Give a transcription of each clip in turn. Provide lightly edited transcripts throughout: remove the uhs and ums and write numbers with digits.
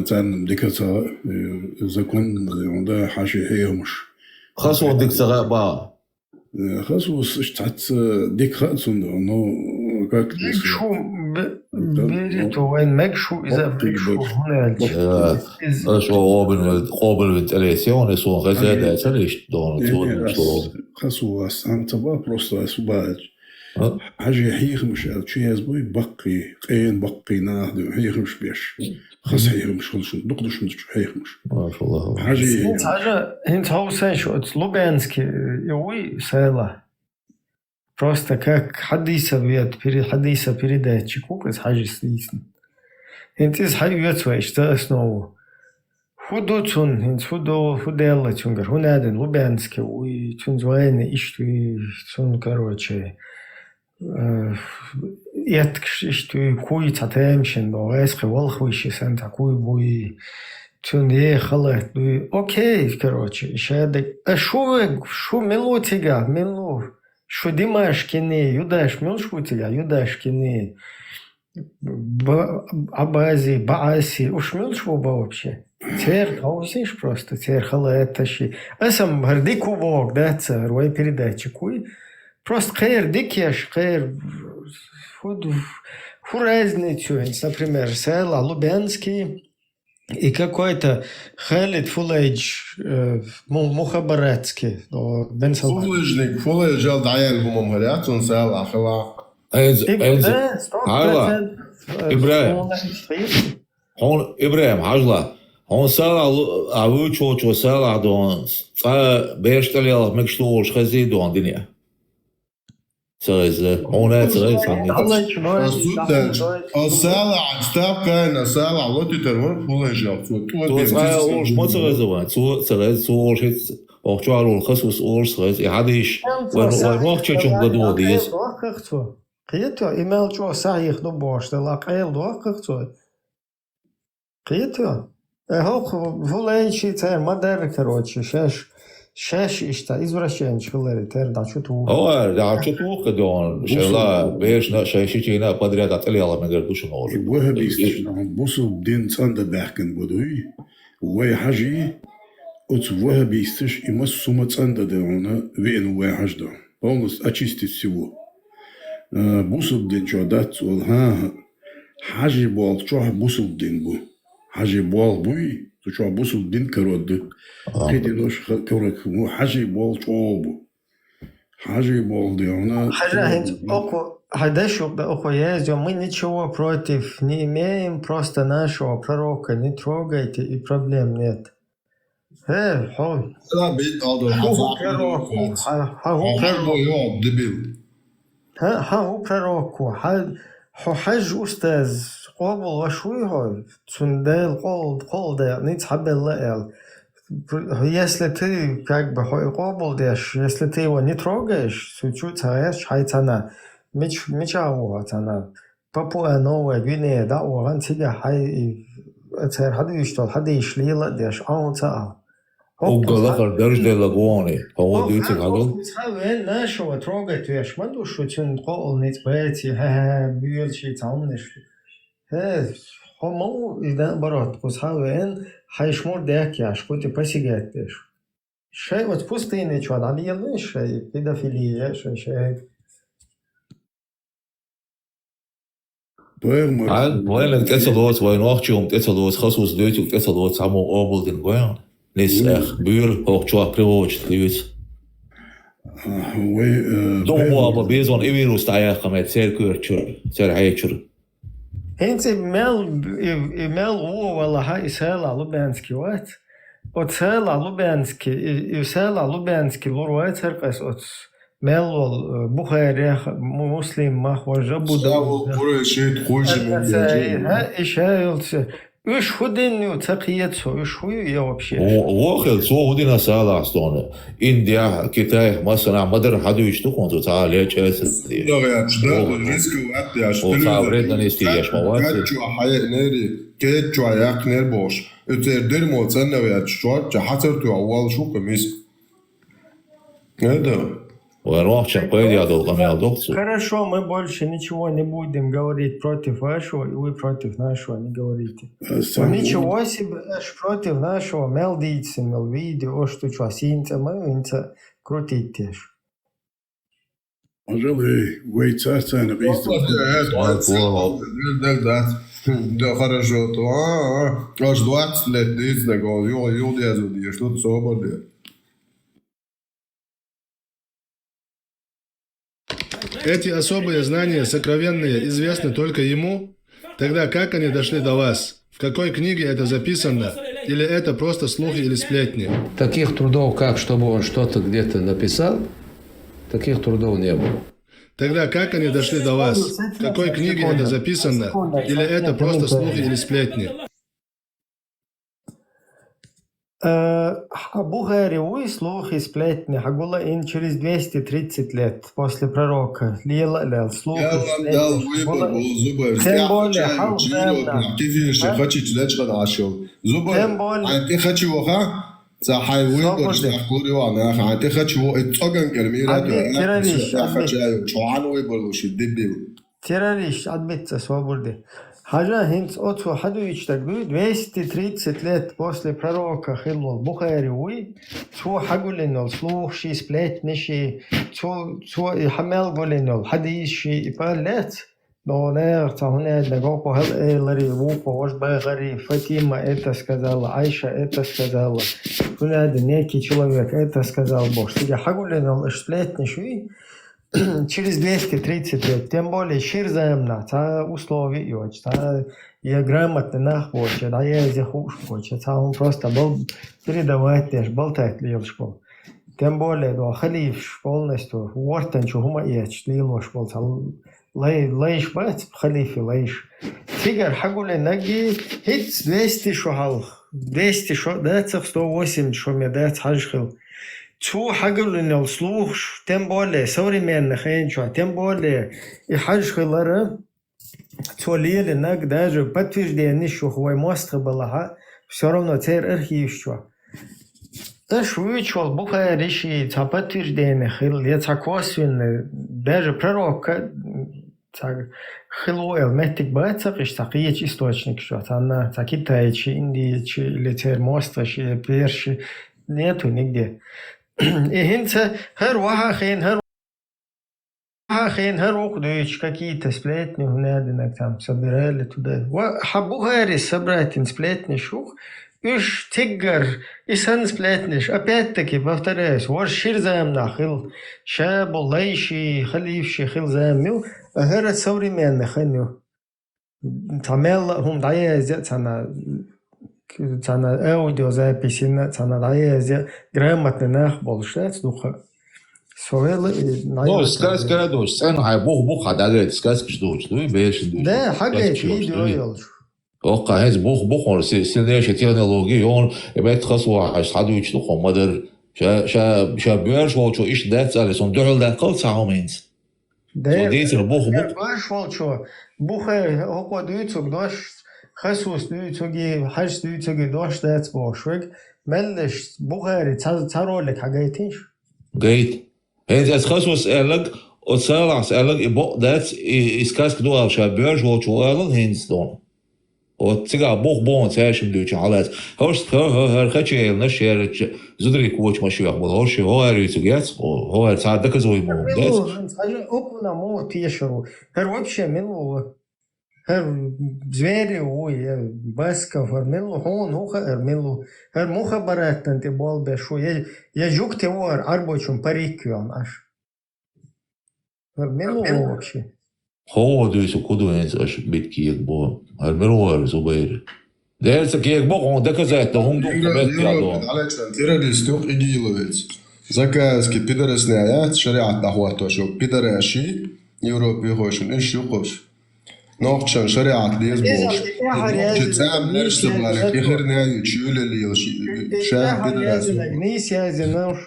تان ديكتا زكون ده حاشي هي مش خاصو ديك سغا با خاصو اشتحت ديك خاصون انه كاك مكشو بريتو وين مكشو إذا مكشو هنا شو قابل بالتلفزيون سو غزاله تليش دون تو خاصو انت با بروستا سباج حاجه حيخ مش شي هزبوي بقي قين بقي ناهدو حيخ مش بيش خاص حيخ مش خلص دقدوش مش حيخ مش ما شاء الله حاجه انت هو ساشو لوبянский يوي سالا просто как حديثة بيد حديثة передачи кукас حاجة слизн انت из حيوت ويش تاسنو худоцун انت худела чунгар хунаден лубянский уй чунзвайны иштуй чун короче яткш иштуй куй татемшен но эсхе волхуйши санта куй буй чун ехала окей короче шадек шо мелотига мело شو دمشقني يداش ملشوتيا يدашкины абази бааси уж мелшуба вообще тер хаусиш просто тер халаташи асам гардику бог да царой передачи куй просто кэр дикеш кэр разницу например села Лубянский и какой-то Халид Фулейдж Мухабаратский бен Салман. Фулейдж жал даян бумамхарят он сел ахла. هلا إبراهيم حجلا هون سال عوض شو سال عدون بيشتغل على مكشتوش خزي دون دنيا سرز هون سرز السال عستاب كان السال عوض تترون فوليج تو سرز ما سرز وان تو سرز تو شيء وقتوا الخصوص أول سرز يحديش وين شو قدوا ديس قيتو إيميل جو صحيح دبوش دلا قيل دوققتو قيتو هو فوليج تاع مدار كروتشي شاش إشتا إزورشين شغلة تر داشتو. داشتو كدون شغلة بيش شاشينا بدري داتلي على مقدرش نور. وها بيستش بوسو بدين صند بحكن بدوي وهي حاجة وها بيستش يمسو ما صند دهونا وين وها حاجة بونس أشيست السوو بوسو بدين شو دات والها حاجة بول شو بوسو بدين بو حاجة بول بوي شو بوسو بدين كرود كيدي نوش كورك مو حاجة بول شوبو حاجة بول ديونا حاجة هنت أكو هذا شو ده أكو يازو мы ничего против не имеем просто нашего пророка не трогайте и проблем нет حول لا بيت هذا هو пророк هو يوم دبل هو пророк هو حج أستاذ قابل وشوي هاي تندل قال ده نتحب الله если ты как бы قابل داش если ты его не трогаешь сучутая шайтана мечао тана Папуа Новая Гвинея да он тебя хай это хады что хады шли ла даш аунца وقال درج لاغوني هو ديت هذا هاوين ناشو трогать я шманду шутин قول نيت بيتي ها بيل شي تعمنش هم إذا برات بس هاوين هايشمور داك يا شكوتي بسيجاتش شيء وتبوستيني شو على يلا شيء بيدافيلية شيء وين تسلوت وين وقتهم تسلوت خصوص دوتو تسلوت سامو أوبل دين وين ليس أخ بير وقتوا بريوش ليوت دوما أبا بيزون إيروس تاعي خمات سير كورتشر سير عيتشر أنت مال هو ولا هاي سهل لوبانسكي وات وتسهل لوبانسكي يسهل لوبانسكي لوروات هرقس مال بخاري مسلم ما هو جابو ده برو شيء تخوش ها إيش هاي إيش خديني وتقيته إيش هو يا وبشي واخل سو هدينا سالة أصلاً إنديا كتاي مثلا مدر حدو يشتكون تعال يا جالس لا يا شنو الريسك وقت يا شنو وتعبرنا نستيش مواد شو حياة ناري كيت شو عياق نار باش تقدر موتنا يا شو حتى تو أول شو كميس هذا Ворохчен пойдя долго мял докцу. Хорошо, мы больше ничего не будем говорить против вашего, и вы против нашего не говорите. Ничего себе, аж против нашего мелдиться, мел видео, что что, синца, мы инца крутить теж. Пожалуй, вейца на весь Да, хорошо, то аж 20 лет ниц не говорил, я что-то свободное. Эти особые знания, сокровенные, известны только ему? Тогда как они дошли до вас? В какой книге это записано? Или это просто слухи или сплетни? Таких трудов, как чтобы он что-то где-то написал, таких трудов не было. Тогда как они дошли до вас? В какой книге это записано? Или это просто слухи или сплетни? Бухари, слухи, сплетни, Хагула ин через 230 лет после пророка. Лила, слухи, Я дал выбор, был Зубар. Тем более, Ты хочешь дальше нашел. Зубар, а ты хочу, ха? صحي ويبر شخوري وانا خانتي خشوا اتوغن كرميرات خشايو شوان ويبر وشدبي террорист, отбиться свободы. Хажа хинц отцу хадуич так 230 лет после пророка Хиллул Бухари уи, цу хагулинол, слухши, сплетниши, цу хамел гулинол, хадиши и палец. Но هنا نقول هالإيلري ووبا وش بغري Фатима это сказала, Айша это сказала. Kuna некий человек это сказал Бог. Судя хагулинол сплетниши, через 230 лет, тем более ширзаемна, та условия, та я грамотно нахвоче, да я захуш хоче, та он просто был передавать лишь, болтать лишь был. Тем более, да, халиф полностью, уортен, что хума еч, лилош был, та лейш бать, халифи лейш. Тигр хагуле наги, хит 200 шохал, 200 шо, дается в 108, что мне дается хажхил. Цу хагулинол слух, тем более современных энчо, тем более и хаджхилара, цу лили наг даже подтверждение, что хвой мост была, все равно цер архивчо. Эш вычел Бухари, ца подтверждение хил, я ца косвенный, даже пророк, ца хилуэл, метик бацак, и ца киеч источник, что она ца китайчи, индийчи, или цер мосташи, перши, нету нигде. И хинца, хер ухдуич, какие-то сплетни, надо там собирали туда. Бухари собрать сплетни шух, уж тигр, и сан сплетниш. Опять-таки, повторяюсь, ваш ширзам нахил, шабу, лайши, халифши, хилзамил, а герат современных, аню. Тамелла, хум дая зяцана, цана аудиозаписи, цана дая грамотный нахбол, штат духа. Ну, сказка дочь, сцена, Бог хадагает, сказка дочь, ну и больше дочь. Да, хагает видео елш. Ока, هز بخ он сильнейший технологии, он имеет خصوة عش حدو يشتغل مدر شا بيرش والشو إيش ده على صن دول ده كل ساعمينز. Да, ديت البخ баш волчо, буха, око дуйцуг дош, хасус дуйцуги, хаш дуйцуги дош дац бошвик, меллеш бухари царолик хагайтиш. جيت. هز خصوص قالك وتصالح قالك يبق ده إسكاس كدوا شا بيرش والشو قالك هينز دون. وتيجا بوخ تاشم دوتش على هرست هرختشي نشير زدري كوتش ماشي يقبل هرش هو ريتوجات هو تصدق زوي مو ده окна мо тешеру. Хер вообще мило. Хер звери ой, баска формило, он уха мило. Хер муха бараттан те бол бешу. Я жук те вар арбочум парикюан аш. Хер мило вообще. هو دويس كودو هنز أش بيت كيك بو هالمروار زبير ده كيك بو ده كذا هم دو كبت يادو على террорист игиловец. Заказки пидорасная шариат нахвату шо пидораши Европе хошин иш юқош. نوقشن شريعة ليز بوش جتام نرس بارك يخرنا يشيل اللي يلشي شاب بيدراسي نيس يا زناوش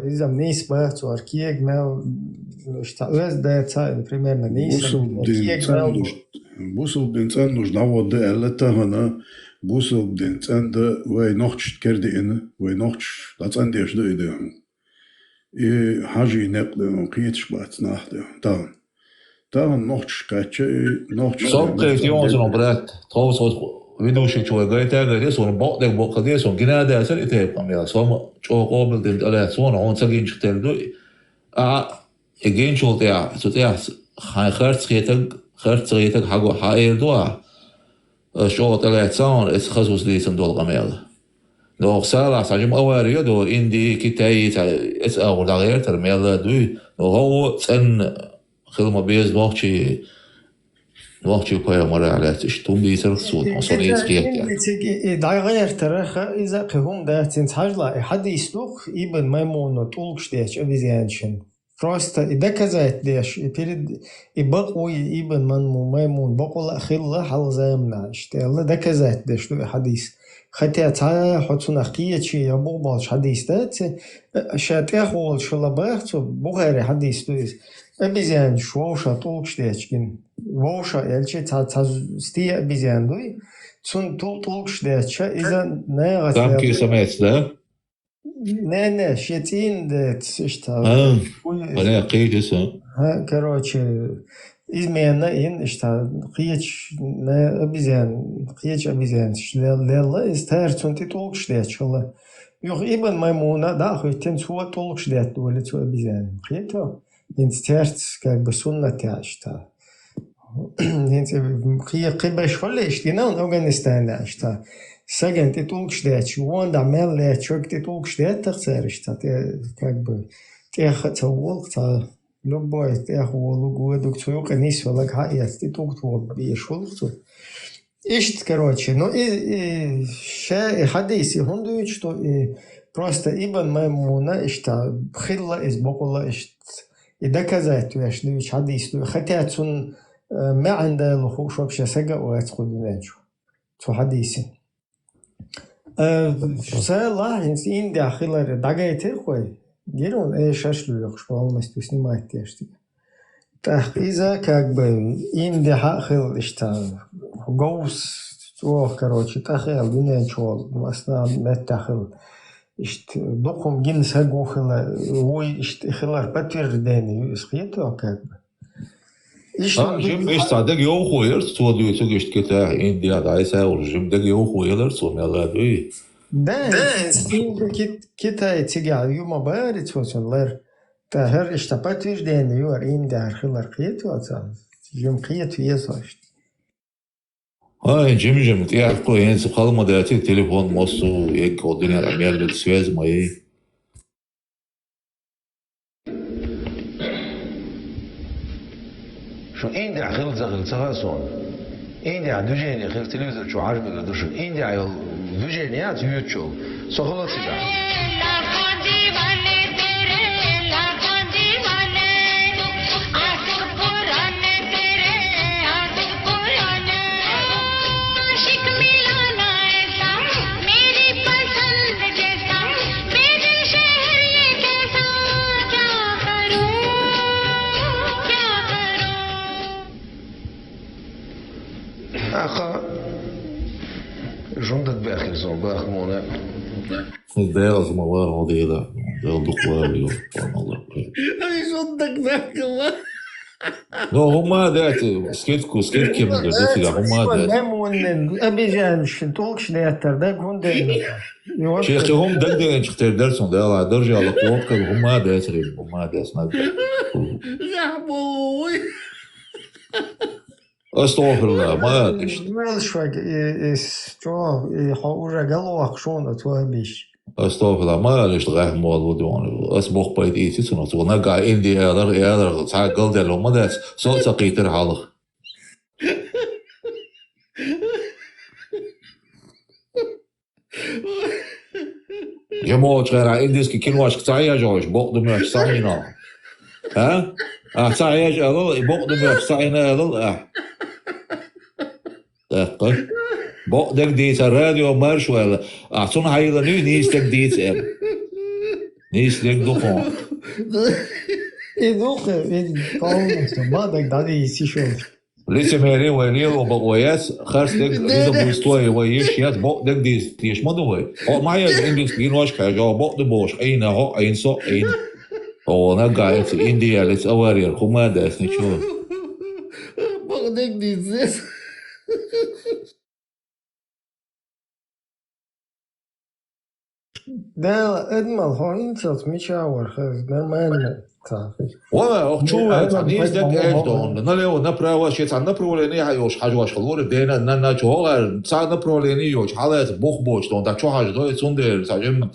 إذا نيس بحث واركيك مال اشتغلت ده تاع примерно نيس بوصل بنتان نوش دعوة ده ألتا هنا بوصل بنتان ده وي نوختش كردي إنه وي نوختش لاتان ديش ده إده حاجي نقل قيتش بات ناخده دان نوتش كاتش نوتش صبغة يونسون وبرات توصل vidushin chua gaita gaita son bok dek bok kadia son gina da sar ite pamela som cho qobel dem ala son on sagin chtel do a again chol ya so ya khart tsietag hago hael do sho tala son es khasus li san dol gamel do sala sajim awari do indi kitai es awr da gher termela do ho sen khilma bez bokchi وقتی پای ما را علتش توم بیشتر سود مصنعی سکیت. دایغیر ترخ ایزا قهوم دهتین تاجلا حد ایستوک ایبن میمونو طولش دیش ابیزیانشن. فراستا ایده کزایت دیش پیرد ایبقوی ایبن میمون بقول خیلی حال زمنا اشتیله ده کزایت دیش تو حدیث. خطی تا حتون اخیه چی یا بقولش حدیث دهت شاید اخوال شلا باخت بخیر حدیث تویس. ابیزیان شوشا طولش دیش کن. ووشا elçi stiye bizendoy çun tulkşde ça izan ne Tam ki semestre ne şetin de işte bana qiydisə короче izmeyene in işte qiyeç ne bizen qiyeç bizen şlella ister çun tulkşde çala yok ibn maymuna da hütten çuva tulkşde dole çuva bizen qiyeto instert как бы sunnat ya işte هي قبة شغلة اشتينا أفغانستان اشتا سجن تطلق شدات شوان دعمل لا تشوك تطلق شدات تخسر اشتا как бы تأخ تقول تا لبوي تأخ ولو دكتور قنيس ولا كهاية تطلق تقول بيشولتو اشت короче но شيء حديثي هندو что просто ибн маймуна اشتا خلا из بقولا اشت إذا كذا تويش دويش حديث хотя تون ما عنده الخوش وبشة سجى ويدخل بناجو تو حديثي سأله إن داخله دعايته خوي يرون إيش أشلو يخش والله مستوسني ما يتيشتي تحقيقا как бы إن داخل إشتغل جوس تو короче تخيل بناجو مثلا ما تخيل إشت دقم جنس هجوخلا هو إشت خلار بتر داني إسقيته как бы Jim istədik yol qoyur, sonra deyəcək işte Indiyada isə jimdə yol qoyurlar, sonra elədi. Да, Китай тига юма барит соцлар та her işte подтверждение юар Индия архилар қиет ватса жим қиет весаш. Ay Jim тиар qoyens қалмады әте телефон мосу ек одинер амерлік связь моей. شو إندي خلت زغل سغاسون إندي دوجيني خلت تلفزيون شو عارف إذا دوشن إندي دوجينيات يوتيوب سخلص إذا أخا جندك بآخر زون بآخر مونا Dela uma hora dela, dela do claro, Жундак бахла. No, uma dete, sketki mi dedi ya, uma dete. Ben onun abijan şu толкш değerlerde günde. Şeyh hum degden çıktı dersin dela, derece ala korku, uma dete, uma dete. Забуй. Estağfurullah, ma işte. Wel şvak şu haura galwa khshona tuabish. Estağfurullah, ma işte rahim oldu diyor. Asbok bayt iyisi sonra sonra ga Indiyalar sağ galder olmadı. Sol sakittir halı. Jemo çara indiski kinwaş tsaya joş, bok dumya sayna. Ha? Ah tsaya jalo, bok dumya sayna alal. Dakika. Bok dek diyse radyo marş valla. Son hayırlı ne istek diyse. Ne istek dokun. Eduk kalmıştı. Badak dadi isişo. Лицемерие войны обояс, харстек, лиза буйствой войны, шият, бок дек дис, тиеш модовой. О, майя индийский ножка, я бок де бош, эйна, о, эйн со, эйн. Ona gayet Indiyalı avarıyor. Kumadas nичего. Bak diyeceğiz. Да, Эдмал, Хойнцелс, Мичауэр, нормально. والله أخشوا تانيز ده إيجدون نلأو نبرة شيء تان نبروليني هايوش حاجواش خلور دينا ننا جوهر تان نبروليني يوش حالات بوش دون تا شو حاجة دوي تندر تاجم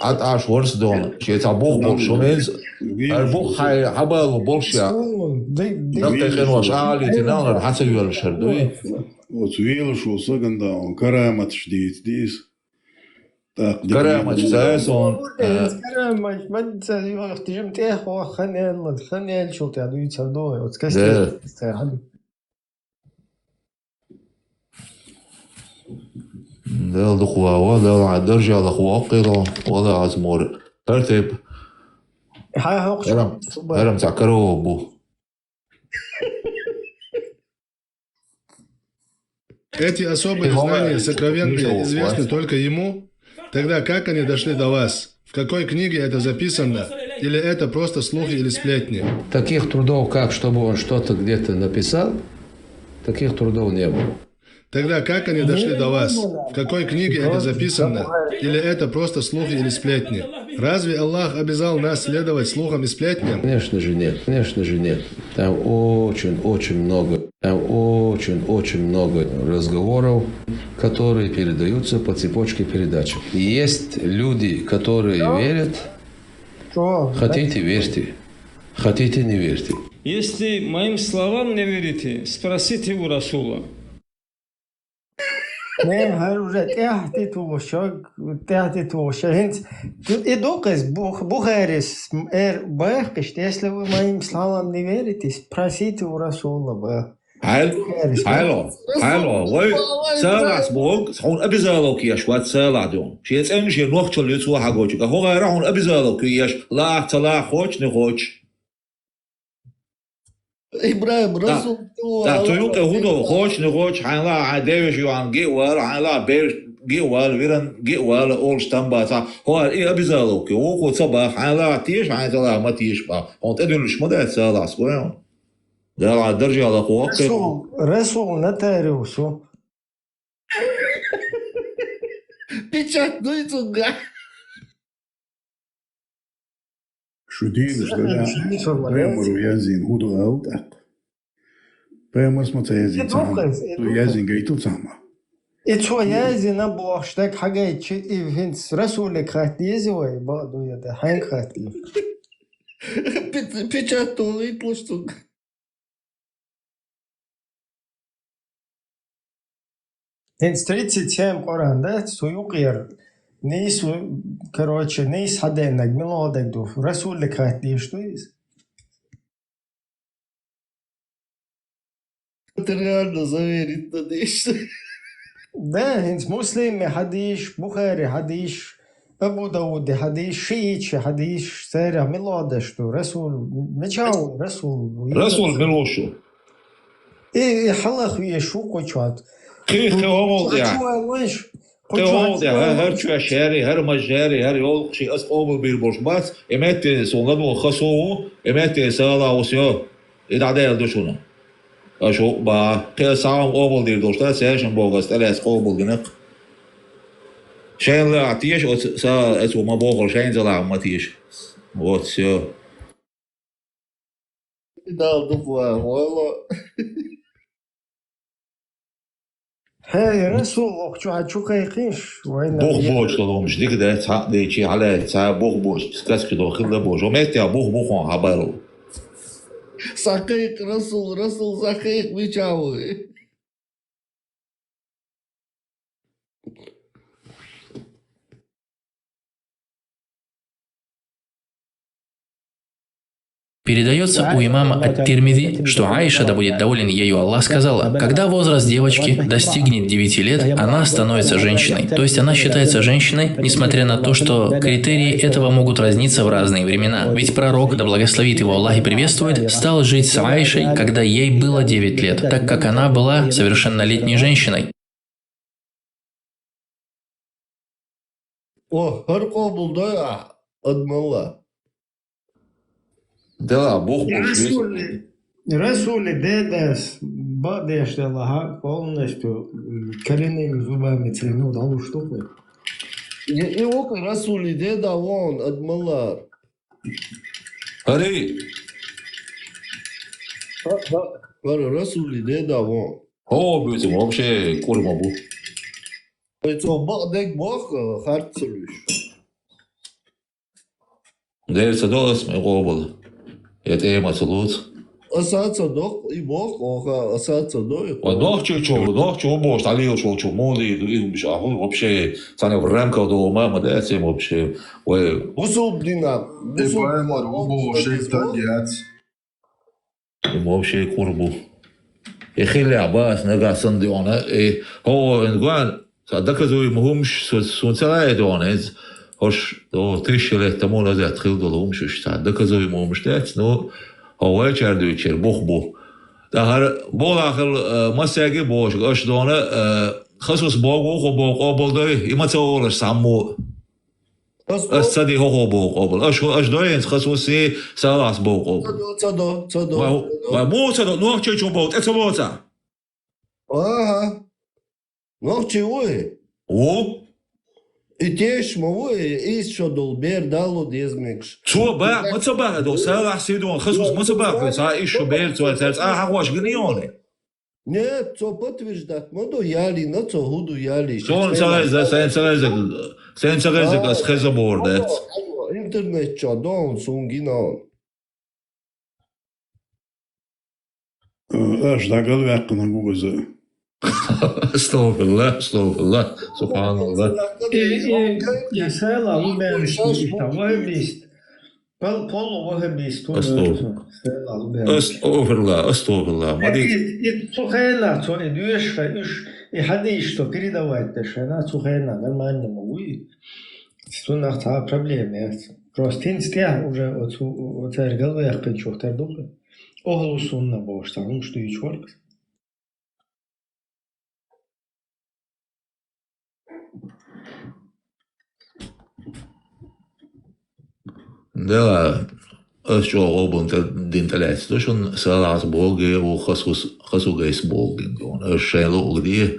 عاش ورس دون شيء تا بوش شوميز البوخ هاي حبل بولشيا نقطة واش عالي تناغر حتى يول شردوي وتويل شو سجن ده كرامة شديد ديس كرامة سايسون كرامة ما تنسى تجمع إيه خلينا شو تعدو يتصدوا وتكسر ده الخوا ولا عدرجة الخوا قيرا ولا عزمور ترتب هرم تعكروا أبو Эти особые знания сокровенные известны только ему. Тогда как они дошли до вас? В какой книге это записано? Или это просто слухи или сплетни? Таких трудов, как чтобы он что-то где-то написал, таких трудов не было. Тогда как они дошли до вас? В какой книге это записано? Или это просто слухи или сплетни? Разве Аллах обязал нас следовать слухам и сплетням? Конечно же нет, конечно же нет. Там очень много разговоров, которые передаются по цепочке передачи. И есть люди, которые верят. Хотите, верьте. Хотите, не верьте. Если моим словам не верите, спросите у Расула. Не, уже тяхтит ушаг. И доказ Бухарис бахкиш, если вы моим словам не верите, спросите у Расула. حلو وي سالعس بوق هون أبيزالو كياش وات سالع دون شيء أن شيء نوقت اللي تسوى حقوجك هو غير هون أبيزالو كياش لا تلا خوش نخوش إبراهيم رسول لا تيوك هودو خوش نخوش حين لا عديش يوان جيوال حين لا بير جيوال ويرن جيوال أول ستامبا هو إيه أبيزالو كي هو كود صباح حين لا تيش حين تلا ما تيش با هون تدري ليش مدة سالع سكوين ده على الدرجة على قوة رسول نتاريوسو печатную цуга. شديد بيمر يازين هودو أوت أق بيمر اسمه يازين تام يازين جيتو تاما إتشو يازين أبو أشتاق حاجة إيفنتس رسولك خاتيزي وي بعضو يدا حين خاتي Печатную тлустуг. Хинс 37 Коранда суюqir нейс короче нейс хаденак мелодик ду расулик хатти что есть. Это реально заверить надо еще. Да, хинс муслим хадиш, Бухари хадиш, Абу Дауд хадиш, Шиич хадиш, сера мелода что Расул мечау Расул. رسول بلوشو إيه حلق ويشو كوچات. خيخ هومول يا هومول يا هر شو شاري هر مجاري هر يول شيء أس أول بيربوش بس إمات سونغ مو خسو إمات سالا وسيا إذا عدال دوشونا أشوف با كل سام أول دير دوشتا سيشن بوغس تلاس أول جنق شين لا عتيش أو سا أسو ما بوغل شين زلا ما تيش واتسيا Да, дупла, والله. هاي رسول وقت شو كيقيش وين بوغ بوش طلعوا مش ديك ده تحق دي شيء على تسا بوغ بوش تسكت كده خلنا بوش ومات يا بوغ بوغ عبارو Сахейк, Расул, Сахейк, мечавы. Передается у имама ат-Тирмизи, что Аиша, да будет доволен ею Аллах, сказала: когда возраст девочки достигнет 9 лет, она становится женщиной. То есть она считается женщиной, несмотря на то, что критерии этого могут разниться в разные времена. Ведь пророк, да благословит его Аллах и приветствует, стал жить с Аишей, когда ей было 9 лет, так как она была совершеннолетней женщиной. О, Харкобл, да, Адмалла. Да, Бог будет. Расули дедас бадеш лага полностью коренными зубами целину дал штуку. И ока Расули деда вон адмалар. Хари, Расули деда вон. о, будет вообще курма бу. Это бадек бах харцелюш. Дельца долас мы обл. Это ема целут. Асаца дох и бах оха асаца дох. Нох чё, бо, сталил чё, моды, и вообще, сами в рамках дома, мы да, этим вообще, ой, Бусубдина. Ибраимар убо шейта гиат. вообще курбу. И хиля бас, нага сандиона, и о, ингван, доказуй мхумш, сунцалай донез, хош, то 1000 лет тому назад хилдол умш, доказуй мхумш, ну, هو چردوی چر بخ بو در هر بول آخر ما سعی باش اش دانه خصوص باغ و باغ قابل دای ایمت اولش سامو استدی هو باغ قابل اش دای انت خصوصی سالاس باغ قابل صدو و مو صدو نوع چه چون باغ اتباتا ага нохчи уе او и теш мове ис шодол бер дало дезмекш تو با متبع دو سالاس سیدون خصوص متبع سا ایش شبیر تو اترس هواش گنیونه нет цо подтверждать модо яли на цо худу яли sen цареза гас хеза бордет интернет чадон сунгинон Аж дагал вякна гугаза. استغفر الله سبحان الله Я села лубянский, вахабист. Полу вахабист. استغفر الله ما دي И цухайна, цо и дуешка, и хадиш, что передавать дальше, она цухайна, нормально могу. Что на та проблема. Просто инстя уже от царь головы я хочу втордухе. Оглусунна бо, что он что и чёрт. ده اشو غوبن دين تلاتة دوشن سالاس بوغي وخصو جيس بوغي الشيلو غدي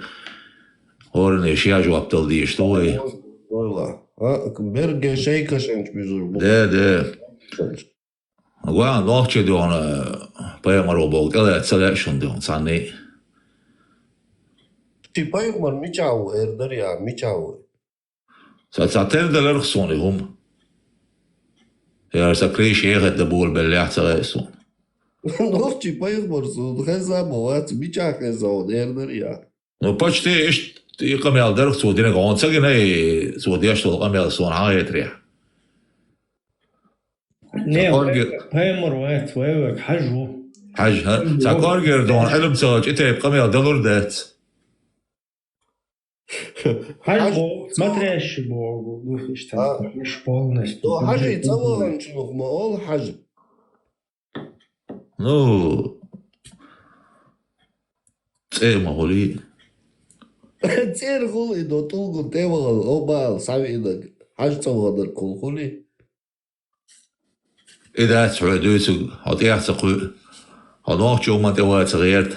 هورن اشياء جو ابتل دي شتوي ойла берге шейка шенч бизур ده وان نوخچه دون بايمرو بوغ ده سelection دون ساني типа юмор мичау эрдеря мичау ساتر دلر خصوني هم يا سكري شيخ الدبول بالله تغيسون нохчи па юмор су хеза боват мича хеза эрдеря Ну почти иш يقمل درك سودين قون سجن سوديا شو قمل صون هاي تريح هايمر وقت وياك حجو حاجها سكارجر دون علم سوج إنت قمل دلور دات حجو ما تريش بو دوفيش تاع مش полностью то хажи цаван чунух ма ол хаж Ну ما هولي цер хули до тулгу тевал обал савидак хаж цавадар кул хули إذا تعودوس هاد يحتقو هاد وقت يوم ما توات غيرت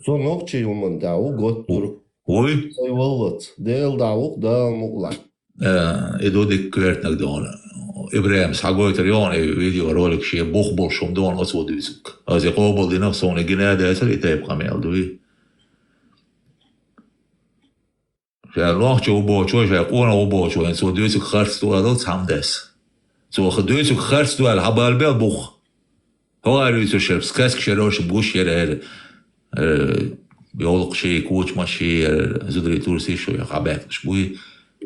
со нохчи юман дау готтур وي сой воллот дел даук да мугла إدو ديك كيرت نقدون إبراهيم سحقوي تريون فيديو رولك شيء بخبر شم دون أسود يسك أزي قابل دي نفسه جناده أسري تبقى ميل دوي شاء وقت يوم بوشوا شاء قونا وبوشوا إن سود يسك خرس تو هذا تام دس سو خدويسك خرس تو الحبال بيل بوخ هو عارف يسوي سكاسك شروش بوش يره بيولق شيء كوتش ماشي زدري تورسي شو يخابك شبوي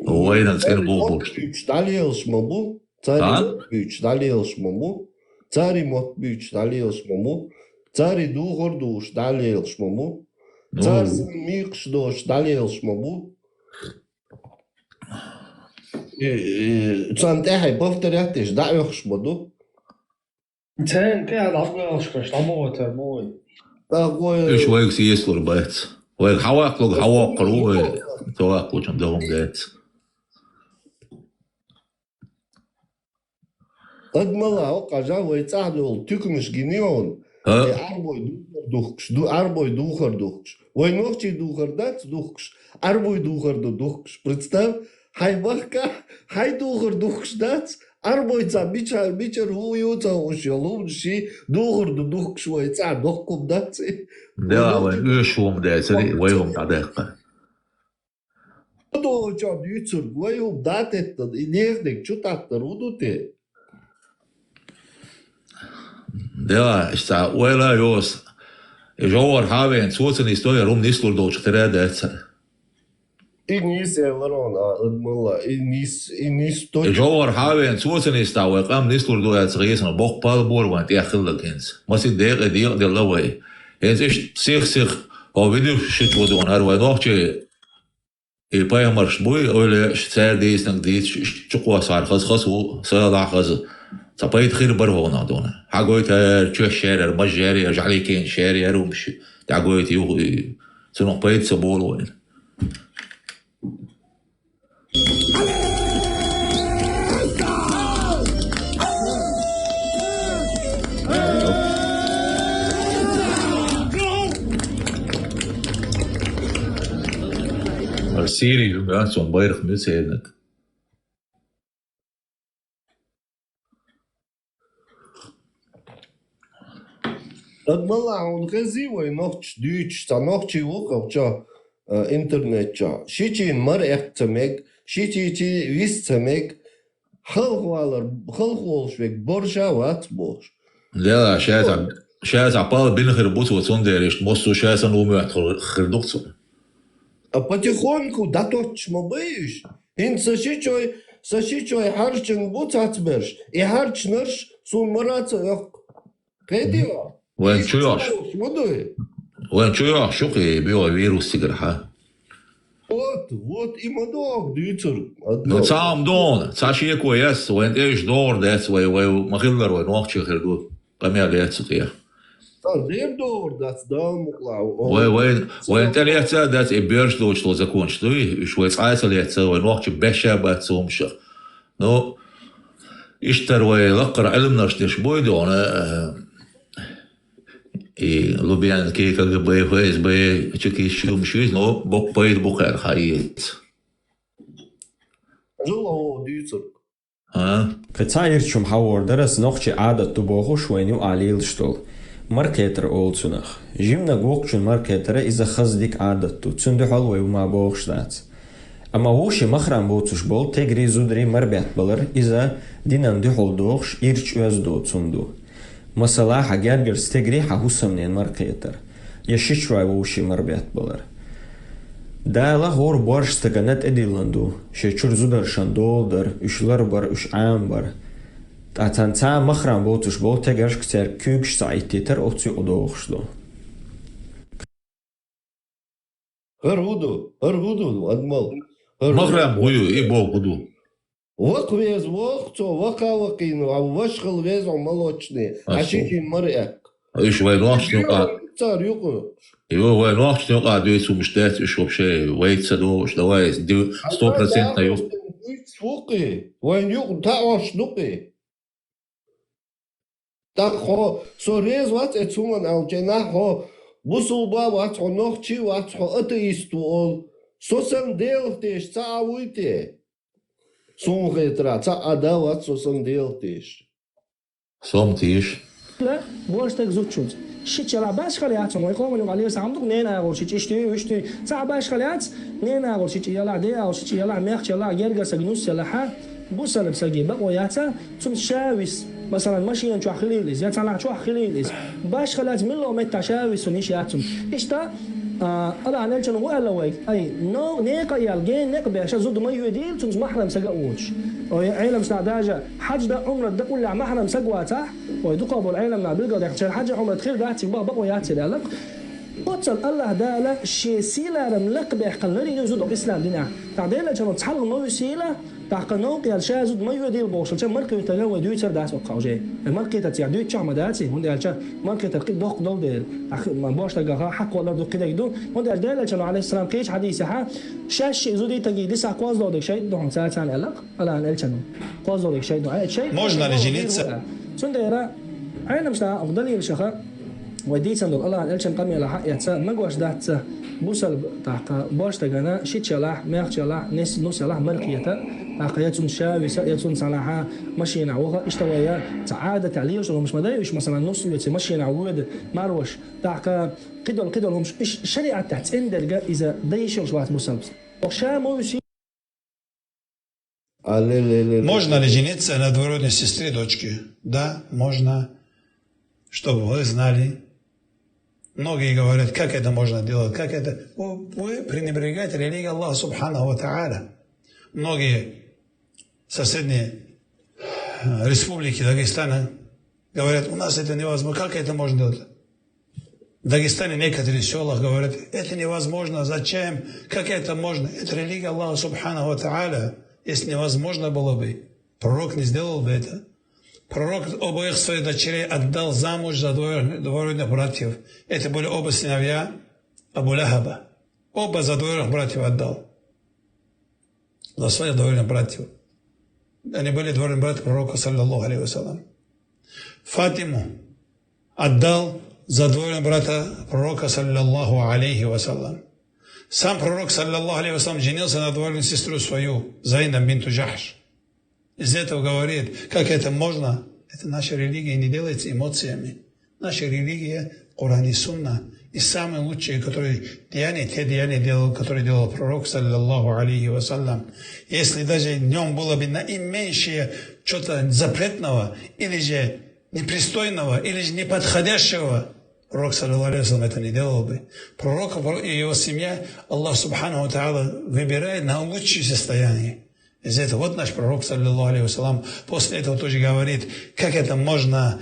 هو وين نسير بوش Dalíels mamu, cari büyük dalíels mamu, cari mot büyük dalíels mamu, cari duhor duş dalíels mamu, cari mix duş dalíels mamu. Can tehay повторяйтесь, да ёхшмаду. انت قاعد عطش عموت موي إيش ويك سيسور بيت ويك حواق لو حواق قروه تواق وجم دهم جات أدملا وقجا ويتعدل تكمش جنيون أربой духар духш. Войновчий духар дац духш. Арбой духар духш. Представь, хай бахка, хай духар духш дац. Арбой ца бичар хуюца ушелумши духар духш войца духкуб дац. Да, вы шум дац, войум дадекка. До ча дюцер, войум датет, и нехдек чутаттар удуте. Да, sta uela jos. Jor haven sosen historia rum nislur doch tredetsa. Ignis Elrona, Admala, Ignis Toch. Jor haven sosen sta we qam nislur do at reisen bok pal borwant ya khildakens. Mas ideg de laway. Es ist sich o video shit wo do har wa noche. E pay marsh boy ole star dis nang dis chukwa sar khas sala khas. صبيت خير برهونا دونا حقويت تشوف شارع مجاري يرجع لي كين شارع رومشي تعقويت يوغي سنو بيت سبول وين السيري جمعان سون بايرخ مسيدنك Admala on geziwe noch Deutsch, da noch chi ook cha internet cha. Shichi mar echt meg, shichi wist meg. Halgwalschweg borsha wat bors. لا شاز عبال بين خربوط وصندريش مصو شاز نومي خردوقصو А потихоньку да точно боюсь. Ин сашичой харчин буцацберш. И харчнерш сумараца кедио. وين чуяш شوقي بيو فيروس تجرحه Вот и мадок дюцер. Ну сам дон саши كويس وين ايش دور داس وي مغلر وين وقت خردو قميا داس Zeer door, dat is duidelijk. وين تليت داس بيرش دوش تو закончить и швейц айсалيت وين وقت بشا باتسومش نو اشتر ويلقر علمنا شتش بويدو انا и Лубянский КГБ, ФСБ, чеки шум, но бог поет бухар хаит. Жило дюцер. Кацаирчум хауордерас нохчи адат тубоху швеню алил штол. Маркетер олцунах. Жимна гокчун маркетера иза хаздик адатту. Цунду халвей ума бохштац. Ама воши махрам боцуш бол тегри зудри марбят балар иза динанду холдохш ирч уаздо цунду. مثلا حاجات جرستجري حوسه من الماركتر يشيش راي وشي مربيت بلر دا لا هور بارش تكنت اديلاندو شيشور زودر شاندول در اشلر بر اش عام بر تاتانتا مخرم بوتش بول تگرش كتر كوكش سايتيتر اوتسي ودوخشلو هرودو ادمال مخرم ويو اي بوغدو وقويز وقتو وقاوقينو او وشغل ويزو ملوچني اشيكي مرئك ايش وين وقت نقع صار يقو ايوه وين وقت نقع دويسو مشتات ايش وبشي ويتسدو ايش دوايس دو 100% نيو فوقي وين يقو تاوش نقي تاخو سوريز وات اتسومن او جناحو بوسو با وات نوخشي وات اتيستو اول سوسن ديلتيش تاويتي Сумгетра, ца адават сосен делтиш. Сом тиш. لا بورستك زوتشوت شيت شلا باش خليات ما يقوم يقول عليه صامدك نينا او شيت اشتي ца باش خليات نينا او شيت يلا دي او شيت يلا ميخ يلا يرجع سجنوس يلا ح بوسل بسجي بقوياتا ثم شاويس مثلا ماشي نشو خليليز يا طلع شو خليليز باش خلات من لو متى شاويس ونيشاتهم اشتا أنا نلشن ولا ويك أي نو نيكا يالجين نيكا بيشا زود ما يوديل تنز محرم سجاوش وعيلم سعداجة حج ده عمر ده كل محرم سجواته ويدقوا بالعيلم نابلجا ده عشان حج عمر تخيل قاعد بقى ياتي لك بطل الله ده لا شيء سيلا رملك بيحقل لي يزود الإسلام دينا تعديل عشان تصحل ما يسيلا تحقنون قال شازود ما يوديل بوصل شا مركي تجاو دويتر داس وقاوجي المركي تاع دويتر ما داتي هون قال شا مركي تلقي دوق دول دير ما باش تلقى حق ولا دوق كده يدو هون قال دال عليه السلام كيش حديث ها شاش زودي تجي دسا كواز دودك شيء دون ساعه عن الق الا ان الشنو كواز دودك شيء دون شيء можно ли жениться سنديرا انا مش افضل يشخا وديت سندل الله الشن قمي على حق يتسا مقواش دات بوسل تاع باش تجانا شيت شلاح ميخ شلاح نس نص شلاح مركيته يتون شاوي يتون صلاحا ماشي نعوها اشتويا تعادة تعليل شو مش مدايش مثلا نص يتي ماشي نعود ماروش تاع قدر هم شريعة تحت اندرجا اذا دايش شو واحد مسلس وشا مو يشي Можно ли жениться на двоюродной сестре дочки? Да, можно. Чтобы вы знали. Многие говорят, как это можно делать, как это... Вы пренебрегаете религией Аллаха Субханаху ва Тааля. Многие соседние республики Дагестана говорят, у нас это невозможно. Как это можно делать? В Дагестане некоторые села говорят, это невозможно. Зачем? Как это можно? Это религия Аллаха Субханаху ва Тааля. Если невозможно было бы, пророк не сделал бы это. Пророк обоих своих дочерей отдал замуж за двоюродных братьев. Это были оба сыновья Абу Лахаба. Оба за двоюродных братьев отдал. За своих двоюродных братьев. Они были двоюродные братья пророка, саллаллаху алейхи вассалям. Фатиму отдал за двоюродного брата пророка, саллаллаху алейхи вассалям. Сам пророк, саллаллаху алейхи вассалям, женился на двоюродную сестру свою, Зайнаб бинту Джахш. Из этого говорит, как это можно? Это наша религия не делается эмоциями. Наша религия – Коран и Сунна. И самые лучшие, те деяния делал, которые делал пророк, саллаллаху алейхи вассалям. Если даже в нем было бы наименьшее что-то запретного, или же непристойного, или же неподходящего, пророк, саллаллаху алейхи вассалям, это не делал бы. Пророк и его семья, Аллах субханаху тааля, выбирает на лучшее состояние. Из этого вот наш пророк, саллаллаху алейхи вассалям, после этого тоже говорит, как это можно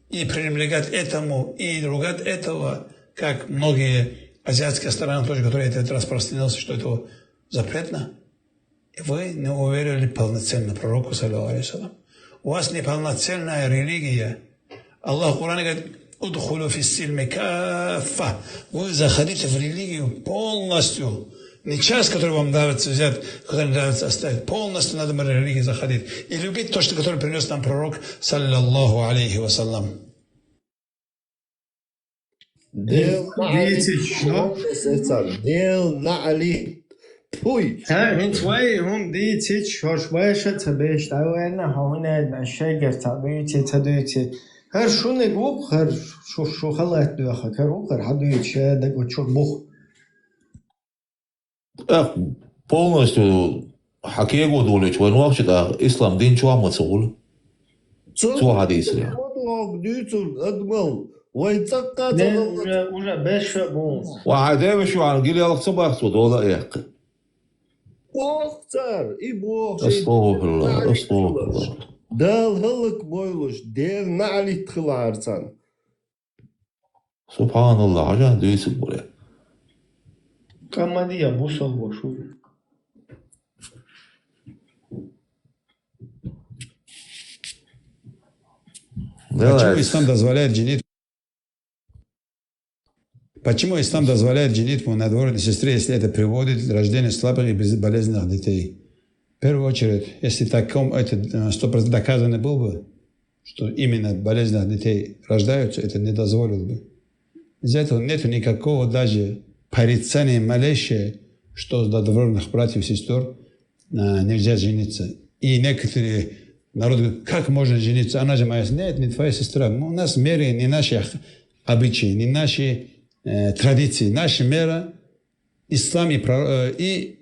и пренебрегать этому, и ругать этого, как многие азиатские страны тоже, которые это распространился, что это запретно. И вы не уверили полноценно пророку, саллаллаху алейхи вассалям. У вас неполноценная религия. Аллах в Коране говорит, «Удхулу фиссильми каффа». Вы заходите в религию полностью. Не часть, которую вам нравится взять, которую нравится оставить. Полностью надо в религию заходить. И любить то, что которое принес нам пророк, саллаллаху алейхи вассалям. Дел нали. Пуй. Твои هم ديتي شوشواشة تبيش تاوينا هونا الشجر تبيتي تدويتي هر شو نقوب هر شو خلات دوخة كروب هر حدويت شادك وتشوف بخ полностью حكيقو دولش وين وقت إسلام دين شو عم تقول شو حديث يعني уже بيش بون وعادي شو عن قلي الله صباح ولا إيه Бохтар и Бог. أستغفر الله أستغفر الله دال هلك بويلوش دير نعلي تخلارتان سبحان الله عجان دويس بوله كما دي بوصل وشو Почему ислам дозволяет женитьбу? Почему ислам дозволяет женитьбу на двоюродной сестре, если это приводит к рождению слабых и безболезненных детей? В первую очередь, если таком это 100% доказано было бы, что именно болезненных детей рождаются, это не дозволило бы. Из-за этого нет никакого даже порицания малейшего, что до двоюродных братьев и сестер нельзя жениться. И некоторые народы говорят, как можно жениться? Она же моя. Нет, не твоя сестра. У нас в мире не наши обычаи, не наши традиции. Наша мера, ислам и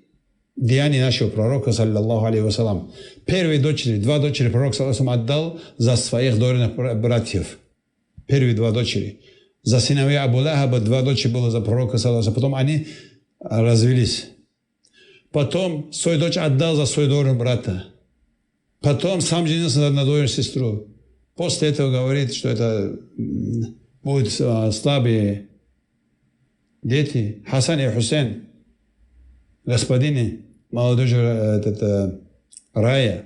деяния нашего пророка, саллаллаху алейхи вассалам. Первые дочери, два дочери пророк, саллаллаху алейхи вассалам, отдал за своих двоюродных братьев. Первые два дочери. За сыновья Абу Лахаба два дочери было за пророка, саллаллаху алейхи вассалам. Потом они развелись. Потом свою дочь отдал за свою двоюродного брата. Потом сам женился на двоюродную сестру. После этого говорит, что это будут слабые дети. Хасан и Хусейн, господины, молодежи рая,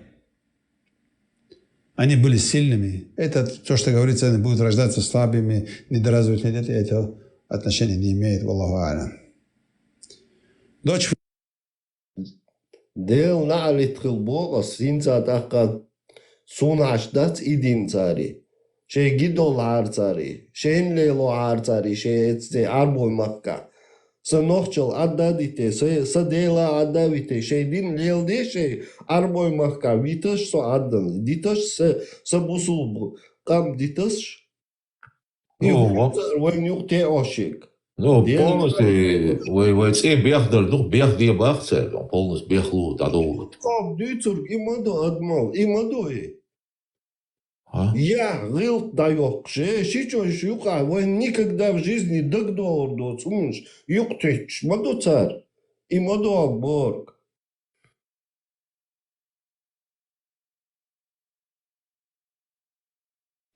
они были сильными. Это то, что говорится, они будут рождаться слабыми, недоразвитыми дети, это отношения не имеет, Аллаху алям. Дочь Дел наалит хилбога синца така сунашдац идин цари. Шей гидол арцари, шейн лело арцари, шей эцзе арбой макка. Са нохчал аддадите, са дела аддавите, шей дин лелде, шей арбой макка. Виташ со аддан, диташ са бусул кам диташ. Вой нюхте ошик. Ну, полностью, вы цей бехдер, ну, бехдие бахце, полностью бехлу, дадол. Кап дюцур, имаду адмал, имаду. Я гил даёк, шичо шука, вы никогда в жизни дагдор до цунш, юктеч, маду царь, имаду аборг.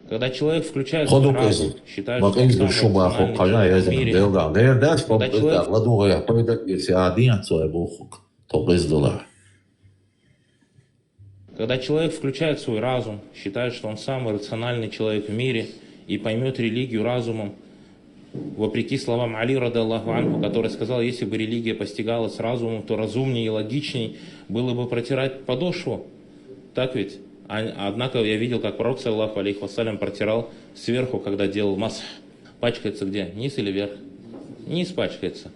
Когда человек включает свой разум, считает, что он самый рациональный человек в мире, когда человек включает свой разум, считает, что он самый рациональный человек в мире и поймет религию разумом, вопреки словам Али, радаллаху анху, который сказал, если бы религия постигалась разумом, то разумнее и логичней было бы протирать подошву. Так ведь? Однако я видел, как пророк, саллаллаху алейхи вассалям, протирал сверху, когда делал масх. Пачкается где? Низ или вверх? Низ пачкается.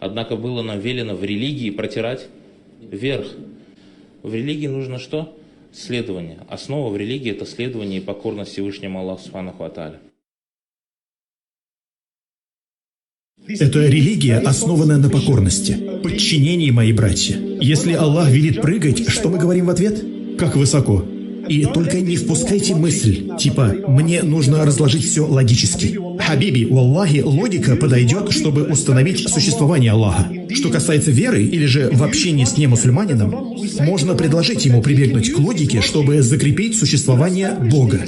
Однако было нам велено в религии протирать вверх. В религии нужно что? Следование. Основа в религии – это следование и покорность Всевышнему Аллаху субханаху ва тааля. Эта религия, основанная на покорности, подчинении, мои братья. Если Аллах велит прыгать, что мы говорим в ответ? Как высоко. И только не впускайте мысль, типа «мне нужно разложить все логически». Хабиби, валлахи, логика подойдет, чтобы установить существование Аллаха. Что касается веры или же в общении с немусульманином, можно предложить ему прибегнуть к логике, чтобы закрепить существование Бога.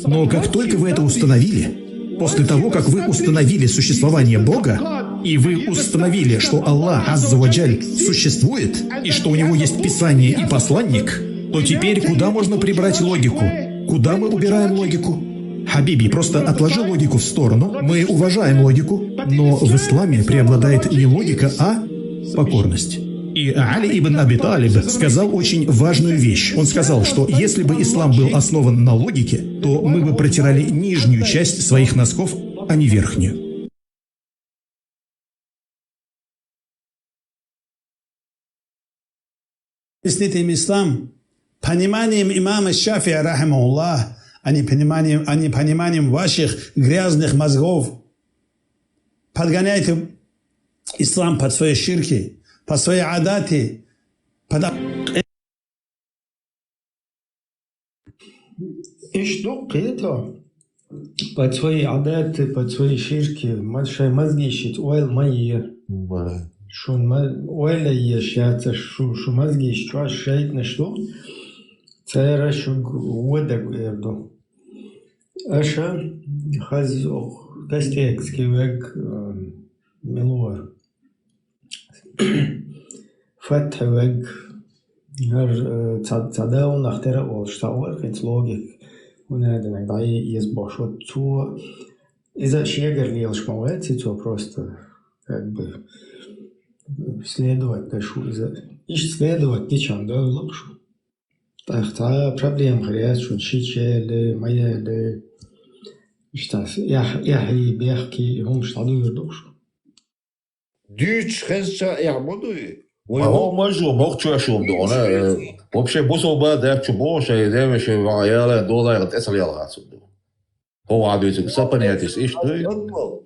Но как только вы это установили, после того, как вы установили существование Бога, и вы установили, что Аллах Азза ва Джаль существует, и что у него есть Писание и посланник, то теперь куда можно прибрать логику? Куда мы убираем логику? Хабиби, просто отложи логику в сторону. Мы уважаем логику, но в исламе преобладает не логика, а покорность. И Али ибн Аби Талиб сказал очень важную вещь. Он сказал, что если бы ислам был основан на логике, то мы бы протирали нижнюю часть своих носков, а не верхнюю. Объяснить им ислам пониманием имама Шафии, рахимахуллах, а не пониманием ваших грязных мозгов. Подгоняйте ислам под свои ширки, под свои адаты, И что это? Под свои адаты, под свои ширки, мозги щит, ойл мои. Шун ойла ешяться, шу мозги щит, шейт на что? Цара шуг водак эрду. Аша хазох кастекский век милуар. Фатха век цадау нахтера ол штауэр хэнц логик. Унэ иногда есть бошо цу. Из-за шегер лелш мауэци цу просто как бы следовать дашу. Ищ следовать тичан да лапшу. Та проблем хряс шун шичеле маеле. Штас яхи бехки хум штаду вердош. Дюч хезча яхмодуи. Вообще, бусоба, дерчу боша, и девище, ваяла, доллар, тесал яла отсюда. Повадуется, сапанетис, и что?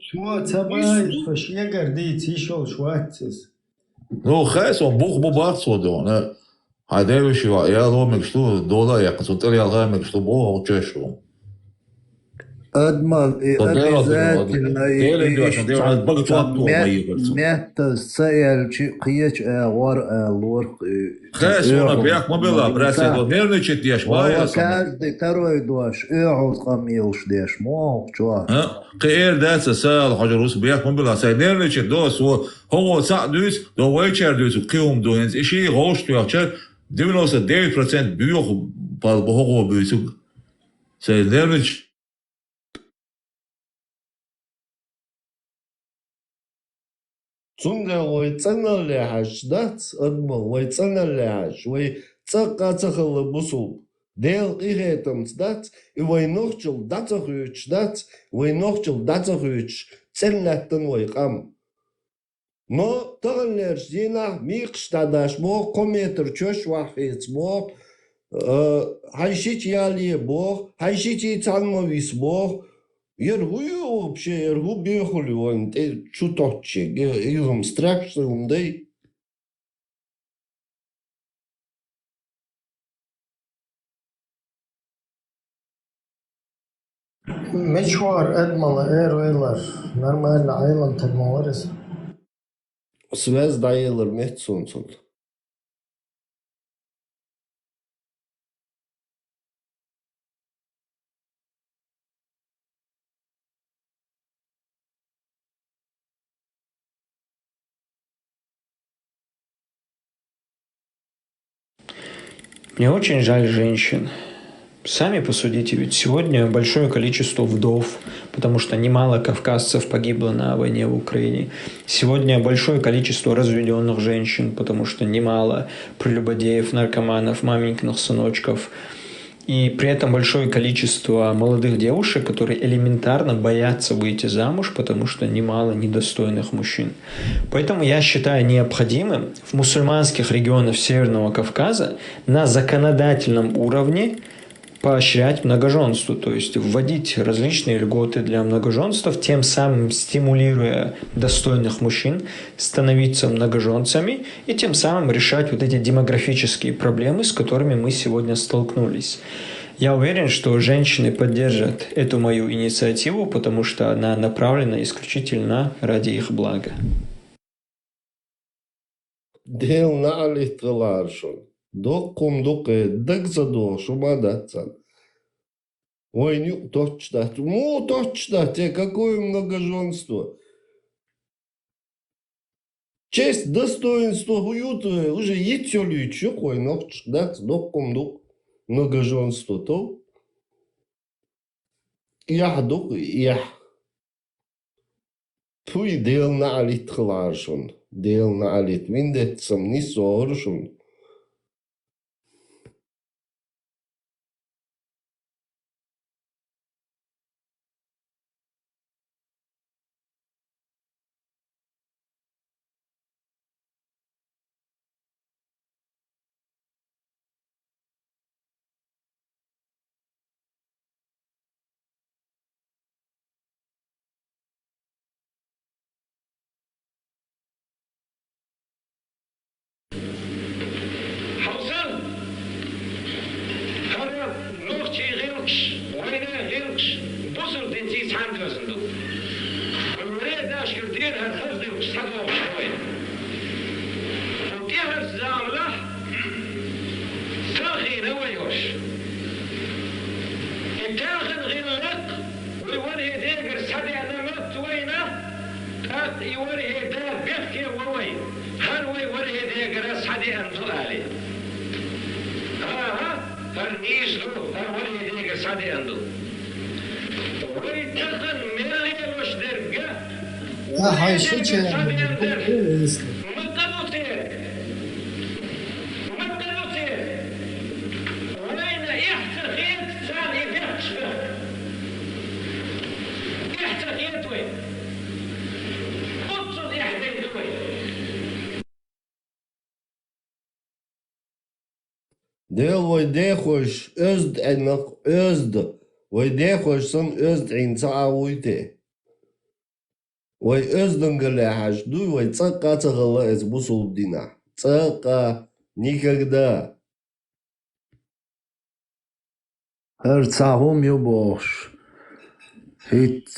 Шо, цабай, шегер дит, ишол шватис. Ну, хэс, он бух бубат сюда, а девище, ваяла, мек что, доллар, я консультер яла, мек что, бог, чешу. أضمن обязательно مهتز سأل شيء قيش ورقة الورق Хесуна бях мобила, брасет, вот нервничает деш, والله каждый второй دوش اقعد قميلش ديش مو شو قير داس سال حجر روس بيح مبلا ساي نرنچ دوس هو سا دوس دو ويچر دوس قيوم دوينز اشي غوش تو يخچر 99% büyük bal boğu büyüsü ساي نرنچ цунга ой цангале хашдат адмо ой цангале хаш ой цакацахла бусул дел игетам дат и ой нохчул датахуч дат ой нохчул датахуч ценнаттан ой қам но таганлер зина миқштадаш мо кометр чош вахец мо хайшич яли бо хайшичи цанмовис бо Ергую вообще, ергу бехали вон, те чуточек, иром страшным, да и مشوار أدمل إير ويلر نرمال عيلان تدمورس связь даелер мехцунцун. Мне очень жаль женщин. Сами посудите, ведь сегодня большое количество вдов, потому что немало кавказцев погибло на войне в Украине. Сегодня большое количество разведенных женщин, потому что немало прелюбодеев, наркоманов, маменькиных сыночков. И при этом большое количество молодых девушек, которые элементарно боятся выйти замуж, потому что немало недостойных мужчин. Поэтому я считаю необходимым в мусульманских регионах Северного Кавказа на законодательном уровне поощрять многоженство, то есть вводить различные льготы для многоженства, тем самым стимулируя достойных мужчин становиться многоженцами и тем самым решать вот эти демографические проблемы, с которыми мы сегодня столкнулись. Я уверен, что женщины поддержат эту мою инициативу, потому что она направлена исключительно ради их блага. Докум доке декзадо шумадатсан. Ой, не точно. Ну, точно, те какое многоженство. Честь, достоинство, уюта, уже етёлю, чухой, но дат, докум док многоженство, то. Я док, я. Пуй дел на алит хларшон. Дел на алит виндет сам не соршон. Deel wij degelijk özd en nog özd. Wij degelijk som özd in zaawoite. Wij özden gelehaj. Doe wij tsaka tsagala es busul dina. Tsaka никогда. Her tsahom yo boş. Hit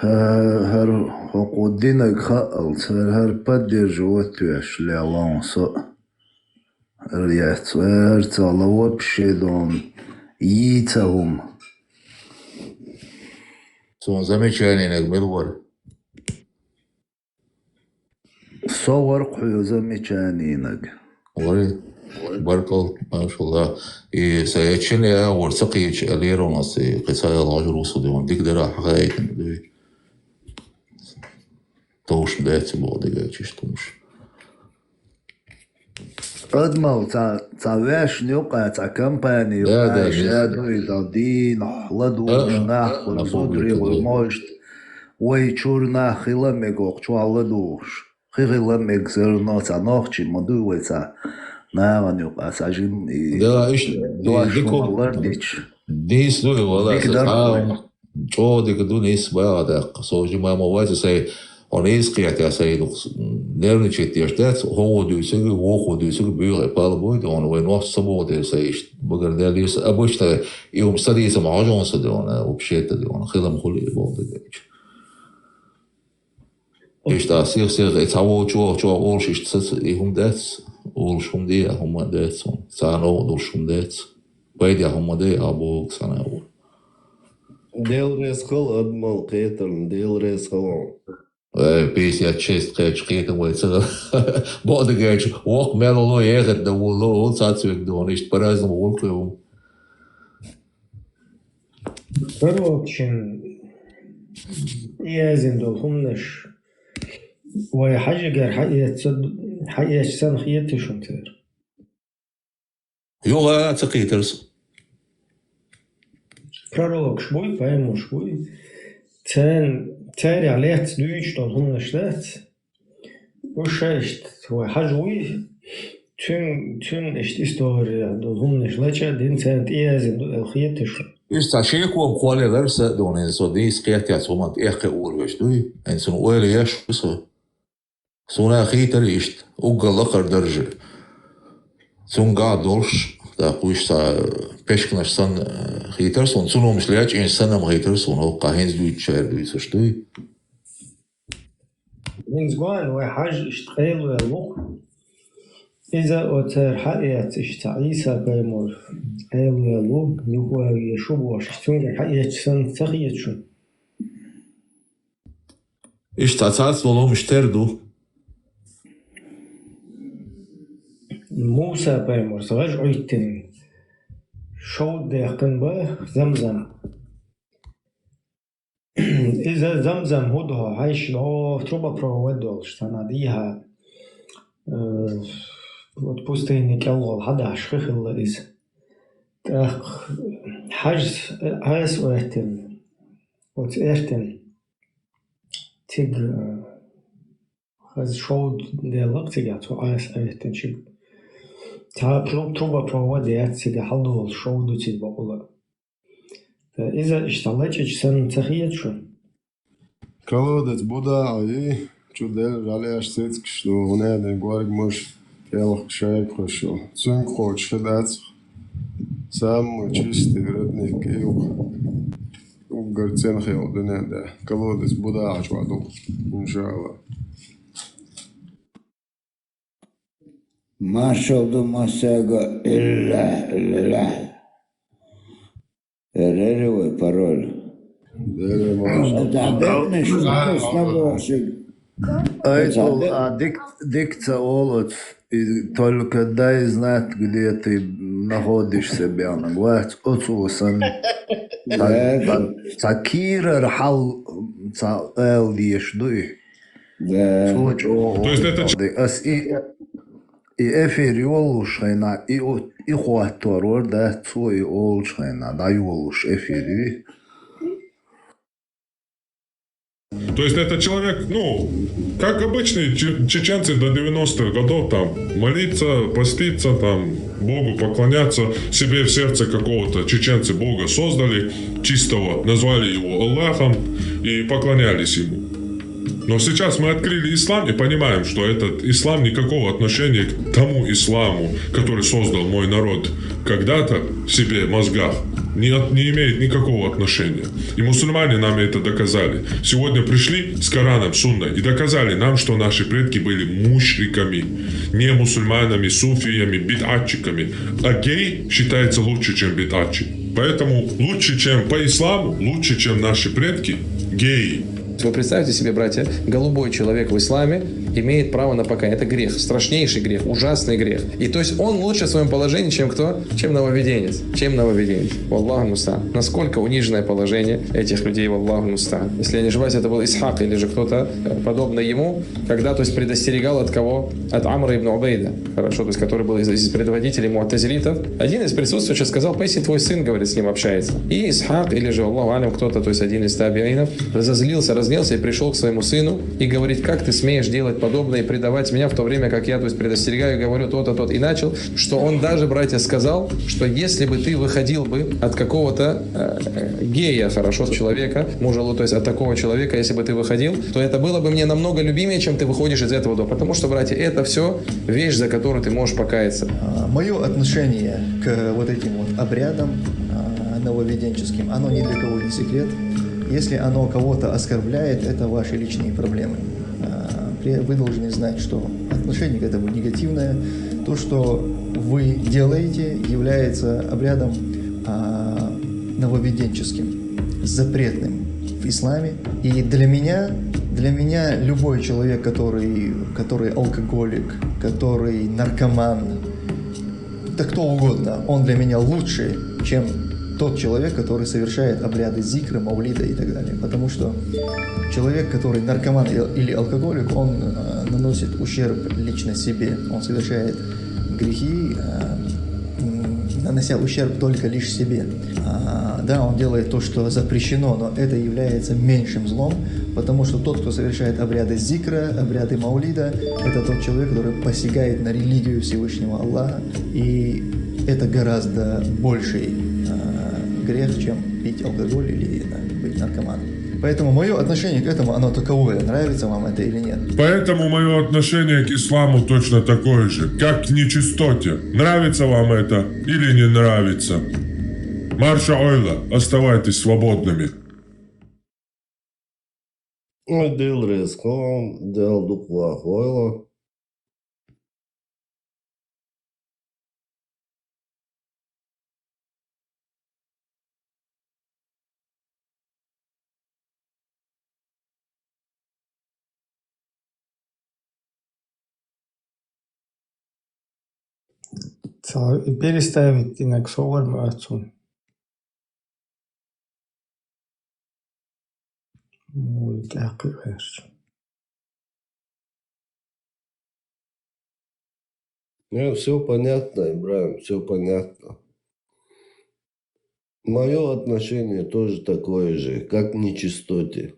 her hokudina kalt her поддерживать шляланса. Her tala вообще дон яйцам. Son замечание на Мелвор. صور قيو замечанинك. وري بركل ما شاء الله. سيتشن يا ورثقي اليرو نصي قصايا العجر وصديون ديك درا حقايق دي. توش دات بعد جايش توش. أدمل تا ويش نيوقع تا كمباني يوقع شادو يدين لدوش ناخل زودري والموشت ويشور ناخل ميقوق شو لدوش خيغي لميق زرنا تا نوخشي مدوي تا ناغن يوقع ساجين دا إيش ديكو ديس دوي ولا شو ديك دو نيس بعد صوجي ما مواد سي On inskrivit jag sig närmast jag ställs hon du så hon du så börjar på allvar och när något som det säger börjar det lysa abustar يوم study som agent så då och بشيت då خلهم خلي بعض det إيش تأثير سير يتعود شو أول شيء هم ده أول شو ده هم ده سنة أول شو ده بعدين هم ده أبوك سنة أول ديل خل أدمل قيتر ديل خل بيسي أتشيست قيتر ويتصل بعد جايش وق ماله لا ياخد ده ولا صار دون إيش برازم وقول Короче, я зиндол хумнеш. Вай حاجة حقيقة سن خيتي شمتير. يوغا تقيترس. Пророк швой, пойму швой. تاري عليت دويش دول хумнеш лет. وشاشت вай حاجوي. Tün işte история дол хумнеш леча дин сент я зиндол خيتي شم. Is ta sheko quale versa don en so dis qiyati asomant eqe urvesh duy en son wele yesh so sona khitar ist ugal darje son gadolsh da quista peshknash san khitar son sunom shlach in sanam khitar son o qahens duy cher duy so shtuy من زمان وحاج اشتغل ويلوق إذا أتر حقيقة اشتعيسى بيمور قال ويلوق يهو يشوب واشتون حقيقة سن ثقية شو إيش تعتعت والله مشتردو موسى بيمور صغاج عيتن شو ديقن باه زمزم إذا زمزم هدها عايش لو تروبا برودول شتناديها Вот пустынник алгол хада шхихил из хаж айс уэтен вот эртен тиг хаз шоуд диалог тига то айс эртен чиг та труба проводит тига халдол шоуду тиг бакула إذا اشتغلت سن تخيل شو колодец буда и чудел жалеаш сетк что не да горг мож Ел шайб хошо. Цунг хоч хедат. Сам чистый родник и угорцен хел донеда. Колодец буда ачваду. Иншалла. Машалду масага илля. Эреревой пароль. Дере маш. Да бедный что снабошик. Дикция олот. И только дай знать, где ты находишься, Бяна. Вот отцусан. Такира рахал эл диешдуй. Да. То есть это... И эфир йолушайна, и хуаторор, да, цой олушайна, да йолуш эфири. То есть это человек, ну, как обычные чеченцы до 90-х годов, там, молиться, поститься, там, Богу поклоняться, себе в сердце какого-то чеченцы Бога создали, чистого, назвали его Аллахом и поклонялись ему. Но сейчас мы открыли ислам и понимаем, что этот ислам никакого отношения к тому исламу, который создал мой народ когда-то в себе мозгах, не имеет никакого отношения. И мусульмане нам это доказали. Сегодня пришли с Кораном, Сунной и доказали нам, что наши предки были мушриками, не мусульманами, суфиями, бид'атчиками. А гей считается лучше, чем бид'атчик. Поэтому лучше, чем по исламу, лучше, чем наши предки, геи. Вы представьте себе, братья, голубой человек в исламе имеет право на покаяние. Это грех, страшнейший грех, ужасный грех. И то есть он лучше в своем положении, чем кто? Чем нововведенец. Чем нововведенец. Валлаху муста'ан. Насколько униженное положение этих людей, валлаху муста'ан. Если я не ошибаюсь, это был Исхак или же кто-то подобный ему, когда, то есть, предостерегал от кого? От Амра ибн Убейда. Хорошо, то есть, который был из предводителей му'тазилитов. Один из присутствующих сказал: поясни, твой сын, говорит, с ним общается. И Исхак или же, Аллаху алям, кто-то, то есть, один из табиинов, разозлился, разнелся и пришел к своему сыну и говорит: как ты смеешь делать подобное и предавать меня в то время, как я, то есть, предостерегаю и говорю то-то, то-то. И начал, что он даже, братья, сказал, что если бы ты выходил бы от какого-то гея, хорошо, человека, мужа, то есть от такого человека, если бы ты выходил, то это было бы мне намного любимее, чем ты выходишь из этого дома. Потому что, братья, это все вещь, за которую ты можешь покаяться. Мое отношение к вот этим вот обрядам нововведенческим, оно ни для кого не секрет. Если оно кого-то оскорбляет, это ваши личные проблемы. Вы должны знать, что отношение к этому негативное. То, что вы делаете, является обрядом нововведенческим, запретным в исламе. И для меня любой человек, который алкоголик, который наркоман, да кто угодно, он для меня лучше, чем тот человек, который совершает обряды зикра, маулида и так далее. Потому что человек, который наркоман или алкоголик, он наносит ущерб лично себе. Он совершает грехи, нанося ущерб только лишь себе. Да, он делает то, что запрещено, но это является меньшим злом, потому что тот, кто совершает обряды зикра, обряды маулида, это тот человек, который посягает на религию Всевышнего Аллаха, и это гораздо больший грех, чем пить алкоголь или быть наркоманом. Поэтому мое отношение к этому, оно таковое. Нравится вам это или нет? Поэтому мое отношение к исламу точно такое же, как к нечистоте. Нравится вам это или не нравится? Марша ойла, оставайтесь свободными. Дел резком, дел дуква ойла. Переставить на ксовар отцу. Все понятно, Ибрахим, все понятно. Мое отношение тоже такое же, как к нечистоте.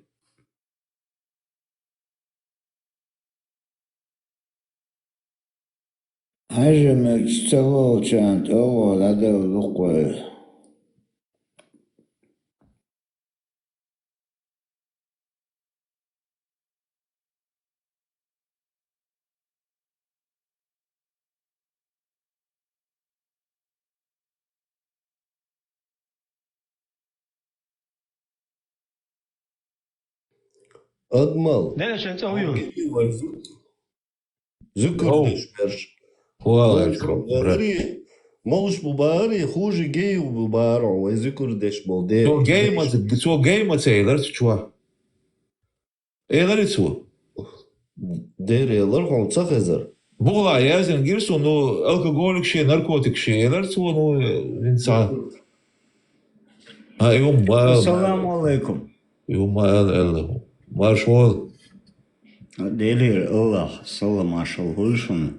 هجمك استوى كانت أول عدو ذقوة Admal. Ne sen çağıyor? Зюкр дешмерш. Молш бубари, хуже гею бубару, и зюкр дешмол. Цо гейма цейлер, чуа. Эйлер цо. Дерейлер, он цахезер. Була язен гирсу, ну алкоголик ше, наркотик ше, эйлер цо, ну инсан. Assalamu alaikum. Маршал. Делир Allah салам ашал гульшун.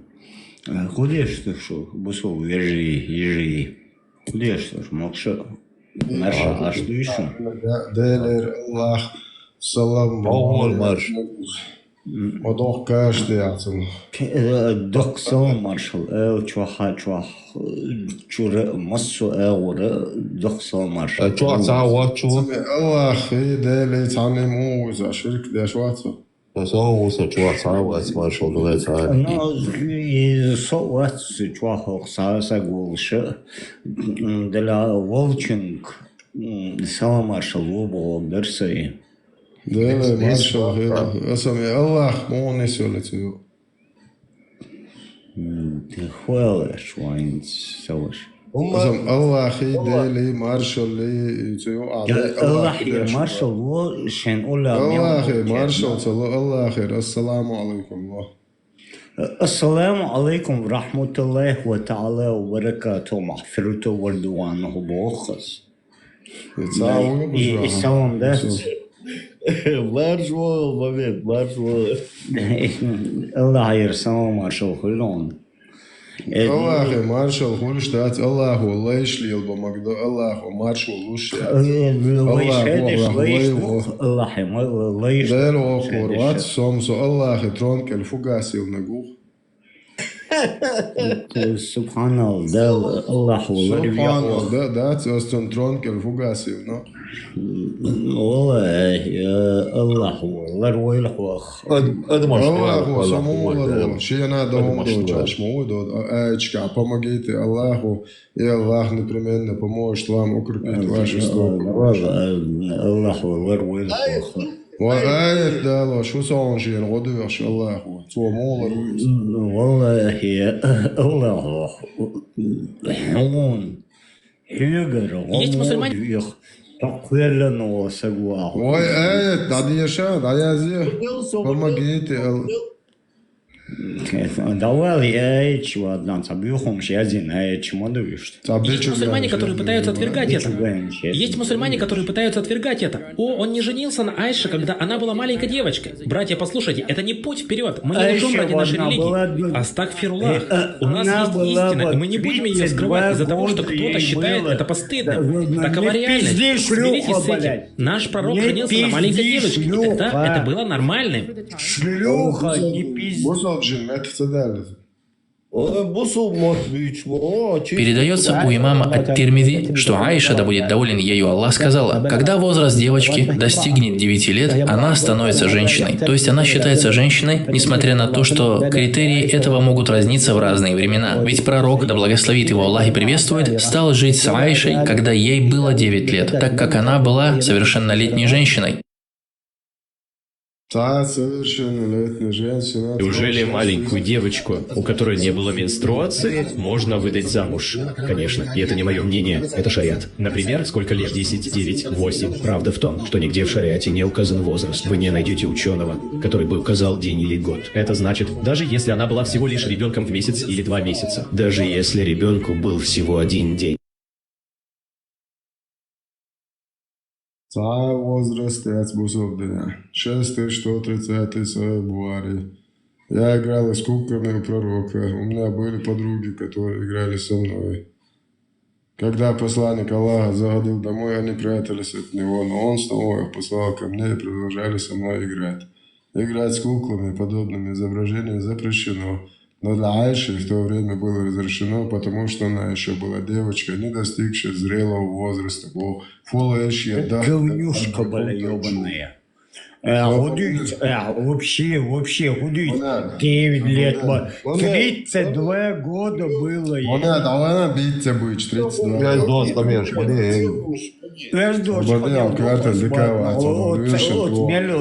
Куда что бусол ежи. Куда что молча. Марша аш дуйшун. Делир Allah салам. Марш. Одох каждый атом. Док салам маршал. Чуаха чура массу аура док салам маршал. Чуа цауа чуа. الله خي دالي تعلموا إذا شرك ده شواته. Соуса, чувак, сауас, маршал, говорится. Ну, и соуас, чувак, сагулша. Для волчинг, сама маршал, лобо, берсей. Да, маршал, асами, Аллах, он сёлетю. Хуэлэ, швайн, сауаш. Асам, Аллах, идели, маршал, Аллах, маршал, во, шен, уля. Аллах, маршал, Аллах, ассаламу алейкум. Ассаламу алейкум, рахматуллахи ва та'ала ва баракату, махфируту ва рдуануху бохас. И салам даст. Маршал, момент, маршал. Аллах, ирсалам, маршал, хулон. Аллах, маршал, хульштат, Аллах, Аллах, шлил бамагда, Аллах, маршал, лучше. Аллах, Дело корват, сомсо, Аллах, тронк, фугасил нагух. Субханаллах, да, Аллах, Субханаллах, да, цостон тронк, фугасил, но. والله الله هو الله روي الحوخ Аллаху самому лару, ще надо умручаш, мудо, ачка, помогите Аллаху, и Аллах непременно поможет вам укрепить ваши стопы. Аллаху الله روي الحوخ وآية دالو شو سونجين غدوش Аллаху, تومول والله الله حمون Есть мусульмане. Ой, дадиша, даязи, помогите. Есть мусульмане, которые пытаются отвергать это. Есть мусульмане, которые пытаются отвергать это. О, он не женился на Айше, когда она была маленькой девочкой. Братья, послушайте, это не путь вперед. Мы не лжем ради нашей религии. Астагфируллах. У нас есть истина, и мы не будем ее скрывать из-за того, что кто-то считает это постыдным. Такова реальность. Смиритесь с этим. Наш пророк женился на маленькой девочке, и тогда это было нормальным. Шлюха, не пизди. Передается у имама ат-Тирмизи, что Аиша, да будет доволен ею Аллах, сказала: когда возраст девочки достигнет 9 лет, она становится женщиной. То есть она считается женщиной, несмотря на то, что критерии этого могут разниться в разные времена. Ведь пророк, да благословит его Аллах и приветствует, стал жить с Аишей, когда ей было 9 лет, так как она была совершеннолетней женщиной. Неужели маленькую девочку, у которой не было менструации, можно выдать замуж? Конечно, и это не мое мнение, это шариат. Например, сколько лет? 10, 9, 8. Правда в том, что нигде в шариате не указан возраст. Вы не найдете ученого, который бы указал день или год. Это значит, даже если она была всего лишь ребенком в месяц или 2 месяца. Даже если ребенку был всего 1 день. Возраст отбусовдения. 6130 февраля. Я играл с куклами у пророка. У меня были подруги, которые играли со мной. Когда посланник Аллаха заходил домой, они прятались от него, но он снова их послал ко мне и продолжали со мной играть. Играть с куклами, подобными изображениям, запрещено. Но для Айши в то время было разрешено, потому что она еще была девочкой, не достигшей зрелого возраста. Говнюшка была ебаная. Вообще, худеть. 9 лет. 32 года было. Она биться будет 32. Я жду,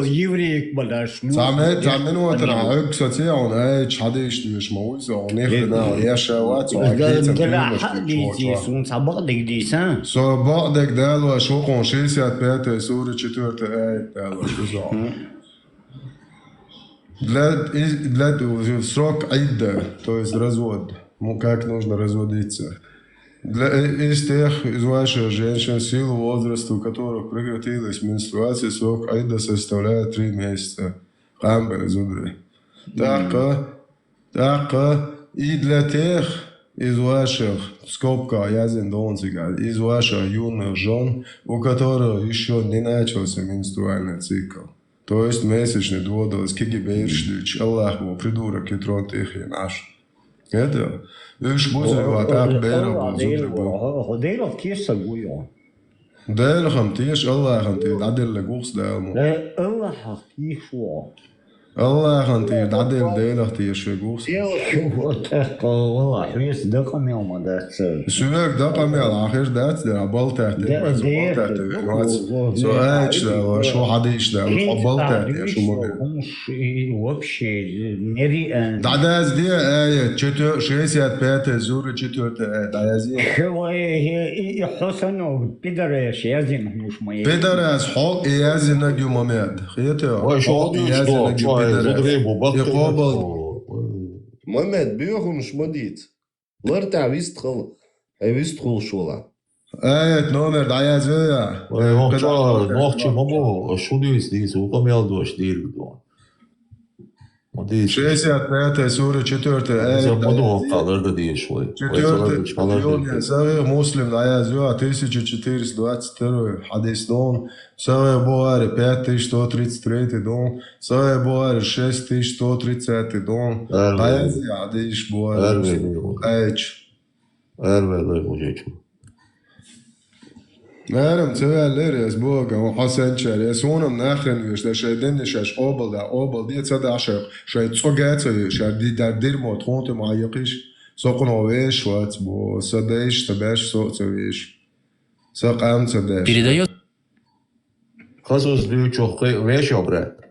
евреек подошли. Самин утра, кстати, он чадишь, мауз, он их на яшават, So بعدك دالو شو قون 65 سورة 4 آية دالو شو زعم для срок айда, то есть развод, как нужно разводиться. Из тех, из ваших женщин, силу возраста, у которых прекратилась менструация, срок айда составляет 3 месяца. Хамбер зубри. Так, и для тех из ваших, скобка, язен донцика, из ваших юных жен, у которых еще не начался менструальный цикл. То есть месячный дводолс, кигибейршлич, Аллах был придурок и трон тихий наш. Это? Иш бузова, так бейра был. Ходейлов киса гуйон. Дейлхам тиш, Аллахам ти, дадилля гукс дейлму. Аллах кишо. الله أنتي دعدل دينه تيشجوس Вот так, والله, есть документ, ما ده. سوق دقم على آخر دات ده بلتات سو إيش ده شو حديش ده بلتات شو مهم Вообще нереально. دعداز دي شتو شيسيات بيت زور شتو دعازي يحسنوا بيدرش يزن مش ما بيدرس حق يزن نجيو مماد خيته حق يزن نجيو بيدرس يقابل مماد بيوخن شمديت لرتع ويستخل ويستخل شولا نومر دعاز ويا نوخش مامو شو ديس وقام يالدوش دير شيسيات بيت زور شتو موضوع قدر دي شوي سوي مسلم دعاز ويا 1423 حديث دون سوي بوار 5133 دون سوي بوار 6137 دون دعاز عديش بوار ايش نعم تسوي ليريس بوغا وحسن شاري سونم ناخرن وش ده شايدن شاش اوبل ده اوبل دي تصدق عشق شايد صوغات شايد دي در دير مو تخونت معيقيش سوقن ويش وات بو صدايش تباش سوق تسويش سوق ام تصدقش Передает خصوص بيوچو ويش обрат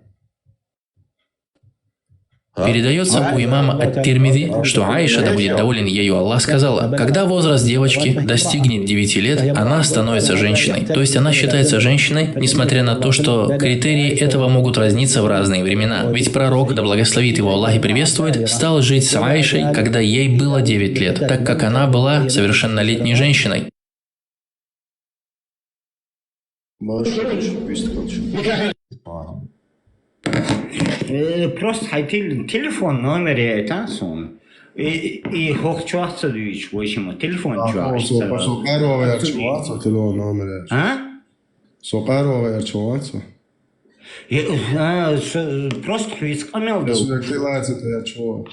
Передается у имама Ат-Тирмизи, что Аиша, да будет доволен ею Аллах, сказала: когда возраст девочки достигнет 9 лет, она становится женщиной. То есть она считается женщиной, несмотря на то, что критерии этого могут разниться в разные времена. Ведь пророк, да благословит его Аллах и приветствует, стал жить с Аишей, когда ей было 9 лет, так как она была совершеннолетней женщиной. Просто хотели телефон номере тасун. И хохчуатса дүйч, вошимо телефон чуатса. Соқаро я чуатса телефон номере. А? Соқаро я чуатса. Просто хвискамел да. Сулектилается я чуат.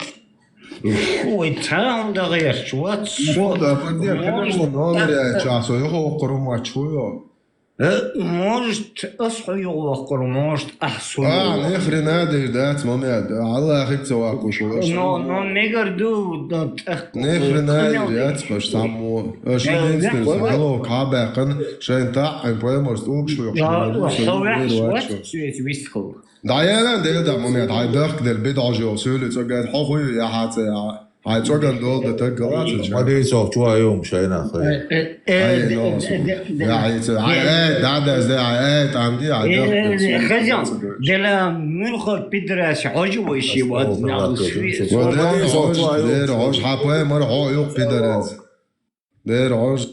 Ой, там да я чуатса. Что да, конечно, номере часу, его крума чую. Может, أصحيوه может, أحسن. Ни хрена дать момент. Аллах их цваку шо. Но не горду. Ни хрена дать, потому что само. Единственное, что кабакен, шента, ein поэмор стук шо. Да я да момент. Ай дах дел бедажо сөйлө цогад хохуй я хатса. Ай цогад дол да тагат. ما دي صوف شو يوم شينا خير خزان دلا منخل بدرس عجوشي ودنا دير عج حباي مر عيوق بدرس دير عج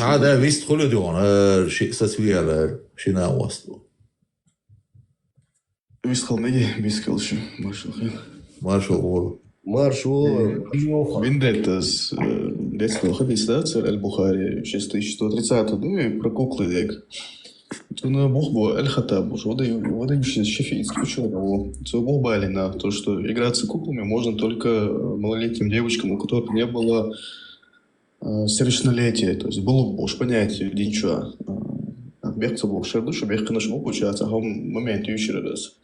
هذا ويست كله دون شيء سوي على شيء ناوستو ويست خلني بيسكل شو مارشال Маршал Виндеттас детского хадиса Аль-Бухари 6130 да про куклы век. Туна Бухбо Аль-Хатаб уж выдающийся шафийский ученый. Це Бухбали на то, что играться куклами можно только малолетним девочкам, у которых не было совершеннолетия. То есть было уж понятие динча. Бехца Бог шердуша, бехка наш мог учаться, а он момент еще раз.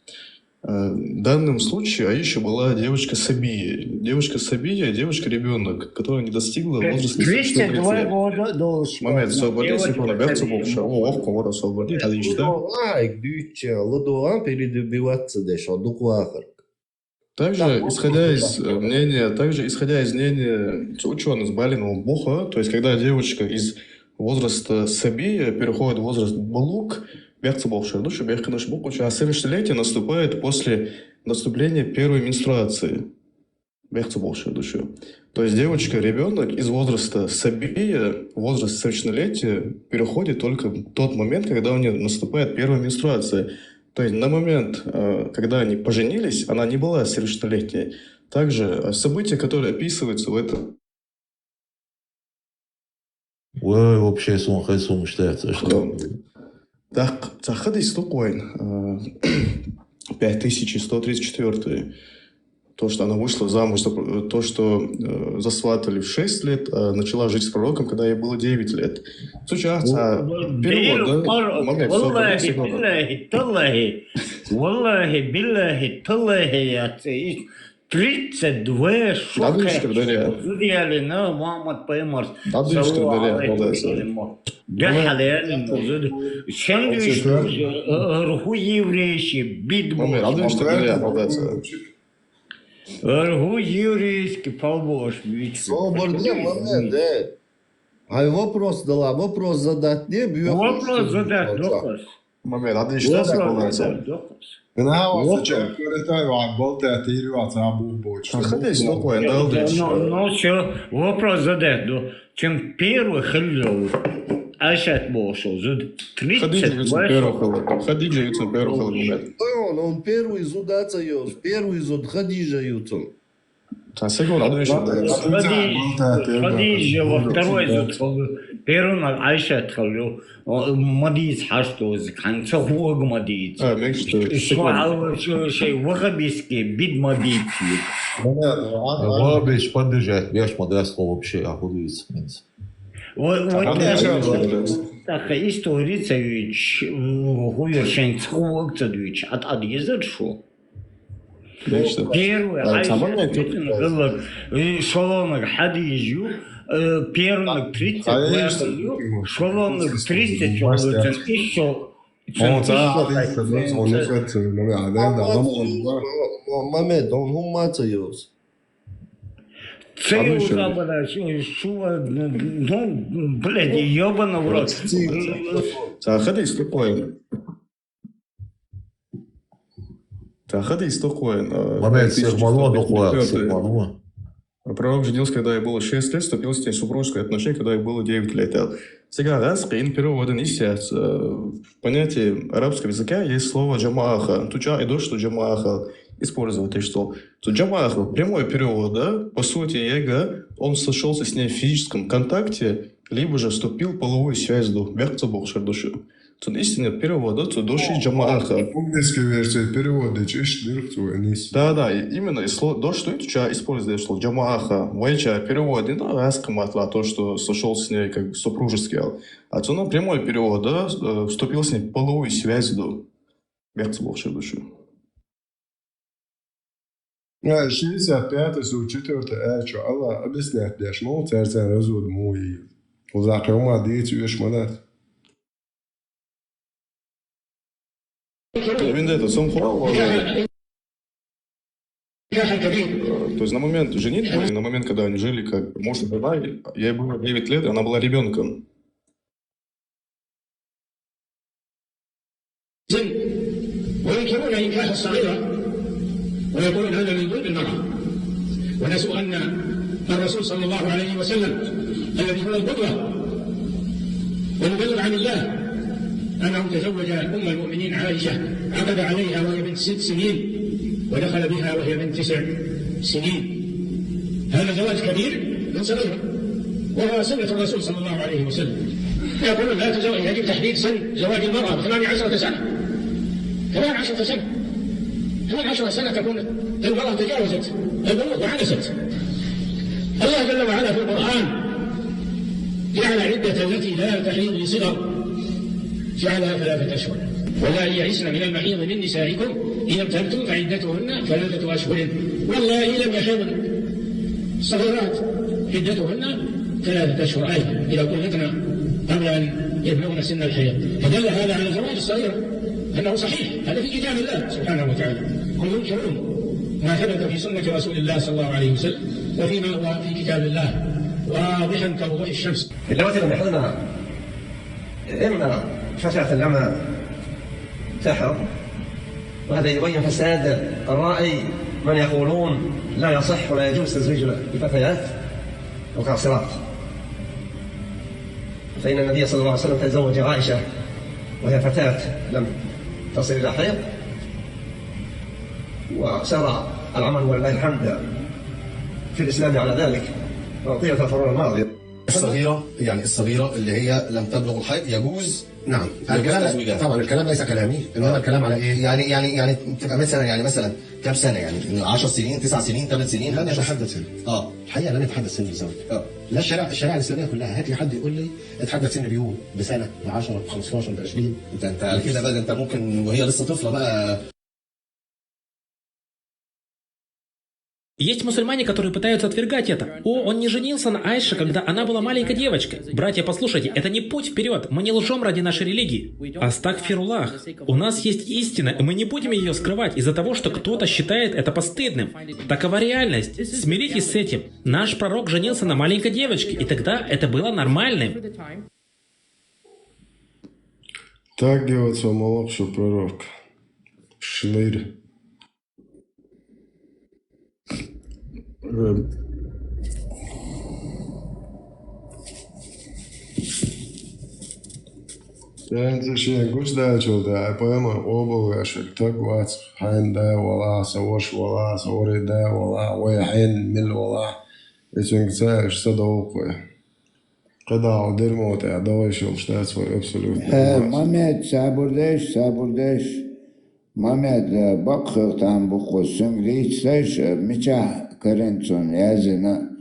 В данном случае Аиша была девочка Сабия. Девочка Сабия, девочка-ребенок, которая не достигла возраста 202 года должен. Момент освободиться, пробягаться в общем. Ох, кого освободить, Аиша, да? Лайк, дюча, ладуан передобиваться дешо, духвахар. Также, исходя из мнения ученых с Балиного Буха, то есть, когда девочка из возраста Сабия переходит в возраст Балук, а совершеннолетие наступает после наступления первой менструации. То есть девочка, ребенок из возраста Сабия, возраст совершеннолетия, переходит только в тот момент, когда у нее наступает первая менструация. То есть на момент, когда они поженились, она не была совершеннолетней. Также события, которые описываются в этом. вообще сум считается, что... Так, хадис Лукоин, 5134. То, что она вышла замуж, то, что засватали в 6 лет, а начала жить с пророком, когда ей было 9 лет. Сейчас перевод, да? 32 шока. Зудяли на Мухаммад Паймар. Да халялин. Шандуш руху еврейский бидбо. Руху еврейский полбош. А вопрос дала, вопрос задать не бьет. Вопрос задать, доказ. Маме, рады что согласен. Ну, что, вопрос задать, чем первый хлеб, а сейчас больше, 30 Хадиджа Ютун первый хлеб. Он первый задаться ез, первый зад Хадиджа Ютун. Хадиджа во второй зад, первый на Айша хлеб. مديز حاشتوز كان سوق مديز شيء وغبيسكي بيد مديز وغبيش поддержать бьешь модерство вообще охудуется минс так историцевич хуершен цхуокцедуич от адьезер шо первый шоломер хадижу первых 30 шоломных 30 еще Мамед, он умацаюс. Цею забрала, шува, ну, блядь, ёбаный в рот. Хадис такой. Хадис такой. Мамед, сехману, духуа, сехману. Пророк женился, когда ей было 6 лет, вступил с ней в супружеское отношение, когда ей было 9 лет. Сега раз, каин перевода не сядь. В понятии арабского языка есть слово джамааха. Туча и то, что джамааха использовать и что. То джамааха, прямой перевод, да? По сути, его, он сошелся с ней в физическом контакте, либо же вступил в половую связь до бягца богшер души. Тут истинный перевод, да, тут доши джамааха. Английская версия перевода, да, именно до что это использует слово джамааха, вайча перевод, не на арабском то, что сошел с ней как супружеский, а то на прямой перевод, да, вступил с ней в половую связь до бягца богшер души. 65 4 что Allah объясняет, почему царь развод мой. Узакай ума дети вешманат. То есть на момент женитьбы, на момент, когда они жили как муж и жена, ей было 9 лет, и она была ребенком. وينكرون إنكاح الصغيرة ويقولون هذا من ظلم المرأة ونسوا أن الرسول صلى الله عليه وسلم الذي هو القدوة والمبلغ عن الله أنه تزوج أم المؤمنين عائشة عقد عليها وهي بنت 6 سنين ودخل بها وهي بنت 9 سنين. هذا زواج كبير من صغيرة وهو سنة الرسول صلى الله عليه وسلم. يقولون لا تزوج، يجب تحديد سن زواج المرأة ب 18 سنة. 18 سنة 18 سنة تكون المرأة تجاوزت البلوغ وعنست. الله جل وعلا في القرآن جعل عدة التي لا تحيض لصغر جعلها 3 أشهر. واللائي يئسن من المحيض من نسائكم إن ارتبتم فعدتهن 3 أشهر واللائي لم يحضن الصغيرات عدتهن 3 أشهر أيضا إذا طلقن قبل أن يبلغن سن الحيض. فدل هذا على زواج الصغيرة أنه صحيح، هذا في كتاب الله سبحانه وتعالى. هم ينكرون ما ثبت في سنة رسول الله صلى الله عليه وسلم وفيما هو في كتاب الله واضحا كوضوح الشمس. اللواتي لما يحضنها إما فتاة العمى تحر، وهذا يبين فساد الرأي من يقولون لا يصح ولا يجوز تزويج الفتيات القاصرات، فإن النبي صلى الله عليه وسلم تزوج عائشة وهي فتاة لم تصل إلى حيض، وسار العمل ولله الحمد في الإسلام على ذلك طيلة القرون الماضية. الصغيرة يعني الصغيرة اللي هي لم تبلغ الحيض يجوز نعم الكلام طبعا الكلام ليس كلامي انما الكلام على ايه يعني تبقى مثلا كام سنه يعني 10 سنين 9 سنين 8 سنين هذا يتحدث سن الحقيقه لم يتحدث سن بالزواج لا الشريعه الاسلاميه كلها هات لي حد يقول لي اتحدث سن بيقول بسنه ب 10 ب 15 ب 20 انت على كده بقى انت ممكن وهي لسه طفله بقى. Есть мусульмане, которые пытаются отвергать это. Он не женился на Айше, когда она была маленькой девочкой. Братья, послушайте, это не путь вперед. Мы не лжем ради нашей религии. Астагфируллах. У нас есть истина, и мы не будем ее скрывать из-за того, что кто-то считает это постыдным. Такова реальность. Смиритесь с этим. Наш пророк женился на маленькой девочке, и тогда это было нормальным. Так делается младший пророк. Шнырь. يعني شيء قلت ده شو ده بيما أبو عشان تقوت حين ده ولا سوش ولا سوري ده ولا ويحين من ولا يسون ساش صدوق قضاء ودير موت عدوش ومشتات في أبسولوت مامد سابردش مامد بقى تام بقى سنجريت ساش متى كرنتون يازنا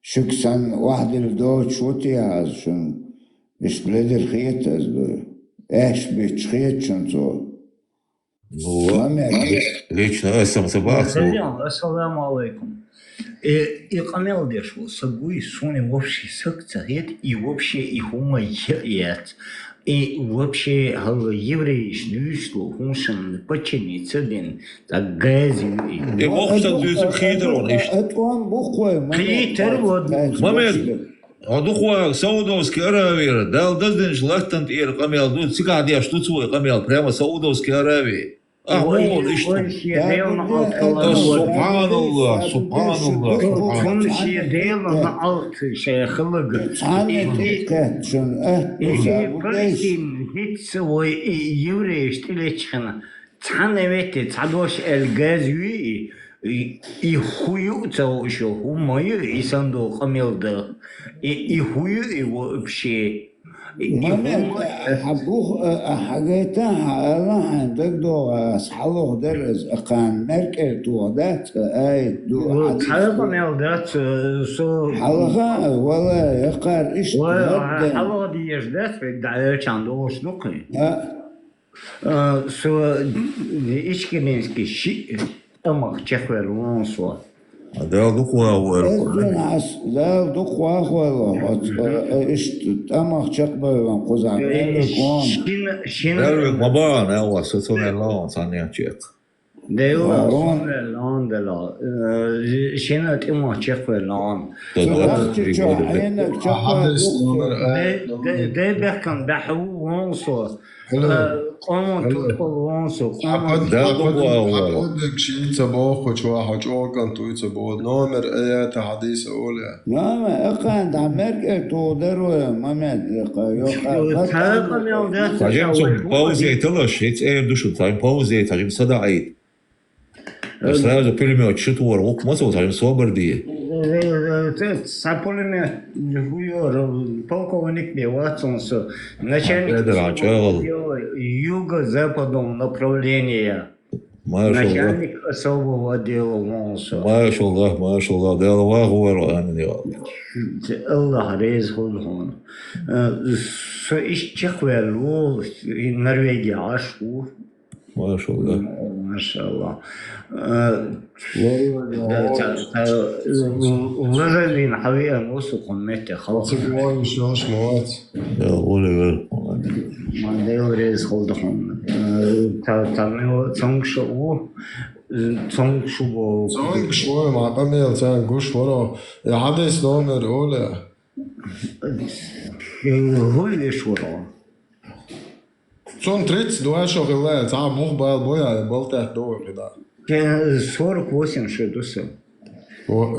شكسان واحد الدوت شوتي عشان مش بلادر خيط أزدو إيش بيتخيط شنطو Лично Ассаламу алейкум. И камел дешу, сагуй суни вообще сакцахет и вообще их умайят. И вообще евреи шлюшло хуншан починиться день так гази. И мог что ты хитр он ищет. Это он бухой. Хитр вот. Момент. Адухуа Саудовской Аравии дал дызденш лахтант ир камел тут сигад я что свой камел прямо Саудовской Аравии. Вот что. Субханаллах, субханаллах. Он сидел на алте шейх лага. Палестин هيت سوي يوري اشتليتشنا تحنويتي تعدوش الغازوي يخويو تاوشو هما يساندو قميل ده يخويو يوبشي حبوه حاجتها الله عندك دو أصحابه درس أقام مركز توضات آية دو حلقة ميلدات سو حلقة ولا يقار إيش حلقة دي يجدات في الدعاية عندوش نقي سو إيش كنيسكي شيء أما تشفر ونصوا ده دقوا ده دقوا أخوة إيش أما تشقبل ونقزع شين مبان هو سوسون اللون صانع تشيك ده هو اللون ده لا شين أما تشفر لون ده بيحكم بحو ونصوا قاموا تقول ونصوا عبدك شيء تبوخ وشواح وشوكان توي تبوخ نومر آيات حديث أولى نعم أقعد عمرك تودروا مامد تعجب باوزي تلاش هيت ايه دوشو تعجب باوزي تعجب صدا عيد сразу пулемет четвор лук мозг تعجب صوبر دي пулемет полковник Ватсонс начальник юго-западного направления. Начальник особого отдела МОНСа. Машаллах, да Аллах говорит. Аллах резгулхун. Исчехвелу Норвегия ашу. Машаллах. Машаллах. Вожалин حقيقة موسق متى خلاص. ما ديوريز خلدهم. تعملوا تنشوا تنشوا مع قميل تنقش ورا حدث نومر أولى. هو ليش ورا؟ Zo'n trits doe je zo geleid, ah, mocht bij boja, altijd door gedaan. 48 шедусы.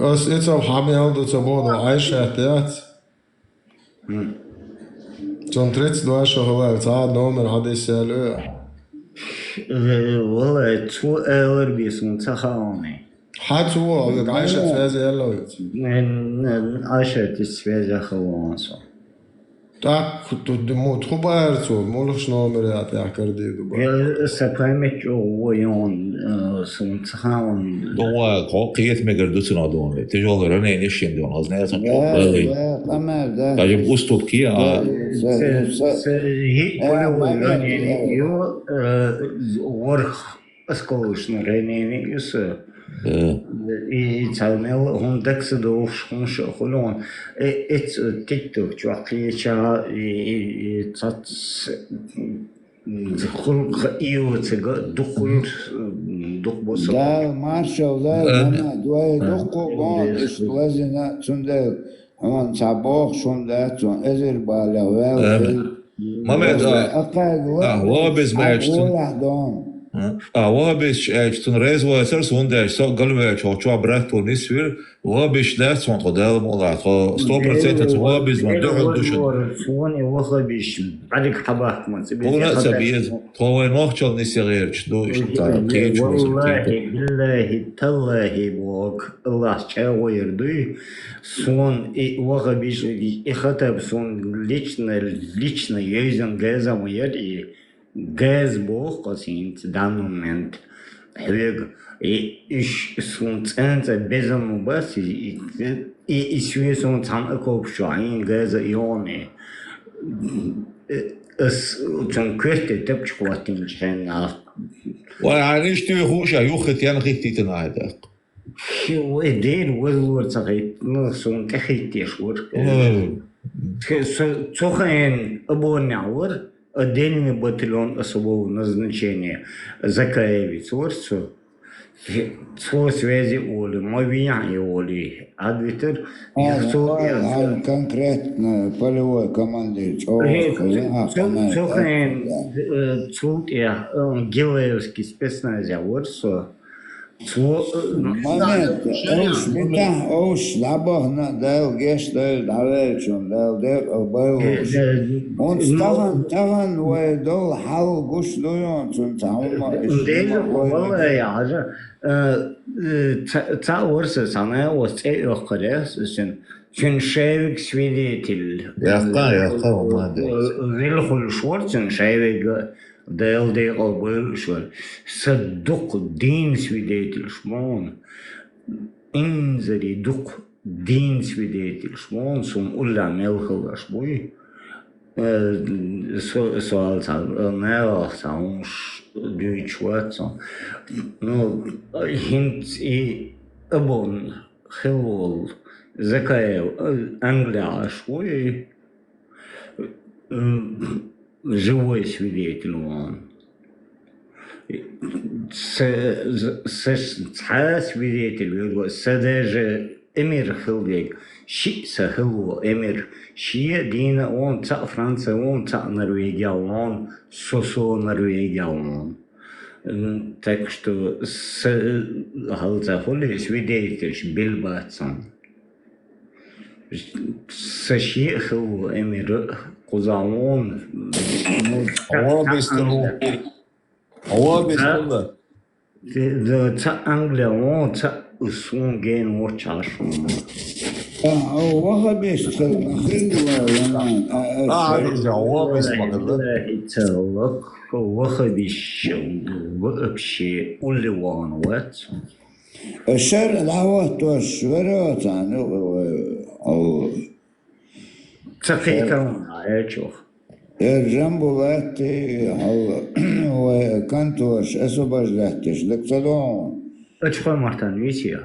Als iets op Hamel doet ze worden, Aisha het. Zo'n trits doe je zo geleid, ah, nummer had is zelf. والله تو ألبس متخاوني. حد هو عايشة في هذا يلا عايشة تسفيزة خلاص Tak, to mot Roberto, målos nummer att jag kan det då bara. Jag ska mycket och jag som tar då قوقية مقردوس نادون تجول رني نشين دون هزني أصلا قوي تجيب أسطوب كيا هي كل يعني يو ورخ أسكولش نريني يس يتعلموا هم دكس دوش هم شغلون إت تيك توك جواكي شا يتص دخول إيو تجا دخول بوسط لا مارشال لا ما دوي دخول بون إيش لازم تندل هم تعبوه شون ده تون إزر بالا ويل ما مد هو بس ما يجتون وابش اجتن ريز واسر سونده سو قلبه چوچو برات تو نسوير وابش لا سون قدال مولا 100% وابش ما دو دوش سوني وابش عليك حبات ما هو سبيز تو نوخچل نسيرچ دو اشتا كيچ والله بالله تالله بوك الله чаوير دي سون и وابش и хотя бы сон лично юзен газом и газ бог косинт дан момент хвег иш сун ценца безом бас и све сон цан акоп шайн газ ионе اس цан квесте тепч кватин чена وعريش تي خوشا يوخت ين غيتي تنايدا شو ادين وزور صغيت نصون تخيتي شور سوخين ابو نعور отдельный батальон особого назначения Закаевец Орцу со связи Оли, Мовия и Оли, Адвитер конкретно полевой командир Цулт я Гилаевский спецназ Орцу момент اوش لبه دل گشت دل دعوتشون دل بايوش اون تغن و دل حال گوش دویون چون تعمل دل والله يا حاجة تا ورسة سنة وستي أخرس شن شايفك свидетель يقا وما вилхул шворцен шаевик دل دي قبل شوال صدق دين свидетель شمون انزلي دق دين свидетель شمون سوم أولا ملخل أشبوي سوال ناوخ ساونش دويتشوات نو هنت اي أبون خلول زكايو أنجليا شوي живой свидетель он. Свидетель, даже эмир хилдег, ши сахилу эмир, ши дина он та Франция, он та Норвегия, он сосо Норвегия он. Так что халзахоли свидетель билбатсан. Саши хилу эмир قزامون هو بيستنى تا انجليون تا اسون جين وچاشون هو بيستنى هو بيستنى هو بيش ولوان وات الشرع دعوات والشورات او تقيقا عايشوخ الجنبولاتي وكنتوش اسوباش لحتش لكتلون اتشخل مرتان ويسيا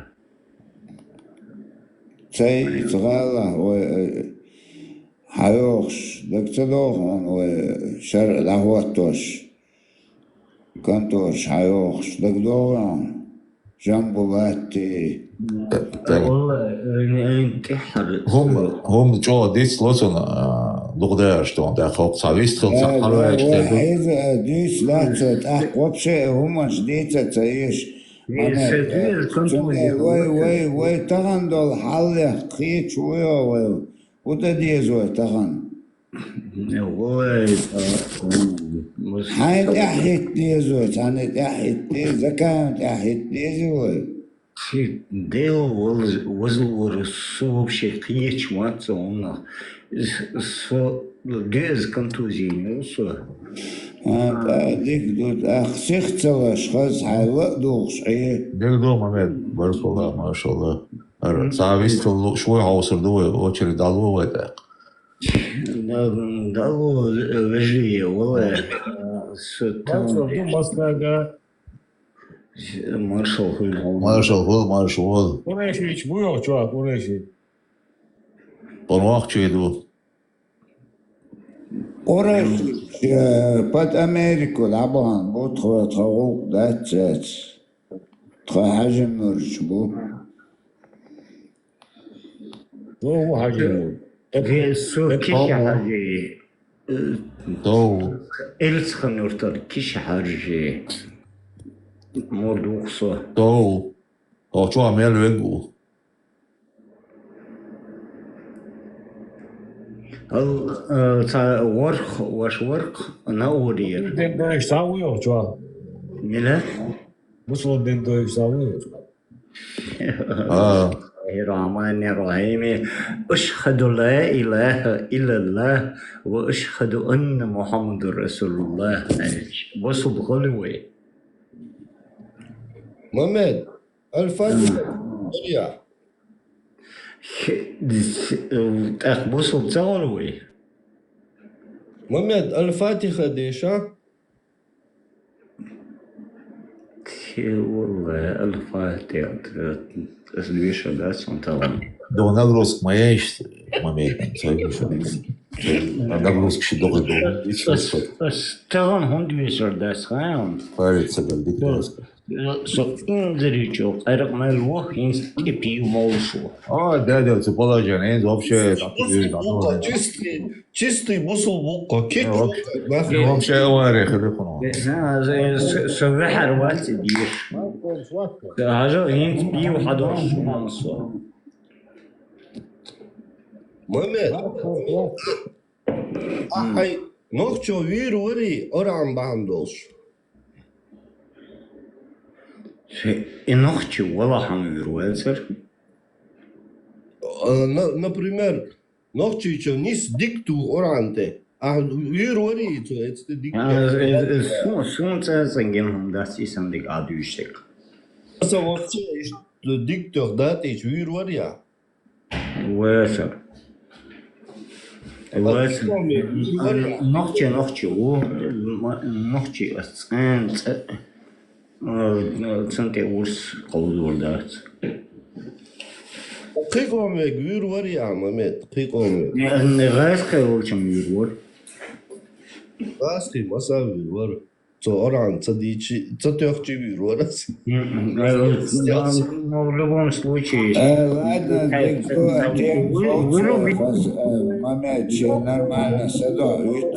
تاي تغالا حيوخش لكتلون وشرع دعواتوش كنتوش حيوخش لكدوران جنبولاتي هم جو ديس لوسون لغدا شتون دا خوب ساويست خل صحراء إذا ديس لا تأقوب شيء هم شديت تعيش وي تغن دول حل خيط شوية وده ديزو تغن حين تحت ديزو كانت تحت ديزو كانت تحت ديزو Deel was вообще клечматься у нас. Гез контузии, все. ديك دوت أخسخت أشخاص حلوة دوغ صحيح. ديك دوغ محمد بارك الله ما شاء الله. صعبيست شوي عوصر دوي وشري دالو ويتاق. دالو وجهي والله. Маршал Маршал. Курещич, буйок, чувак, курещич. Порвах чейду. قريش بات أمريكا لعبان بو تخوق دات تخو حاجة مرش بو هو حاجة كيش حاجة تو إلس خنورتر كيش حاجة مردوخصة تو أو شو عمل ويجو ورق واش ورق نورير دين ساوي شو ملا وصل دين ساوي الرحمن الرحيم أشهد لا إله إلا الله وأشهد أن محمد رسول الله وصل غلوي محمد الفاتحة وصل غلوي محمد الفاتحة ديشا والله الفاتحة Извиша, да, сонталам. Да нагрузка моя есть момент, нагрузка ще долго. Стаган хондвишер да схаям. Парится галдик раска. Зричок, айрак мэлвох инст кипи молшу. Да, це положение, вообще чистый бусул букка, кик. Вообще варих, рыхну. سبحر وقت دير. هاجو ينت بي وحدوش مانصو. محمد أحي نوخشو وير وري أرعن بهندوش نوخشو والله حمير ويلسر например نوخشو نيس ديكتو أرعنته وير وري تو ديكتو سون تسنجنهم داس يسندك عدوشك أصلا وقت ديكتو داتيش وير وريا ويسر نوخشي نوخشي أسان سنتي ورس قوضور دات قيقوم وير وريا محمد قيقوم غاسكي ولشم يور غاسكي مسا وير ور تو أرعن تديشي تتوخشي وير ورس в любом случае. Ладно, момент, нормально садовит.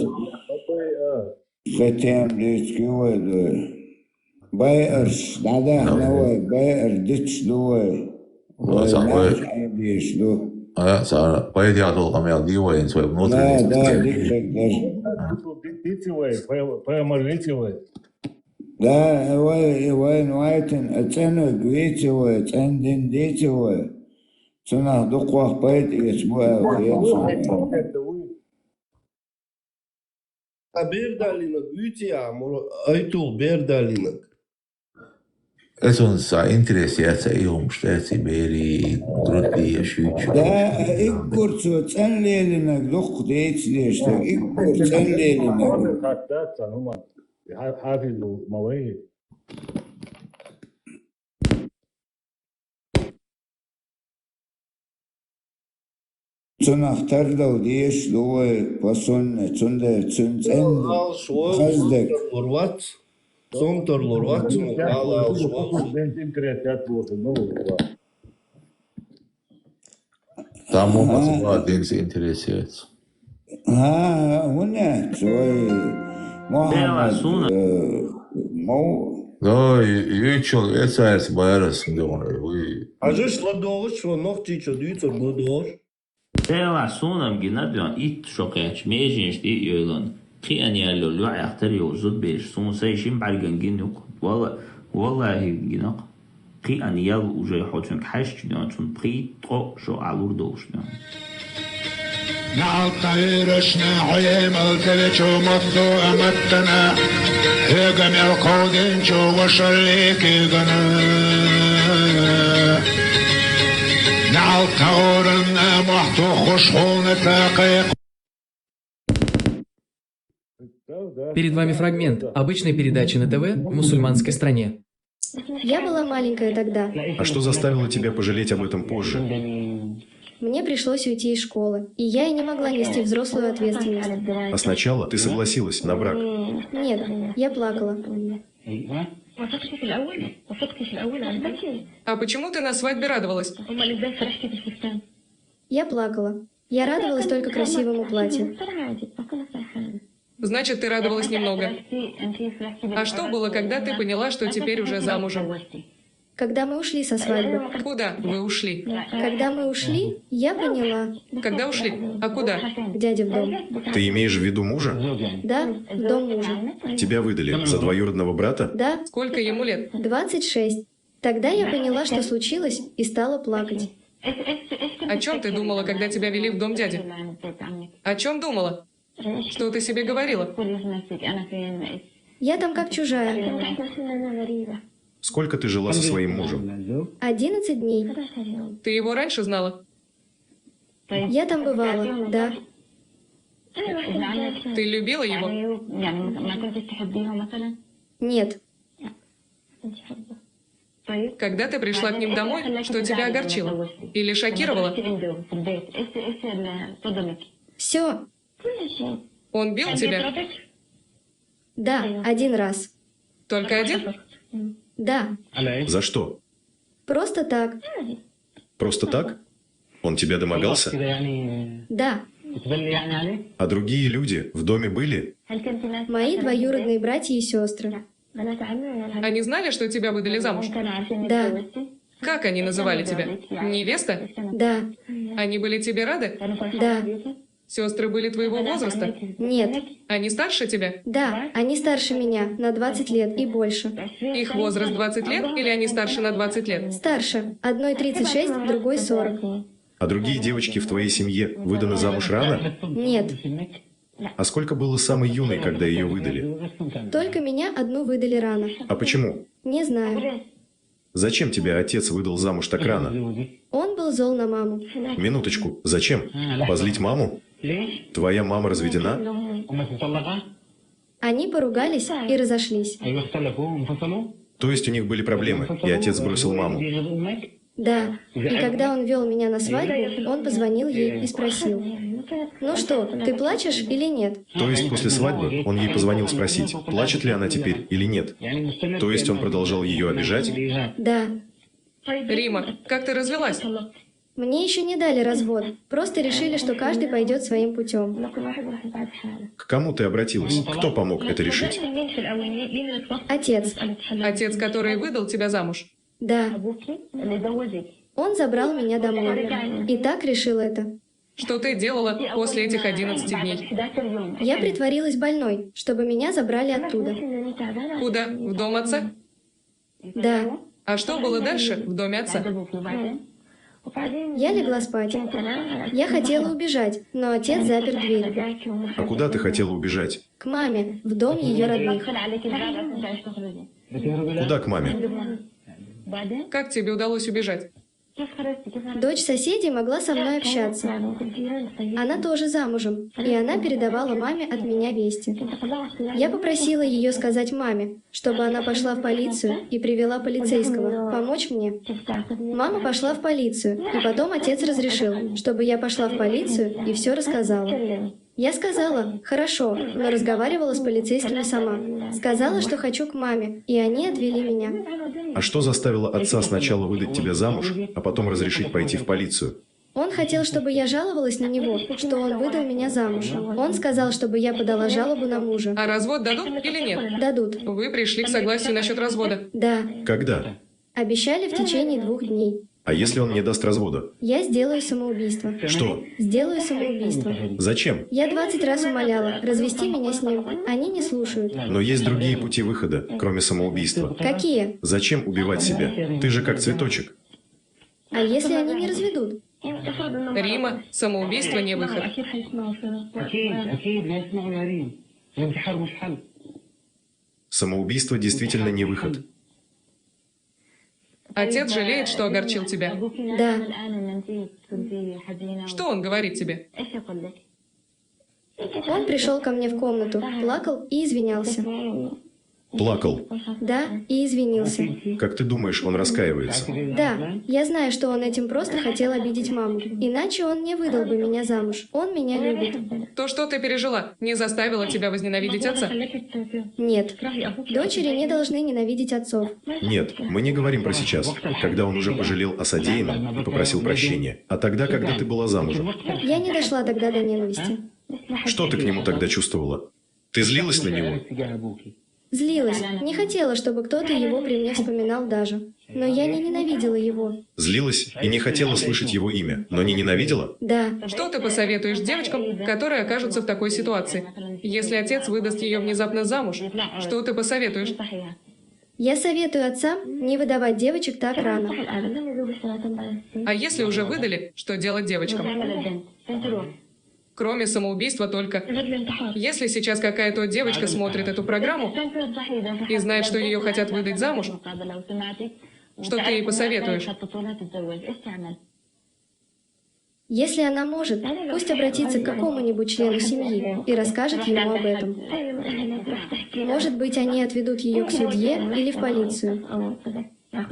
Хотим дискивать. Байерш, да, новый, байер, дичь новый. صار بايدي عطوا قميص ديوين سوي بنوتر да, Да, وين وايتن أتنو قويتوا أتندن ديتوا تنا دقوة بيت يسبوع بيردالينك بيوتيا أيتو بيردالينك اسون سا انتريسيات ايهم شتاتي بيري درودي اشويتشو Да, إكبرتو تنليلنك دق ديت ليشتك إكبر تنليلنك حافظوا مواهب تنختار لو ديش لو بسون تند خزدك لوروات سونتر لوروات Там у нас один интересует. هنا شوي محمد Да, и чё, это байрас мдоны. А же шладош, что ногти чё дюйцер годош? Тела сонам генадиан ит шокач межинш دي يلان قي ان يالو لو يختار يوزد بيش سون سايشين بعرقن جنوق والله جنق قي أن يل وجه حوتن كحش جدون تون قي طو شو علور دوش جدون نعل طيرشنا عيم الكلتشو مطو أمتنا هيقم القودين شو وشريكي غنا نعل طورنا محتو خشخون تاقيق. Перед вами фрагмент обычной передачи на ТВ в мусульманской стране. Я была маленькая тогда. А что заставило тебя пожалеть об этом позже? Мне пришлось уйти из школы, и я и не могла нести взрослую ответственность. А сначала ты согласилась на брак? Нет, я плакала. А почему ты на свадьбе радовалась? Я плакала. Я радовалась только красивому платью. Значит, ты радовалась немного. А что было, когда ты поняла, что теперь уже замужем? Когда мы ушли со свадьбы. Куда вы ушли? Когда мы ушли, я поняла. Когда ушли? А куда? К дяде в дом. Ты имеешь в виду мужа? Да, в дом мужа. Тебя выдали за двоюродного брата? Да. Сколько ему лет? 26. Тогда я поняла, что случилось, и стала плакать. О чем ты думала, когда тебя вели в дом дяди? О чем думала? Что ты себе говорила? Я там как чужая. Сколько ты жила со своим мужем? 11 дней. Ты его раньше знала? Я там бывала, да. Ты любила его? Нет. Когда ты пришла к ним домой, что тебя огорчило? Или шокировало? Все. Он бил тебя? Да, один раз. Только один? Да. За что? Просто так. Просто так? Он тебя домогался? Да. А другие люди в доме были? Мои двоюродные братья и сестры. Они знали, что тебя выдали замуж? Да. Как они называли тебя? Невеста? Да. Они были тебе рады? Да. Сестры были твоего возраста? Нет. Они старше тебя? Да, они старше меня на 20 лет и больше. Их возраст 20 лет или они старше на 20 лет? Старше. Одной 36, другой 40. А другие девочки в твоей семье выданы замуж рано? Нет. А сколько было самой юной, когда ее выдали? Только меня одну выдали рано. А почему? Не знаю. Зачем тебя отец выдал замуж так рано? Он был зол на маму. Минуточку. Зачем? Позлить маму? Твоя мама разведена? Они поругались и разошлись. То есть у них были проблемы, и отец бросил маму? Да. И когда он вел меня на свадьбу, он позвонил ей и спросил: «Ну что, ты плачешь или нет?» То есть после свадьбы он ей позвонил спросить, плачет ли она теперь или нет? То есть он продолжал ее обижать? Да. Рима, как ты развелась? Мне еще не дали развод. Просто решили, что каждый пойдет своим путем. К кому ты обратилась? Кто помог это решить? Отец. Отец, который выдал тебя замуж? Да. Он забрал меня домой. И так решил это. Что ты делала после этих 11 дней? Я притворилась больной, чтобы меня забрали оттуда. Куда? В дом отца? Да. А что было дальше в доме отца? Я легла спать. Я хотела убежать, но отец запер дверь. А куда ты хотела убежать? К маме, в дом ее родных. Куда к маме? Как тебе удалось убежать? Дочь соседей могла со мной общаться. Она тоже замужем, и она передавала маме от меня вести. Я попросила ее сказать маме, чтобы она пошла в полицию и привела полицейского, помочь мне. Мама пошла в полицию, и потом отец разрешил, чтобы я пошла в полицию и все рассказала. Я сказала: «Хорошо», но разговаривала с полицейскими сама. Сказала, что хочу к маме, и они отвели меня. А что заставило отца сначала выдать тебя замуж, а потом разрешить пойти в полицию? Он хотел, чтобы я жаловалась на него, что он выдал меня замуж. Он сказал, чтобы я подала жалобу на мужа. А развод дадут или нет? Дадут. Вы пришли к согласию насчет развода? Да. Когда? Обещали в течение 2 дней. А если он не даст развода? Я сделаю самоубийство. Что? Сделаю самоубийство. Зачем? Я 20 раз умоляла развести меня с ним. Они не слушают. Но есть другие пути выхода, кроме самоубийства. Какие? Зачем убивать себя? Ты же как цветочек. А если они не разведут? Рима, самоубийство не выход. Самоубийство действительно не выход. Отец жалеет, что огорчил тебя? Да. Что он говорит тебе? Он пришел ко мне в комнату, плакал и извинялся. Плакал. Да, и извинился. Как ты думаешь, он раскаивается? Да, я знаю, что он этим просто хотел обидеть маму. Иначе он не выдал бы меня замуж. Он меня любит. То, что ты пережила, не заставило тебя возненавидеть отца? Нет. Дочери не должны ненавидеть отцов. Нет, мы не говорим про сейчас, когда он уже пожалел о содеянном и попросил прощения, а тогда, когда ты была замужем. Я не дошла тогда до ненависти. Что ты к нему тогда чувствовала? Ты злилась на него? Злилась. Не хотела, чтобы кто-то его при мне вспоминал даже. Но я не ненавидела его. Злилась и не хотела слышать его имя, но не ненавидела? Да. Что ты посоветуешь девочкам, которые окажутся в такой ситуации? Если отец выдаст ее внезапно замуж, что ты посоветуешь? Я советую отцам не выдавать девочек так рано. А если уже выдали, что делать девочкам? Кроме самоубийства только. Если сейчас какая-то девочка смотрит эту программу и знает, что ее хотят выдать замуж, что ты ей посоветуешь? Если она может, пусть обратится к какому-нибудь члену семьи и расскажет ему об этом. Может быть, они отведут ее к судье или в полицию.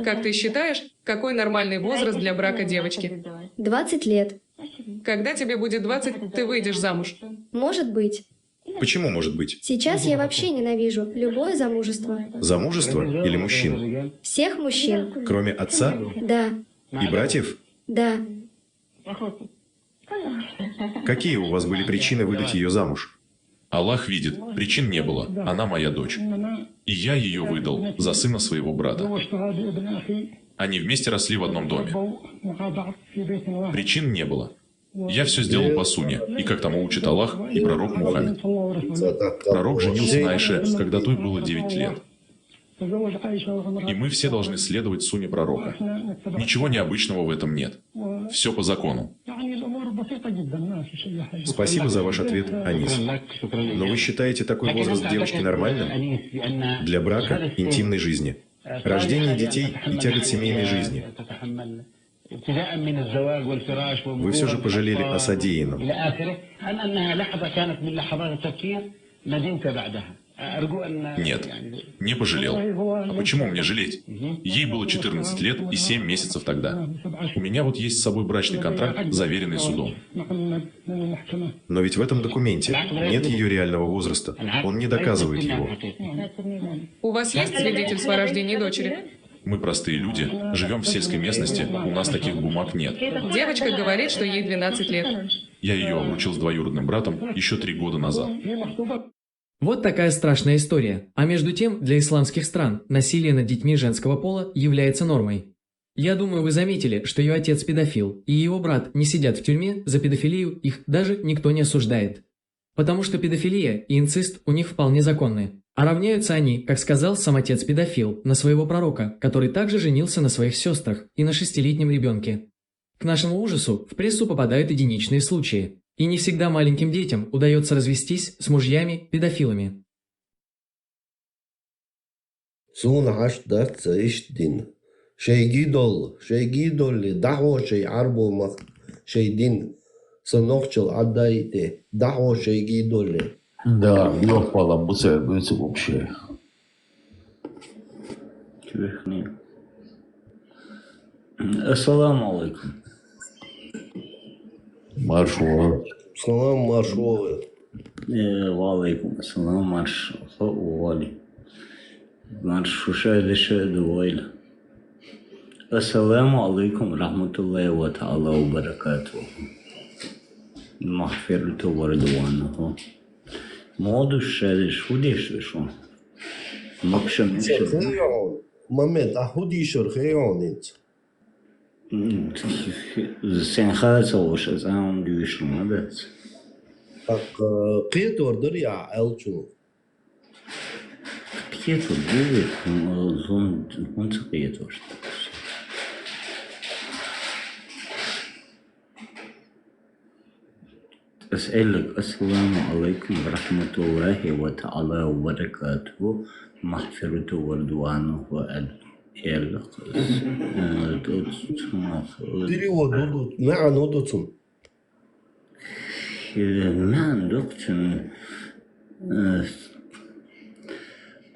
Как ты считаешь, какой нормальный возраст для брака девочки? 20 лет. Когда тебе будет 20, ты выйдешь замуж? Может быть. Почему может быть? Сейчас я вообще ненавижу любое замужество. Замужество или мужчин? Всех мужчин. Кроме отца? Да. И братьев? Да. Какие у вас были причины выдать ее замуж? Аллах видит, причин не было. Она моя дочь. И я ее выдал за сына своего брата. Они вместе росли в одном доме. Причин не было. Я все сделал по сунне, и как тому учит Аллах и пророк Мухаммед. Пророк женился на Айше, когда той было 9 лет. И мы все должны следовать сунне пророка. Ничего необычного в этом нет. Все по закону. Спасибо за ваш ответ, Анис. Но вы считаете такой возраст девочки нормальным? Для брака, интимной жизни, рождения детей и тягот семейной жизни. Вы все же пожалели о содеянном. Нет, не пожалел. А почему мне жалеть? Ей было 14 лет и 7 месяцев тогда. У меня вот есть с собой брачный контракт, заверенный судом. Но ведь в этом документе нет ее реального возраста. Он не доказывает его. У вас есть свидетельство о рождении дочери? Мы простые люди, живем в сельской местности, у нас таких бумаг нет. Девочка говорит, что ей 12 лет. Я ее обручил с двоюродным братом еще 3 года назад. Вот такая страшная история. А между тем, для исламских стран насилие над детьми женского пола является нормой. Я думаю, вы заметили, что ее отец педофил, и его брат не сидят в тюрьме за педофилию, их даже никто не осуждает. Потому что педофилия и инцест у них вполне законны. А равняются они, как сказал сам отец-педофил, на своего пророка, который также женился на своих сестрах и на 6-летнем ребенке. К нашему ужасу в прессу попадают единичные случаи. И не всегда маленьким детям удается развестись с мужьями-педофилами. Да, ёхпала, будет вообще. Ассаламу алейкум. Маршал. Салам, маршал. Валейкум ассалам, марш. Вали. Марш шушайли шайду вайла. Ассаламу алейкум рахматуллахи ва та'ала ва баракатуху. Махфирату ва ридвануху. Моду шайли шудиш вишо. Макшам. Мамед, ахуди шурхеонит. Sen خاصوش از آن دوش مدت. قيتور دريا ألتو. قيتور دوت زون هنت قيتور. أسألك السلام عليكم ورحمة الله وتعالى وبركاته مغفرته ورضوانه Перевод معا نودتون. معا دوتون.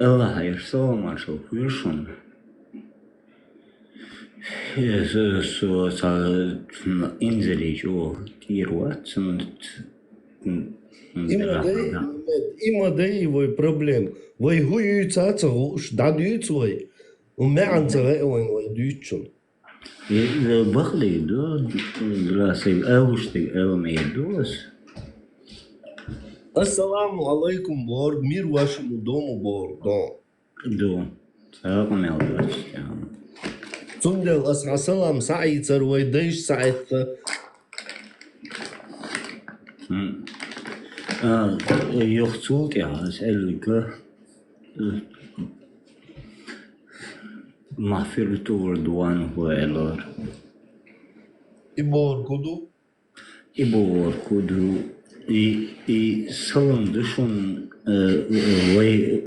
الله يرسل ما شو يرسل. Så inzeli jo kirvat Има дей проблем. Вой хуюца цогуш дадют вой. وما عن وين ويدوتشون. بخلي دو دراسي أوشتي أو ميدوس. السلام عليكم بور مير واش مدوم بور دو سلام عليكم. تندل أسمع سلام سعيد سروي ديش سعيد. يخطوك يا أسألك مغفرته ورضوانه إلى إبور كدو إبور كدو سلام دشون وي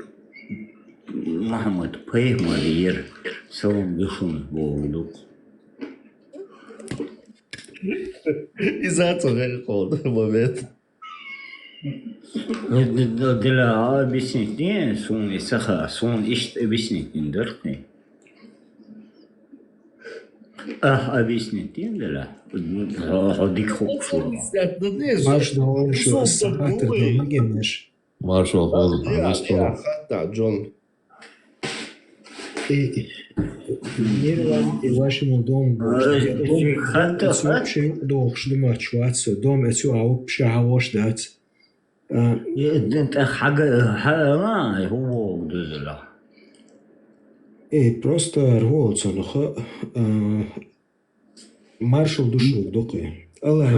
محمد بيغمرير سلام دشون بولدو إذا تغير قول момент. دلا بسنتين سون إسخا سون إشت بسنتين درقي объяснить дела. Ходик хокшу. Маршал шо сахатер демигемеш. Маршал хазар. Да, Джон. Нерван и вашему дому. Хата вообще дохш дома чуатсо дом эту ау пшахавош дат. Это хага هو дузла. Просто рвоцонха маршал душу докы. Аллах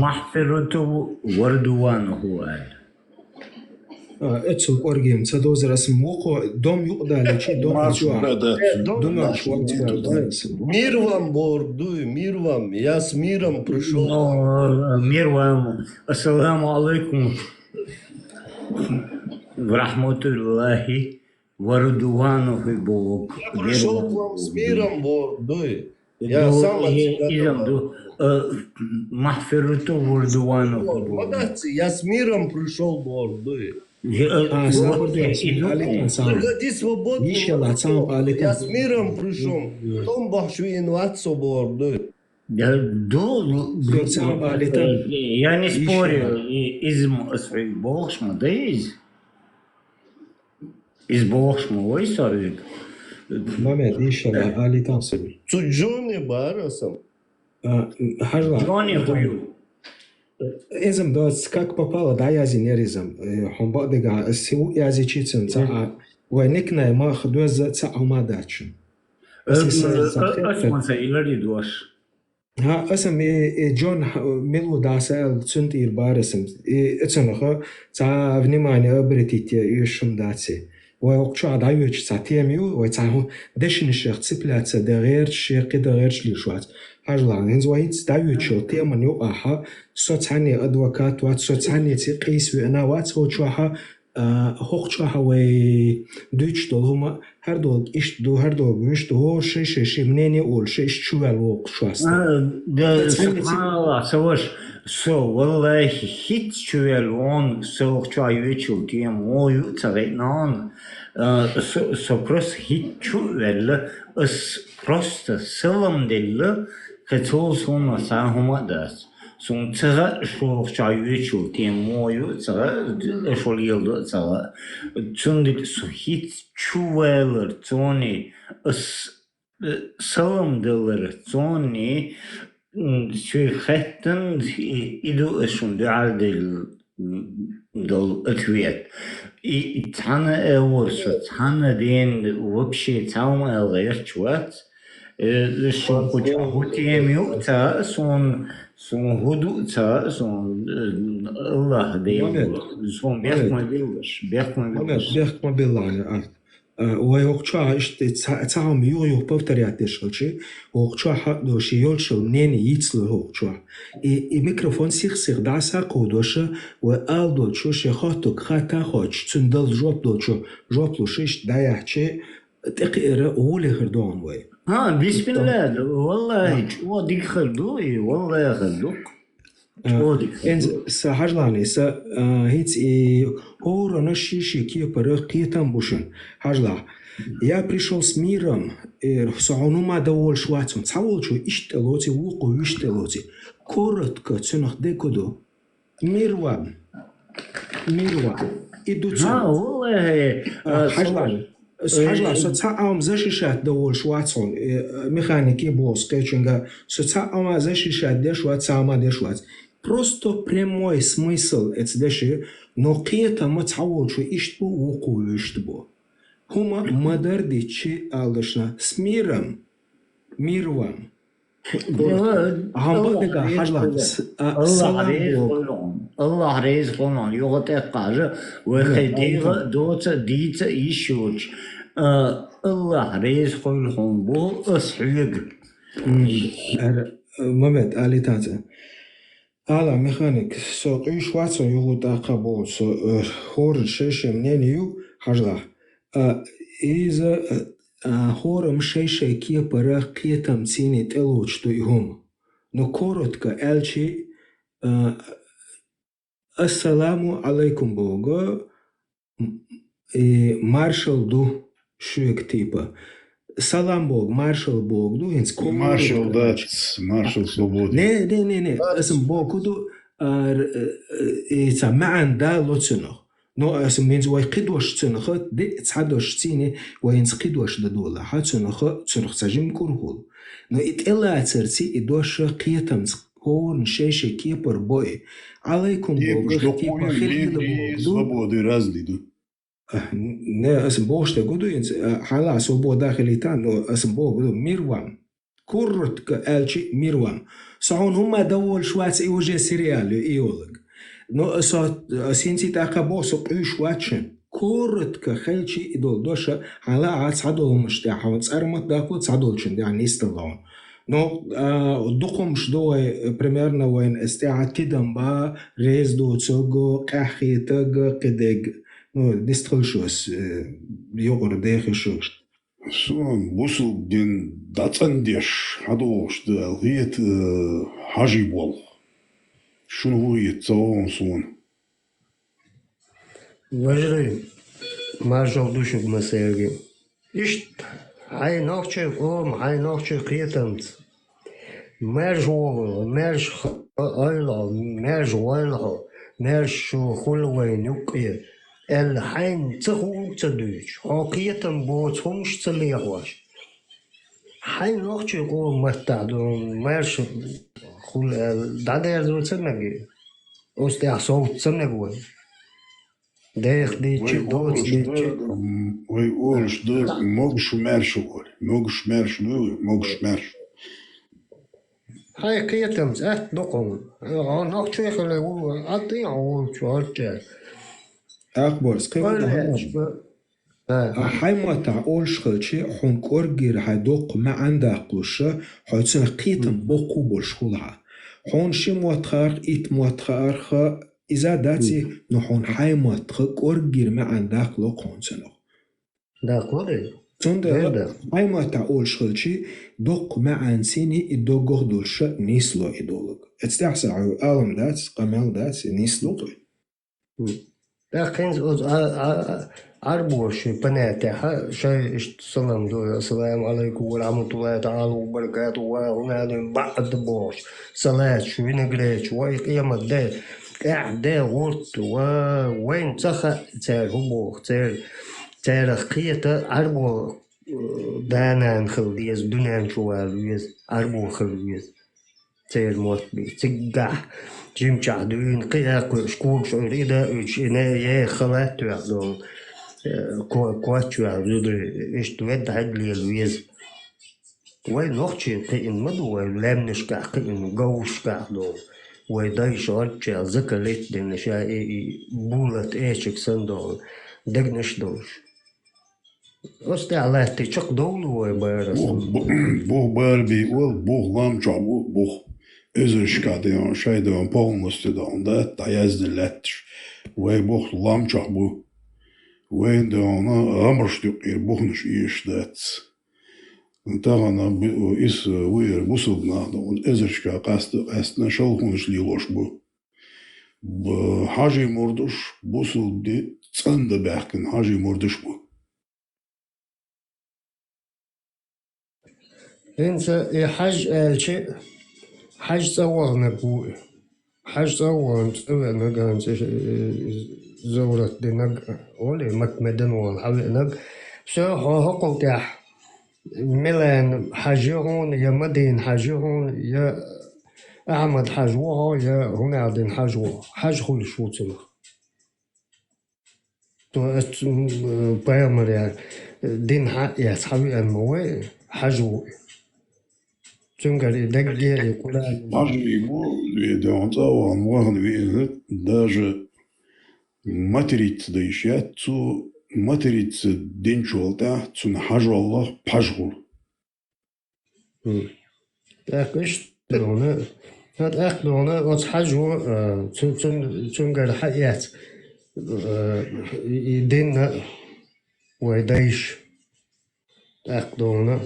مغفرته ورضوانه اتسو قرقيم تدوز رسم موقع دوم يقدر لشي دوم أجوا دوم شوات Мир вам, бордуй, мир вам. Я с миром пришел. Мир вам. Ассаламу алейкум. Врахматуллахи ورضوانه Бог. Пришел к вам с миром, бордуй. Я сам от тебя. مغفرته ورضوانه Молодцы, я с миром пришел, бордуй. Приходи свободно. Я с миром пришел. Том бахшуин ватсо бордуй. Я не спорю, из Богшма, да из Богшма, ой, сорвик. Мамед, иншалла, али тансиби. Цуджоне барасам. Джоне хую. Изм дос как попало, да язи неризм. Хомба дега сиу язи чицем ца вайникна ма хдуз ца ума дачен. Асманса илари дуаш. ها اسم جون ملو داسال سنتير بارسم اتسنخ تا فنيماني ابرتيت يشم داتسي ووقتشو عدايوش تاتيميو وتاهو دشن الشيخ تسبلات دغير الشيخ دغير شليشوات هاجلا هنز وهيت دايوشو تيمن يو اها صوتاني ادوكات وات صوتاني تي قيس وانا وات هوچوها هوقچوها وي دوچ دولهما her dog iş do her dog müş do şey mneni ol şey çuval o şuas. Да, саваш, со, валлахи, хит чуел он, со чуавечу тем мою царейнан, со просто хит чуел, просто силам делла, хотел сон сахумадас. Сон цара шо чуавечу тем мою цара шолилdo цара. Цундит со хит чувелер цони, силам деллер цони. شو ختن إدو أشون دعال دل أتويت تانا أورس تانا دين وبشي تاوما الغير شوات هوتيم يؤتى صون هدوء صون الله ديم صون بيحكم بالله ويوقع تعم يو повторять шелчи وقع دوش يولشو نين يتسل وقع и микрофон сих даса кодоша وال دوشو شخاتك خاتا خوش تندل جوب دوشو جوب لوشش دايحشي تقيرة أولي خردون وي بسم الله والله وديك خردوي والله خردوك هجلاني هيت هو наши ки паракитам бушин хажла я пришел с миром саунума давол швацун цаволчу иштелоти вуку иштелоти коротко цунах декоду мирва идуца والله هجلا سوتسا защищать давол швацун механики босс кечинга соца защищать дешвац сама дешвац просто прямой смысл эцдеши но кета мацаволчу иштбу вуку иштбу хума мадардичи алдашна с миром мирвам الله رزقنا يغطي قاجة وخديغ دوت ديت يشوج الله رزق لهم بو أسحيق ممت آلي تاتا آلا ميخانيك سو قيش واتسو يغوط أقابو سو خور شيشم نينيو حجلا إذا خورم شيشي كي برا قيتم تيني تلوش تويهم но коротко элчи ассаламу алейкум Бога и маршал ду шуек типа салам Бог маршал Бог ду инс маршал дац маршал свободы не اسم Бог ду إذا معن دا لوتسنو نو اسم مينز واي قدوش تسنخ دي تصعدوش تيني وينس قدوش ددولا حتسنخ تسنخ سجم كورهول но إتلا ترتي إدوش قيتم هون شيشة كيبر بوي عليكم Бог типа хилгда свободы разлиду не اسم Бог что году инс حالا свобода خليتان но اسم Бог году мирвам كورت كالشي ميروام صعون هما دول شواتس إيوجي سيريال إيولج نو سينتي تاكابو سقي شواتشن كورت كخلشي إدول دوشة على عاد صعدوا مشتاح وتصارمت داكو تصعدولشن يعني يستلون نو دقم شدوي بريميرنا وين استعاد كدم با ريز دو تسوغو قاحي تاغ قدق نو ديستخلشوس يوغر داخشوش Сон бусул ден дацандеш хадош да алгиет хажи бол. Шунует сон. Вожри, маршал душу масерги. Ишт, хай нохче ком, хай нохче кретант. Мерж овл, мерж ойла, мерж ойла, мерж хулвей нюкие. الحين تخون تدوش حقيقة بوتهمش تليغواش حين وقت يقول مستعدون ماشي خل دادا يزول تنجي أستيع صوت تنجوي دايخ ديتشي دوت ديتشي ويقولش ده موجش مارشو موجش مارشو هاي قيتم زهت نقوم نقش يخلي هو أطيع هو شو هالجاي أخبار سكيفو حيما تعقول شخلشي حون كورجير هيدوق ما عندها قلوشة حيتسن قيتم بوكو بالشخولها حون شي موتخار إيت موتخار إذا داتي نحون حيما تخ كورجير ما عندها قلوق حون سنو دا كوري توندا حيما تعقول شخلشي دوق ما عنسيني إدوغوغ دولشة نيسلو إدولوغ اتستحسن عيو آلم دات قمال دات نيسلو لكن أربوش بناتها شيء السلام دو السلام عليكم ورحمة الله تعالى وبركاته وهنا بعد بوش صلاة شو نقرأش وقيام الدين قاعدة غلط وين تخا تار هبوخ تار خيطة أربو دانان خليز دونان شواليز أربو خليز تار موت بي تقع جيم شعدوين قياق شكوك شعريدا وشينا يا خلات وعدون كوات وعدود إيش تويد عدلي الويز وين نوخشي قين مدو لامنش كا قين جوش كا دو ويداي شارتش ذكرت دين شا بولت ايشك سندو دغنش دوش أستي على تيشك دول وبارس Бог Барби, Бог ламча, Бог özürskade şeyde polnosti da onda tayazdı letş. Ve Bog lamça bu. Ve de ona amrştuk ir Bognuş işdet. Tağana is uyur busubna da on özürska qastna şolxunuş liloş bu. Hacı morduş busubdi tsanda bahkin hacı morduş bu. انت حج شيء حج صورنا بوي حج صورنا سوى نقان زورت دي نق ولي مكمدن وان حوي نق سو حقوق تاح ميلان حجون يا مدين حجون يا احمد حجوها يا هنا دين حجوها حج خل شو تسمى تو بايمر يعني دين حق يا صحابي الموي حجو Тюнгали дагге куда. Даже ему ведёнца он может видеть даже материц да еще цу материц денчолта цун хажолла пажгул. Так اشترونا هاد اخلونا وات حجو تюнгали حيات يدينا ويدايش اخلونا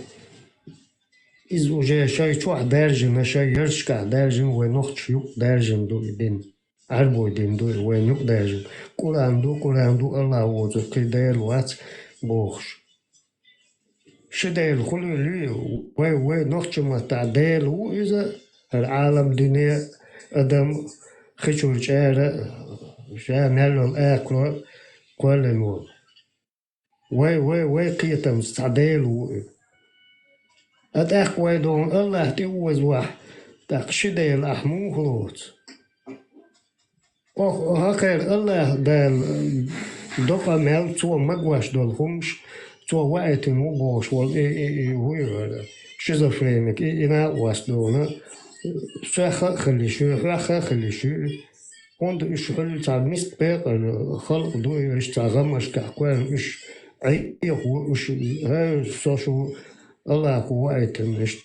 إذا وجه شيء شو درجة شيء يرشكع درجة ونخش يق درجة دو يدين عربو يدين دو وين يق درجة كل عنده الله وجه كده الوقت بوخش شديل كل اللي وين نخش ما تعديل وإذا العالم دنيا أدم خشوا الشارع شامل الأكل كل الوقت وين قيتم تعديل أتأخ ويدون الله توز واحد تقشدي الأحمو خلوت هكذا الله دال دقة مال تو مقواش دول خمش تو وقت مبوش وال هو شيزوفرينيك إنا واسدونا شاخ خلي شو وند إيش خلي تاع مست بيق خلق دو إيش تاع غمش كأقوال إيش هو إيش هاي سوشو الله قوات مش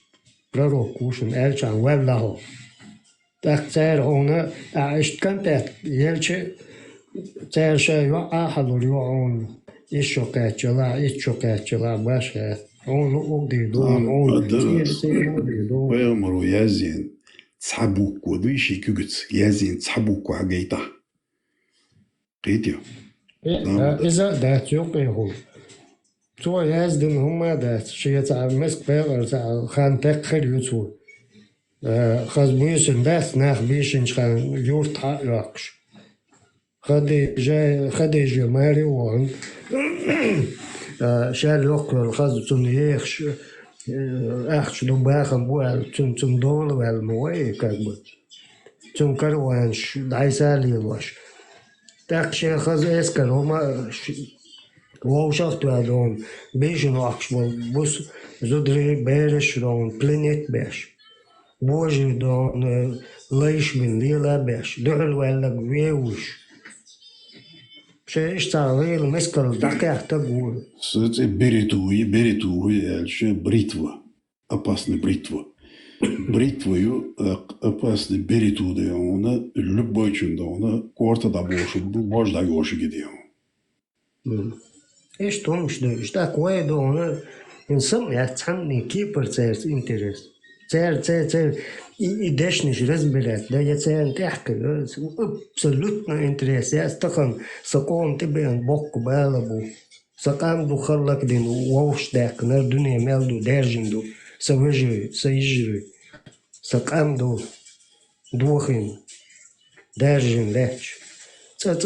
برروك وشن أرجع وله تختار هنا عشت كنت يلشة تار شيء أحد اليوم يشوكات جلا باشا هون لقدي دون هون ويمرو يزين تصحبوك ودويشي كوجت يزين تصحبوك وعجيته قيتيا إذا ده يوقي هو تو يزدن هما ده شيء تاع مسك بير تاع خان تقخل يوتو خاز بيشن ده ناخ بيشن خان يورت حقش خدي جا ماري وان شال يقل خاز تنيخش اخش دو باخن بو تن دول والموي كاكبر تن كروانش دايسالي واش تاقشي خاز اسكل هما ووشخت دون بيجن أكشمل بس زودري بيرش دون بلانيت بيش بوجي دون ليش من ليلا بيش دعل ولا بيوش شيء اشتغل مسكر دقيق تقول سوتي بريتو شيء بريتوا опасный бритвою опасный бериту да она любой чин да она корта да бошу може да гоши гидио إيش تومش ده إيش ده كوي ده هنا إنسان يتحمل كيبر تيرت إنترست تير إيدش نش رزبلات ده يتسير تحكي أبسولوتنا إنترست يستخن سقون تبين بوك بالبو سقام دو خلق دين ووش داك نر دنيا مال دو درجن دو سيجري سقام دو دوخين درجن لاتش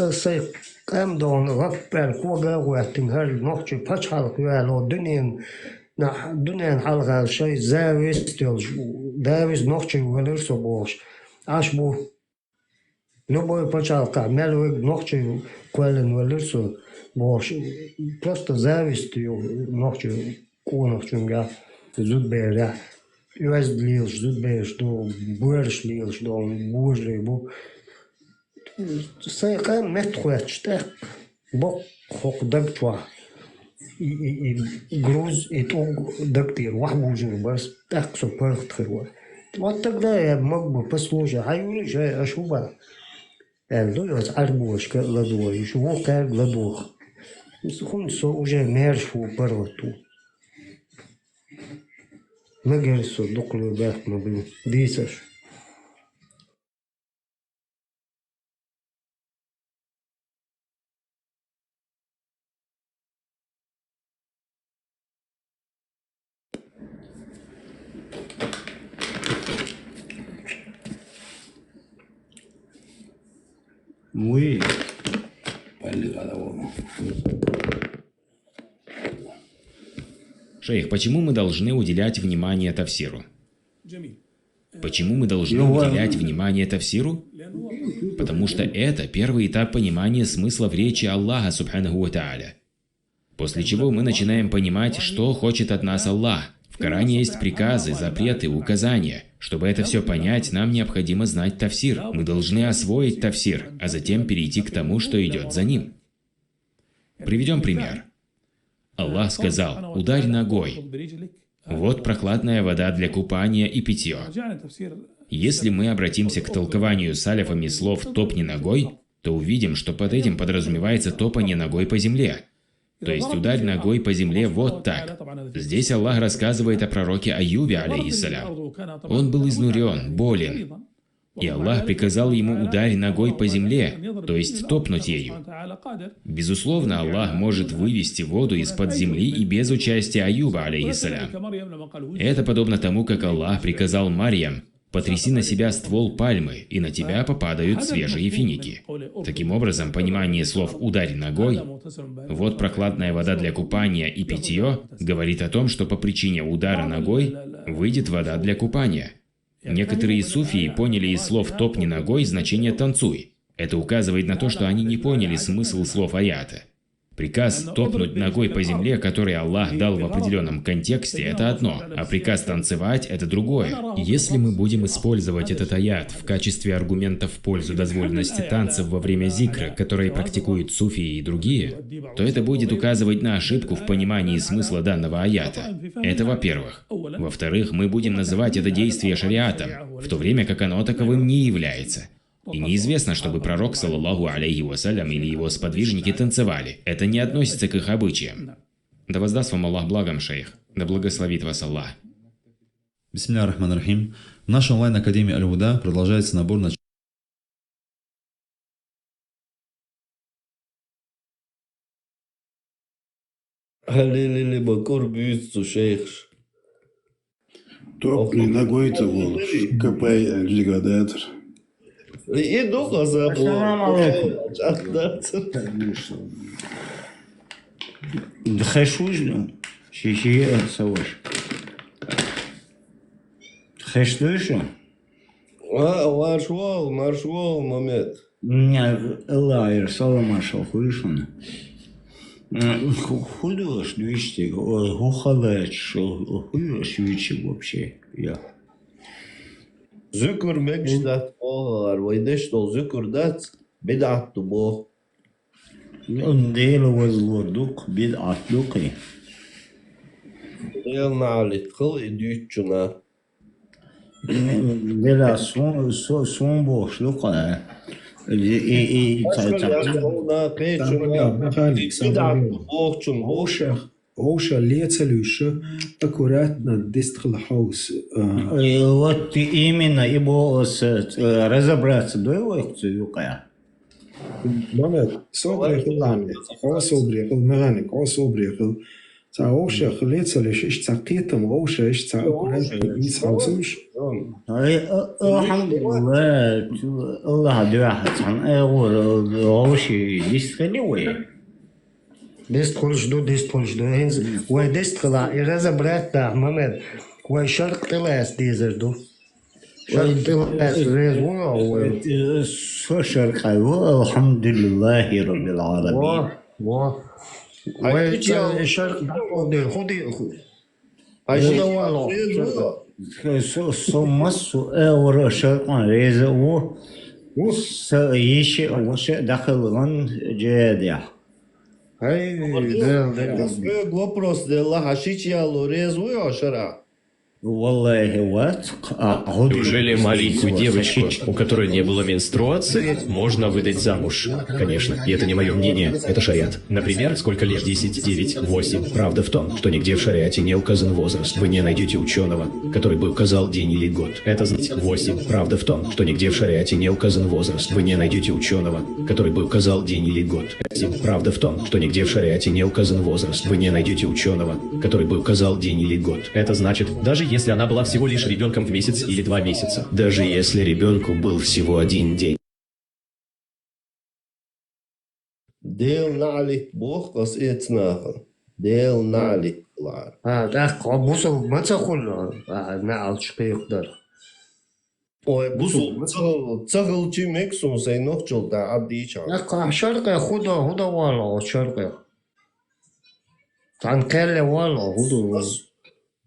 سيق قام دون غفر كوغا واتن هر نوخشي باش حلق يالو دنيا حلقة شيء زاويس داويس نوخشي ولرسو بوش عاش بو نبوي باش حلقة مالوك نوخشي كوالن ولرسو بوش просто зависть ночью кунах чунга زود بيرا يوز ليلش زود بيرش دو بورش ليلش دو بورجي بو سيقام متخواتش تاق بو خوك دكتوا جروز يتوق دكتير وحبوجر بس تاق سوبر تخروا واتقدا يا مقبو بسلوجة هايولي جاي أشوبا اللو يوز عربوش كاللدو يشوفو كاللدو يسخون سو جاي ميرشو بروتو ما جالسو دقلو باك مبلو ديسش Oui. Шейх, почему мы должны уделять внимание тафсиру? Почему мы должны уделять внимание тафсиру? Потому что это первый этап понимания смысла в речи Аллаха, субханаху ва тааля. После чего мы начинаем понимать, что хочет от нас Аллах. В Коране есть приказы, запреты, указания. Чтобы это все понять, нам необходимо знать тафсир. Мы должны освоить тафсир, а затем перейти к тому, что идет за ним. Приведем пример. Аллах сказал: «Ударь ногой». Вот прохладная вода для купания и питье. Если мы обратимся к толкованию салифами слов «топни ногой», то увидим, что под этим подразумевается топание ногой по земле. То есть ударь ногой по земле вот так. Здесь Аллах рассказывает о пророке Аюбе, алейхиссалям. Он был изнурен, болен. И Аллах приказал ему ударь ногой по земле, то есть топнуть ею. Безусловно, Аллах может вывести воду из-под земли и без участия Аюба, алейхиссалям. Это подобно тому, как Аллах приказал Марьям: «Потряси на себя ствол пальмы, и на тебя попадают свежие финики». Таким образом, понимание слов «ударь ногой», «вот прохладная вода для купания и питье» говорит о том, что по причине удара ногой выйдет вода для купания. Некоторые суфии поняли из слов «топни ногой» значение «танцуй». Это указывает на то, что они не поняли смысл слов аята. Приказ топнуть ногой по земле, который Аллах дал в определенном контексте, это одно, а приказ танцевать – это другое. Если мы будем использовать этот аят в качестве аргумента в пользу дозволенности танцев во время зикра, которые практикуют суфии и другие, то это будет указывать на ошибку в понимании смысла данного аята. Это во-первых. Во-вторых, мы будем называть это действие шариатом, в то время как оно таковым не является. И неизвестно, чтобы пророк, саллаллаху алейхи вассалям, или его сподвижники танцевали. Это не относится к их обычаям. Да воздаст вам Аллах благом, шейх. Да благословит вас Аллах. Бисмилля ар-Рахман ар-Рахим. В нашей онлайн-академии Аль-Гуда продолжается набор на Халили бакур бюсту, шейх. Топни ногой-то волос, копай деградатор. Иду позабыл. Дхешужно, шиши саваш. Дхешлюшо. Маршвал, момент. Не, лайер, саламашал, хуишон. Худош, движти, хухалач, хуешь вичи вообще, я. Zükür mecdat oğlar, vaydeş dol zükür dat bid'at bu. Ondelo vazlorduk bid'at luqi. Yalna alit kıl edüçüna. Dela son boşluk. Оуша лецалюша аккуратно дистхал хаус. Вот именно его разобраться до его цюкая. Момент. Собрехал ламет. Собрехал механик. Собрехал. Та оуша лецалюш иш цакетам оуша иш ца аккуратно дистхаусуш. Алхамдулилlah. Allah дуахат сан оуши дистхалуи. ديستخل هينز وديستخل разобрать да момент وشرق طلعت ديزردو شرق طلعت ريزو شرق الحمد لله رب العالمين شرق خدي سمس ورشاق ريزو سيش وش دخل عن جادع Вопрос, дела хашичьялу резу ашара. Неужели маленькую девочку, у которой не было менструации, можно выдать замуж? Конечно, и это не мое мнение, это шариат. Например, сколько лет? 10, 9, 8. Правда в том, что нигде в шариате не указан возраст. Вы не найдете ученого, который бы указал день или год. Это значит 8. Правда в том, что нигде в шариате не указан возраст. Вы не найдете ученого, который бы указал день или год. 7. Правда в том, что нигде в шариате не указан возраст. Вы не найдете ученого, который бы указал день или год. Это значит, даже если она была всего лишь ребенком в месяц или 2 месяца. Даже если ребенку был всего 1 день. Дел налик бог, кас эцнаха. Дел налик лар. бусу мацахулла наалч пейхдар. Ой, бусу цагалчи мексун сай нохчулда абдича. شرقه خدا والا شرقه تنقل والا خدا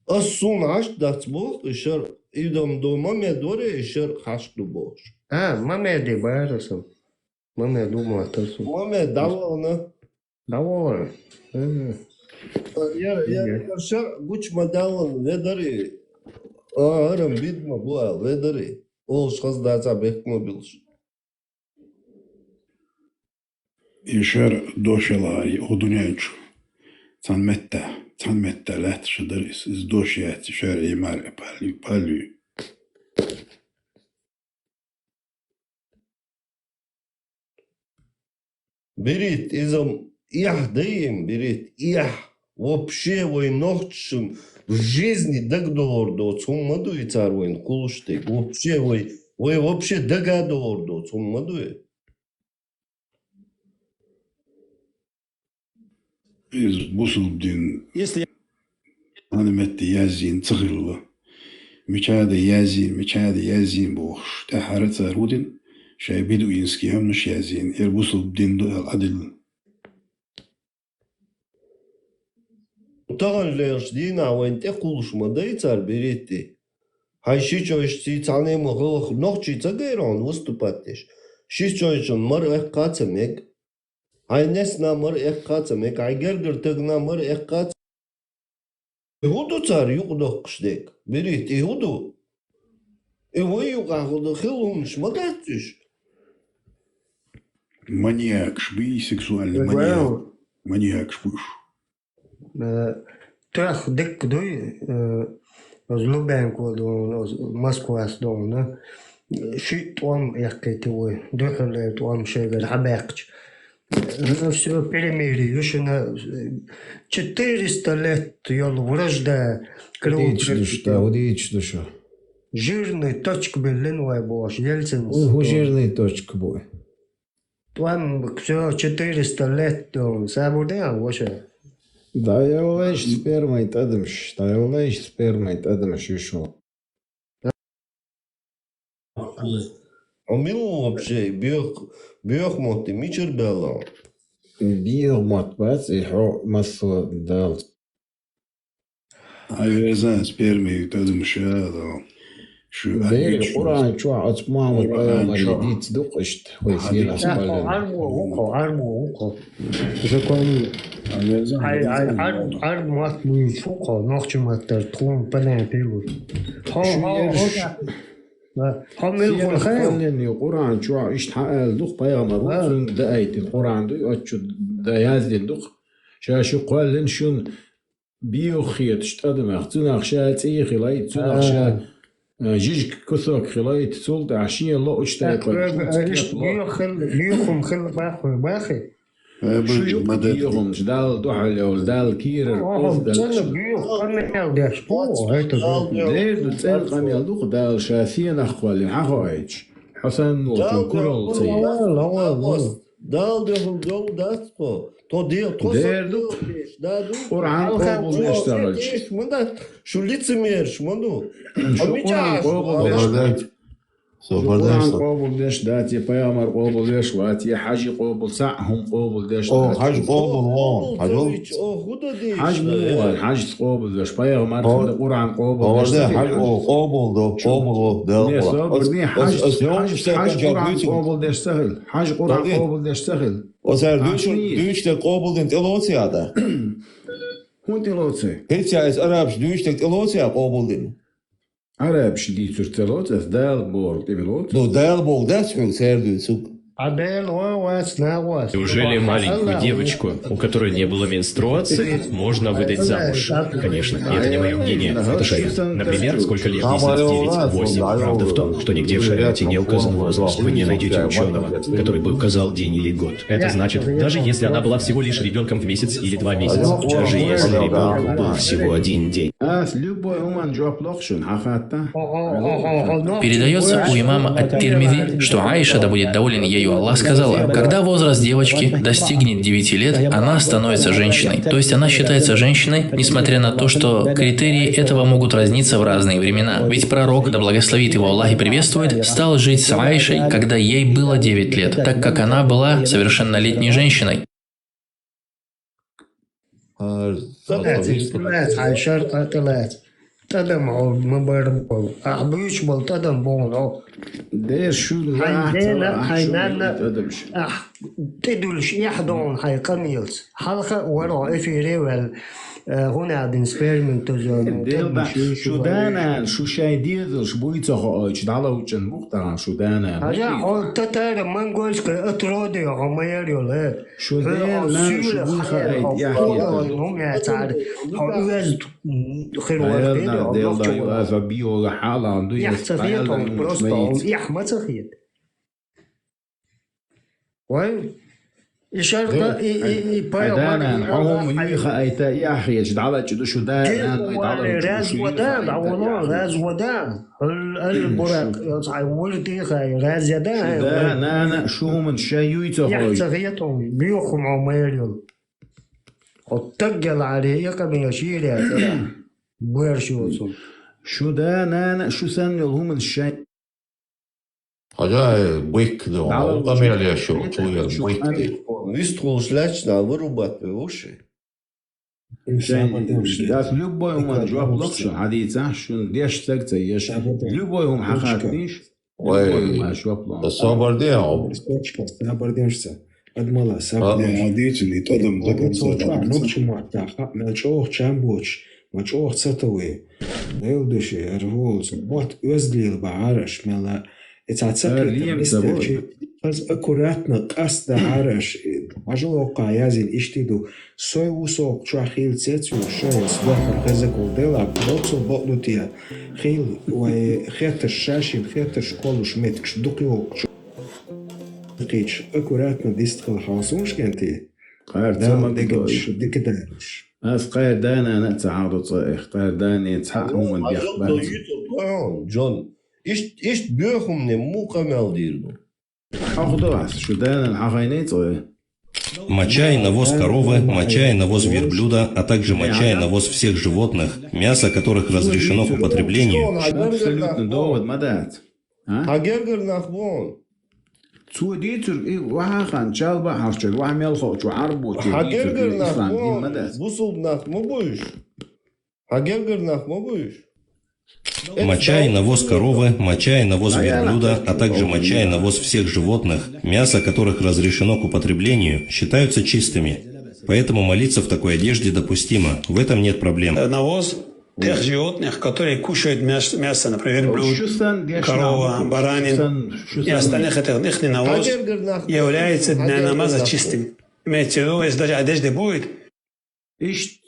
Асун аш дацбох ишар идам дома медоре ишар хашду бош. мамеди байрасам. Мамеду матасу. Маме давална. Давал. Я шар гуч мадалан ведари. Арам бидма буа ведари. Ол шхаздаца бехмобилш. Ишер дошелари одунянчу. Can mette lätt så där är då skät kör i mar palu. Берит изам ях даем, берит ях вообще вой нохчун в жизни дагдордо цумаду и царвин кулштек вообще вой вообще дагадордо цумаду. Из бусулдин. Если أنا مت يازين تغلو مشاهد يازين بوش تحرت رودين شاي بدو ينسكي هم نش يازين يربوسو بدين دو العدل طغن ليش دينا وين تقولش ما دايتار بريتي هاي شي جوش تي تاني مغلق نوخشي تغيران وستوباتش شي جوشن مر اقاتمك هاي نسنا مر اقاتمك هاي گرگر تغنا مر اقات Иуду царь югдох кштек. Берит Иуду. И вы югахуду хилун шмагатиш. Маньяк шби, сексуальный маньяк. Маньяк шбуш. Трах дек дуй Лубянку Москва с дома. Ши туам яхкайти ой. Дохле туам шегал хабекч. Все перемирие, еще на 400 лет ел вражда. Удичь душа. Жирный точка Берлиновая бош, Ельцин. Жирный точка бой. Там все 400 лет, сабудеан, вообще. Да, я улечь спермой тадымш, еще. Амил вообще бьёхмот и мичер бела. Бьёхмот бац и хо масло дал. Айвезан спермой тадымш да. Бери Куран чуа от мамы пойма лидит дукашт хойсир аспален. Арму. Закон. Арму атму фуко нохчматтар тун палан пилу. حمل القرآن القرآن شو إشتحال دق بيامر وصل دقيت القرآن دو أتشو ديازل دق شو قال لن شون بيوخيت اشتدم اختناخ شات اي خلايت تناخ شات جيج كثوك خلايت تولد عشية الله اشتاق بيوخم خل باخي شو يقوم جدال دوحل أو جدال كير دير تسأل قميل دوخ دال شاثين أخوال الحقائج حسن وتنكرل تي دال دول داسبو دير دوخ قرآن قوبل يشتغلش شو лицемер شمندو قرآن قوبل قرآن قابل دش داتي بيامر قابل دش واتي حاجي قابل سعهم قابل دش حاج قابل وان حاج موال حاج قابل دش بيامر قرآن قابل دش حاج قابل دو قابل حاج قرآن قابل دش سهل حاج قرآن قابل دش سهل وصار دوش تقابل انت لوتي هذا هو انت لوتي هيك عايز ارابش دوش تقلوتي قابل دين Arabs die tertelot, het Dijlborg, die melot. Ну, Dijlborg, dat is goed, zeer goed. Неужели маленькую девочку, у которой не было менструации, можно выдать замуж? Конечно, и это не мое мнение, это шариат. Например, сколько лет? 10, 9, 8. Правда в том, что нигде в шариате не указан возраст. Вы не найдете ученого, который бы указал день или год. Это значит, даже если она была всего лишь ребенком в месяц или 2 месяца, даже если ребенку был всего 1 день. Передается у имама Ат-Тирмизи, что Аиша, да будет доволен ею Аллах, сказала, когда возраст девочки достигнет 9 лет, она становится женщиной. То есть она считается женщиной, несмотря на то, что критерии этого могут разниться в разные времена. Ведь пророк, да благословит его Аллах и приветствует, стал жить с Аишей, когда ей было 9 лет, так как она была совершеннолетней женщиной. تدم عود مبرم أحبيش بل تدم بونو دير شو حينانا تدولش يحضون حي قميلز حلقة ورا في ريوال هنا عدن سبيرمن تزون شو دانا شو شاي ديدل شو بويتها ايش دالا وجن مختار شو دانا هجا حول تتار من قولش كأترودي عمير يولا شو دانا شو بويتها ايد يحكي هم يعتعد حول يوزد خير وقتين ديل دا يوازا بيو لحالا عنده يحتفيتهم بروستهم يحمد سخيت وين يشارك دانا هم يخا ايتا يحيى جدعلا جدو شو دانا راز ودان عوضان راز ودان البراق يصعي ولدي خاي راز يدان دانا شو من شايويتا يحتفيتهم بيوخم عميريول وتقل عليه يقبل يشيل يا بويرشوصم شو دانا شو سن هم من الشاي حاجة بويك دو قميل عليها شو بويك دي Виструшляч на вырубать уши. Das любой ум جواب لطش حديثة شو ليش سكتة يش любой ум حقاتنيش الصبر دي عمر الصبر دي مش أدملا صبر عاديت اللي تقدم نوبش معتاق مالشوخ شامبوش مالشوخ ستوي ديودشي أرهوز بوت أزليل بعرش ملا از اکوراتنا قصد عرش ماجلو قایازین اشتیدو سوی وسوق چو خیل تیتو شایس بخر خزکو دلا بوتسو بوتلوتیا خیل و خیتر شاشین خیتر شکولوش متکش دقیق قیچ اکوراتنا دیستخل حواسونش کنتی قایر تمام دیگه دارش از قایر دانا نتعارض صائخ قایر دانا تحقهم من بيخبرني جون إيش بيوخم نمو قمال ديردو Моча и навоз коровы, моча и навоз верблюда, а также моча и навоз всех животных, мясо которых разрешено к употреблению. Моча и навоз коровы, моча и навоз верблюда, а также моча и навоз всех животных, мясо которых разрешено к употреблению, считаются чистыми. Поэтому молиться в такой одежде допустимо, в этом нет проблем. Навоз тех животных, которые кушают мясо, например, блюд, корова, баранин и остальных этих навоз является для намаза чистым. Имеется в виду, если даже одежда будет. إيش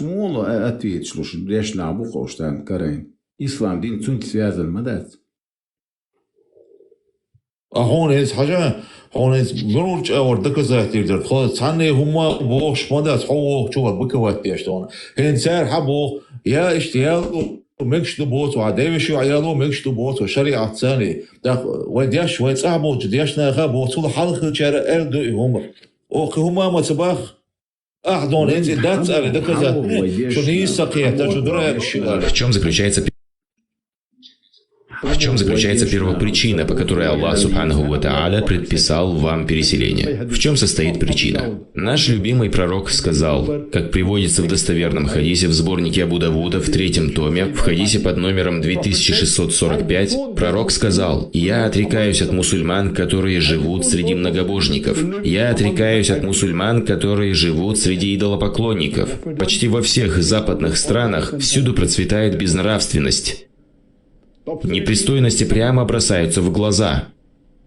مولو أتويت شلوش ليش لعبو قوشتان كارين إسلام دين تنت في هذا المدى هون إيش حاجة هون إيش بنورج أور دكزات يقدر خلاص ثاني هما بوش مدى حوق شو بكوات يشتون هن سعر حبو يا اشتيال مكش دبوت وعداوش وعيالو مكش دبوت وشريعة ثاني ده وديش ويتصعبو جديش ناخبو طول حلقة شارع أردو هما هما ما تباخ В чем заключается В чем заключается первопричина, по которой Аллах Субханаху ва Тааля предписал вам переселение? В чем состоит причина? Наш любимый пророк сказал, как приводится в достоверном хадисе в сборнике Абу Давуда в 3 томе, в хадисе под номером 2645, пророк сказал: «Я отрекаюсь от мусульман, которые живут среди многобожников. Я отрекаюсь от мусульман, которые живут среди идолопоклонников». Почти во всех западных странах всюду процветает безнравственность. Непристойности прямо бросаются в глаза.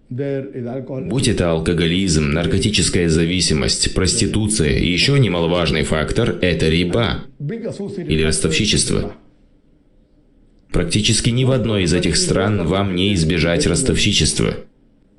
Будь это алкоголизм, наркотическая зависимость, проституция и еще немаловажный фактор – это риба или ростовщичество. Практически ни в одной из этих стран вам не избежать ростовщичества.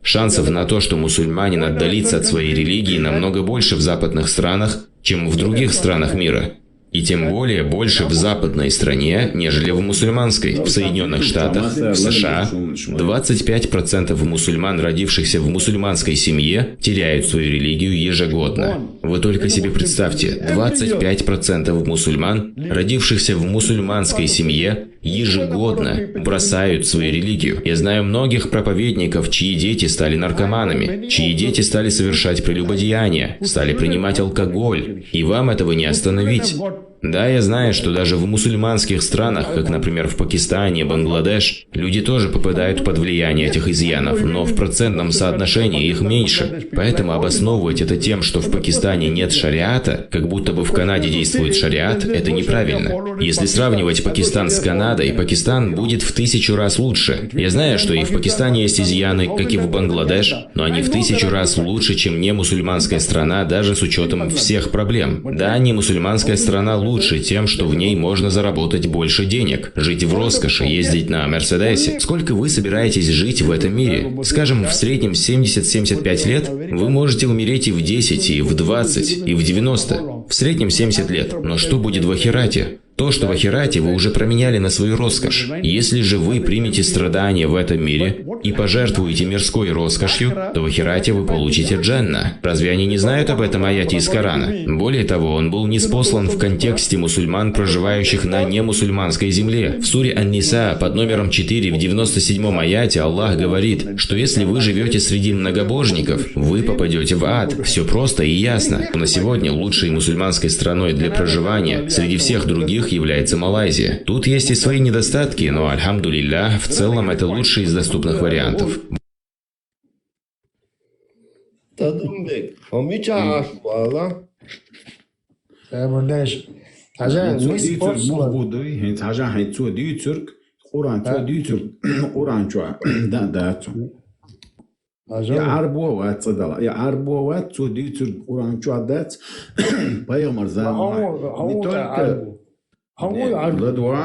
Шансов на то, что мусульманин отдалится от своей религии, намного больше в западных странах, чем в других странах мира. И тем более больше в западной стране, нежели в мусульманской. В Соединенных Штатах, в США, 25% мусульман, родившихся в мусульманской семье, теряют свою религию ежегодно. Вы только себе представьте, 25% мусульман, родившихся в мусульманской семье, ежегодно бросают свою религию. Я знаю многих проповедников, чьи дети стали наркоманами, чьи дети стали совершать прелюбодеяния, стали принимать алкоголь, и вам этого не остановить. Да, я знаю, что даже в мусульманских странах, как, например, в Пакистане, Бангладеш, люди тоже попадают под влияние этих изъянов, но в процентном соотношении их меньше. Поэтому обосновывать это тем, что в Пакистане нет шариата, как будто бы в Канаде действует шариат, это неправильно. Если сравнивать Пакистан с Канадой, Пакистан будет в 1000 раз лучше. Я знаю, что и в Пакистане есть изъяны, как и в Бангладеш, но они в 1000 раз лучше, чем не мусульманская страна, даже с учетом всех проблем. Да, не мусульманская страна лучше тем, что в ней можно заработать больше денег, жить в роскоши, ездить на Мерседесе. Сколько вы собираетесь жить в этом мире? Скажем, в среднем 70-75 лет вы можете умереть и в 10, и в 20, и в 90. В среднем 70 лет. Но что будет в ахирате? То, что в ахирате вы уже променяли на свою роскошь. Если же вы примете страдания в этом мире и пожертвуете мирской роскошью, то в ахирате вы получите джанна. Разве они не знают об этом аяте из Корана? Более того, он был ниспослан в контексте мусульман, проживающих на немусульманской земле. В суре Ан-Ниса под номером 4 в 97-м аяте Аллах говорит, что если вы живете среди многобожников, вы попадете в ад. Все просто и ясно. На сегодня лучшей мусульманской страной для проживания среди всех других является Малайзия. Тут есть и свои недостатки, но, альхамдулиллах, в целом это лучший из доступных вариантов. يعربوات صدلا يعربوات تو ديتر قران شوادات بايغمر زمان هو لدوا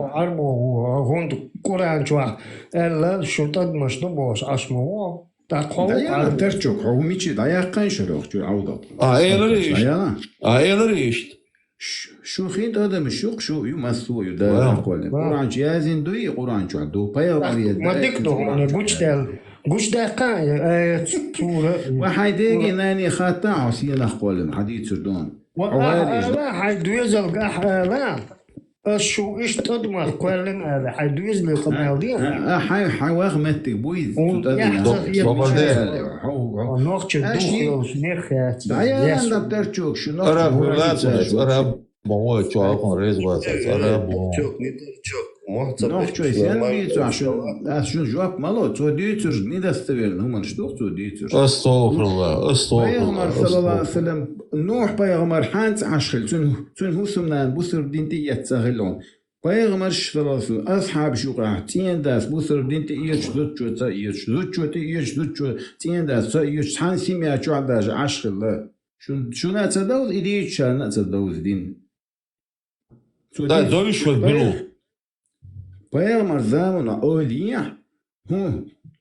عربو هون قران شوا لا شو تد مش نبوش اسمه تقول ترچوك هو ميچي دايقن شروق جو عوض ايلريشت شو خيط آدم الشوق شو يمسو يدا قول قرآن جازين دوي قرآن شو عدو بايغ ما دكتور أنا قش دقائق وحيديجي ناني خاطع عصينا قول حديث سردون لا حيدويز لا شو إيش تضمر كلن هذا حيدويز لي قبل حواغ متي بويز نوخش الدخول نخات دايا أنا بترجوك شو موضوع شو رئيس واساس نوخش يسين بيتو عشان جواب مالو تو ديتر ندستويل هم نشتوق تو ديتر استغفر الله بيغمر صلى الله عليه وسلم نوح بيغمر حانت عشخل تون هو سمنان بوسر دينتي يتساغلون بيغمر صلى الله عليه وسلم أصحاب شو قاعدين داس بوسر دينتي يشدود شو تا يشدود شو تين داس تا يش حان سيميا شو عداش عشخل شو نتصدق إيدي شان نتصدق دين да зовешь в миру بيغمر زامن أولياء هو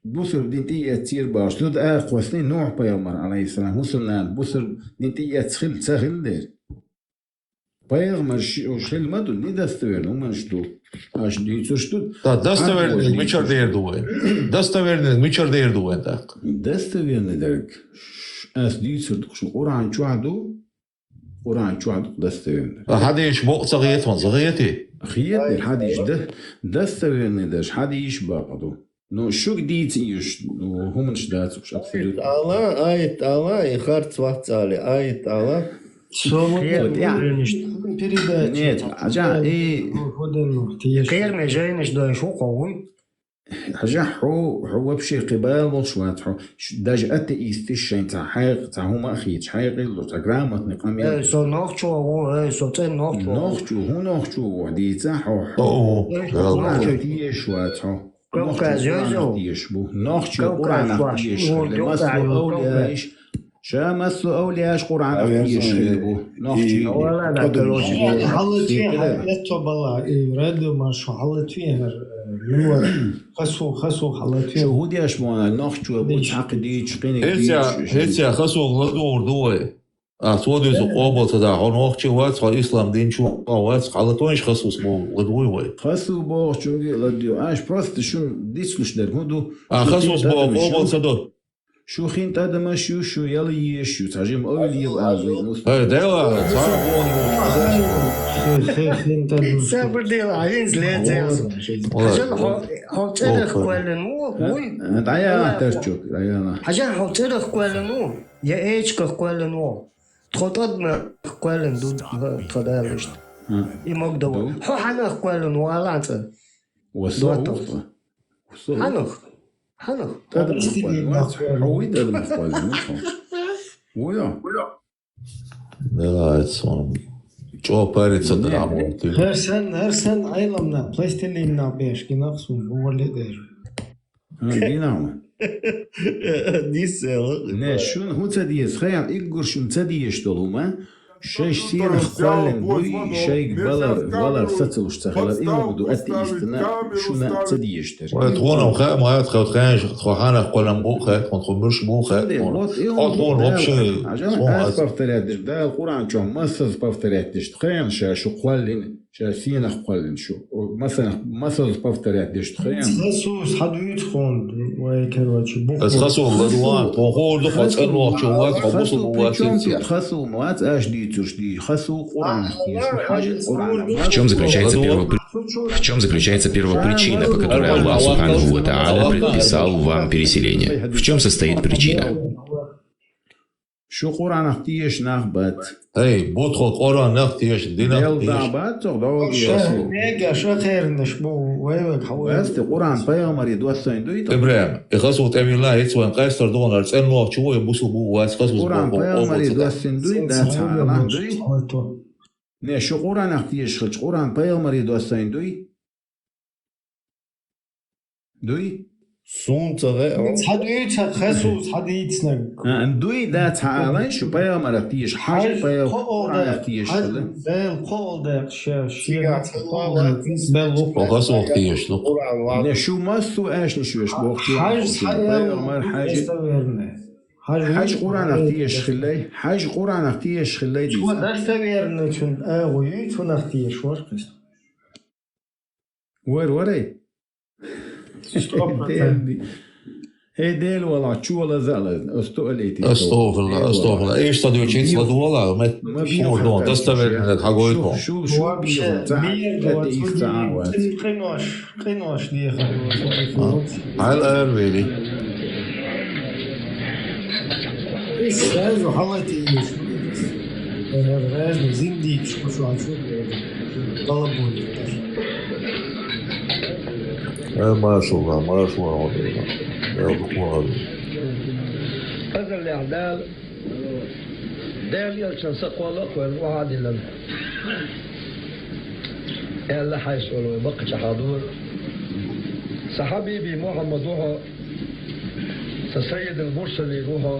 بوسر دينتي يتير باش تود قوسني نوح بيغمر عليه السلام هو سمنان بوسر دينتي يتخل تخل دير بيغمر شل مدو ندستوير هم نشتو اش ديتو شتو да достоверность мичар дуэн так достоверность درك اس ديتو شو قرآن شو عدو قرآن شو عندك دستين هذا يشبق صغيرتهم صغيرتي خير هذا يشده دستين داش هذا يشبقه نو شو جديد يش هو من شدات وش أبصر الله آية الله يخرت وقت على آية الله нет عجا إيه غير ما جاينش ده شو قوي حاجة حو بشي قبال وشوات حو داج أتيستيش شين تاع حيق تاع هما أخيت حيق لو تاع جرامات نقام إيه سو نوخشو هو سو تين نوخشو هو نوخشو وحدي تاع حو نوخشو شوات حو نوخشو نوخشو قرآن أخيش لمسو أولياش شا مسو أولياش قرآن أخيش نوخشو ولا لا كلوشي حلت فيها يتوب الله يرد ما شو حلت فيها خسو حلت فيها شو هو ديش مانا نوخشو بوش حق ديش قيني هيتيا خسو غدور دوي أتودي زقابل تدعو نوخشو وات إسلام دين شو وات حلتونش خسو سمو غدوي وي خسو باش شو لديو عاش براست شو ديسلوش در هدو خسو سمو قابل تدعو شو خين تادا ما شو يلي يشو تاجم أولي يبقى هاي دايلا خين تادا سابر ديلا عين زلاتي عشان حوتيرخ كوالنو هوي دايلا ترشوك دايلا عشان حوتيرخ كوالنو يا ايش كوالنو تخططنا كوالن دود تفضلش يمقدو هو حنا كوالنو على انت وصوت حنخ تدري حوي تدري ويا لا تصون جو بارد صدر عمو هرسن عيلمنا بلاستيلينا بيش كناقصون هو اللي داير دينا ديس نه شون هو تديس خيال إيجور شون تديش دلوما شيش سير خالن بوي شيء بلر ستلوش تخلص إيه بدو أتيستنا شون تديش تر وتخون وخا ما يتخوت خانش خوانا قلم بوخا خمرش بوخا خون وبشي عجل أس بفتراتش ده القرآن شو مسز بفتراتش تخيل شو قلن شاسين قلن شو مثلا مسز بفتراتش تخيل خصوص حدويت خون ويكروتش بوخ خصو الله تقول دخلت أنواع شوات خمسة مواسين خصو موات أش دي خصو قرآن В чем заключается первопричина, по которой Аллах Субханаху ва Тааля предписал вам переселение? В чем состоит причина? شو قرآن اختيش نخبت اي بدخل قرآن نختيش دي نختيش دعبات تغدو يسو نيجا شو خير نشبو ويوك حوالي بس قرآن بيغمر يدوسين دويتو إبراهيم يخصو تأمين الله يتسوين قيستر دونر تسأل نوع شو يبوسو بو واس خصو قرآن بيغمر يدوسين دوي ده تعالى دوي نه شو قرآن اختيش خلش قرآن بيغمر يدوسين دوي سون تغير حديث خصوص حديث دوي ده تعالى شو بيغمر اختيش حاجة بيغمر اختيش بالقول ده شيء وخصو اختيش نه شو ماسو اش نشوش بوختي بيغمر حاج قرآن اختيش خلي حاج قرآن اختيش خلي دي شو ده سويرنا شون ويت ونختيش ورقص وري هي ديل ولا شو ولا زعل استقليتي استغفر الله ايش صدق شيء صدق والله ما بيشوف دون تستمر من حقولكم شو قينوش دي على الأربيلي ايش هذا حالتي انا زندي شو عن شو طلبوني ما شاء الله يا دكتور هذا الإعدال دال يلشن سقوالك والوعد لنا إلا حيث ولو بقش حاضر صحابي محمد روحه سيد المرسل روحه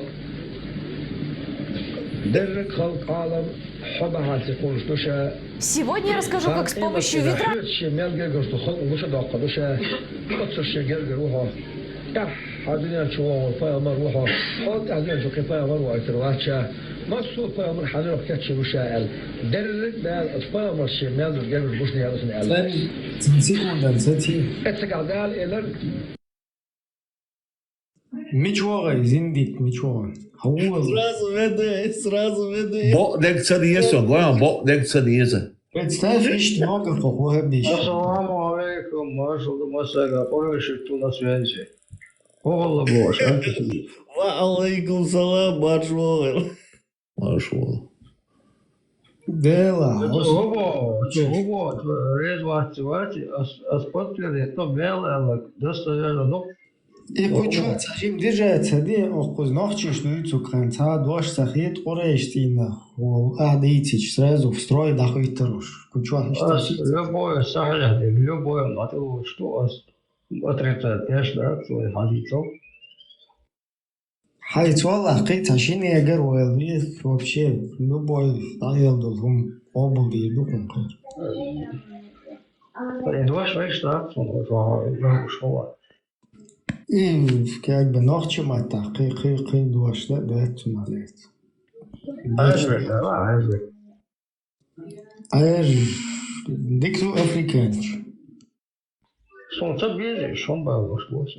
درك خلق عالم حبها تكون شتوشا. Сегодня я расскажу, как с помощью ветра... Мичуага, зиндит, мичуага. Сразу видно. Бог дек цадиесон, главное, Бог дек цадиеса. Представь, ишь много какого биш. Ассаламу алейкум, Маршал Масага, что на связи. Ола Бош, Ва алейкум салам, Маршал. Маршал. Бела. Чего, резвать, аспотлили, то белое, достоверно, И хочу, сажим держаться, да, охуз нахчиш, ну и цукранца, дваш сахет, корештина, адейтич, сразу в строй дахуй таруш. Кучу, любое сахляды, любое, что отрицать, конечно, свой хазицов. Хайцвалла, кайцашин ягер уэлви, вообще, любой аэлдулхум, облды, духум, Дваш вейштат, шола. И как бы ночью мата, кай дваш, да, цуналет. Аж диксу африканч. Солнце безе, шомба вошлось.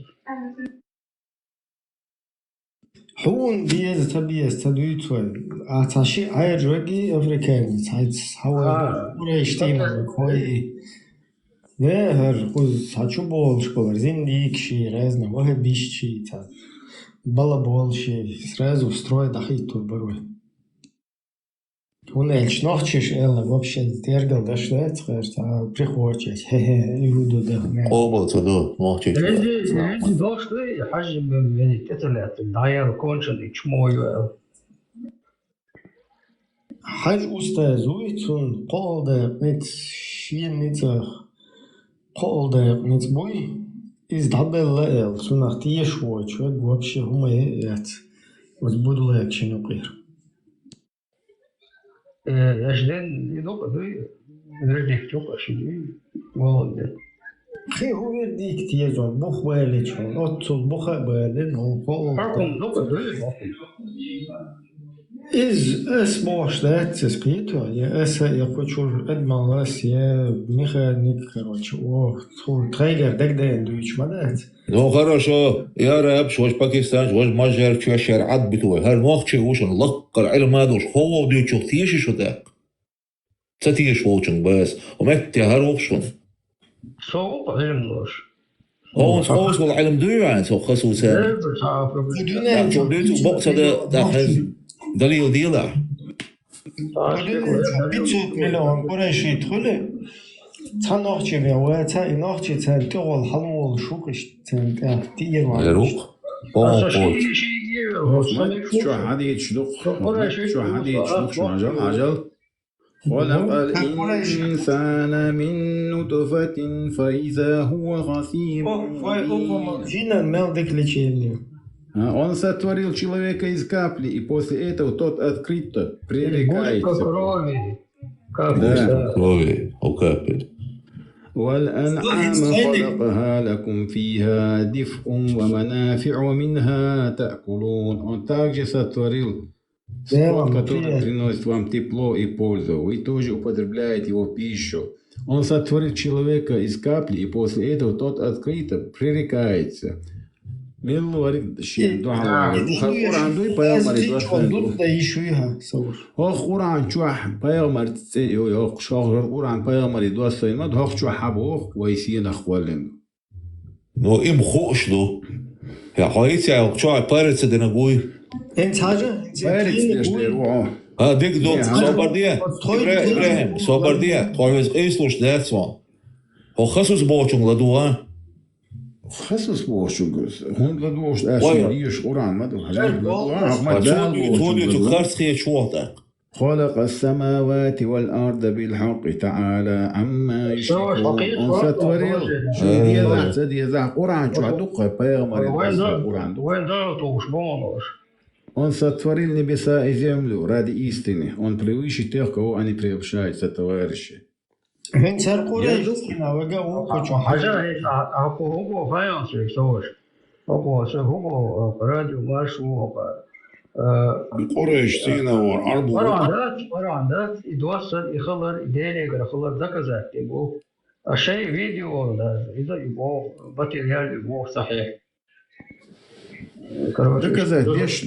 Хун биез табиез тадуитвай. Аташи аж веги африканец. Хайц хава урештина кой. Да, хар куз хочу болшко, зиндикши, разно, ваха бишчи, та балаболши, сразу в строй дахи турбарой. Он эльч нохчиш элла вообще дергал да швец, а приходит, хе-хе, и буду да. Обал цадо, нохчиш. Люди дошли, хажим бени теталят, даял кончен и чмою. Хаж устазуит, полда, нет, шиенницах. Полдер mit бой из дабелл сунах тиешво человек вообще умеет вот буду лекшен укир. Яжден идок ды вердик чокаши молодец. Хе вердик тиезон бух величон отцул буха беден он пол. Парком док ды. Из эсбош да это скрито, я хочу адмалас, я механик, короче, трейгер дэгдэн дуич мадат. Ну хорошо, я раб, шош Пакистан, шош Маджар, шош шар'ат битвай. Хар нохчи ушан лаккар علم هذا هو ديو شو تيشي شو ذاك. تتيش ووشن بس ومت هر وشن. صوب علم لوش. هو صوص والعلم دو يعني سو خصوصا. بدون شو ديو بوكس هذا داخل دليل ديلا. بيتشوت ملون قريش يدخله. تناخشي بيا تناخشي تنتقل حلول شوكش تنتقل يروق. شو حد يشدق شو حد يشدق شو عجل خلق الإنسان من نطفة فإذا هو خصيم Он сотворил человека из капли, и после этого тот открыто пререкается. Да, крови, о капель. والأنعام خلقها لكم فيها دفء ومنافع ومنها تأكلون. Он также сотворил скот, который приносит вам тепло и пользу. Вы тоже употребляете его пищу. Он сотворил человека из капли, и после этого тот открыто пререкается. Милуарик шин духа. Куран дуй пайгамбар дуа. Куран чуах пайгамбар цеё шохр Куран пайгамбар дуа сайма дох чуахабох вайсин ахвален. Ну им хошло. Я хаити я чуах парец динагуй. Энт хажа? Парец дештеро. ديك دوت صوبرديه إبراهيم صوبرديه طاوز قيسلوش داتسوان هو خصوص بوشون لدوها خصوص بوشون هون لدوش أشياء يش قرآن ما دو حاجة لدوها ما تولي تخرج خير شوطة خلق السماوات والأرض بالحق تعالى عما يشركون أنستوريل سدي يزع قرآن شو عدوقة بيغمر قرآن وين دارتوش بونوش Он сотворил небеса и землю ради истины. Он превыше тех, кого они приобщаются, товарищи.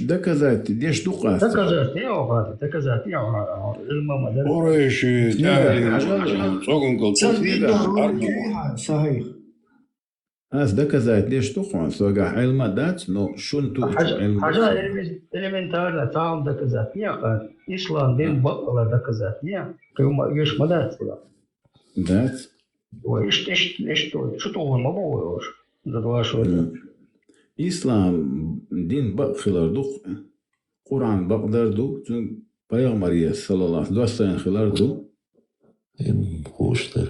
доказать, дешь духа. доказать, قريش تعرف صوغن صحيح. доказать, дешь духа, сога علم дать, но шун ту علم. حاجة элементарно, там доказать, не, ислам, дин бакала доказать, не, кому ешь мадать туда. Дать. Ой, что он могу за два шота. İslam din bakılardı, Kur'an baklardı, çünkü Peygamber sallallahu aleyhi ve sellem kılardı. Hoştur.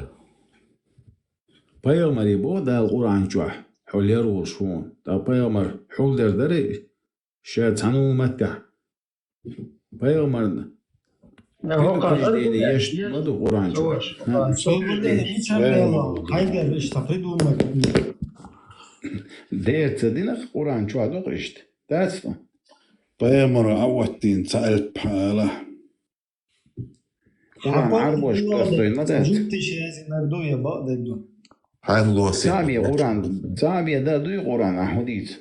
Peygamber bu da Kur'an çuh, hüller olsun. Da Peygamber hüller deri, şeytanı Mekke. Peygamber ne kadar dini yaşmadı Kur'an çuh. Değerse dinak Kur'an çoğalık işte. Dersin. Peygamber avvattin sa'alt bhala. Kur'an arboş kastayın mı dert? Sabiye Kur'an, sabiye da duy Kur'an ahudit.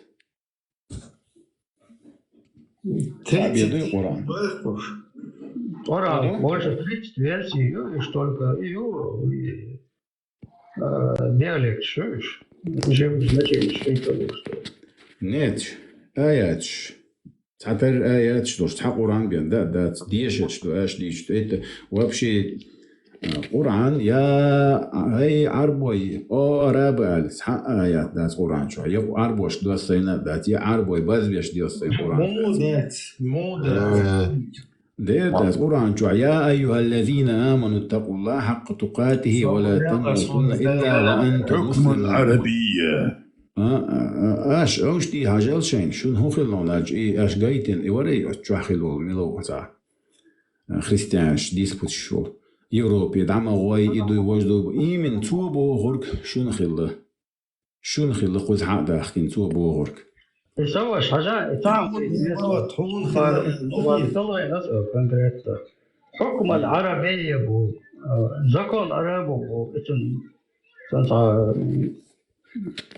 Sabiye duy Kur'an. Kur'an, больше 30 версий, и только ее диалект, слышишь? Нет, آيات تعتبر آيات شو قرآن بين ده ديش شو إيش ديش ده وابشي قرآن يا هي عربي أو عربي على آيات ده قرآن شو يا عربوش ده سينا ده يا عربي بس بيش ده سين قرآن مو ده قرآن شو يا أيها الذين آمنوا اتقوا الله حق تقاته ولا تموتن إلا وأنتم مسلمون. عربية. أوش دي هاجل شين شون هو خلون لاج أش جايتين إوري شو خلول ملو تاع خريستيانش ديسبوت شو يوروبي دعم غواي يدو يوجدوا إيمن توبو غرق شون خلة قوز حق داخلين توبو غرق يسوي حاجة تعمل حكم العربية بو زكون العرب بو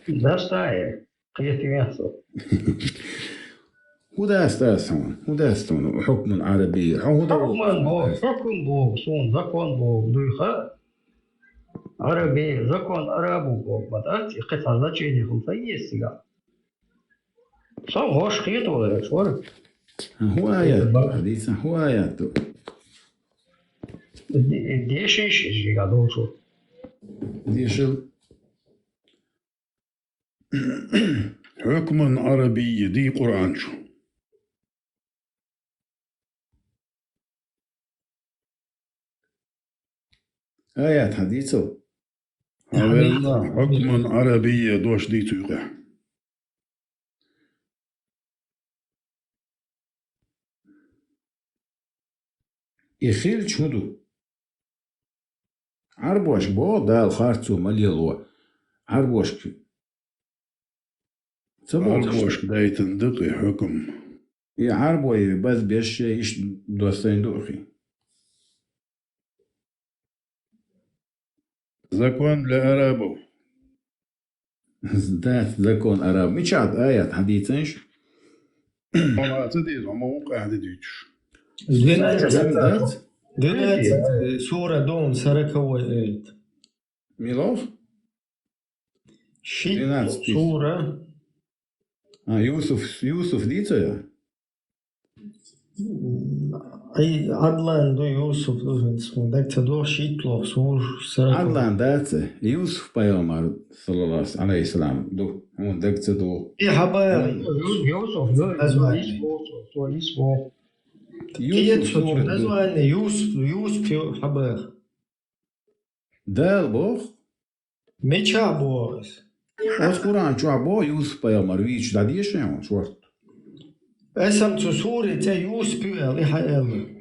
داستاي قيتي يحصل هو داستون حكم عربي حكم بو صون زكون بو دويخا عربي زكون عرب بو بدأت قطع زكيني خمسية سيجا صار هوش خيط ولا شو هو آيات حديثا هو آيات ديش ايش قاعدون شو ديش حكم عربي دي قرآن شو آيات حديثه حكم عربي دوش دي تيقع يخيل شودو عربوش بو دال خارتو مليلو عربوش عربوش دايتن دقي حكم يا عربوي بس بيش ايش دوستين دوخي زكون لأرابو زكون أراب مشات آيات حديثنش ما تدير ما موقع ديتش دينات سورة دون سركوي ايت ميلوف شيء سورة يوسف ديتو يا اي عدلان دو يوسف دو اسمه داك تدور شيء لو سور سركوي عدلان دات يوسف بيامر صلى الله عليه وسلم دو هون داك تدو اي حبايب يوسف دو اسمه يوسف حبايب دال بوخ ميتشا بوخ از قرآن شو عبو يوسف بيامر ويش داديش يعني شورت اسم سورة تا يوسف اللي حيال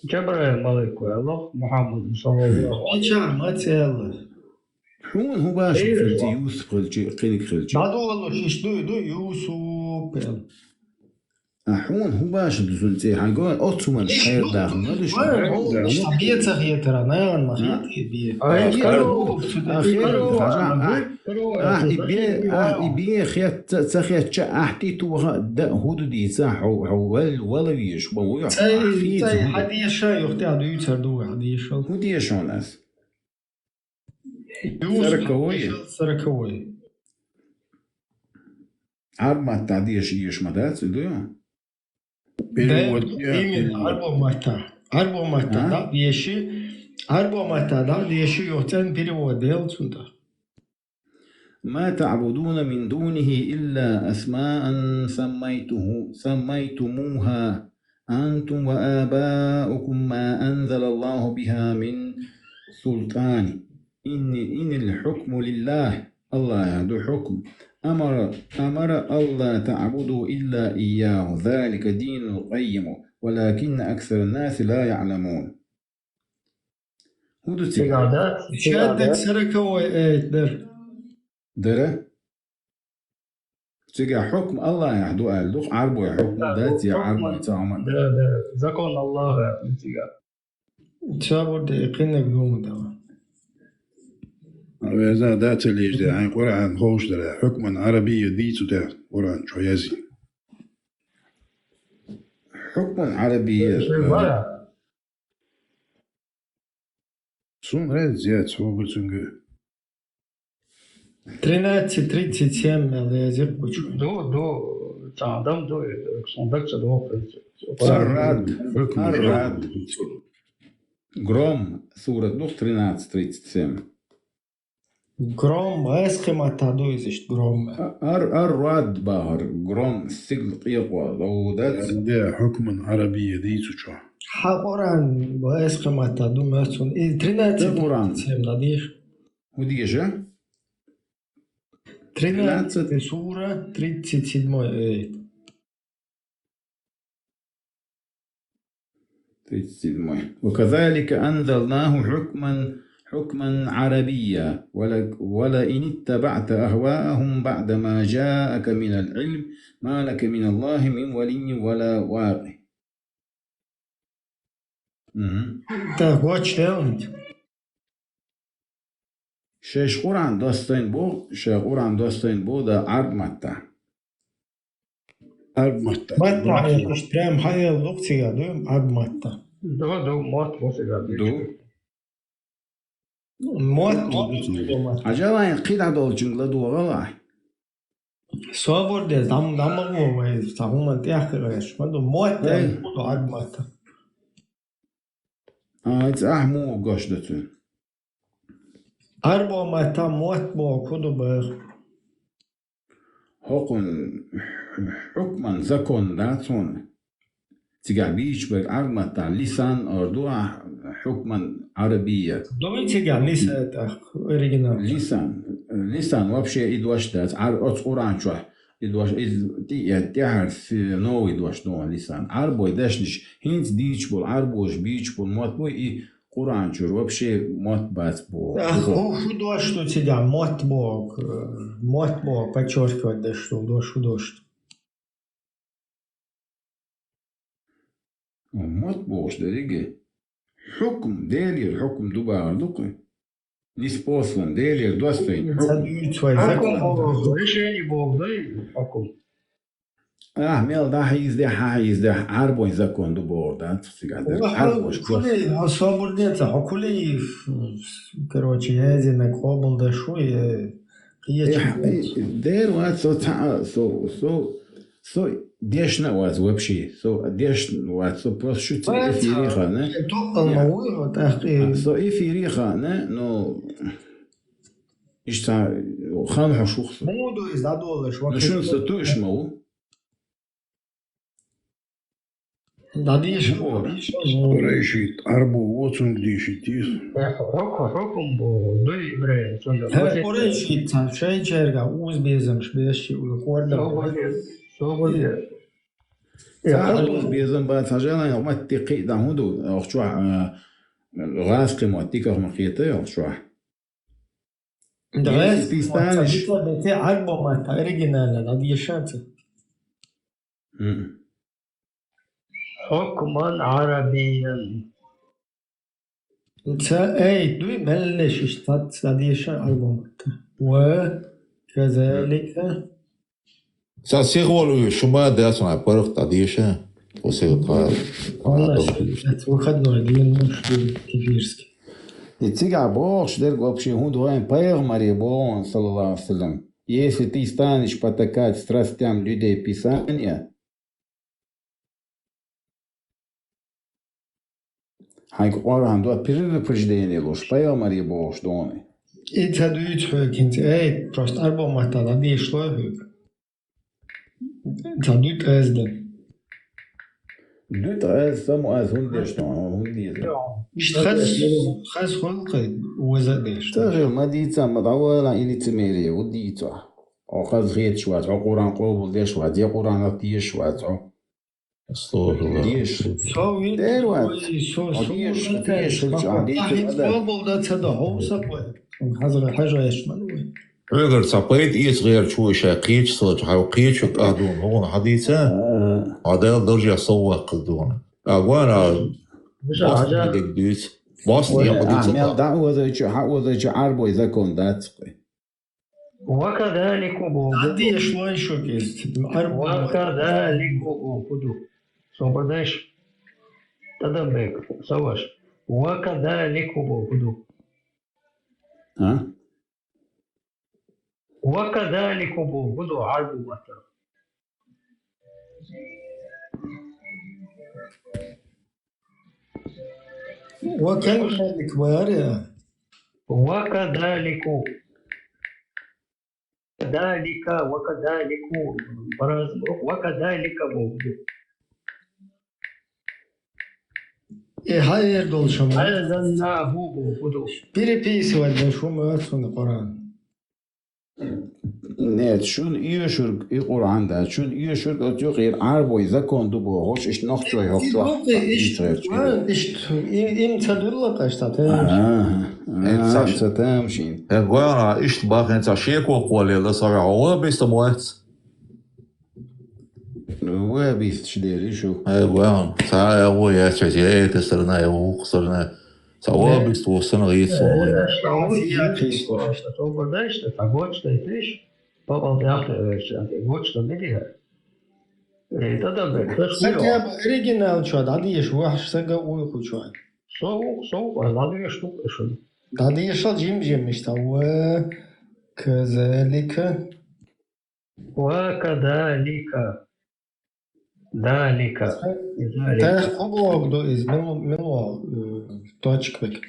جبريل ملك الله محمد صلى الله عليه وسلم ما تيال هون هو باش خلتي يوسف خلتي قينك خلتي بعد والله شيش دو يوسف أحون هو باش دزونتي هنقول أطول خير داخل ما دوش طبيعة غير ترى أنا ما خير بيه إبيه خيات تخيات أحتي توها ده هودو دي صح ولا ويش بويا تاي حدي شاي أختي عدو يتردو حدي شاي هودي شون أس سركوي عرما تعديش إيش مدات دويا Arbo matada diyişi yoktan biri o değil sunda. ما تعبدون من دونه إلا أسماء سميتموها أنتم وآباؤكم ما أنزل الله بها من سلطان إن الحكم لله الله ذو حكم أمر الله تعبدوا إلا إياه ذلك دين القيم ولكن أكثر الناس لا يعلمون هدو شادك سركة وإيدر درة تيجا حكم الله يحدو أهلوك عربو حكم ذات يا عربو تعمل زكون الله تيجا تشابر دقيقين قدوم دوا وإذا دات اللي جدا عن قرآن خوش درا حكما عربي ديتو دا قرآن شو يزي حكما عربي سون رد زياد سو بلسنجو 13:37 язык почему? До تعدم до صندوق صدوق. الرعد Гром, سورة نوح 13:37. Гром, اسخما تعدو يزشت гром. الرعد باهر гром سجل قيقوا ضودات. ده حكم عربي ديتو شو. قرآن اسخما تعدو مسون 13:37 надеешь? وديجا 13 سورة 37 آية 37 وكذلك أنزلناه حكما عربيا ولئن اتبعت أهواءهم بعدما جاءك من العلم ما لك من الله من ولي ولا واق. شش قرآن داستين بو دا عرب متى متى يشتريهم هاي الوقت يقدم عرب متى دو موت عجبا ينقيد عدول جنگلا دو غلا صابر ده دم هو ويز تاهم تاخرش ما دو موت دو عرب متى it's أحمو قاش دتون أربعة متى موت بو كدو بر حكما زكون داتون تيجا بيش بر أرمتا لسان أردوها حكما عربية دومي تيجا لسان لسان وابشي إدواش دات قرآن شوه إدواش تعرف نو إدواش نو لسان عربو يداشنش هنت ديش بول عربوش بيش بول موت بوي قرآن شور وابشي موت بات بو شو что тебя мот бог подчеркивать да что موت بوش دريجي حكم دالي الحكم دوبا دوقي ليسبوسلان دالي دوستين حكم ريشيني بوغ داي حكم ميل دا حيز ده عربو يزكون دو بوردات عربوش особо нет околей короче язина кобл да шо there was so дешна was вообще so дешна was so просто шутить эфириха не so эфириха не но ишта خامح شخص مودو издадолыш شو ستوش مو надеюсь ريشيت أربو وطن ديشيتيس حكم بو دوي بري ريشيت شاي جرجع وز بيزم شبيشي ويقول شو وز بيزم بعد سجلنا يوم التقي ده هدو أخشوا غاز قيمة تيكه مخيطة أخشوا غاز تيستانش بتاع عربو ما تعرجنا لا دي شانت حكما عربيا. أي دوي بلش اشتات ساديشة الموت وكذلك سأسيغول شما داسنا برق تاديشة وسيغطار وخدنا هدين مش كبيرسكي يتسيقع بوش دير قوبشي هون دوين بايغ ماري بون صلى الله عليه وسلم. Если ты станешь потакать страстям людей Писания, Хайк Оран до предупреждение луж, поел Мария Бог, что он. И тадует хукинт, эй, просто арбо матала, не шло хук. Тадует эзден. Дут аз само аз хундеш, что он хундеш. خاص خلقي وزادش. تغير ما ديتا ما دعوة إلي تميري وديتا. أو خاص غير شوات، أو قرآن قبول ديش وات، يا قرآن ديش شوات. استغفر الله. ديش. دير وات. ديش ديش قبول ده تدعو سقوي. حضر حاجة يشمل. أقدر صبيت إيش غير شو شاقيش صدق أو قيش وقادون هون حديثة. هذا درجة سوق قدون. أقوانا. مش عجب. دوس. باسني حديثة. أعمل دعوة ذا عربو إذا كنت داتقي. وكذلك عندي شوي شو كيست. وكذلك خدو. صبدش. تدمك سواش. وكذلك خدو. ها؟ وكذلك خدو عربو مثلا. وكذلك واريا. وكذلك وكذلك موجود. هاي دول شما. أنزلناه موجود. بيريبيس ولا شو ما أصلا القرآن. نت شون يشرق القرآن ده شون يشرق أتوقع عربو إذا كان دبوا هوش إيش نخشوا هوش. إيش إم تدل قشطة. ستامشين. أقوانا إيش باقي أنت شيء وقولي لا صار هو بيستموت. هو بيستشديري شو. أقوانا ساعة هو يا تسرنا يا وقصرنا. سواء بيستوصلنا غير صغير. оригинал что, дадиш ваш сага уйху что. داديش جيم مشتوى كذلك وكذلك ذلك تاخذوا دو из منو точквик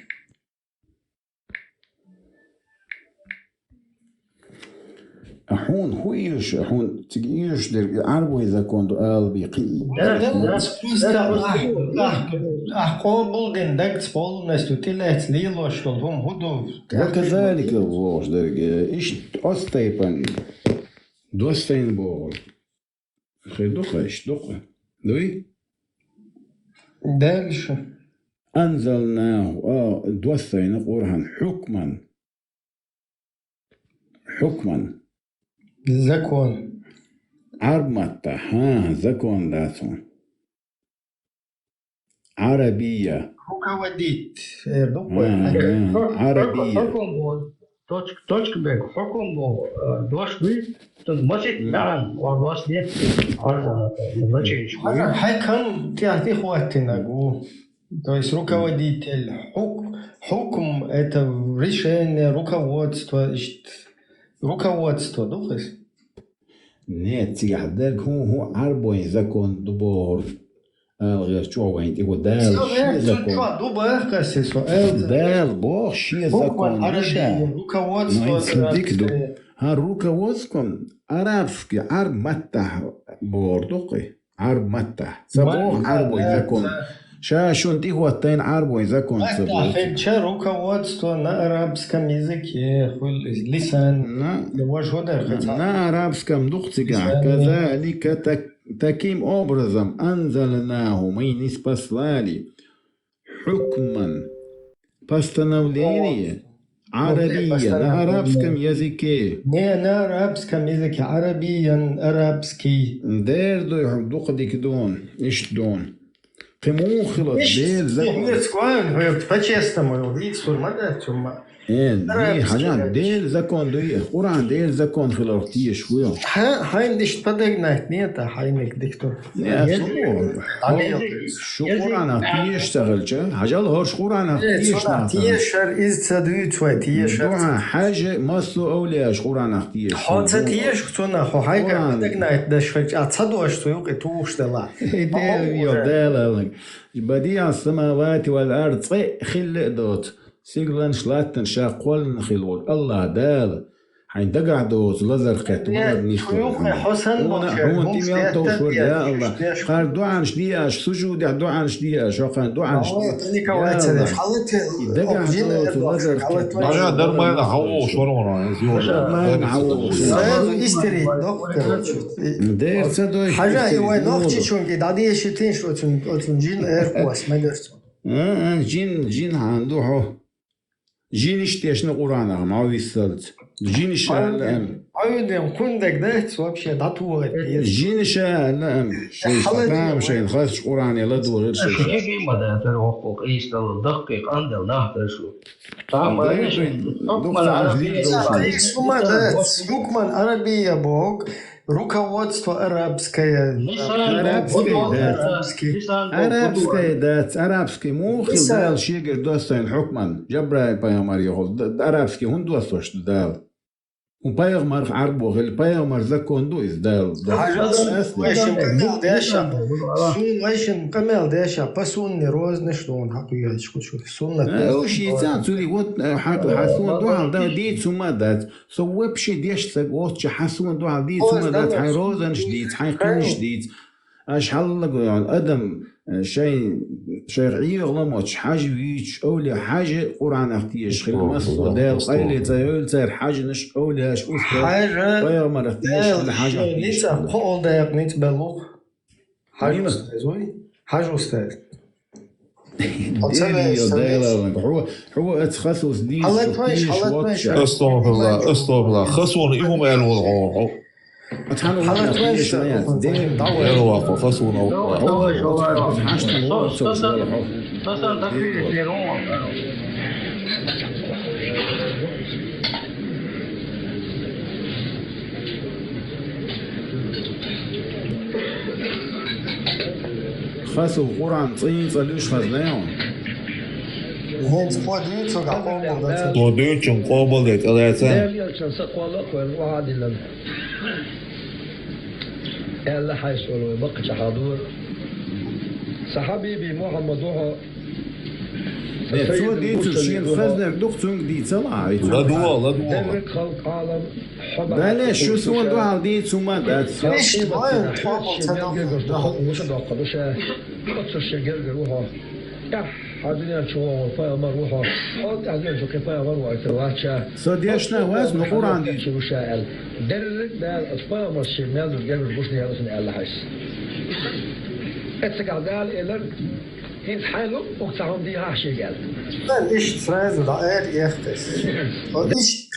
أحون هو إيش أحون تجيش در عربو إذا كنت قلبي قي. أحقابل دندقت بول نستطيلت ليلوش تلهم هدو. وكذلك الوش در إيش أستيبان دوستين بول. خدوخ إيش دوخ. دوي. دالش. أنزلناه دوستين قرآن حكما. زكون عرب متى زكون داسون عربية وديت عربية حكم точка бег حكم دوش بي تنمسك معا والواس دي عرض значение حكم تحتي خواتنا جو то есть руководитель حكم это решение руководство духовь. Нет, тига дерг هو عربو закон дубор. غير شو وين تقول دال شيء закон. شو دубор كاسي سؤال. دال بوخ شيء закон. руководство. руководство арабский عرب متى بوردقي عرب متى. سبوخ عربو закон. شون دي هو التين عربو إذا كنت سبوت. شا руководство на арабском языке, لسان لوجه درجة. на арабском دقتك كذلك таким образом أنزلناه мы не спаслали حكما постановление عربية на арабском языке. Не на арабском языке, арабиян, арабский. دير دو دقتك دون إيش دون. قمو خلص ديل زكون سكوان по-честному دي سورمادا ثم دي حاجات ديل زكون دي قرآن ديل زكون خلص تيش خويا هاي ديش بدك نيتا هاي دكتور شو قرآن تيش تغلش حاجة هرش قرآن تيش تيشر إز تدويت شوي تيشر حاجة ماسو أولياش قرآن تيش حاجة تيش خصونا خو هاي بدك نايت دش أتصدوش تويق توش دلا ديل بديع السماوات والأرض خل دوت سيغلان شلاتن شاقول خلول الله دال حين دقع دوت لزر قطوة نيشو حسن هو تيميال توشور يا الله قال دعان شدياش سجود دعان شدياش وقال دعان شدياش دقع دوت لزر قطوة أنا در ما ينحوه شورونا ما ينحوه استريت دير سدوي حاجة يوي نوختي شونكي دادي شتين شو تون جين إيركواس ما درتو جين عندو جين اشتيش نقرانا ما ويسلت جين شال عودهم كندك ده وابشي داتو جين شال حلت شيء خاص قراني لا دور غير شيء كيف مدى تروح قيس دقيق عندل نهتر شو طعم ايش حكما عربية بوك руководство арабское. Арабский мухи дал шигер достойн хукман. Жабрай пайгамбар йохол. Арабский хун достойш дал. Он пайгамбар арбо гел пайгамбар законду издал. Вайшин камел деша пасунни розны штон хакуяч кучу. Сунна. Ушица цули вот хасун дуал да дит сумадат. So webshi деsh саг вот хасун дуал дит сумадат хай розен шдит хай قن شديد اشحال لك ادم شيء شرعي غلموش حاجه ويش اولى حاجه قران اختيش خل مصر دال قيل زيول زير حاجه نش اولى شو حاجه غير ما اختيش حاجه ليس قول ده نيت بلوغ حاجه استاذ حاجه استاذ هو اتخصص دي استغفر الله خصون إيهم قالوا حالات ويش الواقع خصون خاصو قرآن طين صلوش خزناهم وديتشن قابل يتقلعتان الله حيسول ويبقى حاضر صحابي محمد وها شو دي تشين خزنك دكتور دي طلع لا دوا ذلك خلق عالم بلاش شو سوى دوا دي ثم ده ايش تبغى تفضل تنام مش دقه مش قصر الشجر وها حاضرين شو فاي مروحه حط عايزين شو كيف مروحه تروحها صديشنا وزن قران دي شو شاعل درك ده اطفال مش مال الجبل مش نيا لسن الله حس اتقعدال الى هين حاله وقتهم دي هاشي قال ايش تراز دائر يختس ايش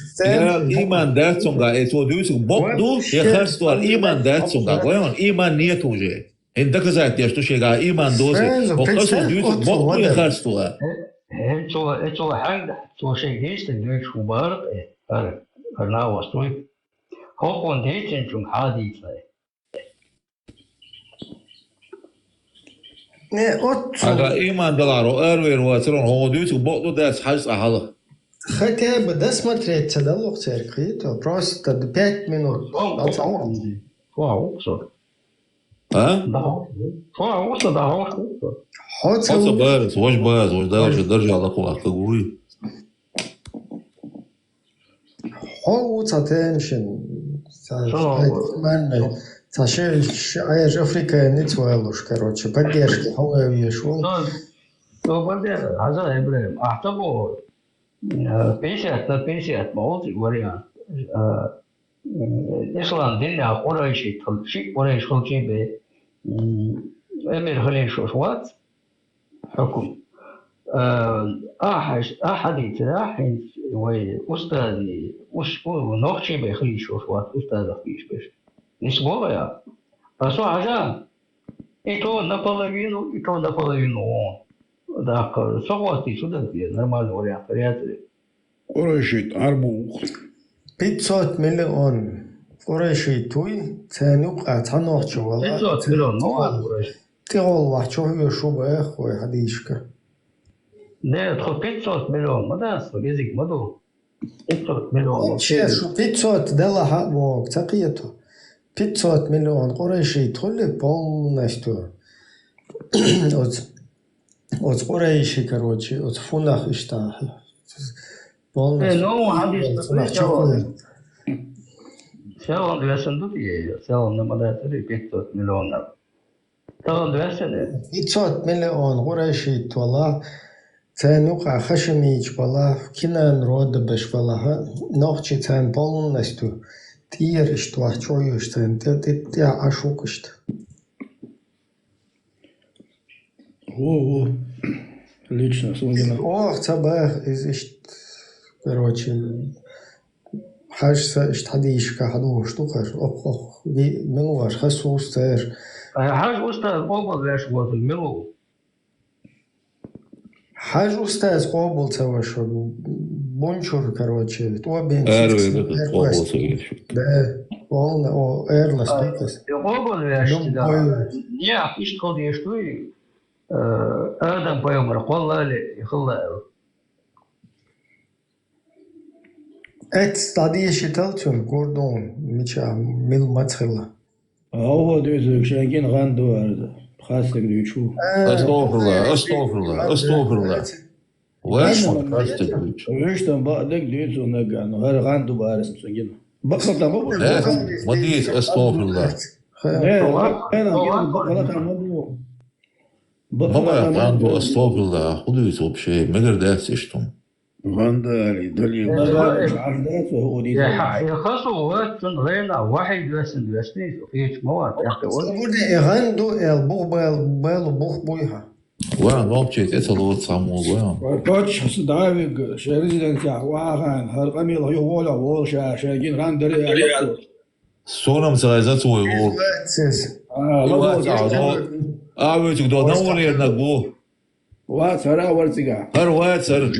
إيمان داتسونغا اتودوس بقدو يخرستو الإيمان داتسونغا قويون إيمان نيتوجه عندك زات يشتو شيء إيمان دوزه وقصو دوس بقدو يخرستو تو حاجة تو شيء جيست دوش خبار أنا وستوي هو كونديشن شو حادث aga iman dalaro erwer watron hodut bokdo das hals ahada хотя бы досмотреть диалог церкви то просто 5 минут вау что а вау что да хотя бы вож даже держала кулак говори هو attention Сашель, а же Африка не твоелуш, короче, поддержки, хауэ вешул. Ну, поддержка, а за Ибрахим, а того 50 на 50 молодый вариант. Ислам диння орайши толчи, орайш толчи бе эмир халиш шват حكم أحد راحين وأستاذي وش نوخشي بخليش وشوات أستاذ خليش بش نسبوها يا بس عجان И то наполовину он. Так, согласен, сюда где нормальный вариант. Вряд ли. قريشيت عربوخ 500 مليون قريشي توي تانوق اتنوخ والله 500 مليون نوع قريش. تقول واحد شو بقى خوي حديشك ده يدخل 500 مليون ما ده أصلا جزيك ما ده 500 مليون. شو 500 دلها وقت تقيته 500 مليون قريشي تقول полностью от قريشي короче от фунах اشتاح Ну, Целом 200 дубей, целом на модели 500 миллионов. Целом 200. 500 مليون قريشي والله تانوقع خشميج والله كنا نرد باش والله نوخشي تان полностью تير اشتوح شويش تان تي عشوقشت هو лично сундина ох цабах из короче حاجة اشتحديش كحدو شتوقش أخ منوش خسوس تير حاجة أستاذ قوبل ليش قوت الملو حاجة أستاذ قوبل توش بونشور короче تو بين ده والله أو إيرلس بيكس قوبل ليش ده يا إيش قضية شوي آدم بيومر قولا لي يخلى ات стадия считалчун гордон мича мил мацхила هو دوزك شاكين غاندو هذا خاصك دوشو استغفر واش ويش تم بعدك دوزو نغان غير غاندو بارس مسجين بقصد ما ما ديت استغفر الله انا غلط عملوا بابا عنده استغفر الله خذوا вообще مقرداتش غاندالي دليل يا خاصة غيرنا واحد لسن فيش مواد بودي غاندو البوغ بوغ بويها وين وابشيت اتلوت سامو وين كوتش دايفك شريزن تاع واغان هرقمي له يولا وول شاكين غاندري سونم زايزات ويقول ويتك دو نور ينقو واتسرا ورتيغا هر واتسر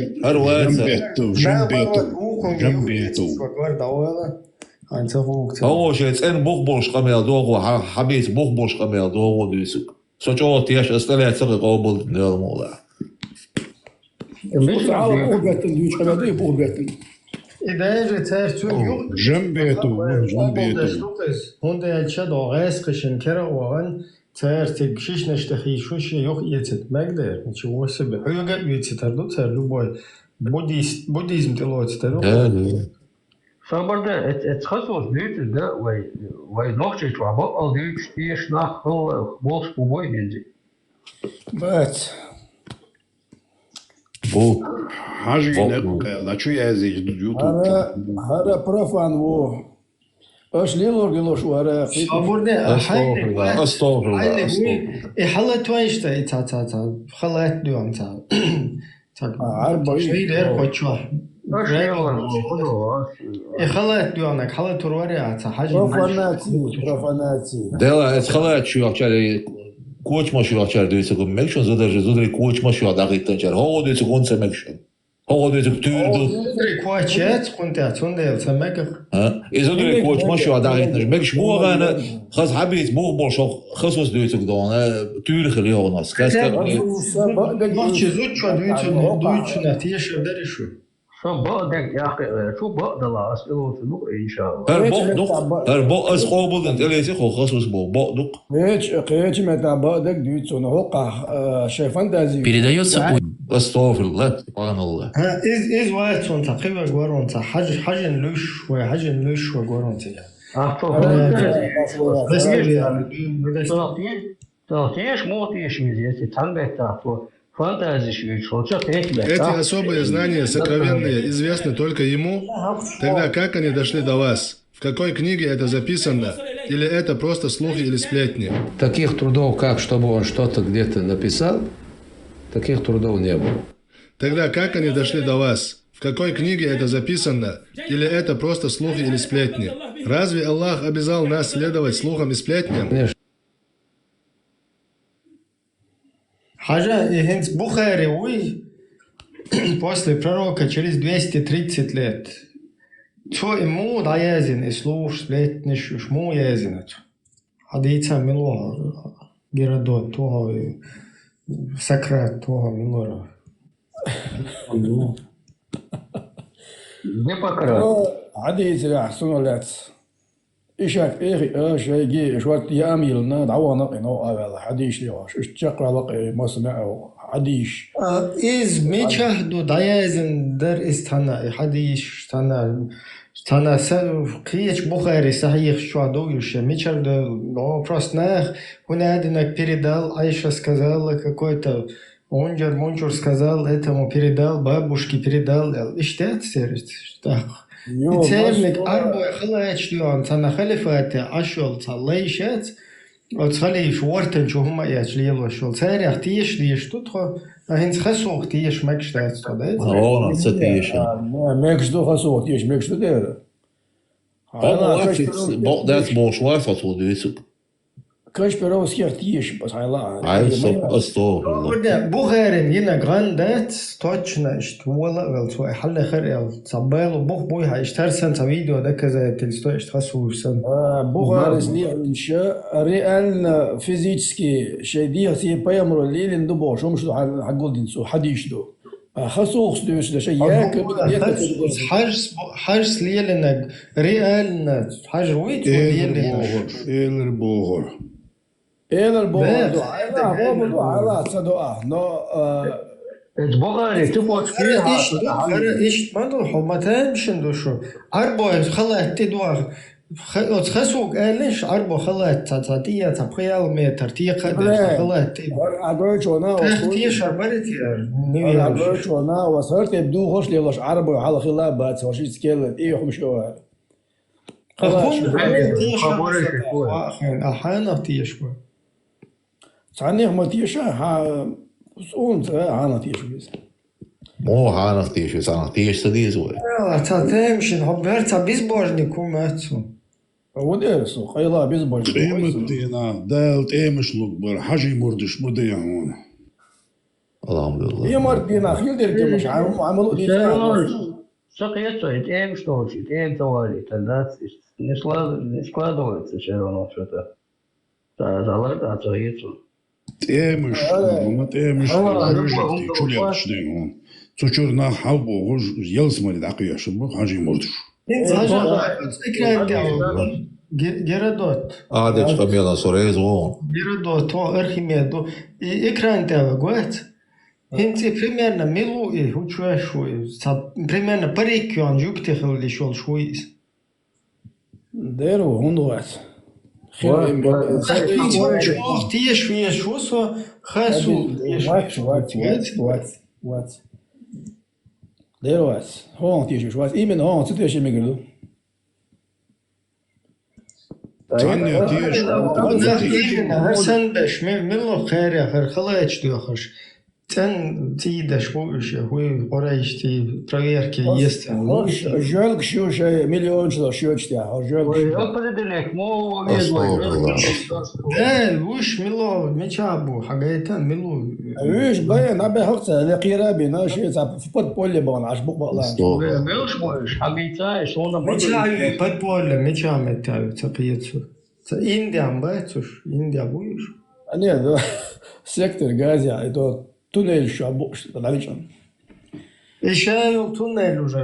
جنبيتو هو شيء ان بوخبوش قميل دوغو حبيت بوخبوش قميل دوغو ديسك سوچوت ياش استلات سق قبل نورمال إذا ترتون جنبيتو هوندا الشد آغاز قشن كرا وان ترتك شش نشتخي شوش يوخ يتت مقدر نشي واسب هيوغا يتتردو تردو باي بوديزم تلوت تردو فبرده اتخصص ديت ده وي نوخشي توابا او ديت تيش ناخ بولش بوبوي نجي بات بو حاجة لا شو يازيج يوتيوب هذا بروفان و اش ليلور قالوا شو هذا استغفر الله يحلى تويش تا خلات دوم تا عربي شيء دير كوتشوا خلات دومك خلات ترواري تا حاجه بروفاناتي دلا خلات شو اچاري کوچ ماشو اچار دویسه کو مکشن زدر کوچ ماشو دقیقاً چر ها دویسه کونس مکشن ها دویسه تور دو کوچت كنت تونده تمك زدر کوچ ماشو دقیقاً مکش مو غانا خاص حبيت مو بوشو خصوص دویسه دون تور خليه ناس کاس نوچ زود شو دویچ نتیش درشو شو بعدك يا اخي شو بقدر اسئله تنوق ان شاء الله هربو اس قبل انت ليش خصوص بقدق قيتش متى بعدك دويتو نوقع شايفان Передается استغفر الله سبحان الله از وقتون تقريبا غورون تا حاجه لوش و حاجه لوش و غورون تا تيش مو تيش ميزيتي تنبتا Эти особые знания, сокровенные, известны только ему. Тогда как они дошли до вас? В какой книге это записано? Или это просто слухи или сплетни? Таких трудов, как чтобы он что-то где-то написал, таких трудов не было. Тогда как они дошли до вас? В какой книге это записано? Или это просто слухи или сплетни? Разве Аллах обязал нас следовать слухам и сплетням? Хажа Хинц Бухари, уй, после пророка через 230 лет. Что ему даязин и слуш сплетниш шму язинат. Хадица мило Геродот того Сократ того милора. Где Пократ? حديث يحسن لات إيشك إيه شيء شوات ياميلنا دعوانا إنه هذا حديث ليش إشتقر لقي ما سمعه حديث إز ميشهدو دايزن در استنا حديث تنا قيش بخاري صحيح شو دويش мечердо но просто هنا одинак передал Айша сказала какой-то Мунчур сказал этому передал бабушке передал إشتات سيرت يتسمك أربع خلاص اليوم تنا خلفته عشول صليشت وتصليش ورتن شو هم يجليلو شو تاريخ تيش ديش تدخل هنس خسوق تيش مكشتات صدق هون ستيش مكشتو خسوق تيش مكشتو ده that's bonsoir wat wil dus كاش بروسكي تيش بس هاي عارف أستوى بوخارن هنا غراندات точно что ولا شو حل خير صباله بوي هيشترسن فيديو ده كذا تلستو اشتخصوسن بوخارس لي انشاء ريال فيزيكسكي شيء سي بايمرو ليلن دو شو مش حقول دينسو حديش دو خصوص دوش ده شيء حاج ليلن ريال حاج ويت ليلن بوغر إيه البوغر على صدقه نو البوغر تبغى إيش ما ندو حمتان بشندو شو أربعة خلات تدوار خسوق ليش أربعة خلات تعطيه تبغيال متر تيقة خلات أقولشونا تختيش أربعتير أقولشونا وصرت يبدو خوش ليش أربعة على خلابات وشي سكيلت إيه خمشوا أحيانا تيشوا صحيح ما تيشا سؤال أنا تيش بس مو أنا تيش أنا تيش تديز وين لا تامشين حبرت بيزبوجني كوماتو ودرسو قيلا بيزبوجني قيمتنا دالت إيمش لقبر حاجي مردش مدي هون الحمد لله هي مردينا خيل درجة مش عملوا دي Сакъето что توالي تلات не складывается все равно что-то. Залата отсоится. تامش ما تامش رجعتي شو اللي هون تشور نا حبو غج يلس مالي دقيقة شبك حاجي مردش Геродот. Deci că mi-a sorez on. Геродот, Архимеду. Экран тебя гуать. Хинти примерно милу и учуя шуи. Примерно парик он юктехал лишил шуис. Деру хундуас. Тиеш шусо хасу. What? Деруас. Хон тиеш шуас. Именно хон тиеш мигрду. تاني تيش هرسن باش ملو خير يا خير خلاص تيوخش تن تيدش وش هو قريش تي проверки есть жалко что же миллион что счётчя жалко определек мо да وش ملو مچابو حاجه ملو وش باين ابي حقته لقيرابي ناشي في بوت بول بون عشبق بقلان مش حاجه شلون مچابو بوت بول مچامت تقيتو Индия бачуш Индия будешь нет сектор газа это туннель что наличен еще туннель уже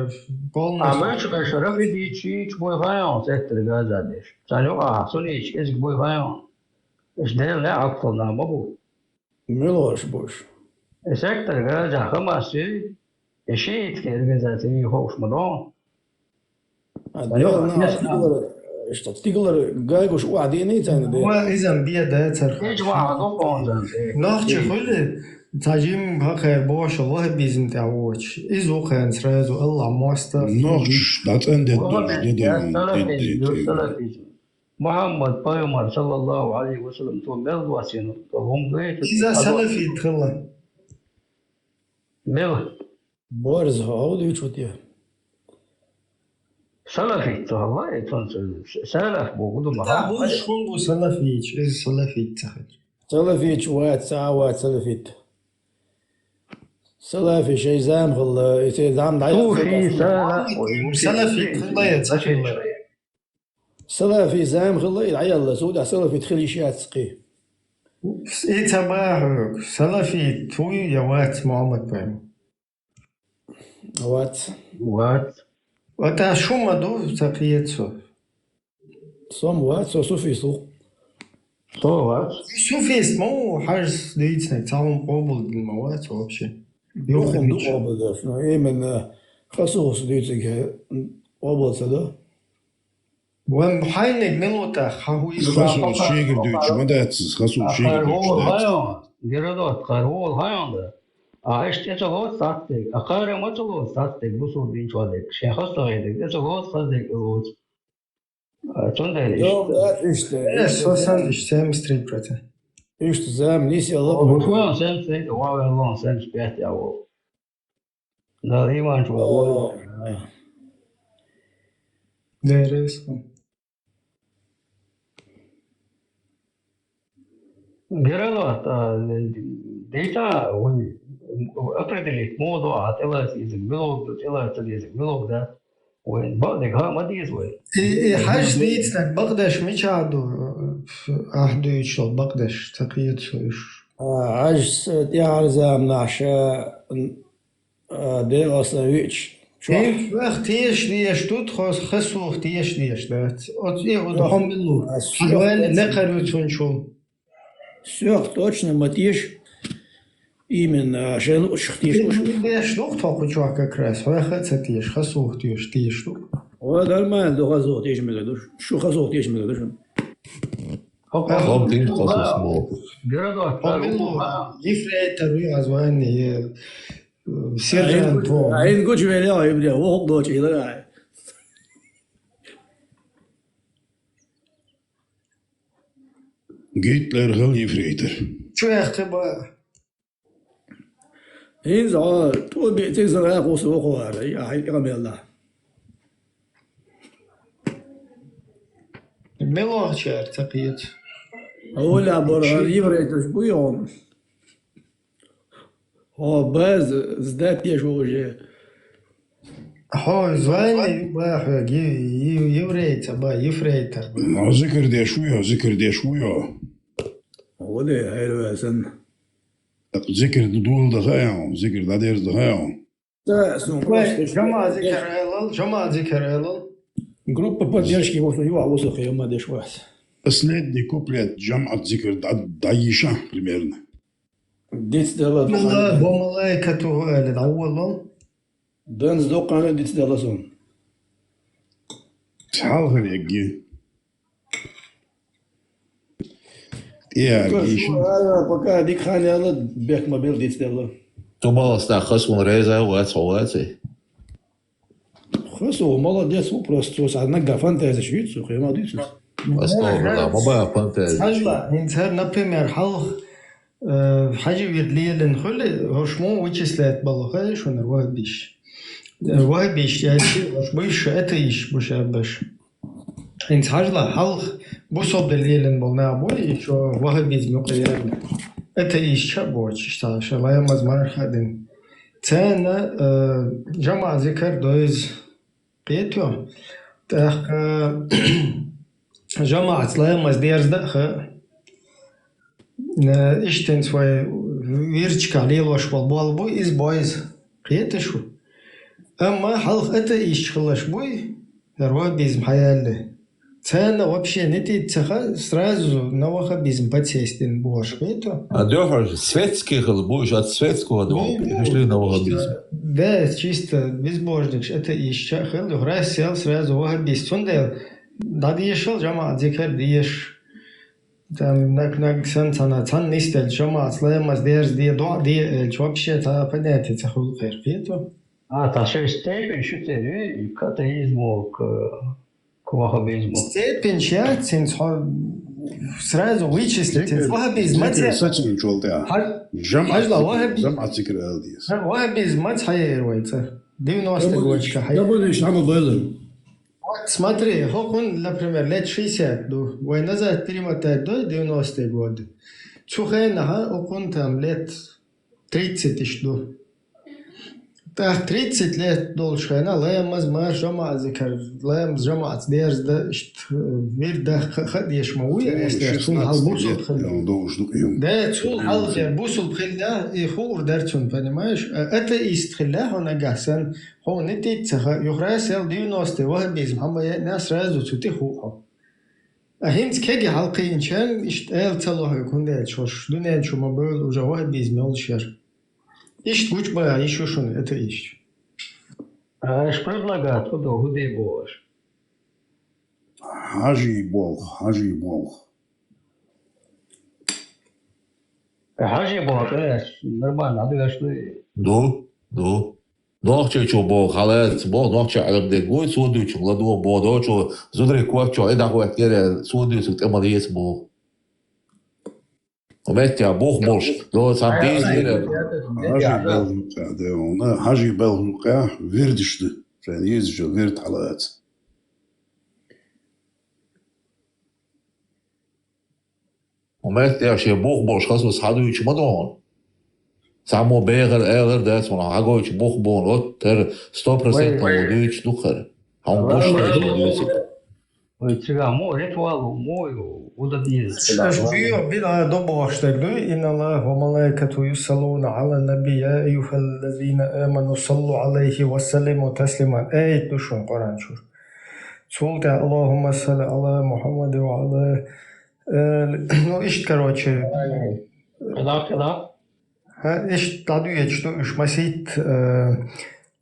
полностью а мы что равиди чуть боеваем сектор газа деш саню сунич из боеваем ждем لا اكثر на бабу милош бош сектор газа хамаси اشيت организации хош мадон что тиглер гайгош وعدين يتان هو اذا بيدا ترخ ناخش كل تاجيم بخير باش الله بيزن تعوش اذا كان سرازو الله ماستر ناخش دات اندت محمد پیغمبر صلی الله علیه و سلم تو بل واسینو هم گویت اذا سلفي دخل مل بارز ها دو چوتیه سلفي والله سلف بوجود محمد مش كونغو سلفي إيش سلفي تخد سلفي وات ساعات سلفي سلفي شيء زامغل يتدعم صوفي سلفي خلايا سلفي زامغل يعيل سودا سلفي تخلي شيات سقي إتباهك سلفي توي يوات محمد بهم وات وتا شو مدو تقيتسو وات صوفي سو وات صوفيست مو حاجة ديتنا تعاون قبل الموات вообще يوخن دو قبل ده شنو ايه من خصوص ديتك قبل سدا ومحاينك نلوتا خاوي خصوص شيء دوتش ما ده خصوص شيء دوتش Геродот Карвол Хайонда. А это вот сатты. А Кара Мотоло сатты Гусу Динчвадек. Шехостоведек. Это вот сатты вот. Чондели. Сосан 73%. Ишт зам ниси Allah. Буквально 73, Вавилон 75 я вол. Да, Иван Чувал. Дерес. Геродот дейта определить موضوعات إلا يزق بلوغ إلا يزق بلوغ ده وين بعدك ها ما ديزوي حاج ديتنا بقدش مش عادو عهدو يشل بقدش تقيت شويش عجز يعرزام نعشا دي أصلا ويتش كيف اختيش ديش توت خسو اختيش ديش دات ودهم بلو حلوان نقروا تنشو Все, точно, Матиш. Именно, жену шхтиш. Деш ну кто чувак как раз. Хахаца тиш, хасух тиш штук. О, нормально, до газот, тиш мегадуш. Шу газот, тиш мегадуш. Хом тиш хасус мол. Геродот. Ефрейтор язвани. Сержант. Айн гуч веля, бля, ох доч илай. Гитлер гал ефрейтор. Чё я хотя إن زال تو بيتك زرع قصو قوار يا حي قبل الله ملوخ شعر تقيت أولا برهان يفريتش بيوم هو باز زدت يشوجه هو زواني باخ يفريت با يفريتر ذكر دي شوية هو ده حلو سن ذكر دول دخايا ذكر دادير دخايا جماعة ذكر элал группа поддержки вот его высокая мадеш вас последний куплет جماعة ذكر даиша примерно ديت دلا بملائكته الأول دان زدوقنا ديت دلا سون شحال غير пока дик ханяла бек мобил дит дела Думал, что хасун реза уацуаци. Хасу молодец, просто одна гафанта защиту, я молодец. Основа, моба фантазия. Сажла, инсер, например, халх حاجة بيرليل نخل هشمو ويشسلات بالله شو نروح بيش نروح بيش يعني بيش أتيش بوش أبش إنت حاجة حلخ بوصل دليل بالنا بوي شو واحد بيز مقيرنا أتيش شبوش تاع شو لا يمز مر خدين تانا جمع ذكر دوز قيتو تاخ جماعة لا يمز ديرز دخ إشتن سوي ويرجع ليلوش والبالبو إز بايز قيتشو أما حلق أتا إيش خلاش بوي يروح بيزم حيالي تانا вообще نتي تخا сразу نوخا بيزم باتسيستين بوش قيتو Дёхар светский будешь от светского дома, пришли на вахабизм. Да, чисто безбожник, это إيش خل يخرج سيل сразу وهابيست سندل داديشل جماعة ذكر ديش там нак сана цан нистел шома слаймас дерс ди до ди вообще та понятие цахул кирфито та что степень шутери к атеизму к вахабизму степень счет сразу вычислить вахабизм сачин чолда жамат ذكر алдис вахабизм хайервайца 90 годичка да будешь нам было Смотри, он, например, лет 60, война за перемотать до 90-е годы. Чухайна, он там лет 30 еще. Так, 30 лет должен, лемаз мар жама зикр, лемаз жама дерз да вирда хадиш мауя, если сул халбусул хил. Да, сул халбусул хил да, и хур дерчун, понимаешь? Это истхилля, он агасан, он не титца, юхрасел 90, вахбизм, хамма нас разу цути хуха. هنت كجي حلقين شان اشتغل طلعه يكون ده شوش دنيا شو ما بقول وجواه بيزمل شر إيش تقولش بقى إيش شو شون это إيش إيش предлагает куда худе бош Хажи Бог. Хажи Бог нормально а ты что Нохче чо бо халет бо нохче албде гой суду чо ладо бо до чо зудре квак чо эда квак кере суду су тема ес бо Обетя бог молш до сам дейзлер Хажи Белгука вердишти Sen yezjo verd halat Обетя ше бог молш хасус хаду чо мадон Само бегер дес van hagoich bochbon ot ter 100% молодыч духар. Han bosh duyusi. Ой, чига мо ритуал мой удадиз. Шбио била добоштагду إن الله وملائكته يصلون على النبي يا أيها الذين آمنوا صلوا عليه وسلموا تسليما آية دشون قرآن شور سولت اللهم صل على محمد وعلى ну إيش короче كذا إيش تعدوية شو إيش مسيت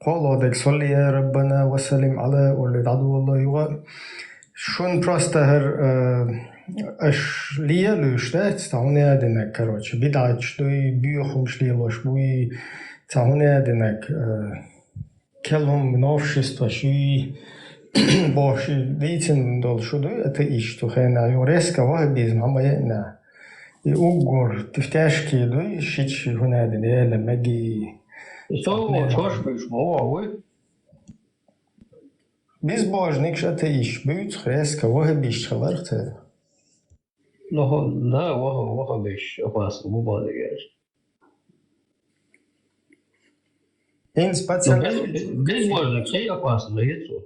قالوا صلي يا ربنا وسلم على ولد عدو الله يوا شون براستهر إيش ليه ليش ده تستعوني أدنك كروتش بدعة شتوي بيوخم شليلوش بوي تستعوني أدنك كلهم نافشست وشي باش ديتن دول شو ده أتيش تو خينا يورسكا واحد بيزم هم ينا يوغور تفتاشكي دو شيتش هنا دنيا لما اجي شوش بيش هو بيز باجنيك شاتيش بيوت خريسكا واه بيش خلرت لا واه بيش أباس مو بالغاش إن سباتسال بيز باجنيك شيء أباس لا يتسو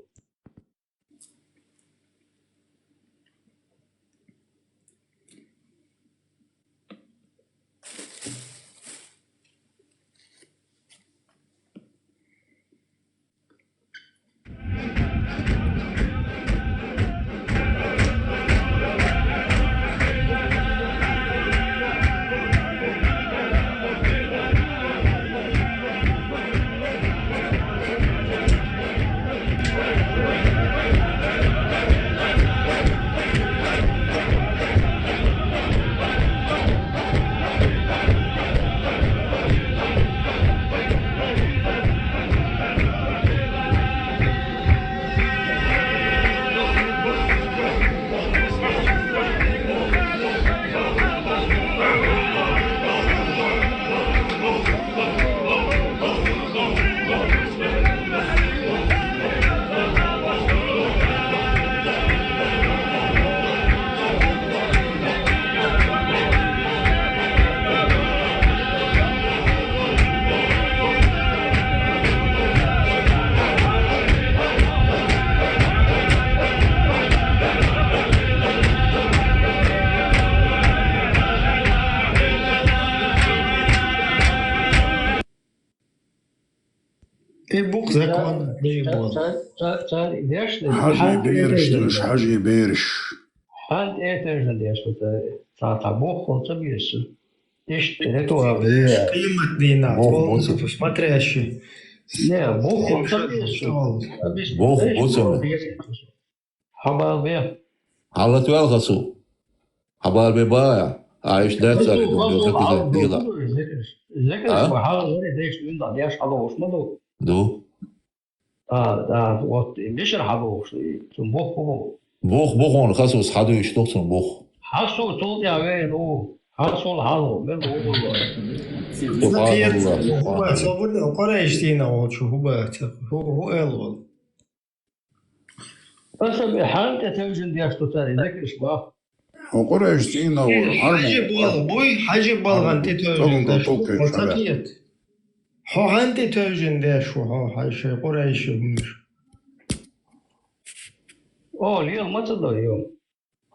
بوق زكوان حاجة بيرش هاد إيترجن ديش تا بوق خلص بيش إيش قيمة دينا смотрящий не бог خلص بيش بوخ بوسم حبال بيه حالت والغسو حبال ببايا عايش داتسا لدو ديلا ذكر بحال ديش ينضع ديش حلو وشمدو دو вот بيشر حلو zum بوخ on خسوس حدو يشتوكسون بوخ حسو طول يا وينو حسو الحلو من هو صابون قريشتينا وشو هو الول بس بحال تتوجن ديش تاني ذكرش بقى وقريشتينا حاجة بالغ بوي حاجة بالغ انت توجن ها هندي توجن ده شو ها هاي شيء قريش مش اليوم ما تقدر اليوم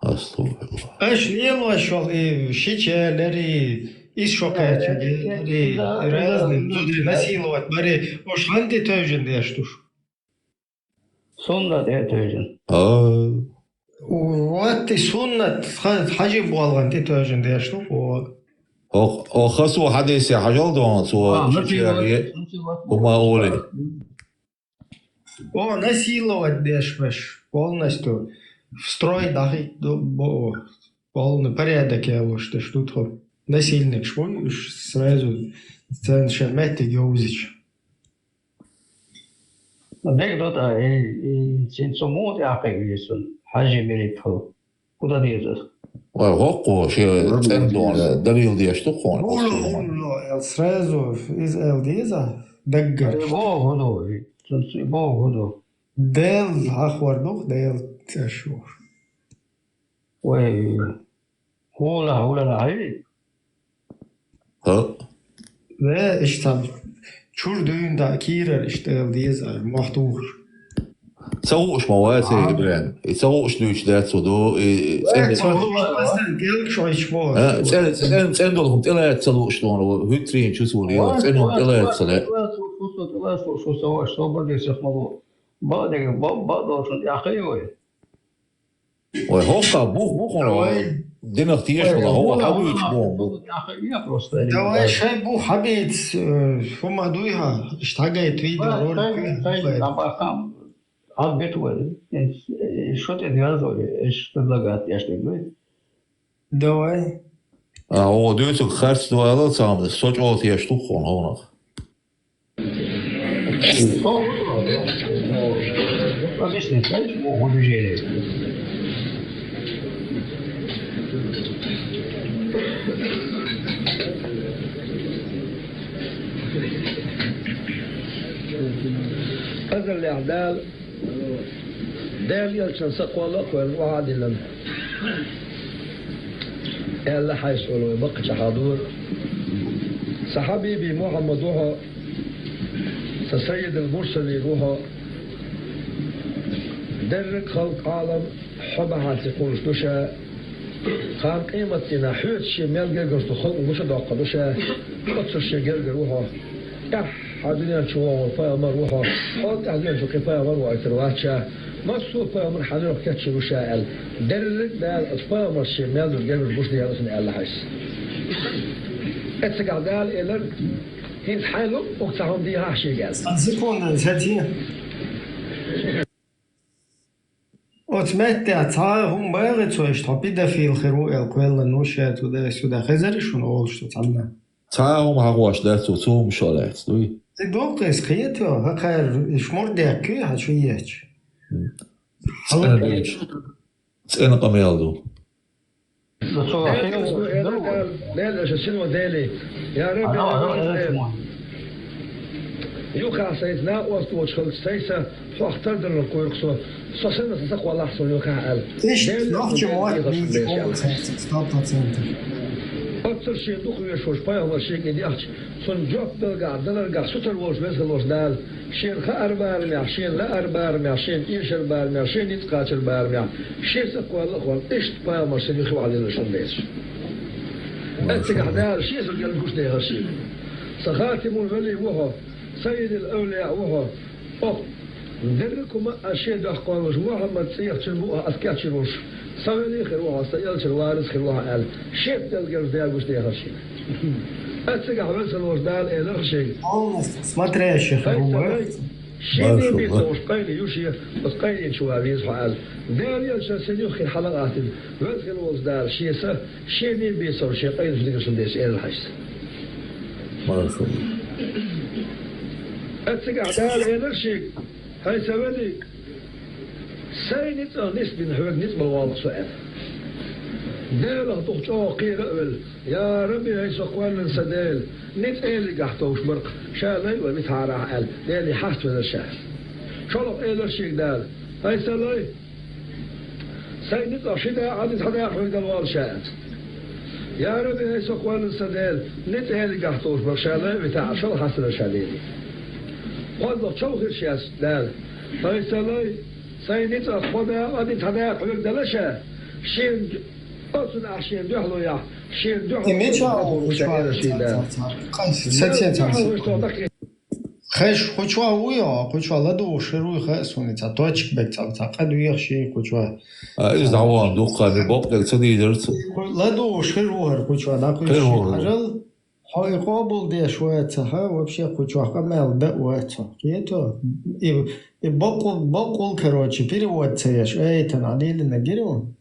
استغفر الله. ايش اليوم شو شيء لري إيش شو كاتش لري رازن نسيلوات بري وش هندي توجن ده شتوش سنة ده توجن وقت سنة حاجة بالغ أنت توجن ده شتوش او خاصو حديث حجل دون سو شيء وما اولي насиловать дешвеш полностью встроить дахи полный порядок я вот что тут насильник швой сразу цен мети геозич نقدر إن سموت عقيل يسون حاجة مريضه كذا ديزه وهو شيء عندهم دليل ديش تقون сразу из элдиза دقر هدو ديل أخوردوخ ديل تشوف هو لا عيد لا إشتغل شور دون دا كيرر إشتغل ديزا محطوط تسوقش مواسي إبراهيم تسوقش دوش ده صدو تسألهم تلا تسوقش دون هترين شو سوري تسألهم تلا تسلا شو سوى صبر دي سخمضو بعد شو يا أخي وهو بوخ دينا اختياش ولا هو حبيت بوم يا أخي يا بروستاني دواء شيء بو حبيت فما دويها اشتاقيت فيديو رول عاد وين شو تديازو ايش تلاقات يا شتي دواء هو دوتك خرس دواء سام الصوت اوت يا شتو خون هنا مش نتاج مو بيجي هذا الإعدال دال يلشن سقوالك والوعد لنا إلا حيث ولو بقش حضور صحابي محمد روحه سيد المرسل روحه درك خلق عالم حبها تقول دوشا كان قيمتنا حوت شي ملقى قصد خلق مش دقة دوشا قصر شي قلق روحه حاضرين شو فيا مروحه حط حاضرين شو كفاية مروحه ترواتشا ما تصور فيا من حاضر كاتش وشائل درك ده فيا مرشي مال الجبل بوش دي اسمه الله حس اتسقع دال إلى هين حلو وقتهم دي هاشي جاز أنزكون زهتين وتمتع تعاهم باغي توش تبيدا في الخير الكويل النوشات وده سودا خزري شو نقول شو تعمل تعاهم هواش ده تو مشارات دوي دوك اسكيتو هكا شمر داكي هشوياتش سأنا قميالدو لا شنو دالي يا رب يوكا سيدنا وستوش خلص سيسا فاختار در الكويكسو سوسنا تقوى الله سو يوكا قال ايش نحكي مواد بيجي أكثر شيء دخل يشوش بايا هو شيء جديد سون جوب دلقا دلقا سوتر وش بس لوش دال شين خار بارمع شين لا أربارمع شين إيشر بارمع شين يتقاتل بارمع شين تقوى الله خوان إيش بايا مرسل يخو علينا شون بيش أنت قاعد شيء سجل الجوش ده هالشيء سخاتم الولي وهو سيد الأولياء وهو ندركم أشياء دقوا محمد سيح تنبوها أذكى تنوش سوي خير وها سيال شوارز خير وها قال شيء تلقى ديال وش ده هالشيء أتسقى بس الوردال إيه شيء смотри شيخ هو شيء بيسوش قيل يوشي بس قيل شو عايز حال دال يلش سنيوخ الحلقات بس الوردال شيء بيسوش شيء قيل في ذيك الشمس إيه الحس ما شاء الله أتسقى دال إيه شيء هاي سوالي سينت نسبة نحوك نسبة الواضح سؤال داله تخطوه قيل أول يا ربي هاي سقوان سدال نتقالي قحطوش مرق شالي ومتعارع قال دالي حاسب هذا الشهر شلق إيه الشيك دال هاي سالي سينت أشدا عدد حدا حوك الوال شاهد يا ربي هاي سقوان السدال نت هذه قحطوش برشالة بتاع شو حصل شاليني قد شو خير شياس دال هاي سلاي ساينت أخونا غادي تهداك حبك دلشة شين أصلا عشان دحلو يا شين دحلو خش خوشوا ويا خوشوا لدو شروي خاسوني تعطوش بك تعقد ويا شيء خوشوا إيش دعوان دوقة ببقى تدي درت لدو شروي خوشوا داخل حجل هاي قابل ده شوية ها وبشي خوشوا كمل بقوات كيتو بقول كروتشي بيروت سياش أي تنعليل النجيرون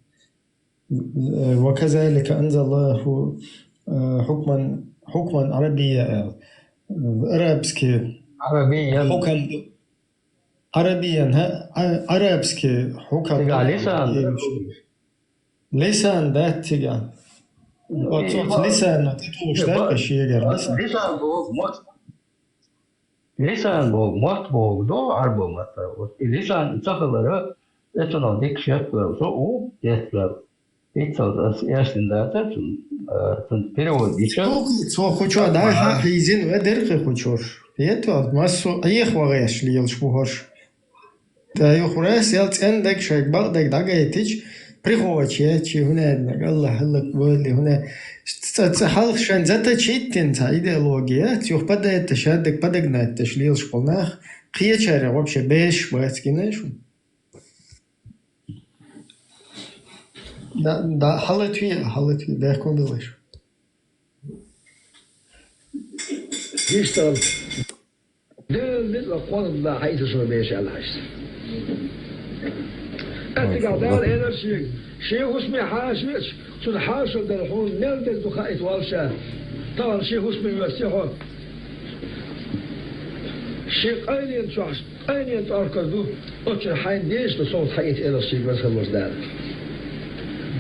وكذلك أنزل الله حكما عربيا عربسكي حكم عربيا عربسكي حكم لسان ده تيجا لسان تتوش ده الشيء لسان بوغ مات بوغ دو عربو مات لسان تخلره اتنا ديك شكل سو يسلم إتصل أساسين داتا تن перевод ديشة سو خوشوا ده حيزين ودرك خوشور يتو مسو أيه وغيش ليلش بوهش ده يخرس يلت عندك شيء بعدك دقيتش приходит чи هنا الله الله بولي هنا تحل شان زتا читтин та идеология тюх падает ташадек падагнать ташлил шполнах қиячаре вообще беш бацкинеш да халатви бехкон билеш يشتغل دل الأقوال الله حيث شو بيش على حش أنت قاعد هنا شيء اسمه حاشمش شو حاشل درحون نلد دخائت والشا طبعا شيء اسمه يوسيحون شيء أين شخص أين تأركضوا أشر حين ديش لصوت حيث إلى الشيء بس المجدال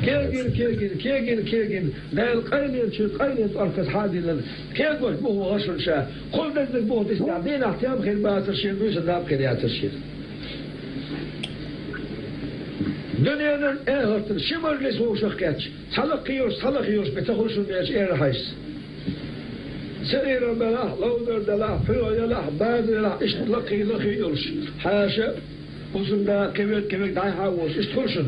كيجن ده القينين شو قينين تأركض حادي لل كيجوش بوه غشر شا قل دزك بوه تستعدين احتيام خير بها ترشير بيش الداب خير ترشير دنيانا اهرت شمر لسوه شخكاتش حلقيوش بتخلشون بيش حيث سرير بلاه لودر دلاه حلو يلاه بادر يلاه اشت لقي يلش حاشا وزن دا كبير داي حاوش اشت خلشن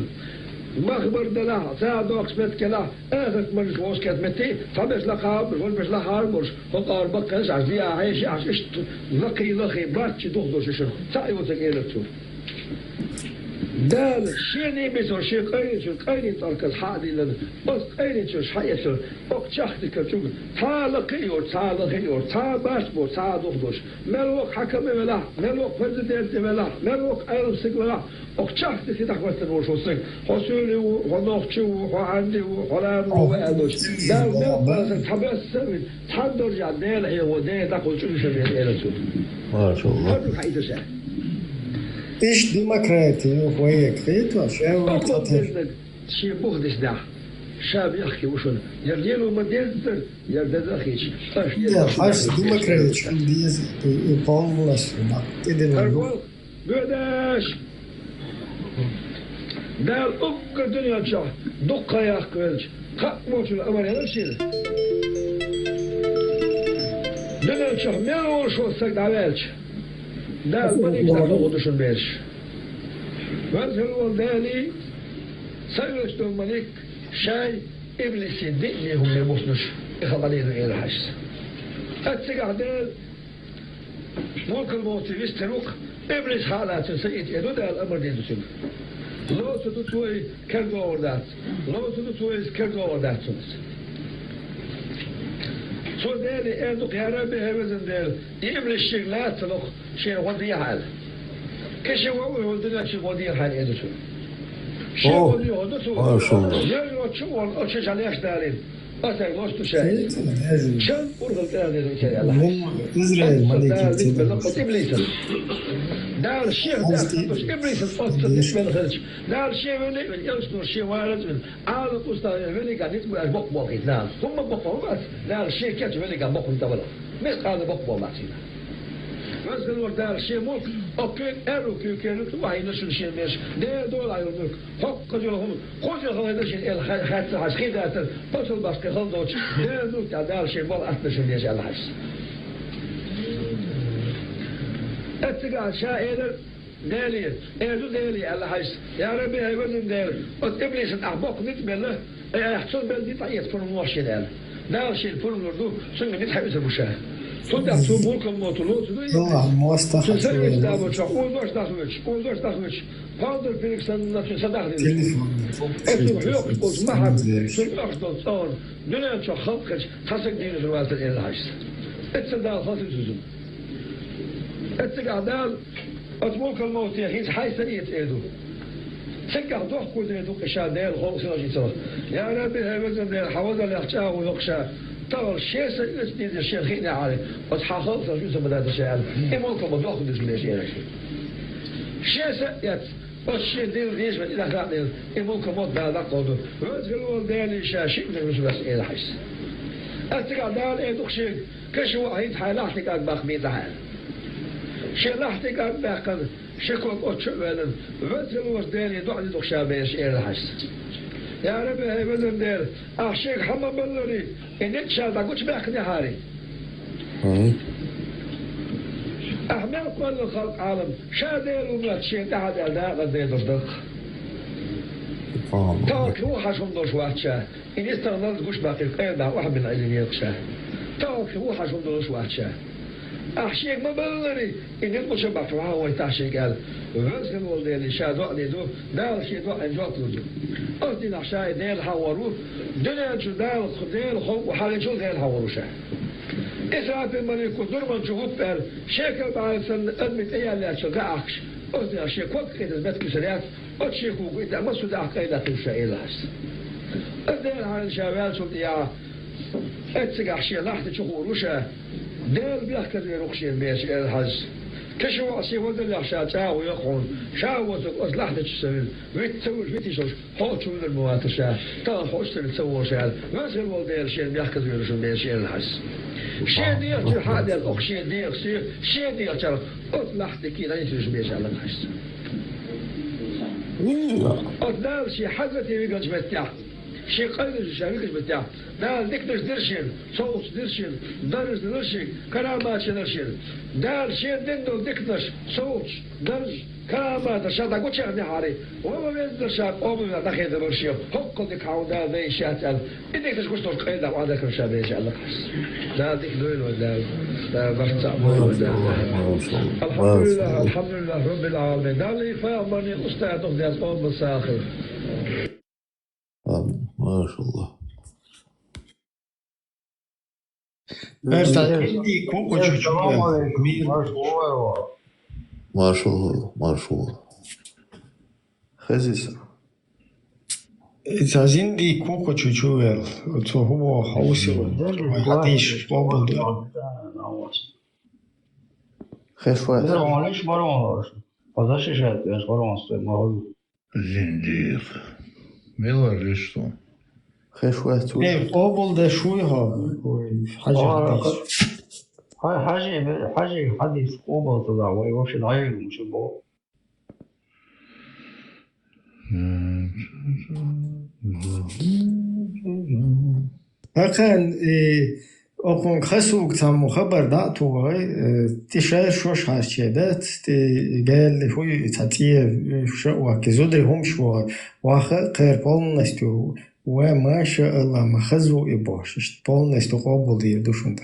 مخبر دلاه ساعدوك سمت كلاه اهرت مرش واسكت متي فبش لقاب والبش لحارمش هقار بقنش عزيا عايش اشت لقي باتش دخدوش اشت سايوتك ايلتو دال شيني بيسو شي قيني تركز حادي لن بس قيني شو حيشو اوك شخص كتشوف تا باسبور تا دخدوش ملوك حكم ولا ملوك برزيدنت ولا ملوك ايرسك ولا اوك شخص سيدك وستن وشوسك حصولي ونوخشو وعندي وحلام وقالوش دال بس تبسم تحضر دال هي ودي داخل شو شبيه ايرسو ما شاء الله هذا حيدش إيش ديمقراطية وهيك فيتوا شو شيء بغدش ده شاب يحكي وشون يرجلوا مدينتر يرد أخيش يا حاس ديمقراطية شو بيز يقول لس أرجو قداش ده الأوك الدنيا شو دقة يا أخوش خموش الأمر هذا شيء دنيا شو ميلو شو سكت عليش ده الملك تاخدوش البيش وانزل والدالي سيرشت الملك شاي إبليس يدقني هم يبصنش يخبالين غير حشس أتسقع دال ملك الموت يستروك إبليس حالات سيد يدو ده الأمر دي تسل لو تتوي كردو وردات كردو وردات سو دالي اندوك يا ربي هبزن دال يبلي الشغلات لوك شيء وضيع حال كشي هو الدنيا شيء وضيع حال يدسو شيء وضيع يدسو ما شاء الله يلو تشوفون أشيش عليش دالين أتاك لوستو شيء شن أرغل دالين شيء الله إسرائيل ملك بلقط إبليس دال الشيء دال إبليس الفصل من خلش دال الشيء من يلسنو الشيء وارد من عالم أستاذ من قاعد يتبع بق دال هم بق بس دال الشيء كاتش من قاعد بق تبلا مش قاعد بق بقينا مثل وردار شيموك أوكي أروكي كانوا واحد نشل شيمش ده دول عيونك حق جلهم خذ هذا الشيء الخات عسكريات بطل بس كخلدوش ده نو تعدال شيمال أثناء شميش على حس اتقى شائر دالي دالي على حس يا ربي هيبنم دالي إبليس أحبق نتبله يحصل بلدي طعيت فرن واشي دال دال شيء الفرن وردو سنة نتحبس المشاهد تودع تبولك الموطلوت والله موستخدم سنسل كتابه شاقول دوش داخلش قادر فيلكسن نفسه صدقني اسم حيوك قلت محب سنقش دلطان دنيا شو خلقش خسك دين الوالد الإلهاجس اتسدال خاطر زوزم اتقعدال أتبولك الموت يخيز حيث نيت ايدو سكع دوح كود يدوك إشاء ديل خلص نجي صلاح يا ربي هاي ديل حوضا ليحجاه ويقشى طبعا الشيء سيدي الشيء خيني عليه وتحاخل تجوز بدأت الشيء ممكن بدأخذ اسم الشيء الشيء سيد الشيء ديل ديش من إذا خاطر ممكن مدة دقوده وتقولون ديل شاشي من المسؤولة إلى حيث أتقع دال إيدوك شيء كشو واحد حيلاحتك أكبر ميت عال شيء لاحتك أكبر شكوك أتشبهن وتقولون ديل يدوح يدوك شابيش إلى حيث يا ربي هاي بدن دير أخشيك حما بلري إن إتشاد أقولش بأخني هاري أحمل كل الخلق عالم شادير وملات شيء تحت أداء قدي تصدق تاك روحا شمدوش واتشا إن استغنالت قوش باقي القيدة واحد من العلم يقشا تاك روحا شمدوش واتشا أحشيك ما بلري إن يتبوش باقي وحا ويتحشيك قال وغنسل والدي اللي شادوا عليدو دال شي دوا انجوت لدو قلت نحشاي ديل حوروه دنيا جو ديل خوب وحالي جو ديل حورو شاه إسرائيل الملك ودرمان جهود بال شيكل بعد سن أدمت إيا اللي أشجع أخش قلت يا شيخ وقت كده زبط كسريات قلت شيخ وقلت أمسو دا أحكي لك الشيء لهس الديل عن شابال شلت يا اتسقع شيء لحظة شخور وشاه ديل بيحكي رخشي الميش الهز كشو عصي ولد اللي عشان تاو يقون شاوتك أصلحتك السبيل ويتسوي ويتيشوش حوش من الموات الشاه طال حوش تسوي شال ما زال ولد الشيء بيحكي ويرشون بيه شيء الحس شيء ديال حاد الأخ شيء ديال شيء ديال ترى أصلحتك كذا يترش بيه شال الحس أصلال شيء حزتي ويقلش بتاع شيء قيد الشركة بتاع دال دكتور درشين صوت درشين درس درشين كرامات درشين دال شيء دندو دكتور صوت درس كرامات شاطا قلت شغني حاري وما بين شاب أو من داخل درشيو حق دك عودا ذي شاتل إنك تشكوش قيد وعندك رشاد إن شاء الله دال دك دويل ودال دال برتع الحمد لله رب العالمين دال لي فاهمني أستاذ ديال قوم مساخر ما شاء الله ما شاء الله ما شاء الله خزيس عايزين دي كوكو تشوير هو حوسي وحديش قبل خير وقت معلش برام قضاش شاد يعني برام ما هو زنديق ميلا رشتو خير وقت ايه قبل ده شوي حاجة حاجة حديث قوبة تضع ويوش العيل مش البو هكذا أكون خسوق تام خبر داتو هاي تشاير شوش هاشيدات قال هو تعطيه شو كزودري هم شو واخر خير полностью وما شاء الله ما خزو يبوش полностью قبل يدوش انت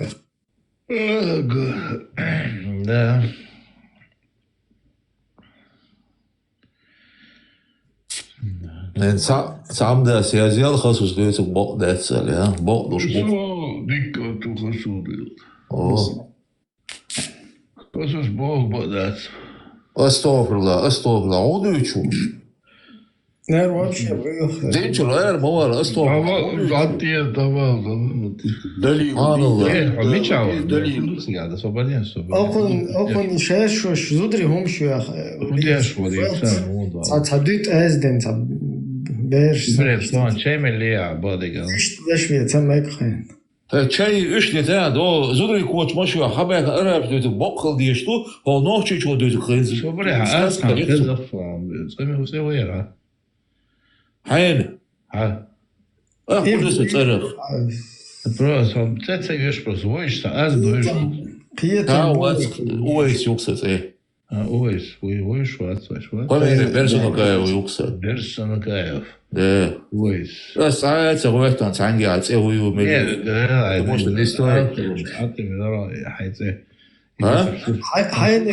да سام ده سيازيال خصوص ديت بق ده تسال يا بق دوش بق ديك تو خصوص خصوص بق ده استغفر الله عودوا يشوش نار вообще выехал دينشو لا ما هو استغفر عطيه طبعا دليل سبحان الله ميتشاو دليل قاعد صوبانيا أكون شاير شوش زودري هم شو يا وديش وديش تعديت أزدن بيرش بريف طبعا شيء من اللي عبادي قال إيش شوية تم هيك خين Çay işleten o zodri koç maşu haber Arap dedi bakıl diye işte o nohçu çoğu dedi kız. شو بريها أسمع كذا فهم زي هو سوي ويرها حين كل تصرخ بروس هم تتسيش بروس ويش تأز دويش ويش يقصد ايه ويش ويش ويش قال بيرسونال كايو يقصد بيرسونال كايو ده ويش بس عاد سويت عن عنجي عاد ايه هو مش بالستوري حتى من رأي حيث ها حيث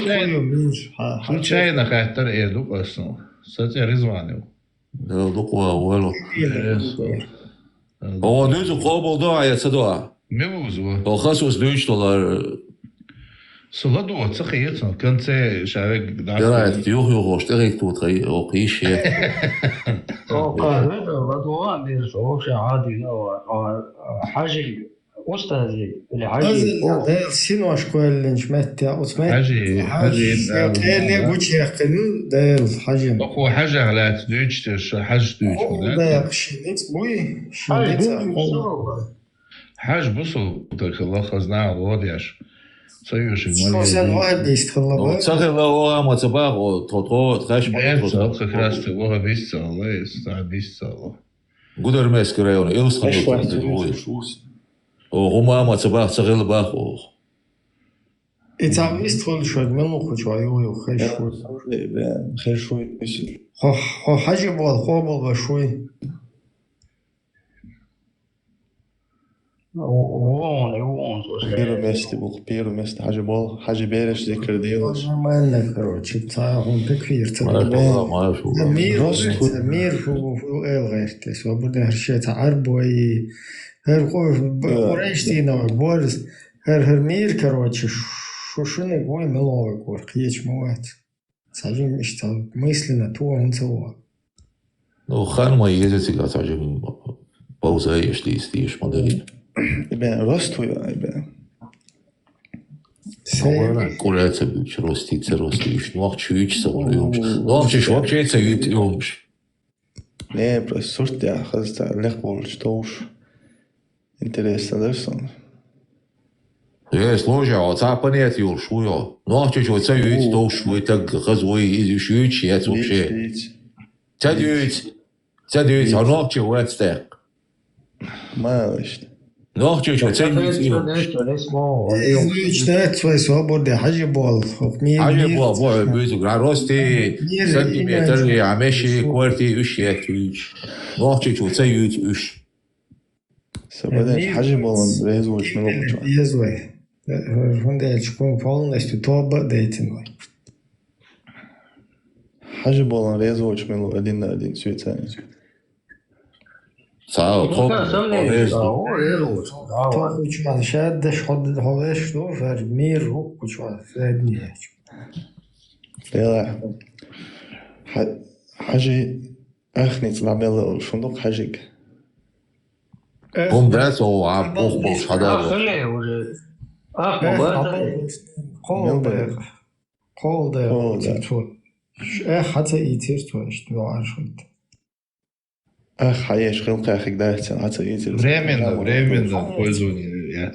شو شاينا خاطر ايه دوك اصلا ساتي رزوانه ده لقوا ولو هو نوزو قابل ضاع صداع ميوزو هو خصوص $2 صلادو تسخيتنا كنت شارك درعت يوه اشتريت وقيش قال هذا الرضوان بيرسوش عادي حاجي أستاذي الحاجي شنو أشكال نشمت حاجي اللي قلت يا قنو داير حاجة هو حاجة على تدويش حاجة تدويش داير شنيت بوي حاجة بصوا تلك الله خزناه وواضيش صيوش سوسن واحد يستخلص صخر لا ما تباغ تطو تخش صخر كراست وها بيست الله يستع بيست الله قدر ما يسكريون يوصل وهما ما تباغ صغير باخو اتعمست كل شوي من مخ شوي خير شوي بيصير هو حاجة بالخوب بشوي بيرو مست حاجة بيرش ذكر ديوش ما لنا كروتش بتاعهم تكفير مير هو غير تسوى بده هرشيت عرب وي هر قريش تينا بورز هر مير كروتش شو نقول ملوك ورقيش موات ساجين مشتاق مثلنا تو نسوا وخان ما يجي تعجب بوزايش ديش مدري يبقى رستو يبقى قرأت بيش روستيش نوع تشويش سواليومش نوع تشويش وقت شيء سويتيومش لا بس صرت يا خذت لقبول شتوش интересно درسون Есть ложа, а та понять юр шуё. Ну чё цаюить то шуй так газой из шуич я вообще. Цаюить, а ну чё вот так. ماشي Ну чё цаюить. Изучать свой свободы حاجة بول. حاجة بول بيزو راستی سنتیمتر عمشي كوارتي اش ياتويش. Ну чё цаюить اش. سبدأ حاجة بول بيزوش من وقت. بيزوي. هوندا تكون полностью توبة дейтинг. حاجة بول بيزوش من وقت 1 на 1 سويتاني. ساو توب. Kuchman شادش خد هواش دو فرمير رو kuchman فادني. لا حاجة أخني تلعب يلا الفندق حاجة. قوم درس وعم بوخ حدا. قول حتى يتير توش عارفين حياش خلق أخك دايتين حتى يتير временно пользование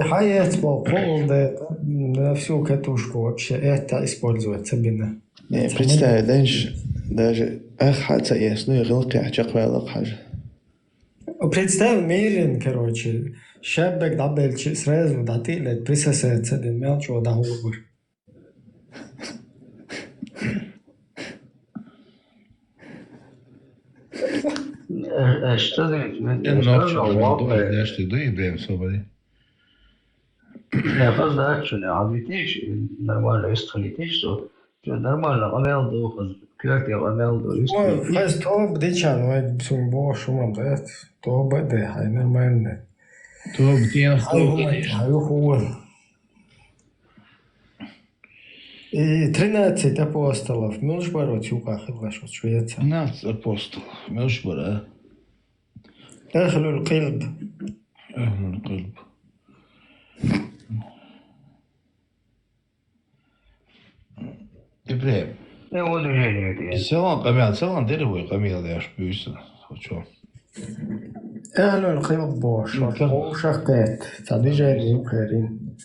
حياة قول ده نفسه كتوشكو شيء использовать بنا представь даже حتى ясно خلق يحجق ولا حاجة представь мирен короче شابك دبل شيء сразу датилет присасается den мелчо договор Что ты? Ночью доедаем свободы. Я поздачу, а видишь, нормально, если летишь, что нормально, амелду, как я амелду. Фас то бдичан, мы бсум бо шумам, да? То бде, хай нормально. То где хай. И 13 апостолов. Можешь бороться у кахилаш, что это? 13 апостолов. Можешь бороться. أهل القلب. أهل القلب. إبراهيم. Селан камел, селан дерево камел, я ж бьюсь. Что? أهلا الخيب بوش وشقات تعدي جاي بخيرين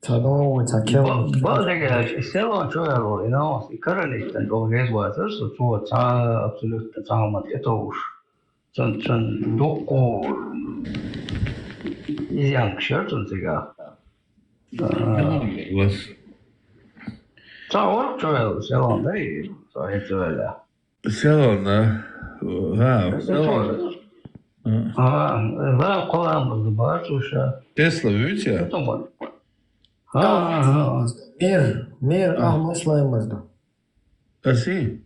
تعدو وتعكيم بعدك السلام شو هذا إنه كرني تنقول جيز واترس وتو تا أبسولوت تعامل يتوش تن دوقو يزيان كشرتون تيجا تعور شو هذا السلام ده صحيح ولا سلام لا قوام الضباط وشا Tesla видите? مير أصلا يمزده Assim?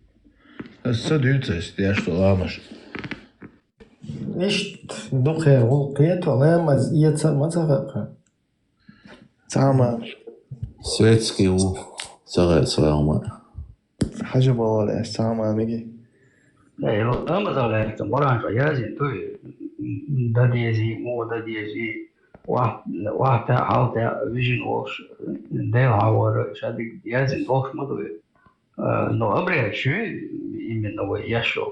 Sadütes, der Stolamisch. إيش دخل غلقيت ولا مز يتصل ما تفرق تعمل سويتسكي و سلام حاجة بالله تعمل ميجي ايوه اما طالع تمران فيازي توي داديزي مو داديزي واحد حالته فيجن وش ده هاور شادي يازي وش ما دوي نو أمره شو يمين هو يشو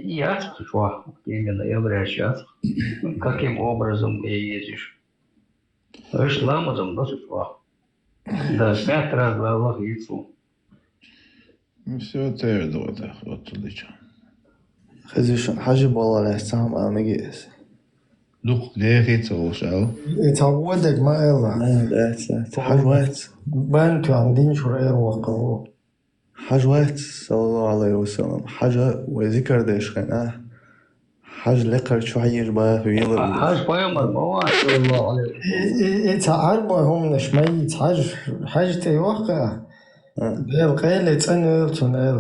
ياس شو يمين أمره شاس каким образом ездишь ايش لامزم ده شو да пять раз Аллах яйцо. Все это это вот туда что. خزيشن حاجة بالله لا استعمل أنا مجيس. دوق ليه يتسوى شو؟ يتعودك ما يلا. لا حاجوات. بنتو عندين شرير وقوه. حاجوات صلى الله عليه وسلم حاجة وذكر ديش خنا. حاج لقر شو حيجبه ويلا. حاج بايم المواد صلى الله عليه وسلم. يتعربوا هم نشميت حاج تيوقع. بالقيل تنل تنل.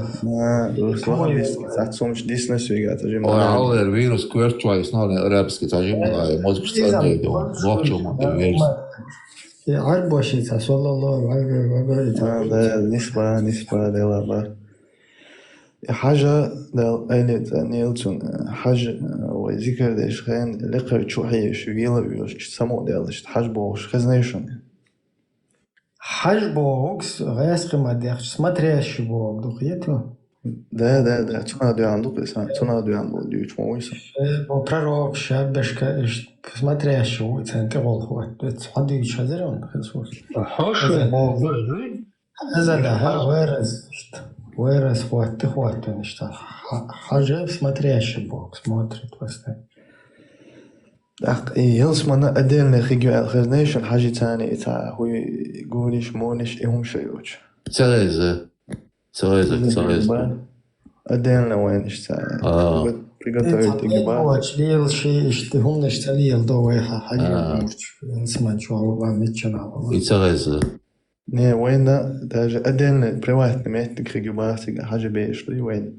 بس واحد بيستعصمش ديسنس ويجات أجيب. أو الفيروس كوير شويس نحن أرابسك تجيب موز بستأني دون وقتشو ما الفيروس. يعربوا شيء صلى الله عليه وسلم. نسبة دلابا. حاجة دل أيلت نيلتون حاجة وذكر ديش خين لقر شو حي شو يلا بيوش سمو دلش حاج بوش خزنيشون. حاج بوكس غيس قمة ديخش سماتريش بوك دقيتو. ده تنادي عندك إنسان تنادي عنده ديوش مويسة. بوبراروك شابش كإيش سماتريش هو إنسان تقول هو حد يشهدرون خلصوص. حوش بوك. هذا ده ويرس خواتو نشتغل حاجة سماتريش بوك سماتريت بس ده. يلس منا أدين لخيجو الخزنيشن حاجة تانية تا هو يقوليش مونش إهم شيوش. سريزة أدين لوينش تا. بيقطعوا تجيبها. ليل شيء يشتهم نشتري الضوء حاجة اسمه شو والله متشنا والله. سريزة. نه وين ده تاج أدين بريوات نميت تجيبها تيجا حاجة بيش لي وين.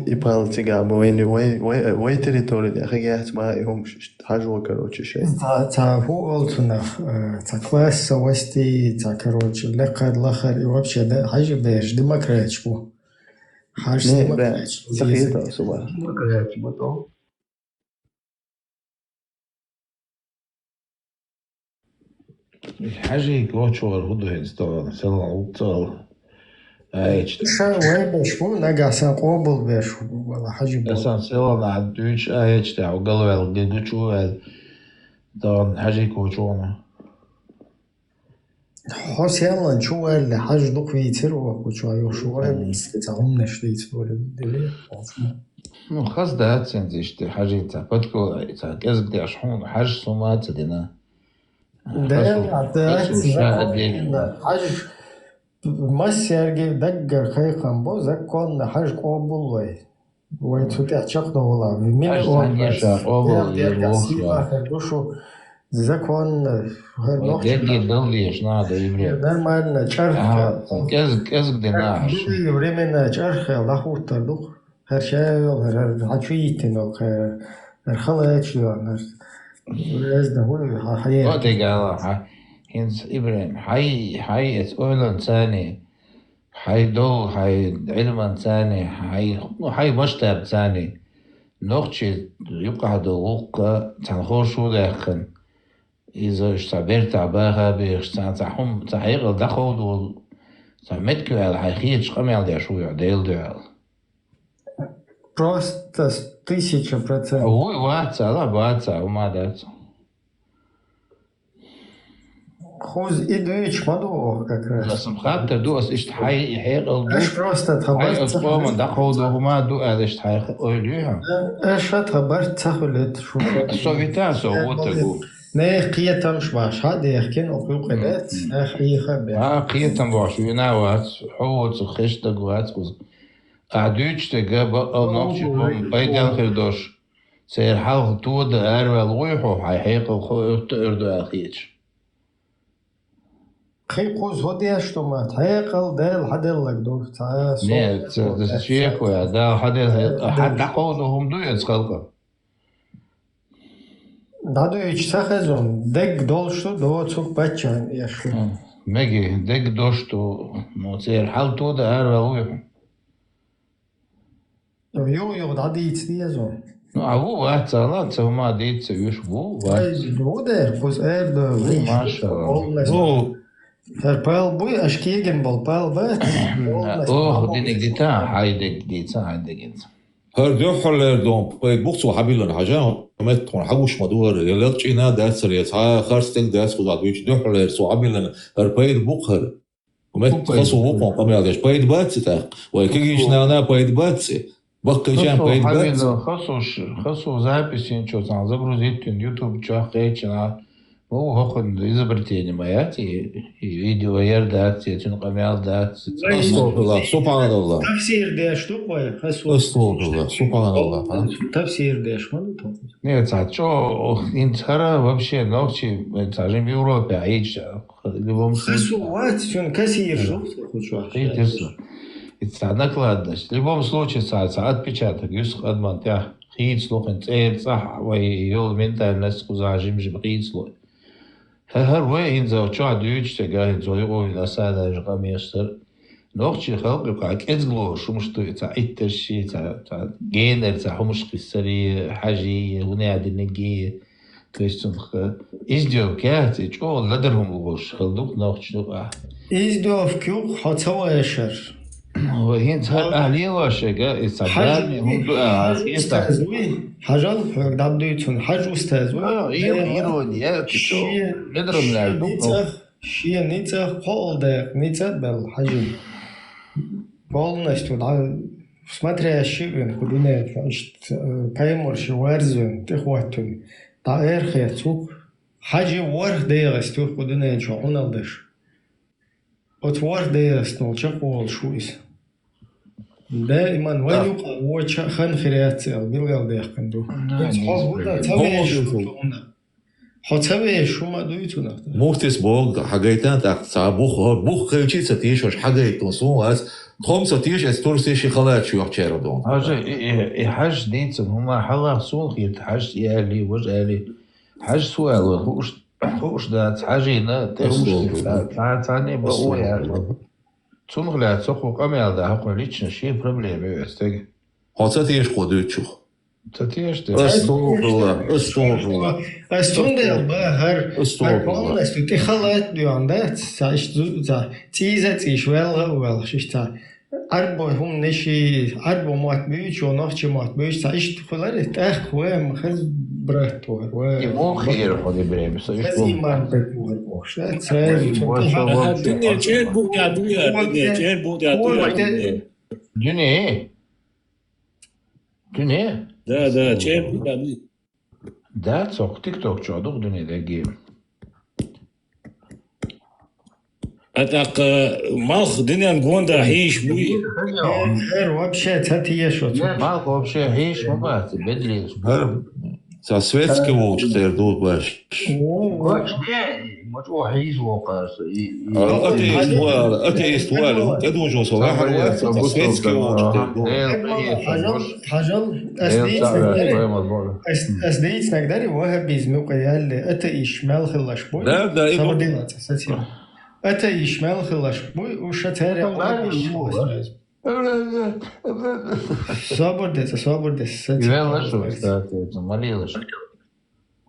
يبغى تيجا وين تريتوري ده خيجات ما يهم حاجة وكروتش شيء. تا هو قلتنا تا كلاس وستي تا كروتش لخر يوبش ده حاجة بيش دي ما كريتش بو. حاجة دي ما كريتش. صحيح صباح. ما كريتش بطو. حاجة يقول شو الهدوء يستوى سلام وطال. شو وين بشو نجا ساقوبل بشو ولا حاجة بو. أصلا سلام عدوش أيش تاعو قلوا الجدو شو دان حاجة يقول شو حس يلا شو اللي حاجة دوك يتر وشو يشوف بس تعهم نشتيت ولا دليل. مو خاص ده تنزيش حاجة تاعتكو تاعكز بدي أشحون حاجة صومات دينا. ده حاجة ما سيرجي دقر خيقان بو زكون حاجة قبول ويتفتح شقنا والله مين قبول يروح زكون هالوقت دليش نادى يبرد نرمال شرخ كز بدنا يبرمنا شرخ الله وتردو هالشيء هالحشيتنا هالخلات شو لازم هو حياة. وقتي قال هنس إبراهيم حي أسئلة ثاني حي دو حي علما ثاني حي مشتب ثاني نقطة يبقى دوقة تنخوشو داخل إذا اشتبرت عباها بيشتنتحهم تحيق الدخول وتعمدك على حيخيط شقمي على شو يعديل دعال Просто 1000%. Ой, ваца, ла ваца, умадаться. Хуз идуич мадуох как раз. Ласмхат тадус ишт хай хейгл. Эш просто тхабарт. Эспома даходу хума ду адишт хай ойлюха. Эш тхабарт тхулет шу. Совита совотагу. Не قيتم شباش هذا يحكين أقول قدرت أخي خبر. قيتم باش ويناوات حوت خشتك وات أعدوش تجاب أو نقش بيدان خردوش سير حال تود أروى الويحو حيحيق الخوت أردو أخيش. خي قوس هدي أشتمت هيقل ده حدل لك دور تعال. نه ده شيء كويا ده حد قولهم دو يتخلق. دادو ایچ سخزون دگ دولشتو دو چوک بچان یشو مگی دگ دوشتو موتیر حال تو ده هر ولوی یو دادی ایچ دیزون او وقت سالات سو ما دید سویش بو دو در بوز دو ماشاءالله فرپال بوی اشکیگن بالپال بات اوه دینک دیتا هایدک دیتا هایدک هردو حل دوم باید بخصو حبیلن حاجه مت تون حوش مدور يلقش إنا داس ريت ها خرستك داس خذ ويش دوح ولا سو عبيلن بايد بوخر ومت خصو بوقون قام يادش بايد باتس تا ويكيش نانا بايد باتس بقى جام بايد باتس خصو записи ничего там загрузить на YouTube чахечна ну хохон изобретение маят и видео ярдат и тун камел дат سبحان الله تفسير ده что бой خصو سبحان الله تفسير ده что нет а что интара вообще ночи даже в Европе аич в любом случае вот он кассир что хочешь это накладность в любом случае отпечаток юсх адман тя хит слухен цел صح ويول ментальность кузажим же хит слух هر وين زو شو عدوش تجاه زوي أوي لساده جقام يستر نوختي خلق يقعك إزغلو شو مشتو تا إترشي تا جينر تا حمش قصري حاجي ونادي نجي كيستون إزديو كاتي شو لدرهم الغش خلدوك نوختي دوقع إزديو فكيو حتوا يشر وهين تهر أهلي واشيكا إستعداني هم دوقع أستاذوي حاجة دابدويتون حاجة أستاذوي إيرونيا كتو ندرم لعبو شيء نيتة قول ده نيتة بالحاجة قول نشتو دع смотря شيء كلنا فاش بايمور شوارزون تخواتون داير خيرتوك حاجة ورخ ديغستو كلنا شو عنالدش أتوار ديغستو شقول شويس دائما ويوقع وش خن خيرات البلغال ديخندو حتى شو ما دويتونا موختس بوغ حاجيتان تاع بوخ خيوتشي ستيش واش حاجيتون سواس خم ستيش استورسي شي خلات شو يحشر دون حاجه حاج ديت هما حلا سول خيت حاج يالي وجالي حاج سؤال خوش دات حاجينا تمش تاعني بقويا تنغلات سوق قميل ده حقول ليش شيء проблемы استاج حتى خودوچو تتيش استغفر استوندل بهر بالون استو خلات ديوندات سايش تيزتي شوال شيشتا أربو هم نشي أربو مات بيش ونخش مات بيش سايش تخلرت وهم خز براتور و خير خدي بريم سايش ما بتقول وش الدنيا جير بوقع دويا الدنيا جير بوقع دويا دنيا ده جير بوقع دويا ده تسوق تيك توك شو عدوك دنيا ده جيم أتاق مالخ دنيا نقول ده حيش بوي خير وابشة تاتي شو مالخ وابشة حيش ما بعد بدري Sa svetski voć ter dut baš. Baš مجموع حيز وقاس أتيست ولا تدوجون صراحة سويتسكي أسديت نقدر وهب بيزمو قيال أتا يشمال خلاش بوي لا أتا يشمال خلاش بوي وشتاري صابر دس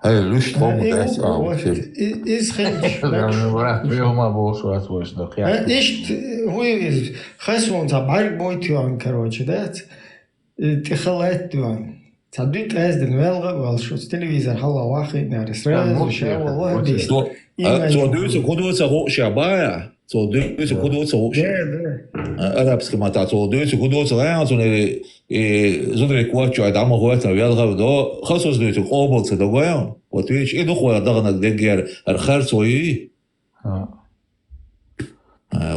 هاي لوش طوم داس إيش خير ما بوش واسوش إيش هو خسون تبارك بويتيو عن كروتش دات تخلت دوان تعديت أزدن والغ والشو التلفزيون حلا واحد نارس راز وشاو والله بيست So deze goedhoedse hoogste baia. So deze goedhoedse hoogste. Arabske mata. So deze goedhoedse lijn. Zonder ik wat je uit allemaal hoort en wel gaan we door. Gassos deze opbouwt de wel. Wat weet je? Ik nog wel dat ik denk er gaat zo je.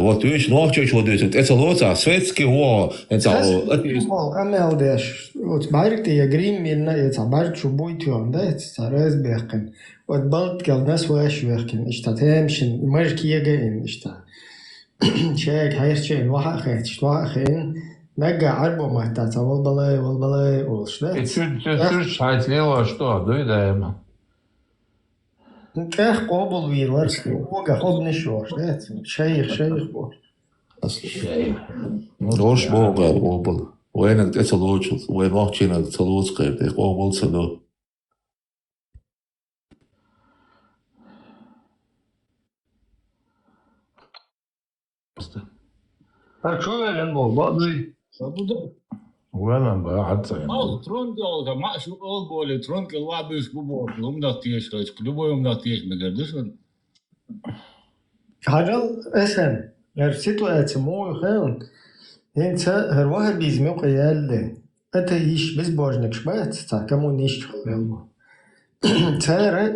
Wat weet je nog? Je wat deze. Het is al wat Svetske hoor. Het zal. أمل داش وتبارك يا جريم من يتبارك شو بويتو ده ترى بيحكن وتبلت كل ناس واش بيحكن اشتهمشن مركي يجين اشته شاك هيرشين واحد خيرش واحد خين نجا عربو ما تتصل بالله وش ده تشوش هاي تليوا что да كيف قابل ويرورس وجا خد نشوش ده شيخ بو روش بوغا قابل وين تتصلوش وين واحد تتصلوش قيب قابل صدق شو الموضوع ذي؟ وين بعد صين ترون دولة ما شو أقول ترون كل واحد بيسبوع يوم ناتيش كذا كلوا يوم ناتيش مقدرشون هذا اسم رسيتو اتمو خير انت هر واحد بيزمو قيال انت يش بس بوجنك شبات تا كمو نيش خلو ترى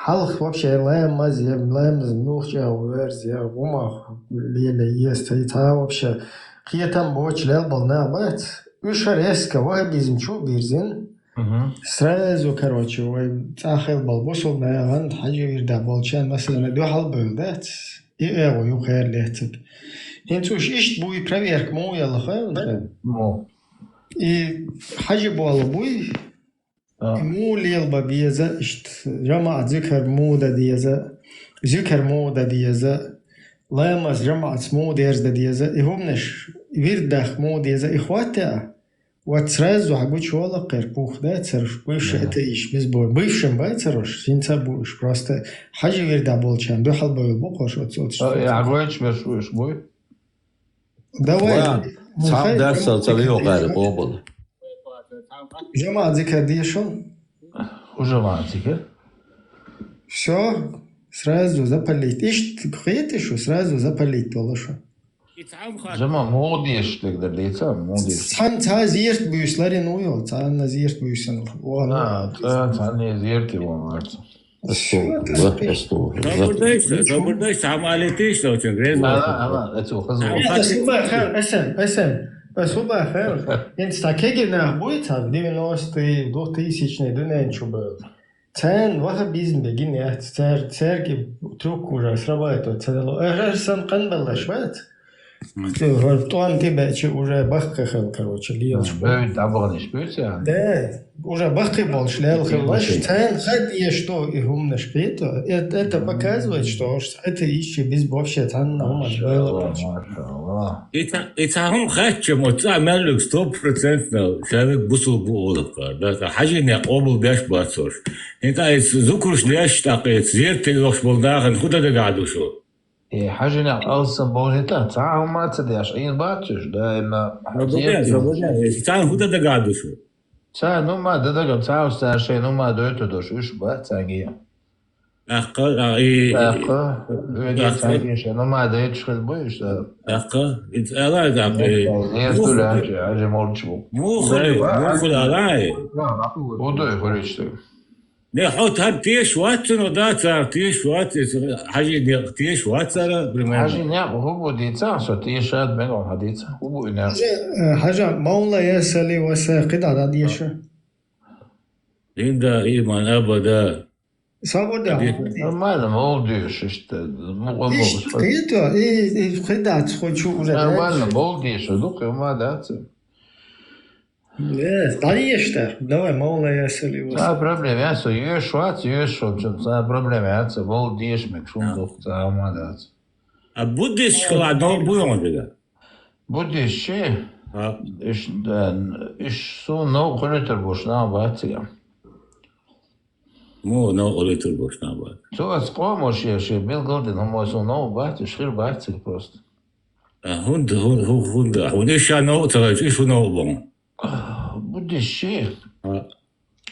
حلق وبشي لا مزي لا مزنوخ يا ورز يا وما اللي يستيتا وبشي خيتم بوش للبلنا بات وشر اسكا واحد بيزمشو بيرزن سرازو كروتشو وتاخذ بالبوسو ما عند حاجه يردا بولشان مثلا دو حل بلدات ايوه يخير لهتك انتوش ايش بوي بريفيرك مو يلا خير مو اي حاجه بوال بوي مو ليلبا بيزا اشت جماعة ذكر مودا ديزا ذكر مودا ديزا لامس جماعة مو ديرز ديزا يهمنش ويردخ مو ديزا اخواتها وتسرازو حقوش والله قير بوخ ده تسرش بوش اتايش بزبور بيفشن باي تسرش سينتا بوش براسته حاجة ويردا بولشان دو حل بوي بوخوش وتسوتش يعقوش بشوش بوي دواي صعب درس تليو غير قابل جماعة ذكر دي شو؟ وجماعة ذكر؟ شو؟ سرازو запалить. إيش تقيت شو سرازو запалить والله شو؟ جماعة موديش تقدر ليتها موديش. تا زيرت بيوسلاري نويو تا زيرت بيوسن. تا زيرتي وانت. Забурдайся, عمالتيش لو تنجريز. لا اتو خزو. اسم Super fair. Więc takiego nabójca w 2000 донеччу був. Це واحد بيزن بيجين يا تسرقي تروك وجا سربايتو تسلو ارسن قنبل شوات. طبعا تبع شيء وجا بخ خل كروتش ليش. بيت ابغنيش بيت يعني. ده وجا بخ болш лел خلاش تان خد что هم нашпето. Это показывает, что это еще без вообще там нам было. إذا هم خاتم وتعمل لك 100% شابك بوصل بقولك ده حاجة إني قابل بيش باتسوش أنت ذكرش ليش تقيت زيرت لوش بلداخن خده ده قاعدو شو حاجة إني أصلا بوليتا تعاهم ما تديش أي باتش ده إما تعاهم خده ده قاعدو شو تعاهم نوما ده ده قاعد تعاهم ستار شيء نوما دويتو دوش وش بات تاقيا أقا شيء نوما دويتش خد بويش أقا ألا ده يرتو لانجي عجي مورجبو مو خلي ألاي ودو يخرجتو Ne hot har tieši vecinu dācār, tieši vecīs, haži tieši vecāra, primēr. Haži hubu dīcā, so tieši atbēgam hadīcā, hubu ina. Haža, maula yasali wasa qida da diyasha. Linda iman abada. Saboda. Normalno moldiš, işte. Qito, qida txoču uza. Normalno moldiš, duke uma dācā. Да ешьте, давай, мало ясали. Та проблема, я со ешвац, та проблема, я со бол дешмек, шум дух, та амадац. А будешь шоколадом будем беда? Будешь че? Иш су но холитер бош на баця. Мо но холитер бош на баця. То скомош я ще бил голден, но су но баця, шир баця просто. Хунд, иш я но, та иш но бон. Будешь че?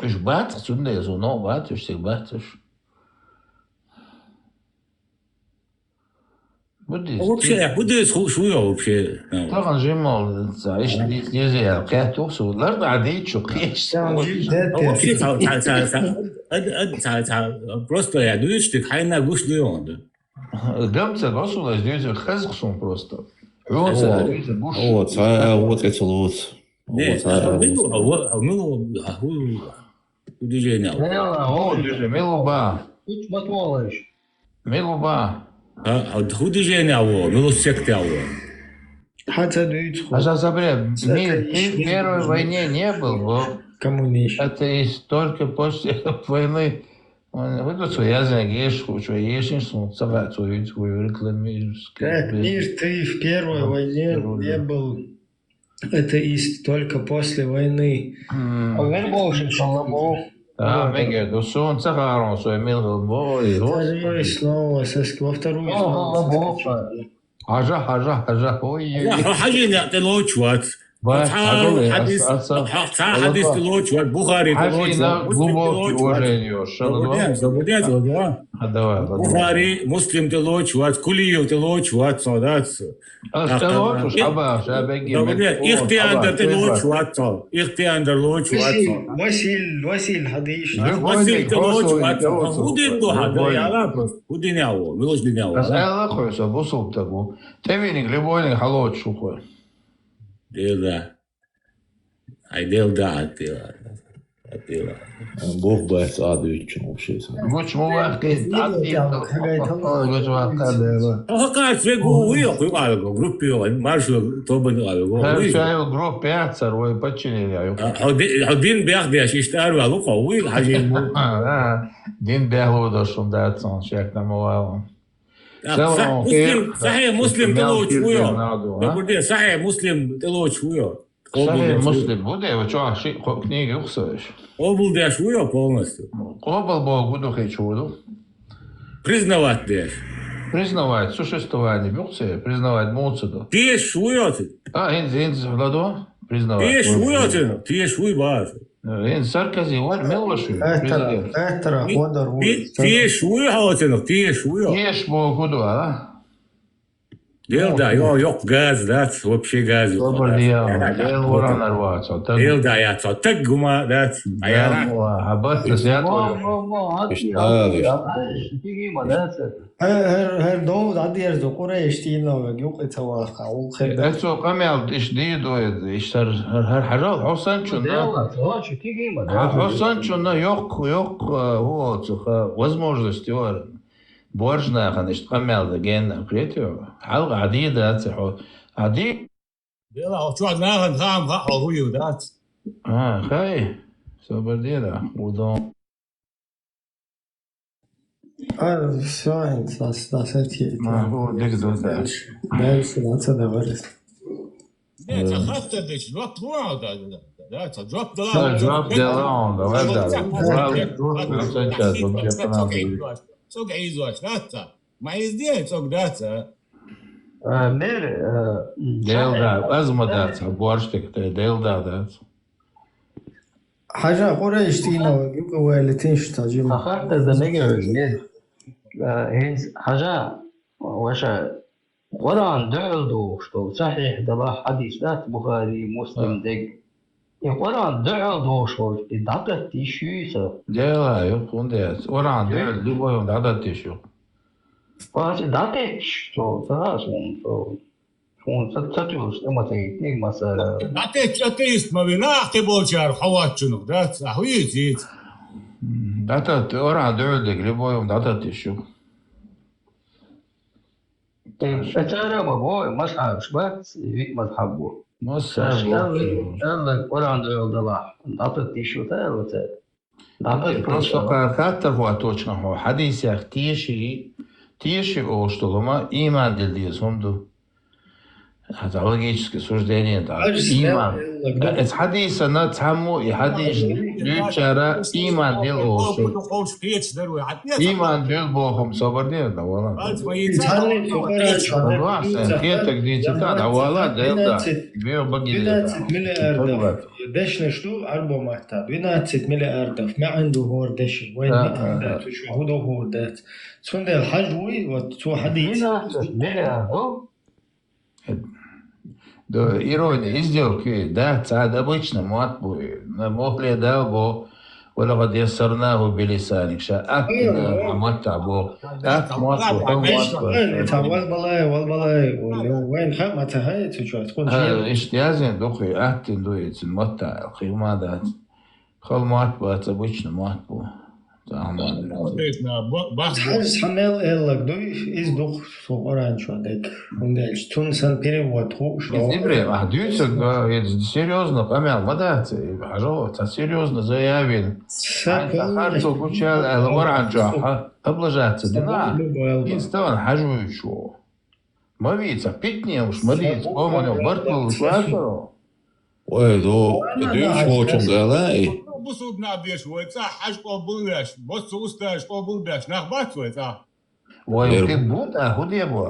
Уж бат, сюда я зуно, батюш, всех батюш. Вообще, будешь шуя вообще. طبعا جمال تعيش نيزي كه توصل الارض عادي شو خيش вообще просто я думаю, что хайна гуш леон. Гамца госула здесь хазхсун просто. Вот это вот. Не, Милуба. Милуба. Ху движение аво, милу секты аво. А забре, мир в Первой войне не был, коммунист. Это и только после войны. Выйдут связаны, гешку, что есть, что собрать свою рекламировскую. Мир ты в Первой войне не был атеист, только после войны. Да, Мегер, сон Сахарон, свой мил бой. Второе слово, во вторую слово. Хажа, ой. Хажа, ты лучше. حديث لوش والبخاري глубокое уважение. بخاري مسلم تلوش وات كلية تلوش وات صادات اختي عند تلوش وات صاد اختي عند لوش وات وسيل حديث وسيل تلوش وات ودين دو هذا يا ودين ياو ملوش دين ياو بس انا خويس بوصل تبو تبيني لبوين حلوت شو خوي Dela. Ai dele dá, dela. Бог бы отсаду için o şey. Почему вахты? Как свегу уехал, алго группе, маршал тобан алго. Шаю группе царой подчинили. Один бях деш иштару алго قوي حاجه. دين بيهو داشون داتون شيخ نموال. صحيح مسلم تلوش ويا. صحيح مسلم تلوش ويا. صحيح مسلم bude, čo knjige usvoješ. Обл деш вуя полностью. Обл Бог буду хочу. Признавать деш. Признавать, существование бюксе, признавать муцеду. Ты ешь вуя ты. Инз владо, признавать. Ты ешь вуя ты ешь вуй баз. Инз Саркози, он мелоши, президент. Ты ешь вуя хаватинов, ты ешь вуя. Ешь Бог буду, а? Елда, yok gaz, да, вообще gaz. Добрый день, дел уран нарваться. Елда, я так гума, да, аяра. Хабат, свято. Her doğu da diğer dokura eştiğine yok etava kaul khir. Eso kamel iş değil doydu. İşler her haral Hasan çunda. Hasan çunda yok вот возможности var. Боржная, конечно, камел, ген, критио. Халга عديدة تحو عديد. يلا شو عندنا نخام خا هو يودات. خاي. سوبرديلا ودون. Все, das hat hier. هو ديك دوزا. Das da war es. Ne, خدت ديش drop round ده. drop the line. Drop the line. Çok iyi zaten. Mais diye çok data. Mer Delda, azmadat, borçtuk delda. حاجة قرا يشتينا وقوالتين شتاجيم. أخذت الزميل رجلي. هنس حاجة وشا قرآن دعلدو شتو صحيح دلا حديث ذات بخاري مسلم دق. قرآن دعلدو شو دعت تيشيسا. Dela, yok bundes. Oran değil, duboyum da tişu. Bazı dağıt şto, daha son satıyoruz ama teknik mesela. Ateist mi bir nakti bolçar havatçınık da ahuyuzit. Oran değil, duboyum da tişu. Etara babo, mazhab şbat, mazhab bu. Mazhab. Allah Oran değil da dağıt tişu da öte. Просто характер вот точно хо. Хадисях тиши о что лома иман делдиес хомду. Это логическое суждение, да. Иман. Это хадис она таму и хадис лючара иман дел о что. Иман дел богом собордер, да вала. Это где-то да вала, да. Био багили. دشنا شو 4 مهتاب 12 ملياردف ما عنده هور دش وين ذات شو هو هو ذات شون ده الحجوي وتو حديث Да, ирония сделки, да, цад обычно матбуи, на мохле далбо, ولا قد يسرناه بلسانك شاء متعبو وين خمتها هاي تشوف تكون ايش يازن دقي اهتن دويت المتع القيمة ذات خل ماتبات обычно матбу حس حمل لك دوي из дух собран человек он дальше тун сан перевод хуш Дебре, а дюйца, серьезно, помял, мадати, пожалуйста, серьезно заявил. Харцу кучал, алваран джаха, облажаться, дина, инстан хажу шо. Мавица, питнее уж, мавица, помню, бартнул шварцу. Ой, дюйц хочем галай. بصود نابيش ويتا حاج قبولش بص وستاش قبولش نخبط ويتا ويكتبوت اخد يا ابو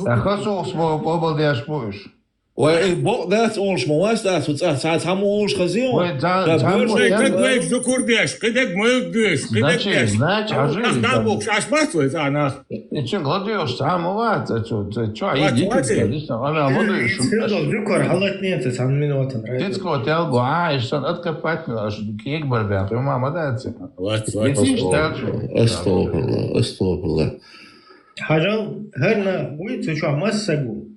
تخصص قبل دي اشبوش that's all small that's ساعات هم مش خزيون كدك ذكردش كدك مولدش كدك значит عجيب نخبوش اشبط ويتا انا انت غاديوش تعموات شو عيدي كده انا ماضي شو ذكر حلتني انت 9 минут تسكو تلقوا عايش عشان اتكفت عشان يكبر بيعطي ما مدات استغفر الله حاجه هرنا ويت شو مسقو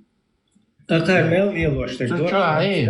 أقل ميل يلوش تقدر شو عيب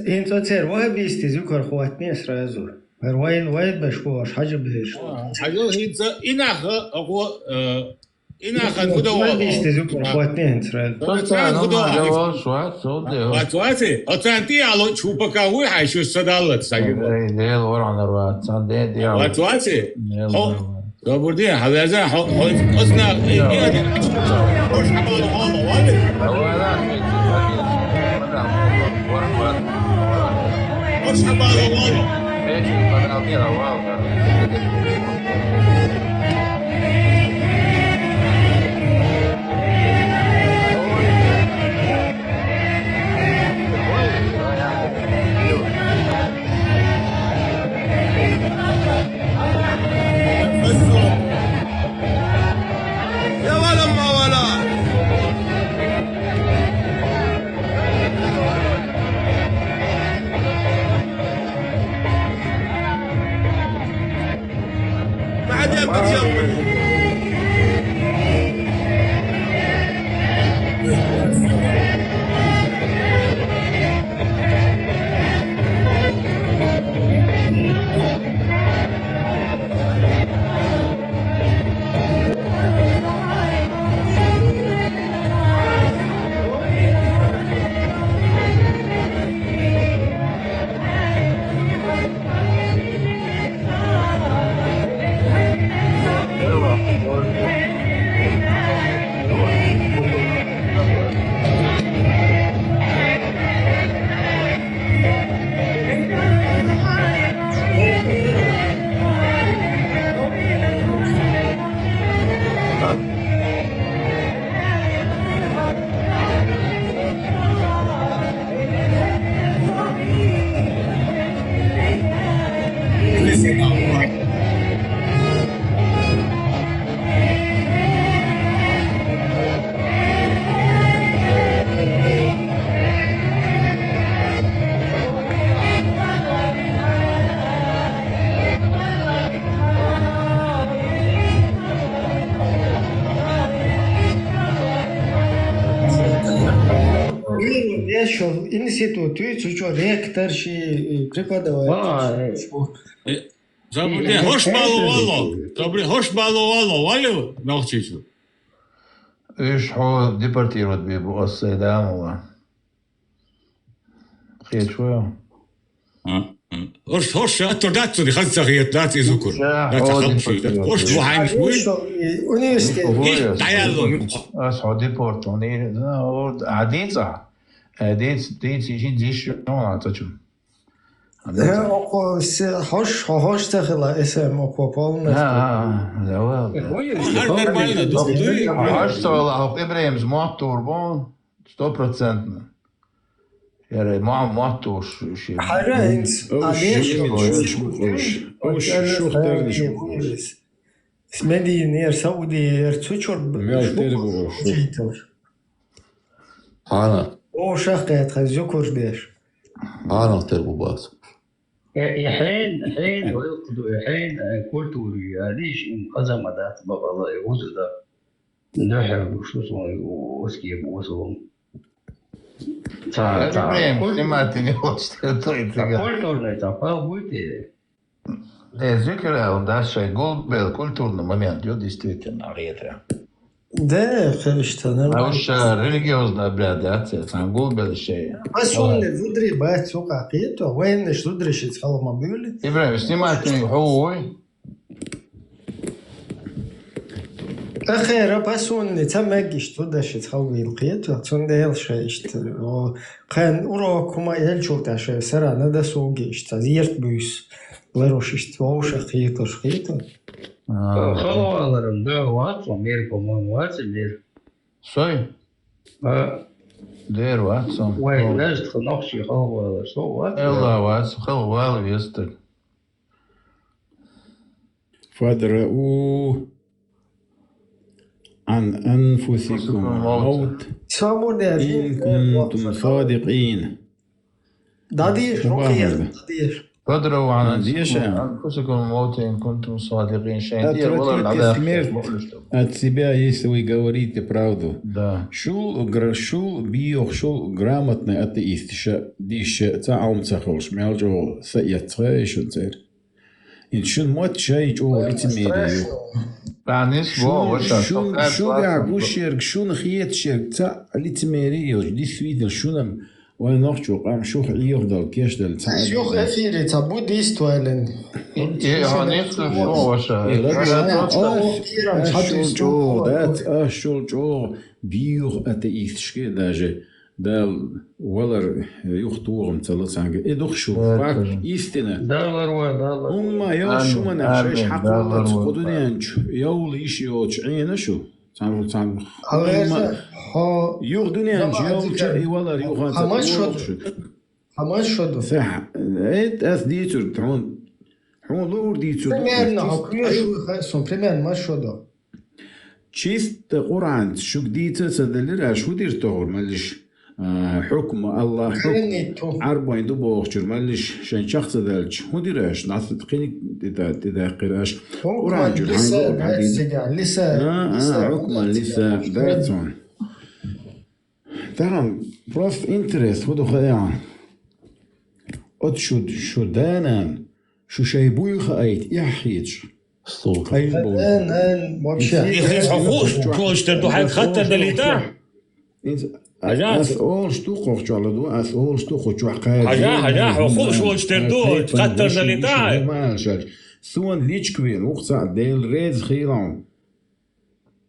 هنت أتر واه بيستي ذكر خواتني إسرائيل وين بشوش حاجة بهش حاجة هنت إنها أقوى إنها كده واه بيستي ذكر خواتني إسرائيل واتواتي أتانتي على شو بكاوي حيشو السدالة سايب واتواتي هو رابردي هذا هو أصلا وش حبال هذا واحد وش حبال هذا Институт, что ректор, преподаватель. Добре, хош маловало. Добре, хош маловало. Валю научиться. ايش هو ديبارتيروت بيبقى السيدان والله خير شوية هوش اترداتو دي خلصة غيرتات يذكر لا تخمشي هوش وحين شوي Университет. تعالوا أصحى ديبورت عدين صح عدين تيجي ديش نوع تجو Хош тахила اسم окопална. Нормально, достуй. Хош стала Ибраимс мотор 100%. Я мотор شيء. حرائنس. مدينة سعودية تشور. أنا. أو شقة خزوكر ديش. أنا تربو باس. حين ويقضوا حين كولتوري هذيش إن قزم ذات بابا يوزع ده نحن وشو اسمه وسكيب وصوم سمعتني كولتورنا تفاهم بوتي ذكر ده شيء كولتورنا момент jo действительно редко. Да, конечно. А уж религиозная обрядация, там губил шея. А что не зудри бать сука кито, وين не зудри шит халма били? Ибраим, снимать не хуй. أخيرا بسون نتمجش تودش تخوي القيت وتون ديل شيشت وكان أوراكما يلشوت عشان سرع ندا سوجيش تزيرت بيس لروششت ووش قيتر خلوالرم ده وات وميركم وات دير صحيح دير وات وين لازم تخنقشي خلوالر سو وات الله وات خلوالر يستر فادرؤوا عن أنفسكم الموت إن كنتم صادقين. داديش فادرؤوا عن أنفسكم الموت إن كنتم صادقين. شيء والله العذاب. От себя, если вы говорите правду. Да. Шул биох шул грамотный атеист. Дише цаум цахолш мялжо саятцрейшн цер. إن شون موت شيء جو لتميريو. شو قاعد شيرك شون خيط شيرك تا لتميريو دي سويدن شونم وين نخشو قام شو خيوخ دال كيش دال تا. شو خفيري تا بوديست وين. شو جو بيوخ أتيست شكي داجي. دال ولر يختورم تلصانج إدخ شو فاك إستنا دالر ما يوشو من عشاش حق والله تقدوني أنش يول إيش يوش عينا شو تعمل يغدوني أنش يول شيء ولر يغان حماش شدو صح إت أس ديتر ترون حون لور ديتر بريمير نحكي شو خاصهم بريمير ما شدو چیست قرآن شو ديتر تدلر شو دير تور مالش حكم الله حكم عربين دبوغ شرمالش شان شخص دالش هو ديراش ناس تقيني تدا قراش وراجل لسه حكما لسه داتون ترى بروست انترست هدو خيان ات شو دانان شو شايبوي خايت يحيج صوت يخلص حقوش كوش تردو حد خطر دليتا أس أول شتوقه على دو أس أول شتوقه شو حكاية حاجة حقوش وش تردو خطر دليتا ما شال سوون ليش كوين وقت ديل ريز خيران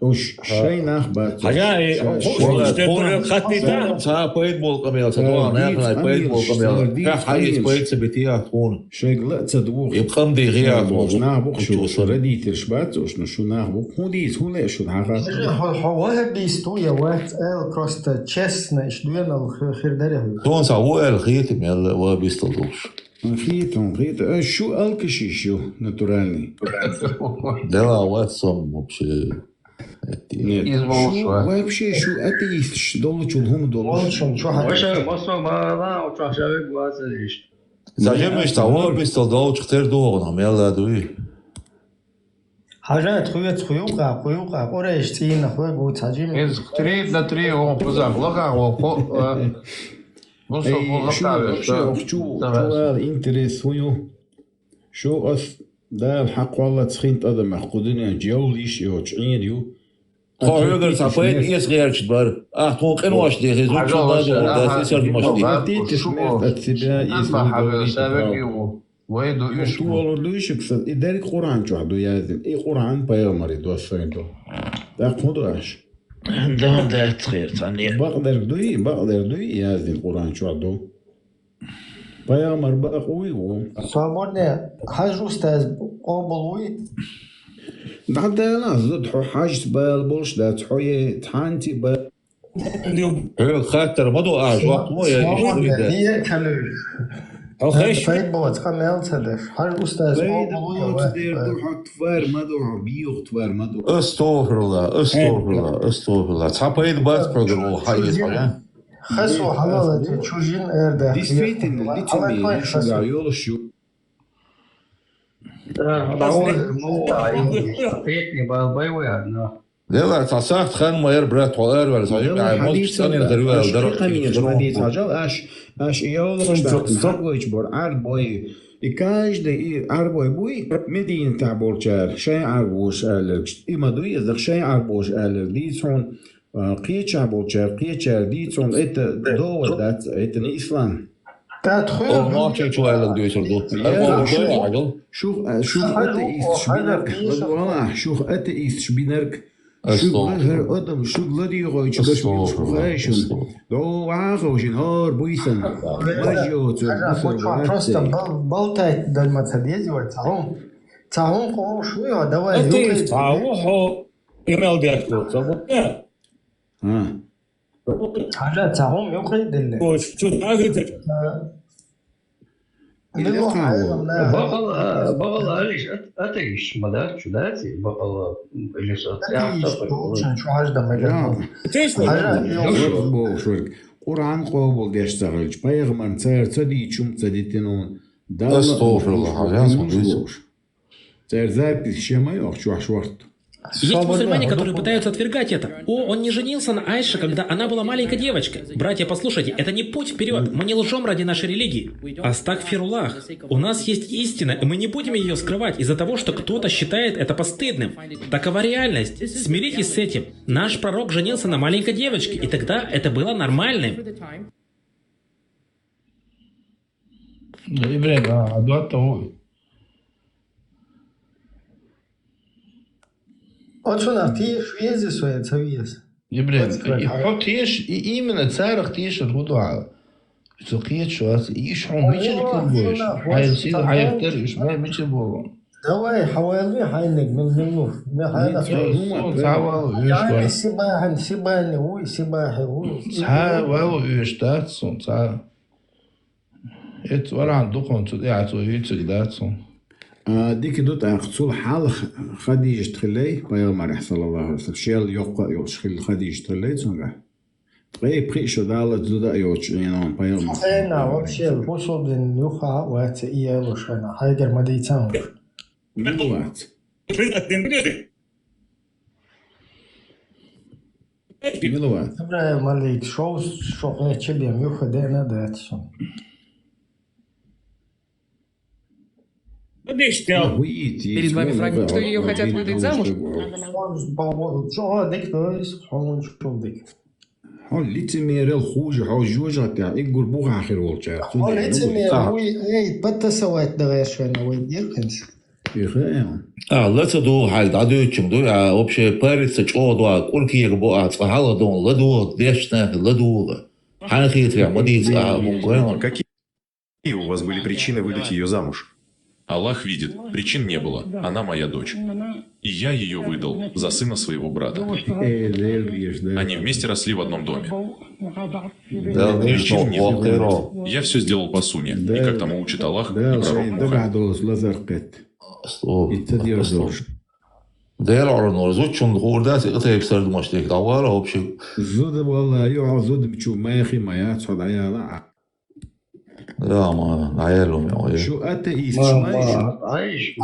وش شيء نخبط حاجة حقوش تردو خطيتا سا بيت بول قبيل سدوان ناخذ بيت بول قبيل حاجة بيت سبتيها تكون شيء لا تصدقوه يبقى مدي غياب وش ناخبط شو ردي ترشبات وش شو ناخبط هو ديس هو لا شو ناخذ واحد بيستوي وقت ال كروست تشيس نشدوين الخير داره تون ساوو الخيط من و بيستلوش خيط شو الكشي شو ناتورالني ده وات سم بشي вообще شو أتيش دول شو هم دول وش مصر ما ضاع وش شباب واسليش زاجم مش تاور بيستلوش كتير دور نعم يلا دوي حاجات خويوقع قريش تين خوي قوت حجيم إذا تريد لا تريد هو بزاف لقى هو شو انتريس هو شو أس ده الحق والله تخينت هذا محقودين جوليش يوجعين يو خواهر سافید ایس غیرش بار تو قن واش دی خیزون چون دست سر ماش دی تسمعت اتباع اسم ويدو يشو والله لو يشكس إداري قرآن شو عدو يازن إيه قرآن بيامري دو السيدو ده قدراش ده تغير ثانية بقدر دوي يازن قرآن شو عدو بيامر بقى قوي هو صابرنا حاجة أستاذ قابلوي ده لا زد حاجة بالبولش ده تحوي تحانتي بال خاطر ما دو أعج وقت مو هي كلو أخيش فايد بوت كمل تدف حاجة أستاذ قابلوي تدير دو حط فار ما دو بيوخ فار ما دو استغفر الله تحبيد بس برجرو حي خسو حلالة تشوجين إرده دي سفيتن اللي تبي شو يقول شو لا تصاحت خان ما يربرت ولا ولا صحيح يعني موس ثاني الغريبة الدرجة مش مادي تاجل اش يقول استقويش بور عربوي إكاش ده عربوي بوي مدين تعبولشار شيء عربوش قالش إما دوي إذا شيء عربوش قال دي صون قيتش عربوشار دي صون إت دو دات إت إسلام ما شو قال دوي صردو شوف أتيست شوف أتيست شبينرك شو غير أدم شو الذي يغيش بس مش دو عاقوش نهار بويسن ما جوت просто болтает дальма цадези تعاون قوم شوية دواء أتيست تعاون إيميل ديركتور حاجة تعاون يقعد دل شو تعرف بقول علاش أتيش مدار شو داتي بقول اللي صار شو حاجة دم قرآن قابل داشتغلش پیغمبر تدی چوم تدیتنون استغفر الله запись شما yok шварт. Есть мусульмане, которые пытаются отвергать это. Он не женился на Айше, когда она была маленькой девочкой. Братья, послушайте, это не путь вперед. Мы не лжем ради нашей религии. Астагфируллах. У нас есть истина, и мы не будем ее скрывать из-за того, что кто-то считает это постыдным. Такова реальность. Смиритесь с этим. Наш пророк женился на маленькой девочке, и тогда это было нормальным. أصلاً تيش ويزي سوية تسويس. يبرد يحط تيش إيمن تصارخ تيش الوضع سقيت شو يشحن ميشل كلبوش هايصير هايفترش ما ميشل بورون دواي حوالي حينك من النوف ما حينا يعني سباحة هو سباحة ها واو يشتات صون تا ورا عندكم تدعتوا يتسجداتهم ديك دوت أقصول حال خديجة تخلي بيوم عليه صلى الله عليه وسلم شيل يقع يشخل خديجة تخلي تونجا بريشة دالة زودا يوتش ينام بايرم أنا вообще وصل للنوخة وات إيالوش أنا هايدر ما ديتام ملوات ملوات Добре, малик, що ще б'єм, юха де не дать. Перед вами фрагмент, что ее хотят выдать замуж? Що дик, що дик. ليتي ميريل خوج جوجا تاع يقول بوها اخر والجا ليتي ميريل بتا سويت دغيش انا ويديك انت Леца ду хальд адучим ду вообще парится чодва курки гбо ацхала дон ладу дешна ладу ханхит я мадиц Какие у вас были причины выдать ее замуж? Аллах видит, причин не было, она моя дочь. И я ее выдал за сына своего брата. Они вместе росли в одном доме. Причин не было. Я все сделал по суне, и как тому учит Аллах и пророк Мухаммед. دير عرنور زود شون خوردات قطع بسرد مشتك دوارة وبشي زود والله يوع زود بتشوف ما يخي ما يتصعد عيالا لا ما عيالهم يا ويلي شو أتيس عايش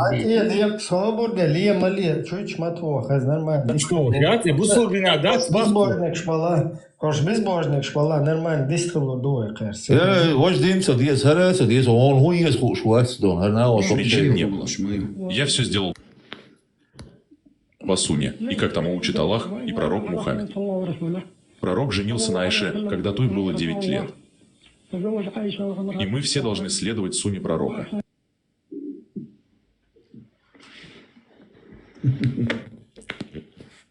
Я صابر ده ليه مالي чуть матво хазна нормально. Что, я bu sorduğuna da Безбожник шпала. Хош безбожник шпала нормально дистило дуе керс. يا واش دين سديس هلا سديس هون هو يسخو شوات دون هنا وصل Причин не было. Я все сделал по суне, и как тому учит Аллах и пророк Мухаммед. Пророк женился на Айше, когда той было 9 лет. И мы все должны следовать суне пророка.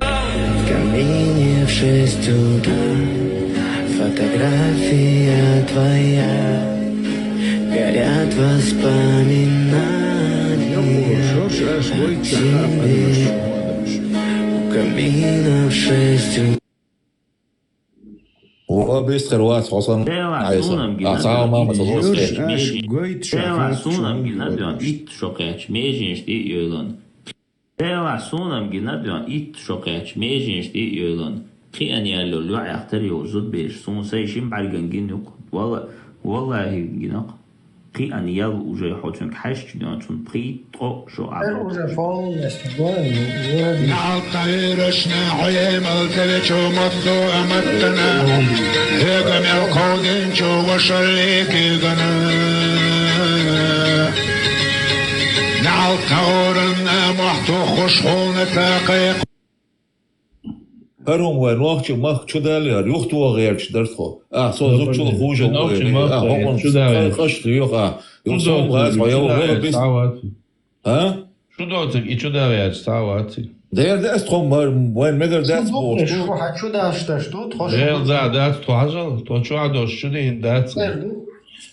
В камине в 6 утра фотография твоя, горят воспоминания о тебе. У камина в 6 утра. هو بيستروات حسن عايزة أعطاه ما متوسط Ela sunam ginadyon it şokaç mejinşti yolun. Ela sunam ginadyon it şokaç mejinşti yolun. Ki an yallo lu ayaktar yozud beş sun sayşim balgangin yok. Vallahi ginak. Ki an yal uje hotun kaş gidan tun pri to şo abo. Уже фон استقبال. نعطيرشنا عيم الكلتشو مطو أمتنا هيقم القودين شو وشريكي قنا نعطورنا محتو خشخون تاقيق هرم وين وقت مخ شو دالي يختو غير شدرتو صو زوج شو خوجة هم خشت يوخا يوصل غاز ويوه بس ها شو دوتك إيش ده يا استعواتي ده استخدم وين مقدر ده شو شو داشت شو تخش ده تواجه تو شو عدوش شو ده ده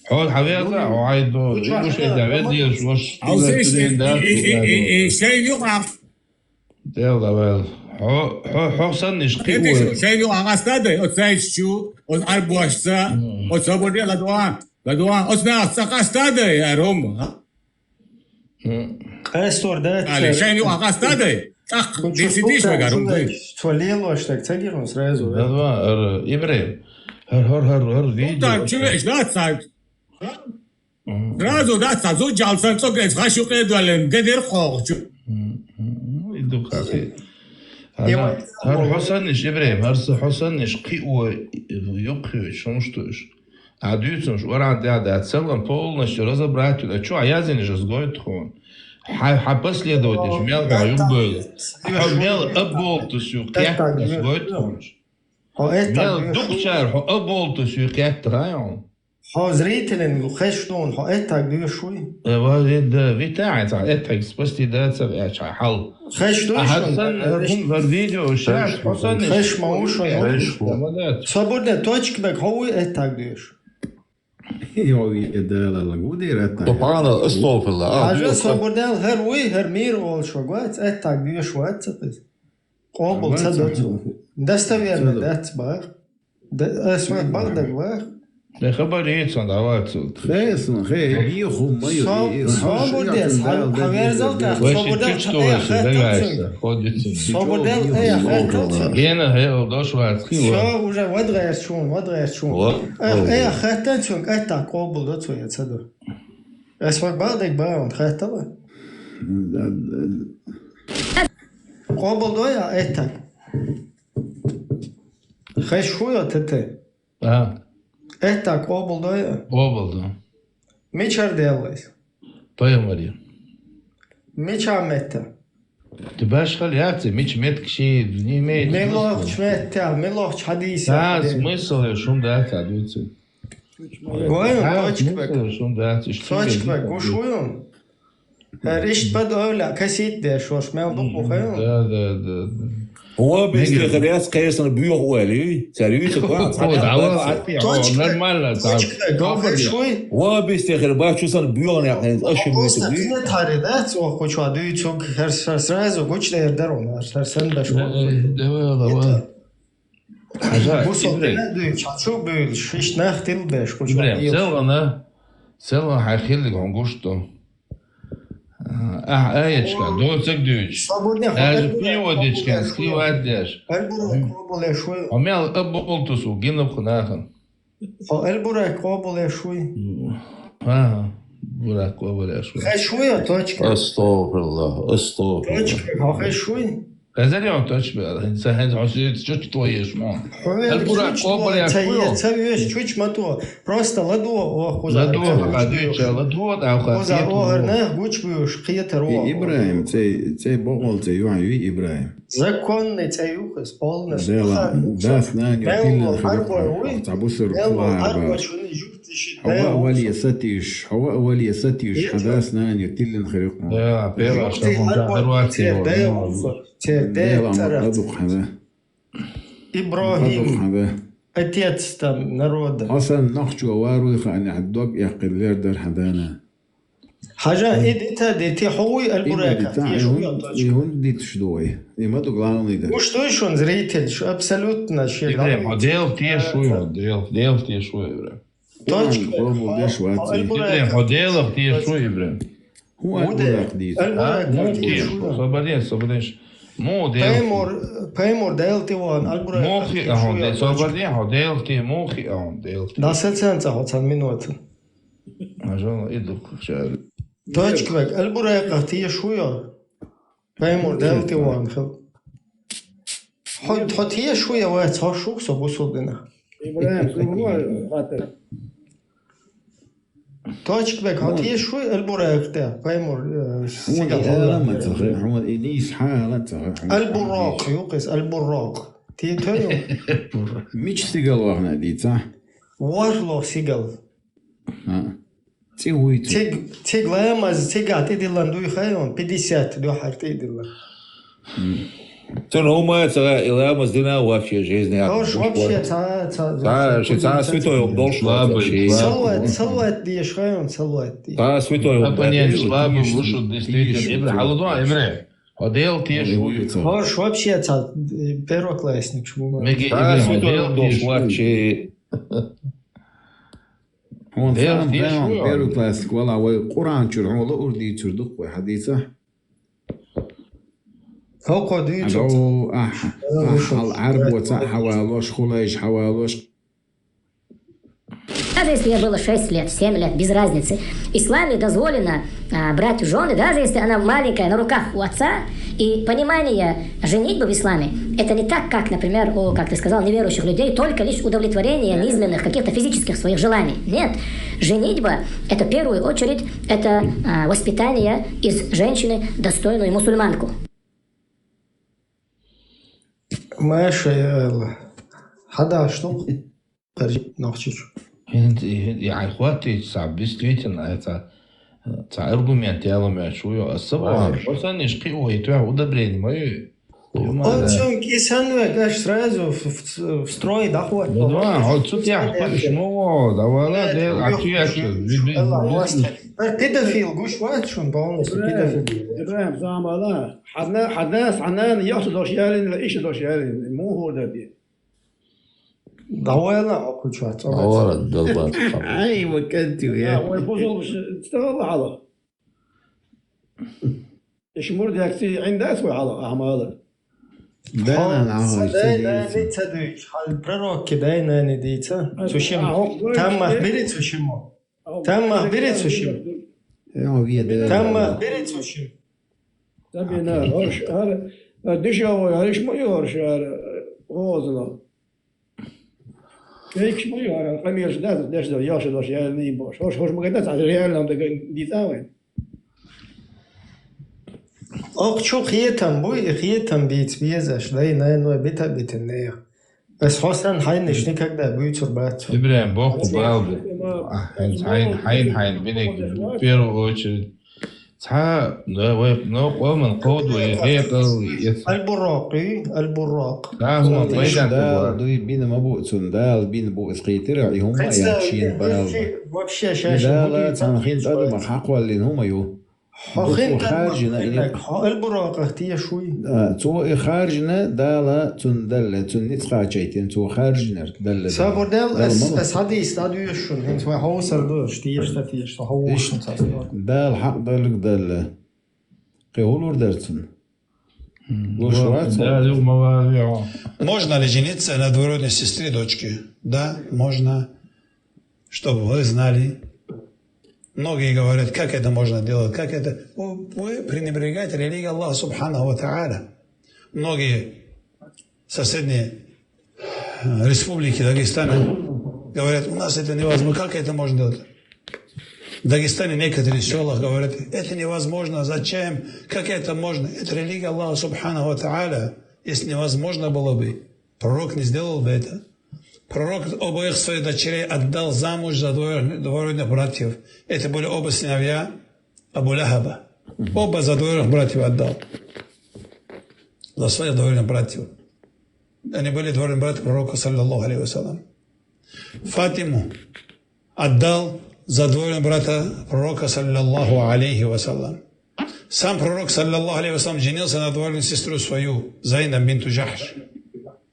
حول حبيبة وعيدو يقولش ده بدي وش شيء يقع يلا بل حسن نشقي شيء يقع استاذ أستاذ شو أربوشة أصبرني لدوان أصنع استاذ يا روم Estor da. Ali šajn jau akastāde. Tak, desidiš vagarum. To lieloš tak ceļirums reizu. Da dva, Ibrahim. Har video. Tā, čuvēš dācāt. Razu dācāt, zu ģalsan, cokēs, hašu kēdvalēm, gedir xoğu. يدو كافي هر حسن نش إبراهيم هر حسن نش قيوة يقوي شنشتوش عديتنش ورا عدي سلم طول نش رزا براتو ده شو عيازين جز قويت خون حبس لي دودش ميل قايم بول ميل أبول تسوقيات جز قويت خونش ميل دكتور أبول تسوقيات رايون حاضريتن خشتون حقتك دي شوي ده بتاعت حقتك بس ده تبعش حل خشتون حسن فيديو شاش حسن خش موش صبرنا توچك بك هو اتك ديش يوي ادالا لغودي طبعا استغفر الله حاجه صبرنا هر مير اول شوغات اتك ديش وات قابل تصدق دستويرنا دات باغ اسمك باغدك باغ ده خبر ايه صندوات خيس يخو ما يخو Sobordels, haverzalta, sobordel, Gene heel dos wat Zo, hoe zijn wat reis schon. Gaat het zo'n attack obel dat zo je zado. Es var badik ba und gaat dat. Obel do ja attack. Gees goeie tete. Attack obel do ja. Obel do. Michar delis. طيب مريم مش عمتها تبقاش خلياتي مش مت شيء دني ميت ملوخ متها ملوخ حديث смысл я шум да тадуцы шум да точка гушуем речь подоля кассет да шош мел бухаем да هو باستغراس قيس البيوع والي سيريوس كويس نورمال هو باستغراس شو صار بيوع يعني اشهر من تاريخات وخوش وادي çok her sırası güç değerler onlar sen de şu حاجه bu sohbet çok böyle hiç nahtil beş güç سيلا حيخليك عنقشته ايشكا دوتك دوش بيوديشكا سكيواديش عمال ابولتوس وجينا بخناخن البراك قابل شوي براك قابل شوي شوي точка استغفر الله точка شوي غزالي عم تشبه انسان عشان شو تويش ما البراك قابل شوي تسويش شويش ما تو просто ладу ладу او خاطر гуч بيوش قيتر ابراهيم تي بقول تي يوعي ابراهيم законный تيوخ полностью да ثاني تعبوسر هو أولي ستيش حداثنا أن يتلن خريقنا لا بيرا إبراهيم أتيت نرود أصلا نخشوا واروخ أن يحدوك يقلير در حدانا حاجة دي حوي البراكة يهون دي تشدوي ما تقلاني ده وش تويشون زريتل شو أبسلوتنا شيء موديل تيه شوي موديل تيه شوي точка موديل تيه شوي إبراهيم هو البراك صبريش موديل Пеймор делти вон албура مخي أهون صبريش موديل مخي أهون ديلتي ده سنة هاتن منوت عشان إدلك شال точка البوره قطعی شویا پیمور دلتی وان خب حتی شویا و تا شوک سو بسودنه точка حتی شویا البوره قطع پیمور البراق يقص البراق تيتو مش سيجل واحنا دي صح والله سيجل تيوي تيج لامز تيجات يدلن دوي خيون 50 دو حرت يدلن تون هما ترى لامز دينا وافي جيزني اوش вообще تا святой обдол صلوات دي شخيون صلوات دي تا святой обдол слабо вышел действительно حلو Ибраим Одел те швую. Хош вообще та первоклассник шву. Та святой обдол слабче هون فهم بيرو كلاسيك والله وقرآن شرعون لا أردي تردق وحديثة هو قديش أو العرب وحوالوش خلايش حوالوش. Даже если ей было 6 лет, 7 лет, без разницы. Исламе дозволено брать в жены, даже если она маленькая, на руках у отца. И понимание женитьбы в исламе, это не так, как, например, у, как ты сказал, неверующих людей, только лишь удовлетворение низменных, каких-то физических своих желаний. Нет. Женитьба, это в первую очередь, это воспитание из женщины достойную мусульманку. Маша, хада, что? يعني اخواتي صعب действительно это аргумент я ломаю шую особо просто не шкио и то удобрение моё он что кисан вегаш сразу встроить доход да вот тут я ну давала да педофил гуш вот что полностью педофил ابراهيم زعم الله حدث عنان يقصد اشياء ايش الاشياء مو هو ده Давай на окучать. Ора, долбат. Ай, وكنتو لا يا ويبوظوا تستغل على ايش مرد يكتي عند اسوي على اعمال دانا نعوي Дайна не цадуч. Хал пророки дайна не дица. Сушим. Там берет сушим. Там берет сушим. Там берет сушим. تبينا هرش هر دشوا هرش ما يهرش هر غازنا كيكش ما يهر قميش داش ياش داش يعني باش هرش ما قدرت على ريال لام دي ثاوين Окчу хиетам бой, хиетам бить безаш, да и наверное битенная. بس حسن حينش никогда будет урбать. Ибраим, Бог убрал бы. Хайн, бинек, в первую очередь. قوم قود البراق لا هم بعيد عن دوي بين مبوء دال بين بوء سقيتر هم يمشين بال вообще شاشه لا تنخين تقدر ما حقوا اللي هم يو خارجنا البراق اختي شوي تو خارجنا دالا تندل تنتقاچيتين تو خارجنا دل صبر دل اس هذه استاديو شون انت هو سردو شتيش هو شون دال حق دلك دل قيولور درتن Можно ли жениться на двоюродной сестре дочки? Да, можно. Чтобы вы знали. Многие говорят, как это можно делать, как это... Вы пренебрегаете религией Аллаха Субханаху ва Тааля. Многие соседние республики Дагестана говорят, у нас это невозможно, как это можно делать? В Дагестане некоторые села говорят, это невозможно, зачем, как это можно? Это религия Аллаха Субханаху ва Тааля. Если невозможно было бы, пророк не сделал бы это. Пророк обоих своих дочерей отдал замуж за двоюродных братьев. Это были оба сыновья Абу Лахаба. Оба за двоюродных братьев отдал. За своих двоюродных братьев. Они были двоюродные братья пророка, саллаллаху алейхи вассалям. Фатиму отдал за двоюродного брата пророка, саллаллаху алейхи вассалям. Сам пророк, саллаллаху алейхи вассалям, женился на двоюродную сестру свою, Зайнаб бинту Джахш.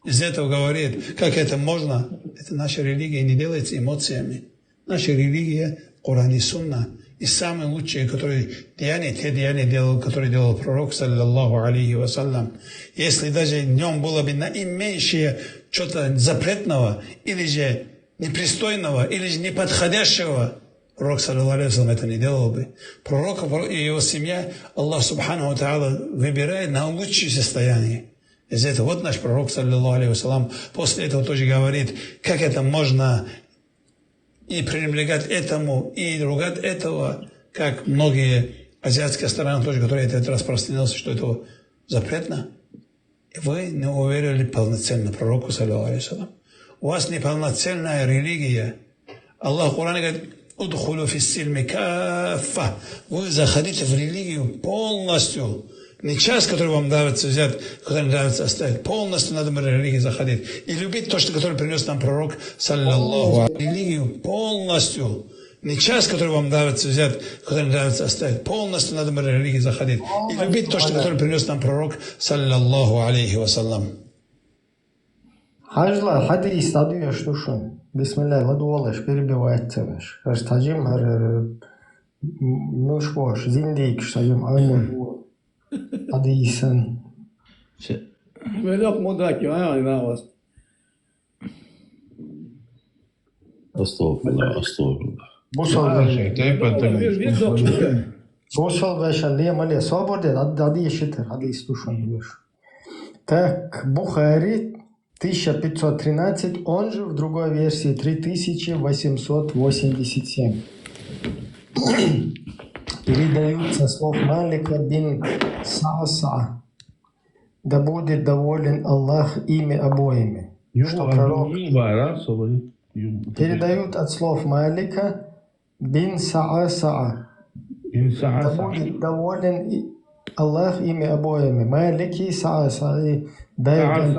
Из этого говорит, как это можно? Это наша религия не делается эмоциями. Наша религия, Коран и Сунна. И самые лучшие, которые те деяния делал, которые делал пророк, саллаллаху алейхи вассалям. Если даже в нем было бы наименьшее что-то запретного, или же непристойного, или же неподходящего, пророк, саллаллаху алейхи вассалям, это не делал бы. Пророк и его семья, Аллах субханаху тааля, выбирает на лучшее состояние. Из этого вот наш пророк, саллаллаху алейхи вассалям, после этого тоже говорит, как это можно и пренебрегать этому, и ругать этого, как многие азиатские страны тоже, которые это распространился, что это запретно. И вы не уверили полноценно пророку, саллаллаху алейхи вассалям. У вас неполноценная религия. Аллах в Коране говорит, «Удхулу фиссильми каффа». Вы заходите в религию полностью. Не часть, который вам нравится взять, который нравится оставить. Полностью надо в религию заходить. И любить то, что который принес нам пророк, саллаллаху алейхи. Религию полностью. Не часть, который вам нравится взять, который нравится оставить. Полностью надо в религию заходить. И любить то, что который принес нам пророк, саллаллаху алейхи вассалям. Хажла, хадис стадию что шо? Бисмилlah, ладуалаш, перебивает тебя. Растажим, ну что ж, зиндик, штажим, айму. Хадисан. Велик мудаки, а на вас. Астагфируллах. Бошал вешал, лемале, свободен, ади шитер, хадис душан. Так, Бухари 1513, он же в другой версии 3887. Передаются слов Малика бин Сааса. Да будет доволен Аллах ими обоими. Что пророк... Передают от слов Малика бин Сааса. Да будет доволен Аллах ими обоими. Малики Сааса. Дают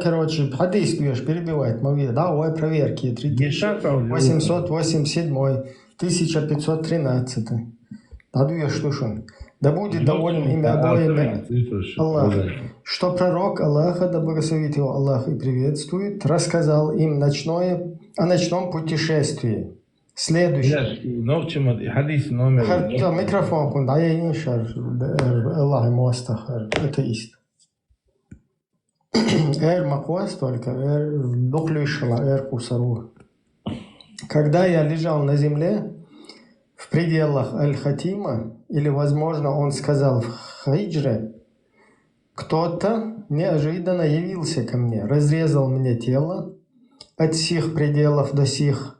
короче, хадис пьешь, перебивает, мовия. Давай проверки. 887, 1513. Надуешь, слушай. Да будет доволен ими обоими Аллах, что пророк Аллаха, да благословит его Аллах и приветствует, рассказал им о ночном путешествии. Следующий. Микрофон кун, да я не шар, Аллах ему астахар, атеист. Макуас только, дуклюшала, кусару. Когда я лежал на земле, в пределах Аль-Хатима, или, возможно, он сказал в Хиджре, кто-то неожиданно явился ко мне, разрезал мне тело от сих пределов до сих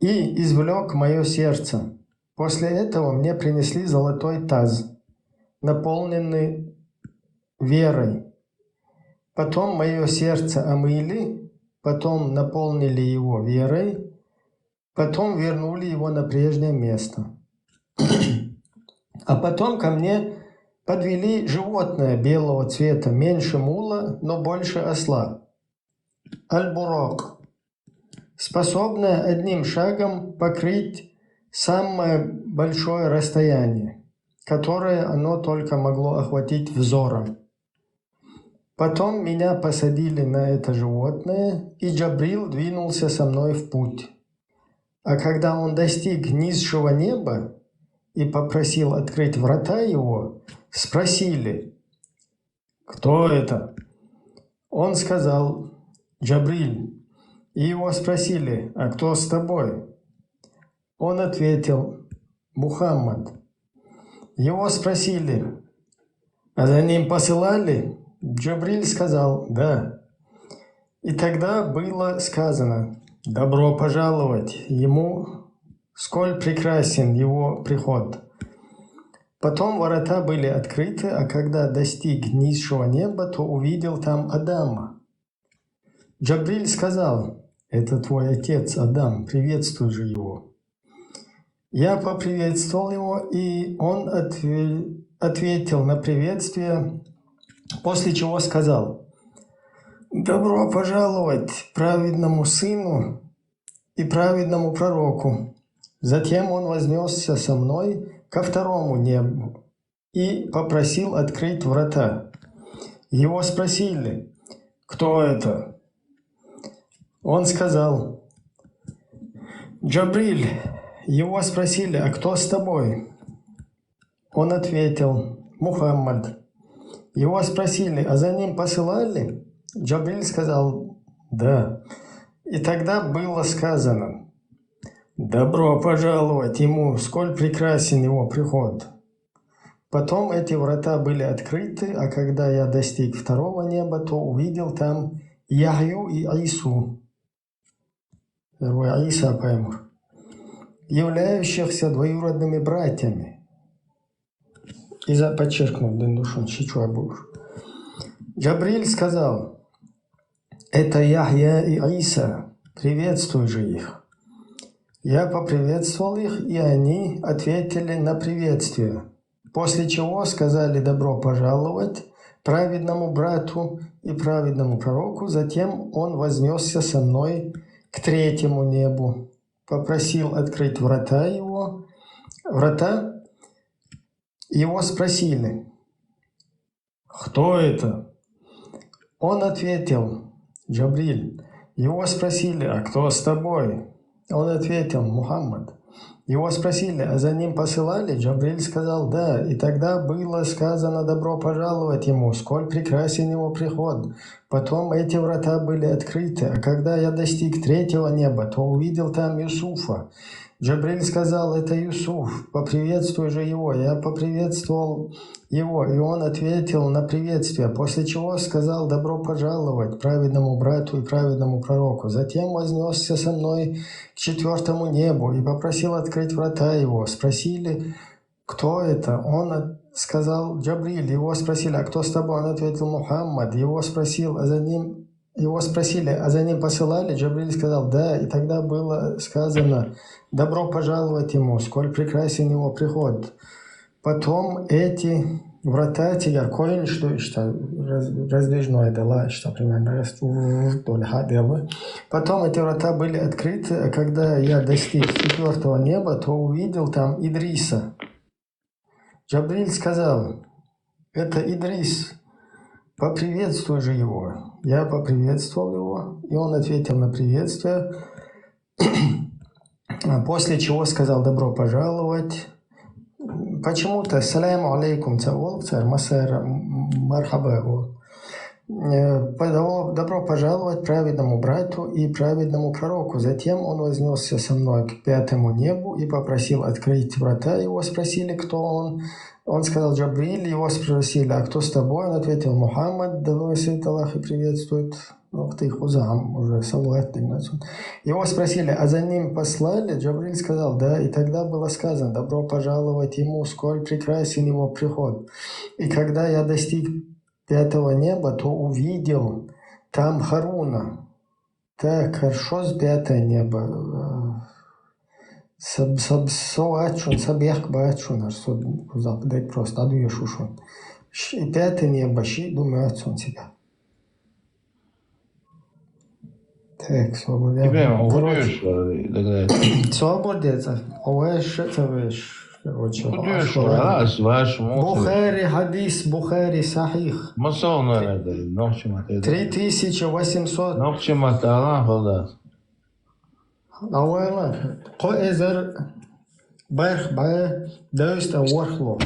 и извлек мое сердце. После этого мне принесли золотой таз, наполненный верой. Потом мое сердце омыли, потом наполнили его верой, потом вернули его на прежнее место. А потом ко мне подвели животное белого цвета, меньше мула, но больше осла. Аль-Бурак, способное одним шагом покрыть самое большое расстояние, которое оно только могло охватить взором. Потом меня посадили на это животное, и Джабрил двинулся со мной в путь. А когда он достиг низшего неба и попросил открыть врата его, спросили, кто это? Он сказал, Джабриль. И его спросили, а кто с тобой? Он ответил, Мухаммад. Его спросили, а за ним посылали? Джабриль сказал, да. И тогда было сказано, добро пожаловать ему, сколь прекрасен его приход. Потом ворота были открыты, а когда достиг низшего неба, то увидел там Адама. Джабриль сказал, это твой отец Адам, приветствуй же его. Я поприветствовал его, и он ответил на приветствие, после чего сказал, добро пожаловать праведному сыну и праведному пророку. Затем он вознесся со мной ко второму небу и попросил открыть врата. Его спросили, кто это? Он сказал, Джабриль. Его спросили, а кто с тобой? Он ответил, Мухаммад. Его спросили, а за ним посылали? Джабриль сказал, да. И тогда было сказано, добро пожаловать ему, сколь прекрасен его приход. Потом эти врата были открыты, а когда я достиг второго неба, то увидел там Яхью и Ису, являющихся двоюродными братьями. И подчеркнул Дендушон Чичуабуш. Джабриль сказал, это Яхья и Иса, приветствуй же их. Я поприветствовал их, и они ответили на приветствие, после чего сказали добро пожаловать праведному брату и праведному пророку. Затем он вознесся со мной к третьему небу, попросил открыть врата его. Его спросили, кто это? Он ответил, Джабриль. Его спросили, а кто с тобой? Он ответил, Мухаммад. Его спросили, а за ним посылали? Джабриль сказал, да. И тогда было сказано, добро пожаловать ему, сколь прекрасен его приход. Потом эти врата были открыты, а когда я достиг третьего неба, то увидел там Юсуфа. Джабриль сказал, это Юсуф, поприветствуй же его. Я поприветствовал его, и он ответил на приветствие, после чего сказал, добро пожаловать праведному брату и праведному пророку. Затем вознесся со мной к четвертому небу и попросил открыть врата его. Спросили, кто это? Он сказал, Джабриль. Его спросили, а кто с тобой? Он ответил, Мухаммад. Его спросили, а за ним посылали? Джабриль сказал, да. И тогда было сказано, добро пожаловать ему, сколь прекрасен его приход. Потом эти врата, тигар коин, что раздвижное дела, что примерно потом эти врата были открыты, а когда я достиг четвертого неба, то увидел там Идриса. Джабриль сказал: это Идрис, поприветствуй же его. Я поприветствовал его, и он ответил на приветствие, после чего сказал: добро пожаловать. Почему-то саляму алейкум цар масэр мархаба. Добро пожаловать праведному брату и праведному пророку. Затем он вознесся со мной к 5-му небу и попросил открыть врата. Его спросили, кто он. Он сказал: Джабриль. Его спросили: а кто с тобой? Он ответил: Мухаммад, да свет Аллах и приветствует. Ты хузам, уже салат. Его спросили: а за ним послали? Джабриль сказал: да. И тогда было сказано: добро пожаловать ему, сколь прекрасен его приход. И когда я достиг 5-го неба, то увидел там Харуна. Так, хорошо с 5-е небо. Сабех бачун, дай просто, адуешь ушон. 5-е небо, думаю, отцом себя. Так, свободен. Свободен. Овеш, это веш. Бухари, хадис, Бухари, сахих. 3800. Ауэла, коэзер, байх бае, дөйста уорхло.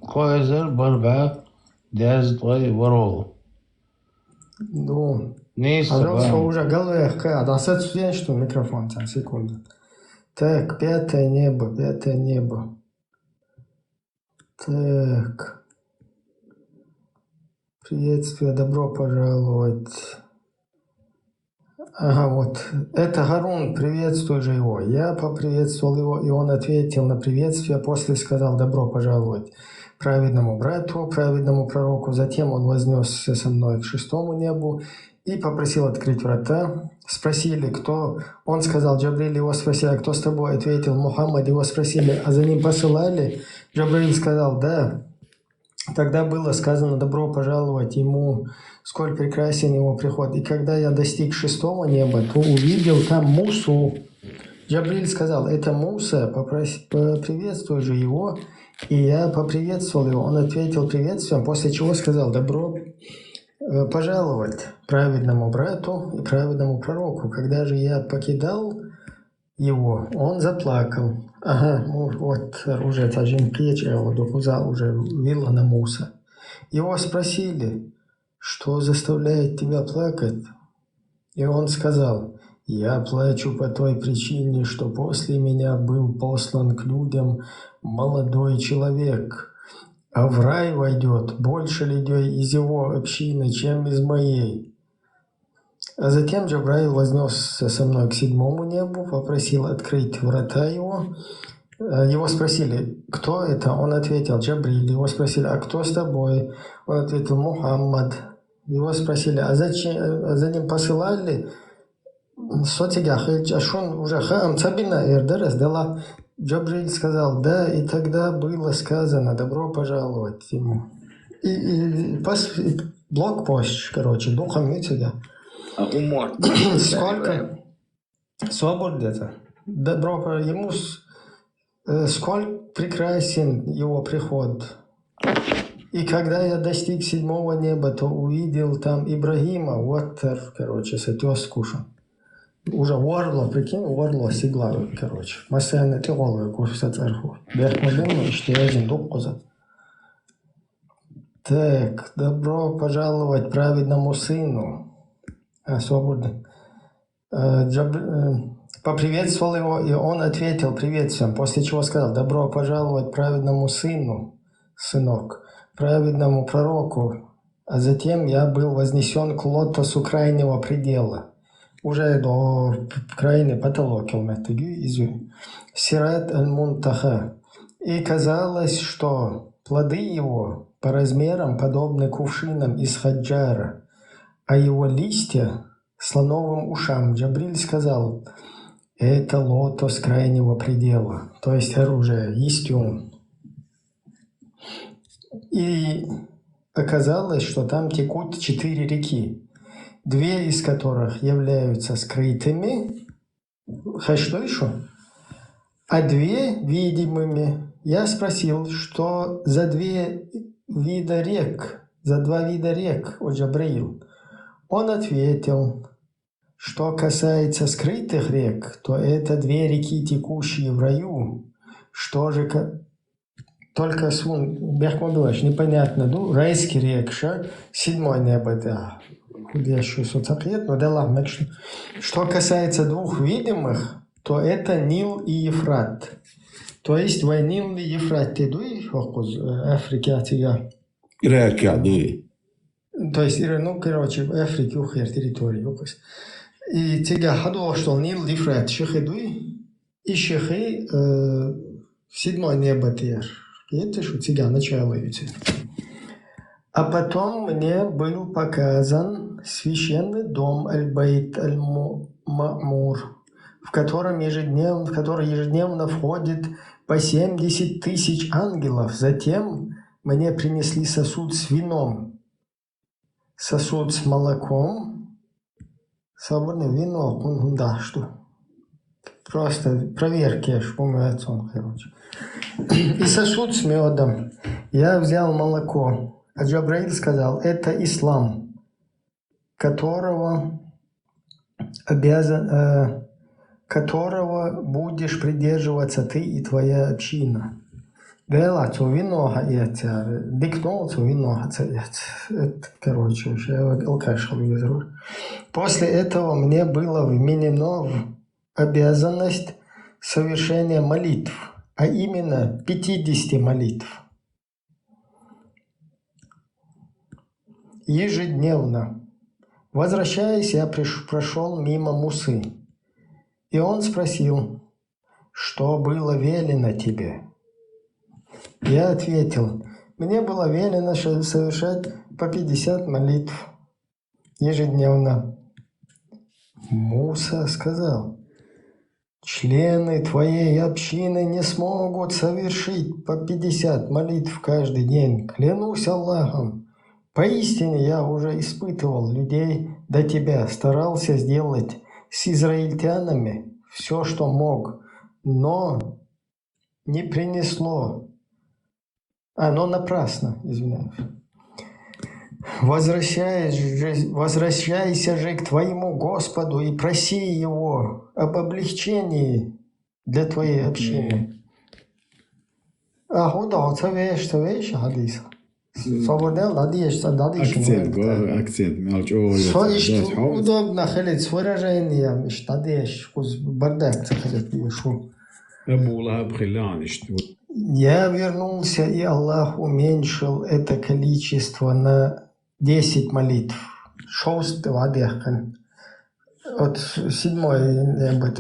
Коэзер, барба, дэз твой ворол. Ну, пожалуйста, уже голове, да, садись, что микрофон, секунду. Так, 5-е небо, 5-е небо. Так. Приветствие, добро пожаловать. Ага, вот. Это Харун, приветствуй же его. Я поприветствовал его, и он ответил на приветствие, после сказал: добро пожаловать праведному брату, праведному пророку. Затем он вознесся со мной к 6-му небу и попросил открыть врата. Спросили, кто? Он сказал: Джабриль. Его спросили: а кто с тобой? Ответил: Мухаммад. Его спросили: а за ним посылали? Джабриль сказал: да. Тогда было сказано: добро пожаловать ему, сколь прекрасен его приход. И когда я достиг 6-го неба, то увидел там Мусу. Джабриль сказал: это Муса, поприветствуй же его. И я поприветствовал его. Он ответил приветствием, после чего сказал: добро пожаловать праведному брату и праведному пророку. Когда же я покидал его, он заплакал. Ага, вот уже Таджин Печева, уже вилла на Муса. Его спросили: что заставляет тебя плакать? И он сказал: я плачу по той причине, что после меня был послан к людям молодой человек, а в рай войдет больше людей из его общины, чем из моей. А затем Джабраил вознесся со мной к 7-му небу, попросил открыть врата его. Его спросили: кто это? Он ответил: Джабриль. Его спросили: а кто с тобой? Он ответил: Мухаммад. Его спросили: а за ним посылали? Уже Джабриль сказал: да, и тогда было сказано: добро пожаловать ему. И блокпост, короче, духом видите. Сколько? Свобод где-то. Добро ему, сколь прекрасен его приход. И когда я достиг 7-го неба, то увидел там Ибрагима, вот, короче, сатёс скушал. Уже ворло, прикинь, ворло сигла, короче. Масяна ты голову кушать сверху. Бехмадым, что я один дух коза. Так, добро пожаловать праведному сыну. Свободно. Поприветствовал его, и он ответил приветствием, после чего сказал: добро пожаловать праведному сыну, сынок, праведному пророку. А затем я был вознесен к лотосу крайнего предела. Уже до крайней потолок, Сират аль-Мунтаха. И казалось, что плоды его по размерам подобны кувшинам из хаджара, а его листья слоновым ушам. Джабриль сказал: это лотос крайнего предела, то есть оружие, истиум. И оказалось, что там текут 4 реки, 2 из которых являются скрытыми, что еще? а 2 видимыми. Я спросил, что за 2 вида рек, за 2 вида рек, о Джабраил. Он ответил, что касается скрытых рек, то это 2 реки, текущие в раю. Что же только бехмобилаш, непонятно, ну, райский рек, 7 небо, да. Что касается 2 видимых, то это Нил и Ефрат. То есть Нил и Ефрат, ты дуй, Африка, тебя. То есть, ну, короче, в Африке ухер территорию. И тебя ходил, что Нил и Ефрат, шехи дуй, и шехи 7 небо тер. Это что тебя начало видите. А потом мне был показан священный дом Аль-Байт Аль-Ма'мур, в который ежедневно входит по 70 000 ангелов. Затем мне принесли сосуд с вином, сосуд с молоком, свободное вино, да, что просто проверки, короче. И сосуд с медом. Я взял молоко. А Джабраил сказал, это ислам, которого будешь придерживаться ты и твоя община. Короче, после этого мне было вменено в обязанность совершения молитв, а именно 50 молитв. Ежедневно. Возвращаясь, я прошел мимо Мусы. И он спросил, что было велено тебе? Я ответил, мне было велено совершать по 50 молитв ежедневно. Муса сказал, члены твоей общины не смогут совершить по 50 молитв каждый день. Клянусь Аллахом. Поистине я уже испытывал людей до тебя, старался сделать с израильтянами все, что мог, но не принесло, но напрасно, извиняюсь. Возвращайся же к твоему Господу и проси Его об облегчении для твоей общины. Хадис. Акцент. Удобно ходить с выражением, бардак Я вернулся, и Аллах уменьшил это количество на 10 молитв. От 7 небо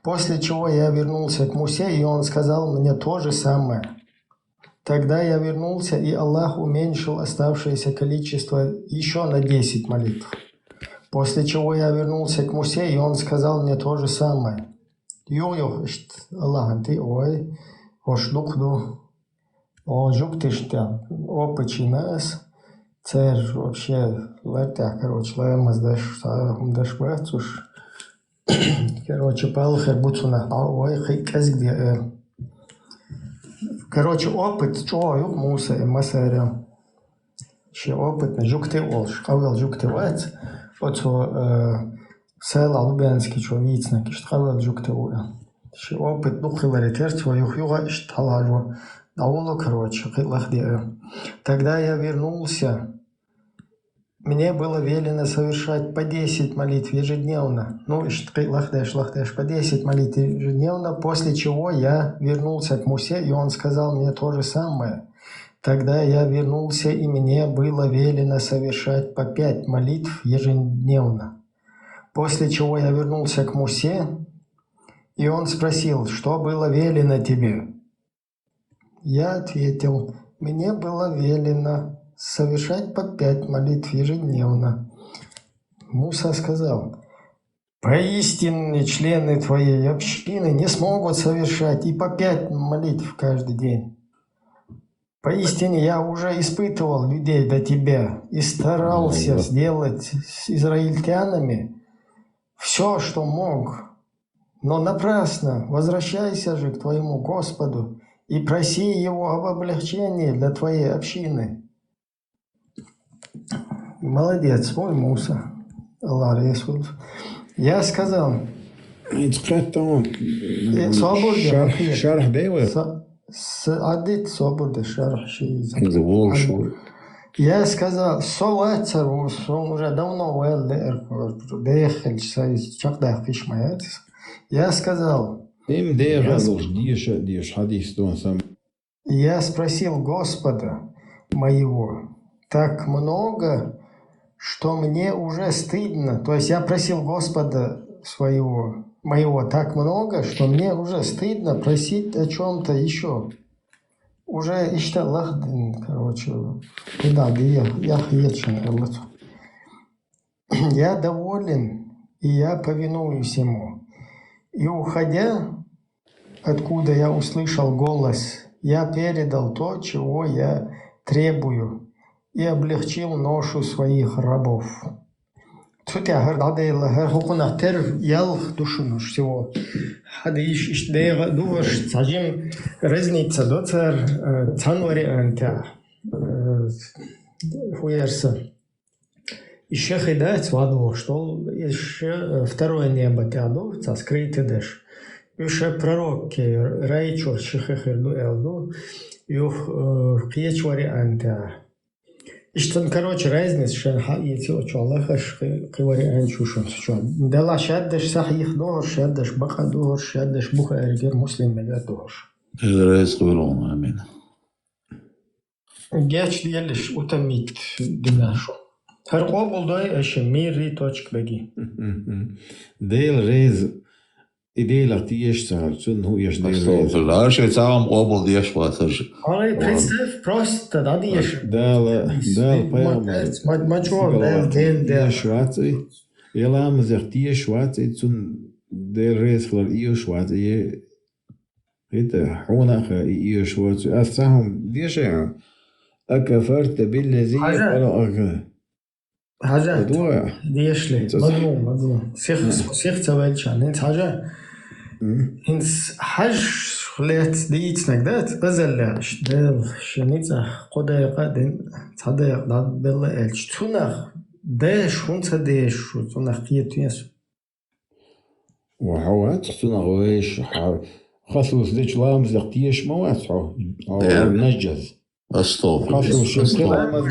После чего я вернулся к Мусе, и он сказал мне то же самое. Тогда я вернулся, и Аллах уменьшил оставшееся количество еще на 10 молитв. После чего я вернулся к Мусе, и он сказал мне то же самое. Аллах, ты ой, опычи нас. Царь вообще, короче, короче, опыт, что Муса и Масаря. Ще опыт на жукте олш, кавел жукте вац, села Лубянский, что вицна, кавел жукте уя. Ще опыт духилари терцва, юга шталажу. Короче, тогда я вернулся. Мне было велено совершать по 10 молитв ежедневно. Ну, по 10 молитв ежедневно, после чего я вернулся к Мусе, и он сказал мне то же самое. Тогда я вернулся, и мне было велено совершать по 5 молитв ежедневно. После чего я вернулся к Мусе, и он спросил, что было велено тебе? Я ответил, мне было велено совершать по 5 молитв ежедневно. Муса сказал, поистине члены твоей общины не смогут совершать и по 5 молитв каждый день. Поистине я уже испытывал людей до тебя и старался сделать с израильтянами все, что мог. Но напрасно. Возвращайся же к твоему Господу и проси Его об облегчении для твоей общины. Молодец, мой Муса. Аллах Ресул. Я сказал... شرح بيوه عديت صبر шарх Я сказал, соло цару, он уже давно я сказал, я спросил Господа моего так много, что мне уже стыдно. То есть я просил Господа моего так много, что мне уже стыдно просить о чем-то еще. Уже короче, я доволен, и я повинуюсь ему. И уходя, откуда я услышал голос, я передал то, чего я требую, и облегчил ношу своих рабов. Тут я всего. Разница доцер цанвари анта. Хуерса. Еще хидать воду, что еще второе небо тяду, скрытый дыш. Еще пророки райчур шихахирду элду, юх кьечвари анта. И что, короче, разница, что яйцо Аллаха кивари анчушем что. Дала шаддаш сахих дор, шаддаш баха дор, шаддаш буха эргер муслим мега дор. Раз квилон, амин. Геч лелиш утамит динашу. Her qobulday eşi miri точк беги. Дейл рез идея тиеш царцун ху еш дейл рез. Лаш цаам qobul diеш васаж. Али представь просто да диеш. Дал паяма. Мачо дел шварци. Елам зер тиеш шварци цун дейл рез хлар ио шварци. Это хонах ио шварци. Асахум диеш أكفرت بالذي خلقك حاجة ديش لي مضمون سيخ تبالشان انت حاجة انت حاج خليت ديت نقدات بزلاش دل شنيتا قدا قادن صدق داد بالله الش تونخ داش وانت داش تونخ قيتيس وحوات تونخ ويش خاصوس ديش لامز لقتيش مواسعه نجز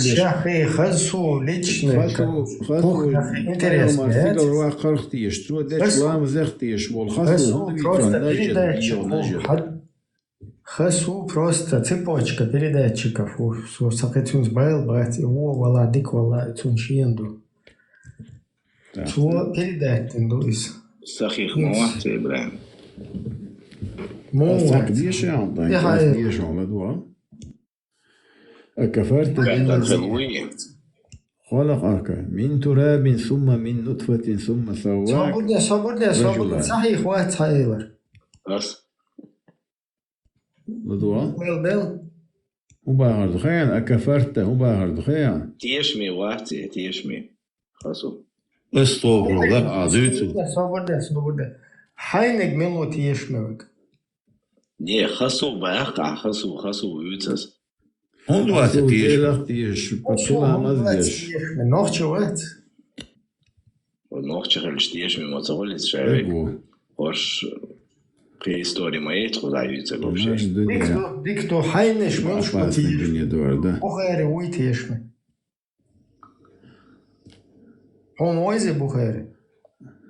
Шахи, хасу, лично. Интересно. Хасу просто цепочка передатчиков. Сакетюнс байл бать, его вала дик вала цунчиенду. Что передать индуис? Сахих муахт Ибрахим. Муахт. أكفرت بالذي خلقك من تراب ثم من نطفة ثم سواك صبرنا صحيح واحد صحيح بس لدوا وباهر دخيان أكفرت وباهر دخيان تيشمي واحد تيشمي خاصو استغفر الله عزيز صبرنا حينك ملو تيشمك ني خاصو باقع خاصو يوتس Он вас тиеш, почула мазеш. Noch чуват. Noch чехаль тиеш ми моцолис шайвек. Ош при истории моей трудаються вообще. Дикто хайнеш мож пути. Бухари уйтеш ми. Он ойзе бухари.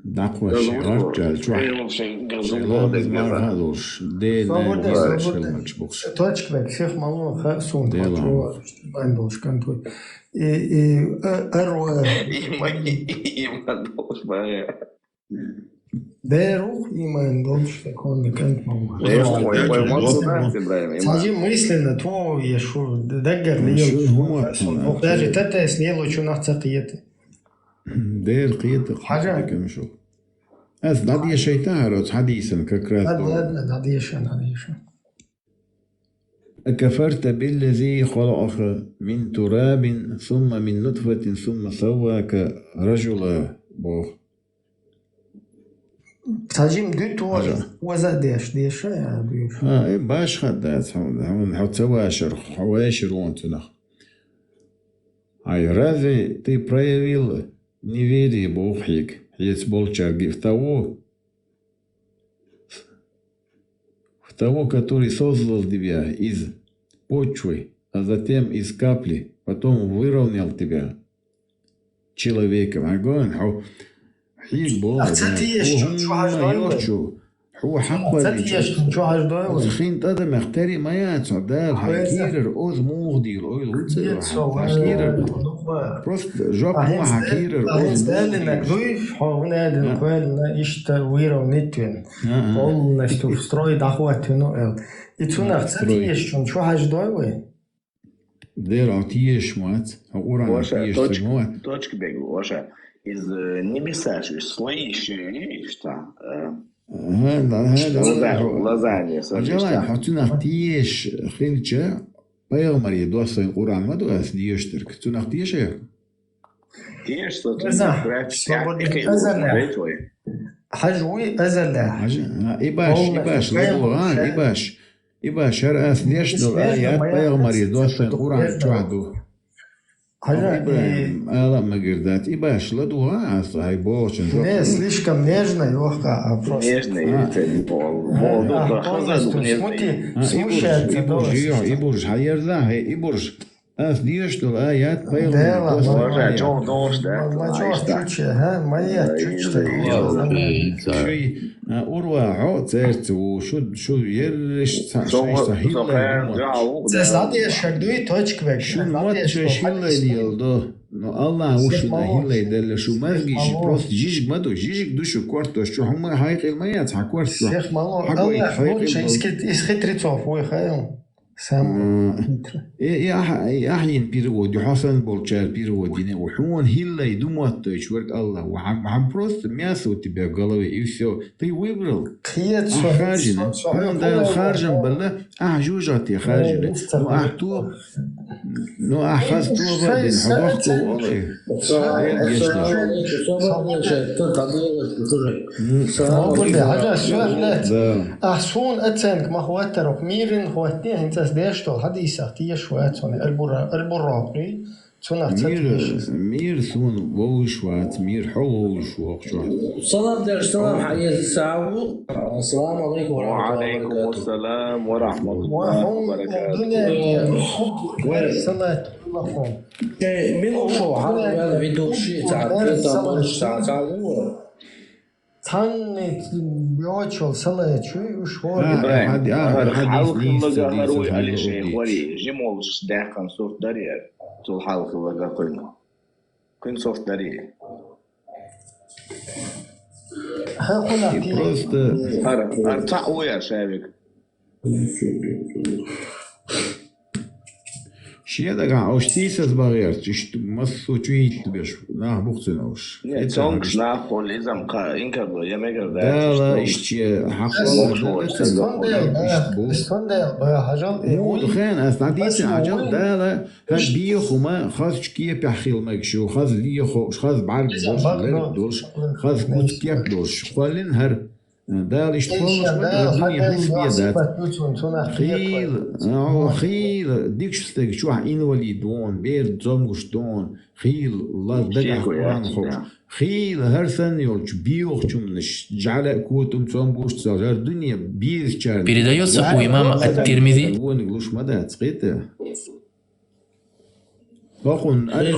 دقوة شعار جالجوع شلون مزمار هذوش دينا شلمكش بوكس точка бек всех мало хасун хочу бандош контуй эро имандош бая Дерух имандош такой кант мало сажи мысленно то я шо дагер лил даже тата снело чу нахцaqiyati دير قيد حاجة كم شو أز نادي شيء تعرض حديثا ككرات لا نادي شان أكفرت بالذي خلقك من تراب ثم من نطفة ثم سواك رجلا بو تاجم دوت وزا ديش يا بيش إيه باش خدات هون حط سواشر حواشر وانتنا разве ты проявил неверие Бог есть болчарги в того, который создал тебя из почвы, а затем из капли, потом выровнял тебя человеком. Огонь, حيك Бог, هو حق الخين هذا مختاري ما يعطى ده حكير أوز مغدي حكير بروست جواب مو حكير أوز ستالين كذويف حونا دنقال إشتا ويرا ونتين قول نشتو ستروي دعوات نوئل يتونا تاتيش شو حاج دوي دير عطيش موات هقول عطيش تجموات точки бегу, Оша, из небеса, слоище, что... لازانيا جماعة حطينا اختيش خلجة بيغمر يدوصل القرآن ما دوس ديشترك تون اختيش ايه تيش حجوي أزلة إباش هرأس ديشتر آيات بيغمر يدوصل القرآن جوعدو Ela magirdat и башла дуа, ай бочен. Не, слишком нежно, легко, просто. Нежно, и слушает тебя. И бурж, хайерда, и бурж. Дьештул аят поел. Моя чучта. Урвахо церцу, шо ерш сахил. Цестадия шагдуи точка. Шо мот шилил до. Но Аллах уж нахилай дел шо мазгиш просто жижиг маду жижиг душу кварто шо хама хайхил маят хакварт. Всех мало. Аллах лучше из хитрецов ой хайл. أحيان بيرود يحسن بولشار بيرود يعني وحون هلا يدومات تشورك الله وعم بروست مياسو تبع قلبي يسوي طي ويبرل خارجنا هون ده خارجا بالله أحجوجاتي خارجنا وأحتو نو أحفظتو بعدين حضرتو والله أحسون أتسنك ما هو ترك ميرن هو تنين أنت ديشتو هذه ساعتية شوية توني البراقي مير سون ووشوات مير حووشوات صلاة السلام حياة الساعة السلام عليكم وعليكم السلام ورحمة الله وبركاته صلاة الله من أخو هذا فيديو شيء تاني بيوتشل صلاة شوي وشوي حلقة هروي على شيء وري جمولش داخل صوت درير طول حلقة وقا قلنا كن صوت درير ارتع ويا شابك شيء ده قاعد أشتيس أزباغير تشت مصو تشيت بيش ناه بوقتناش نه تونكش ناخول إذا إنك لو يمكر ده لا إشتي حقول استندل حاجة مو دخان أستعديت عجل ده لا هاد بيخو ما خاص كيه بيحخيل ماكشو خاص ليخو خاص بعرف دوش خاص كوت كيف دوش قالين هر ده الاشتغال الدنيا هو بيدات خيل ديكش استك شو إنولي دون بير زموش دون خيل الله دقع قرآن خوش خيل هر سنة يولش بيوخ شمنش جعل كوتم زموش تزار الدنيا بيز شارن Передается у имама Ат-Тирмизи. Глуш мада цقيته Бахун إذا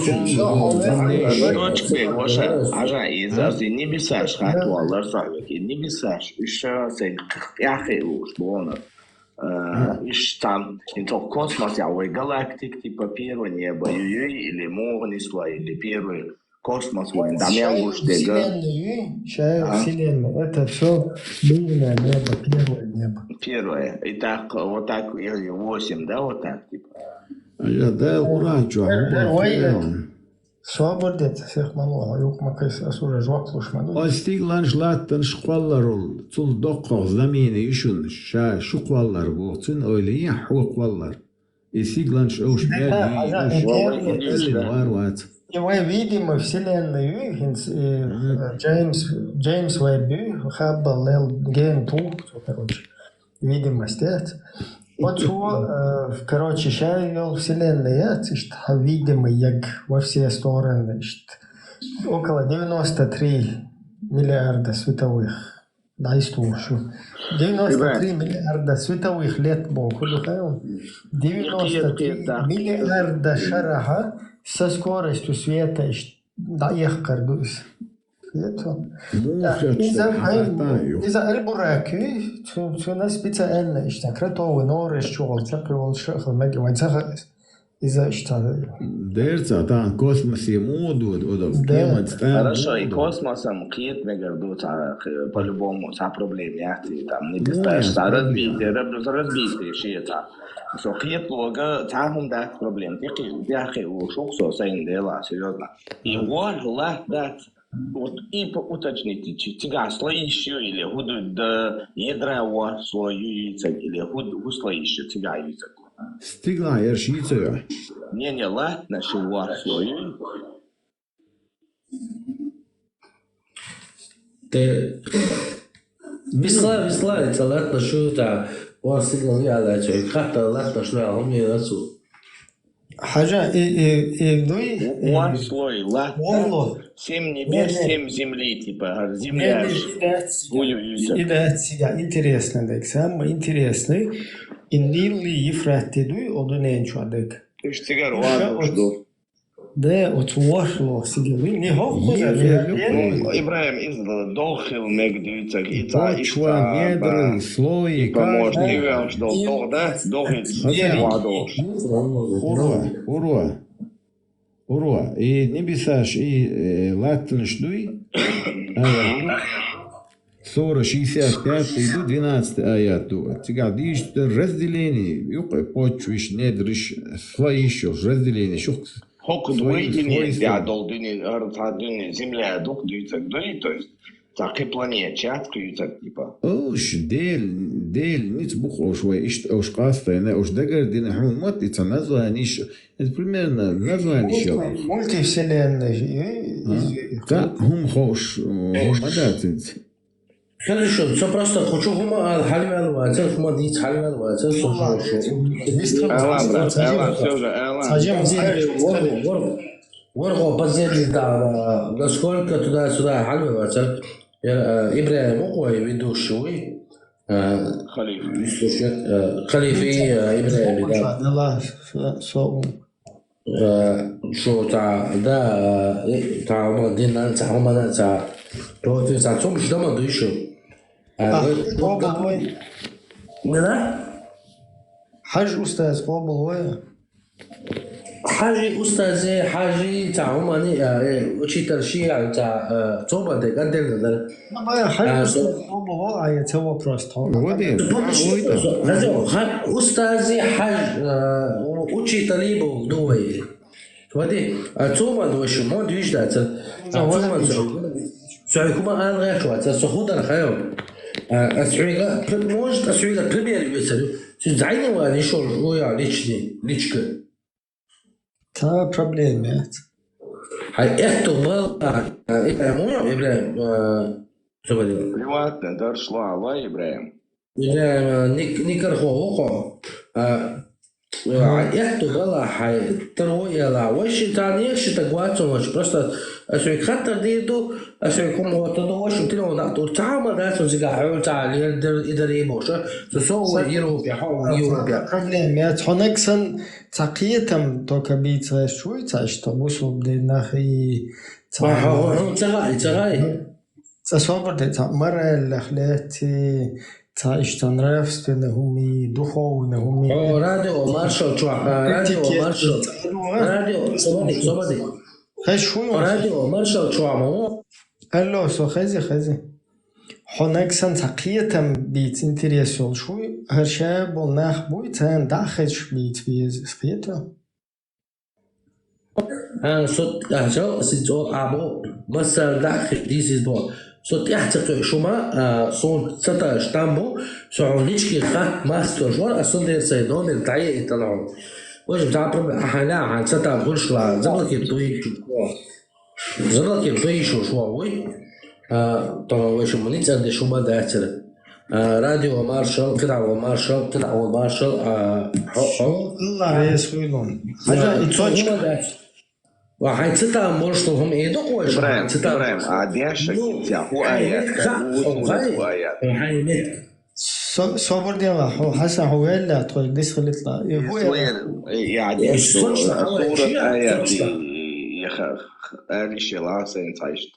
نبيساش خاتو الله صاحبك نبيساش إيش سين يأخيروش بونا إيش там into космос я ወይ галактик типа первое небо или морни слой или первый космос вот там я уж дега Вселенная это все длинное небо первое небо первое и так вот так или 8 да вот так типа ده القرآن شو Свободет, всех мало, юг макайс асура жваклуш маду. Остигланш латтан шқвалларул, цул доққоқ замины ишун, шуқваллар буғцин, ойлия хуқваллар. Истигланш ош мяди, варват. Его видимо вселенную, Джеймс Уэбби, Хаббл, Ген Ту, короче, видимость, вот короче, сейчас вселенная, видимый яг во все стороны, около 93 миллиарда световых, да, историю. 93 миллиарда световых лет Богу, 93 миллиарда шараха со скоростью света, да, их кардусь. Из-за Альбураки, у нас специально, кратовый норы, щел, цепривал шахал, мегавайцаха, из-за что? Дерца, там космос и моду, хорошо, и космосом клиент мегардут, по-любому, са проблемы, там, не представляешь, разбитые шиета. So клиент лога, там дат проблем, я ушел, со сайн дела, серьезно. И вот, да, вот и уточните, тига слоищу или худу да ядра слою яйцек или худу слоищу тига яйцек. Стигла яйцек. Не, ладно, что слою. Ты весла, это ладно, что это واسيقنا ويا على شيء خاطر لا تشلع هم يرسو حاجة دوي one слой ла 7 небес 7 земли типа земля إذا سيجا интересно дек самое интересное إنيلي يفرحتي دوي одунен чудак اشتغل واحد ده وتواصلوا سيجي не хохо Ибраим из дохил мегдуйцак и та недр слои каждый что да дохит ура и небесаш и латнш дуй 65 иду 12 аят ду тигадиш разделение юқой почвиш недриш слоищу разделение шух Хок двоедине, я долдыни, артадыни, земля дух дуется, то есть так и планета чаткаются типа. Ош дель ниц бухо швей ош кастайна ош дагардина хумат это название. Это примерно название. Мультивселенная. Да, хум хош, мадатинц. Хорошо, все просто хочу хума хальвал вацел хума дит хальвал вацел сошо. Все же, Сажем землю ворго позели да насколько туда-сюда хальвал вацел. Ибраим укой ведущий. Халифи Ибраим да. Шо да мадина та то ты зачем что мы дышим? حاج أستاذ قابل ويا حاجي أستاذ حاجي تاع عماني وشي ترشيع تاع توبة ده قدر ده ما حاج أستاذ قابل ويا يتوا بروست أستاذ حاج وشي طليبه دوي ودي توبة دوش ما دويش ده توبة سعيكما أنا غير شو سخودا خير أسعيك موجود أسعيك بريمير يسألوا زعيني وأنا شو ويا ليش كده تا بروبليمات هاي احتمال إبراهيم مو إبراهيم شو بدي لوات ندر شلا الله إبراهيم إبراهيم نيكر خوقه احتمال هاي تروي لا وش تاني إيش تقواتهم وش просто أسوي خطر ديدو أسوي كم هو تدوش وتلو نقطة تعامل ناس وزيجا حول تعال يقدر يبوش تسوي يوروبيا حول يوروبيا بروبليمات هناك سن تقيتم توكبيت شوي تاش تبوسو بدنا خي تغاي تصور ده مرة الأخلاقي تاش تنرفس بنهمي دخونهمي راديو مارشال راديو صبادي راديو مارشال شو الو سو خزي هناك سن تقيتم بيت انتريسيون شوي هرشا بول ناخ بوي تان داخل بيت بيز فيتا صوت أهجو سيتو أبو مثلا داخل ديسيز بو صوت يحتق شما صوت ستا شتامبو سعونيشكي خات ماستر جوار أصلا دير سيدون التعيي يطلعون وش بتعبر أحنا عن ستا بغلشلا زبلكي بطوي شو وي طبعا وش منيت عند شما داتر راديو مارشال قطعة مارشال الله يسويلون حاجة يتوجه وحين ستا مرشلهم إيه دقوا إيش إبراهيم عادياشك هو آيات هو آيات صبر دي هو حسن هو لا تقول ديس خلت لا هو يعني صورة آيات يخ أنا شيء سين تعيش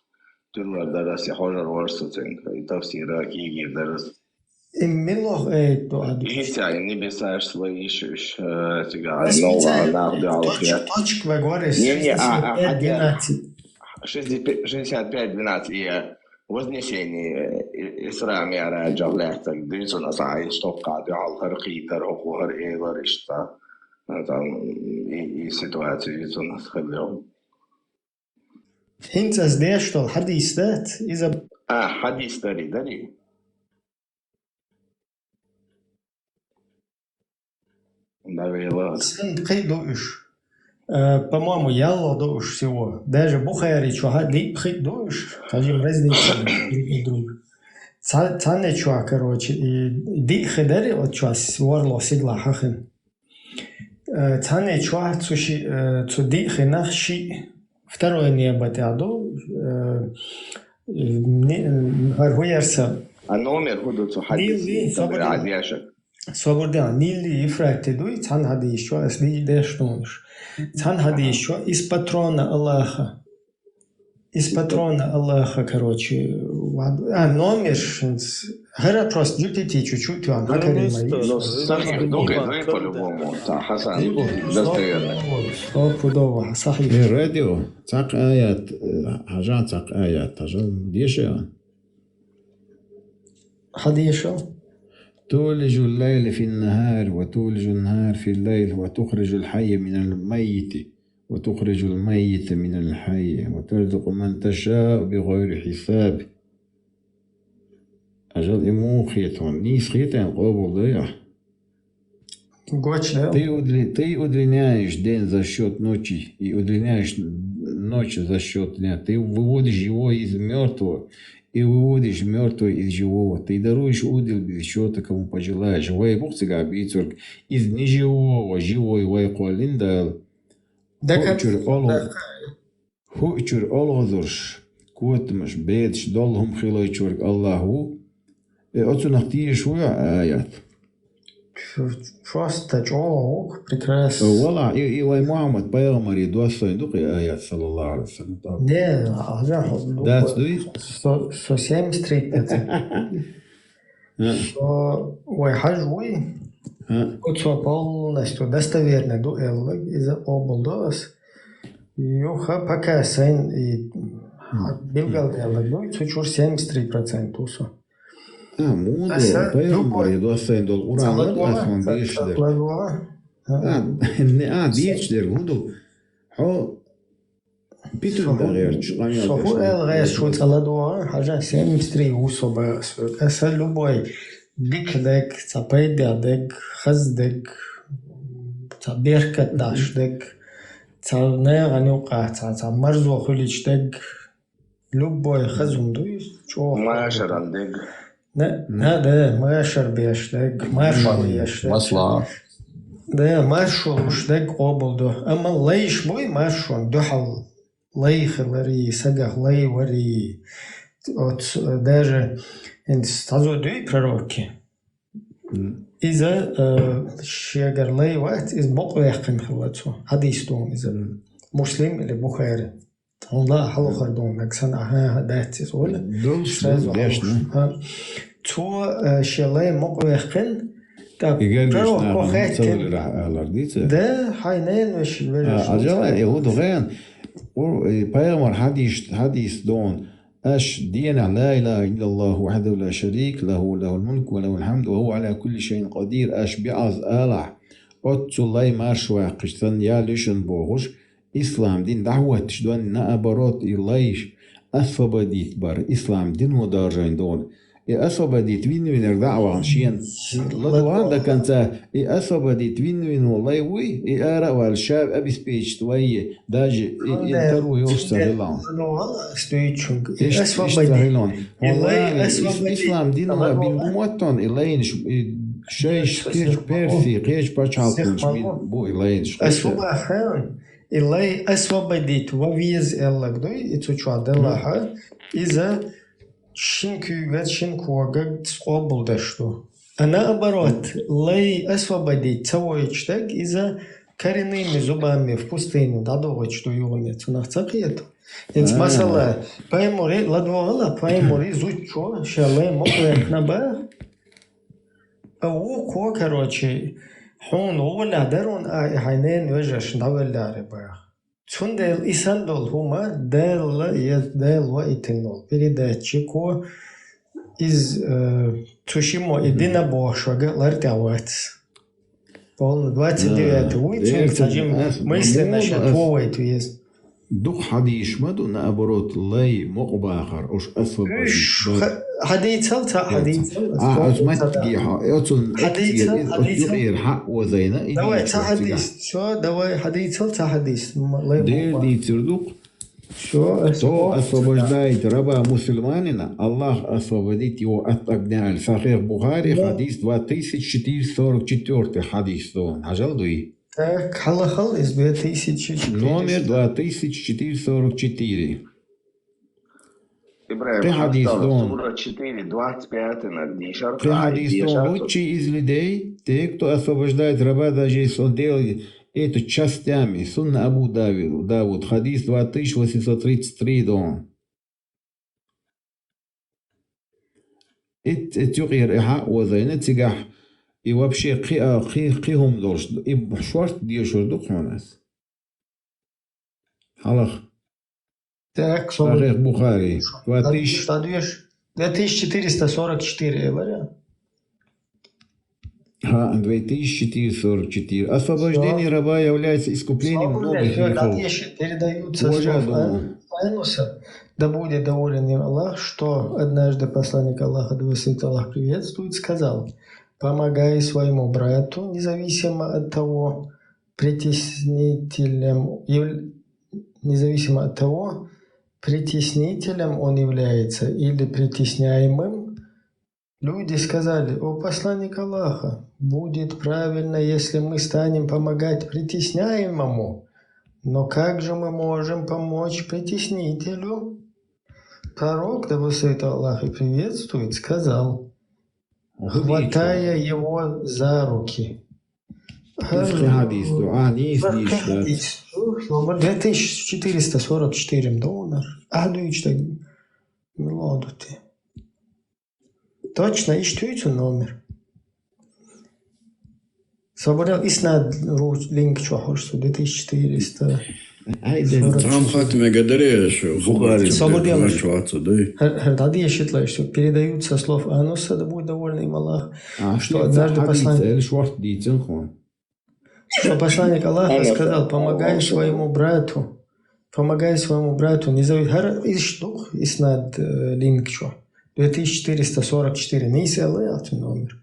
تقول درس يحجر ورستين تفسيرك يجي درس إملاه إيه تو أدي هيك يعني بيسار سويش تقعد نوع ناخد على خير точек вагорес يعني 65 هي вознесение إسراء معراج الله تقديس ونصعيش توقع على الخرقي ترهق وهر إشتا سيتواتي نسخلهم أنت أزديش الحديث ذات إذا حديث داري Сын қидуш. По-моему, ялла душ всего. Даже Бухари чуха липхи душ. Скажем, разница друг и друг. Цане чуха, короче, и дихи дари от чуха сварло сигла хахин. Цане чуха цу дихи нах ши. Второе небо тяду. Гаргуярса. А номер худу цу хадис. Адьяшек. Свободен, нили ифракте дуй, цан хади еще, асли дештунш. Цан хади еще из патрона Аллаха. Из патрона Аллаха, короче. Номер, гора просто дюпити чуть-чуть, он хакари мои. Ну, сахих дугай, по-любому. Хасан, достоверно. Стопудово, сахих. радио, цак аят, хажан цак аят, хажан дешева. حديشة تولج الليل في النهار وتولج النهار في الليل وتخرج الحي من الميت وتخرج الميت من الحي وترزق من تشاء بغير حساب أجل إمو خيطان نيس خيطان قابل ضيح Ты удлиняешь день за счет ночи и удлиняешь ночь за счет дня. Ты выводишь его из мертвого и выводишь мертвого из живого. Ты даруешь удел без счета, кому пожелаешь. Вай Бог тебя обидцург из неживого живой вай куалиндал. Хуйчур олгозурш куатмаш бедш долхум хилайчург Аллаху. Отцу нахтиешь хуя аят. Просто чёк, прекрасно. والله إيوه محمد بيغمري دوسين دقي آيات صلى الله عليه وسلم. Не, That's the 173%. Что хажуй, отцу полностью достоверно дуэллог из облдос. Юха пока сын и билгалдэллог дуй, чучур 73% усо. مو بيغمري دوسين دول قرآن أصلا بيشدر. بيشدر هدو حو بيتر بغيرش. هو الغير شو تلادوا حاجة 73 усо بس. أصل لبوي ديك دك تبيد دك خز دك تبيرك داش دك تناغ نوقع تمرزو خليش دك لبوي خزم دوي شو ما شران دك لا ده ما يشر بيشتك ما يشر بيشتك مصلحة ده ما يشر وشتك قابل ده أما ليش بوي ما يشر دحل لي خلري سجح لي وري даже стазу дуй пророки إذا شجر لي وقت إذ بقى يحكم خلته حديث دوم إذا مسلم اللي بخاري الله حلو خردون أكسن أها دات يقول تو شلي مقويقن تاب برو كوخيت ده حينين وش أجل يهود غير بيغمر حديث دون أش دينا لا إله إلا الله وحده لا شريك له الملك وله الحمد وهو على كل شيء قدير أش بعض آلع أتو الله مارشوا قشتن يا لشن بوغش Ислам дин дعوат шдуан наоборот и лайш освободить бар. Ислам дин ударжайн дон. И освободить винвинер дعван шиен. Ладуан до конца. И освободить винвину лайвы. И ара вальшав обеспечит твои. Даже и вторую устарилан. Ислам дин бин гуматтон. И лайнш шейш перфи. Кеш пачалкунш бу и лайнш. Илай освободить вовез эллагдой и цучуаделаха из-за шинкювет шинкуагаг сқобулдашту. А наоборот, лай освободить цавоичтаг из-за коренными зубами в пустыню дадовочту югнец. У нас цакиет. Инс масала паймори ладвала паймори зучо шалай мокрет наба. А у ко короче هون ولا درون عينين وجهش دول داربا چون دل إنسان دل هما دل وقتنول передачи ко из Цусимо едина бошага лартявать полно 29 уйти сажим мысли насчет твоего есть дух حديث مدو наоборот лай مقباخر уж освободить حديث حديث أزمتك حديث يغير حق وزينة دواء حديث شو دواء حديث دير دي تردوق то освобождает раба мусульманина, Аллах освободит его от огня. Сахих Бухари, хадис 2444 хадис. Хажалдуи. Так, халахал из 2444. Номер 2444. Ты хадис дон. Ты хадис дон. Лучший из людей, те, кто освобождает раба, даже если он делает это частями. Сунна Абу Давуд. Хадис 2833 дон. Это тюрьер иха вазайна тигах. И вообще қиғым должен. И шварт дешурдук у нас. Халах. Так, Сахих Бухари. 2444 говоря. 2444. Освобождение раба является искуплением многих грехов. Передаются слова Ануса, да будет доволен им Аллах, что однажды посланник Аллаха, да высыт Аллах приветствует, сказал: помогай своему брату, независимо от того, притеснителем он является или притесняемым. Люди сказали: о посланник Аллаха, будет правильно, если мы станем помогать притесняемому. Но как же мы можем помочь притеснителю? Пророк, да высыт Аллах и приветствует, сказал, хватая его за руки. Номер 2444 долларов. Точно, ищите номер. Свободен иснад линк чохорсу 2400. Там хатме гадареешь, Бухари. Свободен. Дади ещетлаешь, что передают со слов Ануса, да будет доволен им Аллах, что однажды посланник Аллаха сказал: помогай своему брату, не зови. Ищдух иснад линк чо. 2444. Нейси Аллах номер.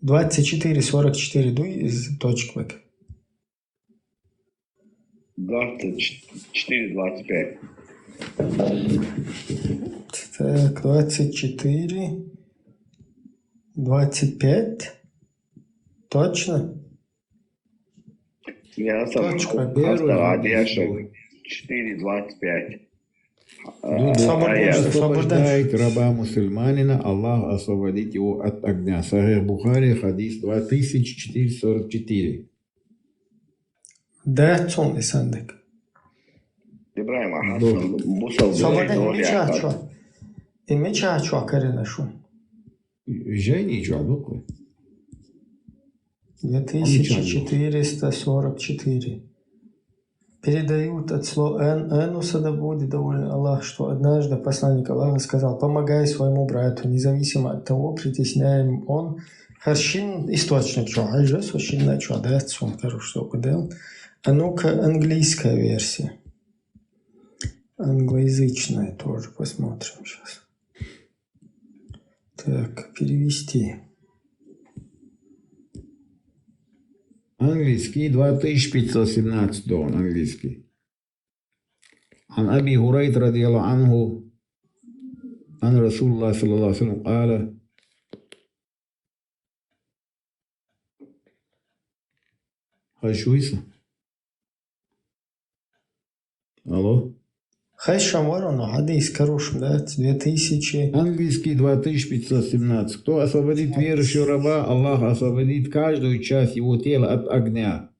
2444. Дуй из точек век. 24-25. Так, 24. 25. Точно? Я сам Адеша 4-25. Освобождает раба мусульманина, Аллах освободит его от огня. Сахих Бухари, хадис 2444. Да, цон и сандек. И меча чо каренашу. Жени чо адуку. 2444. Передают от слова Энуса, да будет доволен Аллах, что однажды посланник Аллаха сказал: помогай своему брату, независимо от того, притесняем он Харшин источник Джоайжа, очень начал дать, сон, что кудел. А ну-ка, английская версия. Англоязычная тоже посмотрим сейчас. Так, перевести. Английский 2517 дон, английский. عن أبي هريرة رضي الله عنه عن رسول الله صلى الله عليه وسلم قال هاي شو هيسا؟ Алло? Хайшам Ворону, Хадис Каруш, да, 2000. Английский 2517. Кто освободит верующего раба, Аллах освободит каждую часть его тела от огня,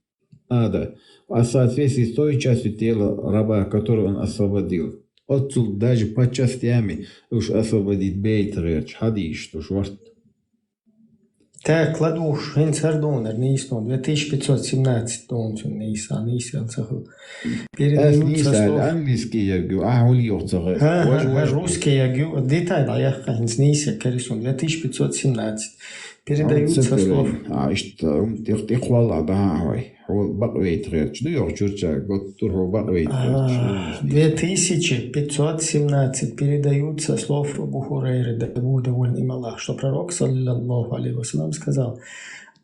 ада, в соответствии с той частью тела раба, которую он освободил. Отцу даже по частями уж освободит бейт Хадис, что шварт. Так, ладуш, Хенцардонер, Нейсон, 2517 тонн, Нейсан, Цахл. Передаются английский ягю, русский ягю, деталь, а я Хенцнейся, Карисон, 2517. Передаются слов. А что, ты хвала, да, ой, баквейт, что я чурча, год турбо баквейт. 2517 передаются слов Абу Хурейры, да будет доволен им Аллах, что пророк, саллиллаху алейхи вассалям, сказал: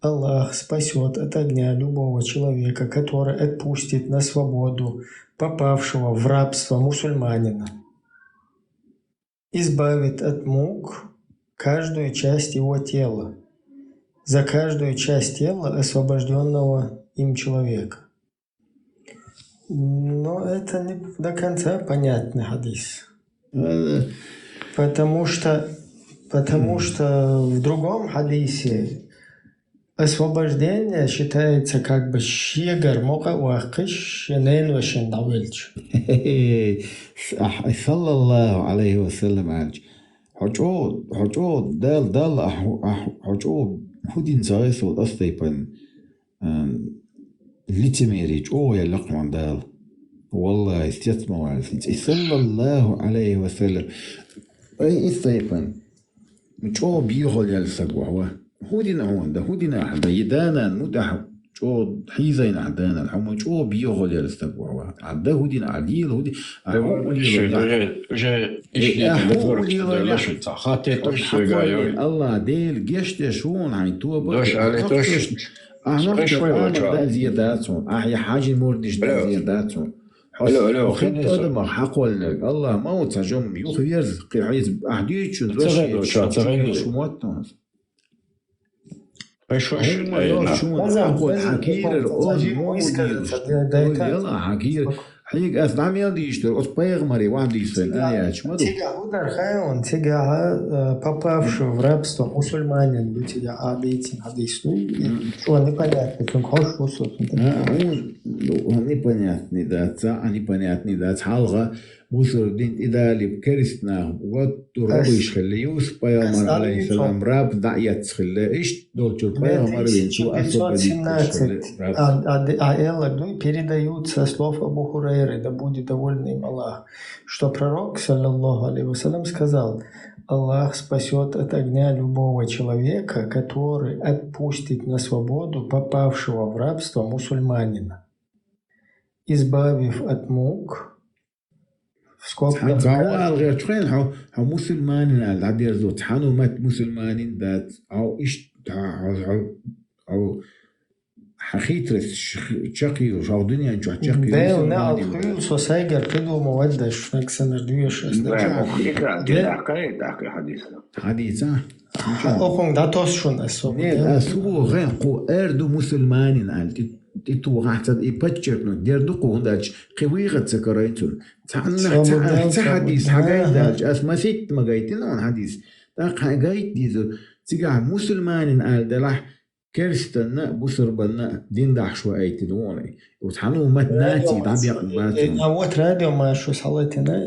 Аллах спасет от огня любого человека, который отпустит на свободу попавшего в рабство мусульманина, избавит от мук каждую часть его тела, за каждую часть тела освобожденного им человека. Но это не до конца понятный хадис. Потому что в другом хадисе освобождение считается как бы щегар мока уахкиш нен вашен давельч. Саллаллаху алейхи вассалям альч. Хожо дал хожо худин заисол астайпан лицемерич я лакман дал. والله استثموا على صلى الله عليه وسلم أي استيقن شو بيقول يلسقوا هودينا هون ده هودينا حدا يدانا مدح شو حيزين عدانا الحمى شو بيقول يلسقوا عدا هودينا عديل هودي الله ديل جشت شون عين توبة أنا زياداتهم أحيا حاجة موردش زياداتهم الو خد ادم حق ولا الله موت جم يخير قيعيز احديت شو شو موتنا ايش شو حق حكير يلا حكير حيك اسمع يلي يشتر اصبيغ مري واحد يسال انا شو مدو تيجا удар хайон тига попавший в рабство мусульманин бы тебя обейтин хадису что непонятно он хорошо он непонятный да حلقة بوصل دين إدالي بكرستنا وتربيش خلي يوسف بيامر عليه السلام راب دعيت خلي إيش دولتور بيامر بين شو أصلا передаются слов Абу Хурейры, да будет доволен им Аллах, что пророк, саллаллаху алейхи вассалям, сказал: Аллах спасет от огня любого человека, который отпустит на свободу попавшего в рабство мусульманина, избавив от мук. فهو غير هو مسلمان العدير زوت حانو مات مسلمانين ذات أو إيش أو حخيترس شقي وشاو دنيا نشوح شقي ده نعرف كل سوسايجر كده مودش نكسر دويش حديثا أخون ده توسشون أسوق أسوق غير قو أردو مسلمانين قال تيتو غاحتد إيباتشرنو ديردو قونداج قويغة سكريتون تعنا حديث حقايداج أسما سيت مقايتين عن حديث تاق حقايت ديزو تيقع مسلمانين قال دلح كرستنا بسربنا دين دحشو أيتين ووني وتحنو متناتي دعبيق باتون أوت راديو ما شو صليتنا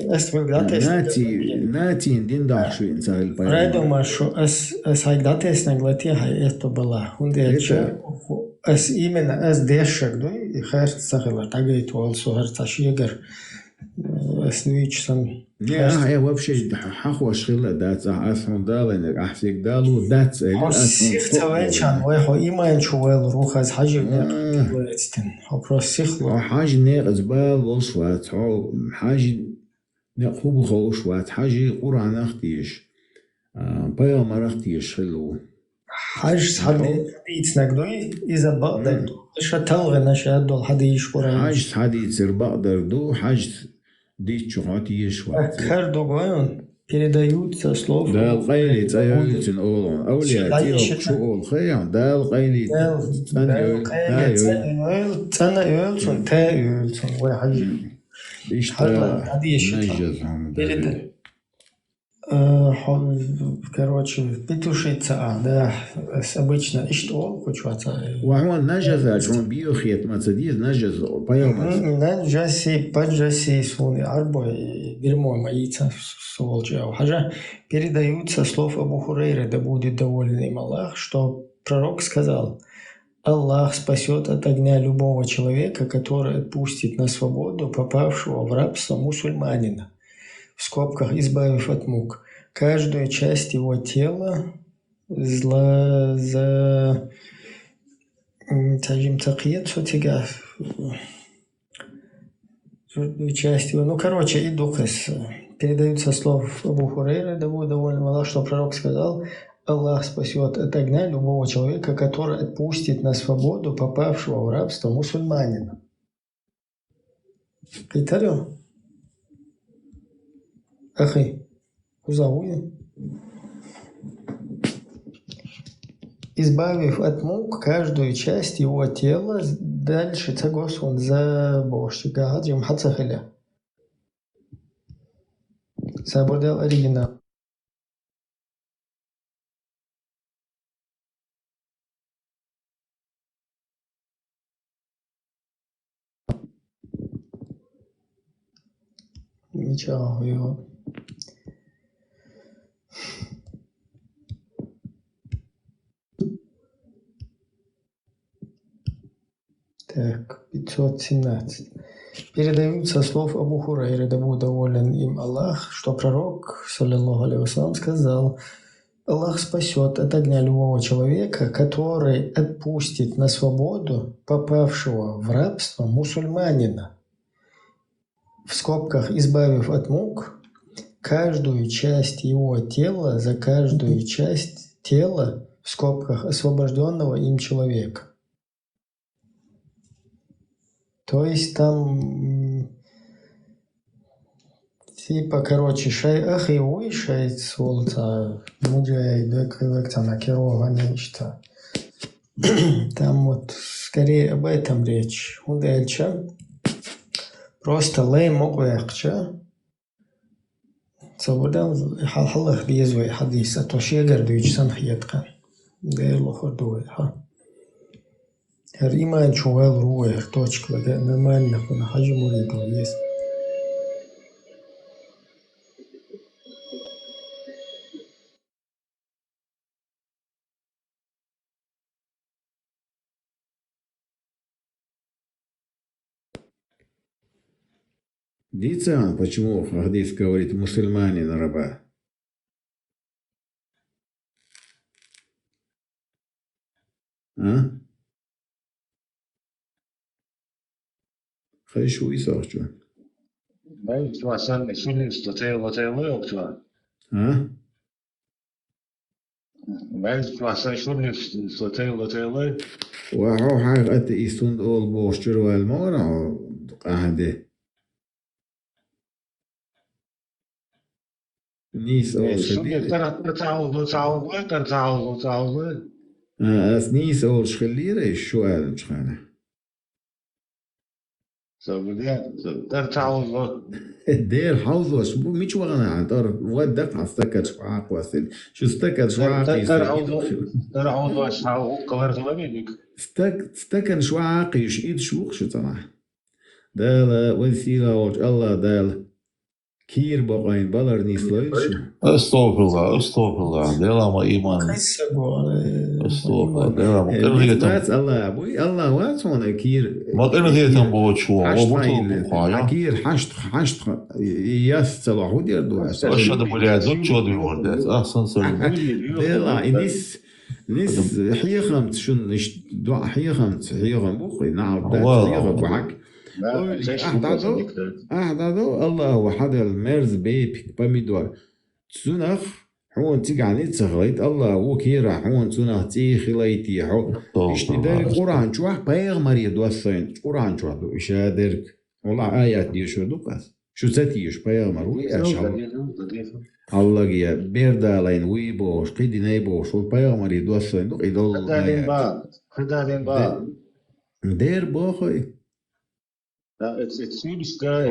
ناتي دين دحشو إنسان البيان راديو ما شو أس هايداتيس نغلتي هاي إتو بالله هنديش أس إيمن أس ديشك دوي خير تسخلر تاقيت والسو هر تاشيقر أس نويش سن يا вообще حخوا شغلة دات أسهم دالين أحسيك دالو دات سيخ تويتشان ويحو إيمان شوال روح از حاجة ويتستن سيخ حاجة نيق زبال وصوات حاجة نقوبو خوشوات حاجة قرآن أختيش بايا مرختيش خلو حاجة صحابي يتنقدوي إذا بقدر إيش هتلغي نشهد الحديث قرآن حاجة حديث بقدر دو حاجة ديتشواتي شوات Каждый год передаются слов. Да, القيلي تأيوتن أولون أولياء تيوك شو أول خيام دا القيلي تأيوتن تأيوتن واحد إيش نجزهم короче, петушица, да, обычно, и что, хочется. وعمل نجزة شون بيو خيط ما تديز نجز بيوم نجزي поджаси свой арбой дерьмо моится сволча. Хажа передаются слов Абу Хурейры, да будет доволен им Аллах, что пророк сказал: Аллах спасет от огня любого человека, который отпустит на свободу попавшего в рабство мусульманина, в скобках избавив от мук, каждую часть его тела за часть его, короче, и дух передаются слов Абу Хурейры, да будет доволен Аллах, что пророк сказал: Аллах спасет от огня любого человека, который отпустит на свободу попавшего в рабство мусульманина. Китарю? Ахи, узауя. Избавив от мук каждую часть его тела, дальше тагос он за бошчика, аджим хацахиля. Сабурдел оригинал. Ничего, его. Так, 517. Передаются слов Абу Хурейры, да будет доволен им Аллах, что пророк, саллиллаху алейхи вассалям, сказал: Аллах спасет от огня любого человека, который отпустит на свободу попавшего в рабство мусульманина, в скобках избавив от мук каждую часть его тела за каждую часть тела, в скобках освобожденного им человека. То есть там типа, короче, шай ахи уй шай сволта муджай деквекта накирование что. Там вот скорее об этом речь. Удельча. Просто лей моквекча. Сободал халхалах биезвой хадис, а то шегар дуич санхиятка. Гейло ходуй, ха. Риман чуэл руэ, точка, нормально, на хажи муридо есть. Дицан, почему хадис говорит мусульманин раба? А? خيشو يسوق شو؟ باي تو اصلا شو نستطيع وتطيع ها؟ باي تو اصلا شو نستطيع وتطيع وهو حقيقة يستند أول بوشتر والمورا قاعدة نيس أول شديد تعاوض أس نيس أول شخليرة شو قال مش خانة دير حوضوش مش وغنا عن طرف ودك عستكت شعاق واسل شو استكت شعاق استكن شعاق يشيد شوق شو طلع دال وسيلة وج الله دال كير بقين بلر نيسلويش استغفر الله ديلا ما إيمان استغفر الله ديلا ما قرغيتهم الله أبوي الله واتون كير ما قرغيتهم بود شو كير حشت يستلح ودير دواس أشهد بولاد زوج بيوردات أحسن سلم ديلا نيس حيخمت شن دوا حيخمت بوخي نعم ده بوعك أحدادو الله وحد المرز بيبك بميدور تسونخ حون تيجعني تسخليت الله وكيرا حون تسونخ تيخليتي حو اشتدار قرآن شوح بايغ مريد وصين قرآن شوح دو إشادرك والله آيات دي شو دوكاس شو تاتيش بايغ مروي أشعر الله جيا بيردالين ويبوش قيدي نيبوش والبايغ مريد وصين دو إدول خدارين بعض دير بوخي it's huge guy.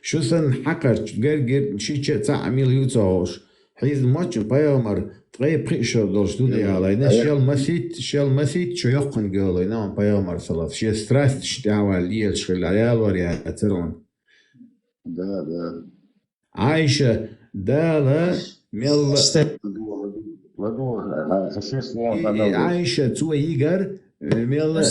شو سن حقرت غير شيء تعمل يوتاوش حيز ماتش بايامر تغيب قيشة دوش دودي على ناس شال مسيت شو يقن قالوا نعم بايامر صلاة شيء ستريس تشتعوا ليه شغل عيال وريا أترون عايشة دالة ميل عايشة تو يجر ميل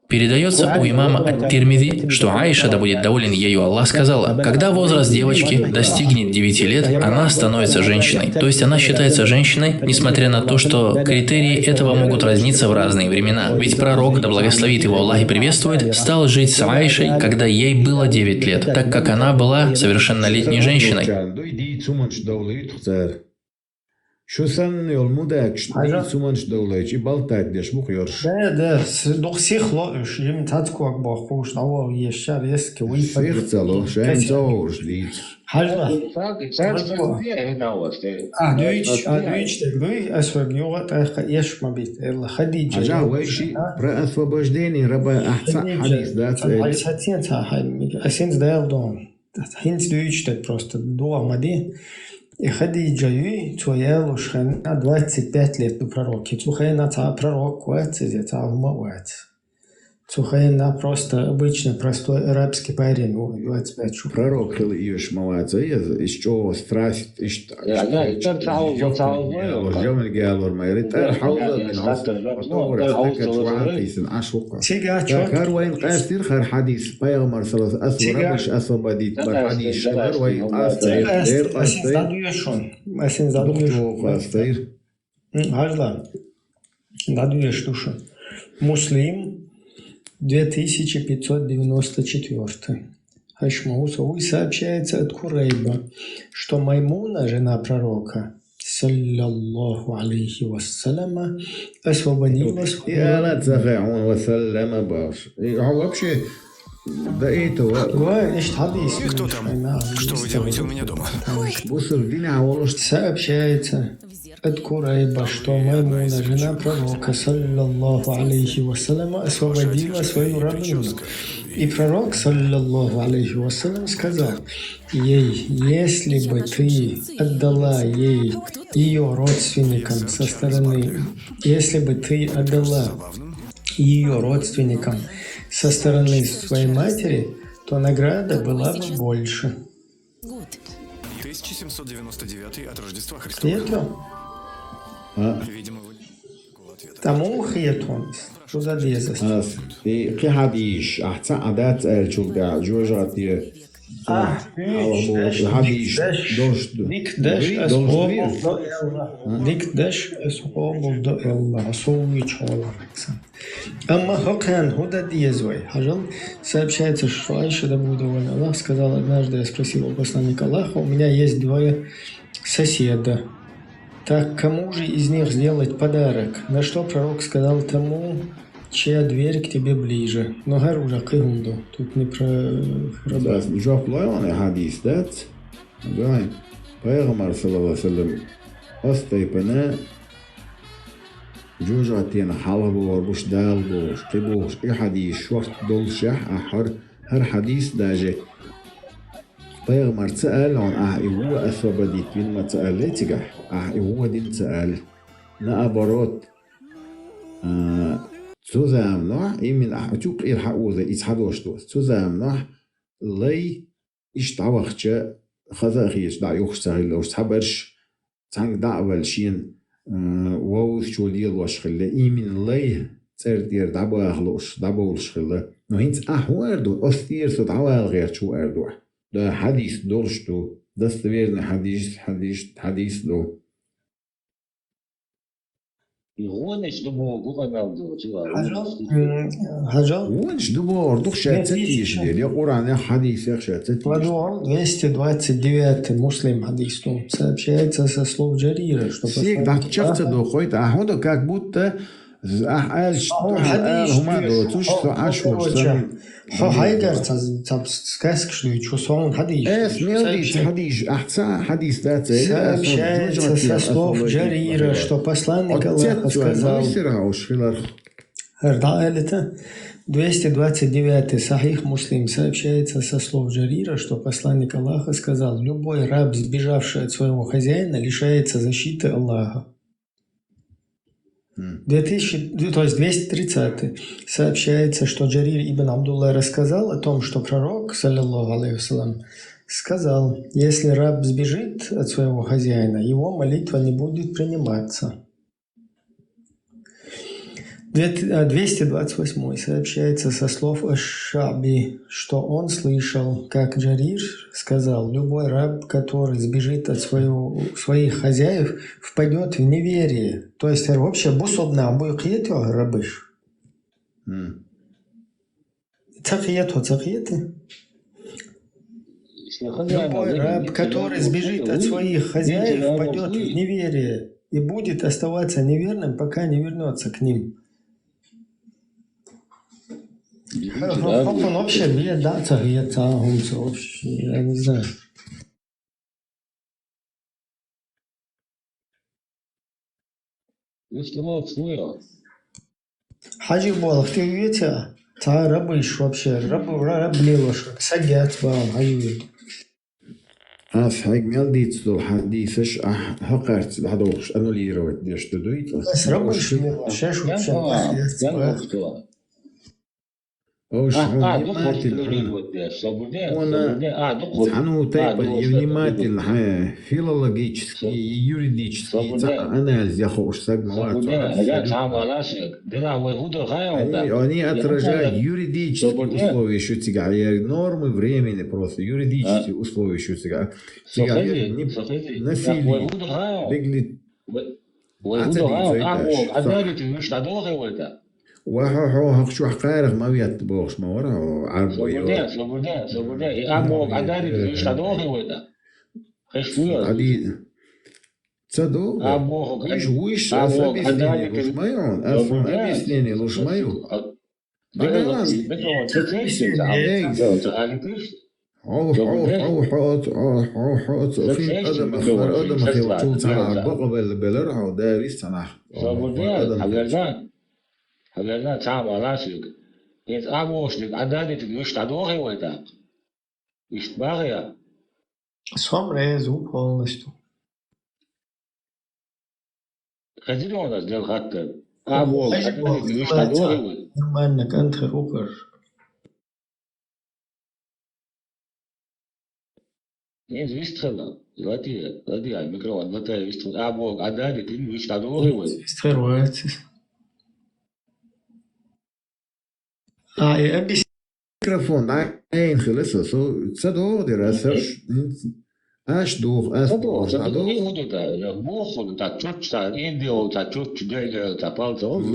Передается у имама Ат-Тирмизи, что Аиша, да будет доволен ею Аллах, сказала: когда возраст девочки достигнет 9 лет, она становится женщиной. То есть она считается женщиной, несмотря на то, что критерии этого могут разниться в разные времена. Ведь пророк, да благословит его Аллах и приветствует, стал жить с Аишей, когда ей было 9 лет, так как она была совершеннолетней женщиной. شو سن يولمودك شتي سومنش دولتي بالتاك ديش بخيرش ده دوخ سيخلوش يم تاتكو اكبر خوش نوا يشار يسك وي سيختلو شين زوج ليت حاجه دويتش تبوي اسوق يوغا تاخ يش ما بيت يلا خديجه جا ويشي براس وبجديني ربا احسن حديث ذات حديثين تاع اسنس دايل دون هينت دويتش تك просто дома ди И Хадиджа ей твоя лошадь на 25 лет до пророка. Цухай на та пророк уэцезе, та умауэц. Цухай на просто обычный простой арабский парень 25 шуб. Пророк Ильюш мауэц, из чего страсть, из جمل جالور ما يريد حوض من عصر كار وين قاستير خير حديث بايغمر ثلاث أسور مش أسور بديت حديث شغل وين قاستير Мәсен задумаешь. Ажла. Задумаешь душу. Муслим 2594. Хашмаусовый сообщается от Курейба, что Маймуна, жена пророка, саллаллаху алейхи вассаляма, освободилась. Я لا تزغعون وسلم باش. вообще да это кто там? Что вы делаете у меня дома? Сообщается от Курайба, что Маймуна, жена пророка, саллаллаху алейхи вассалям, освободила свою рабыню. И пророк, саллаллаху алейхи вассалям, сказал ей: если бы ты отдала ей ее родственникам со стороны, если бы ты отдала ее родственникам со стороны своей матери, то награда была бы больше. 1799 от Рождества Христова. Хиетон. Тому хиетон. Что за дезость? في حديش أحسن عادات شو ده جوجاتي Дикдеш اسقوم до الله صوي чола. Амма хакан худа диезвай. Хажал сообщается, что Аиша, да будет довольна Аллах, сказала однажды, я спросил у посланника Аллаха: у меня есть двое соседа. Так кому же из них сделать подарок? На что пророк сказал: тому, чья дверь к тебе ближе. Но гаружа кыгунду. Тут не про раба. جواب لايون حديث ذات جاي پیغمبر صلى الله عليه وسلم استيبنا جوجاتين حلبو وبوش دالبوش قبوش اي حديث وقت دول شح احر هر حديث داجي پیغمبر سأل عن هو أثبتت من ما سألتك هو دين سأل نا أبرات zusammen noch, ich auch ihr Hause, ich habe auch zusammen noch, lei, ich dauerte, خذاخيش دا يخسر لو صبرش تانك دا أول شين ووث شولي الوش خلا إيمن لي تردير دا باخلوش دا بولش خلا نو هنت أحواردو أثير سو دعوال غير شو أردو دا حديث دولشتو دستويرنا حديث دو يغونش دمو بغنالدو حاجة ونش دبو أردوك شاتتيش دير يا قرآن حديث يا شاتتيش Ладно, 229 муслим хадис, сообщается со слов Джарира, что всегда часто доходит, а он как будто Хайгар сказка, что сон хадис. Сообщается со слов Джарира, что посланник Аллаха сказал. 229 Сахих Муслим сообщается со слов Джарира, что посланник Аллаха сказал: любой раб, сбежавший от своего хозяина, лишается защиты Аллаха. 230 сообщается, что Джарир ибн Абдулла рассказал о том, что пророк, саллаллаху алейхи вассалям, сказал: если раб сбежит от своего хозяина, его молитва не будет приниматься. 228 сообщается со слов Аш-Шаби, что он слышал, как Джарир сказал: любой раб, который сбежит от своих хозяев, впадет в неверие. То есть вообще бусобна буйкиет рабыш. Цахиеты. Любой раб, который сбежит от своих хозяев, впадет в неверие и будет оставаться неверным, пока не вернется к ним. Он вообще беда, он вообще, я не знаю. Хаджи Болах, ты видите, та рабыш вообще, раб лилошек, садят вам, аюют. هاي مالديت دو حديثش حقرت هذوش أنا اللي رويت ديش تدويت بس ربش شاش внимательно, филологический, юридический анализ я хочу они отражают юридические условия шутига, нормы времени просто, юридические условия шутига. Насилие, وهو شو حقارق ما بيتبوش ما ورا عربو عديد تصدق ويش أبيسنيني لوش مايون أبيسنيني لوش مايون حوت في أدم أخي وطول تنع بقبل بلرع وداريس تنع هذا تعب على شيء. إنت أبوش لك عدالة تقولش تعدوه ولا يشتباغيا. Somre звук полностью. خذي له هذا دل خاطر. أبوك عدالة تقولش تعدوه ولا. ما إنك أنت خروقر. إنت ويستخلا. دلوقتي على الميكروفون دلوقتي ويستخلا أبوك عدالة تقولش تعدوه ولا. ويستخلا ميكروفون عين خلص سو تصدقوا دي راسش اش دوغ اس دوغ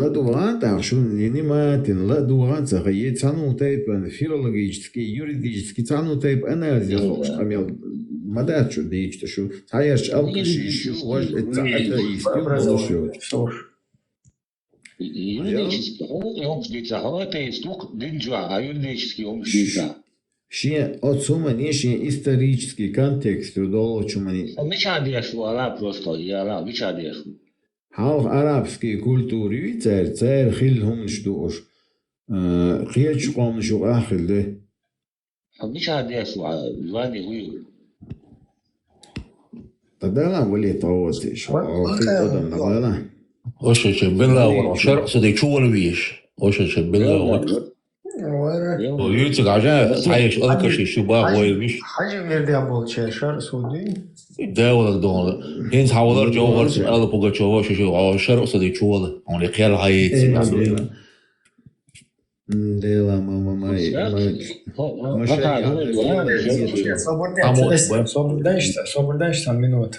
لا دوغان تعرفون يعني ما تن لا دوغان تغيي تانو تايب فيلولوجيسكي يوريديسكي تانو تايب اناليز يخوش اميل ما داتشو ديجت شو تايرش القشي شو واج اتعايف شو Юридически, он это стук динджа, а юридически он Ши отсумани ши исторический контекст удолочумани. Мечадеш вала просто яла, мечадеш. Хал арабский культури цер хилхум штуш. Хилч قوم شو آخر ده. مечадеш вани ويو. تدلا ولي طوزي شو. أو في قدم نقلا. وش بالله شرق صدي شو الويش وش بالله ويوتك عشان تعيش أذكر شو باه ويش حاجة ميردي أبول شر سودي داول دون هين حاولر جوهر سأل بقى شو شو شرق صدي شو هون يقيل هاي ديلا ما Собордашта минута.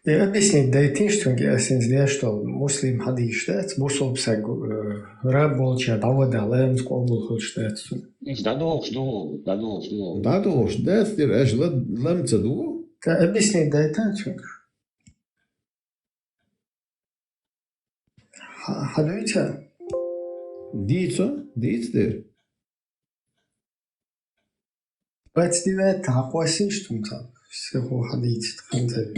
Объяснить, да и ты, что я сензлия, что муслим хади штат, бусол псаг рабол ча давада лем скобул ход штат. دادوش داستر ايش لم تدو Объяснить, да и так, что حدويتها ديتر بعد تعقوسين شتم صار سيخو حديث خنزل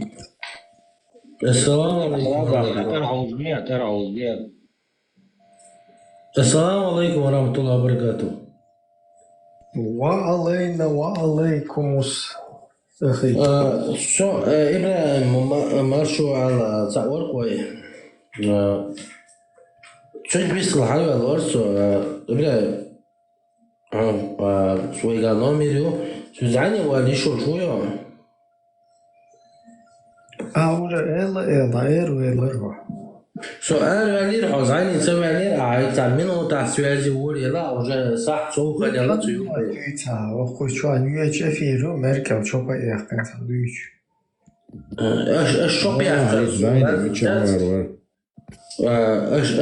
السلام عليكم ورحمة الله وبركاته. وعليكم أخي. شو إبراهيم مارشو على تصور قوي. شو بيسكل حلو الورسو إبراهيم. شو يقال نوميريو شو زعني والي شو يا. سؤال يعني رح زعني سوي يعني عايز تعمله تحسير زول يلا وجه صح شو قد يلا تيجي. وخو شو عنيا شافي رو مركب شو بقى يحكي سندويش. الشوب يحكي.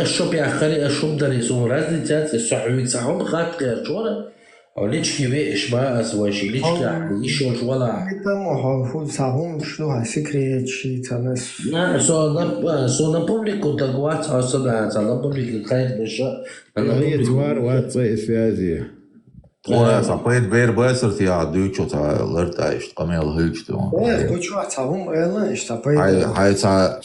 الشوب يحكي الشوب ده يسون رازي جات الصحوي صحهم خاط غير شورة. وليش كيف إيش ما أسوي شيء ليش كيف ولا это мохо сагум что секрет شيء تناس لا سو на публику тагуат особенно на публику خير بشا أنا هي توار واتساي فيازي صحيت بير باسرت يا دوتشو تا لرتايش قميل هيج تو كوتشو تاهم الا اشتابي هاي تا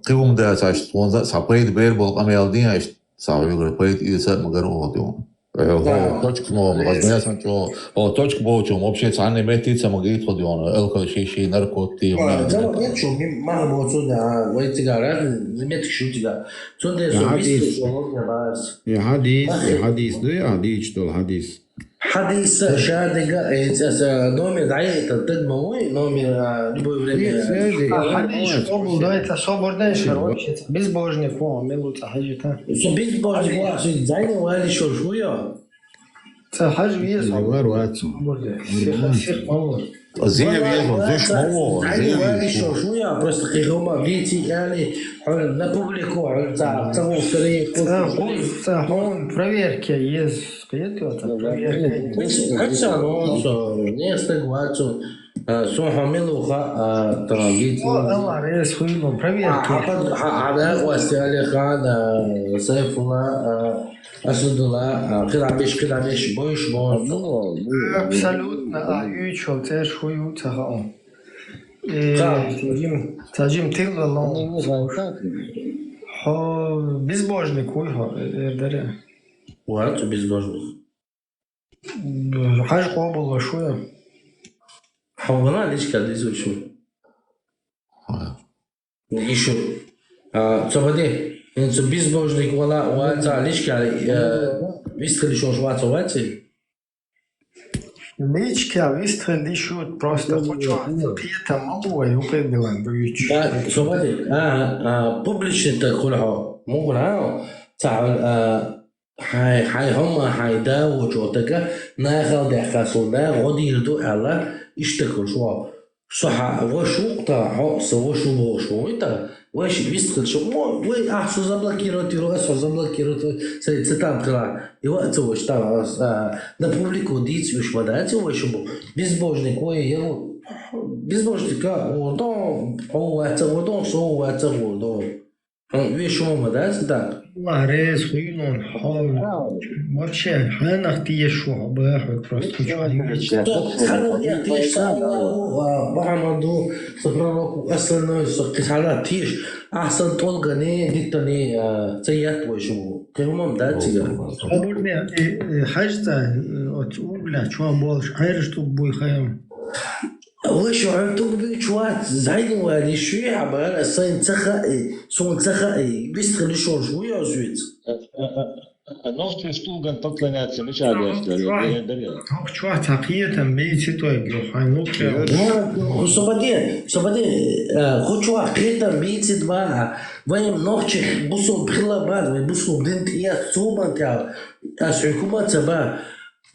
قيوم ده تاش تونزا صحيت بير بول قميل دي ايش صاوي بيت يسات مگر هو точка размясан что точка бочо вообще цаны метица могит ходить он элко шиши наркотики да нет что мы бочо да вы тигара нет шутига сонде собис يا حديث ده يا حديث شادقة نومي ضعيف تدموي نومي حديث قبل ده تصبر ده شروي безбожник هو ملو تحجته безбожник واحد زين وهذه شوية تحج ويس صور واتسو شيخ والله زين زين شو شوية просто قيهما بيتي يعني حول на публику حول того فريق он проверки есть это проверки хотя ну не стыгваться سوحة ملوخة تراجيتي الله رئيس خويلهم проверки عداء واستيالي خان سيف الله أسد الله كده عبيش بوش بون абсолютно ючил теж хую тага тажим тиллалон безбожник хуйха эрдере вот безбожник хаж қобыл шуя حولنا ليش كده يزوج еще صبادي انت безбожник ولا وانت ليش كده вистрели شو шваца вати Личка вистрели шут просто хочу пьета маму и упредилан бьюч صبادي публичный تقولها مو لا تعال هاي هم هيدا وجودك ناخذ دخلنا غادي يردو على يشتكل شو صح وشو قطع سوى شو это واش вистрел شو وي احسو заблокировать его احسو заблокировать сетам кла и вот то что на публику дить уж подать واش безбожник ой его безбожника он это со это ويش مو مدرسة ده الله رئيس خويلون حال вообще حالنا شو بأخذ просто حالنا تيش بعملوا صبرنا أصلاً سقيس حالنا تيش أحسن طلقني ديتني سيات وشو كهم مدرسة أقول حاجة أقول شو بولش عايش تو بوي خيام وش عمتو بيشوات زين وهذه شوية عبارة صين تخائي صون تخائي بيستخدم شوية وزويت. نوفت يستوغن تطلعات مش عارف هوك شو تقية بيتي تويجو حنوك. وصبدين خشوا قيتا بيتي تبع وين نوختش بوصل بخلا بعد بوصل بنت إياه صوبان تاع أسعكما تبع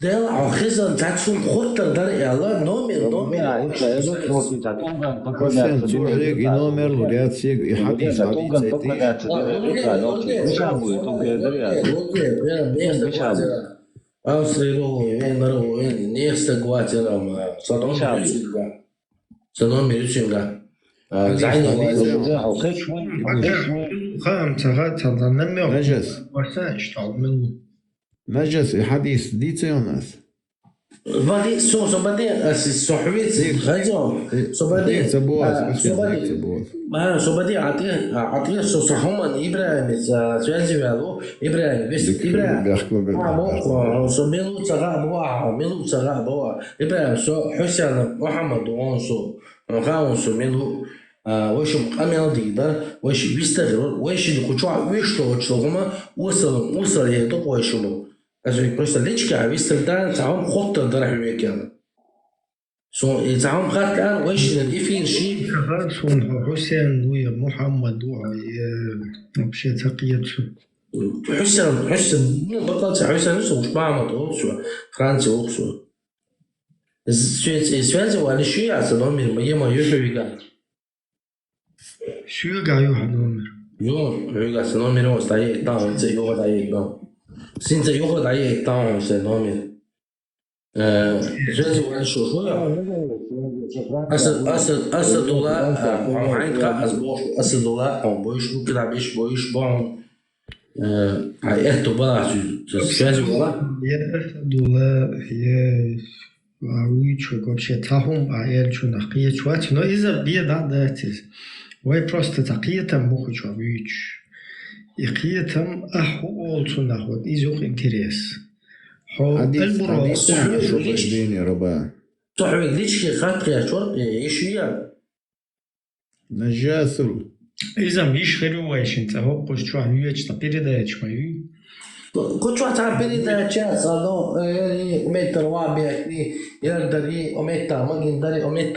ده عخزن تعرفون خطر دري الله نومر Sen Türkiye inomer luriatsiyek ihadis نجس حديث دي تيوناس بعدين بعدين الصحويت غزو بعدين بعدين عطيه صحوما إبراهيم سوالزي والو إبراهيم بس إبراهيم صبيلو تغا بوا إبراهيم حسين محمد وانسو خاونسو ميلو وش مقامل ديدار وش بيستغرر وش دخوشوا ويشتو وصل يهدو ويشمو Also просто личка, ви страдали цаом хотта дара векян. So цаом хатан вешнен ифин ши. Хасун Хусейн ويا محمد вообще تقيتشو. حسين بطلت حسين شو مش بعمل شو فرنسا شو. السؤال ولا شيء عشان ما يما يشوي قال. شو قايو هنومر. يو قاعد سنومر وستاي تاون زي هو داي تاون.现在有个大爷当在那边，这玩手术呀$20，还看$20，我不是给他不是帮，还100吧，就全是我。$100 هي ويتشو вообще تاهم بعيالشو نقية شوات، но إذا بيدا داتس، وي просто تقيتهم بخشوا ويتش. إقيتهم أحو أولسو ناخد إيزوخ إنتريس حو البراء صحوي ليش خاطر يا شرط إيشيا نجاسل إذا مش خيرو وايش انت هو قش شو هنيج تبيريداش مايو كنت تبيريداش صالو متر وابيكني يردري ومتا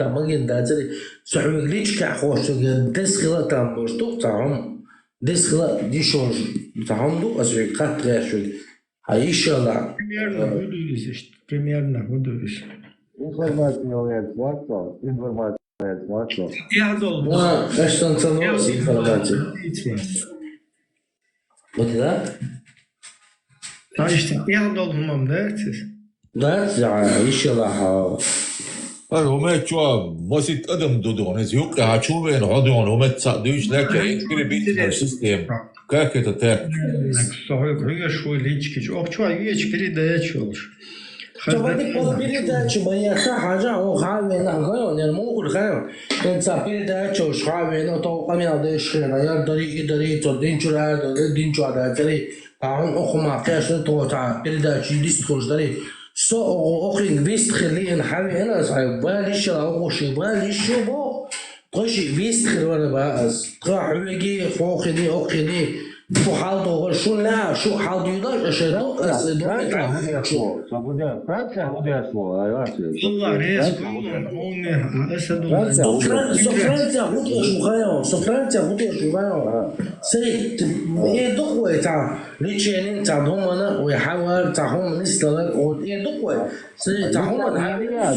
ما جندري صحوي ليش كحوش دسخلة تامبرتو تعم دسخلة دي شونج تعمدو أزوي قطع شوي هايشالا примерно выдуришь информация я должен что ценность информации вот да значит я должен вам дать да هايشالا هما شو مسيت أدم دودون يوك هاتشوفين هادون هما تصدقش لك إنكري بيتنا السيستم كاك تتاك صحيح هي شوي ليش أو شو هي передача شوفي كل передача моя حاجة أو خاوي نعمل نرمو الخير أنت передача وش خاوي نطو قميص دشنا يا دري تدين شو هذا تدين شو هذا دري عن أخوما كاش نطو تاع передача ديسكورس دري سو أخي بيست خليه نحاول أنا صايب باليش أو شيء باليش بو قشي بيست خلونا بقى قاع ويجي فوقني أخني شو حالته شو لا شو حالته يدار أشهد والله ريس هون أسد فرنسا غودي شو خيال فرنسا غودي شو خيال سري يدقوا تاع ليشين تاعهم أنا ويحاول تاعهم نستغل ويدقوا سري تاعهم أنا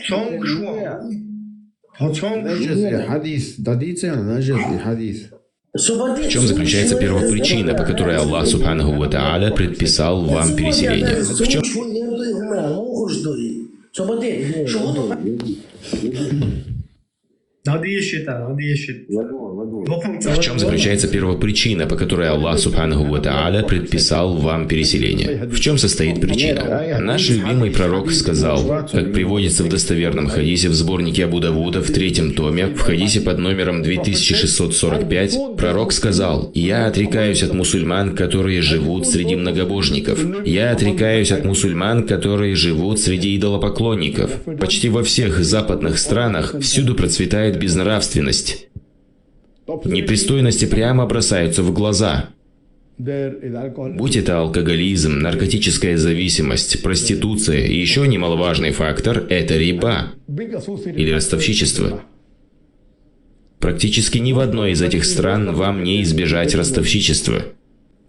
صون شو نجز حديث داديتي أنا نجز حديث. В чем заключается первопричина, по которой Аллах Субханаху ва Тааля предписал вам переселение? В чем? В чем заключается первопричина, по которой Аллах Субханаху ва Тааля предписал вам переселение? В чем состоит причина? Наш любимый пророк сказал, как приводится в достоверном хадисе в сборнике Абу Давуда в 3 томе, в хадисе под номером 2645, пророк сказал: «Я отрекаюсь от мусульман, которые живут среди многобожников. Я отрекаюсь от мусульман, которые живут среди идолопоклонников». Почти во всех западных странах всюду процветает безнравственность. Непристойности прямо бросаются в глаза. Будь это алкоголизм, наркотическая зависимость, проституция и еще немаловажный фактор – это риба или ростовщичество. Практически ни в одной из этих стран вам не избежать ростовщичества.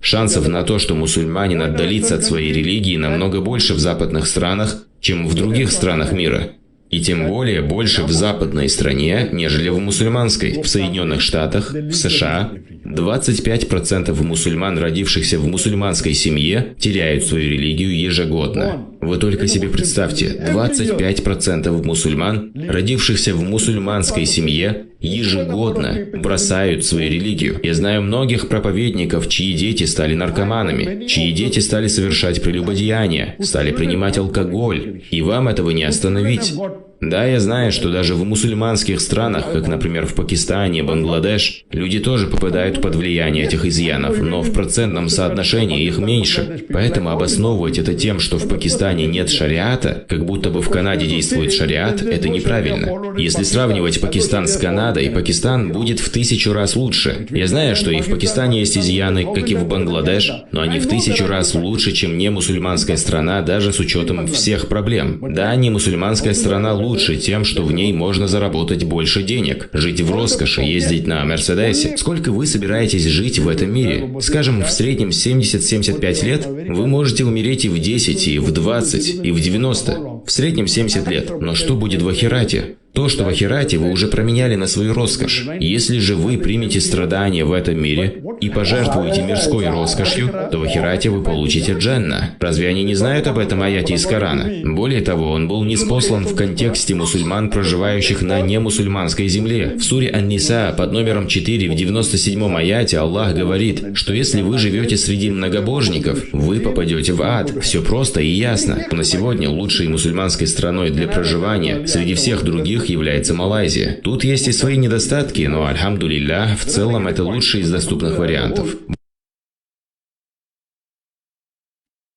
Шансов на то, что мусульманин отдалится от своей религии, намного больше в западных странах, чем в других странах мира. И тем более больше в западной стране, нежели в мусульманской. В Соединенных Штатах, в США 25% мусульман, родившихся в мусульманской семье, теряют свою религию ежегодно. Вы только себе представьте, 25% мусульман, родившихся в мусульманской семье, ежегодно бросают свою религию. Я знаю многих проповедников, чьи дети стали наркоманами, чьи дети стали совершать прелюбодеяния, стали принимать алкоголь, и вам этого не остановить. Да, я знаю, что даже в мусульманских странах, как, например, в Пакистане, Бангладеш, люди тоже попадают под влияние этих изъянов, но в процентном соотношении их меньше. Поэтому обосновывать это тем, что в Пакистане нет шариата, как будто бы в Канаде действует шариат, это неправильно. Если сравнивать Пакистан с Канадой, Пакистан будет в 1000 раз лучше. Я знаю, что и в Пакистане есть изъяны, как и в Бангладеш, но они в 1000 раз лучше, чем не мусульманская страна, даже с учетом всех проблем. Да, не мусульманская страна лучше тем, что в ней можно заработать больше денег, жить в роскоши, ездить на Мерседесе. Сколько вы собираетесь жить в этом мире? Скажем, в среднем 70-75 лет вы можете умереть и в 10, и в 20, и в 90. В среднем 70 лет. Но что будет в ахирате? То, что в ахирате вы уже променяли на свою роскошь. Если же вы примете страдания в этом мире и пожертвуете мирской роскошью, то в ахирате вы получите джанна. Разве они не знают об этом аяте из Корана? Более того, он был ниспослан в контексте мусульман, проживающих на немусульманской земле. В суре Ан-Ниса под номером 4 в 97-м аяте Аллах говорит, что если вы живете среди многобожников, вы попадете в ад. Все просто и ясно. На сегодня лучшей мусульманской страной для проживания среди всех других является Малайзия. Тут есть и свои недостатки, но, альхамдулиллах, в целом это лучший из доступных вариантов.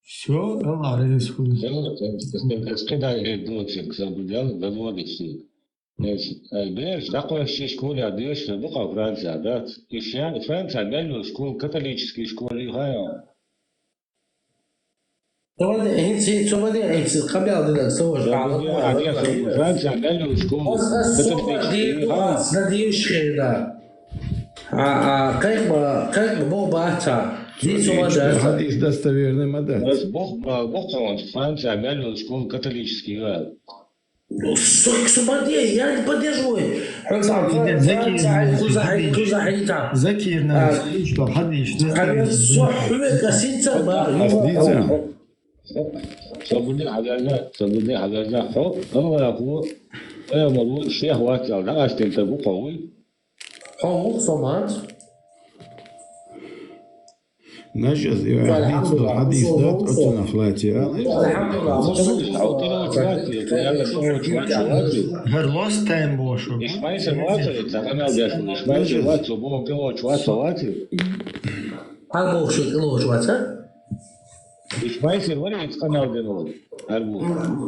Все, Хадис достоверный модель. Франция школу католический гал. Я не поддерживаю. Sabuni halaza ho Allah ko ayamaru sheikh waqal da astelta bu qawi Hamur somat نجز حديث ذات أتنا خلاتي Her lost time boşu.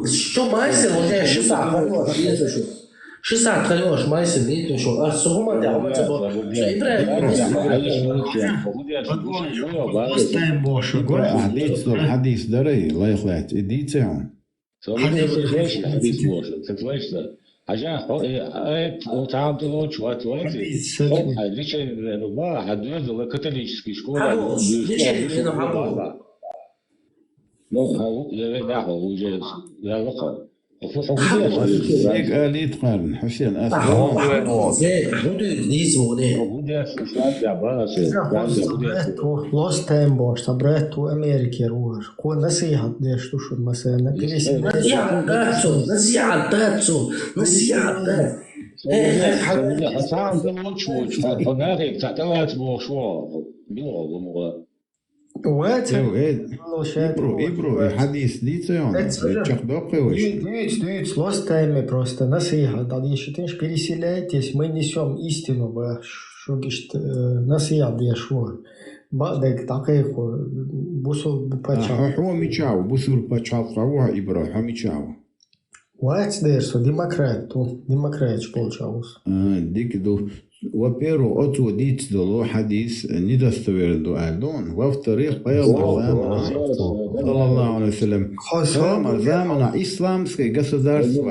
Что майсер, вот я 60 хорош, майсер, видно, что а сумма да, вот это Lost time boşu. حديث دري الله يخلات إديتهم عشان تعاملوا شوات وقتي ليش نبغى حدود ولا كاثوليكي شكون لو هو لا هو جالس لا لقى هيك آلية قارن حسين Lost time boş, sabret o Amerika ruar. Ko nasihat deş tuşun mesela. Nasihat. Ибро, хадис дится он, Дюйц, лостайме просто, насыха, да, если ты переселяетесь, мы несем истину, что говорит, насыха, да, что, бадек, такой, бусул, пачал. Хо мичау, бусул пачал, хо Ибро, хо мичау. What's there, so демократ получалось. Дикду, во-первых, отцу дить доло хадис недостоверен дуальдон, во-вторых, появился саллаллаху алейхи вассалям, замана исламское государство,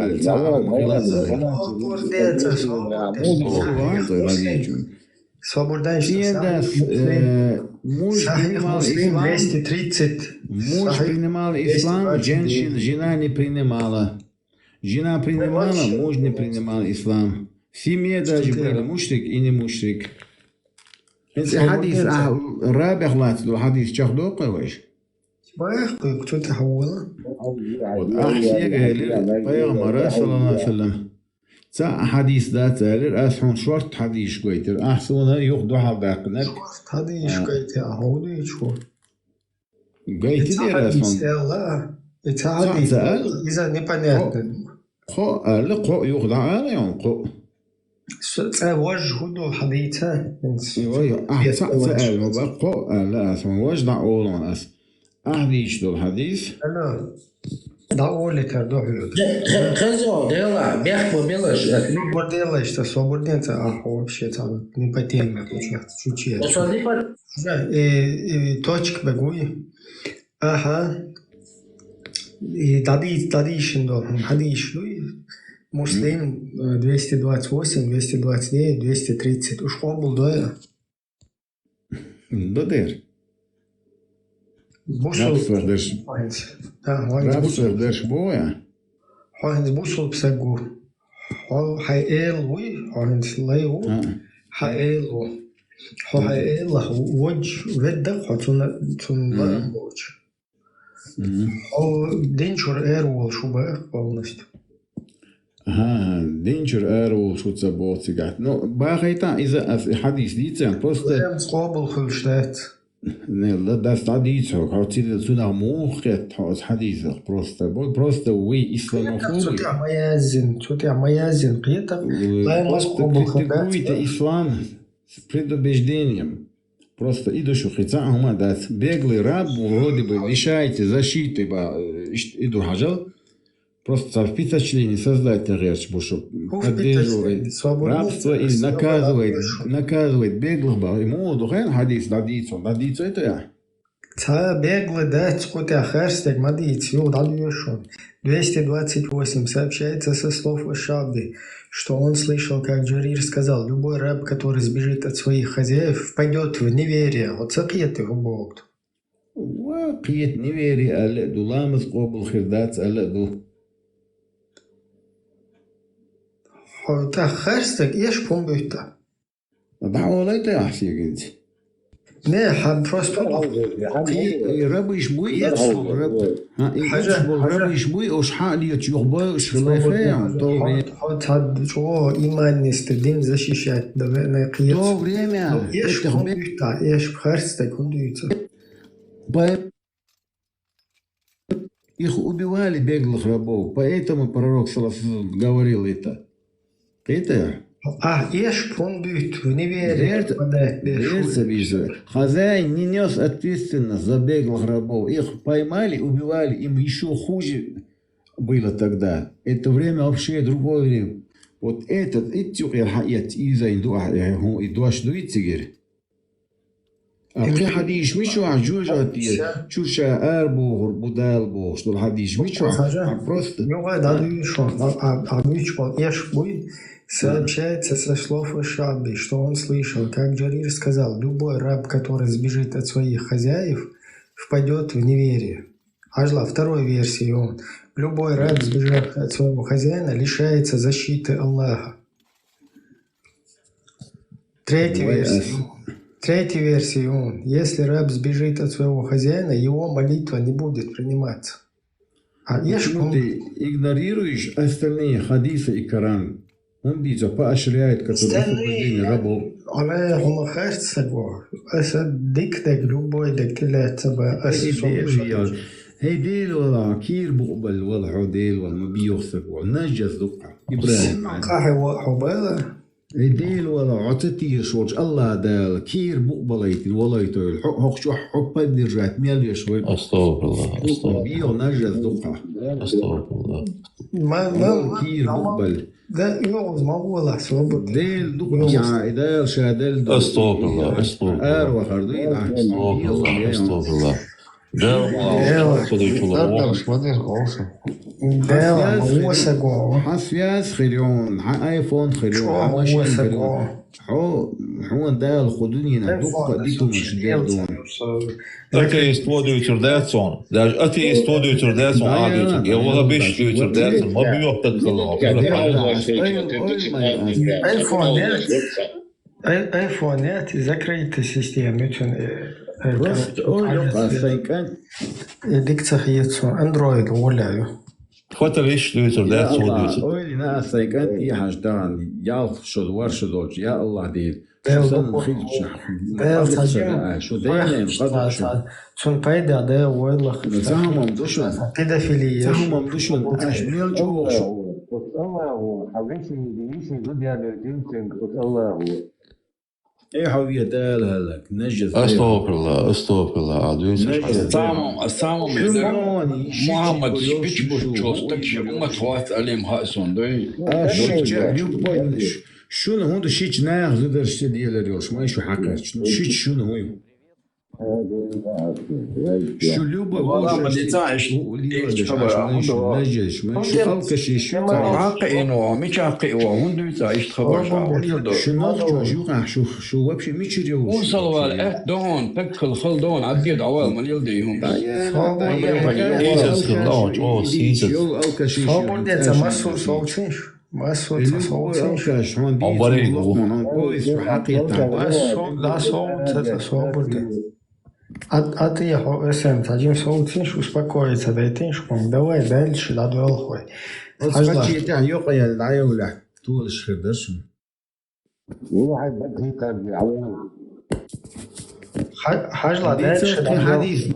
муж принимал ислам, жена не принимала. Жена принимала, муж не принимал ислам. В семье даже был мушрик и не мушрик. Это хадис, рабих латду, хадис чахдо каваш. Кто ты хавала? Ахсия говорили, пайгамбар саллаллаху алейхи вассалям. Ца хадис да талер, асхун шорт хадис гойтер. Ахсуна юхду хабакнак. Шорт хадис гойтер, ахуду ичхо. Гойтер асхун. Это хадис, из-за непонятно. Ко, ко юхду алейон, ко. وجهه حديثة سأل مبقى لا اسمه وجه أولون أس أحديش دول حديث أنا دعوة كردو خزو ديلا بيحكوا بيلاش бордела что свободнее вообще там не потемно чуть-чуть точка бегуй ага и тади шиндо хадиш Муслим 228, 229, 230. Уж был доя. Додер. Бусул. Рабсер деш боя. Хойнс бусул псагу. Хайэл уи, хойнс лейу. Хайэлу. Хайэла водж ведда хотун водж. Денчур эрвол шубах полностью. دينجر ايرو شو تزبط سيجات نو باغيتا اذا حديث ديتسان بروست صوبل خلشتات لا داس ديتسو كاوتيل سونا موخت حوز حديث بروست وي اسلاموفوبي تشوتي ميازن قيتا لا مسقوبل خلشتات ислам с предубеждением просто идущих хица хума дат беглый раб вроде бы лишаете защиты иду хажал. Просто впечатление создать речь, чтобы поддерживать рабство или наказывает беглых, ему духен хадис, дадицу это я. Ца беглый дать сколько херстек, мадицу, дадюшон. 228 сообщается со слов Ашаби, что он слышал, как Джарир сказал, любой раб, который сбежит от своих хозяев, впадет в неверие. Вот сакет его Бог. Вакиет неверие, але дуламас кобл хирдац, але ду. تا خرستك ايش بوم بيتا دعوة يا حسيك نه حب بروست رب يشبوي رب يشبوي وش حالي يتيوبا وش خلافه حط حد شو إيمان نستدين защищать давай قياس то время ايش بوم بيتا ايش بخرستك هندويتا их убивали беглых рабов, поэтому пророк говорил это. Это? Ешь пондут в неверие. Хозяин не нес ответственность за беглых рабов. Их поймали, убивали, им еще хуже было тогда. Это время вообще другое время. Вот этот, في حديث مش واحد جوجاتي شو شاعر بو بدال بو что حديث مش واحد просто ну да что ешь будет сообщается со слов Шаби, что он слышал, как Джарир сказал, любой раб, который сбежит от своих хозяев, впадет в неверие. Ажла, второй версии он. Любой раб, сбежав от своего хозяина, лишается защиты Аллаха. Третья версия он. Если раб сбежит от своего хозяина, его молитва не будет приниматься. А почему ты игнорируешь остальные хадисы и Коран? هم دي زفاء شريعة كتب الدين ربو على هم خاص سجوا أسد ديك تجربة ديك لا تبع أسد هي ديل ولا كير بقبل ولا حديل ولا ما بيوثق ولا نجز دقة إبراهيم قهوة حبالة هي ديل ولا عطتي شوج الله دال كير بقبليت ولا يطيل حق شو حق بدي رجعت ميل يشوي أستغفر الله أستغفر الله بيو نجز دقة أستغفر الله ما كير بقبل ده يوز ما هو لا صوب ديل دقة يعني دال شادل أستغفر الله أستغفر الله أروى خردين أستغفر الله أستغفر الله حسياس خيرون ايفون خيرون ماشين خيرون حو دال خدوني ندق ديتو مش دون Ateist vodujtur dēcon. Ateist vodujtur dēcon ādujtur. Ja vola bišķi vodujtur dēcon, ma bi yok tad kalāk. ايفونات ذكرت السيستم ديك تخيط اندرويد ولا Hvata višķi vodujtur dēcon vodujtur. Oili nāc teikant iehaždān jāl šod var šodoč, jā Allah dīl. شو دايما شون بايدا ده والله زعمهم دوشون بيدافيلية زعمهم دوشون اش مليون جوش الله حبيبي ديشي قد يعني يمكن الله ايه حوية دال هلك نجز أستغفر الله أستغفر الله عدوس السلام محمد شبيش بوشوستك شو توات عليهم هاسون دوي شنو هون شيء ناخذ درس ديال اليوش ما شو حقيقة شنو هو شو لوبا والله ما نتاعش نجش ما شو خلق شيء شو عاقئنوا مش عاقئوا هون نتاعش خبر شو وبشي مش اليوم وصلوا على دون تكل خلدون عديد عوال من يلديهم А ты его СМ, один соутинш, успокоиться, да и тиншком, давай дальше, да дуэлхой. Хачи тя йока я лайола, тул шхедершн. Хажла дальше, да хадис.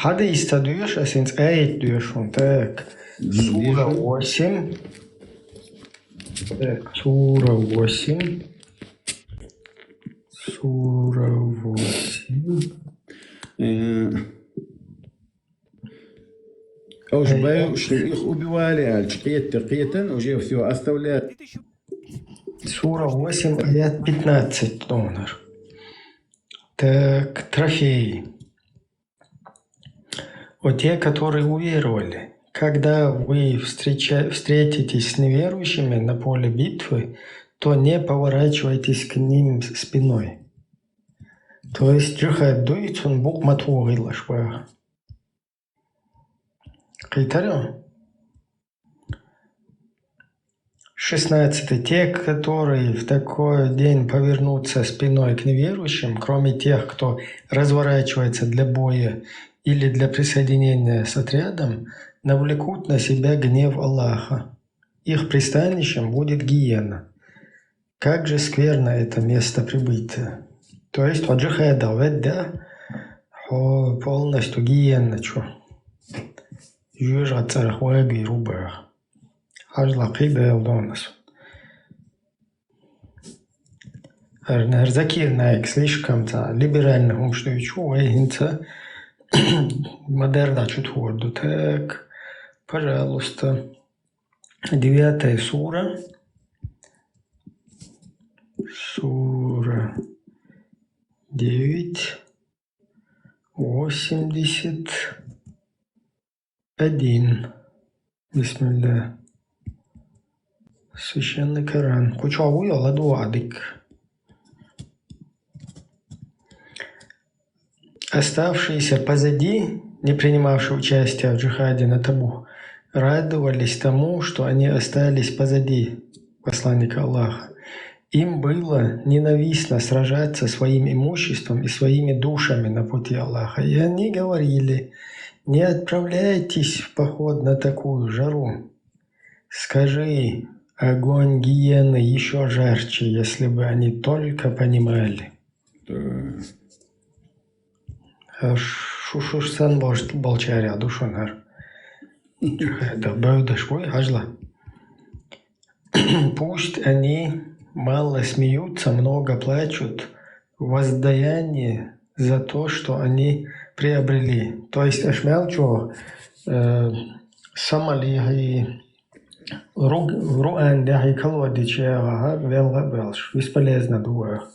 Хадис тадуешь, а синц эйт дуешь, он так. Сура 8. Так, Сура 8. Сура 8. أوش بايو شريخ وبوالي قيتا وجيب فيو أستولى Сура 8, аят 15, донор. Так, трофеи. Вот те, которые уверовали, когда вы встретитесь с неверующими на поле битвы, то не поворачивайтесь к ним спиной. То есть, джихад дует, он Бог матвугай лашва. Кайтарё. 16. Те, которые в такой день повернутся спиной к неверующим, кроме тех, кто разворачивается для боя или для присоединения с отрядом, навлекут на себя гнев Аллаха. Их пристанищем будет гиена. Как же скверно это место прибытия. То есть, вот джихада, да, полностью гиена, что? Южа цархуэби рубах. Ажлақида елдонас. Закир найк слишком либерально умштуючу, эйнца модерна чутворду. Так, пожалуйста. 9 сура. Сура 9, 81. Бисмилля. Священный Коран. Кучаву я ладуадик. Оставшиеся позади, не принимавшие участие в джихаде на Табук, радовались тому, что они остались позади посланника Аллаха. Им было ненавистно сражаться своим имуществом и своими душами на пути Аллаха. И они говорили: не отправляйтесь в поход на такую жару. Скажи: огонь гиены еще жарче, если бы они только понимали. Шушурсан болчаря душонар. Это бэудашвой хажла. Пусть они мало смеются, много плачут, воздаяние за то, что они приобрели. То есть ашмялчо самалихи руан дахи колодичега велгабелш бесполезно дуа.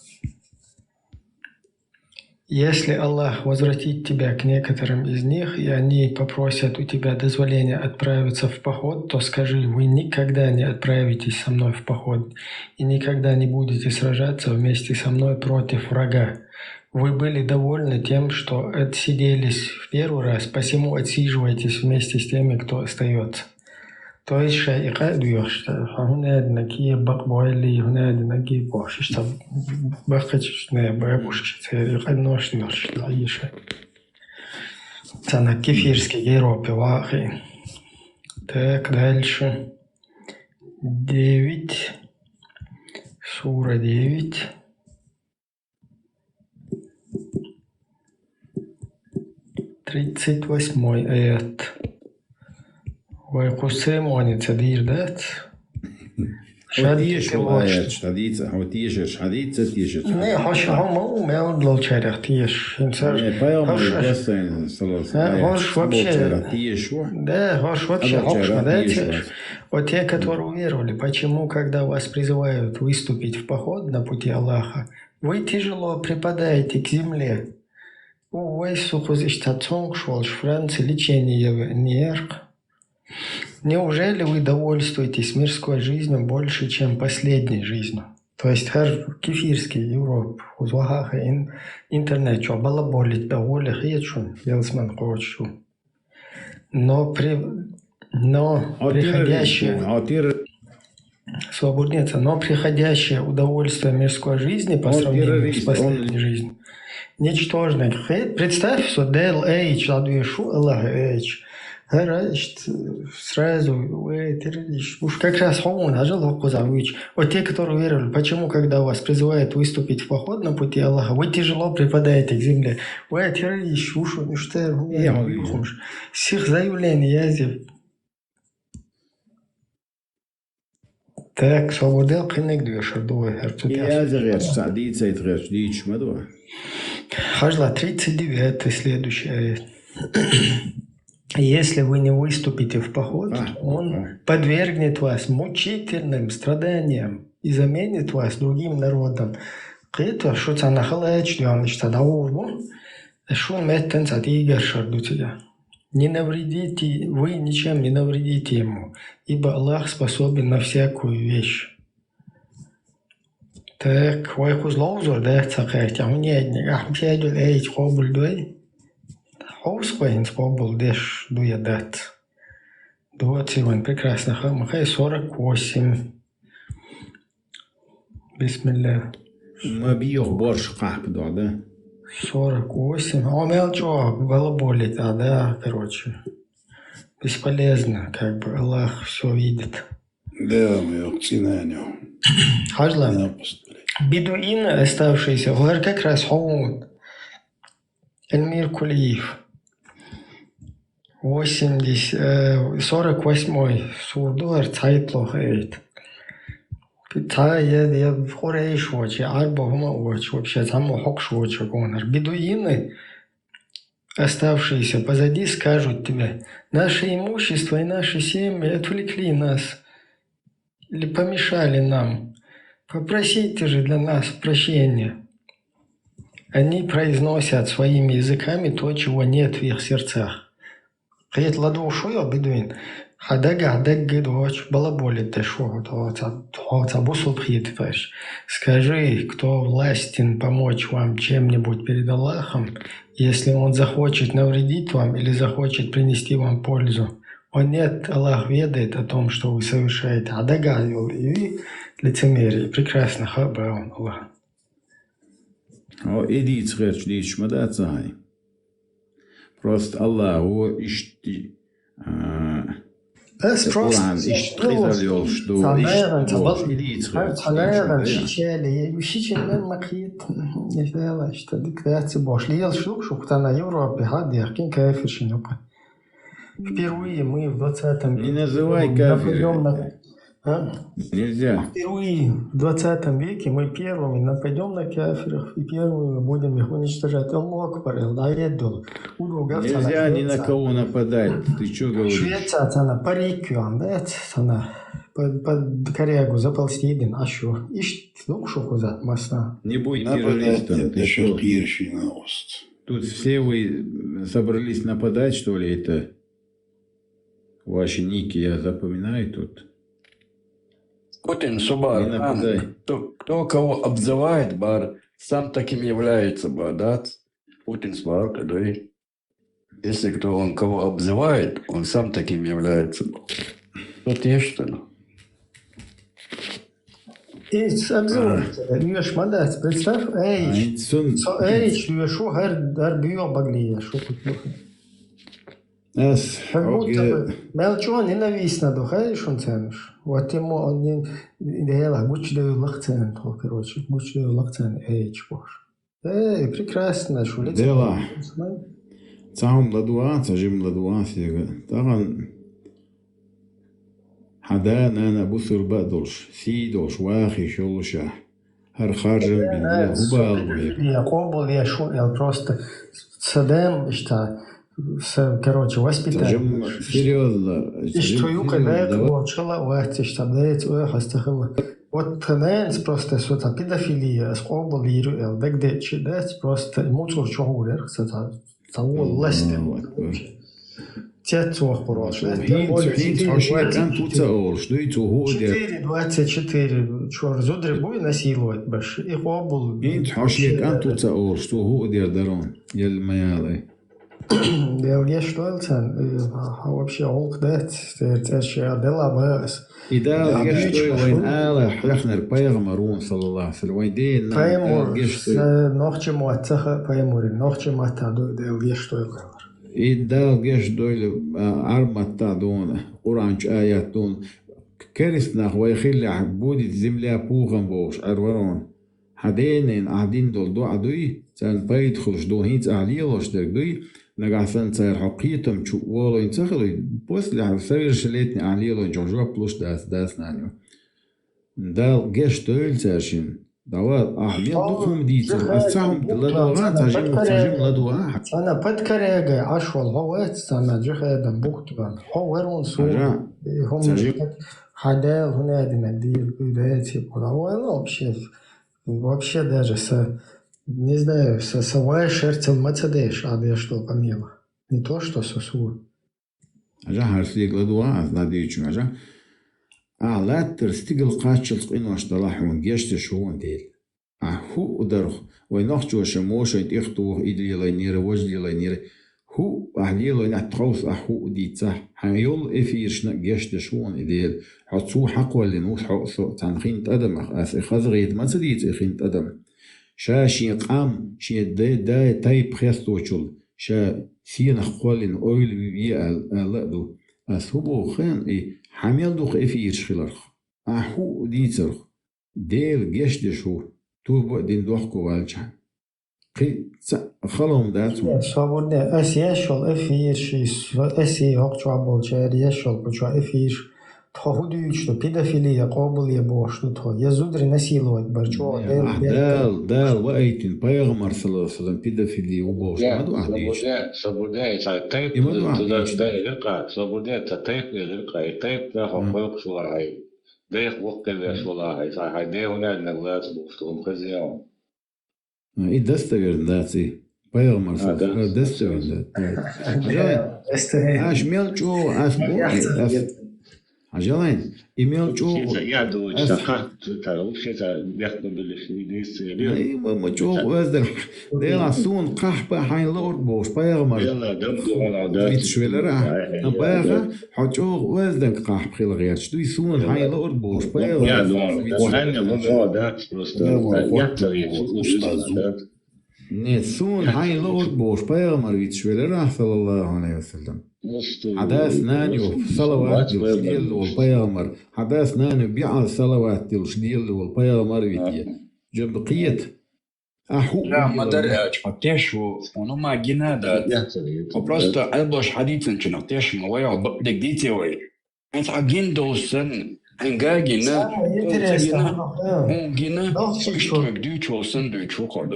Если Аллах возвратит тебя к некоторым из них, и они попросят у тебя дозволения отправиться в поход, то скажи: вы никогда не отправитесь со мной в поход и никогда не будете сражаться вместе со мной против врага. Вы были довольны тем, что отсиделись в первый раз, посему отсиживайтесь вместе с теми, кто остается. То есть шайка дуешь, هناد نكية بقبالي هناد نكية بوش طب بخش بابوش تسير قد نوش ديوش تعيش تانا كيفيرسكي جيروبي واقعي так дальше 9 сура 9 38 аят. ويقسم ونتدير حديث حديث не хош хому меон лолчарах тиеш инсар хош вообще да хош вообще хош мадайте вот те, которые уверовали, почему, когда вас призывают выступить в поход на пути Аллаха, вы тяжело припадаете к земле. Увы, сухозиштацонг шволш Франции лечение нерк. Неужели вы довольствуетесь мирской жизнью больше, чем последней жизнью? То есть, кефирский Европ, узваха интернет, что балаболить довольно хечун, елсман хочу. Но приходящее удовольствие мирской жизни по сравнению с последней жизнью ничтожно. Представь, что дел эйч, ладуешу Аллах эйч. Сразу, уж как раз он ажал Хокузавич. Вот те, которые верили, почему, когда вас призывают выступить в поход на пути Аллаха, вы тяжело припадаете к земле. Вы террорist, уж что, всех заявлений язык. Так, свободел книг дуешь, дуй, Хажла 39, следующая. Если вы не выступите в поход, он подвергнет вас мучительным страданиям и заменит вас другим народом. Это что-то нахалаешь, что не навредите, вы ничем не навредите ему, ибо Аллах способен на всякую вещь. Так, вы хузлоузор, да, цакать, а мне не ахмсядул эйч хобульдой. Хоусквейн спобул деш дуядат. 20 прекрасно. Хамахай 48. Бисмилля. Мабиох борш кахпдо, да? 48. Он мелчо балаболит, да, короче. Бесполезно, как бы Аллах все видит. Да, мы цинаню. Хажла. Бедуины, оставшиеся, вот как раз хоумут. Эльмир Кулиев. 48 сурдуар цайтлох эйт. Я хорейш очи, арба хума очи, вообще там хокш очи гонар. Бедуины, оставшиеся позади, скажут тебе: наше имущество и наши семьи отвлекли нас или помешали нам. Попросите же для нас прощения. Они произносят своими языками то, чего нет в их сердцах. Қиет ладу шуя бедуин. Хадага дочь балаболит дешо. Табусул хит паш. Скажи, кто властен помочь вам чем-нибудь перед Аллахом, если он захочет навредить вам или захочет принести вам пользу. Он нет, Аллах ведает о том, что вы совершаете. Адага и лицемерие. Прекрасно хабаун Аллах. Иди цречь, дичь, просто Аллаху Es القرآن اشتغل يولشدو Tanaren şişeli, şişelen makiyet nefela işte diktatsi boşliyel şук на Европе хад яхин кафир шинока. Впервые мы в 20 веке. Не называй кафиром. Нельзя. Впервые в 20 веке мы первыми нападем на кафиров и первыми будем их уничтожать. Аллах акбар, да еддул. Нельзя ни на кого нападать. Ты что говоришь? Швеция, она по реквиам, да, она по корягу заползти а что? Ищ, ну что куда, масна. Не будь террористом. Это что пирши на ост. Тут все вы собрались нападать, что ли, это ваши ники, я запоминаю тут. Путин, Субар, кто кого обзывает, бар, сам таким является, бар, да? Путин, Субар, кадой. Если кто он кого обзывает, он сам таким является. Тут есть что ли? Hiç abzor. Diyor madde. Представь, diyor şu her büyük bagliye şu kutlu. Как будто бы Melchior ненавистно духаешь он ценишь. Вот ему он не идеяла, гучдаю лахцен, то короче, гучдаю лахцен, чпош. Прекрасно, что лицо. Дела. Цаум ладуа, цажим ладуа, сега. Таган حدا أنا بصر بدلش سيدوش واخي شولشة هر خارجن بالله وبالغ Я قبل я шо, я просто садем, что короче, воспитание. Серьезно. И что ю когда это учила, вахти, что блядь, хастахала. Вот тенденс просто что-то педофилия, скобл иру, дегде чидать просто муцур чогурер, кстати, того ласте. Тетух просто. 4, чур зудри буй насиловать больше. И хобул. Инт хашик анту цаор, что هو дер дарон, ел маялай. Я что это? Вообще олк дать, это же дела бас. И да, я что вайн ала хлахнер пайгамарун саллаллаху алейхи ва саллям. Пайгамар, noch чему отцаха пайгамар, noch чему атаду, да я что это? И да, геш дойле армата дона, Куранч аят дон. Кериснах вайхилли будет земля пухом бош, арварон. Хаденен аhdin дол до адуи, цан пайдхулш до хиц алилош дергуи, нагасан цар хақитам чу волоин цахлы, после совершилетни алило джожуа плюс дас наню. Дал геш дойль царшин. Давай, ахмел духом дийцем, асцам ладуа, цажим ладуа. Она подкорега, ашвал, ховец, она джихадам бухтуган. Ховерун су, хадел, хунадинак, дил, кудайти, подавай, вообще даже не знаю, совая шерцем мацадеш, а я что помимо. Не то, что сосу. Ажа харслик ладуа, надеючу, ажа. لا ترستيقل قاتشل قينوش طلعهم جيشت شوون ديل هو ودرخ وينخجو شموش يتيختو إدلي لينير وجلي لينير هو أهلي لين تخوص هو ديتا حيول إفيرشنا جيشت شوون إديل حصو حقوى لنوش حقصو تنخين تقدم أس إخذغيت ما تديت إخين تقدم شا شي قام شي دا تايب خيستوشل شا سين خقوالين أويل بيبيا ألقدو أس هو خان إيه حمل دوخ إفيرش خلرخ أحو ديترخ ديل جيش دشو توبو دين دوخكو والجان قي خلهم داتو صابون أسياشل إفيرش أسي هقشو عبالجار ياشل بجو إفيرش تخو ديوشتو بيدافيليا قابل يبوشتو تو يزودر نسيلوات برجو دال وأيتين بايغمار صلى الله عليه وسلم بيدافيليا وبوشتو مادو أحديش صابوني تايب صابوني تايب يلقى تايب تاخو فوق شولاي ديخ وقت شولاي صاحي دي هنا نغلاس بوشتو مخزيون إيه دستغير داتي بايغمار صلى الله عليه وسلم دستغير داتي أش ميلجو أش بوكي عجلين إيميل جو يا دوج تقعد تعرف شيء ياخذ بالفيديس أي ما جو وزن ده عصون قحبة حين لورد بوش بايغمر يلا دمكم على ده شوية راح بايغة حجو وزن قحب خيل غير شو يسون حين لورد بوش بايغمر يا دوج وهني الموضوع ده بس يا ترى نسون حي لور بوش بيغمر ويتشويل راح صلى الله عليه وسلم حداث نانيو صلوات ديل شديل والبيغمر حداث نانيو بيع صلوات ديل شديل والبيغمر ويتيه جبقية أحو لا ما دريش قديش ونو ما جنادات وبروست أبوش حديثا كنا قديش ما ويا بدك ديتي وي أنت عجين دوسن هنجاجينا هنجينا اشترك ديتش وسن ديتش وقعد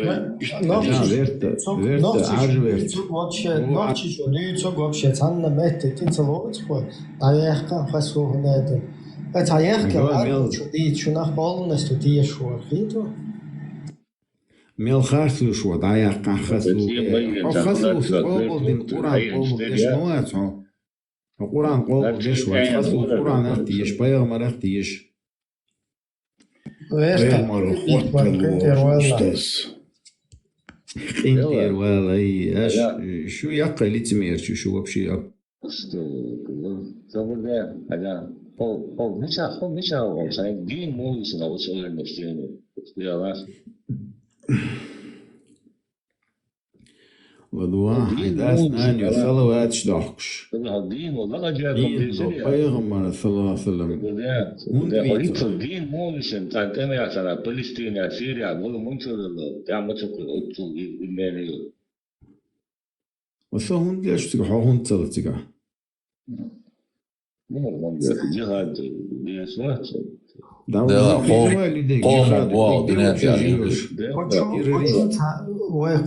вообще цанна метте тинцелоцко таехка хасу хнеде таехка ди чунах полностью диешо хито ميل خارسو شو ضايع خاسو خاسو قوبل دين قران قوبل ديش نوات قران قوبل ديش خاسو قران اختيش بيغمر اختيش بيغمر استاذ انتر والله ايش شو يقل يتمير شو вообще ودوا حداث نانيو صلوات شدوحكش بيغمر صلى الله عليه وسلم وسو هون ليش تروح هون تلتقى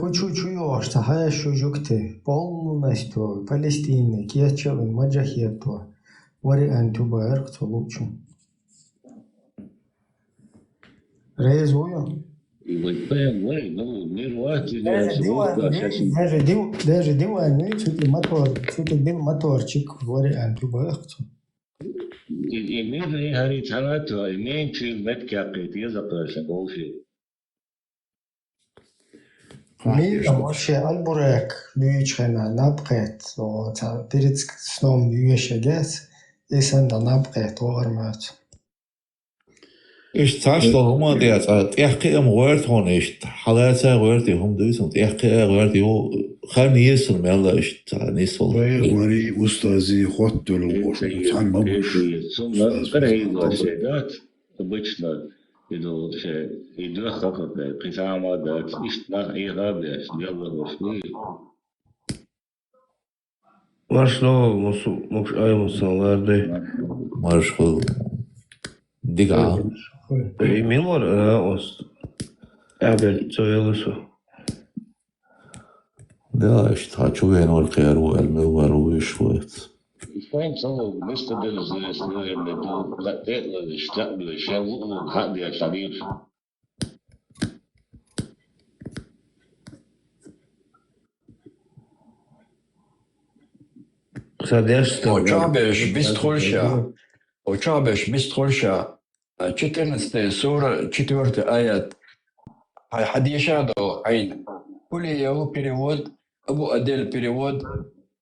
хочу чуешь, тахая шужукте, полностью Палестины, кечелин, маджахету, варианту баэрк лучше. Резую. Даже диван, чуть ли моторчик, варианту баэрк. إيمين هاري تحرته إيمين شيء متكاقيت يزقر شغوشي. ميل ماشي البريك بيجخنا نبقيت و تريد سنوم بيشجعت إنسان نبقيت وغرمات. إيش تعشل هما ديات يحكي غيرت هون إيش حالاتها غيرتي هم دوسون يحكي غيرتي هو خلني يسون مالا إيش نيسون غيري أستاذي خط الوش تعال ما بوش أستاذ обычно иду все иду хакат писама да истна и рабия сделала шли Маршло муш аймусаларды маршл дига Милор ост Абел цоелусу да إيش تحكوا بين والخير والمغبر وشويت Ich meine, so müsste das ist nur in der der Stadt der Schau hat der Stadion. وشعبش بيستخلشا وشعبش بيستخلشا 14 سورة 4 آيات حديشا دو عين كل يوم перевод أبو أديل перевод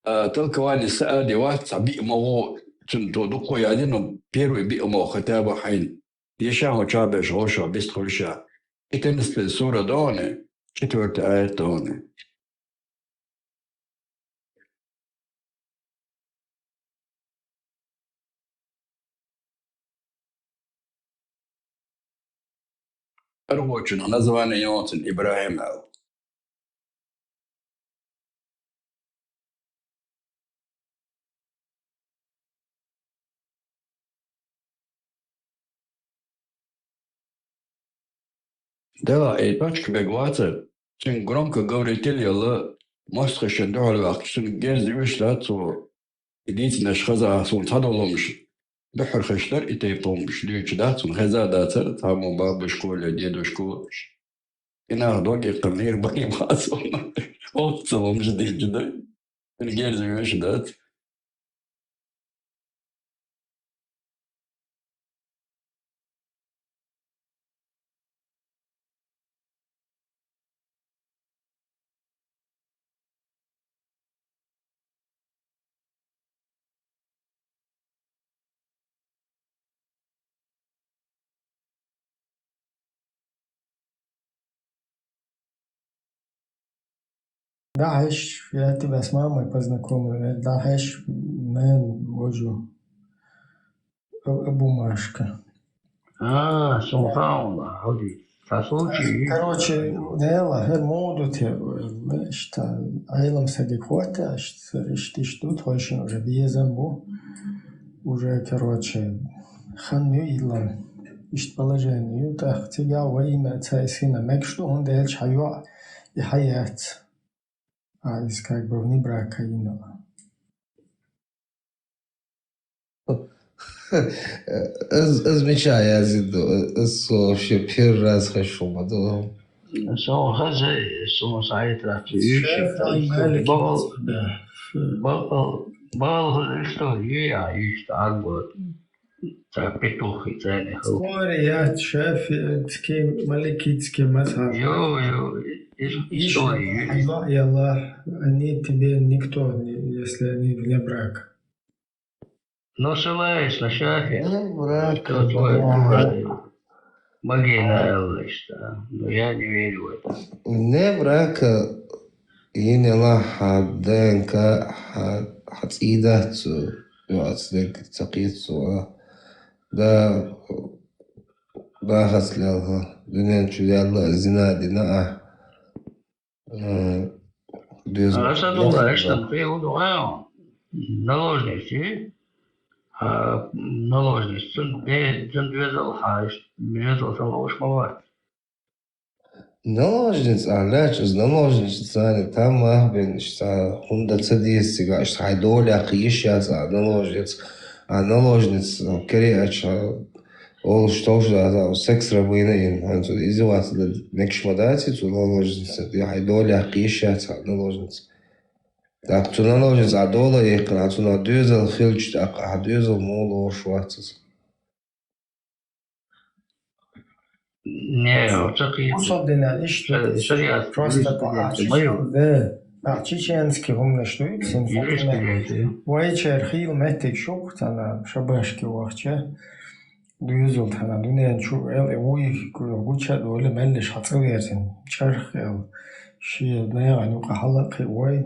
تلقواني سأدي واتس بيئمو تنتو دقو يادينو بيرو بيئمو ختابو حين يشاهو شعبش غوشو بيستخلشا 14 سورة دوني 4 آيات دوني أروچن نزوان يوتن إبراهيم أو Да, и точка бегвата, чем громко говорите ли, может еще дорого, что герзи вышло, то идите на шхаза, сон тадоломш, бехр хештер и те помш, льюч да, сон хаза да цер, там бабушку или дедушку, и на доге камнир бахим хасон, от целом жди, да, герзи вышло. Дальше я тебя с мамой познакомлю. Дальше мен вожу бумажка. Субханаллах, ходи. Короче, дела, моду те, что айлам сади хвата, что тут очень уже безам бу, уже, короче, ханю илам, ишт положение, так тебя во имя цайсина, мек что он делает шайва и хаят, а из как бы вне брака иного. از میشه از دو از вообще первый раз хочу потом. سو هذا سو سعيد راتي بال что я ищу вот так петухи цены История, шеф, тки маликитский мазхаб. история. Аллах и Аллах, они тебе никто, если они вне брака. Ну, ссылаясь на шафе, брака, могила Эллиста, но я не верю в это. Не брака, ين الله حدين حتيدات يعصدك تقيت دا خسلها دنيا شو الله زنا دنا А что думаешь, что ты удвоен? Наложницы, наложницы, ты двезал ложь молоть. Наложниц, علاش از наложниц ثاني там بين هوندا تديس قاش حيدول قيش يا наложниц наложниц كرياتش ол что же это секс рабыня он издеваться некшмадати то наложница я حيدول قيش يا наложниц так то наложниц дола и когда то на дюзел хилч так дюзел моло шварцес. Не, такие. Особенно что просто чеченский умношнует симфония. Вечер хил метик шук тана шабашки вахча. Дюзел тана дунян шу эл уи гуча доле меллиш хацгерзин. Чарх эл ши дная нука халак вай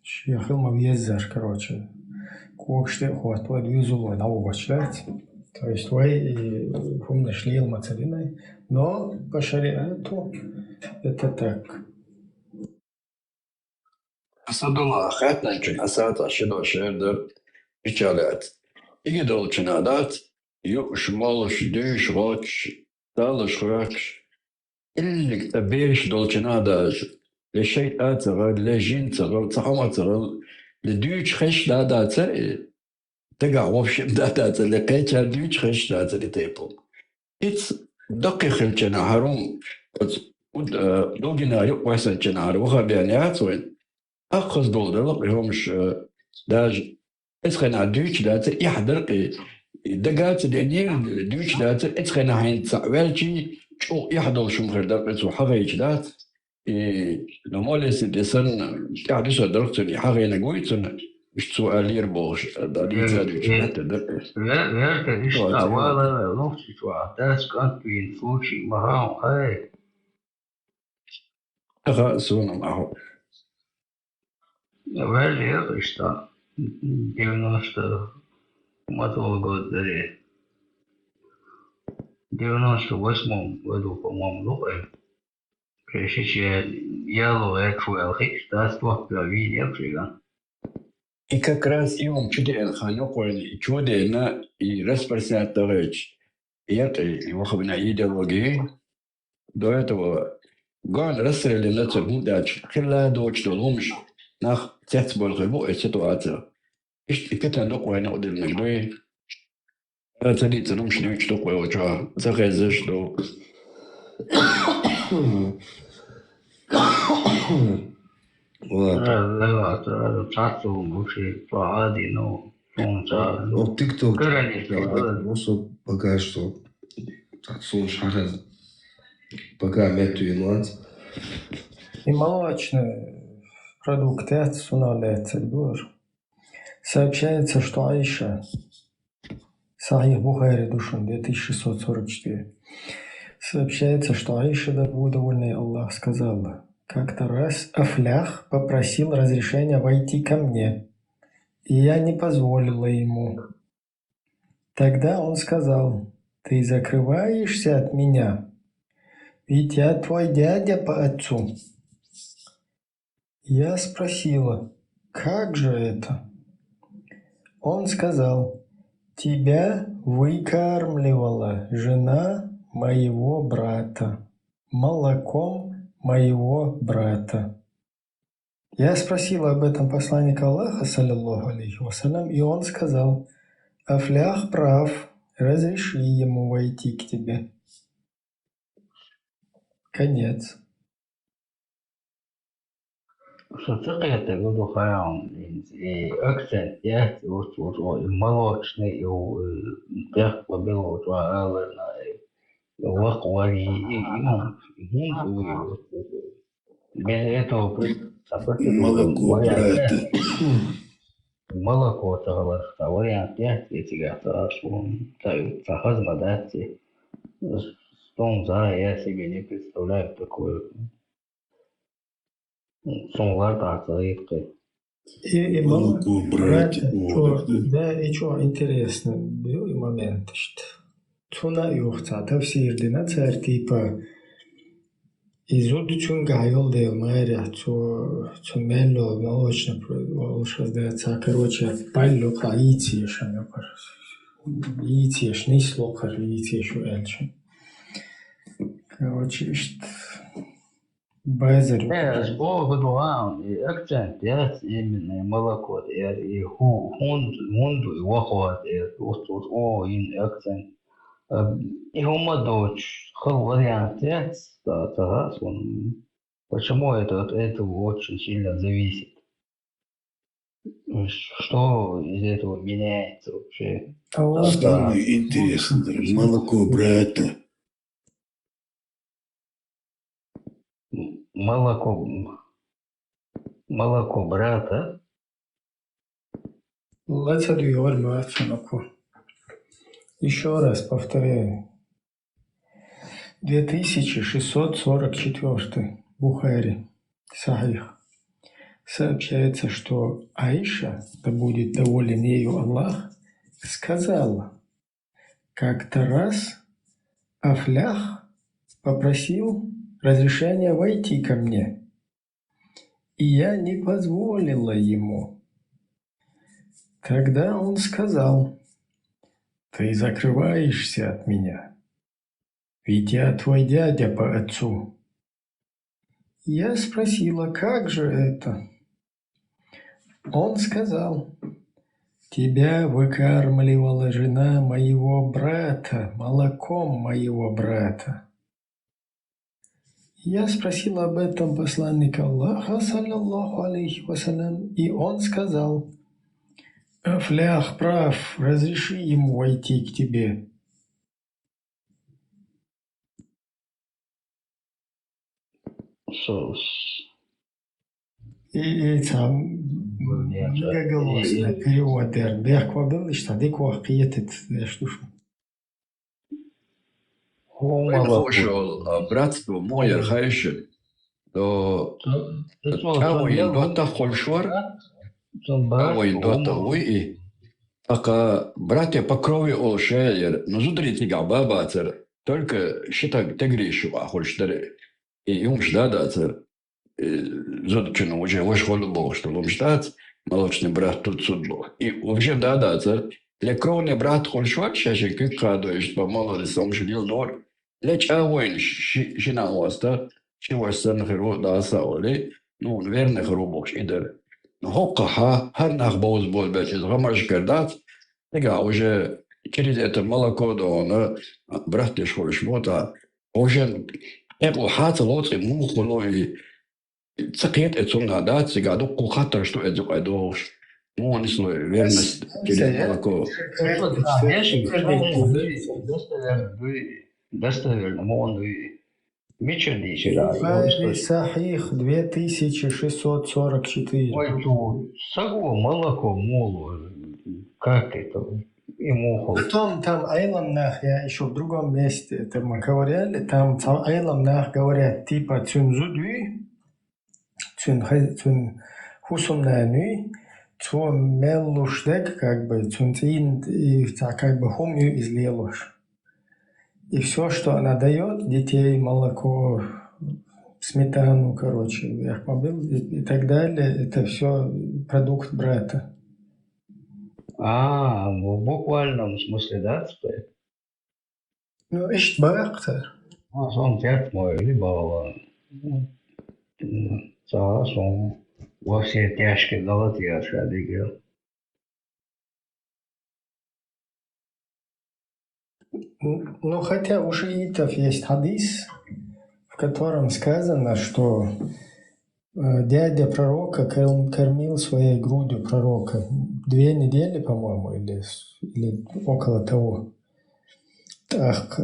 ши хил мавьеззар короче. Кокште хватва дюзел на увачлать. То есть вай умношли ил мацалиной. Но по шариату это так. Асадулlah хатна чин асата шино шердер ичалят. Иги долчинадат ю шмолш дюш роч талш ракш. Иллик табеш долчинадаж. لشيء آتغل لجين تغل تحمى تغل لديوش خش دادا تغل تقع وفشم دادا تغل لقيتها ديوش خش دادا تغل إتس دقيق الجناهرون دوغينا يقوس الجناهر وخبيانيات وين أخذ دول دلقيهمش داج إتخنا دوش داتا يحضر دقات الانير دوش داتا إتخنا حين تعوالجي شو يحضر شمخر دقيت وحغيج دات نموليس ديسن يحدث درقتني حغينا قويتن مش سؤال يربوش داليتا دوش داتا دقيت لا إشتا ولا نوتي توا داس كانت بين فوشي مهاو هاي أخا سونا معه ولا إشتا ديونوشتا ما تقول دري ديونوشتا واسمهم ودو قمام لقي كريشيش يالو يكفو الخيش داس توقف بين يكفيغان И как раз им чудо ханокоин чудо на и распоряжаться и это его хоббина идеологии до этого ган расстреляли на церквудач хила дочь доломш nach цецболгу и ситуация и это нокоин один ногой это не ценом что что кое-что захезешь что لا تعطوا مشي عادي نو Вот TikTok просто пока что слушай пока мету инланд и молочные продукты отсунули сообщается, что Аиша Сахих Бухари Душан 2644 сообщается, что Аиша, да будет довольна Аллах, сказала: Как-то раз Афлях попросил разрешения войти ко мне, и я не позволила ему. Тогда он сказал: «Ты закрываешься от меня, ведь я твой дядя по отцу». Я спросила: «Как же это?» Он сказал: «Тебя выкармливала жена моего брата молоком моего брата». Я спросила об этом посланника Аллаха, саллиллаху алейхи вассалям, и он сказал: «Афлях прав, разреши ему войти к тебе». Конец. Соцсети видухаям и акцент я молочный и тех побил вакуари и без этого молоко того вариант я тебя сахазмадати я себе не представляю такое. И молоко, братья, да, и что интересно, был момент, что цуна юхта, тавсирдина цар типа изуд чун гайол дел майря, цун мелло молочно волшебство, короче, палло яйцеш, яйцеш, не слокар, яйцеш у эльче. Короче, что Базарю. Сбор и акцент, я именно молоко, и хунду, и вахват, и ин акцент. И ума дочь, вариант, почему это от этого очень сильно зависит? Что из этого меняется вообще? Самое интересное, молоко брата. Молоко брата. Еще раз повторяю. 2644 Бухари, Сахих. Сообщается, что Аиша, да будет доволен ею Аллах, сказала: как-то раз Афлях попросил разрешения войти ко мне, и я не позволила ему. Тогда он сказал: ты закрываешься от меня, ведь я твой дядя по отцу. Я спросила: как же это? Он сказал: тебя выкармливала жена моего брата молоком моего брата. Я спросила об этом посланника Аллаха, саллиллаху алейхи вассалям, и он сказал: Афлях прав, разреши ему войти к тебе. И там многоголосный перевод Дербехва был, что диквах пьетет, что братство мое хайши, то того индота хольшвар, того индота уи, пока братья по крови олшеер, но зудрите габа цер, только считай тегришу хольштере, и им ждада цер, зудчину уже ваш холубо, что лом ждать, молочный брат тут судло, и вообще да цер, для кровный брат хольшвар чаще как кадуешь, по молодости он жилил нор. Лечь авоин шинауаста, чевостан херу да саули, ну верный херубокш идер. Но хокаха, харнах боуз бол бечез, гамаш кердат, тега уже через это молоко дона, брат ты шолиш мота, уже эпл хат лоци мухуло и цакет это надат, сега до кухатар что это айдош. Ну он слой верность через молоко. Достоверно, он вечерний Бухари Сахих 2644. Ой, тут саго, молоко, моло, как это, и мухол. Потом там Айламнах, я еще в другом месте, это мы говорили, там Айламнах говорят, типа цюнзудуи, цун хусумнануй, цун меллушдек, как бы, цун цин, как бы хумью из лелуш. И все, что она дает, детей, молоко, сметану, короче, и так далее, это все продукт брата. В буквальном смысле, да, теперь? Ну, echt бахтер. Сон тяг мой, либо сон во все тяжкие галатия шадигел. Ну, хотя у шиитов есть хадис, в котором сказано, что дядя пророка кормил своей грудью пророка 2 недели, по-моему, или около того. Так,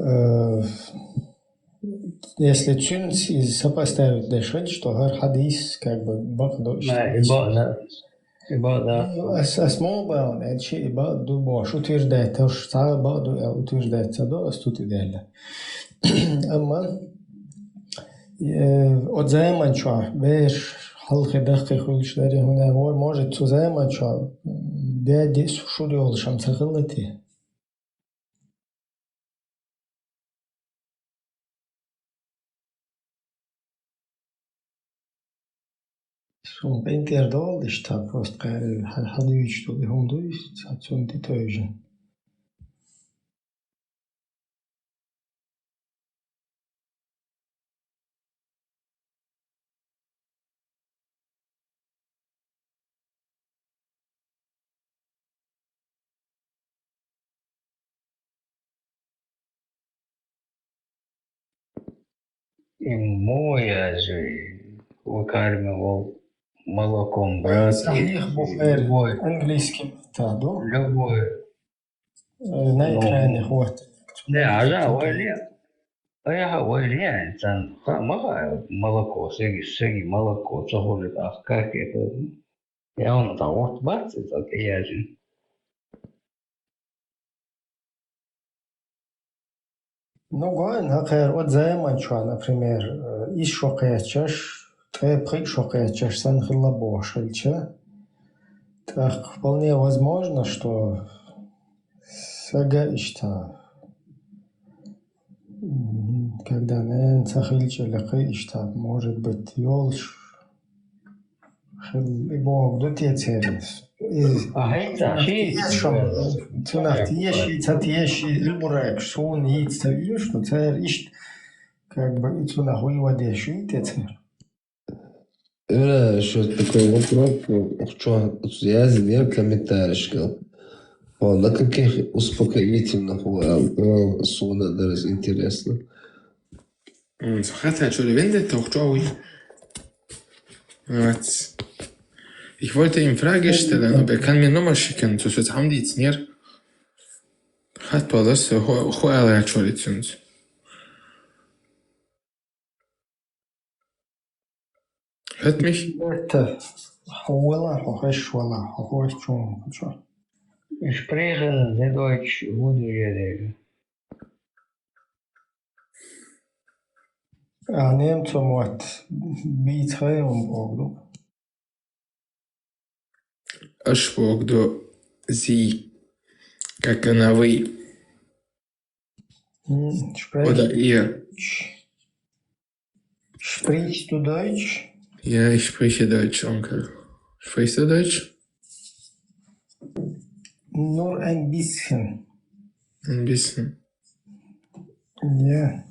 если чун сопоставить дальше, что хадис как бы бахдо. А små barn är inte bara du bara utvecklat och så bara du utvecklat så då studerar. Amma от займанча веш халқи дахқи хулшлари хунавор может цу займанча дяди шури олшам сахалати. Som Peter Dahl ist da fast kein Hadüch to the Hund ist hat so die Täuschen. И моя же выкармливал молоком брат. Сахих Бухари, английским, да, любой. На экране хватит. Да, я говорю, там молоко, сеги молоко, что как это, я он там вот бацит, это я же. Ну, гуан, хакер, вот займанча, например, из шокаячаш, шокаячаш санхила бошельча. Так, вполне возможно, что сага ишта, когда нэн сахильча лакы ишта, может быть, ёлш, бог, до те церес. Цунах тиеши, цатиеши, любурак, сон, яйца, видишь, что царь ишт, как бы, и цунах выводишь, и те царь. Еще такой вопрос, что я сделал комментарий, на каких успокоительных сона даже интересно. Hat schon wendet doch Joey. Ich wollte ihm Frage stellen, aber er kann mir nochmal schicken, so jetzt haben die jetzt nicht. Hat alles so hohe schon jetzt. Hört mich? Ich spreche sehr Deutsch, wurde А немцам вот битхаем Богу. Аж Богу зи, как она вы. Oder ihr. Sprichst du Deutsch? Ja, ich spreche Deutsch, Onkel. Sprichst du Deutsch? Nur ein bisschen. Ein bisschen. Ja.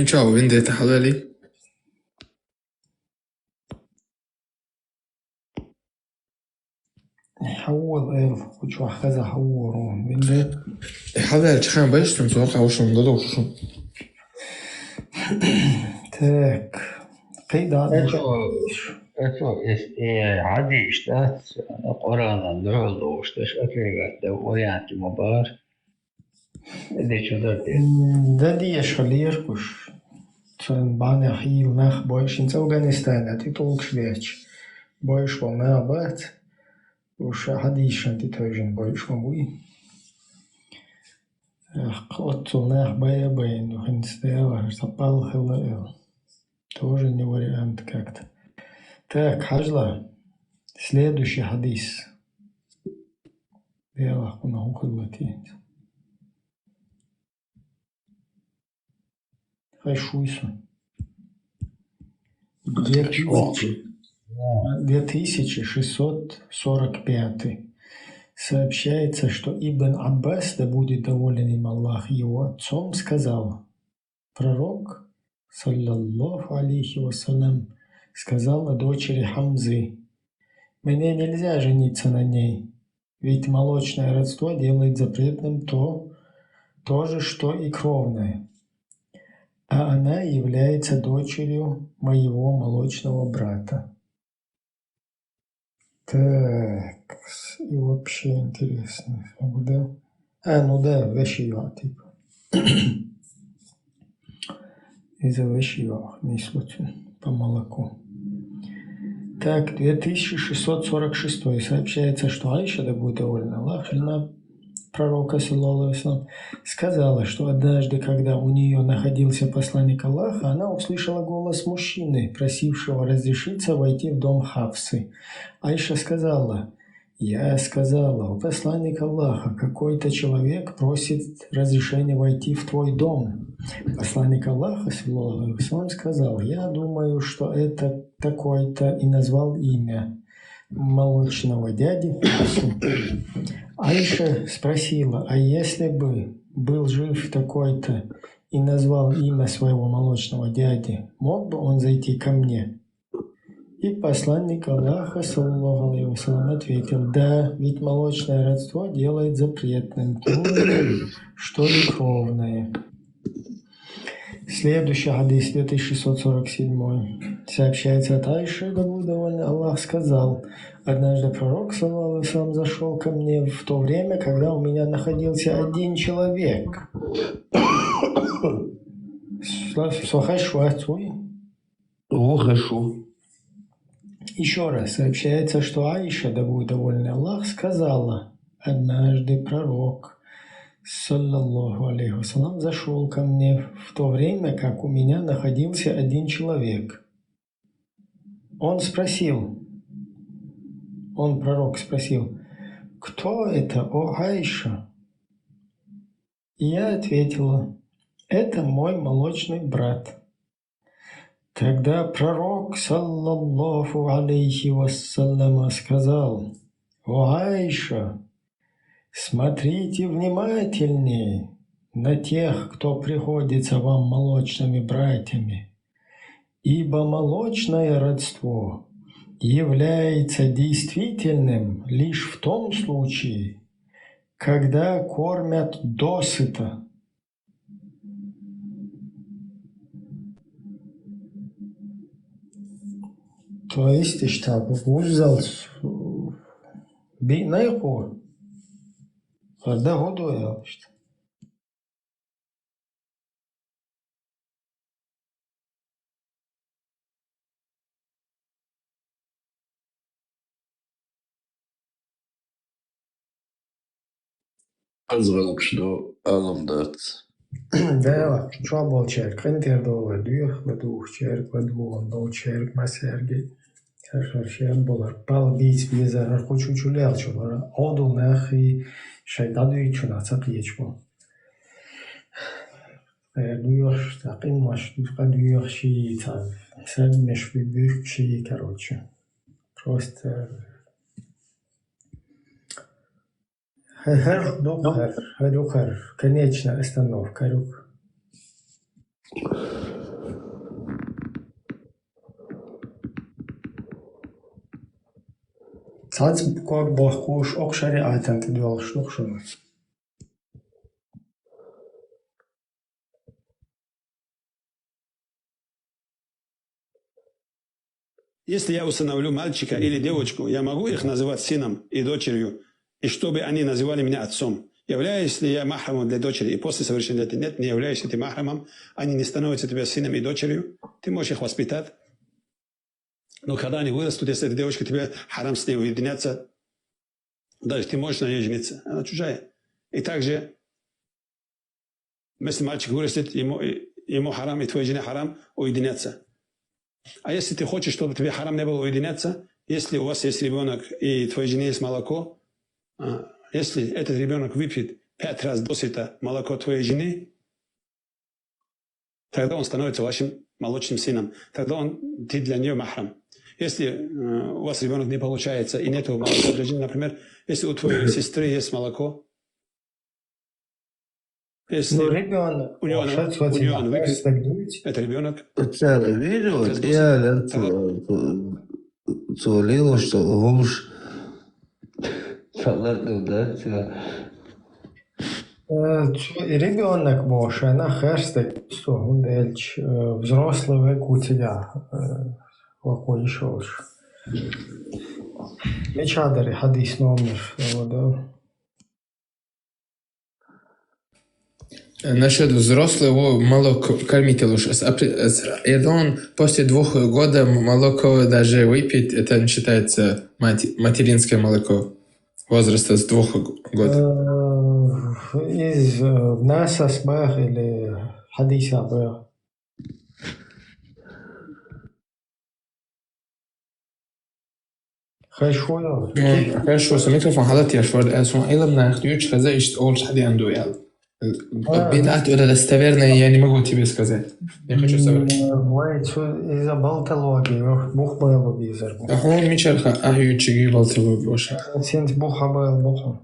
Ciao, vendete حلالي. حول إيه كنت واخذها حورون vendete. حلال شخان بايش تنسوق عوشون ضدوشون. Так. Это عادي اشتات قرانا دعوة اشتاش أكيد وياتي مبار. Да дешевле куш. Цен баня хил нах больше in Afghanistan, а ты толк швеч. Больше вам на бат. Уж хадишан ты тоже больше вам уй. Клотцу нах бая бая, ну хин стояла, запал хила. Тоже не вариант как-то. Так, Хаджла, следующий хадис. Белах унахухалати. Хайшуйсу. 2645. Сообщается, что Ибн Аббас, да будет доволен им Аллах его отцом, сказал, пророк, саллаллаху алейхи вассалям, сказал дочери Хамзы, мне нельзя жениться на ней, ведь молочное родство делает запретным то же, что и кровное, а она является дочерью моего молочного брата. Так, и вообще интересно, да? Ну да, вещева, типа. Из-за вещева, не случайно, по молоку. Так, 2646 сообщается, что Аиша, да будет довольна Аллах, жена пророка, саллаллаху алейхи ва саллям, сказала, что однажды, когда у нее находился посланник Аллаха, она услышала голос мужчины, просившего разрешиться войти в дом Хафсы. Аиша сказала, я сказала, у посланника Аллаха какой-то человек просит разрешения войти в твой дом. Посланник Аллаха, саллаллаху алейхи ва саллям, сказал, я думаю, что это такой-то, и назвал имя молочного дяди. Аиша спросила, а если бы был жив такой-то и назвал имя своего молочного дяди, мог бы он зайти ко мне? И посланник Аллаха, саллаллаху алейхи ва саллям, ответил, да, ведь молочное родство делает запретным то, что и кровное. Следующий хадис, 2647. Сообщается от Аиши, да будет доволен Аллах, сказал, однажды пророк, саллаллаху алейхи ва саллям, зашел ко мне в то время, когда у меня находился один человек. Еще раз сообщается, что Аиша, да будет доволен Аллах, сказала, однажды пророк, саллаллаху алейхи ва саллям, зашел ко мне в то время, как у меня находился один человек. Он, пророк, спросил, кто это, о Аиша? И я ответила, это мой молочный брат. Тогда пророк, саллаллаху алейхи вассалям, сказал, о Аиша, смотрите внимательнее на тех, кто приходится вам молочными братьями, ибо молочное родство является действительным лишь в том случае, когда кормят досыта. То есть, işte bu güzel bir ne yapıyor? Orada hodo ya işte. Azgınlık şu alımdat. Да, что был человек? Хантер доллар, двух человек, двух человек, масерги. Хорошо, было. Пал бить без хочу чулял, что одул нахи шайдаду и чуна цапьечку. Дуешь, так и маш, дуешь ши, так, садмеш выбег ши, короче. Просто Харюхар, конечная остановка, Харюх. Сац как бахкуш окшари айтанты дуал шнухшуну. Если я усыновлю мальчика или девочку, я могу их называть сыном и дочерью, и чтобы они называли меня отцом. Являюсь ли я махрамом для дочери, и после совершеннолетия нет, не являешься ты махрамом, они не становятся тебе сыном и дочерью, ты можешь их воспитать. Но когда они вырастут, если эта девочка тебе харам с ней уединяться, даже ты можешь на ней жениться, она чужая. И также, если мальчик вырастет, ему харам, и твоей жене харам уединяться. А если ты хочешь, чтобы тебе харам не было уединяться, если у вас есть ребенок и твоей жене есть молоко, если этот ребенок выпьет 5 раз досыта молоко твоей жены, тогда он становится вашим молочным сыном. Тогда ты для нее махрам. Если у вас ребенок не получается и нет молока для жены, например, если у твоей сестры есть молоко, если у нее он выпьет, это ребенок. Видел, я цолил, что он уж ребенок больше, она херстик, что он дальше взрослый век у тебя, какой еще уж. Мечадари, хадис номер, да. Насчет взрослого молока кормить лучше. Если он после 2 года молоко даже выпьет, это не считается материнское молоко возраста с 2 год. Из Наса Сбах или Хадиса Бах. Хорошо, så mikrofon حضرتك يا شوال سؤال من اختيوش خزا اشتغل حد عنده يعني بدأت ولا достоверное я не могу тебе сказать. Я хочу сказать. Из-за болтологии, бух был бизер. Он мечарха ахючиги болтологии больше. Сенс буха был бухом.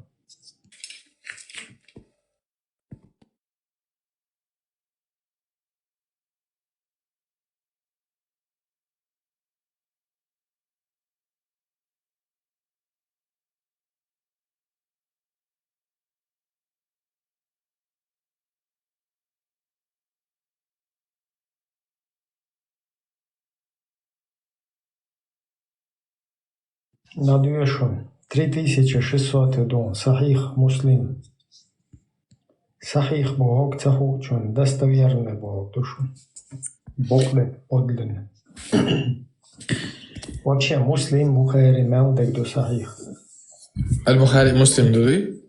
Надвешен 3600 дон Сахих Муслим. Сахих Бог цахучен, достоверный Бог душу. Бокле подлинный. Вообще Муслим Бухари Мелдек до Сахих. Аль-Бухари Муслим дуды?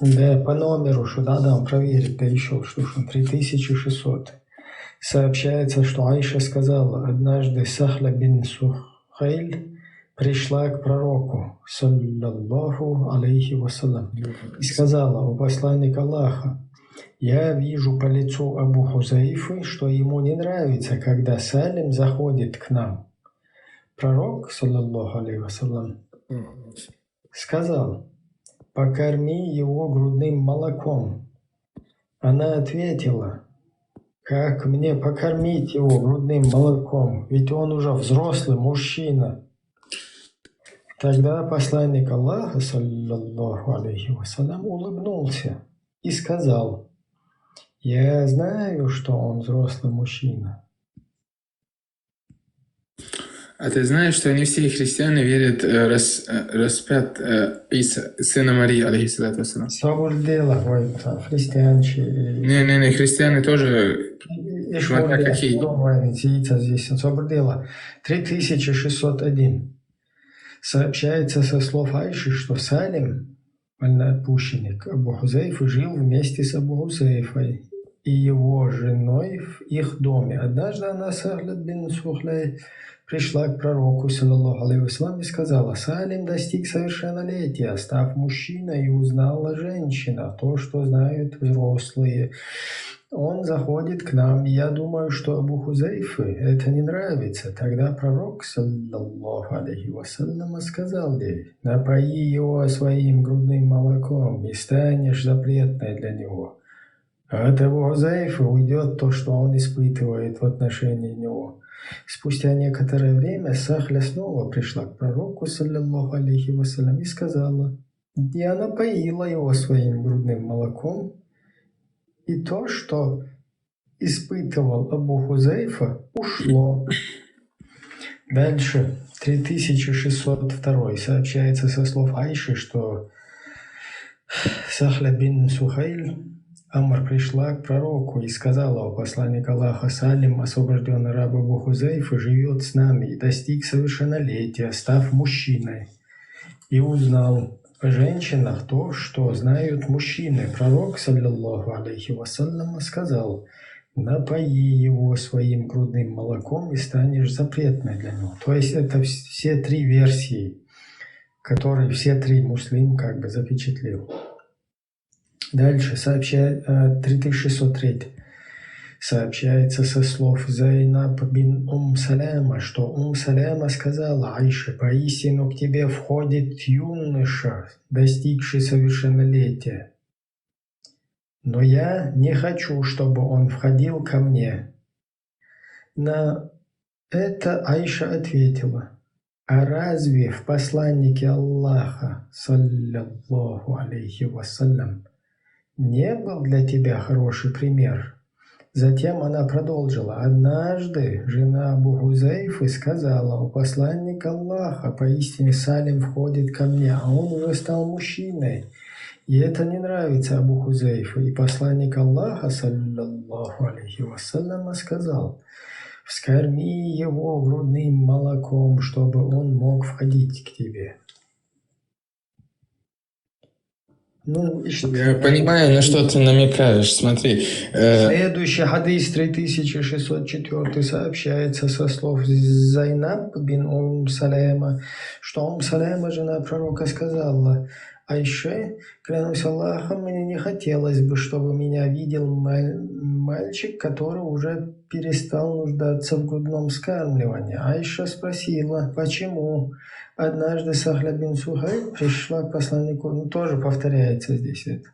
Да, по номеру, что надо проверить, да еще, что 3600. Сообщается, что Айша сказала, однажды Сахля бин Сухайль пришла к пророку, саллаллаху алейхи вассалям, и сказала: «О посланник Аллаха, я вижу по лицу Абу Хузаифы, что ему не нравится, когда Салим заходит к нам». Пророк, саллаллаху алейхи вассалям, сказал: «Покорми его грудным молоком». Она ответила: «Как мне покормить его грудным молоком? Ведь он уже взрослый мужчина». Тогда посланник Аллаха, саллаллаху алейхи вассалям, улыбнулся и сказал: «Я знаю, что он взрослый мужчина». А ты знаешь, что не все христиане верят распят Иса, сына Марии, алейхиссалату вассалам? Свободела, христианчи. Не, христиане тоже, смотря какие. Здесь свободела. 3601. Сообщается со слов Айши, что Салим, вольноотпущенник Абу Хузейфы, жил вместе с Абу Хузейфой и его женой в их доме. Однажды она, Сахля бин Сухлей, пришла к пророку, саллаллаху алейхи вассалям, и сказала: «Салим достиг совершеннолетия, став мужчиной, и узнала женщина то, что знают взрослые. Он заходит к нам, и я думаю, что Абу Хузейфе это не нравится». Тогда пророк, саллаллаху алейхи вассалям, сказал ей: «Напои его своим грудным молоком, и станешь запретной для него. От Абу Хузейфе уйдет то, что он испытывает в отношении него». Спустя некоторое время Сахля снова пришла к пророку, саллаллаху алейхи вассалям, и сказала: «Я напоила его своим грудным молоком, и то, что испытывал Абу Хузейфа, ушло». Дальше, 3602. Сообщается со слов Айши, что Сахля бин Сухайль Амар пришла к пророку и сказала: «О посланник Аллаха, Салим, освобожденный раб Абу Хузейфы, живет с нами и достиг совершеннолетия, став мужчиной, и узнал о женщинах то, что знают мужчины». Пророк, саллаллаху алейхи вассалям, сказал: напои его своим грудным молоком и станешь запретной для него. То есть это все три версии, которые все три муслим как бы запечатлел. Дальше сообщает 3603. Сообщается со слов Зайнаб бин Саляма, что Саляма сказала Айше: «Поистину к тебе входит юноша, достигший совершеннолетия. Но я не хочу, чтобы он входил ко мне». На это Айша ответила: «А разве в посланнике Аллаха, саллаллаху алейхи вассалям, не был для тебя хороший пример?» Затем она продолжила: «Однажды жена Абу Хузайфы сказала: у посланника Аллаха поистине Салим входит ко мне, а он уже стал мужчиной. И это не нравится Абу Хузайфе. И посланник Аллаха, саллаллаху алейхи вассалям, сказал: вскорми его грудным молоком, чтобы он мог входить к тебе». Ну, Я понимаю, на что ты намекаешь. Смотри. Следующий хадис 3604 сообщается со слов Зайнаб бин Саляма, что Саляма, жена пророка, сказала: «Айше, клянусь Аллахом, мне не хотелось бы, чтобы меня видел мальчик, который уже перестал нуждаться в грудном вскармливании». Айша спросила: «Почему?» Однажды Сахля бин Сухайб пришла к посланнику, тоже повторяется здесь это.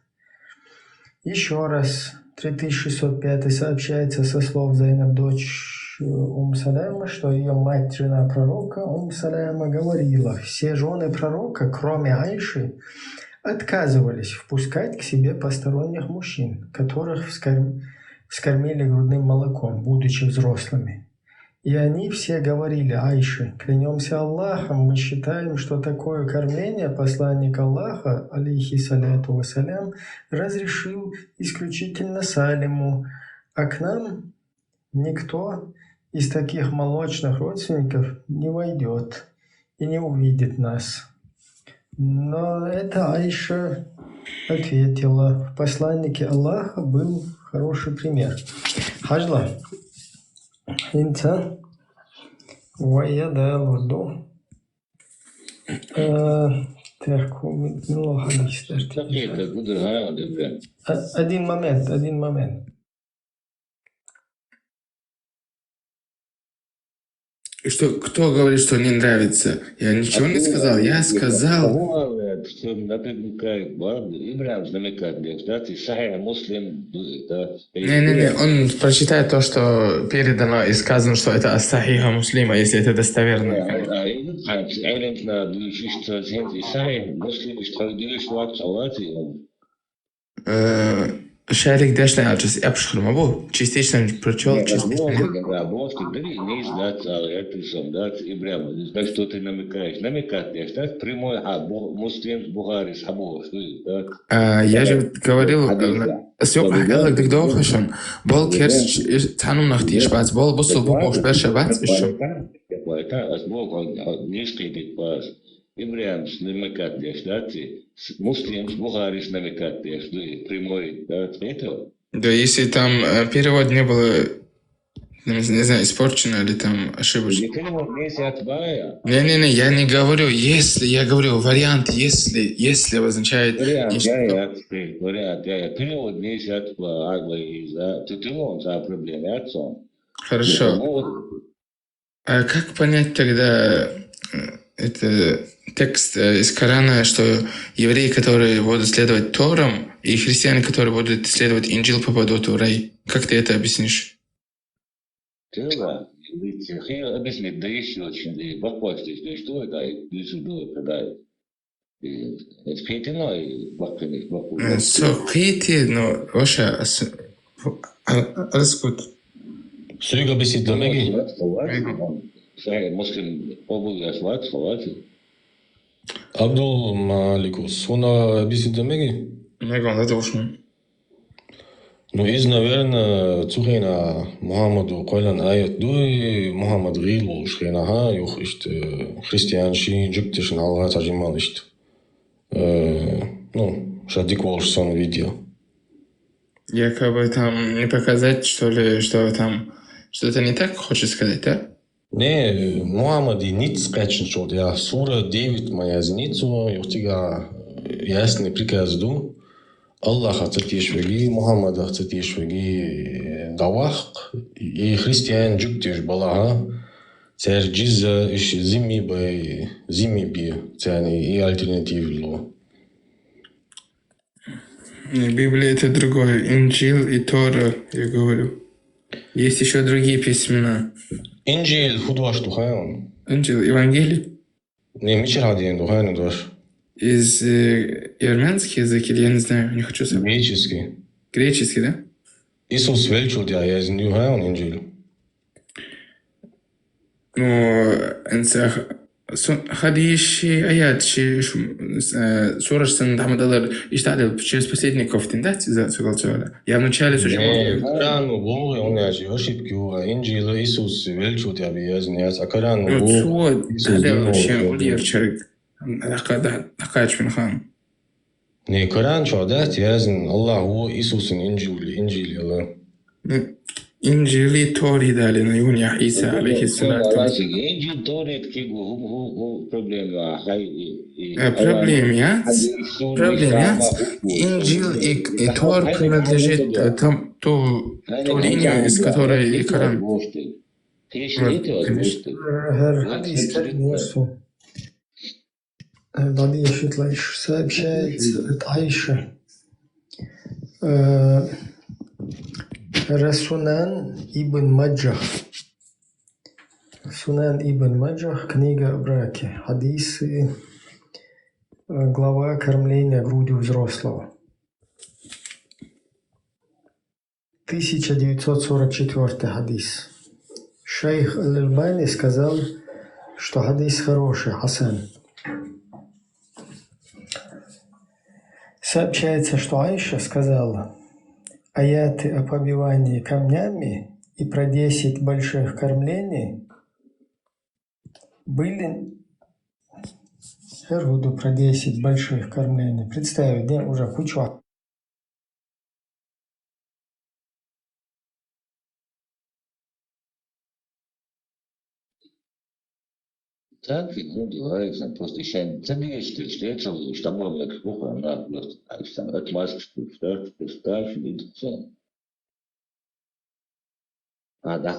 Еще раз, 3605 сообщается со слов Зайнаб, дочь Саляма, что ее мать, жена пророка, Саляма, говорила: все жены пророка, кроме Айши, отказывались впускать к себе посторонних мужчин, которых вскормили грудным молоком, будучи взрослыми. И они все говорили Айше: клянемся Аллахом, мы считаем, что такое кормление посланник Аллаха, алейхи саляту вассалям, разрешил исключительно Салиму, а к нам никто из таких молочных родственников не войдет и не увидит нас. Но это Айша ответила: в посланнике Аллаха был хороший пример. Хажла. Инца, ваяда луду. Так, ну, один момент. Что, кто говорит, что не нравится? Я ничего не сказал. Я сказал... Не, он прочитает то, что передано и сказано, что это ас-сахиха муслима, если это достоверно. Шарик дешли, а сейчас я пошел, могу? Частично прочел, частично нет. Так что ты намекаешь? Намекаешь, так? Прямой муслим Бухарис, Я же говорил, сёк ахгал дэгдохашон, бол керс танум нахти шбац, бол бусул бухош берша бац бишом. Ибрям намекаешь, да, ты? Муслим Бухарис намекаешь, прямой, да, ответил? Да, если там перевод не было, не знаю, испорчено или там ошибочно. Не, я не говорю «если», я говорю вариант «если» обозначает... Вариант, перевод не от ты он за проблемы отцом. Хорошо. А как понять тогда это текст из Корана, что евреи, которые будут следовать Торам, и христиане, которые будут следовать Инджил, попадут в рай? Как ты это объяснишь? Тора, объяснить, да еще очень, баквастись, что это, когда это хейтино и баквастись, хейти, но ваша... Раскут. Сюга бесит домеги? Муслим обуви асвати. Абдул Маликус, он бесит домеги? Меган, это уж. Ну, наверное, Цухина Мухаммаду Койлан Айат Дуй, Мухаммад Рилу Шхинаха, Юх ist христианши, Джуктишин Аллах Таджимал ist. Ну, Шадик Волшсон видео. Якобы там не показать, что ли, что там что-то не так хочешь сказать, да? Не, Мухаммад и ниц качнчот. Я сура 9 моя зницу, юхтига ясный приказ ду. Аллах ацатишвеги, Мухаммад ацатишвеги давах и христиан джуктиш балаха. Цер джиза иш зими би, цяни и альтернатив ло. Библия это другое. Инджил и Тора, я говорю. Есть еще другие письмена. Инджил худваш тухайон. Инджил, Евангелие? Не, мичер хадиен тухайон дваш. Из армянский язык или я не знаю, не хочу сказать. Греческий. Греческий, да? Иисус велчут я из Ньюхайон Инджил. Но ходящий аят, сурашсан Дамадалар иштадил через последников, да, за я вначале слушал. Коран Бог, он я же ошибки у Инджила Иисус велчут я без нет, а Коран Бог. هذا вообще ولير شرق حقاش من خان. Не Коран шадат язн Аллах هو Иисус Инджил الله. إنجيلي توري دالنا يوني عيسى عليه الصلاة والسلام. إنجيل توري تكيبو هو проблема. Проблема, Инджил и Тор принадлежит ту линию, из которой и Коран. بعدين يطلع الشاب شايت تعيشه Сунан ибн Маджах. Сунан ибн Маджах, книга о браке, хадисы, глава кормления грудью взрослого. 1944 хадис. Шейх Аль-Альбани сказал, что хадис хороший, хасан. Сообщается, что Аиша сказала, аяты о побивании камнями и про 10 больших кормлений были... Я буду про 10 больших кормлений. Представь, где уже кучу. Так, ну, делается, просто еще задействует, что это было плохо, она просто отмазка, что ставь, и все. А да,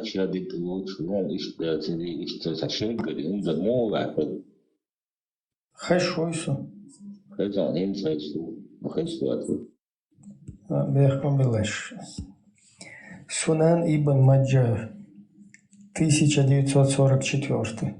человек лучше, он что совсем говорит, он замолвает. Хорошо, все. Это он не знает, что. Бехком Белеш. Сунан ибн Маджах, 1944.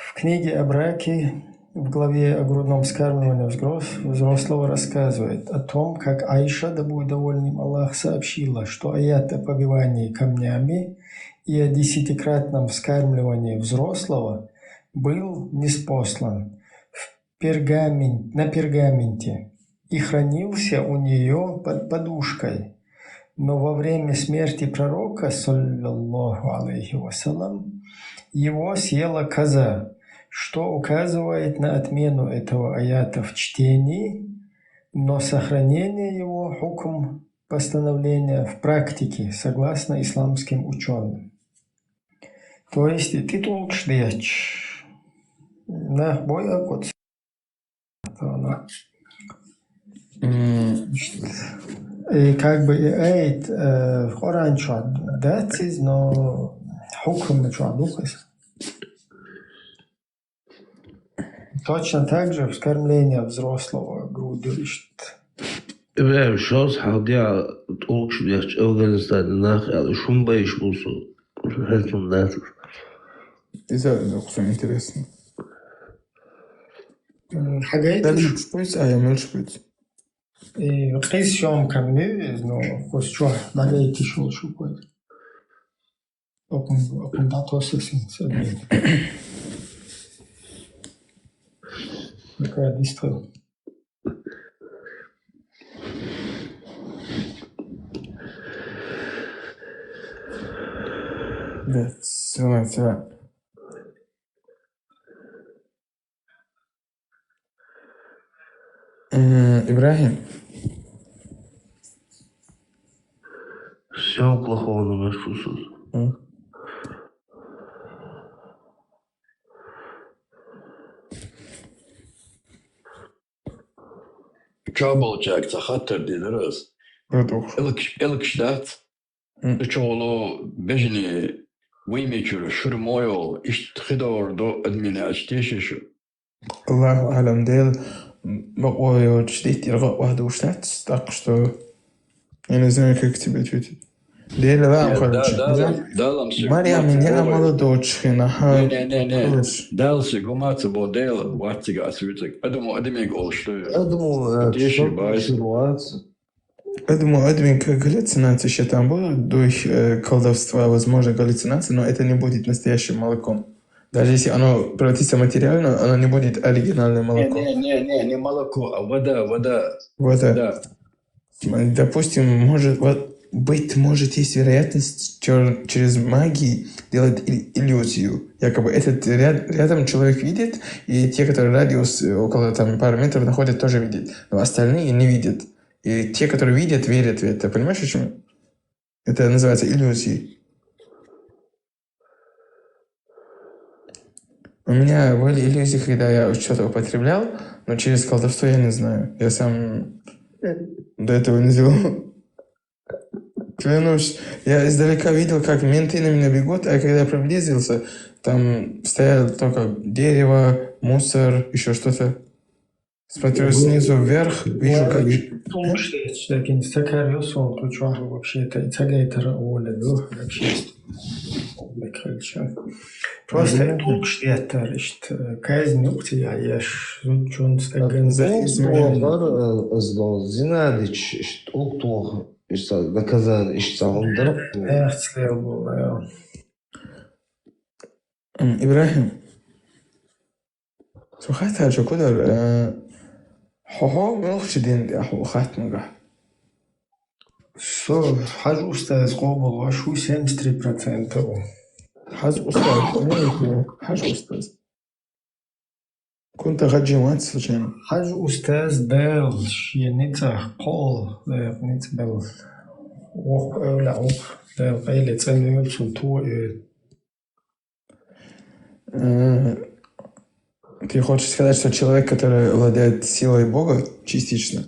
В книге о браке, в главе о грудном вскармливании взрослого рассказывает о том, как Аиша, да будет довольным Аллах, сообщила, что аят о побивании камнями и о 10-кратном вскармливании взрослого был ниспослан на пергаменте и хранился у нее под подушкой. Но во время смерти пророка, саллаллаху алейхи вассалам, его съела коза, что указывает на отмену этого аята в чтении, но сохранение его хукм постановления в практике, согласно исламским ученым. То есть ты толкш дечь на боя кот. И как бы эйт Коран датиз, но хукм чуадукас. Точно так же вскормление взрослого грудью ищет. إبراهيم شخص حاضر تقولش بيحش أفغانستان الناخ على شون بايش بوصو حيثم ناتف. إذا أقسم интересно. حاجات مش كويس مش كويس. قيس يوم كامل إنه خش شو بعدين تشوف شو كويس. أكون داتوس سين. Какая дистро? Да, все. Ибрахим, Все плохого на наш вкус. Kabel jack ta khater di deras. Elk shtat. De cholo bejni ويميكر شرمويل اشتخدور دو ادمنا اشتيشش. الله أعلم ديل بقوا جديد يلغى واحد وشتات استقشتو يعني زي ما كتبت يوتيوب ديل لا مخرج مريم من يا молодочь хина не дальше гуматься бо дел ватига асвитик поэтому адмиг олшту Я думаю, админ галлюцинация еще там было, durch колдовства, возможно, галлюцинация, но это не будет настоящим молоком. Даже если оно превратится в материальное, оно не будет оригинальным молоком. Не молоко, а вода. Вода. Допустим, может, есть вероятность через магию делать иллюзию. Якобы этот рядом человек видит, и те, которые радиус около пару метров находят, тоже видят. Но остальные не видят. И те, которые видят, верят в это. Понимаешь, почему? Это называется иллюзией. У меня были иллюзии, когда я что-то употреблял, но через колдовство я не знаю. Я сам до этого не делал. Клянусь, я издалека видел, как менты на меня бегут, а когда я приблизился, там стояло только дерево, мусор, еще что-то. Смотрю снизу вверх, вижу, как... Просто толкштеттер, казнь нухтя, еш, зудчун стаген Зинадич, толктох, наказан, он Ибрахим, слухай, Таджо, куда حو ملخش دين أحو خات نجح. حاج أستاذ قابل وشو 73%. حاج أستاذ. كنت غجي واتس لجين. حاج أستاذ بيل شينيتها قول نيت بيل. وق أولا وق بيل قيلة تنيل سلطوة. Ты хочешь сказать, что человек, который владеет силой Бога, частично?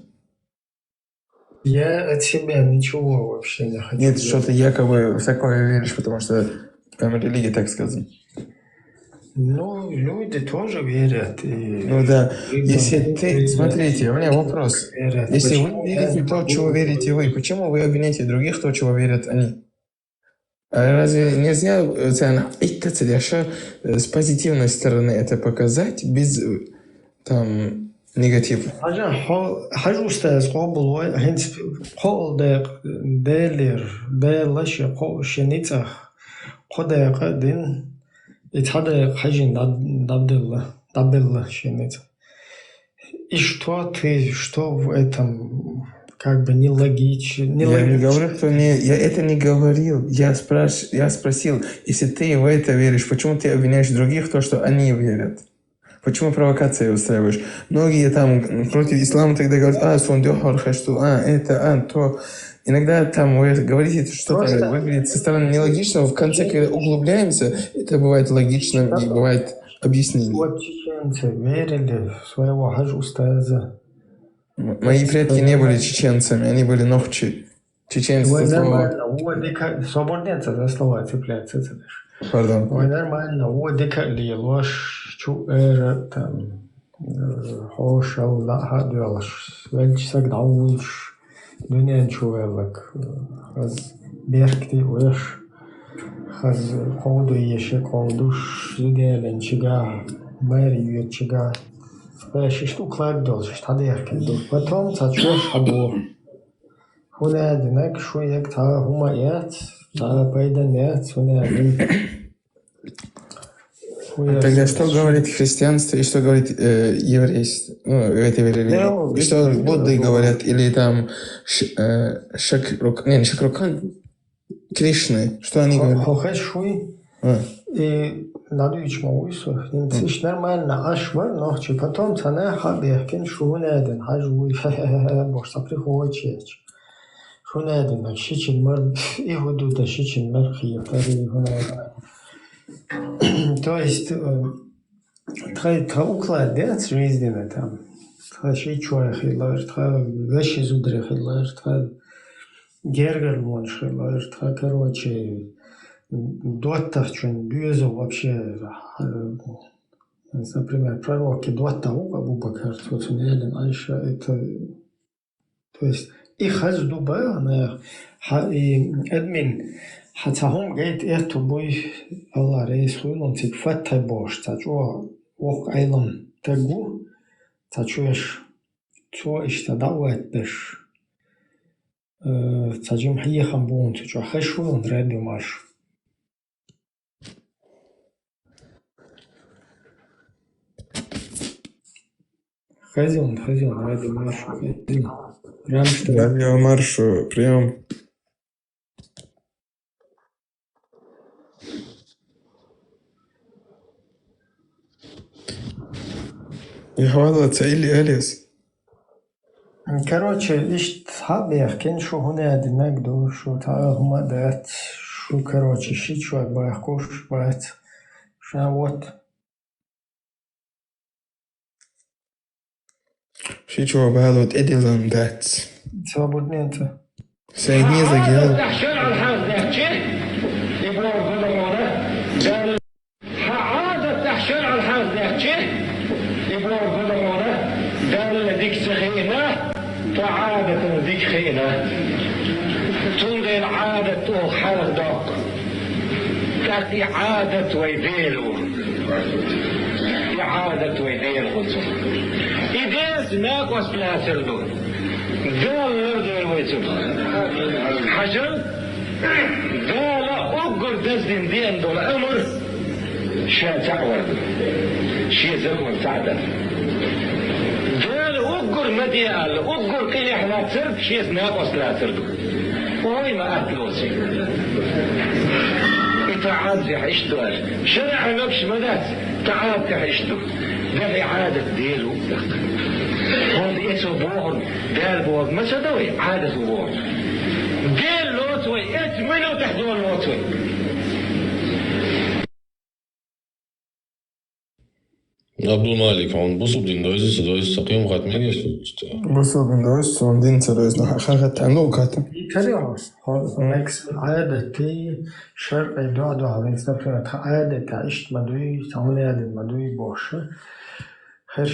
Я от себя ничего вообще не хочу. Нет, что ты якобы в такое веришь, потому что там религия так сказано. Ну, люди тоже верят. Ну да, если ты... Смотрите, у меня вопрос. Если вы верите в то, чего верите вы, почему вы обвиняете других в то, чего верят они? А разве нельзя с позитивной стороны это показать без там негатива? حاجة أستاذ قابل هنت قال ده لش قال شنيته قد قدين يتحدى حاجة دبل شنيته и что в этом как бы нелогично. Я не говорю, я это не говорил. Я спросил, если ты в это веришь, почему ты обвиняешь других в том, что они верят? Почему провокации устраиваешь? Многие там против ислама тогда говорят, то. Иногда там вы говорите что-то, выглядит со стороны нелогичного, в конце, когда углубляемся, это бывает логичным и бывает объяснением. Вот чеченцы верили в своего хадж-устаза. Мои предки не были чеченцами, они были нохчи. Чеченцы это слово. Свободница за слова цепляется. Пардон. Ой, нормально. Вот декали ложь, там, хошал, лахадвелш, вельчисак даулш, дунен чувелок, хаз беркти уэш, хаз ходу еше колдуш, зуделен чига, мэри ветчига. Что кладешь, что деркнешь. Потом зачешь або. Хуля динак шуек та хумаят, та пайданят, хуля. Тогда что говорит христианство и что говорит еврейство? Ну, это религия. И что Будды говорят, или там Шакрукан, Кришны, что они говорят? И надо ичмауису. Инциш нормально ашвар, нохчи. Потом цана хабехкин шунаден, хажуй, бошта приходчеч. Шунаден, так шичин мар, и худу да шичин мар хиепари хунаден. То есть, тха укладец жизненно там. Тха шичуа хилар, тха вещи зудре хилар, тха гергер монш хилар, тха, короче, Дуаттахчун бюзо вообще, например, пророки Дуаттаху Абу Бакр, Цуцунелин, Айша, это, то есть, их хаздуба, и админ, хатахум гейт эту бой, Аллах рейс хуйлон, тик фаттай бош, тачуа, ох айлам тагу, тачуеш, цо ишта дауэт беш, тачим хиехам бун, тачуа хэшуйлон радио маш. Хазин, радио маршу, Хазин. Радио маршу, прием. يهوالا تعيلي أليس. Короче, ишт хабех, кен шо хуне димегду, шо та хума дат, шо короче, шичуа бах кош бат, ша вот. Шичуа бахалут эдилан дат. Свободный это. Сайдни загел. عادة ذيك خينا تنظر عادة حرق دق تأتي عادة ويديلو عادة ويديلو إذا سناك وسلاسل دول ذال نردل ويتو حجر ذال أقر دزدين دين دول أمر شا تعور شي زلمة سعدة أقر مديال أقر كل إحنا ترد شيء ناقص لا تردو وهي ما أتلوسي تعاد يعيشتو شرع نقش مدات تعاد يعيشتو ده إعادة ديلو هون يسو بوغن دال بوغن ما سدوي عادة بوغن ديل لوتوي اتمنوا تحدون لوتوي Abdulmalik, on busubdin dois saqim qatmega sutdi. Busubdin dois on din dois na haqiqat عنده qatam. كريوس هناكس عادة شرق دعوة على نسبة عادة عشت مدوي تعوني عادة مدوي بوشة هر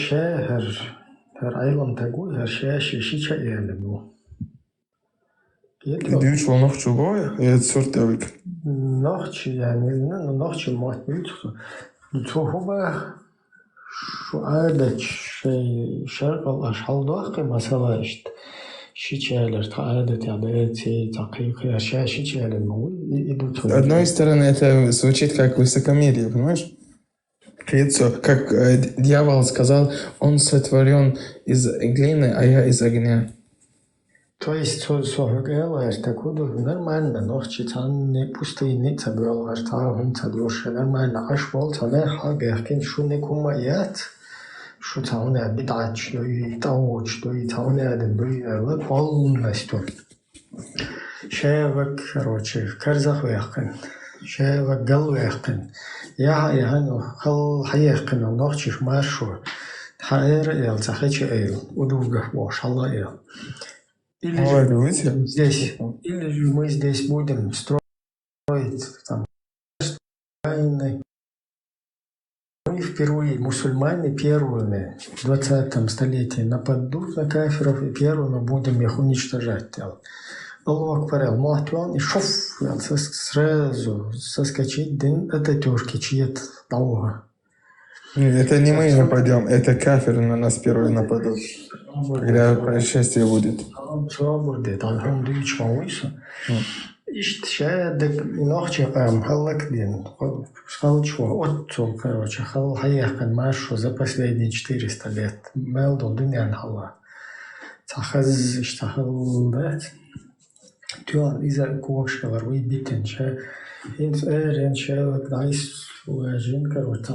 عيلم تقول هر شيء شيء يعلمه. Düç var noch zu boy, jetzt sort er weg. Noch يعني noch ما تبيت هو شو عادة شيء شرق الأشحال داخل مثلا إشت شيء شالر تعادة عاداتي تحقيق أشياء شيء شالر مو С одной стороны, это звучит как высокомерие, понимаешь? Как дьявол сказал, он сотворен из глины, а я из огня. То есть, говоришь, так вот нормально, но читан не пустые не забрал, аж там заброше нормально, аж вот она хагеркин шуне кумаят, что там не бедач, что и того, что и там не один был, полностью. شايفك короче كرزخ ويحقن شايفك قل ويحقن يا هنو خل حيحقن ونخشش ماشو حير إيل تخيش إيل ودوغه واش الله إيل здесь или же мы здесь будем строить там мы впервые мусульмане первыми в 20 столетии нападут на кафиров и первыми будем их уничтожать. Аллах Акбар, Махтуан и шоф, сразу соскочить, это тёрки, чьи-то долго. Это не мы нападем, это кафиры на нас первые нападут, когда происшествие будет. Что будет? Ишт шаядек нохчи халак дин. Халчу отцу, короче, хал хаяхан машу за последние 400 лет. Мелдо дынян хала. Цахаз иштахал дат. Тюан иза куошкалар уй битен ша Инц человек дайс уважен, короче,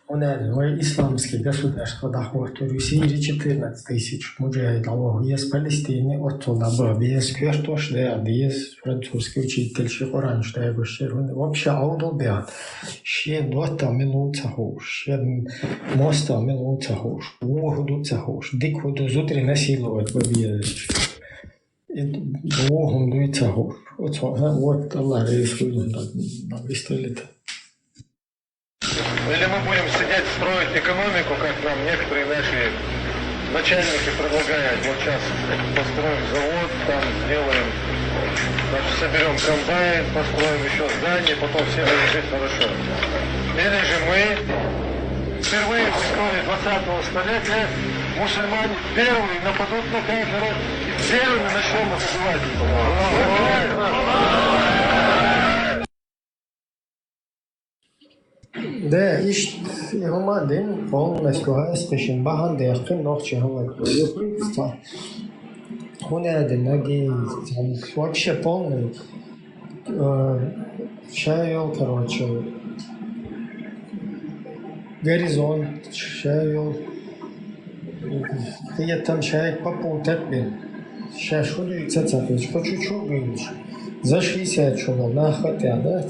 да, исламские государства доходят России 14 тысяч муджахидов. Есть Палестины, оттуда без квартош, без французский учитель, Коран, что я говорю, вообще аудио ще дота минута хош, ще моста минута хош, уходу цахош, дикводу зутри насиловать победить. И Богом дуется хош. Вот Аллах рисует на выстрелит. Или мы будем сидеть, строить экономику, как нам некоторые наши начальники предлагают. Вот сейчас построим завод, там сделаем, значит, соберем комбайн, построим еще здание, потом все будут жить хорошо. Или же мы впервые в истории 20-го столетия мусульмане первые нападут на кафиров и первыми начнем убивать их. Да, ich immer den Baum, das heißt, ich in Bahan, der kann noch schon هنا دناجي вообще полный шайл, короче, горизонт, шайл, я там шайл попутать, сейчас что ли цацапить, хочу чуть за 60 шагов, нахотя, да?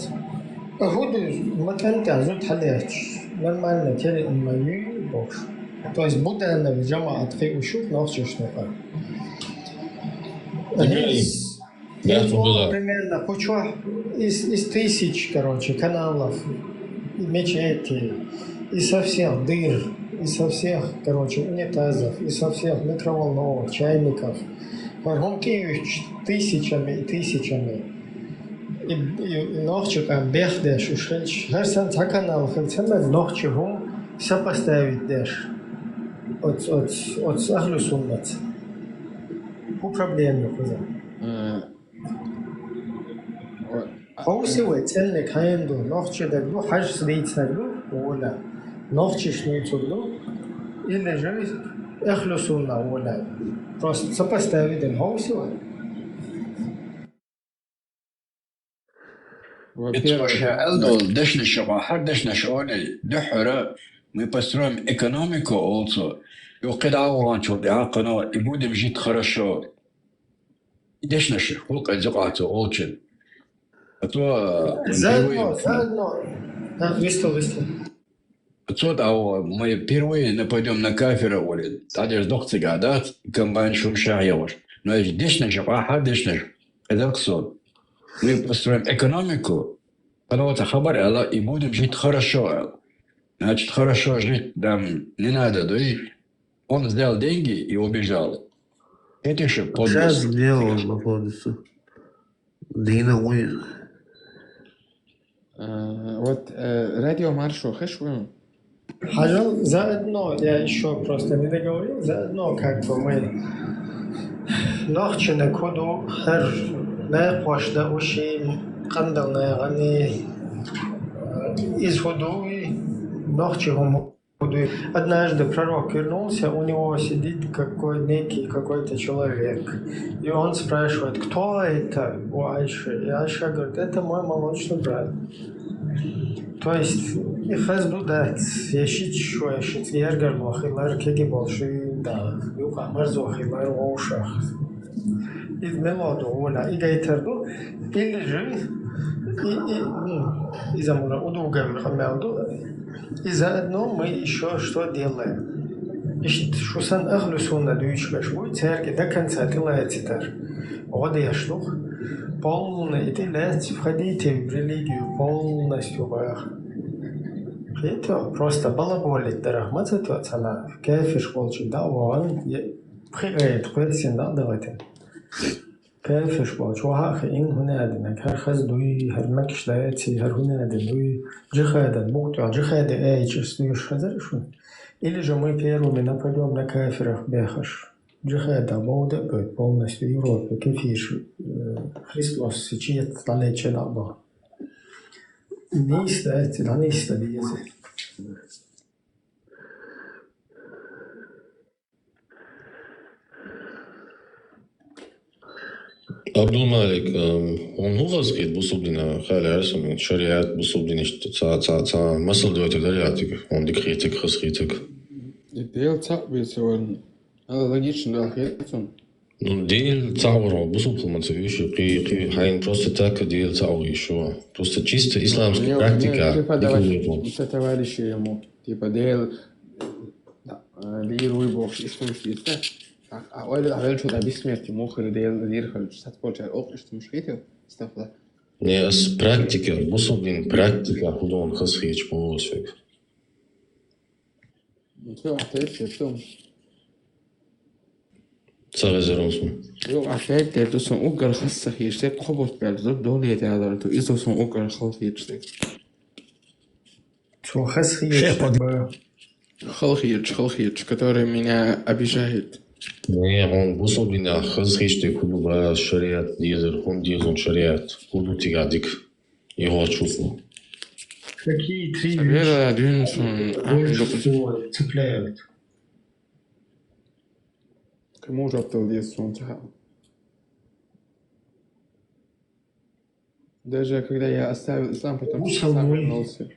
Годы маканта зут халеч, нормально теле имею бокс. То есть будто на видео отхи ушук нахчешника. Примерно хочу из тысяч, короче, каналов, мечети, и со всех дыр, и со всех, короче, унитазов, и со всех микроволновок, чайников. Варгонки тысячами и тысячами. И ночью там бехдешь, ушельч. Гарсан таканал, хотя ночью хум сопоставить дешь. От ахлю суннат. По проблеме куза. Хаусивай цельный каенду, ночью даглу, хаш сдейц наглу, оля. Ночью шнуйцуглу, или же ахлю сунна, оля. Просто сопоставить дем, хаусивай. Мы построим экономику also. И когда он и будем жить хорошо. Дешь наши, сколько делать очень. А то заодно. Выстал. Отсюда мы впервые нападем на кафира, Оли. Тогда сдохся гадать, комбайн шумша яваш. Но если дешь наши, дешь наши. Это ксон. Мы построим экономику, потому что хабар Аллах, и будем жить хорошо. Значит, хорошо жить нам не надо, да и он сделал деньги и убежал. Это еще подвиг. Сейчас сделал находится. Дина Уин. Вот радио Маршо, хэшвим. Хажал, заодно, я еще просто не договорил, заодно как бы мы ночью на коду хэр не пошда уши кандалная они из ходу ночью однажды пророк вернулся, у него сидит какой-то человек, и он спрашивает, кто это у Айши, и Айша говорит, это мой молочный брат. То есть их раздудать, ящить что, ящить вергар лохилар, кеги большие, да, юха марзохилар в ушах. И мелоду, оля, и гайтерду, или же, и замура удугами хамелду, и заодно мы еще что делаем. Шусан ахлю сунна дүйчкаш будет церкви до конца тылается. Вот я шлух. Полный, ты лезь, входите в религию полностью. Это просто балаболит, дорогмат это цена. Кефиш волчи, да, вон, прыгает, хватит, да, давайте. Кефиш волчи, вахах, ин хунадина, хархаз дуи, хармакиш дается, хархунадин дуи, джихадан, бухту, джихады эйчес, дуиш хазаришун. Или же мы первыми нападем на кафирах бехаш. Джихада будет полностью Европе, кефиш, Христос сечет далече дабо. Нista, это да нista диезе. Abdulmalik, он угазкит бусубдина халясами, шариат бусубдина, ца масл дуэты дарятик, он декретик, хасритик. Дел цапбицон. Логично, да, хетсон. Ну, дел цаура, бусубхал мацавиши, при хайн просто так дел цаура еще. Просто чисто исламская практика. Преподаватель, товарищи ему, типа дел, лируй бог, что это. أول عمل شو ده بيسمعتي مخر دير خلص ستقول أوقش مش خيته استفلا. Не, с практика, бусубдин практика, куда он хасрич полосвек. شو أحتاج يفهم. Царезеросу. شو أحتاج تدرسون أوجر خاصة يشتري قبض بالزود دول يتعذر تو إذا سون أوجر خاص يشتري. شو خاص يشتري. خلخيج который меня обижает. Не, он бусубдина хасрич те куду ба шариат дизер, он дизон шариат, куду тигадик. Его чувствую. Какие три вещи цепляют? Кому уже оттолкнулся? Даже когда я оставил ислам, потом сам вернулся.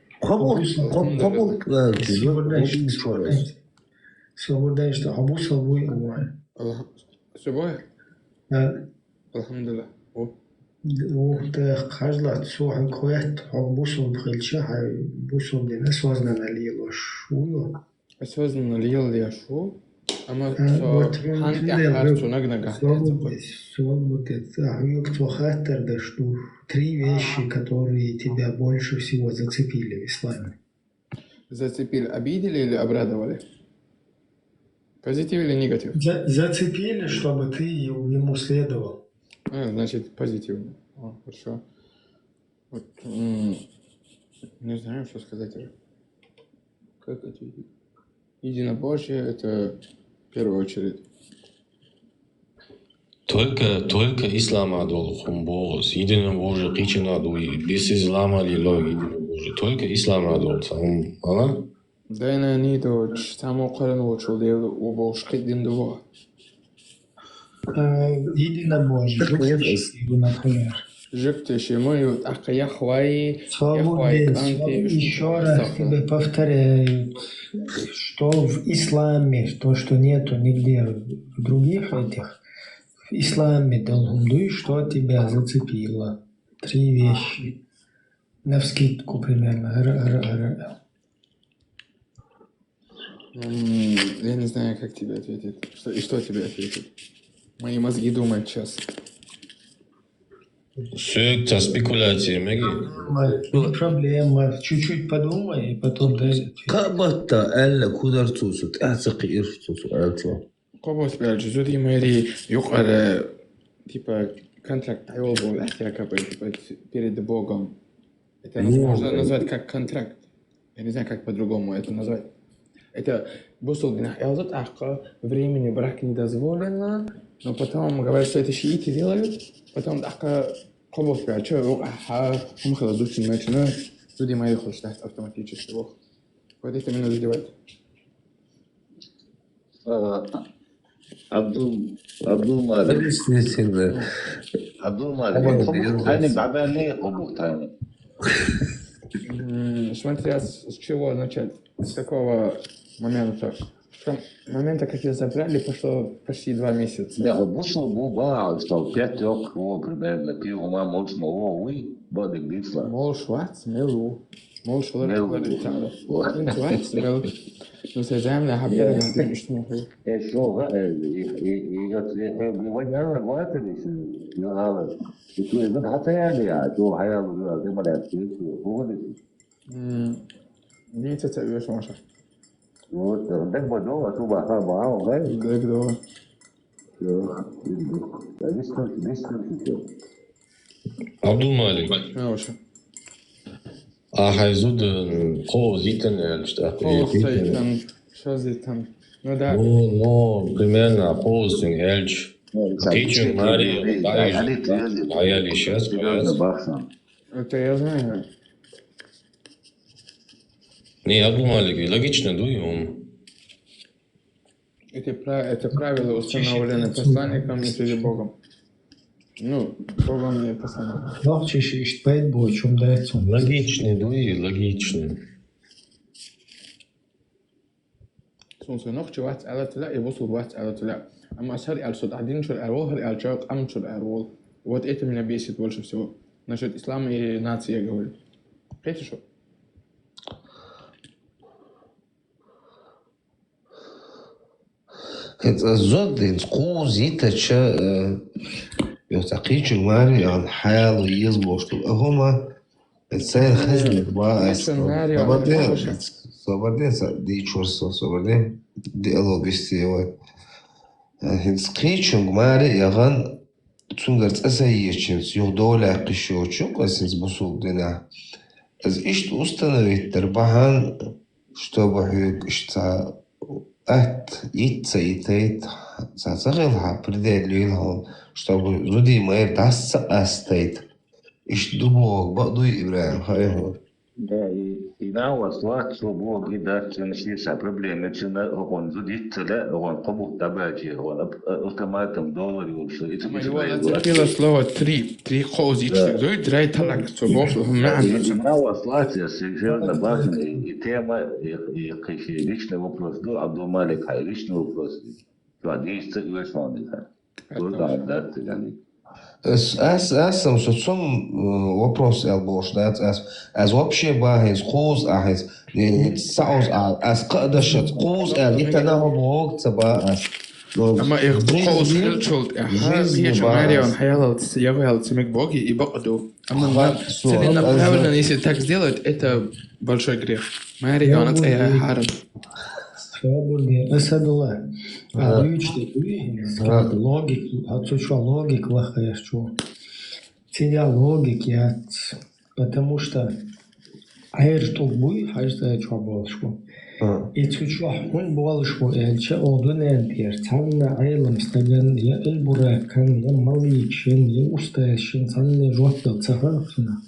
Свобода, что Абу собой Аллах. Собой? Алхамдулилlah. وقت خجلت سوء كويت بوصل بخلشة بوصل لناس وزن ليلوش شو وزن ليل يا شو أما هانت أحرت ونقنا свободец кто хатер да что три вещи, которые тебя больше всего зацепили в исламе. Зацепили, обидели или обрадовали? Позитив или негатив? Зацепили, чтобы ты ему следовал. Значит, позитивно. Хорошо. Вот, не знаю, что сказать. Как ответить? Единобожие – это в первую очередь. Только ислам адол хумборос. Единобожие причина дуи. Без ислама лило единобожие. Только ислам адол. Ана? Дайна нидо само корено чудел убош кидин дуа. Единобожие, например. Жектеши мою акая хвай. Еще раз тебе повторяю, что в исламе, то, что нету нигде в других этих, в исламе долгумдуй, что тебя зацепило. Три вещи. Навскидку примерно. Я не знаю, как тебе ответить. Что тебе ответить? Мои мозги думают сейчас. Sökta спекуляции, Мэги. Не проблема. Чуть-чуть подумай, и потом дай. Кабата элла кударцусут, ацаки ирфтусу, ацо. Кобос бяльчу, зуди мэри юқара, типа, контракт айол был, якобы, типа, перед Богом. Это можно назвать как контракт. Я не знаю, как по-другому это назвать. Это бусул бинахьязат, ахка, времени брак не дозволено, но потом говорят, что это шииты делают, потом ахка кобос бяльчу, аха, мы хладушим начинают, люди мои хочет автоматически бог. Вот это меня задевает. Абдул Малик. Абдул Малик. Они бабаны обухтаны. Смотря с чего начать, с какого момента. С момента, как ее забрали, прошло почти 2 месяца. Да, обычно было, что 5 лет, примерно, первого можно было, было длиться. Мол швац, мелу. Мол швац, мелу. Ну, сажаем на хабера, на ты что мы. Что, и вот вот это, и то это хатали, а то хая было, мы да, вот. Видите, это вещь наша. Вот, так было, а то баха, да? Абдул Малик. Хайзуд қол зитен Что зитен? Ну да. Ну, примерно қол зитен эльч. Тичен Мария, аяли сейчас. Это я знаю. Не, Абдул Малик, логично дуем. Это правила установлены посланником и перед Богом. Ну, по-моему, пацаны. Логчиш иштбайт бойчум дайцум. Логичный, дуи, логичный. Сонце ногче ват алат لا يبصوا ват алат لا. Ама сари алсуд один шур арвол, хари алчак амчур арвол. Вот это меня бесит больше всего. Насчет ислама и нации я говорю. Знаете что? Это зодин скуз итача يعتقيش الماري عن حال ويزبو что هما الإنسان خزن بقى صبردين دي чувство صبردين диалог истеет هنسقيشون ماري يغن تونغرت أسايشين يغدولا قشوشون قاسنس بصوب دينا از إشت أستنويت تربحان чтобы ишта يتسيتيت ساتغلها предельно чтобы люди мои дастся остать иш дубок баду Ибраим хайхо. Да, и на вас лад, что Бог и даст решиться проблемы, он зудится, он кому добавить, он автоматом долларов, все это. Это было слово три хозичных, да, драй талак, что Бог на вас лад, я серьезно важно, и тема, и личный вопрос, ну, Абдул-Малик, личный вопрос, что действие решенный, да, Сам соцом вопрос албош, да, аз вообще бахис куз ахис, сауз аз кадашат куз это на бог цаба. Ама их куз хилчулт, я же Марион хаялал, я вел цемик боги и богду. Ама целенаправленно, если так сделать, это большой грех. Марион это харам. أسد الله логик, отсучу логик лахаешчу. Тебя логик я, потому что айрту буй хажда чабалшку. И цучу хун балшку элче одунен пер. Цанна айлам стаган я элбуракан я маличен я устаешен цанна жотдал цахархна.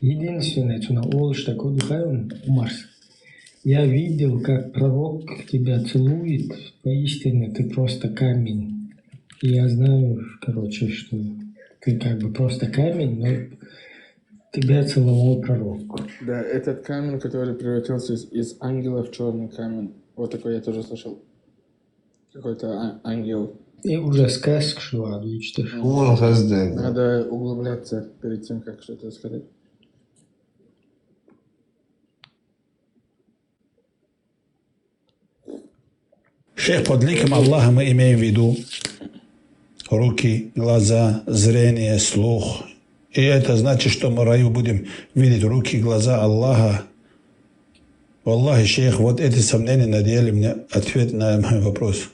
Единственное, что на олш такой духайон Марс. Я видел, как пророк тебя целует, поистине ты просто камень. И я знаю, короче, что ты как бы просто камень, но тебя целовал пророк. Да, этот камень, который превратился из ангела в черный камень. Вот такой я тоже слышал. Какой-то ангел. И уже сказка шла, видите. Надо углубляться перед тем, как что-то сказать. Шейх, под ликом Аллаха мы имеем в виду руки, глаза, зрение, слух. И это значит, что мы в раю будем видеть руки, глаза Аллаха. Аллахи, шейх, вот эти сомнения надели мне ответ на мой вопрос.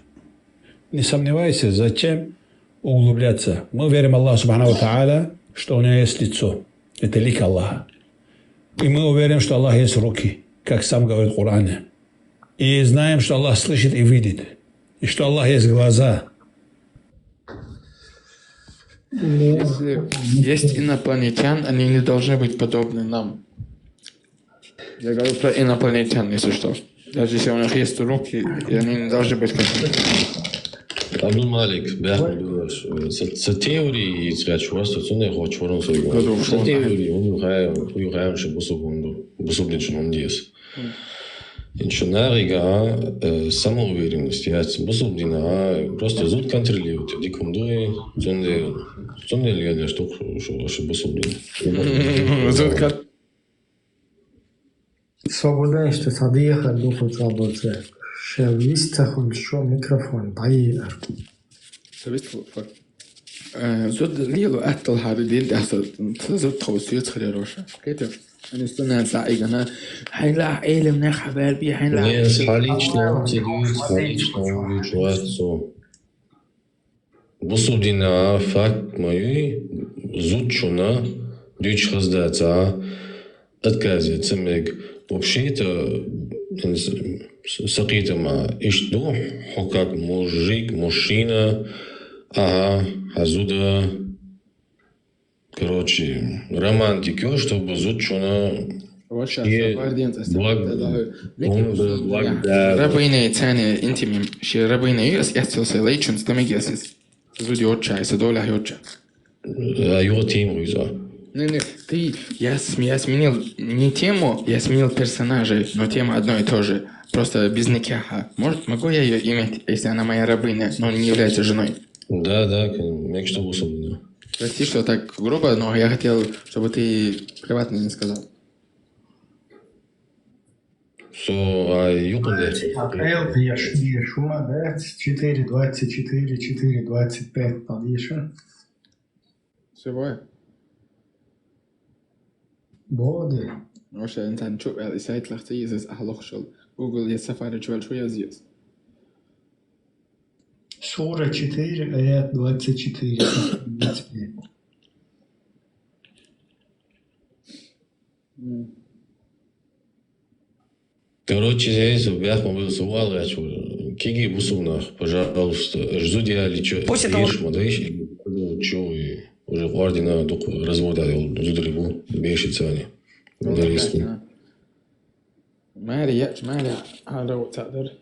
Не сомневайся, зачем углубляться. Мы верим Аллаху Субхану ва Тааля, что у него есть лицо. Это лик Аллаха. И мы уверены, что Аллах есть руки, как сам говорит в Коране. И знаем, что Аллах слышит и видит. И что Аллах есть глаза. Если есть инопланетян, они не должны быть подобны нам. Я говорю про инопланетян, если что. Даже если у них есть руки, и они не должны быть как Абдул-Малик, с теорией, что не хочешь ворон свою. С теорией, он югаем, что бусубничен он есть. Иншонарига самоуверенность, я бусубдина просто зуд контролирует. Диком дуе, зонде ли я что бусубдин. Зуд кон. Свобода, что садиха духу чабалце. Шевистах еще микрофон, байер. Зуд лило أتل هذا دين ده زود توصيات خيروشة كده أنا استنى ساعي أنا حيلا علم نخبر بيه حيلا Нет, халично, ситуацию. Бусудина факт мой зудчуна дюч раздаться отказывается meg вообще-то сакитама ишду как мужик мужчина азуда короче романтика чтобы зудчуна ربينا تاني أنت شيء ربينا يس يحصل سيليشن ستميجيسس زود يوتشا يسدوله يوتشا его тему из-за. Не, я сменил не тему, я сменил персонажей, но тема одно и то же. Просто без никаха. Могу я ее иметь, если она моя рабыня, но не является женой? Да, я что особенно. Прости, что так грубо, но я хотел, чтобы ты приватно не сказал. Апрель, я шума, да? 4.24, 4.25 подъезжаю. Живое? Боды. وش انت نشوف سايت لختيز اهلوخشل جوجل يسافر شوال شوية زيز Сура 4, аят 24. 25. Короче, здесь вверх был сувал, я чую. Киги бусумнах, пожалуйста. Жду диали, что ешь, модейш, что и уже ордена развода, жду бешится они. مالي هذا تقدر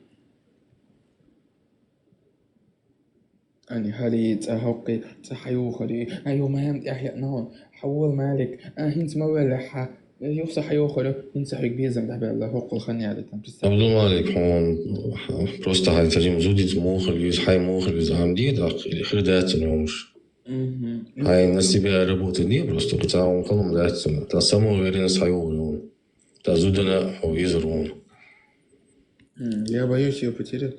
أني هالي تهوقي تحيوخري أيوة ما هم أحياء نون حول مالك هنت مولح يوصح حيوخري هنت حيك بيزم ده بالله هوق الخني على تنبسط عبد المالك هون просто هاي ترجم زودي موخر يوز حي موخر يوز عمدي داق خردات اليومش هاي на себя работать не просто потому колом дать та самоуверенность حيوخري та зудана хуизрун. Я боюсь ее потерять.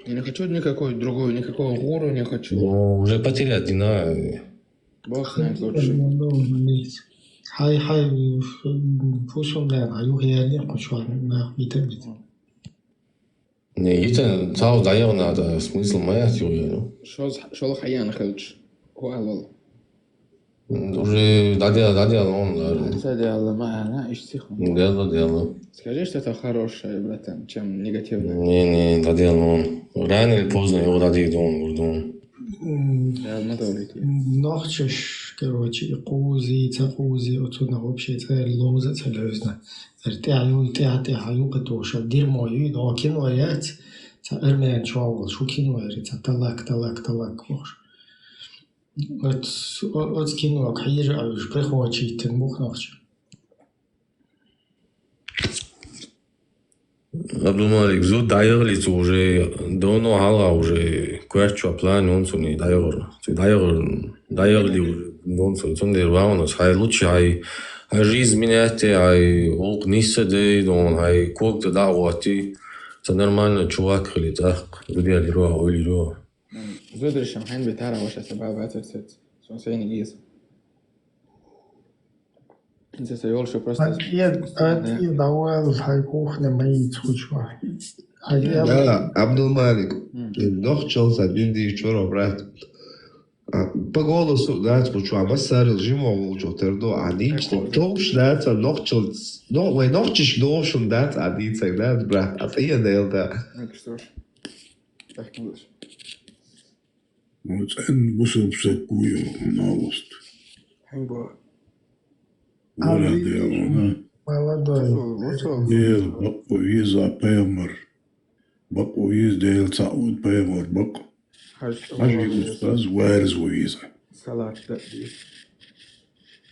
Я не хочу никакого гуру не хочу. Ну, уже потерять, не надо. Бог знает лучше. Хай, фусум да, аю хиали, кучван, на битабит. Не, это цау даёт надо, смысл моя теория. Шо хаян хелч, хуалал. Уже дадя он, да. Садяла, она ищтиху. Дело. Скажи что-то хорошее, братан, чем негативное. Не, дадя он. Рано или поздно его дадит он, бурдун. Нахчеш, короче, иқузи, тақузи, отсюда вообще это лоза целёзна. Аю катоша, дерьмо, но кино яц, эрмен чуал, шу кино яц, талак, ваш. От кино, кхир, аюш, прихвачить, тен бух нахчеш. Абдулмалик, зуд дайырлиц уже доно хала уже квачу план он суни дайырли уже он суни ваунас хай лучше хай жизнь меняте хай олк нисаде дон хай кок да давати это нормально чувак хлит рубяли роа оли роа زود الشمحين بتاعها وش أسباب ست سونسين جيز أنت سيقول شو بروستس أتي دوال هيكوخنا ميت خوشوا لا عبد المالك النخ تشلسا بيندي شورا برات بقول دات بوشوا بس صار الجيم وجو تردو عديك توش دات النخ تشلس نو وين نخ تش دوش دات عديك دات برات أطيا ديل دا Вот эн бусу псекую новост. Молодой. Дел баку виза пемер. Баку виз дел цауд пемер баку. Ажи устаз варз виза. صلاة دي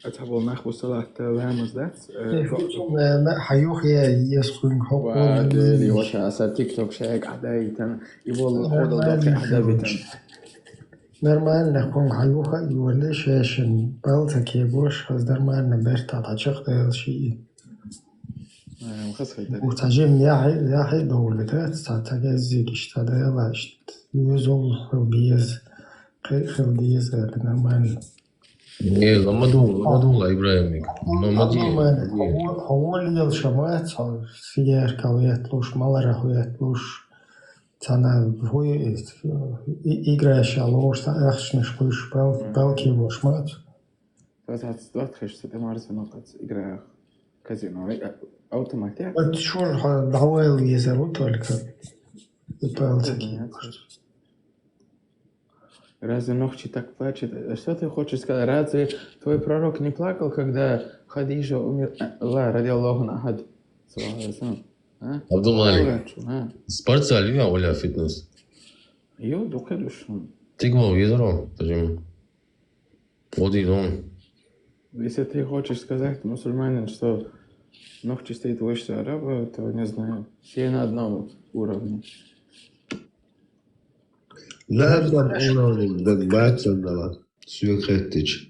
أتحول نخبو صلاة رامز ذات لا حيوخ يسكن حقوق ودي وش أسر تيك توك شاك عدايتا يقول خود الضغط عدابتا Нормально, кон халуха и вале шешен балта кебош, хаз нормально берта тачах дэлши. وتجيم ياحي دولتات تجازي كشتا دالاش يوزول خلبيز خلبيز نورمال. Не, ламадула Ибраимик. هو اللي الشمات سيار كويت لوش مالره كويت لوش تانا هو играешь алош ахшнеш пуш балки бошмат. فهتستطيع تمارس في نقطة إجراء كازينو أوتوماتيك. شو الهواء يزرو только بالتي. Разве Нохчи так плачет? Что ты хочешь сказать? Разве твой пророк не плакал, когда Хадиджа умерла, ради Аллаху нахад? Абдулмалик, спорт салюя оля фитнес. Йо, духедуш. Тигмо визоро, тажим. Вот и он. Если ты хочешь сказать мусульманин, что ногти стоит выше араба, то не знаю. Все на одном уровне. На одном уровне догбаться дала. Сюхеттич.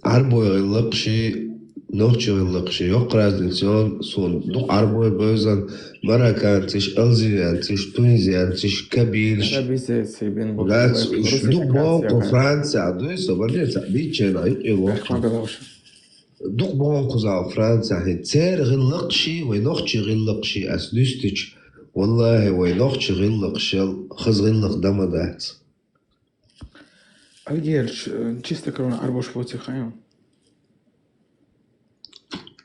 Арбой лакши, ногти лакши. Yok разница сон. Дух арбой бözен. Марокканциш, алжирянциш, тунизиянциш, кабильш. Дух бонку Франция, дуйса, барнец, бичена, его. Дух бонку за Франция, هتسير غير لقشي ونخشي غير لقشي أسدستش والله ونخشي غير لقشي خز غير لق دم دات. А где чисто кровно арбош плотихаем?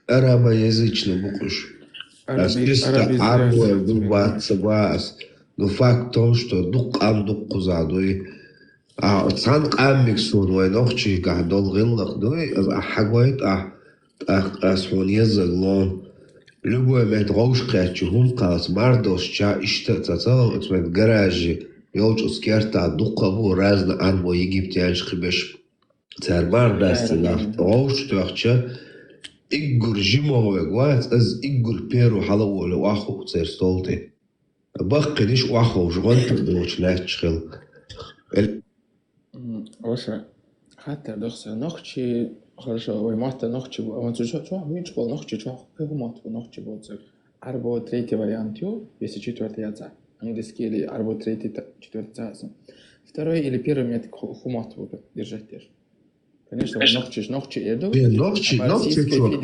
Арабоязычный букуш. Чисто арбой дубаться вас. Но факт в том, что дух ам дух кузадуй. А цан амиксун ونخشي قاعدول غير لق دوي حاجويت أسمون يزغلون любой мет роушкач хункас мардос ча иштататал отмет гаражи ёлч скерта дукаву разна анбо египтянш хибеш цармардастна роуштахча игур жимове гвац аз игур перу халаволе ваху церстолте бахкниш ваху жгонт доч лачхил Оша حتى دخسة نخشي хорошо, ой, мата нохчи, он что, видишь, был нохчи, что, как мат, нохчи был, арбо третий вариант, если четвертый яйца, английский или арбо третий, четвертый яйца. Второй или первый мне хумат будет держать тоже. Конечно, нохчи иду. Нохчи, в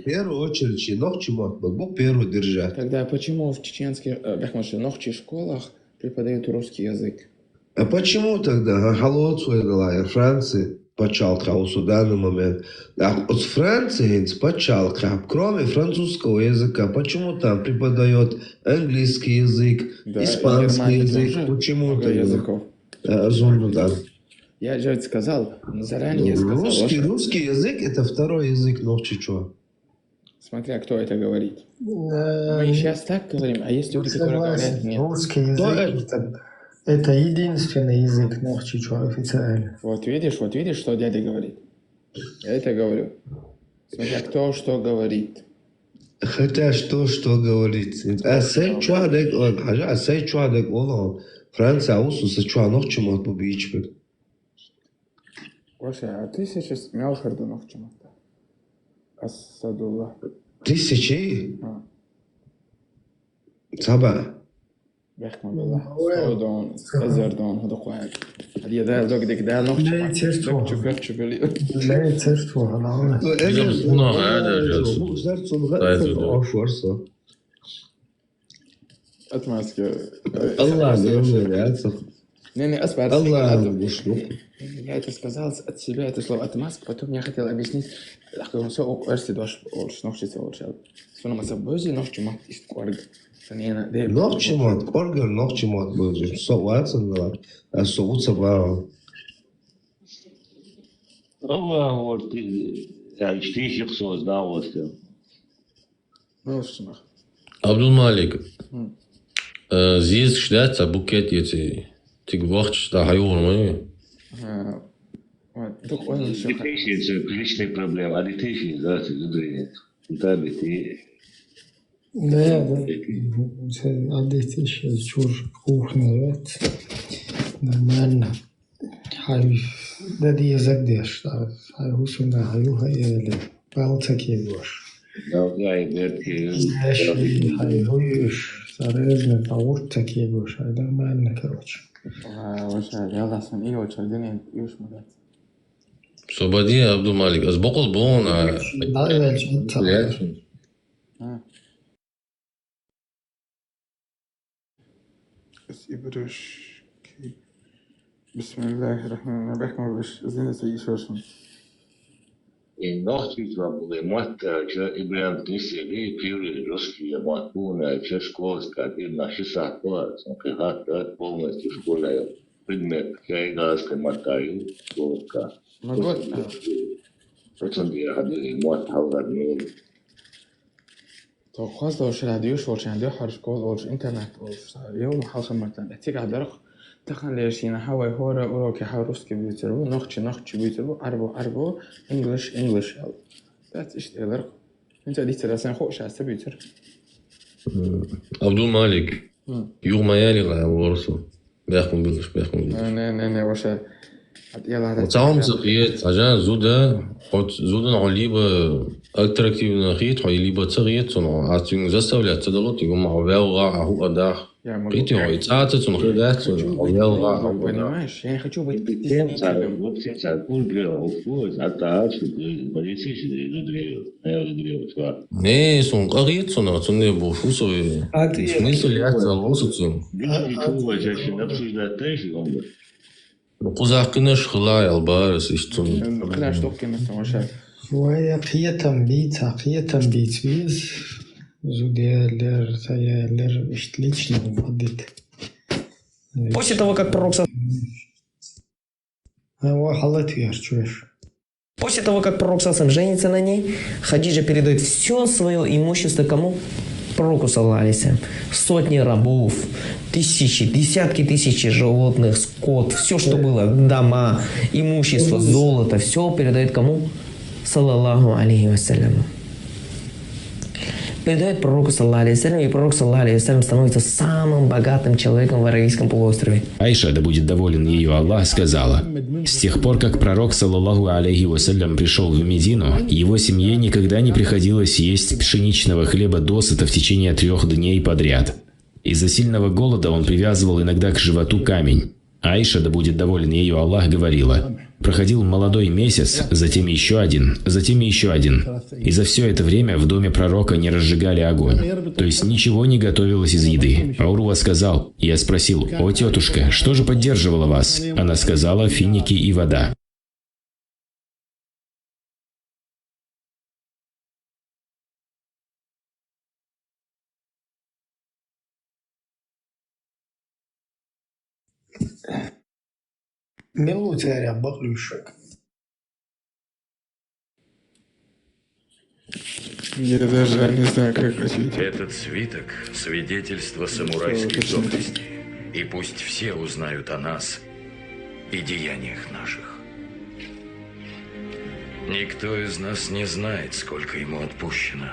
первую очередь, нохчи мат был первый держать. Тогда почему в чеченских, нохчи школах преподают русский язык? А почему тогда Халоцу Франции почалка в данный момент? А от Франции почалка, кроме французского языка, почему там преподает английский язык, испанский язык? Почему тогда? Я же сказал, заранее сказал. Русский язык это второй язык, ногчи что? Смотря кто это говорит. Мы сейчас так говорим, а есть люди, которые говорят нет. Русский язык это единственный язык ногчичу официально. Вот видишь, что дядя говорит. Я это говорю. Смотря кто что говорит. Хотя что говорит. А сей человек, Франция усуса чуа ногчи мот побичбек. Вообще, а ты сейчас мяухарду ногчи мот? Асадуллах. Тысячи? Саба. بيحكم بالله سودون أزردون هذا قاعد هذه ده دوك ديك ده نقش نقش بلي لا يترتو هلا هذا جالس أتماسك الله يعلم не أسمع الله я это сказал от себя это слово отмазка потом я хотел объяснить как он все окрести дош ногчица улучшал соно масабози ногчима из кварг Ногчимот, оргер ногчимот был же, соваться, а соваться было. Вот, я штихих создал, Ну, что? Абдулмалик, здесь считается букет эти, ты говоришь, что хайвор, это личные проблемы, а детей, да, ты думаешь, да, детей. Да, одеть чур кухня, нормально. Хай, да язык дешь, хай усуна, хай палтаки гош. Хай хуюш, зарезно пауртаки гош, хай нормально, короче. يلا سن إيه وتشردني يوش مدات. Собади Абдулмалик, аз бокол бон. بسم الله الرحمن الرحيم بحكم بش زين سي شوشن И ногти были мать, че Ибран Тисели, пьюри русские матуна, че школьская, и на 60 лет, он полностью школа, предмет, кайгаска матаю, школька. Процент я ходил, мать хаврад мил. تو خاصة وش راديوش وش عندي حر شكول وش إنترنت وش يوم حاصل مرتين تيجي على درق تخن ليشينا حوي هورا وروكي حاروسكي بيتربو نخشي بيتربو عربو English that's إيش تقدر أنت دي ترى خوش على بيتر عبد المالك يوم ما يالي غا ورسو بيحكم نه واشا وتعاون زقيت عشان زودا عليبة أكتر أكتيفنا خيط عليبة تغيت صنع عتين زستولي تدلت يقوم مع بيوغا هو أداخ قيتي هو يتعاتت صنخدات بيوغا понимаешь я хочу быть не сон قريت صنع صنع بوفوسو смысл яйца лосоцем قزاقناش خلايا البارس اشتون قناش توكنا سواشا شوية قيتم بيت بيز زوديالер таялер отлично выходит. После того, как пророк После того, как пророк Сасам женится на ней, Хадиджа передает все свое имущество кому? Пророку саллаллаху. Сотни рабов, десятки тысяч животных, скот, все, что было, дома, имущество, золото, все передает кому? Саллаллаху алейхи вассаляму. Передает пророку саллаллаху алейхи вассаляму, и пророк саллаллаху алейхи вассалям становится самым богатым человеком в Аравийском полуострове. Айша, да будет доволен ею Аллах, сказала: «С тех пор, как пророк, саллаллаху алейхи вассалям, пришел в Медину, его семье никогда не приходилось есть пшеничного хлеба досыта в течение 3 дней подряд. Из-за сильного голода он привязывал иногда к животу камень. Айша, да будет доволен ею Аллах, говорила: проходил молодой месяц, затем еще один. И за все это время в доме пророка не разжигали огонь. То есть ничего не готовилось из еды. А Урва сказал: я спросил: о, тетушка, что же поддерживало вас? Она сказала: финики и вода. Милуция баклюшек. Я даже не знаю, как ответить. Этот свиток – свидетельство самурайской доблести. И пусть все узнают о нас и деяниях наших. Никто из нас не знает, сколько ему отпущено,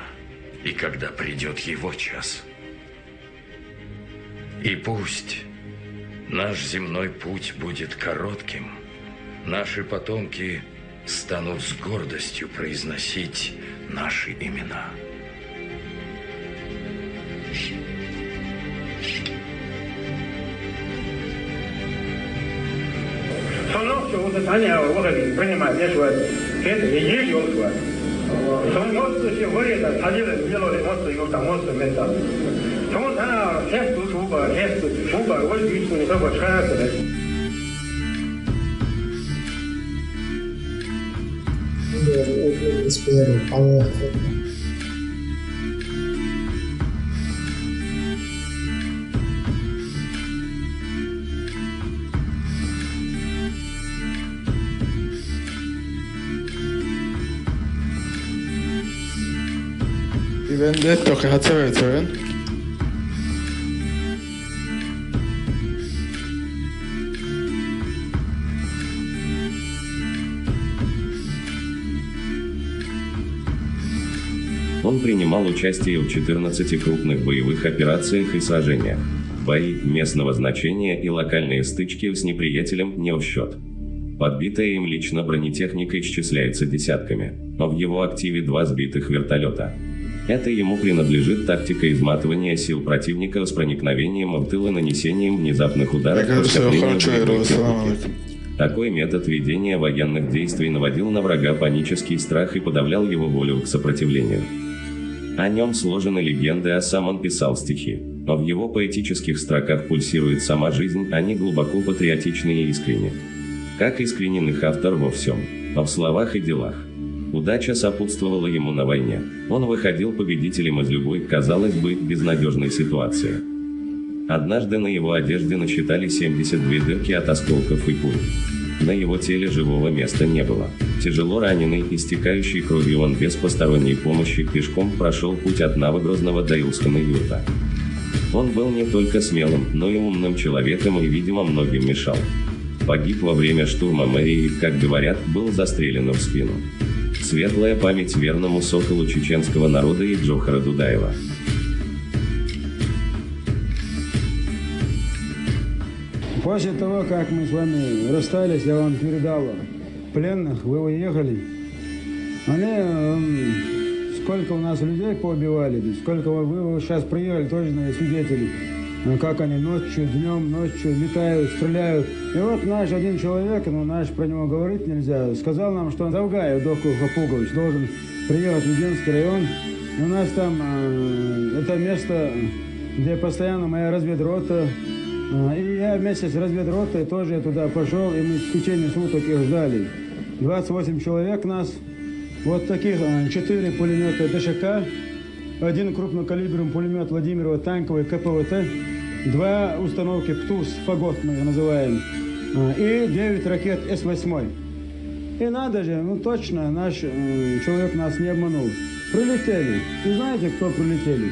и когда придет его час. И пусть наш земной путь будет коротким, наши потомки станут с гордостью произносить наши имена. Espero, Allah. I vendetto che hazavete, Он принимал участие в 14 крупных боевых операциях и сражениях. Бои местного значения и локальные стычки с неприятелем не в счет. Подбитая им лично бронетехника исчисляется десятками, но в его активе 2 сбитых вертолета. Это ему принадлежит тактика изматывания сил противника с проникновением в тыл и нанесением внезапных ударов по скоплению боевой техники. Такой метод ведения военных действий наводил на врага панический страх и подавлял его волю к сопротивлению. О нем сложены легенды, а сам он писал стихи. Но в его поэтических строках пульсирует сама жизнь, они глубоко патриотичны и искренни. Как искренен их автор во всем, но в словах и делах. Удача сопутствовала ему на войне. Он выходил победителем из любой, казалось бы, безнадежной ситуации. Однажды на его одежде насчитали 72 дырки от осколков и пуль. На его теле живого места не было. Тяжело раненый, истекающий кровью, он без посторонней помощи пешком прошел путь от Новогрозного до Илского юрта. Он был не только смелым, но и умным человеком и, видимо, многим мешал. Погиб во время штурма мэрии и, как говорят, был застрелен в спину. Светлая память верному соколу чеченского народа и Джохара Дудаева. После того, как мы с вами расстались, я вам передал пленных, вы уехали. Сколько у нас людей поубивали, сколько вы сейчас приехали, тоже свидетели, как они ночью, днем, ночью летают, стреляют. И вот наш один человек, наш про него говорить нельзя, сказал нам, что Завгаев Доку Хапугович должен приехать в Мединский район. И у нас там это место, где постоянно моя разведрота. И я вместе с разведротой тоже туда пошел, и мы в течение суток их ждали. 28 человек нас. Вот таких 4 пулемета ДШК, 1 крупнокалиберный пулемет Владимирова танковый КПВТ, 2 установки ПТУС, Фагот мы их называем, и 9 ракет С-8. И надо же, точно, наш человек нас не обманул. Прилетели. И знаете, кто прилетели?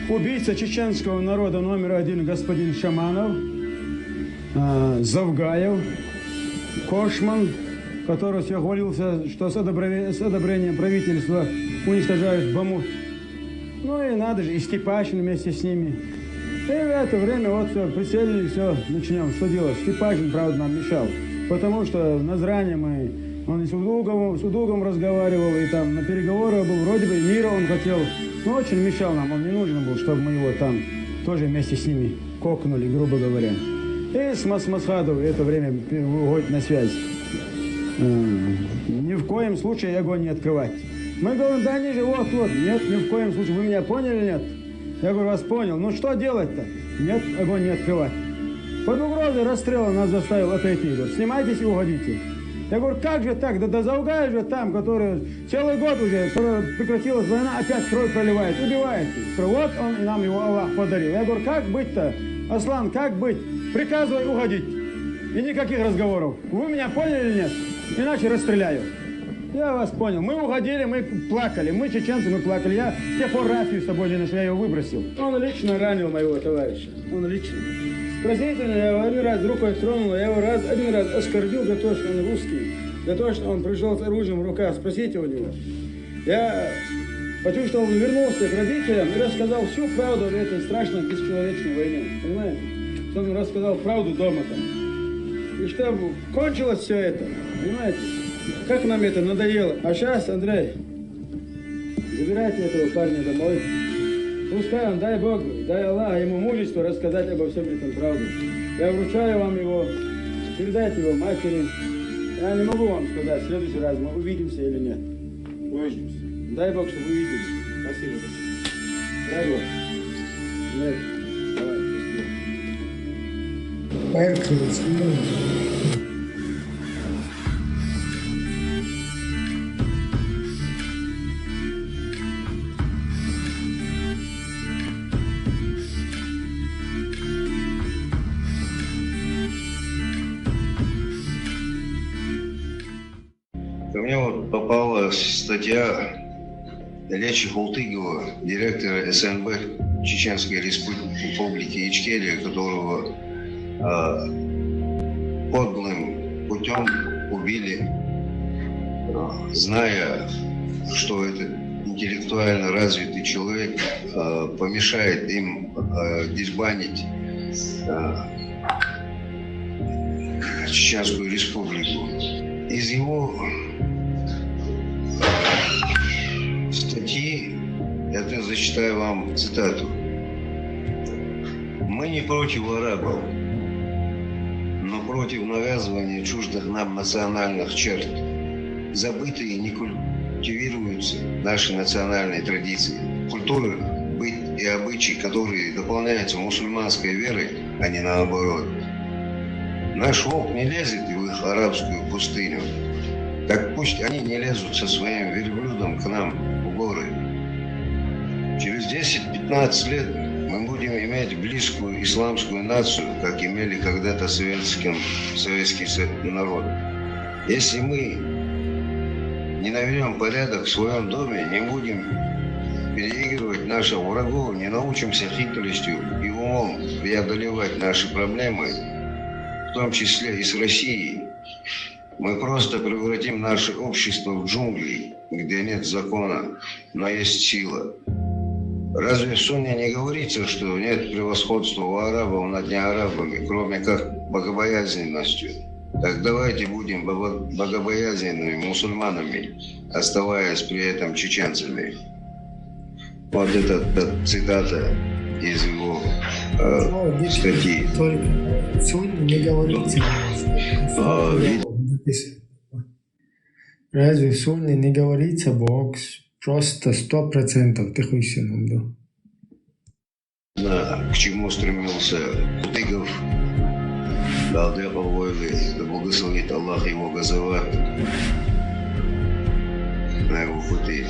Убийца чеченского народа номер 1 господин Шаманов, Завгаев, Кошман, который все хвалился, что с одобрением правительства уничтожают Бамут. Ну и надо же, и Степашин вместе с ними. И в это время вот все, прицелили, все, начнем. Что делать? Степашин, правда, нам мешал. Потому что на зране он и с Удугом разговаривал, и там на переговорах был, вроде бы мира он хотел. Но очень мешал нам, он не нужен был, чтобы мы его там тоже вместе с ними кокнули, грубо говоря. И с Масхадов в это время выходит на связь. Ни в коем случае огонь не открывать. Мы говорим, да они же вот-вот. Нет, ни в коем случае. Вы меня поняли, нет? Я говорю, вас понял. Ну что делать-то? Нет, огонь не открывать. Под угрозой расстрела нас заставил отойти. Говорит, снимайтесь и уходите. Я говорю, как же так? Да Завгаев же там, который целый год уже прекратилась война, опять кровь проливает, убивает. Вот он и нам его Аллах подарил. Я говорю, как быть-то? Аслан, как быть? Приказывай уходить. И никаких разговоров. Вы меня поняли или нет? Иначе расстреляю. Я вас понял. Мы уходили, мы плакали. Мы, чеченцы, мы плакали. Я с тех пор рафию с собой не нашел, я его выбросил. Он лично ранил моего товарища. Он лично. Простительно, я его один раз рукой тронул, я его один раз оскорбил за то, что он русский. За то, что он пришел с оружием в руках. Спросите у него. Я почувствовал, он вернулся к родителям и рассказал всю правду об этой страшной бесчеловечной войне. Понимаете? Он рассказал правду дома там. И что кончилось все это. Понимаете? Как нам это надоело. А сейчас, Андрей, забирайте этого парня домой. Пускай он, дай Бог, дай Аллах ему мужество рассказать обо всем этом правду. Я вручаю вам его, передайте его матери. Я не могу вам сказать в следующий раз, мы увидимся или нет. Увидимся. Дай Бог, чтобы увиделись. Спасибо. Дай Бог. Давай, счастливо. Ко мне вот попала статья Лечи Хултыгова, директора СНБ Чеченской Республики Ичкерия, которого подлым путем убили, зная, что этот интеллектуально развитый человек помешает им дисбандить Чеченскую Республику. Из его статьи, я зачитаю вам цитату. «Мы не против арабов, но против навязывания чуждых нам национальных черт. Забытые не культивируются наши национальные традиции, культуры, быт и обычаи, которые дополняются мусульманской верой, а не наоборот. Наш волк не лезет в их арабскую пустыню. Так пусть они не лезут со своим верблюдом к нам в горы. Через 10-15 лет мы будем иметь близкую исламскую нацию, как имели когда-то советский народ. Если мы не наведем порядок в своем доме, не будем переигрывать наших врагов, не научимся хитростью и умом преодолевать наши проблемы, в том числе и с Россией, мы просто превратим наше общество в джунгли, где нет закона, но есть сила. Разве в Сунне не говорится, что нет превосходства у арабов над неарабами, кроме как богобоязненностью? Так давайте будем богобоязненными мусульманами, оставаясь при этом чеченцами. Вот это цитата из его статьи. Только сегодня не говорится. Разве в Сунне не говорится Бог просто 100% ты хуй сыном, да? Да, к чему стремился Тыгов, да благословит Аллах его газоват на его пути.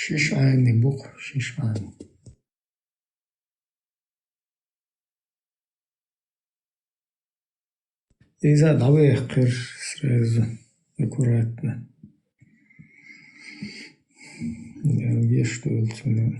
شش عين بق 6 عين. إذا ضويقر сразу аккуратно. Где что это?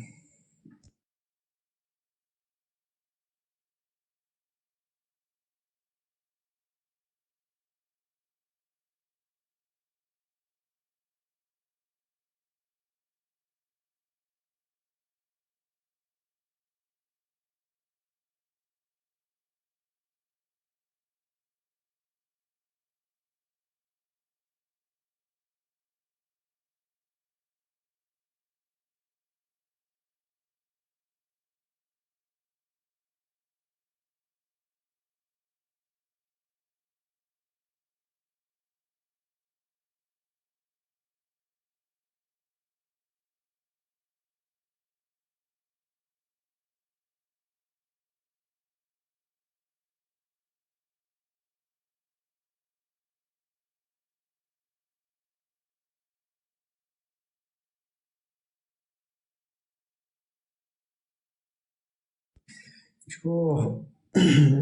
شو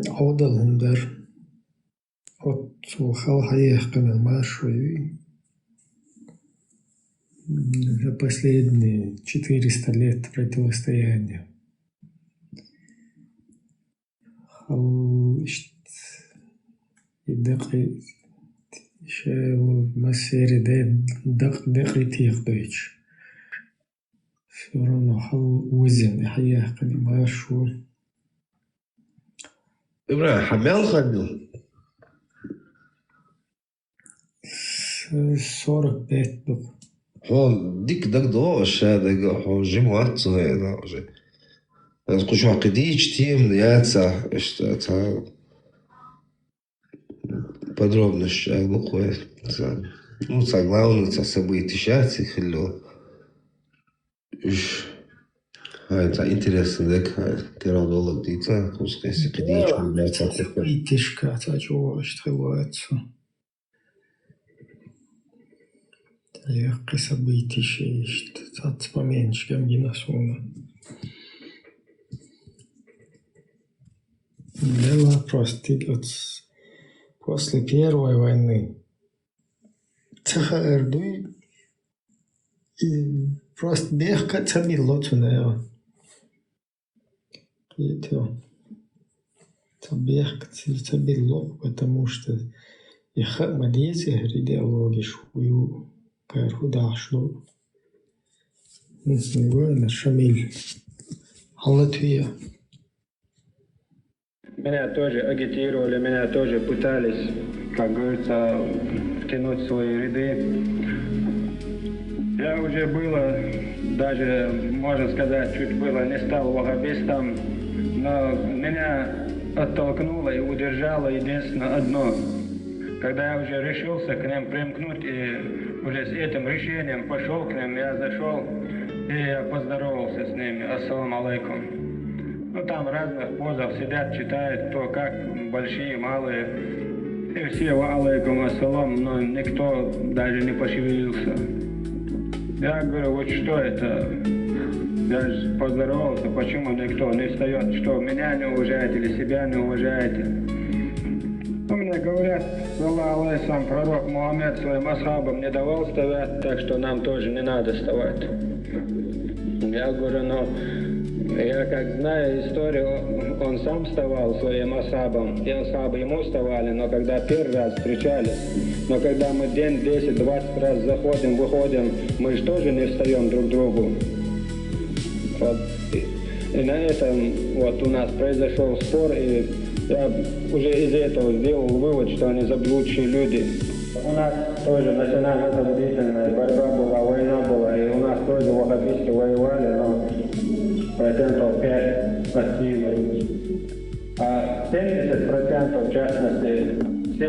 عودل در от халхаехками маршруй за последние 400 лет противостояния. يدقي شو مسيري دقيتيخ دويتش все равно حل وزن يحياه كان مارشو إبراهيم حمال خدو 45 دقيقة. هون ديك دق دوش هذا هو جمعة صغيرة وجه. تقول شو عقديش تيم ياتسا اشتاتا подробно буквы. Ну, согласно события сейчас их ло. Это интересно, да, керодолог дица, пускай си кидич мляца. Событишка, та чего штривается. Легкое событие, что поменьше, геносуна. Дело просто идет после Первой войны. Цахардуй и просто бегать сами лотунео. Это бегать сами лот, потому что их мадезе идеологии шую кайрхуда шло. Говорю, Шамиль, Аллатвия. Меня тоже агитировали, меня тоже пытались, как говорится, втянуть в свои ряды. Я уже было, даже, можно сказать, чуть было не стал ваххабистом, но меня оттолкнуло и удержало единственно одно. когда я уже решился к ним примкнуть и уже с этим решением пошел к ним, я зашел и я поздоровался с ними. Ассаламу алейкум. Ну там разных позах сидят, читают, кто как, большие, малые. И все ва алейкум ассалам, но никто даже не пошевелился. Я говорю, вот что это? Я же поздоровался, почему никто не встает, что меня не уважаете или себя не уважаете? Ну, мне говорят, саллаллаху алейхи, пророк Мухаммед своим асхабам не давал вставать, так что нам тоже не надо вставать. Я говорю, но я как знаю историю, он сам вставал своим асхабам, и асхабы ему вставали, но когда первый раз встречались, но когда мы день 10-20 раз заходим, выходим, мы же тоже не встаем друг другу. Вот. И на этом вот у нас произошел спор, и я уже из этого сделал вывод, что они заблудшие люди. У нас тоже национально-освободительная борьба была, война была, и у нас тоже ваххабисты воевали, но 5% пассивы. А 70%, в частности, все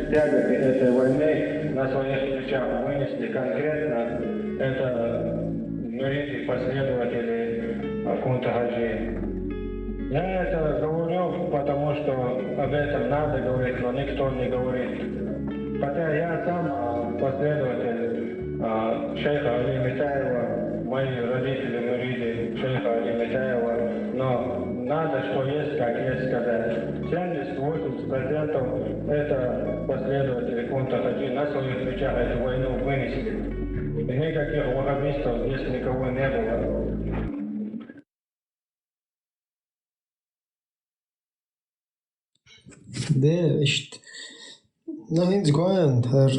тяготы этой войны на своих плечах вынесли конкретно это муриды, последователи Кунта Хаджи. Я это говорю, потому что об этом надо говорить, но никто не говорит. Хотя я сам последователь шейха Али Митаева, мои родители муриды шейха Али Митаева, но надо, что есть, как есть сказать. 70-80% это последователи Кунта Хаджи на своих плечах эту войну вынесли. И никаких ваххабистов здесь никого не было. Det när inte går här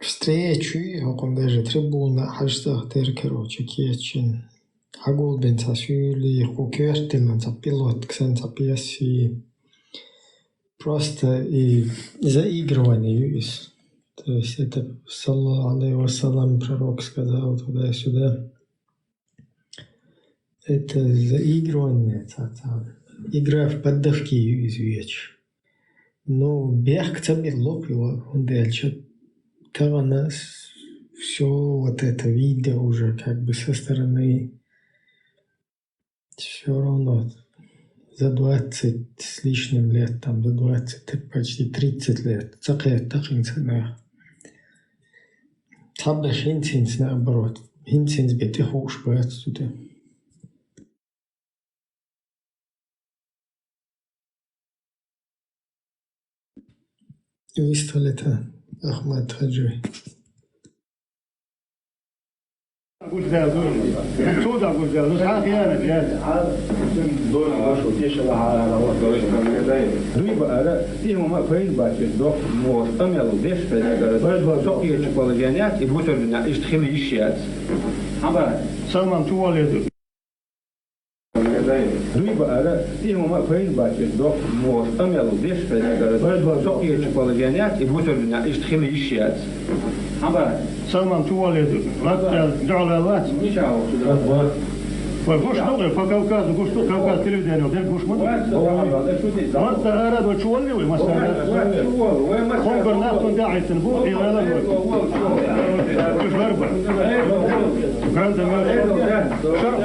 встречи, каком даже трибуна, хашта теркерочек ечин. Агул бенсасюли, хукертельманца пилот, ксенца пьеси. Просто и заигрывание есть. То есть это, саллаллаху алейхи вассалам, пророк сказал туда-сюда. Это заигрывание, игра в поддавки есть вещь. Но бег цабилок его, он дальше. Когда нас все вот это видео уже как бы со стороны, все равно за 20 с лишним лет, там за 20, почти 30 лет, цакет тахинцена. Табда хинцинс наоборот, хинцинс бете хош бывает сюда. Вистолета Ахмад Хаджи. Салман туалет. Дуйба ара, ему фейс бачит, док мор, амел деш фейс, сок ечи положенят и бутерня иштхили ищец. Аба, Салман туалет, лат джала лат. Гуш новый по Кавказу, гуш что Кавказ телевидение, дел гуш мод. Вот ара до чуолли вы масса. Хонгор нафтун даайтен бу и ала. Гуш барба. Гранда мэр. Шарх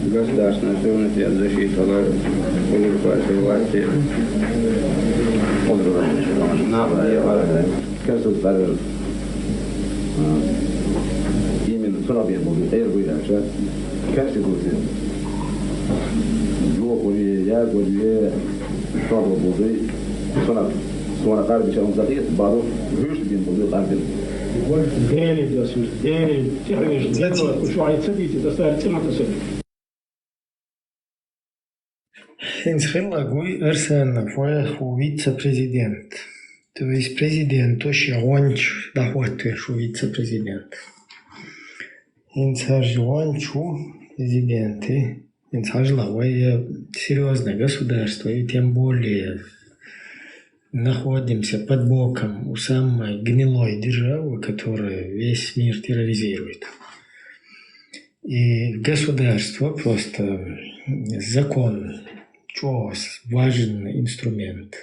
государственной суверенитет, защита улучшающей власти. Именно срабия будет, эргуяша, конституция. Я говорю, шагу буду, sonra kardeşe umzatıyız, bağlı hürsü bin buluyor kardeşim. Değerli diyorsunuz, değerli. Şu ayet sadece tasarruf etmez. Инсхилла гуй эрсен фу вице-президент. То есть президент тоже гонч доход шу вице-президент. Инсаж гончу президенты. Инсажла серьезное государство и тем более находимся под боком у самой гнилой державы, которая весь мир терроризирует. И государство просто закон, что важный инструмент,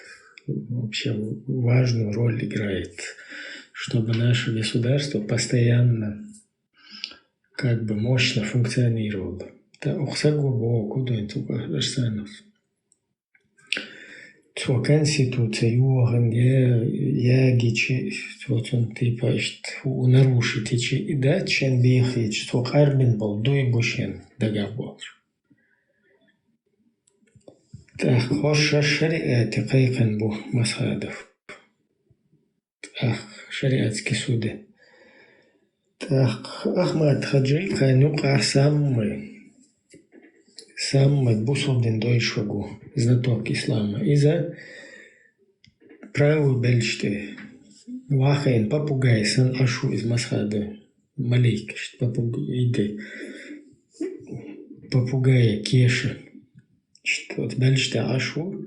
вообще важную роль играет, чтобы наше государство постоянно как бы мощно функционировало. Да, Конституция, ягичи, вот он типа нарушить и дать чен бихич, что карбин был дуй бушен договор. Так, хоша шариаты кайкан бу масхадов. Так, шариатские суды. Так, Ахмад Хаджи кайнука самый бусулдин дойшвагу, знаток ислама. Из-за правил бельчты. Вахайн попугай сан ашу из масхада. Малейка, попугая кеша. От бельчты ашу.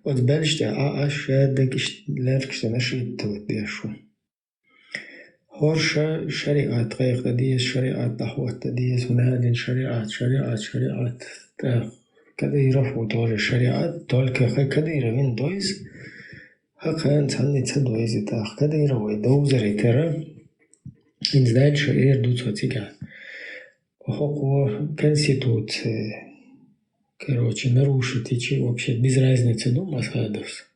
От бельчты аша декишлеркште нашит вот бешу. Хорша шариат кайх дадиес шариат тахват дадиес унадин шариат. Кадыров вот тоже шариат, только Кадыров индойз, хакан цанница дойзи так, Кадыровой доузери тера, инс дальше эрдут социга. Охоко конституции, короче, нарушить и вообще без разницы до масхадов.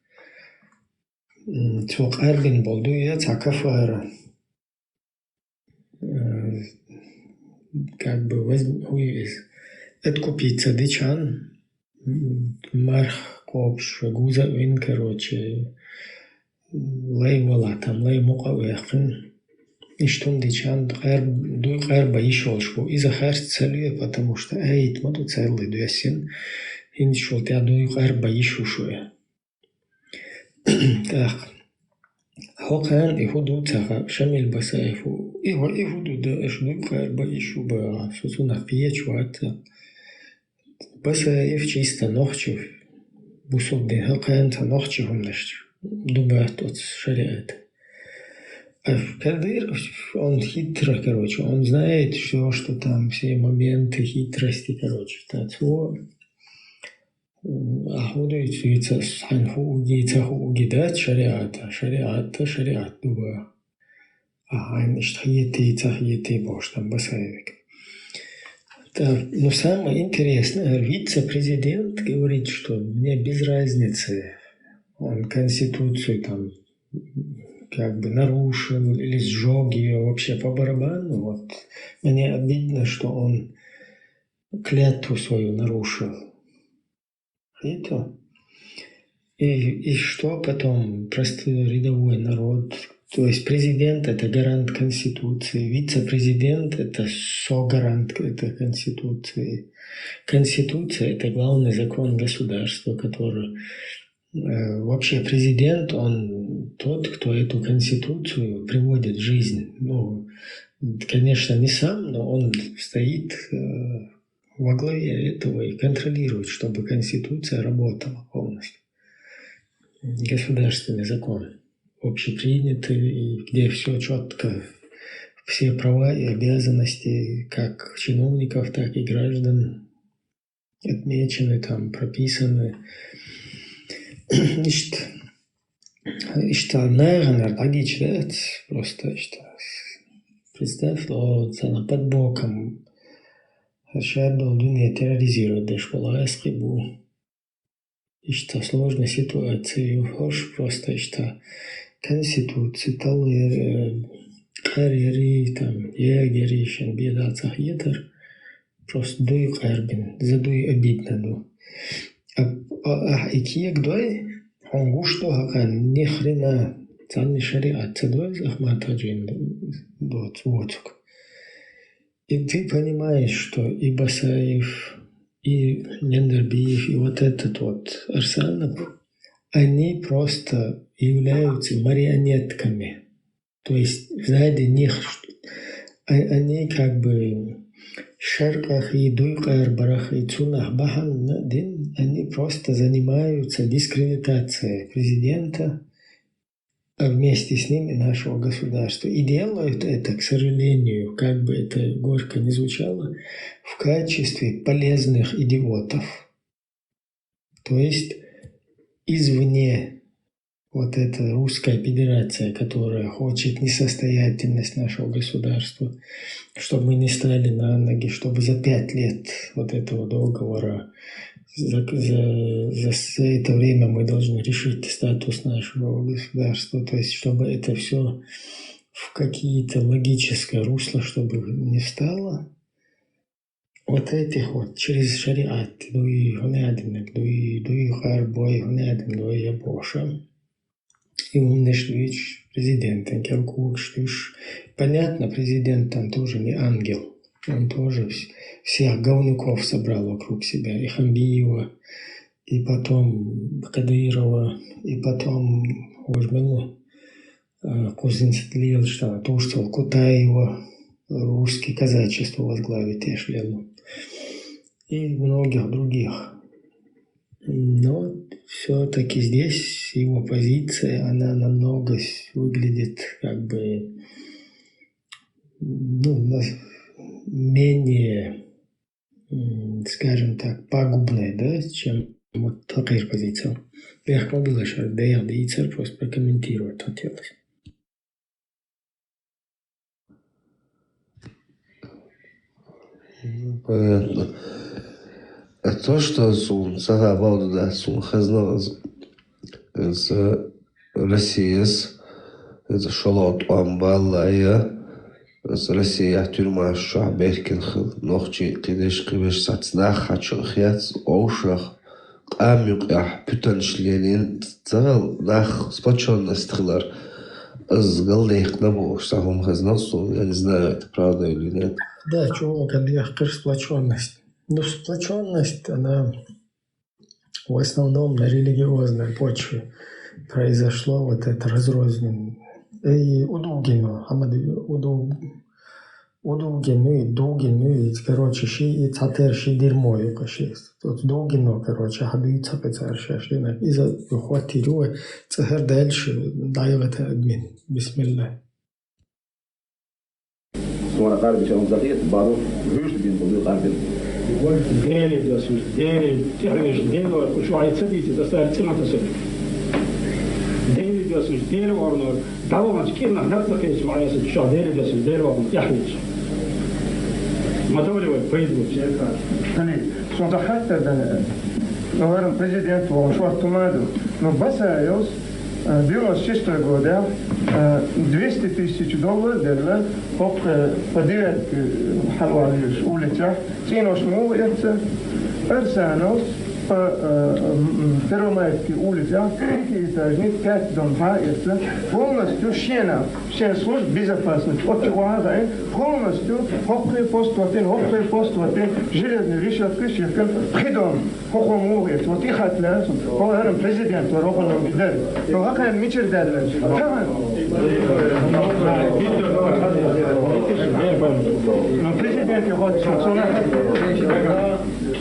Цвок арбин болдуя цакафара. Как бы возьму откупиться дичан, марх копш, гуза вин, короче, лей вала, там лей мука вехрен, и что дичан, дуй карба ишел шву, и захарст целуя, потому что эйт маду целый дуясин, и шел тя дуй карба ишу шуя. Так, хокан и худу цаха, шамиль басаефу, и худу да эш дуй карба ишу ба, сусунах пьечвата. Басаев чисто ночью, бусудный хакаянта ночью умнешь, думаю, тот шариат. А Кадыров, он хитро, короче, он знает все, что там, все моменты хитрости, короче, тацво. А худуется ханхуги дать шариат, думаю. Ага, значит, хиеты, бож, там басаевик. Да, но самое интересное, вице-президент говорит, что мне без разницы, он конституцию там как бы нарушил или сжег ее вообще по барабану. Вот. Мне обидно, что он клятву свою нарушил. И что потом простой рядовой народ? То есть президент – это гарант Конституции, вице-президент – это согарант этой Конституции. Конституция – это главный закон государства, который… Вообще президент, он тот, кто эту Конституцию приводит в жизнь. Ну, конечно, не сам, но он стоит во главе этого и контролирует, чтобы Конституция работала полностью. Государственный закон. Общепринятый, где все четко, все права и обязанности как чиновников, так и граждан отмечены, там прописаны. Что, наверное, логично, просто что. Представь, вот она под боком. Шар должен терроризировать, да школа эскибу. И что сложная ситуация, просто что Конституция, талер, карьери, там, егери, шен, беда, цахьетер, просто дуй карбин, задуй обидно, ду. А икиек дуй, он гушту хакан, ни хрена, цанни шариат, цадуй захматаджин, вот, воцук. И ты понимаешь, что и Басаев, и Нендербиев, и вот этот вот Арсанов, они просто являются марионетками. То есть сзади них они как бы Шерках и Дуйкар, Барахи, Цунах, Бахан, они просто занимаются дискредитацией президента, а вместе с ними нашего государства. И делают это, к сожалению, как бы это горько не звучало, в качестве полезных идиотов. То есть извне вот эта русская федерация, которая хочет несостоятельность нашего государства, чтобы мы не стали на ноги, чтобы за 5 лет вот этого договора, за это время мы должны решить статус нашего государства, то есть чтобы это все в какие-то логическое русло, чтобы не встало. Вот этих вот через шариат, дуи гунадинок, дуи харбой гунадин, дуи ябоша. И он шлюч президентом, понятно, президент там тоже не ангел. Он тоже всех говнюков собрал вокруг себя. И Хамбиева, и потом Кадырова, и потом Кузинцетлил, что Тушцел, Кутаева, русский казачество возглавит Эшлелу. И многих других. Но все-таки здесь его позиция, она намного выглядит как бы менее, скажем так, пагубной, да, чем вот такая же позиция. Я хотел бы лишь ДРДИЦ просто прокомментировать хотелось. Понятно. А то, что Сун Сагабауду, да, Сун Хазна с Россией, это Шалот Амбалая, с Россией тюрьма Шаберкин Нохчи Кидеш Кибеш Сацнах Хачохяц Оушах Амюк Пютаншленин Цагал Нах сплоченность Хилар с Галдех Набуш Сахум Хазна Сун, я не знаю, это правда или нет. Да, чувак, Галдех сплоченность. Но сплоченность, она в основном на религиозной почве произошло вот это разрозненное. И у Дугина, у Дугину, короче, и цатер, и дерьмо, и каши. Тут Дугину, короче, хабию цапы царши, шлина. И за ухватирую, цахер дальше, дай в это админ. Бисмилля. Sonra kardeşim zaten bağlı hürsün bin buluyor kardeşim. Deli diyorsunuz, deli var. Şu ayetse değilse, dostlar, çıkmatasın. Deli diyorsunuz, deli var onlar. Davamaz ki, nasıl geçim ayası, şu deli diyorsunuz, deli var. Yahviç. Madalya var, Facebook, şeyler. Hani, sonra hatta da, наверное, президент Шварцман, но Басаевс, 96 года, $200 дали, подъезд Халвалиш улица, Синош улица, Эрсанос, Первомайская улица, 5-этажный, 5 домов, полностью щена, все службы безопасности, от Чуаза, полностью хоккей пост, железный решетка, щеком, придом, хоком улиц, вот их отляс, он президент, Роханом Гидель, но какая мечер дали, но президент его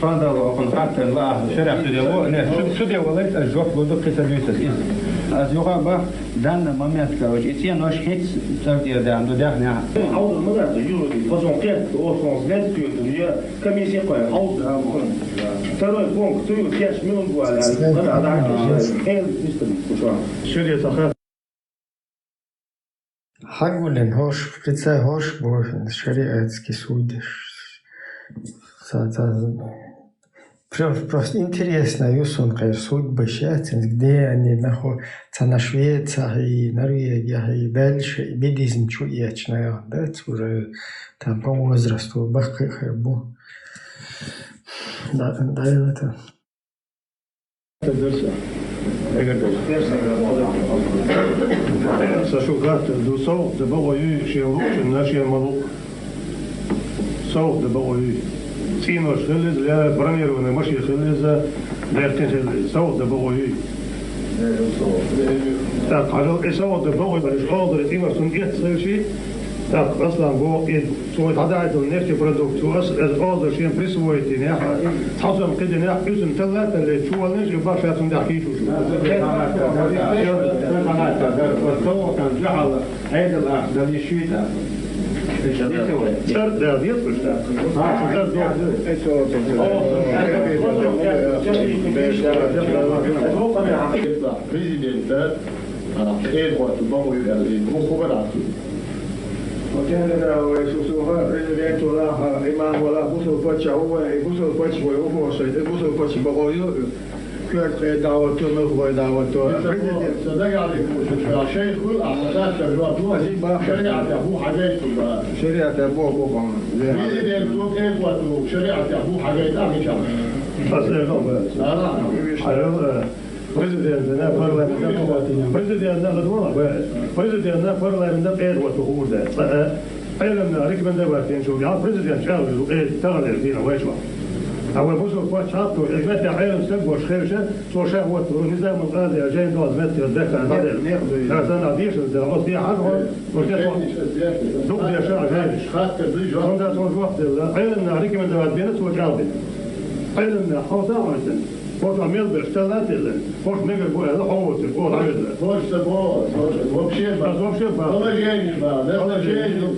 فضل وقنطعت الله شرع سديو نه سديو وليت الجوف بدو كتلويس إز از يوغا با دان ماميات كروج إتيا نوش هيت تردير دان دو داخنا عوض المدى يورو دي فازون قياد أو فرنس ناس في الدنيا كم يسيقى عوض تروي بونك تيو كاش مليون بوال هذا عايش خير مستر كوشوا سديو سخاف Хагулен хош, прицай хош, боже, шариатский судиш. Просто интересно, Юсон, судьбы счастья, где они находятся на Швеции, и Норвегии, и дальше, и буддизм чуечный, да, уже там по возрасту, бахкахабу. Да, это. Сашугат дусол, да богою шелук, наши малук. Сол, да богою. Синош хелез, ля бронированный машин хелез, лертин хелез. Сол, да богою. Так, а сол, да богою, бариш холдер, Тимар Сунгет, следующий. Так, Аслан, свой гадательный нефтепродукт, это олдер, чем присвоите, не? Тасом киди не, üzüm tellat, или чувалныш, и баш я сунда хишу. والطوق جعل عيد الأخضر يشويتا. ده بيطلع президента Эдвард Бауэр мухабарат. وكان ويسوسوها بريزيدنت ولا إمام ولا بوسو باتش هو بوسو باتش وهو سيد بوسو باتش بقولوا كل دعوة مخبر دعوة بريزيدنت صدق عليك شيء كل أحداث الجوات شريعة أبو حاجات شريعة أبو بريزيدنت إدوارد شريعة أبو حاجات أمي شام لا Президент'ine parlamenten Edward Hoorde. Eilemna rekommendeerbaar in zo ja president zelf talen die nou weet wel. Maar we moeten wat schaapt door. Ik weet dat hij een stuk wordt schreven. Zo zeggen wat we niet zijn met alle agenda dat met de dekken en dat. Daar zijn al deze dat was die aan hoor. Wordt dat wat. Doe die schaar zijn. Schaat de drie jaar. Dat was wat. Eilemna rekommendeerbaar binnen zo geld. Eilemna houdt aan. Wordt aan mail besteld in. Wordt meer voor de hoogte voor uit. Wordt de boord. Вообще положение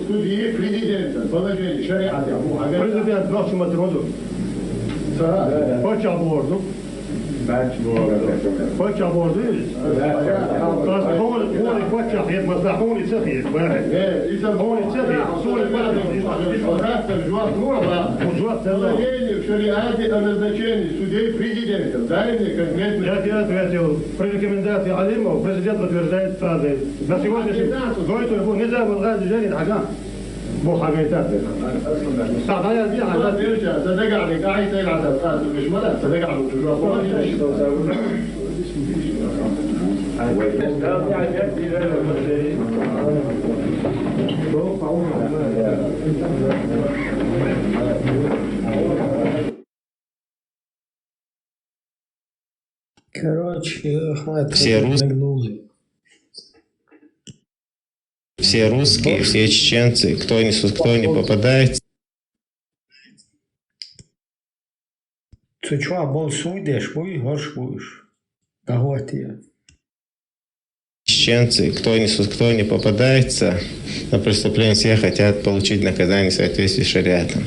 студии президента. Положение шариата. Президент наш матроду. Почему борду? Почему борду? هون почему يد مصلحوني سخي. إذا هون سخي. صور بعد. وقت الجوات نورا. وجوات положение шариате о назначении судей президентом. Дайте конкретно. Я ответил. При рекомендации Алимова президент утверждает фразы. На сегодняшний день его нельзя было غادي حاجات. مو حاجات. صعبة دي حاجات. صدق عليك عايز تلعب القاس مش ملا صدق على الجواب. Короче, все русские, все чеченцы, кто не попадает. Ты что, был судишь, будешь, Кого-то. Чеченцы, кто не попадается на преступление, все хотят получить наказание в соответствии с шариатом.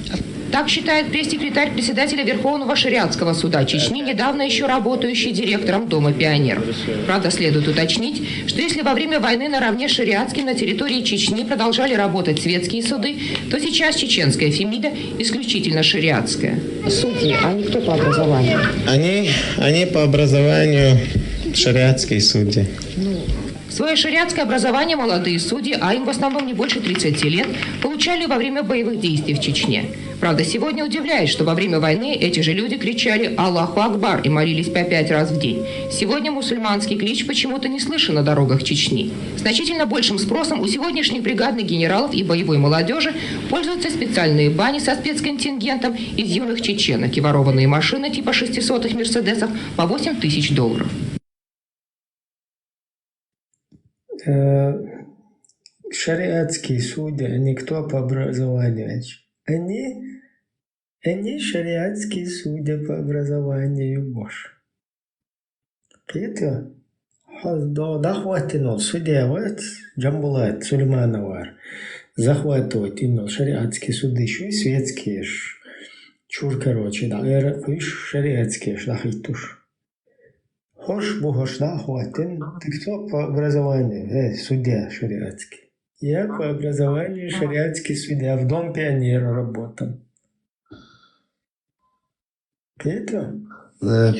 Так считает пресс-секретарь председателя Верховного шариатского суда Чечни, недавно еще работающий директором Дома пионеров. Правда, следует уточнить, что если во время войны наравне с шариатским на территории Чечни продолжали работать светские суды, то сейчас чеченская Фемида исключительно шариатская. Судьи, они кто по образованию? Они по образованию шариатские судьи. Свое шариатское образование молодые судьи, а им в основном не больше 30 лет, получали во время боевых действий в Чечне. Правда, сегодня удивляет, что во время войны эти же люди кричали «Аллаху Акбар» и молились по 5 раз в день. Сегодня мусульманский клич почему-то не слышен на дорогах Чечни. Значительно большим спросом у сегодняшних бригадных генералов и боевой молодежи пользуются специальные бани со спецконтингентом из юных чеченок и ворованные машины типа 600-х «Мерседесов» по $8000. Шариатские судьи, они кто по образованию? Они шариатские судьи по образованию, Боже. Это захватывает судья, вот, Джамбулат, Сулеймановар, захватывает именно шариатские суды, еще и светские, чур, короче, да, шариатские, шахитуш. Хош, бухош, да, хватин. Ты кто по образованию? Судья шариатский. Я по образованию шариатский судья. В Дом пионера работал. Это? Да.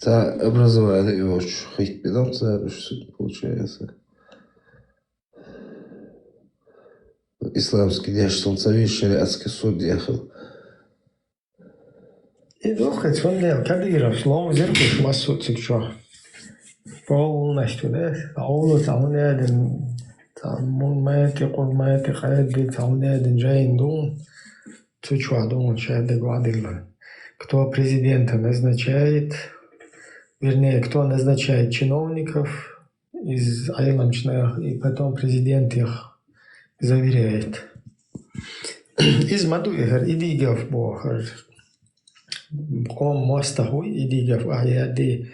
Да, образование очень. Хоть бедом, что получается. Исламский дяж Солнцевич, шариатский суд ехал. И хоть фондел Кадыров, словом зеркало массуцик, что полностью, да, а он там один, там мумайки, курмайки, хайди, там один джайн дум, ты что, думал, что это гвадилла. Кто президента назначает, вернее, кто назначает чиновников из айламчных, и потом президент их заверяет. Из Мадуихар идигав бохар. Ком мостахуй идигав аяди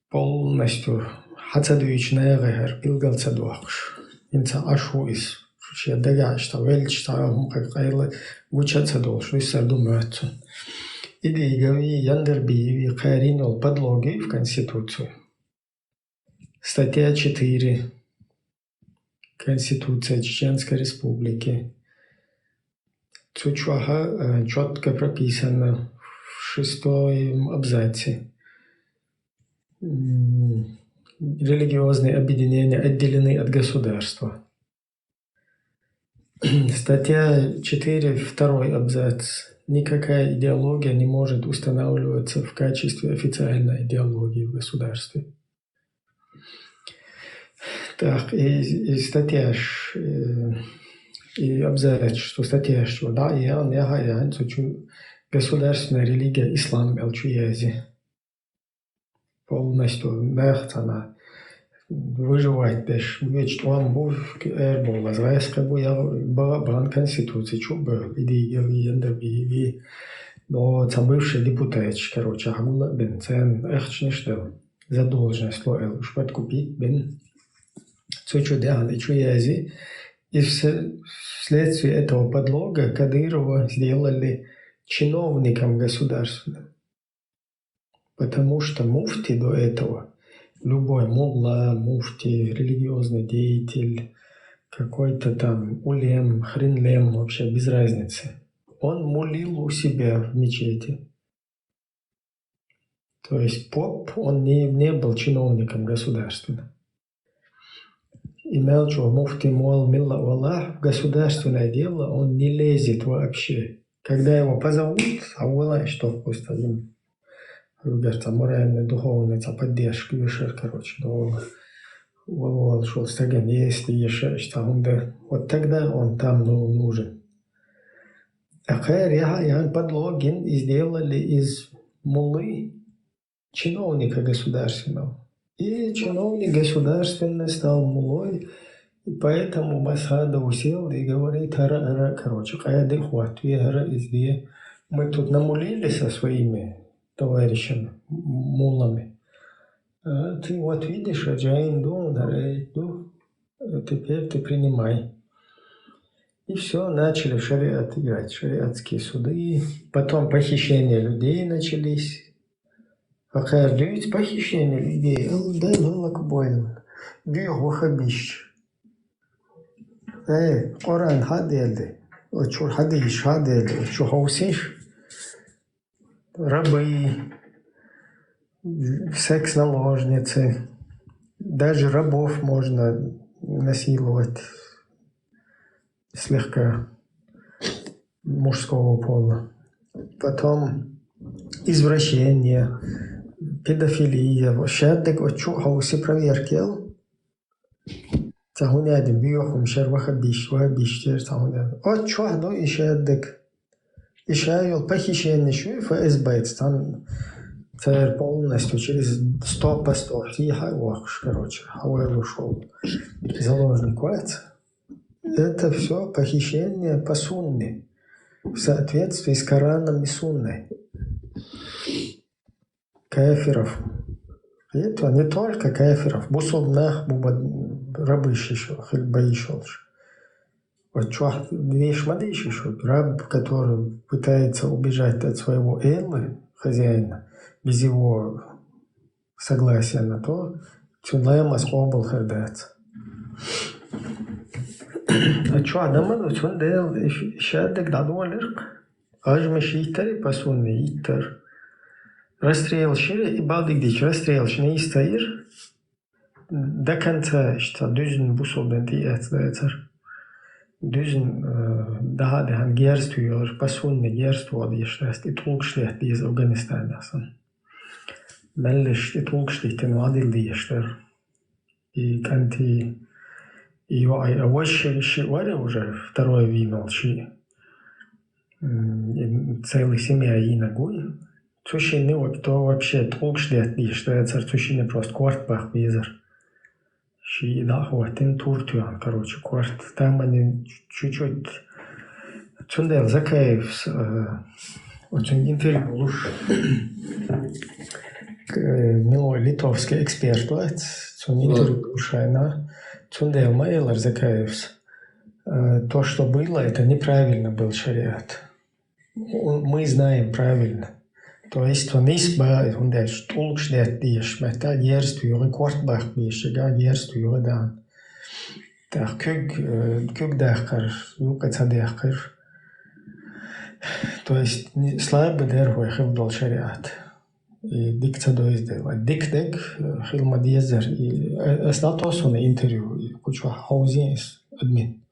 полностью хацадуичнайгахар билгалцадуахш. Инца ашуис. Шучья дагашта вельчтаахум какайла гучацадуахш. Виссарду мёцу. Идигави яндербиеви каринул подлоги в Конституцию. Статья 4. Конституция Чеченской Республики. Цучуаха четко прописано в 6-м абзаце. Религиозные объединения отделены от государства. Статья 4, 2-й абзац. Никакая идеология не может устанавливаться в качестве официальной идеологии в государстве. Так, и статья, и абзац, что статья, что да, я государственная религия ислам элчуязи. Полностью нахтана выживать даже ведь он был эрбол азрайска буя бан конституции чубы иди но там бывший депутат короче агула бенцен эхчне что за должность лоэл уж подкупить бен цучу да чуязи и вследствие этого подлога Кадырова сделали чиновником государственным. Потому что муфти до этого, любой мулла, муфти, религиозный деятель, какой-то там улем, хренлем, вообще без разницы, он мулил у себя в мечети. То есть поп, он не был чиновником государственным. Имел что муфти мол милла Аллах, в государственное дело он не лезет вообще. Когда его позовут, а Аллах что вкусно им. Говорится, моральная, духовная поддержка, вишер, короче, он шел с тагом, если еще что-то, вот тогда он там нужен. А хайр подлогин сделали из муллы чиновника государственного. И чиновник государственный стал муллой, и поэтому Масхада усел и говорит, короче, каяды хват, мы тут намулились со своими товарищами, мулами. А ты вот видишь, Аджаинду, Нарейду, теперь ты принимай. И все, начали в шариат играть, шариатские суды. Потом похищения людей начались. Пока ждут похищения людей, дай лолок бойл. Дюх вахабищ. Коран хадельды. Чур хадиш хадельды. Чухаусиш. Рабы, секс-наложницы, даже рабов можно насиловать слегка мужского пола. Потом извращение, педофилия. Шаддек очухался проверкел. Тахунядин бьёхум шервахабиш, вахабиш, тахунядин. Очухно и шаддек. И шайол похищение шуифа избавиться там царь полностью через 100 постов. Короче, Хауэл ушел. Заложник вать. Это все похищение по сунне. В соответствии с Кораном и сунной. Кафиров. Это не только кафиров. Бусулнах, рабыш еще, хельбаишолш. Вот две шмадыши еще. Раб, который пытается убежать от своего эллы, хозяина, без его согласия на то, цунлаем асхобал хардат. А что, адаману цундел шаддек дадуалерк? Ажме шиитари пасунны иттар. Расстрел шире и балдик расстрел шне истаир. До конца, что дюзин бусолден диэцдайцар. Düzün daha da han gerstüyor, pasunne gerstüyor işlest, i tolkschlecht iz Afganistan'dan. Mellish i tolkschlecht in adil diishler. И канти его овощи шивали уже второе вино ши. Целая семья и ногой. Цущины вот то вообще толкschlecht диishler, цар цущины просто квартбах визер. Ши да хватин туртуян, короче, кварт. Там они чуть-чуть... Чундел Закаев очень интервью луш. Милой литовский эксперт, он интервью лушайна. Чундел Майлер Закаев. То, что было, это неправильно был шариат. Мы знаем правильно. То есть он избавил, он даже толкшнет диш, мета дерствует квартбах биш, га дерствует дан. Так кюк дахкар, юкаца дахкар. То есть слабо дервой хилдал шариат. И дикца доиздел. Дик хилма дезер. И статус он интервью. Куча хаузинс админ.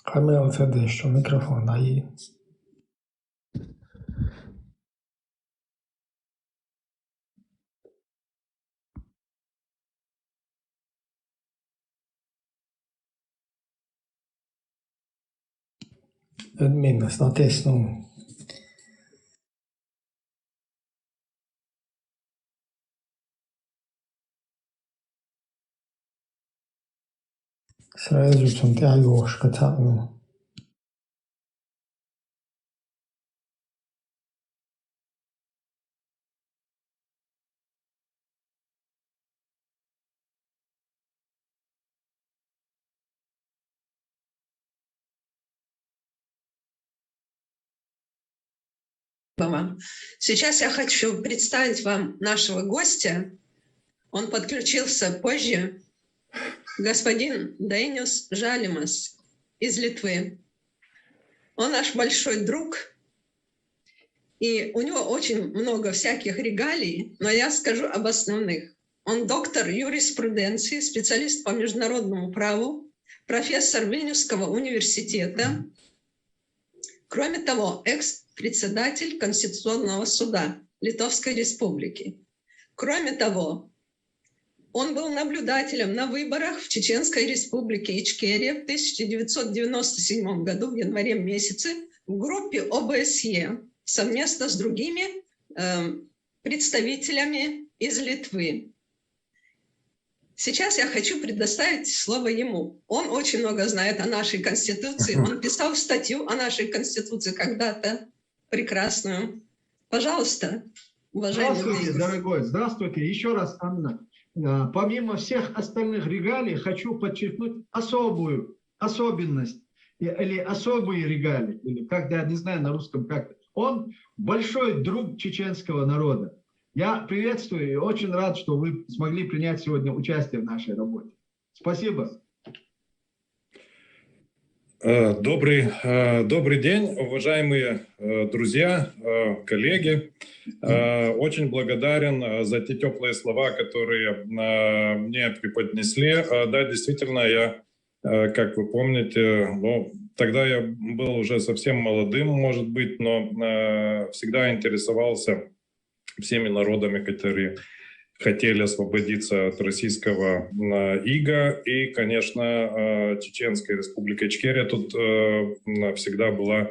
Камера цеде, что микрофон, а и... Admin, snart nu. Сразу чем ты алёшка там. Вам. Сейчас я хочу представить вам нашего гостя. Он подключился позже. Господин Dainius Žalimas из Литвы. Он наш большой друг. И у него очень много всяких регалий, но я скажу об основных. Он доктор юриспруденции, специалист по международному праву, профессор Вильнюсского университета. Кроме того, экс-председатель Конституционного суда Литовской Республики. Кроме того, он был наблюдателем на выборах в Чеченской Республике Ичкерия в 1997 году, в январе месяце, в группе ОБСЕ совместно с другими представителями из Литвы. Сейчас я хочу предоставить слово ему. Он очень много знает о нашей Конституции. Он писал статью о нашей Конституции когда-то, прекрасную. Пожалуйста, уважаемый. Здравствуйте, дорогой. Здравствуйте. Еще раз, Анна. Помимо всех остальных регалий, хочу подчеркнуть особенность или особые регалии, или как-то, я не знаю на русском как. Он большой друг чеченского народа. Я приветствую и очень рад, что вы смогли принять сегодня участие в нашей работе. Спасибо. Добрый день, уважаемые друзья, коллеги. Очень благодарен за те теплые слова, которые мне преподнесли. Да, действительно, я, как вы помните, тогда я был уже совсем молодым, может быть, но всегда интересовался всеми народами, которые хотели освободиться от российского ига. И, конечно, Чеченская республика Ичкерия тут всегда была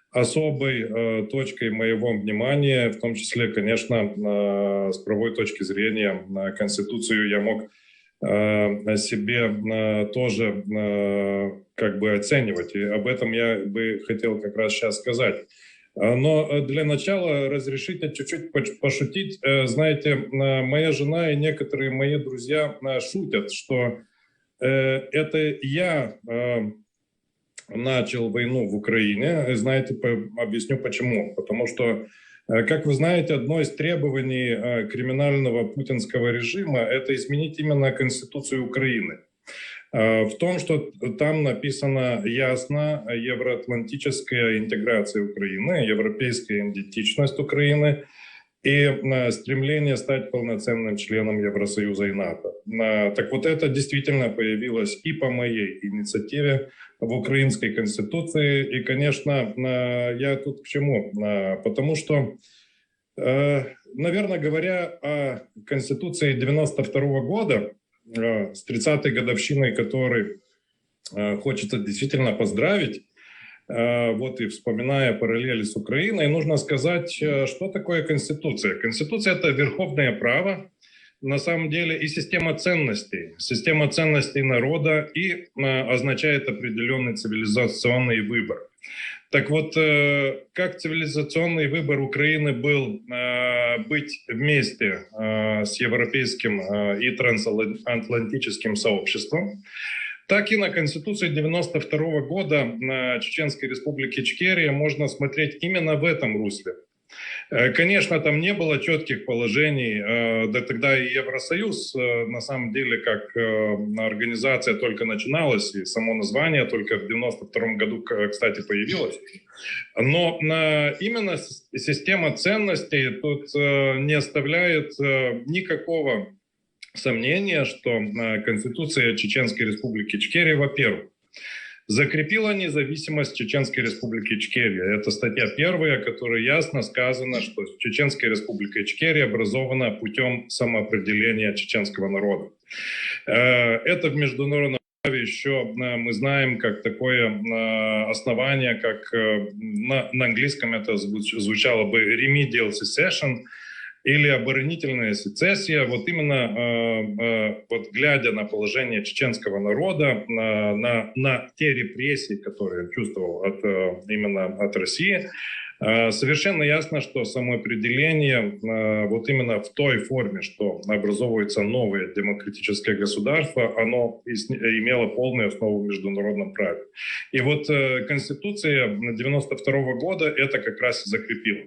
особой точкой моего внимания, в том числе, конечно, с правовой точки зрения Конституцию я мог себе тоже как бы оценивать. И об этом я бы хотел как раз сейчас сказать. Но для начала разрешите чуть-чуть пошутить. Знаете, моя жена и некоторые мои друзья шутят, что это я начал войну в Украине. Знаете, объясню почему. Потому что, как вы знаете, одно из требований криминального путинского режима – это изменить именно Конституцию Украины. в том, что там написано ясно евроатлантическая интеграция Украины, европейская идентичность Украины и стремление стать полноценным членом Евросоюза и НАТО. Так вот, это действительно появилось и по моей инициативе в украинской конституции. И, конечно, я тут к чему? Потому что, наверное, говоря о конституции 92 года, с 30-й годовщиной, которой хочется действительно поздравить, вот и вспоминая параллели с Украиной, нужно сказать, что такое Конституция. Конституция – это верховное право, на самом деле, и система ценностей народа, и означает определенный цивилизационный выбор. Так вот, как цивилизационный выбор Украины был быть вместе с европейским и трансатлантическим сообществом, так и на Конституцию 92 года на Чеченской Республике Ичкерия можно смотреть именно в этом русле. Конечно, там не было четких положений, да тогда и Евросоюз, на самом деле, как организация только начиналась, и само название только в 92 году, кстати, появилось. Но именно система ценностей тут не оставляет никакого сомнения, что Конституция Чеченской Республики Ичкерия, во-первых, закрепила независимость Чеченской Республики Ичкерия. Это статья 1, в которой ясно сказано, что Чеченская Республика Ичкерия образована путем самоопределения чеченского народа. Это в международном праве еще мы знаем как такое основание, как на английском это звучало бы remedial secession, или оборонительная сецессия, вот именно вот глядя на положение чеченского народа, на те репрессии, которые чувствовал именно от России, совершенно ясно, что самоопределение вот именно в той форме, что образовывается новое демократическое государство, оно имело полную основу в международном праве. И вот Конституция 92 года это как раз и закрепила.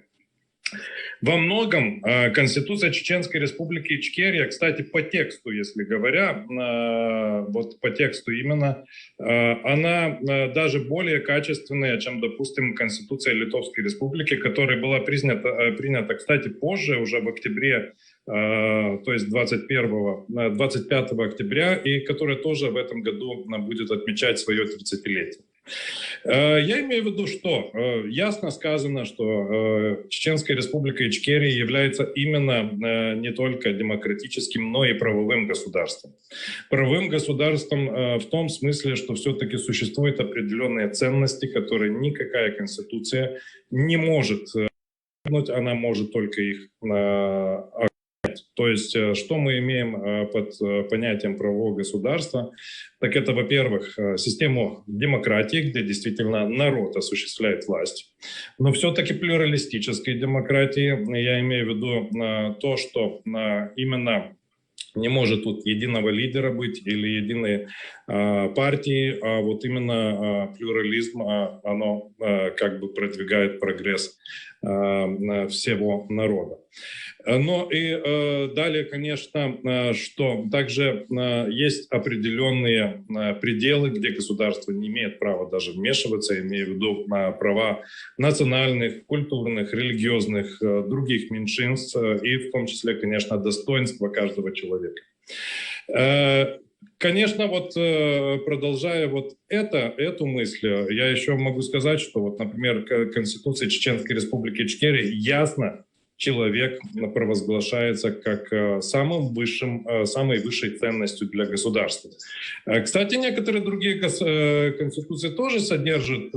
Во многом Конституция Чеченской Республики Ичкерия, кстати, по тексту, если говоря, вот по тексту именно, она даже более качественная, чем, допустим, Конституция Литовской Республики, которая была принята, кстати, позже, уже в октябре, то есть 25 октября, и которая тоже в этом году будет отмечать свое 30-летие. Я имею в виду, что ясно сказано, что Чеченская Республика Ичкерия является именно не только демократическим, но и правовым государством. Правовым государством в том смысле, что все-таки существуют определенные ценности, которые никакая конституция не может, она может только их охранять. То есть, что мы имеем под понятием правового государства? Так это, во-первых, систему демократии, где действительно народ осуществляет власть. Но все-таки плюралистической демократии, я имею в виду то, что именно не может тут единого лидера быть или единой партии, а вот именно плюрализм, оно как бы продвигает прогресс всего народа. Но и далее, конечно, что также есть определенные пределы, где государство не имеет права даже вмешиваться, имея в виду права национальных, культурных, религиозных, других меньшинств и в том числе, конечно, достоинства каждого человека. Конечно, вот продолжая вот эту мысль, я еще могу сказать, что вот, например, Конституция Чеченской Республики Ичкерия ясно человек провозглашается как самой высшей ценностью для государства. Кстати, некоторые другие конституции тоже содержат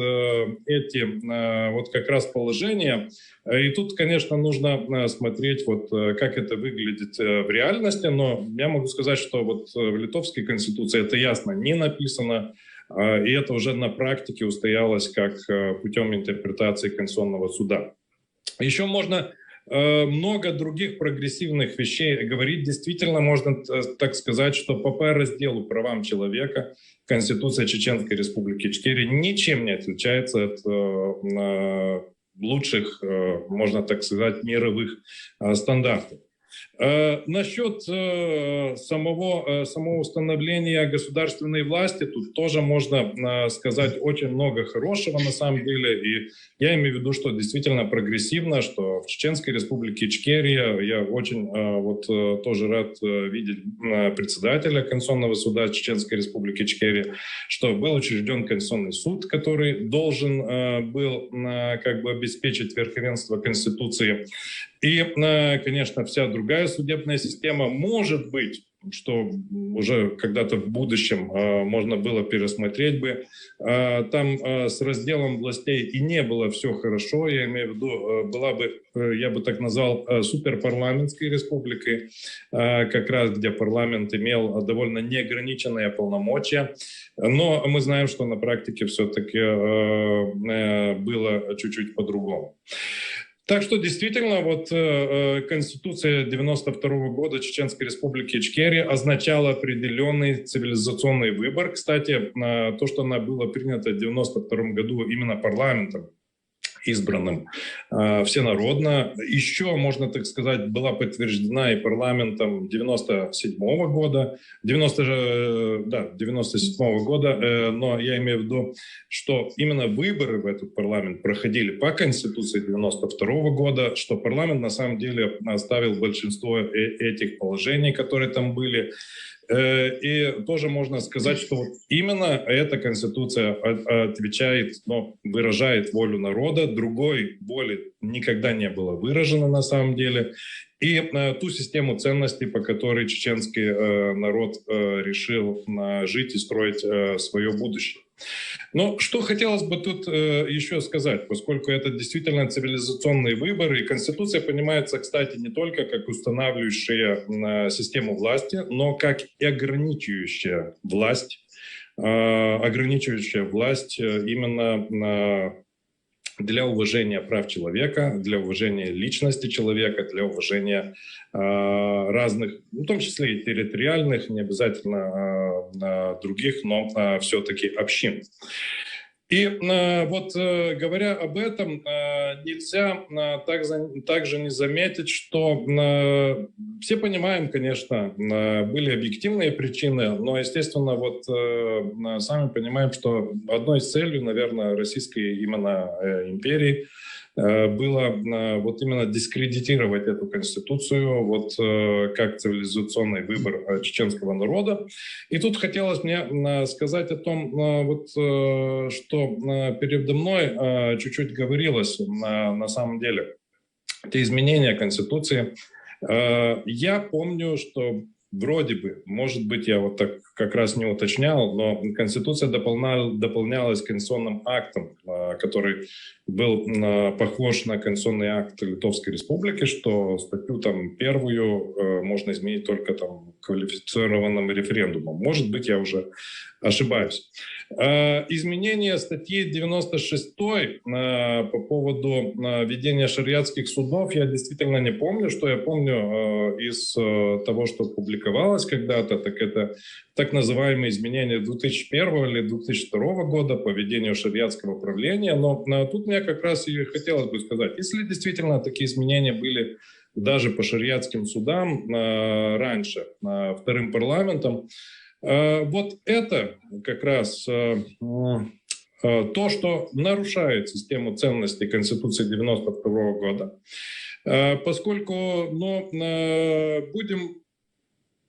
эти вот как раз положения. И тут, конечно, нужно смотреть, вот как это выглядит в реальности, но я могу сказать, что вот в литовской конституции это ясно не написано, и это уже на практике устоялось как путем интерпретации Конституционного суда. Еще можно много других прогрессивных вещей говорить. Действительно, можно так сказать, что по разделу правам человека Конституция Чеченской Республики Ичкерия ничем не отличается от лучших, можно так сказать, мировых стандартов. Насчет самого установления государственной власти, тут тоже можно сказать очень много хорошего на самом деле. И я имею в виду, что действительно прогрессивно, что в Чеченской республике Ичкерия, я очень тоже рад видеть председателя Конституционного суда Чеченской республики Ичкерия, что был учрежден Конституционный суд, который должен был обеспечить верховенство Конституции. И, конечно, вся другая судебная система, может быть, что уже когда-то в будущем можно было пересмотреть бы. Там с разделом властей и не было все хорошо, я имею в виду, была бы, я бы так назвал, суперпарламентской республикой, как раз где парламент имел довольно неограниченные полномочия. Но мы знаем, что на практике все-таки было чуть-чуть по-другому. Так что действительно Конституция 92 года Чеченской республики Ичкерия означала определенный цивилизационный выбор. Кстати, то, что она была принята в 92 году именно парламентом, избранным всенародно, еще, можно так сказать, была подтверждена и парламентом 97 года, 97 года, но я имею в виду, что именно выборы в этот парламент проходили по Конституции 92 года, что парламент на самом деле оставил большинство этих положений, которые там были. И тоже можно сказать, что именно эта Конституция отвечает, выражает волю народа, другой воли никогда не было выражено на самом деле. И ту систему ценностей, по которой чеченский народ решил жить и строить свое будущее. Но что хотелось бы тут еще сказать, поскольку это действительно цивилизационный выбор, и Конституция понимается, кстати, не только как устанавливающая систему власти, но как и ограничивающая власть именно для уважения прав человека, для уважения личности человека, для уважения разных, в том числе и территориальных, не обязательно других, но все-таки общин. И говоря об этом, нельзя также не заметить, что все понимаем, конечно, были объективные причины, но, естественно, сами понимаем, что одной из целей, наверное, Российской именно империи было именно дискредитировать эту Конституцию как цивилизационный выбор чеченского народа. И тут хотелось мне сказать о том, что передо мной чуть-чуть говорилось на самом деле. Те изменения Конституции. Я помню, что вроде бы, может быть, я так как раз не уточнял, но Конституция дополнялась конституционным актом, который был похож на конституционный акт Литовской Республики, что статью первую можно изменить только квалифицированным референдумом. Может быть, я уже ошибаюсь. Изменение статьи 96 по поводу введения шариатских судов я действительно не помню. Что я помню из того, что публиковалось когда-то, так это так называемые изменения 2001 или 2002 года по введению шариатского правления. Но тут мне как раз и хотелось бы сказать, если действительно такие изменения были даже по шариатским судам раньше, вторым парламентом, это как раз то, что нарушает систему ценностей Конституции 92 года, поскольку будем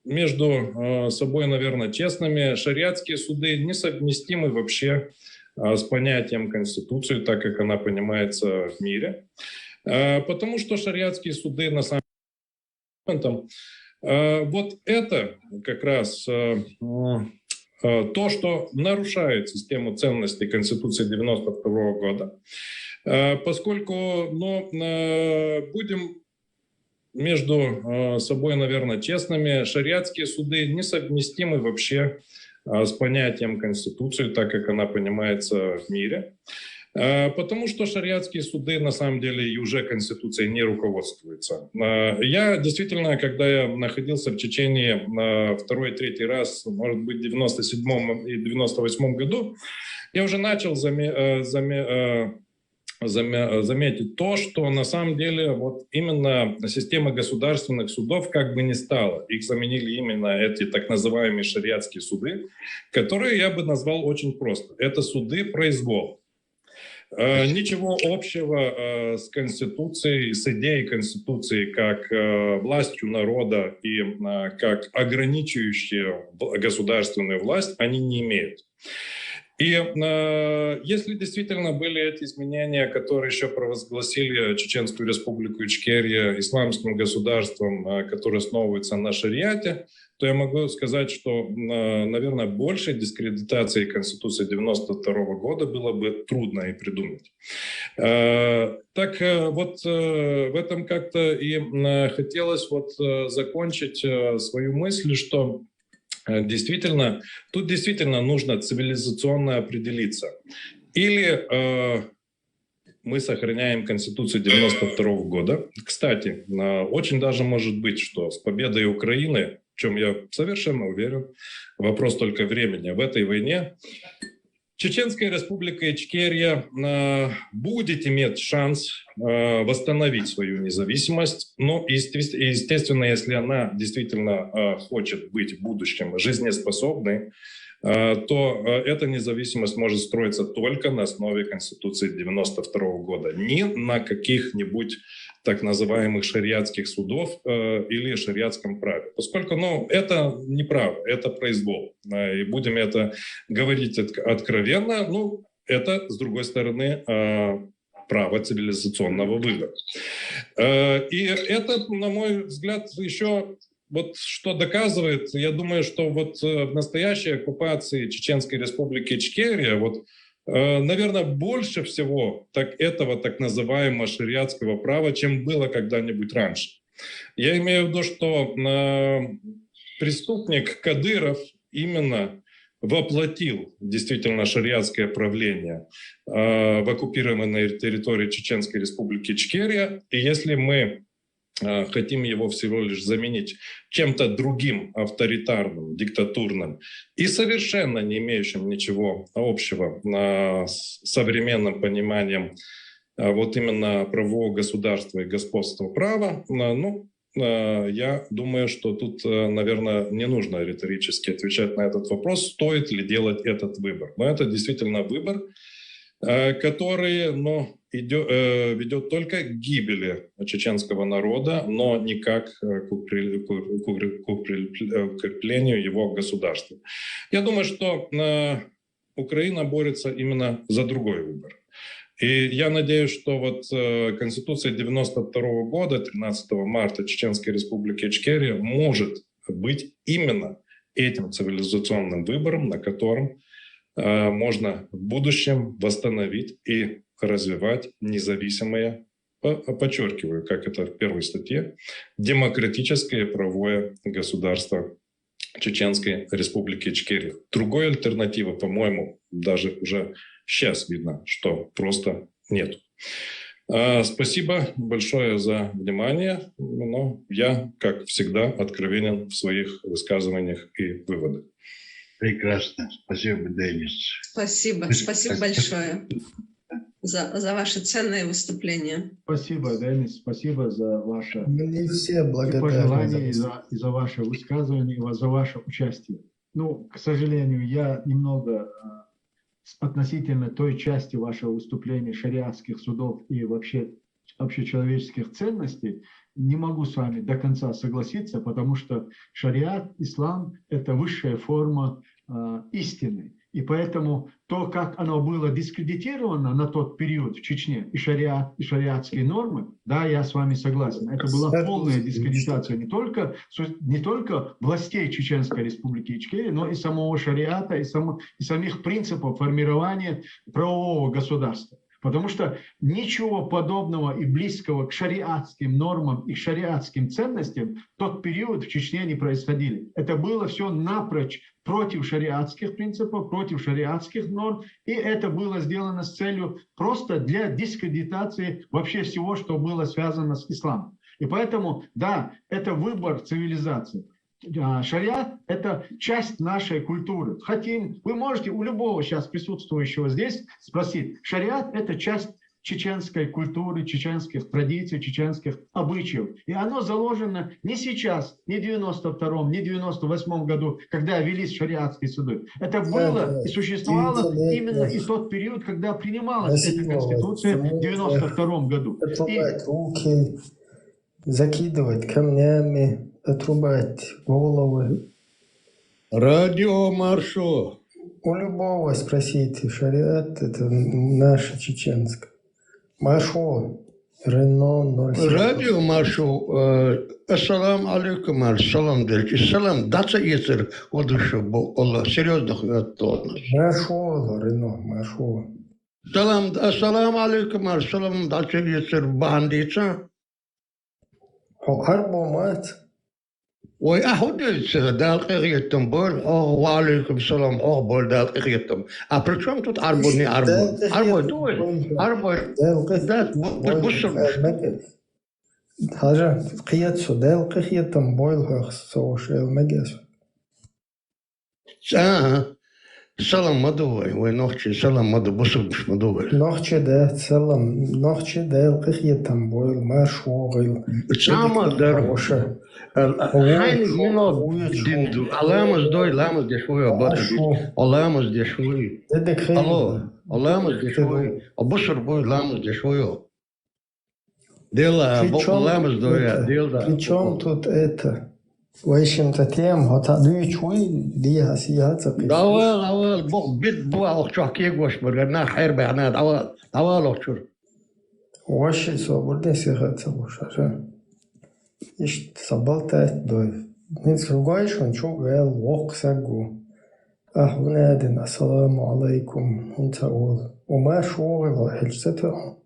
между собой, наверное, честными, шариатские суды несовместимы вообще с понятием Конституции, так как она понимается в мире, потому что шариатские суды на самом деле это как раз то, что нарушает систему ценностей Конституции 92 года, поскольку будем между собой, наверное, честными, шариатские суды несовместимы вообще с понятием Конституции, так как она понимается в мире. Потому что шариатские суды на самом деле и уже Конституцией не руководствуются. Я действительно, когда я находился в Чечении второй и третий раз, может быть, в 97 и 98 году, я уже начал заметить то, что на самом деле вот именно система государственных судов как бы не стала. Их заменили именно эти так называемые шариатские суды, которые я бы назвал очень просто. Это суды произвол. Ничего общего с Конституцией, с идеей Конституции как властью народа и как ограничивающие государственную власть они не имеют. И если действительно были эти изменения, которые еще провозгласили Чеченскую республику Ичкерия исламским государством, которое основывается на шариате, то я могу сказать, что, наверное, большей дискредитации Конституции 1992 года было бы трудно и придумать. Так вот в этом как-то и хотелось вот закончить свою мысль, что действительно, тут действительно нужно цивилизационно определиться. Или мы сохраняем Конституцию 1992 года. Кстати, очень даже может быть, что с победой Украины, в чем я совершенно уверен, вопрос только времени, в этой войне Чеченская республика Ичкерия будет иметь шанс восстановить свою независимость. Но, естественно, если она действительно хочет быть в будущем жизнеспособной, то эта независимость может строиться только на основе Конституции 1992 года. Не на каких-нибудь так называемых шариатских судов или шариатском праве. Поскольку это не право, это произвол. И будем это говорить откровенно, это, с другой стороны, право цивилизационного выбора. И это, на мой взгляд, еще вот что доказывает, я думаю, что вот в настоящей оккупации Чеченской республики Ичкерия, вот, наверное, больше всего этого так называемого шариатского права, чем было когда-нибудь раньше. Я имею в виду, что преступник Кадыров именно воплотил действительно шариатское правление в оккупированной территории Чеченской республики Ичкерия. И если мы хотим его всего лишь заменить чем-то другим, авторитарным, диктатурным и совершенно не имеющим ничего общего с современным пониманием вот именно правового государства и господства права, я думаю, что тут, наверное, не нужно риторически отвечать на этот вопрос, стоит ли делать этот выбор. Но это действительно выбор, который ведет только к гибели чеченского народа, но никак к укреплению его государства. Я думаю, что Украина борется именно за другой выбор. И я надеюсь, что вот Конституция 1992 года, 13 марта Чеченской республики Ичкерия, может быть именно этим цивилизационным выбором, на котором можно в будущем восстановить и развивать независимое, подчеркиваю, как это в первой статье, демократическое правовое государство Чеченской республики Ичкерия. Другой альтернативы, по-моему, даже уже сейчас видно, что просто нет. Спасибо большое за внимание. Но я, как всегда, откровенен в своих высказываниях и выводах. Прекрасно. Спасибо, Денис. Спасибо большое за ваше ценное выступление. Спасибо, Денис, спасибо за ваше все пожелания и за ваше высказывание, и за ваше участие. К сожалению, я немного относительно той части вашего выступления шариатских судов и вообще общечеловеческих ценностей не могу с вами до конца согласиться, потому что шариат, ислам – это высшая форма истины. И поэтому то, как оно было дискредитировано на тот период в Чечне, и шариат, и шариатские нормы, да, я с вами согласен, это была полная дискредитация не только властей Чеченской республики Ичкерия, но и самого шариата, и самих принципов формирования правового государства. Потому что ничего подобного и близкого к шариатским нормам и к шариатским ценностям в тот период в Чечне не происходили. Это было все напрочь против шариатских принципов, против шариатских норм, и это было сделано с целью просто для дискредитации вообще всего, что было связано с исламом. И поэтому, да, это выбор цивилизации. Шариат – это часть нашей культуры. Вы можете у любого сейчас присутствующего здесь спросить, шариат – это часть чеченской культуры, чеченских традиций, чеченских обычаев. И оно заложено не сейчас, не в 92-м, не в 98-м году, когда велись шариатские суды. Это было и существовало именно и тот период, когда принималась эта конституция в 92-м году. Отрубать руки, закидывать камнями, отрубать головы. Радио Маршо. У любого спросите, шариат это наше чеченское. Маршо, Рено 07. Радио Маршо, ассалам алейкум, салам дельки, салам, даца есер, одыша, Аллах, серьезно хуятто. Маршо, Рено, Маршо. Салам, ассалам алейкум, салам, даца есер, бандица. Арбо мат. Ой, ахудец, далкиятам бол, валейкум салам, бол далкиятам. А при чем тут арбо не арбо? Арбо дуй, арбо. Да, бусом. Хажа, киятсу, далкиятам бол хахсошел мегас. Салам мадувай, ой, нохчи, салам маду, бусом мадувай. Нохчи да, салам, нохчи далкиятам бол, маршогил. Сама дороже. Хайни мино динду. Аламаз дой, ламаз дешвой, аламаз дешвой. Алло, аламаз дешвой. Абусар бой, ламаз дешвой. Дела, аламаз дой, дела. Причем тут это? В общем-то тем, вот дучуй, диха сияца. Давал, бог бит буа чаки гош, на хайр бана, давал охчур. Вообще свободный сихаться бушаша. Ишт сабалтает дой. Нинс ругаешь, он чугал, вок сагу. Ахунадин, ассаламу алейкум, унтаул. Ума шугал, хельцету.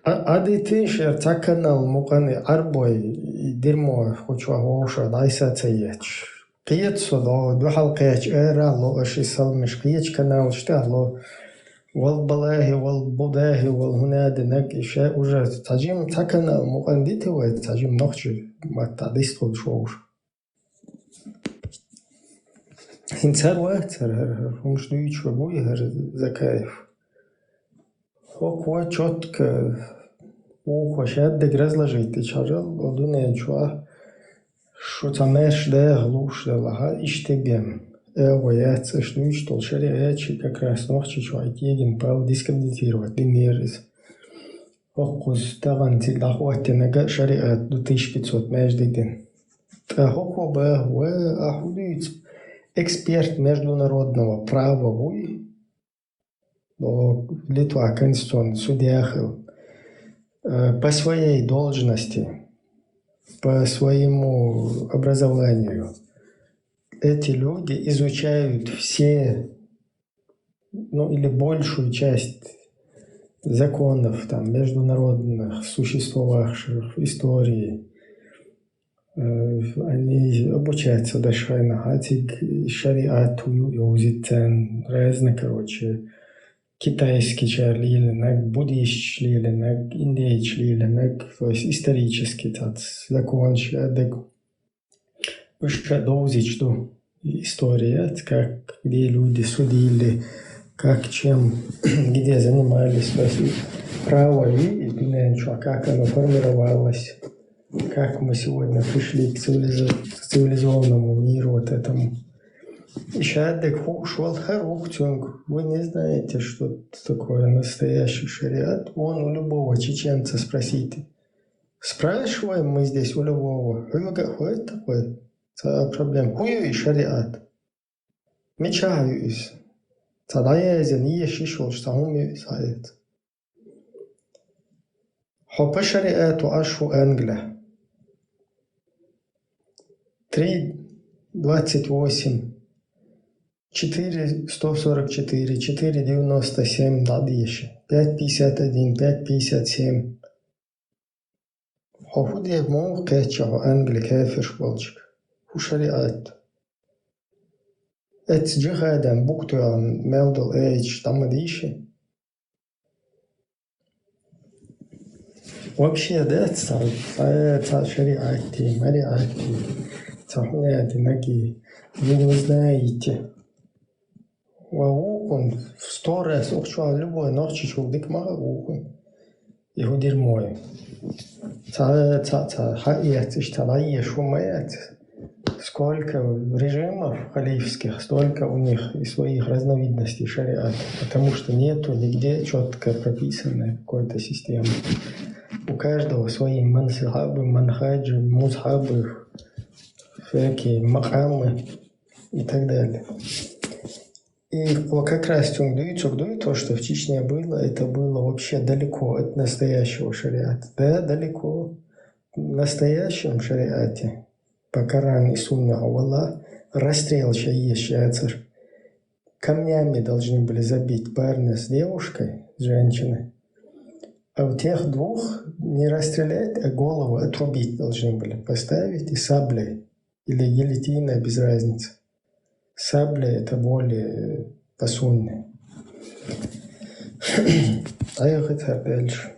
Адитиш артаканал муканы арбой дермо хочва гоша дайсацеяч. Киетсо до двухалкач эра ло аши салмиш киеч канал штарло. والبلاهي والبوداهي والهناد نك إشاء وجه تجيم تكنا مقنديته وتجيم نخشي ما تعديس طول شوش هنسر وقت هر مش دويش وبوي هر زكايف هو كوا تشوتك وخشاد دقرز لجيت تشارل ودونه شوا شو تماش ده غلوش ده لها اشتغم ويات اشتويش тол шариатчи как раз нохчи чуайтиген пал дискредитировать динерис. Оккус таган тилахуаттенага шариат 2500 междидин. Тахоко ба ахудиц эксперт международного права вуй до Литва конституцион судьяхил по своей должности, по своему образованию. Эти люди изучают все, ну или большую часть законов там, международных, существовавших в истории. Они обучаются даже на хатик, шариату, юзитен, разные, короче, китайский чарлили, наг буддийский члили, наг индейский члили, наг, то есть исторический тот закон, доузить, что история, как, где люди судили, как, чем, где занимались, то есть право и как оно формировалось, как мы сегодня пришли к цивилизованному миру, вот этому. Вы не знаете, что такое настоящий шариат? Вон у любого чеченца спросите. Спрашиваем мы здесь у любого. Что это такое? Проблем. Хуй шариат. Мечаюсь. Цадаязен и шишол, что он мечает. Хопа шариату ашу Англия. 3:28. 4:144, 4:97 дадишь. 5:51, 5:57. Хофуди мол кечо Англия кефир болчик. Шариат. Это джихадам буктуан middle age тамадиши. Вообще, да, это шариати, мариати, цахуняти, наги. Вы не знаете. Он 100 раз ухчу любой ночи чулдик мага ухун. Его дерьмой. Сколько режимов халифских, столько у них и своих разновидностей шариата. Потому что нету нигде четко прописанной какой-то системы. У каждого свои мансихабы, манхаджи, музхабы, всякие махамы и так далее. И вот как раз Чунгдуй, то, что в Чечне было, это было вообще далеко от настоящего шариата. Да, далеко. В настоящем шариате, по Корану и Сунне Аллах, расстрел шаицар. Камнями должны были забить парня с девушкой, с женщиной. А у тех двух не расстрелять, а голову отрубить должны были поставить и саблей. Или гильотиной, без разницы. Сабля – это более по сунне. А я хотел дальше.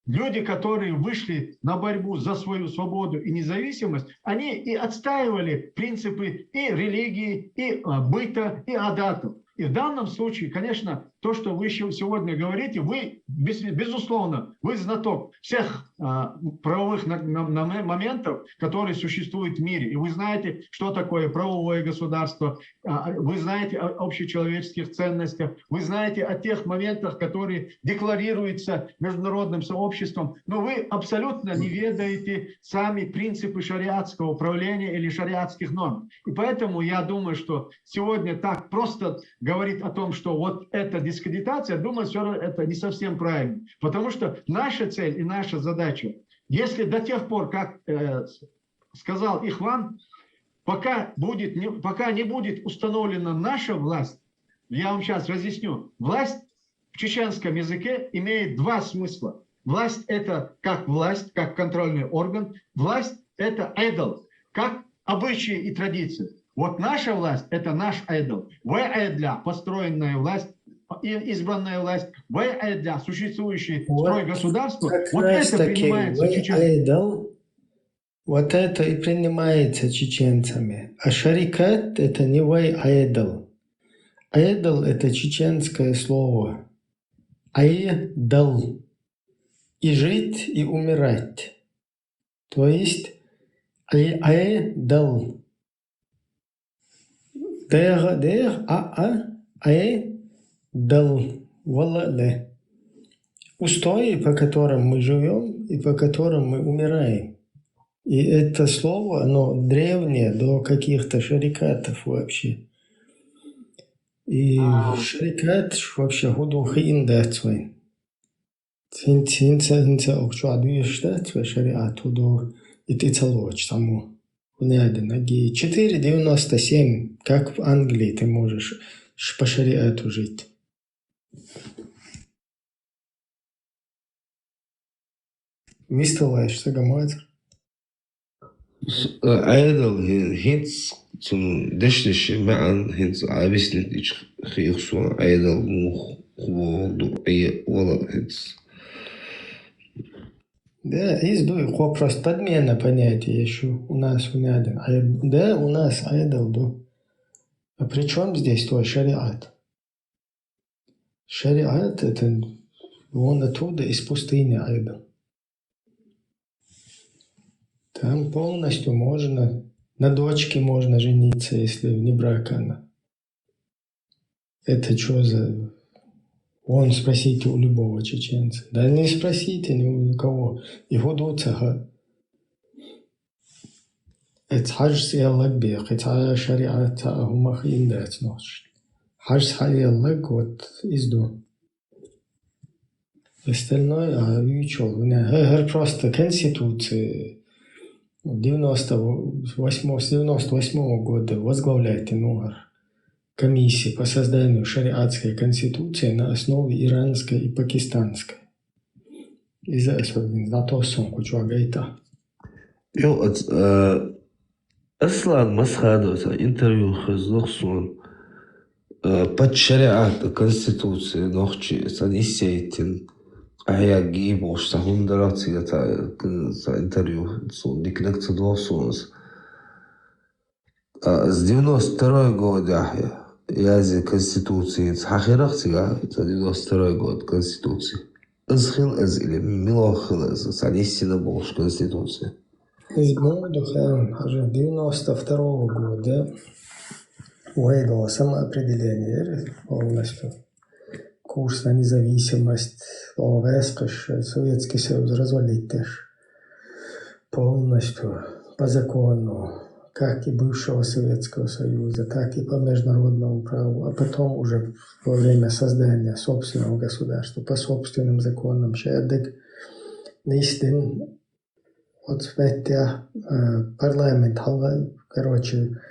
Люди, которые вышли на борьбу за свою свободу и независимость, они и отстаивали принципы и религии, и быта, и адатов. И в данном случае, конечно, то, что вы сегодня говорите, вы, безусловно, вы знаток всех правовых моментов, которые существуют в мире. И вы знаете, что такое правовое государство, вы знаете о общечеловеческих ценностях, вы знаете о тех моментах, которые декларируются международным сообществом, но вы абсолютно не ведаете сами принципы шариатского управления или шариатских норм. И поэтому я думаю, что сегодня так просто говорит о том, что вот эта дискредитация, думаю, все равно это не совсем правильно. Потому что наша цель и наша задача, если до тех пор, как сказал Ихван, пока не будет установлена наша власть, я вам сейчас разъясню, власть в чеченском языке имеет два смысла. Власть – это как власть, как контрольный орган. Власть – это айдол, как обычаи и традиции. Вот наша власть – это наш айдол. Вайдля – построенная власть, избранная власть. Вайдля – существующий строй государства. Вот это принимается чеченцами. Вот это и принимается чеченцами. А шарикат – это не айдол. Айдол – это чеченское слово. Айдол. И жить, и умирать. То есть айдол. Устои, по которым мы живем и по которым мы умираем. И это слово, оно древнее, до каких-то шарикатов вообще. И шарикат вообще худухи индацвай. Синца окчуадуешдацвай шариат худух и ты целоч тому. 4,97, как в Англии ты можешь по шариату жить. Мистер Сагамазер. Айдол хинц zum дешдеш маан хинц абиснит ич хиусу айдол мух хводу ай вала хинц. Да, есть просто подмена понятия еще у нас у один. Да, у нас айдол, да. А при чем здесь твой шариат? Шариат это вон оттуда из пустыни айдол. Там полностью можно, на дочке можно жениться, если не брак она. Это что за... Вон спросите у любого чеченца. Да не спросите ни у кого. Его дуцаха. Это хадж сиаллак бех. Это шариат умах индать нож. Хадж сиаллак вот изду. Остальное учел. Просто конституции 98 года возглавляет Инугар. Комиссии по созданию шариатской конституции на основе иранской и пакистанской. Из-за того, что гайта. Аслан Масхаду интервью хазлохсон под шариат конституции нохчи санисейтин аяги бош сахундарати за интервью сон дикнекцо двосонс. С 92 года язи Конституции, хахирахтига, это 92 год Конституции. Изхил из или милохил из, истина больше Конституции. Из Будуха, уже 92 года, выдало самоопределение полностью. Курс на независимость, Ловескаш, Советский Союз развалить тоже полностью по закону, как и бывшего Советского Союза, так и по международному праву, а потом уже во время создания собственного государства по собственным законам. Шедек Нистин, вот парламент, короче,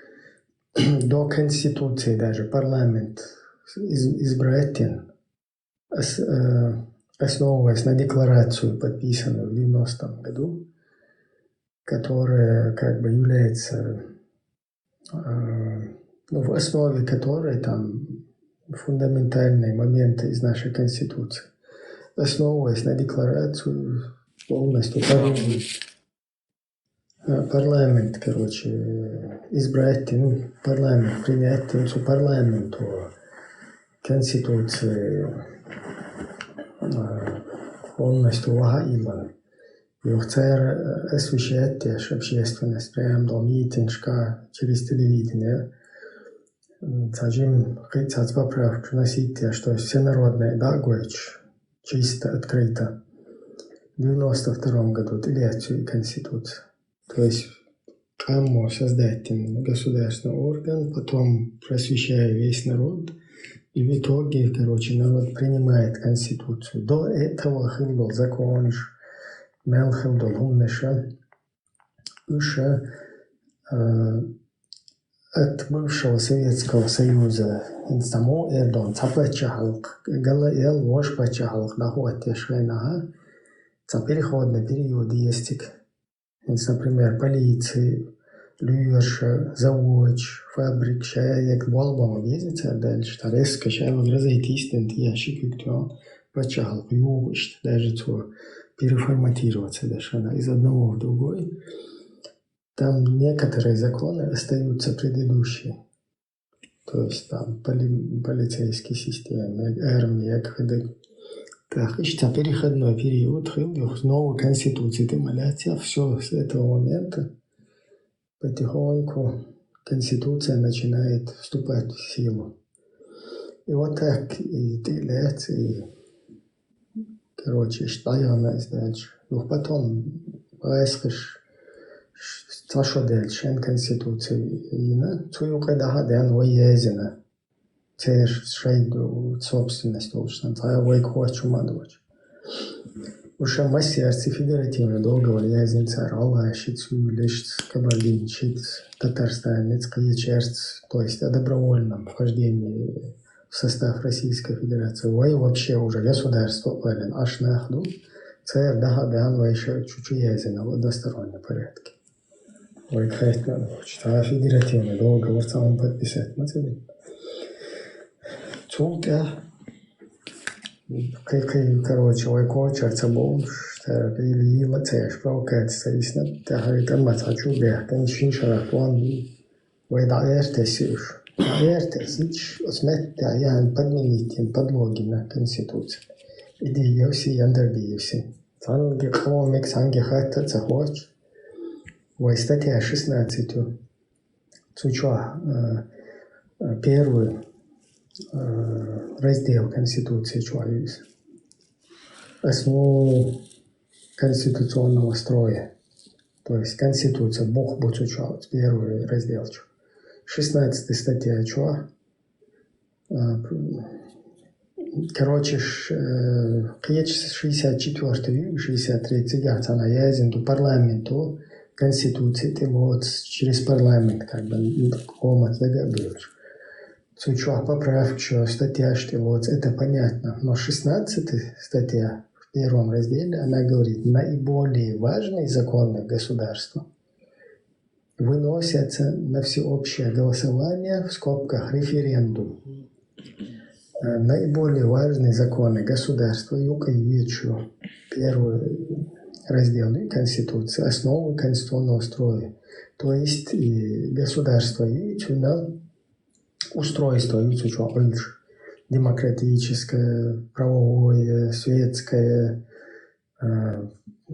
до Конституции даже парламент избиратель, основываясь на декларацию, подписанную в 90-м году, которая как бы является, в основе которой там фундаментальные моменты из нашей Конституции, основываясь на декларацию полностью парламент, короче, избирательный парламент, принятие парламенту Конституции полностью вагаила. Юхцер освещает общественность, прям до митинга через телевидение. Сажим хотят поправку носить, что всенародная, да, Гойч, чисто, открыто. В 92 году делегацию Конституции. То есть, кому создать государственный орган, потом просвещая весь народ, и в итоге, короче, народ принимает Конституцию. До этого был закон, Мелхилдол Умныша, уже от бывшего Советского Союза инстаму Эрдон Цапачахалк, Галаэл Вошпачахалк, Дахуатя Швейнага, переходный период есть, например, полиции, Люерша, заводч, фабрик, шаек, балбам ездить, а дальше резко шаек разойтись, ящик, кто Пачахалк, ювыш, даже то переформатироваться даже из одного в другой. Там некоторые законы остаются предыдущие. То есть там полицейские системы, армия, так, ищется переходной период, новой конституции, ты моляться, все с этого момента потихоньку конституция начинает вступать в силу. И вот так и 3 лет, и короче, стояла дальше. Потом, вайскаш, что дальше, Конституция, цую когда дэн воезина, цер шейду собственность, цая вайквачу мадвач. Уже массерцы федеративно договор язница Алла, Шицу, лишь Кабардин, Шиц, Татарстанец, Каячерц, то есть о добровольном вхождении в состав Российской Федерации. Вой вообще уже государство Пэлен аж нахду, цер дахадан вайша чучуязина в одностороннем порядке. Вой кхайтна, а федеративный договор сам подписать. Цулка, короче, вой кочерца бомж, или илацеш, провокация, ясно, тахари тамат, хочу бех, конечно, шарахуан, вой да эртесиш. Эртесич, осметта, я подменить им подлоги на Конституцию. Иди, все яндербиевси. Санги комик, санги хата, захоч. Вой статья 16. Цучуа, первый раздел Конституции Чуаюс. Основу конституционного строя. То есть Конституция, Бог Буцучуа, первый раздел. 16 статья Чуа. Короче, 64 63 год она язен до парламенту Конституции, ты вот через парламент как бы комат загабил. Сучуа поправку, статья, что вот это понятно. Но 16 статья в первом разделе, она говорит, наиболее важные законы государства выносятся на всеобщее голосование, в скобках референдум. Наиболее важные законы государства, юкаючу, первый раздел Конституции, основы конституционного строя. То есть и государство юичу нам устройство демократическое, правовое, светское,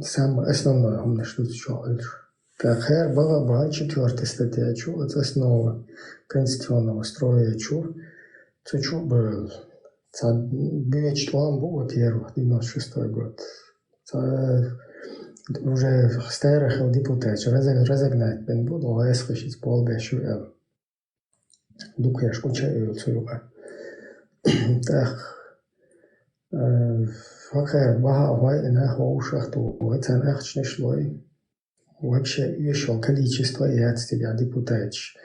самое основное, что так, была 4-я статья, это основа конституционного строя, был во-первых, 96-й год. Уже старых депутатов разогнать бен буду, а эсхащить полбешу дукеш кучаю цуюга. Так, факер бага вай на хоушахту, это нахчный шлой. Вообще еще количество яцтия депутатов,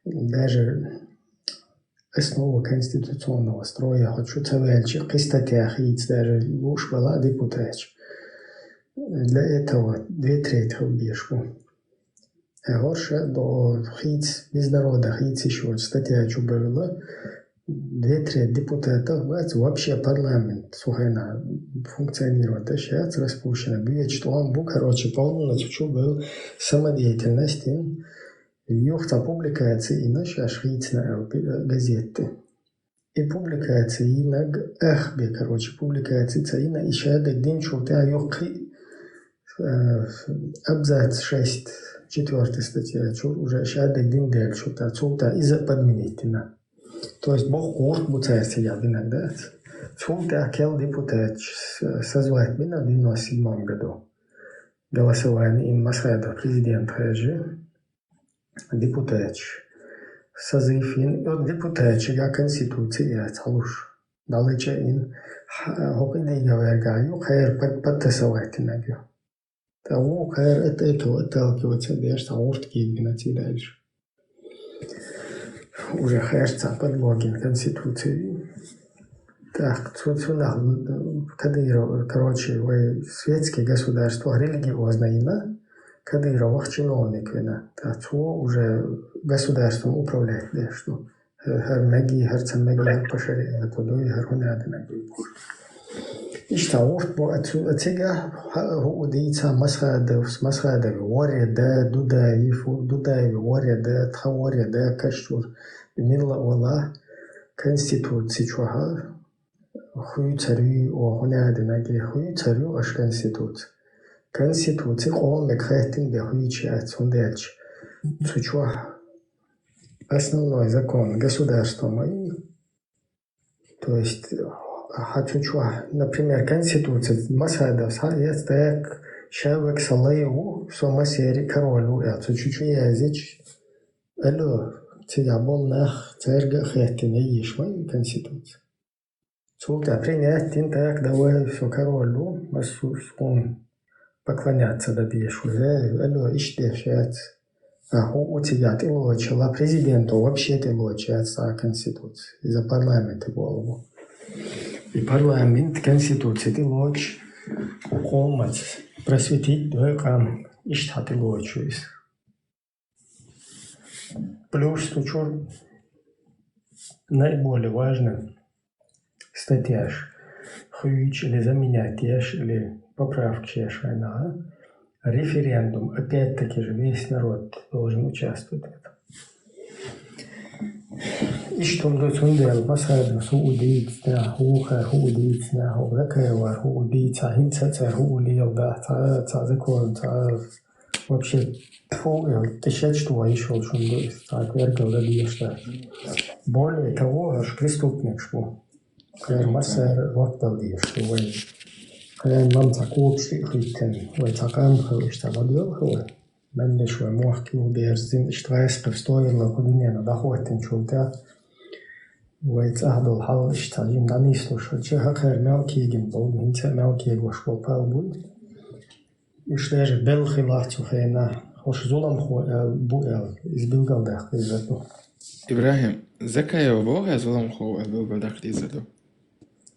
даже основу конституционного строя, хочу цавельчик, кстатях яиц, даже уж была депутатов. Для этого 2/3 бешку. А горше до хиц без народа, хиц еще статья была. 2/3 депутатов вообще парламент сухайна функционирует. Сейчас распущено. Бьет, что он был, короче, полностью был самодеятельность. Юхта публикация и наша швейцная газеты. И публикация и на эхбе, короче, публикация и на еще один день, что ты юхи абзац 6, 4 статья, уже еще один день, что-то отсюда из-за подменительно. То есть Бог курт буцается я иногда. Отсюда кел депутат созвать меня в 97 году. Голосование in Масхайда президент Хэджи. Депутат. Созыв ин депутат, я конституция цалуш. Далече ин хокиней гавергаю, хайр подтасовать иногда. Того, хайр это отталкиваться, даже уртки гнати дальше. Уже хайрца подлогин конституции. Так, сюда, Кадыров, короче, вы светские государства, религиозные, Кадыров, чиновник, так, уже государством управлять, да, что Хармеги, Харцамеги, Пашари, туда и Хархунады. Ишта урт отсега удица масхадов варида дудаев варида тхаварида каштур милла вала конституция чуха хуй царю охунады наги хуй царю аш конституция омек хайтин бе хуй чат сундельч чуха основной закон государства мои, то есть например, Конституция Масхадов, есть так, человек салаеву, сомасери королю, это чуть-чуть языч, алло, тебя был нах, церга хэттин, я ешь мою Конституцию. Султа принять, тин так, давай все королю, он поклоняться добьешь уже, алло, ищешь, а у тебя ты лочила президенту, вообще ты лочится Конституция, из-за парламента голову. И парламент, конституция, ты лучше комать, просветить только и штаты лучше. Плюс, что наиболее важно, статья, хуич или заменять или поправки шайна, референдум, опять-таки же весь народ должен участвовать в этом. И что он говорит, Масхадов, Саудийцна, Худийцна, Худакева, Худийца, Хинцеца, Худил, да, закон, вообще, тысяч что еще, что он говорит, так, вергал, да, что. Более того, аж преступник, что, когда Масхадов, вот, да, что, когда нам закон, что хитен, вот, закон, что, водил, men шо мохки уберзин штвайс стоило кудинена доходен чулта вайц ахдал хал штажим данисло шо чеха хэр мелкиген бол минца мелкиг вошо пал буд и штеже бел хилахту хэна хош зулам хо буэл из билгалдах изато Ибрахим, Закаев бога зулам хо билгалдах изато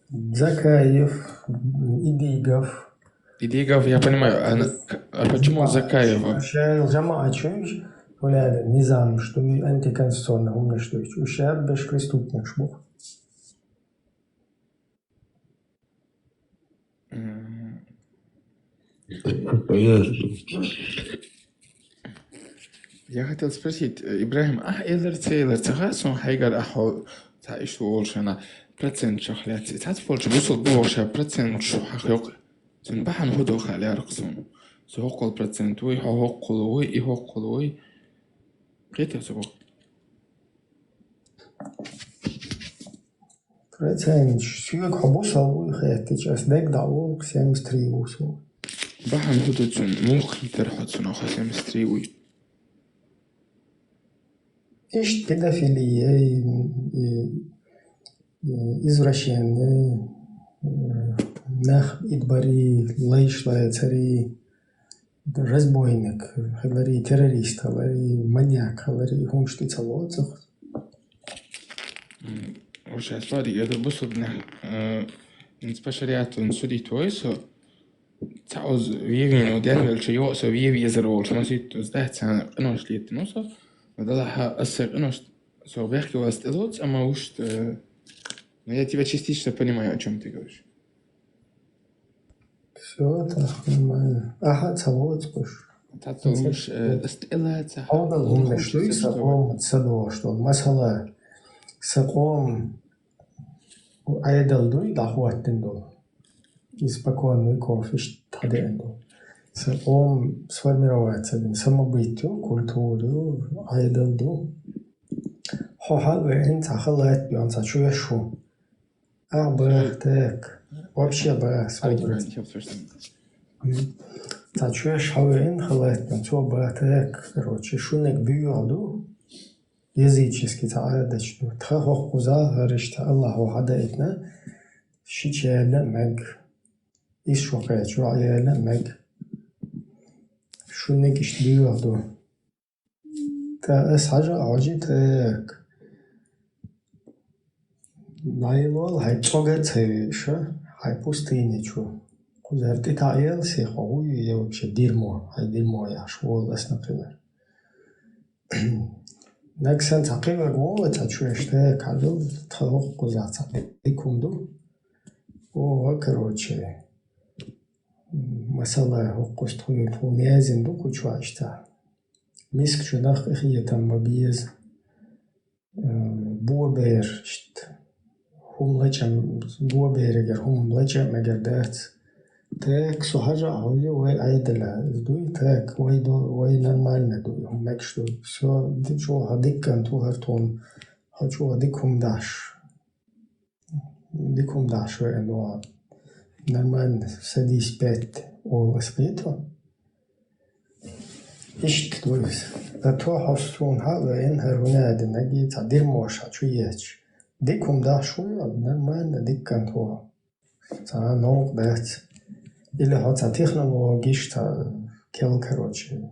Закаев, Идигов, я понимаю, а почему Закаева? Низам, что антиконституционно умно, что ущерб без преступник шмух. Я хотел спросить, Ибрагим, эдер цейлер цахасон хайгар ахо таишу олшана процент шахляци. Тат фолш бусул буоша процент шахyok. Sen bahan hudo khali arqsun. Soqol процент уй хоққулуй и хоққулуй. Qita soq. Процент сүйек хабусал хэтич дэг давол 73 усу. Bahan hudo цун мухитер хотsun ах 73 уй. Есть педофилия, извращение, нах идбари, лейшла цари, разбойник, халари террорист, халари маньяк, халари хумштица лоцах. وش أسفاري قدر بصل نسبشريات نسودي تويسو تعوز ويجين وديال شيء يوصل ويجي يزرول شو نسيت زدت سنة قنوش ليت نوصل وده أثر قنوش سو بيحكي واستلوت أما وش я тебя частично понимаю, о чем ты говоришь. Все, так нормально. Ага, целует спишь. Татулуш استقلاتها. أفضل هم نشتري سقوم تصدق что مثلا سقوم وعيدل دوي دعوات دو испокон веков ищтаденду. Сقوم сформироваться самобытию, культуру, عيدل دو. حال وين تخلت بيان تشويشو. أبرتك вообще бас. Тачуешь хавен халат на то братек, короче, шунек бюаду языческий таадачну. Тхахох куза гаришта Аллаху хадаитна шичеля мэг ишвакая чуаяля мэг шунек иш бюаду. Та эсхажа ажитек. Найлол хайчога цевиша хайпустиничу. Кузерти таил си хуй я вообще дерьмо, дерьмо я шволас, например. Нексэн цакива гоо цачуэштэй кадо тхох кузаца икунду. О, короче. Масала хоккост хуй фунезин ду кучвашта. Миск чудах ихиетам мабиез буобершт. Хумлачам буоберегер хумлачам мегердат. Так, сухажа, хуй, вай айдала, сдуй, так, вай нормально дуй, мек что, все, дичо, гадиккан, ту хартон, хочу гадиккум даш, вай, ну, нормально, садись 5, ол, спето, ишт дуйс, да то хостун, вай, харунади, наги, та дерьмоша, чуеч, диккум даш, вай, нормально, диккан, ту, та, ног, дать, или хотя технологичта, короче,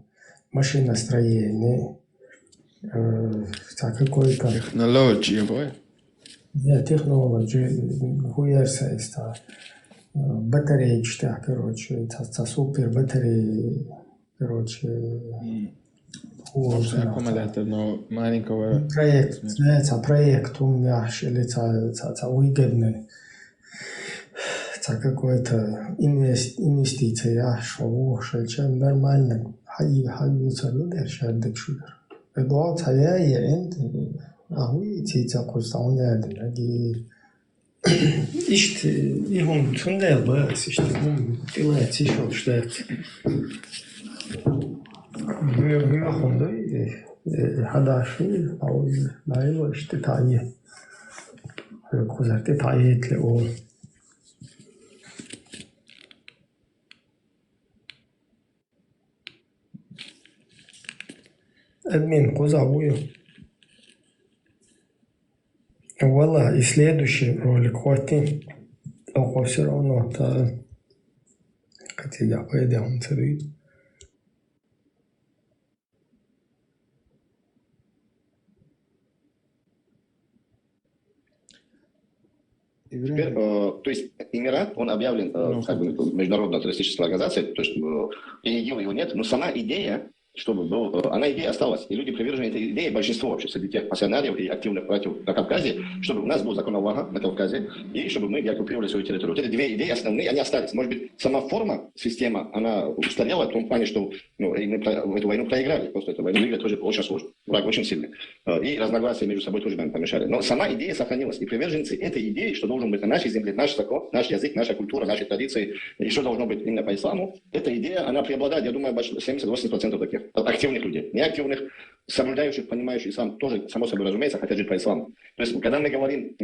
машиностроение, какой-то... Технология, бой? Нет, технология, хуерса есть, батареечта, короче, супер батареи, короче... Аккумулятор, маленького... Проект умяш, или выгодный. Какой-то инвестиция, шоу, шельчен нормально, хайюца люди, шельдик шугар. Эдуал цаяя энд, ахуй тица кустауняды, наги ишт ихун тундел бас, ишт ихун тилает сишел штат. Гюахунды, хадаши, ауз, наило ишт тайе. Кузарты тайетле ол. Админ, кузовую. Вала, и следующий ролик хватит. Только все равно, хотя я пойдем царит. Теперь, то есть Эмират, он объявлен как бы международной террористической организацией, то есть ИГИЛ его нет, но сама идея, чтобы она идея осталась. И люди привержены этой идее, большинство вообще среди тех пассионариев и активных братьев на Кавказе, чтобы у нас был закон Аллаха на Кавказе, и чтобы мы деоккупировали свою территорию. Вот эти две идеи основные, они остались. Может быть, сама форма, система, она устарела в том плане, что мы эту войну проиграли. Просто эту войну выиграть тоже очень сложно. Враг очень сильный. И разногласия между собой тоже нам помешали. Но сама идея сохранилась. И приверженцы этой идеи, что должен быть на нашей земле наш закон, наш язык, наша культура, наши традиции, и что должно быть именно по исламу, эта идея, она преобладает, я думаю, 70-80% таких активных людей. Неактивных, соблюдающих, понимающих ислам, тоже, само собой разумеется, хотят жить по исламу. То есть, когда мы говорим,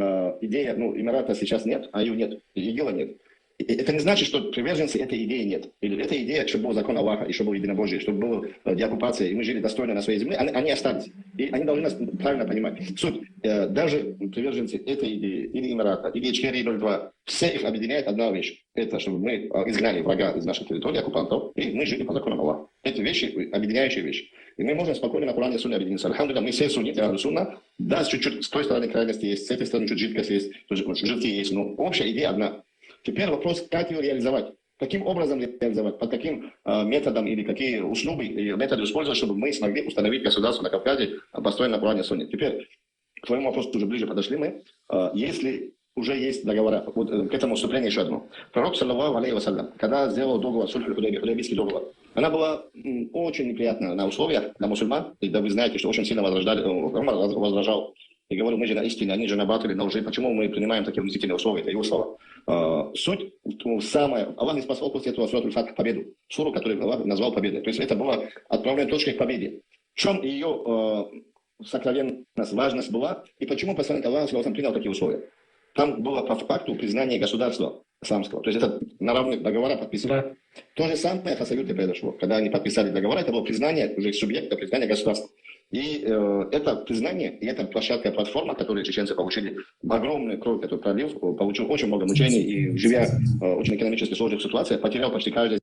идея, Эмирата сейчас нет, а ее нет, ИГИЛа нет, это не значит, что приверженцы этой идеи нет. Или эта идея, чтобы был закон Аллаха, и чтобы было единобожие, чтобы была деоккупация, и мы жили достойно на своей земле, они остались. И они должны нас правильно понимать. Суть, даже приверженцы этой идеи, или Эмирата, или Ичкерии-02, все их объединяет одна вещь. Это, чтобы мы изгнали врага из нашей территории, оккупантов, и мы жили по законам Аллаха. Это вещи, объединяющие вещи. И мы можем спокойно на Коране и Сунне объединиться. Алхамдулилlah, мы все сунниты, а Сунна, да, чуть-чуть с той стороны крайности есть, с этой стороны чуть жидкость есть, жидкие есть, но общая идея одна. Теперь вопрос, как ее реализовать. Каким образом реализовать, под каким методом или какие услуги и методы использовать, чтобы мы смогли установить государство на Кавказе, построенное на Коране и Сунне. Теперь к твоему вопросу уже ближе подошли мы. Если уже есть договора, вот к этому вступлению еще одно. Пророк, саллаллаху алейхи вассалям, когда сделал договор, Худайбийский договор, она была очень неприятна на условиях для мусульман, и да вы знаете, что очень сильно возражал и говорил, мы же на истине, они же на батыле, на лжи. Почему мы принимаем такие унизительные условия? Это его слова. Суть самая... Аллах не спасал после этого сурату Аль-Фатх победу. Суру, которую Аллах назвал победой. То есть это была отправленная точка к победе. В чем ее сокровенность, важность была, и почему посланник Аллаха принял такие условия? Там было по факту признание государства исламского. То есть это на равных договора подписывали. То же самое в Хасаюте произошло. Когда они подписали договора, это было признание уже субъекта, признание государства. И это признание, и эта площадка, платформа, которую чеченцы получили, огромную кровь, которую пролил, получил очень много мучений, и живя в очень экономически сложных ситуациях, потерял почти каждый.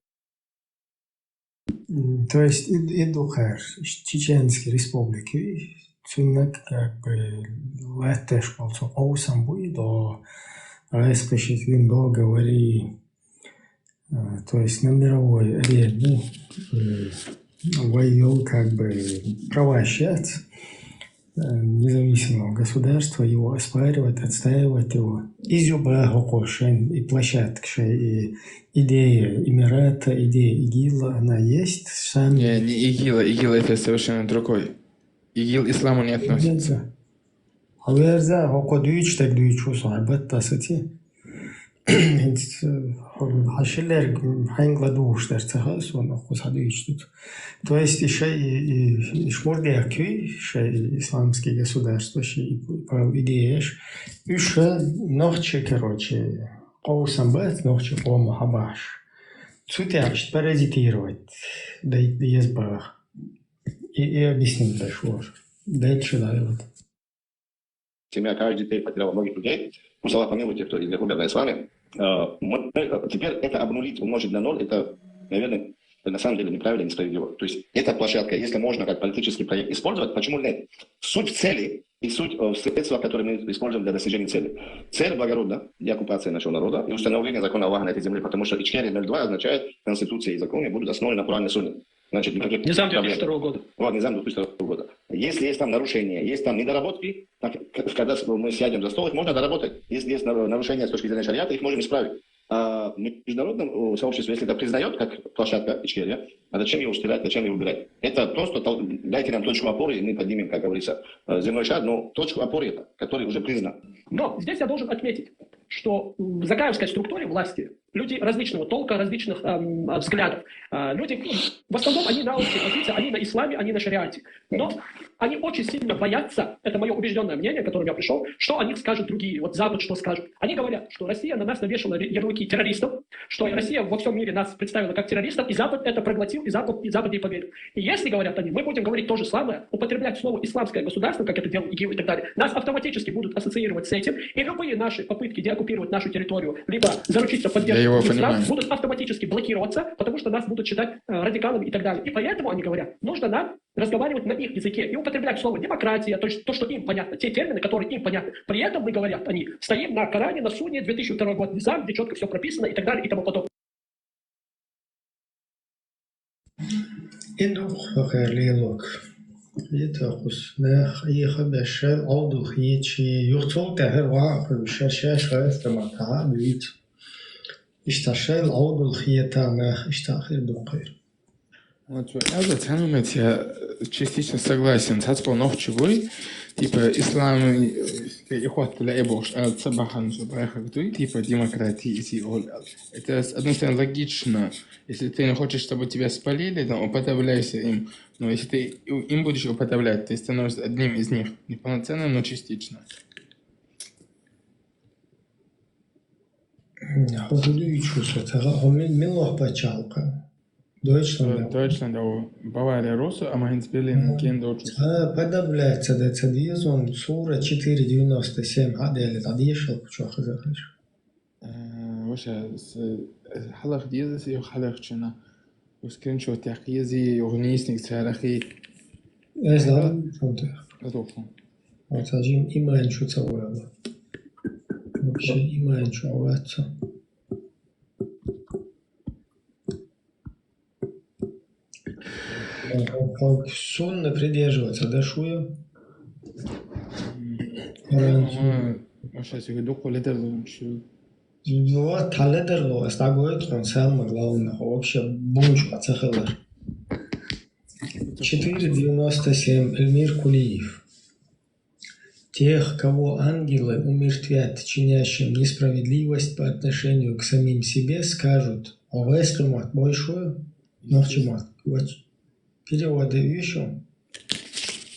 То есть Идухар, Чеченской республики, Цуннак, как бы, летеш, полцо, оусам будет, до распишет вин договори, то есть на мировой арене, воевал как бы провощать независимого государства, его оспаривать, отстаивать его. Изюба Гокошин и площадка, и идея Эмирата, идея ИГИЛа, она есть. Сами... Не ИГИЛа, ИГИЛ это совершенно другой. ИГИЛ исламу не относится. А вы за Гокодуич, так дуичу сахабат тасати. Хашиллер хайнгладуштар цахас, он охусадуич тут. То есть еще и шмурдеркви, еще исламские государства, еще идеяш, еще нохче, короче, коусамбат, нохче помахабаш. Цутяч паразитировать, да есть бах. И объяснить дальше. Дальше дает. Семья каждый день потеряла многих людей. Пусть Аллах помилует тех, кто из них умер на исламе. Теперь это обнулить, умножить на ноль, это, наверное, на самом деле неправильно и несправедливо. То есть эта площадка, если можно как политический проект использовать, почему нет? Суть в цели и суть в средствах, которые мы используем для достижения цели. Цель благородна, деоккупация нашего народа и установление закона Аллаха на этой земле, потому что Ичкерия-02 означает, Конституция и законы будут основаны на Коране и Сунне. Значит, Низам 2002 года. Вот, Низам 2002 года. Если есть там нарушения, есть там недоработки, так, когда мы сядем за стол, их можно доработать. Если есть нарушения с точки зрения шариата, их можем исправить. А в международном сообществе, если это признает как площадка Ичкерия, а зачем ее устилать, зачем ее убирать? Это просто дайте нам точку опоры, и мы поднимем, как говорится, земной шар, но точку опоры это, который уже признан. Но здесь я должен отметить, что в закаевской структуре власти люди различного толка, различных взглядов. Люди, в основном, они на общей позиции, они на исламе, они на шариате. Но они очень сильно боятся, это мое убежденное мнение, к которому я пришел, что о них скажут другие, вот Запад что скажет. Они говорят, что Россия на нас навешала ярлыки террористов, что Россия во всем мире нас представила как террористов, и Запад это проглотил, и Запад ей поверил. И если, говорят они, мы будем говорить то же самое, употреблять слово «исламское государство», как это делал ИГИЛ и так далее, нас автоматически будут ассоциировать с этим, и любые наши попытки деоккупировать нашу территорию, либо заручиться поддержкой ислама, будут автоматически блокироваться, потому что нас будут считать радикалами и так далее. И поэтому они говорят, нужно нам разговаривать на их языке и употреблять слово демократия, то есть то, что им понятно, те термины, которые им понятны. При этом мы, говорят они, стоим на Коране, на Сунне, 2002 год, Низам, где четко все прописано и так далее и тому подобное. إدوخ خير ليلوك يتوقس نخ يخب الشل عودو خيتشي يختول تهر واقع الشاشاش غيث لما تعا بيت اشتاشل عودو الخيتا نخ اشتاخر دقير. Вот я за ценность я частично согласен. Цацпо нохчевой, типа ислам и ход для эбош, а цабахан жабрахагдуй, типа демократии и олял. Это с одной стороны логично. Если ты не хочешь, чтобы тебя спалили, то уподобляйся им. Но если ты им будешь уподоблять, ты становишься одним из них. Не полноценным, но частично. Deutschland, auch Bavaria Rosso, а Майнц Берлин, Кендоучус. Подобляется до цадиезон, сура 497, гадели, тадишел, что хазахиш. وش حلق ديزي وحلق شنا وسكرين شو تحقيزي وغنيسنك تاريخي لا فهمت أتوقع وتاجيم إيمان شو تسوي الله вообще إيمان شو عواتها Сонно придерживаться, да, шуя? Сейчас я иду колледер лучше. Вот, таледер ло, остагоет он самое главное, вообще бунч пацахалар. 497. Эльмир Кулиев. Тех, кого ангелы умертвят, чинящим несправедливость по отношению к самим себе, скажут: «Овескимат большую, нохчимат». Переводы еще.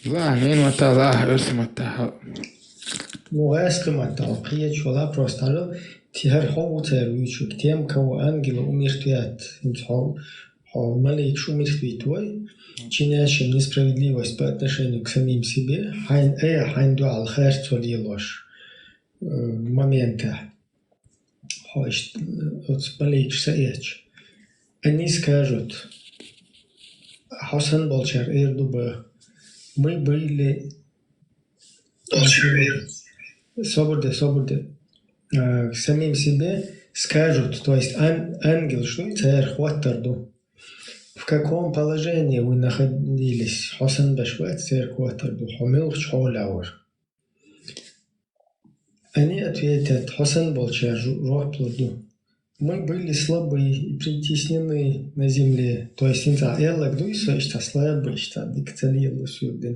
لا مين متى لا ارسم متى Овескимат, приятель, ла просто ало. Тихар ховутер вичук тем, кого ангелы умертвят, малейк умертвитвой, чинящим несправедливость по отношению к самим себе, хайн дуал херцо лилош момента, малейк саеч. Они скажут: Хасан Болчар Эрдуба, мы были свободы. К самим себе скажут, то есть ангел, что царь хватарду. В каком положении вы находились? Хасан Башват, царь хватарду, хомил чхолаур. Они ответят: Хасан Болчар Рохпларду. Мы были слабы и притеснены на земле. То есть, элак дуйса, что слабы, что дикталило сюда.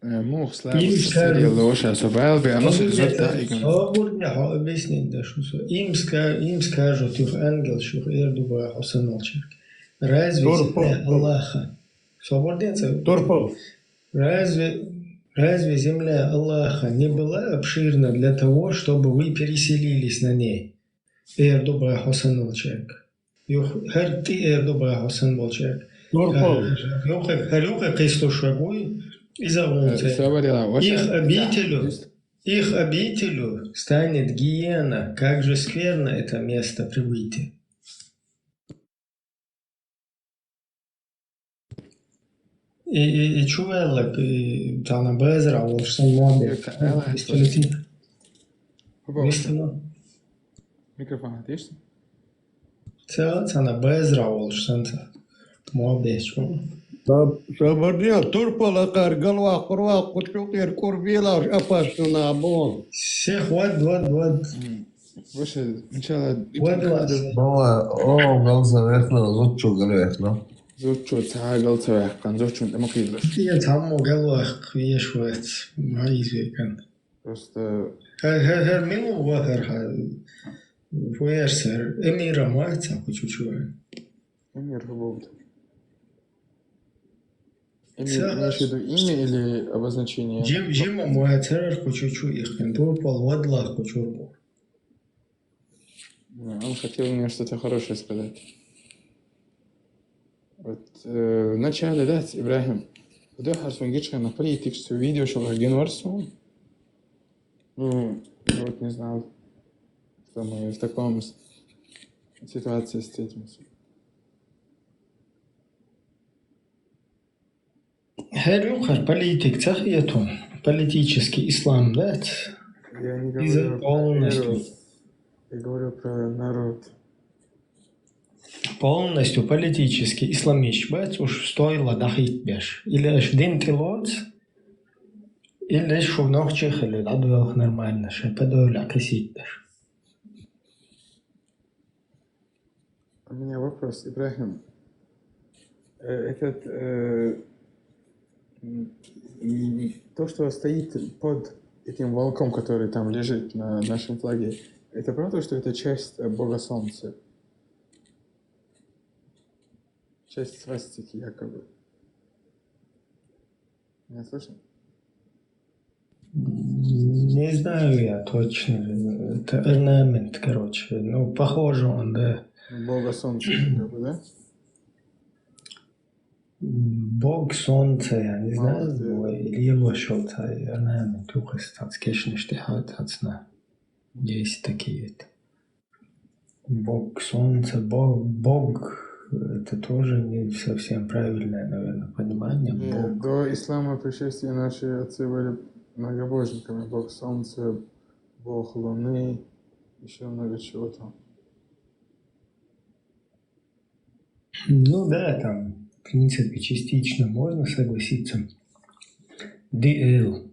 مو слабо царило, сейчас обалби, а ну заттайган. Обурня, объяснить, да, что им скажут, их ангел, что Эрдуба Хасан Болчар. Разве земля Аллаха? Свободенцы? Разве земля Аллаха не была обширна для того, чтобы вы переселились на ней? Эрдуба Хасан Болчар. Хер ты Эрдуба Хасан Болчар. Харюха Кайстушагуй и зовунте. Их обителю станет гиена. Как же скверно это место прибытия. И чувелок, и Тана Безра, Волшсан Моби. Микрофон отъешь? Тана Безра, Волшсан Моби. Sabırıyor, turpalakar, galva, kurva, kuçukir, kurbilar, apasına bon. Всех вот. Выше, сначала... галзавехна, зодчо галвехна. Зодчо, цаа галзавехкан, зодчо, не мокидрош. Я там галвах, квешвет, маизвекан. Просто... Хер милу вахер, фуерсер, эмира мается, кучучуэ. Эмир хубовд. Имеешь в виду имя или обозначение? Джима муэцерер кучучу их турпал вадлах кучурбу. Он хотел мне что-то хорошее сказать. Вот вначале, да, Ибрахим, когда Харсун Гичка на политик, что видео, что Ген Варсун. Ну, вот не знал, что мы в таком ситуации встретимся. Херюхар политик цахиятун, политический ислам, да? Я не говорю полностью. Я говорю про народ. полностью политически исламист бать уж стоило дахить беш. Или аж дин тилот, или шо ногчих, или дадуэлх нормально, ше подойля косить беш. У меня вопрос, Ибрахим. То, что стоит под этим волком, который там лежит на нашем флаге, это правда, что это часть Бога Солнца? Часть свастики, якобы. Меня слышно? Не знаю я точно. Это орнамент, короче. Ну, похоже он, да. Бога Солнца, якобы, да? Бог Солнца, я не знаю, или его что-то, орнамент, ухо, скешно, что на. Есть такие. Бог Солнца, Бог, это тоже не совсем правильное, наверное, понимание. Бог. До ислама пришествия наши отцы были многобожниками. Бог Солнца, Бог Луны, еще много чего там. Ну да, там, в принципе, частично можно согласиться. Диэл,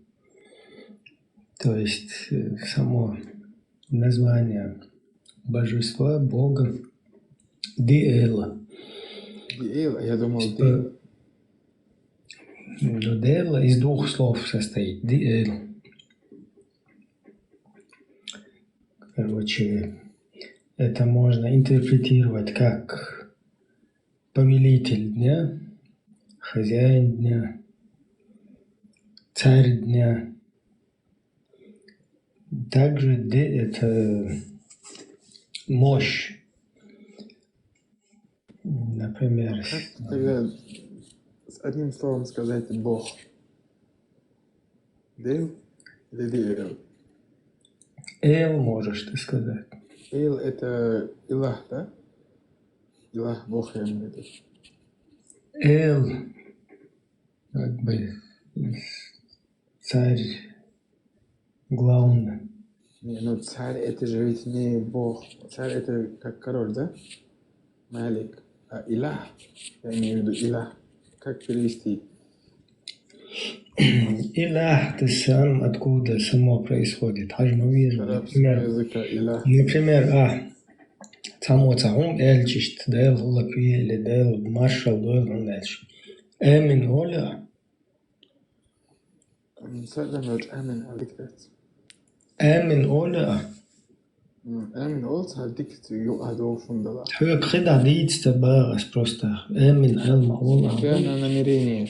то есть само название божества, Бога, Диэла. Диэла, я думал, Диэла. Но Диэла из двух слов состоит. Диэл. Короче, это можно интерпретировать как повелитель дня, хозяин дня, царь дня. Также это мощь. Например. Как тогда с одним словом сказать Бог? Дел или Диэл? Эл можешь ты сказать. Эл это Илах, да? Илах, Бог, я имею в виду. Эл, как бы, царь, главный. Не, ну царь это же ведь не Бог. Царь это как король, да? Малик. А Илах, я имею в виду Илах. Как перевести? Илах, ты сам откуда само происходит. Хажмавир, например, само цаум эльчишт, дэл лакви или дэл маршал, дэл он эльч. Эмин оля. Эмин оля. Эмин олца дикт юадо фундала. Хök хида дийцте багас просто. Эмин элма ола. Это на намерение.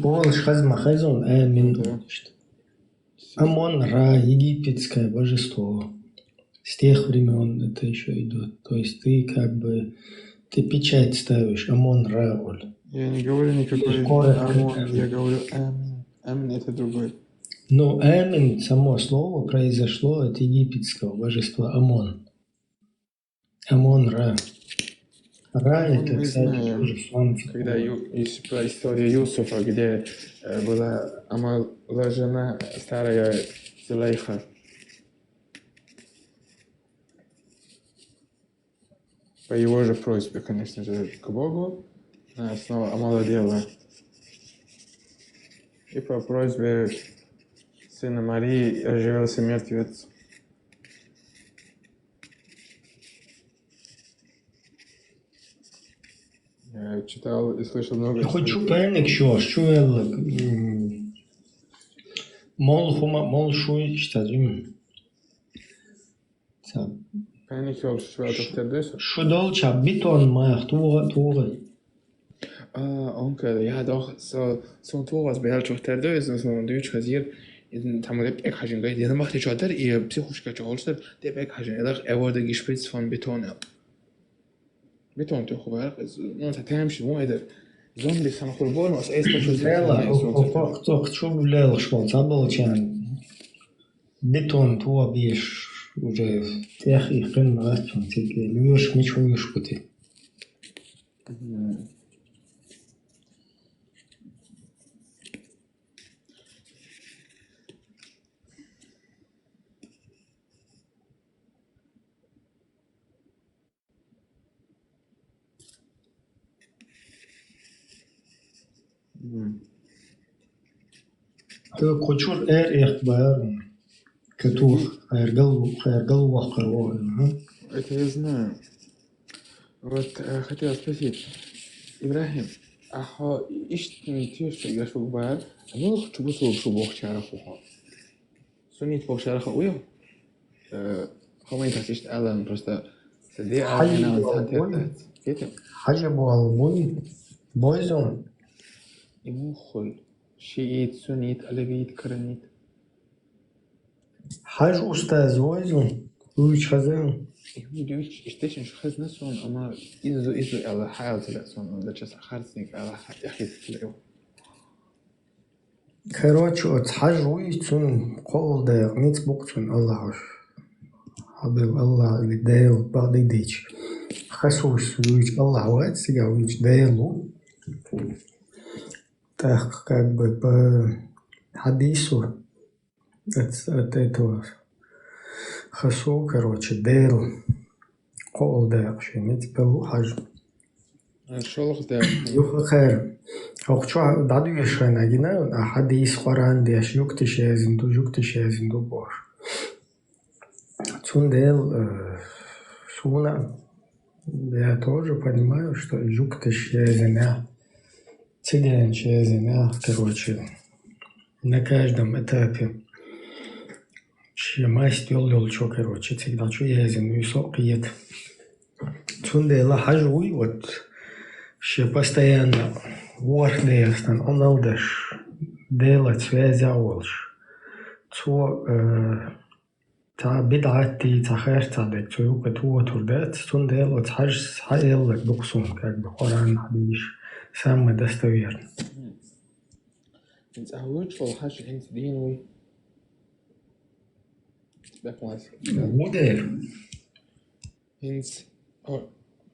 Полш хазма хазон Эмин. Амон Ра, египетское божество. С тех времен это еще идет. То есть ты как бы печать ставишь, Амон Ра. Я не говорю никакой Амон, я говорю Эмин. Эмин это другой. Но Эмин, само слово произошло от египетского божества Амон. Амон Ра. Ра это, кстати, тоже фанфик. Когда есть про историю Юсуфа, где была омоложена старая Зулейха. По его же просьбе, конечно же, к Богу, она снова омолодела. И по просьбе сына Марии оживился мертвец. Я читал и слышал много... Хочу пенек что мол шуй штазим. Пенек что это Что долча бетон маях туга. Onkel, ja doch, so Toras behält schon der Döse, so ein Deutsch rasiert, in Tamalep Eckhagen geht, der macht die Schotter, ihr psychisch Holster, der Eckhagen, er wurde gespritzt von Beton. Beton, du hast nur ein Tämchen, wo er Zombi самохульбон, was ist das? Лела, хочу лел швал, забыл чан. Бетон туа биш уже тех их рен растун, тебе льешь ничего не шпути. تو كوتشور إخبار كتور خير وخروه. Это я знаю. Вот хотел спросить, Ибрахим, иштни тиеш яшук бар, ну хочу бусу бох чараху. Сунит бох чараху уйо. Хомай тасишт алан просто сади алан сантет. Кетем. حاجة بالبوي بويزون. يمخل شيء سنيت ألغيت كرنيت. حاجة أستاذ بويزون. ويش خزان. يمديوش إشتيشن شو خزنا سون أما إذا على حال تلا سون ده جس خارسنيك على يحيي تلاقيه. كروتشو حاجة ويشون قول ده نيت بوكتون الله. حبيب الله اللي دايل بعد يديش. خصوص ويش الله وقت سجى ويش دايلو. Так как бы по хадису это хасу, короче, дейл, кол дейл, что имеется пелу хаж. شلخ ده. يوخ خير. أو شو دادو يشرنا جينا حديث قرآن ديش يكتش يزندو باش. Цун дейл суна. Я тоже понимаю, что юктиш языня. Цыганче языня, короче, на каждом этапе. Масть ёл чё, короче, всегда чё язын, высокий. Цундела хажуй, вот, ще постоянно вордеястан, он алдаш, делать связи олш. Цо, та бидати, та херцадек, цо юка туа турдет, цундела, вот хаэллак буксун, как бы, Коран хадиш. Самое достоверное. انت هوش ولا حاجة انت دينوي موديل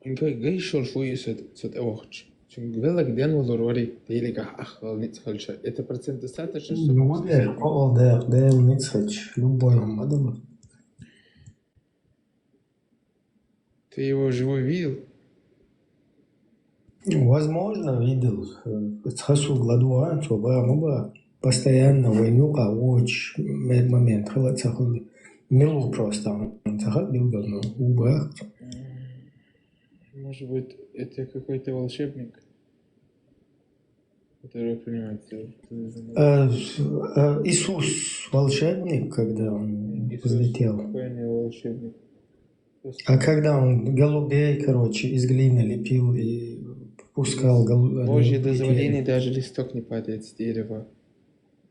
انت جاي شو شوي ست اوختش شو قبلك دين وضروري تيلك اخل نتخلش 1% достаточно чтобы موديل قول ده نتخلش любой модуль. Ты его живой видел? Возможно, видел. Схожу гладуан, что постоянно войнука очень момент. Милу просто. Может быть, это какой-то волшебник, который принимает Иисус волшебник, когда он взлетел. Какой не волшебник? А когда он голубей, короче, из глины лепил и пускал голубей. Божье дозволение даже листок не падает с дерева.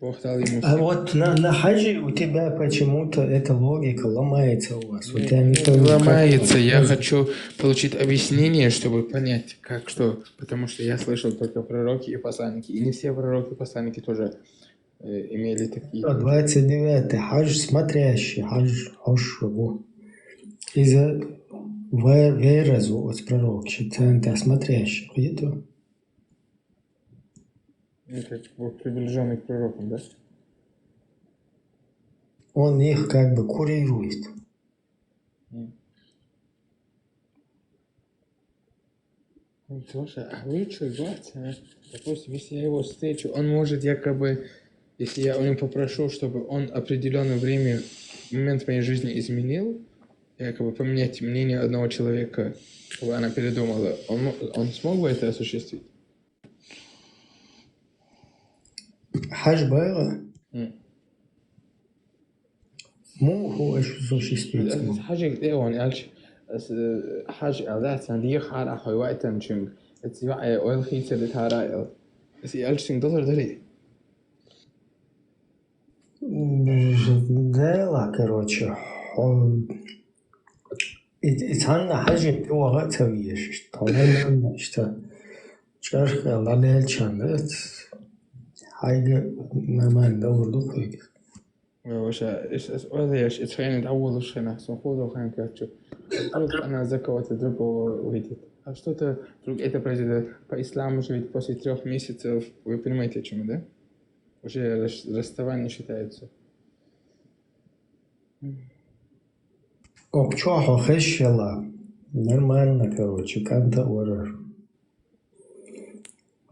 Бог дал ему... А вот на хаджи у тебя почему-то эта логика ломается у вас. У тебя не ломается. Я хочу получить объяснение, чтобы понять, как что. Потому что я слышал только пророки и посланники. И не все пророки и посланники тоже имели такие... 29-й хадж смотрящий, хадж ошву. Из-за выразу от пророка считается смотрящих. Это как приближенный к пророкам, да? Он их как бы курирует. Слушай, а лучше звать, допустим, если я его встречу, он может якобы, если я у него попрошу, чтобы он определенное время, момент моей жизни изменил, якобы поменять мнение одного человека, чтобы она передумала, он смог бы это осуществить? Хадж Байра? Могу осуществить. Хадж где он, Хадж Алдат, Сандия Хара Хойвайтен Чунг, это я ойл хитер Тарайл. Это я $1 дали. Дело, короче. إتحنا حاجة بوغة تبيش طبعاً إشتا شارك الله ليل شانت حاجة ما ندور دقيق. إيش هذا إيش إتخيل نتعوض وش هنا سنخوض وخان كاتشو. أنا زكاة تدرب وهيدت. А что-то вдруг это произойдет по исламу же ведь после 3 месяцев, вы понимаете, о чем, да? Уже расставание считается. Обчохо хещела. Нормально, короче, канта орер.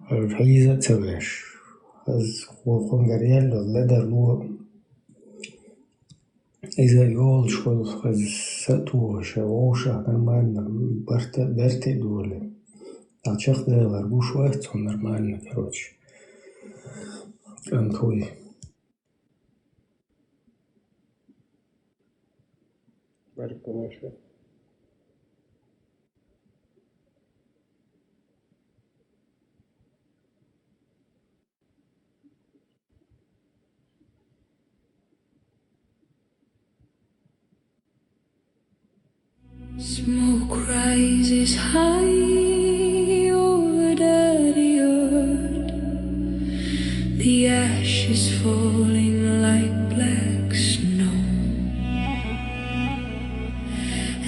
Рейза цевеш. خز خوكم غريالو لدر لو إذا يول شغل خز ستو شووشة نرمالنا برتي دولي عشان ده غربوش وقت نرمالنا كروش كان توي بارك الله فيك. Smoke rises high over the earth, the ashes falling like black snow.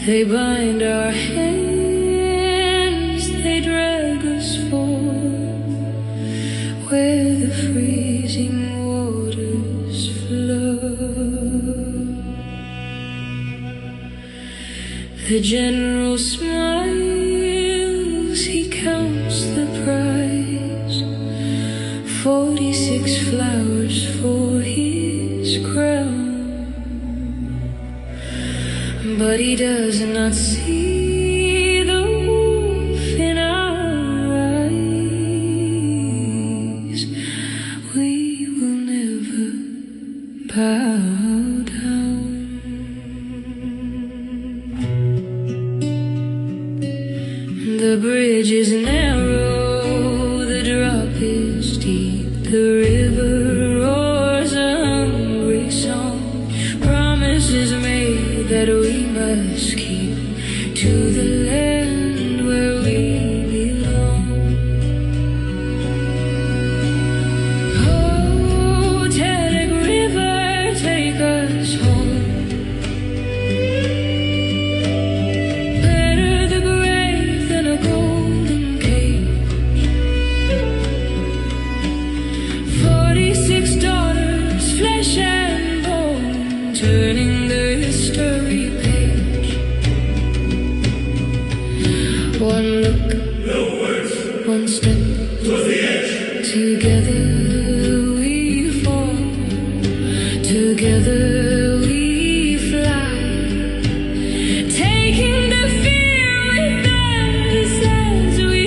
They bind our hands, they drag us forth, where the freezing waters flow. The general smiles, he counts the prize, 46 flowers for his crown. But he does not see the wolf in our eyes. We will never bow down. The bridge is narrow, the drop is deep, the river roars a hungry song. Promises made that we must keep to the land where we belong. Oh, Teddick River, take us home. Better the grave than a golden cage. 46 daughters, flesh and bone, turning the history page. One look, one step, together we fall, together we fly, taking the fear with us as we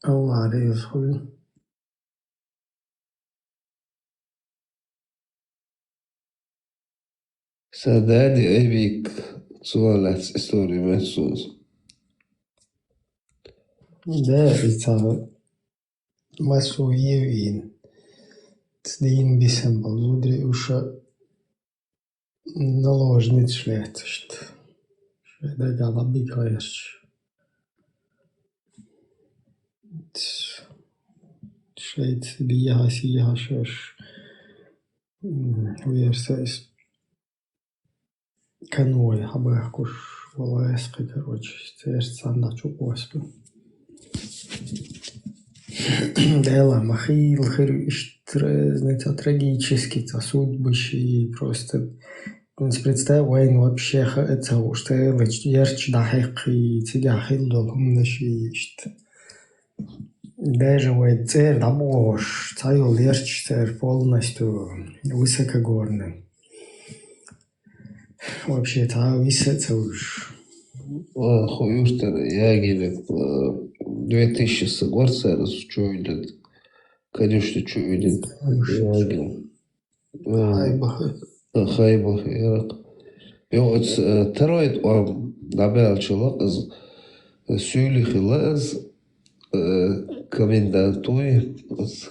الله عليه يصحوه. Sadade evik suolats istori messuus. ده بتاع مسؤولين تدين بسم بالودري وش наложниц шлятышт. Шеда галаби гайш. Шейд бия сия шаш. Уерсайс. Каной хабахкуш волаески, короче. Теперь санда чупоспи. Дела махил это трагически, это судьбищи просто. Представь, войн вообще это что ярче дахи тигахил долом нащищет. Даже войн цер дабош цайл ярче цер полностью высокогорный. Вообще это высоко уж. Хуюштер ягелек 2000 горца расчует. Конечно, чует. Хайбах ярак. Йоц тароид ам дабелчулак из сюлихилаз комендантуй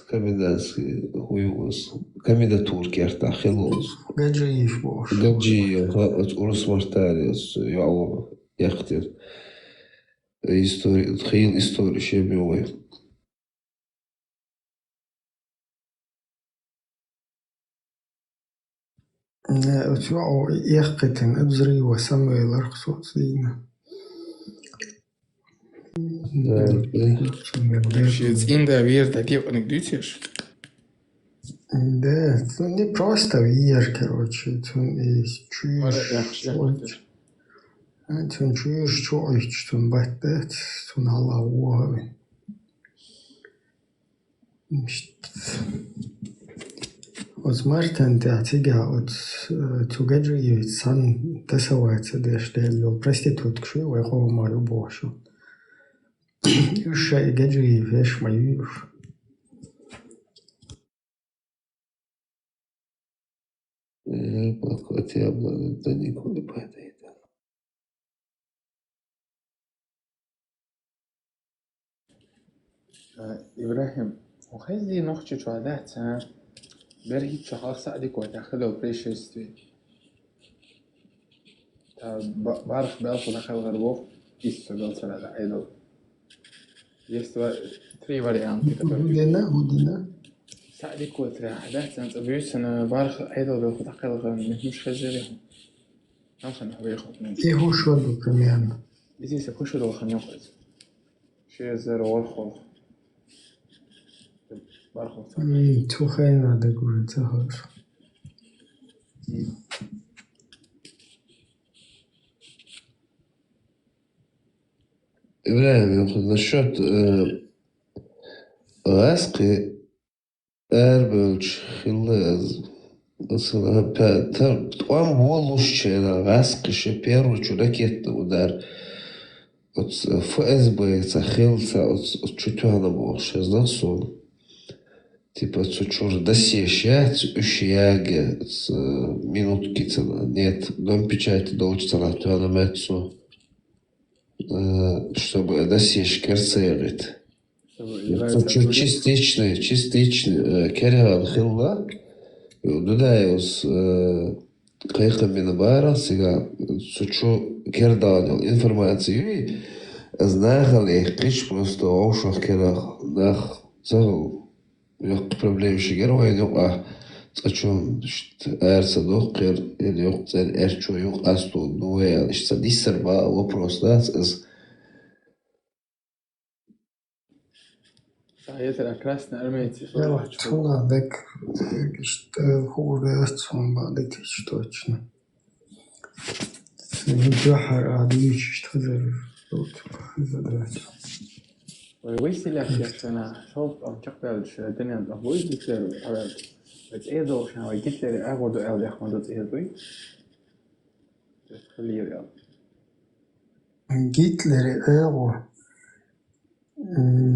комендантский хуюс комендатур керта хилос. Гаджиев бош. Гаджиев урус мартариус яу яхтер. История, хил история шебиой. يحقتن أبزري وسمي الأرقصوت دينا Инда вер, да где анекдотишь? Да, это не просто вер, короче, это чуешь, что он баттет, что он аллаху. От Мартин тяга от тугаджи сан тасавается дэштел проститутка шо я мою бошу. Юша гаджи веш мою. Хотя бы это никуда не падает. إبراهيم وخلي نخشى شوالات برهي شخص سعدك وتأخذه بريشستي بعرف بألف دخل غربوف يستغل سلالة عيدو يستوى 3 varianti ودنا سعدك وترى أحداث أنت أبيوس أنا بعرف عيدو بأخذ دخل غربوف مش خزيرهم نوصل نحبيخو إيه هو شو ده примерно إذا سكوشو دو خنيوخذ شيء زر والخوخ توخين هذا يقول تهر إبراهيم насчет ласки эрбэлч хилез там волуще на ласки ше первую чуракет удар от ФСБ цахился от чутьяна больше знасу типа чужо досещать ущияге с минутки цена нет дом печати долчится на тюана мецу чтобы досещь керцерит частичный кереган хилла додаюсь кайхами на бара сега сучу керданил информацию знахал их кич просто ошах керах нах цагал yok problem şeker yok açıyorum işte erse doktor yok sen erço yok asto noya işte disserba вопрос да صحيح الأكراسنا أرميتي я чула так что хуже он بعد что точно جحر عادي что задать ويويسي لك يا سنة شوف أم تقبل الدنيا الأخوي بيصير على بس إيه دو شنو يجيت لي أقعد أقعد يا أخوان دوت إيه دوي خليه يا جيت لي أقعد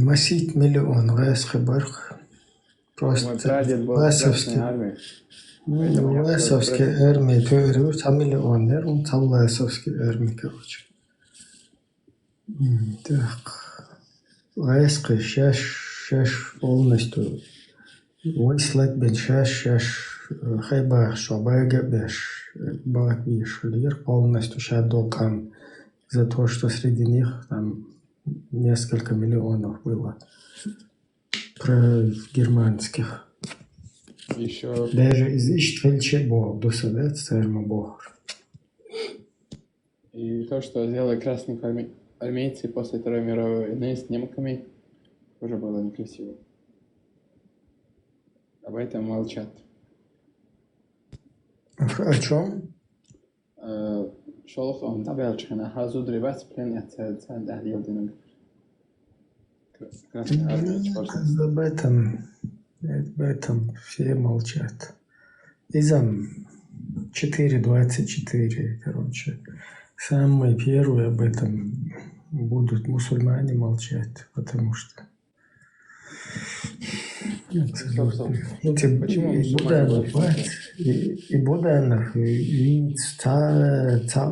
مسيت مليون غاز خبرك Ласовский армия говорит, а миллион он там Ласовский армия, короче. Так. Ласка шаш полностью. Выслать бен шаш хайбах шабайга беш бак бишулир полностью шадокам за то, что среди них там несколько миллионов было про германских. Еще... Даже из Иштвельче Бог, до сюда царьма Бог. И то, что сделали красные армейцы после Второй мировой войны с немками, тоже было некрасиво. Об этом молчат. О чем? شغل خواهم طبعا چخنه هازو دریبت پلن احتیاج دهلی الدنيا. Об этом все молчат. Изам 4.24, короче. Самые первые об этом будут мусульмане молчать, потому что... Почему и Буданов, и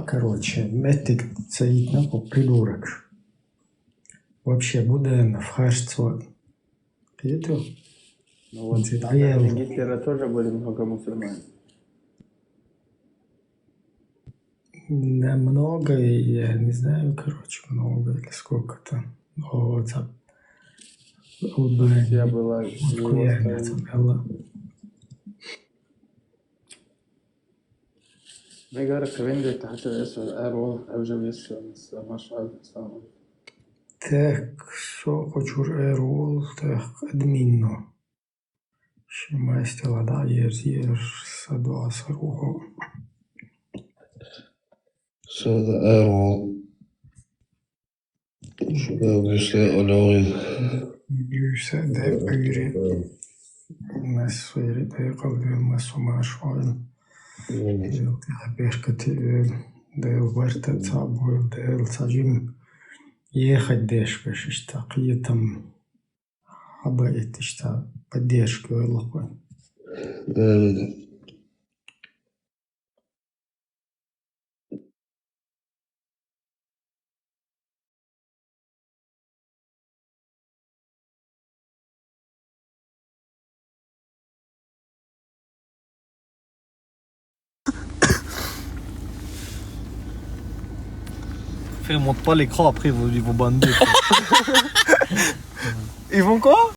короче, Метик Цаитна, придурок. Вообще Буданов, Хашцван. Это? Ну вот, Гитлера тоже были много мусульман. Да, много, я не знаю, короче, много или сколько там. Но там... Я была... Негара Кавенди тахта эсо эро авжавис маша. Так, що хочу ерол, так, адмінно. Ще майстер лада, єр, садва, сарухо. Sada erol. Şöyle olori. Büyüse de büyüre. Mesveri de kalıyor, mesuma şoyn. Berkati de varta tabu de sajim. Ехать дешка, что какие там обойти, что поддержку лохой. Frère, monte pas l'écran après, vos bandits. Ils vont quoi?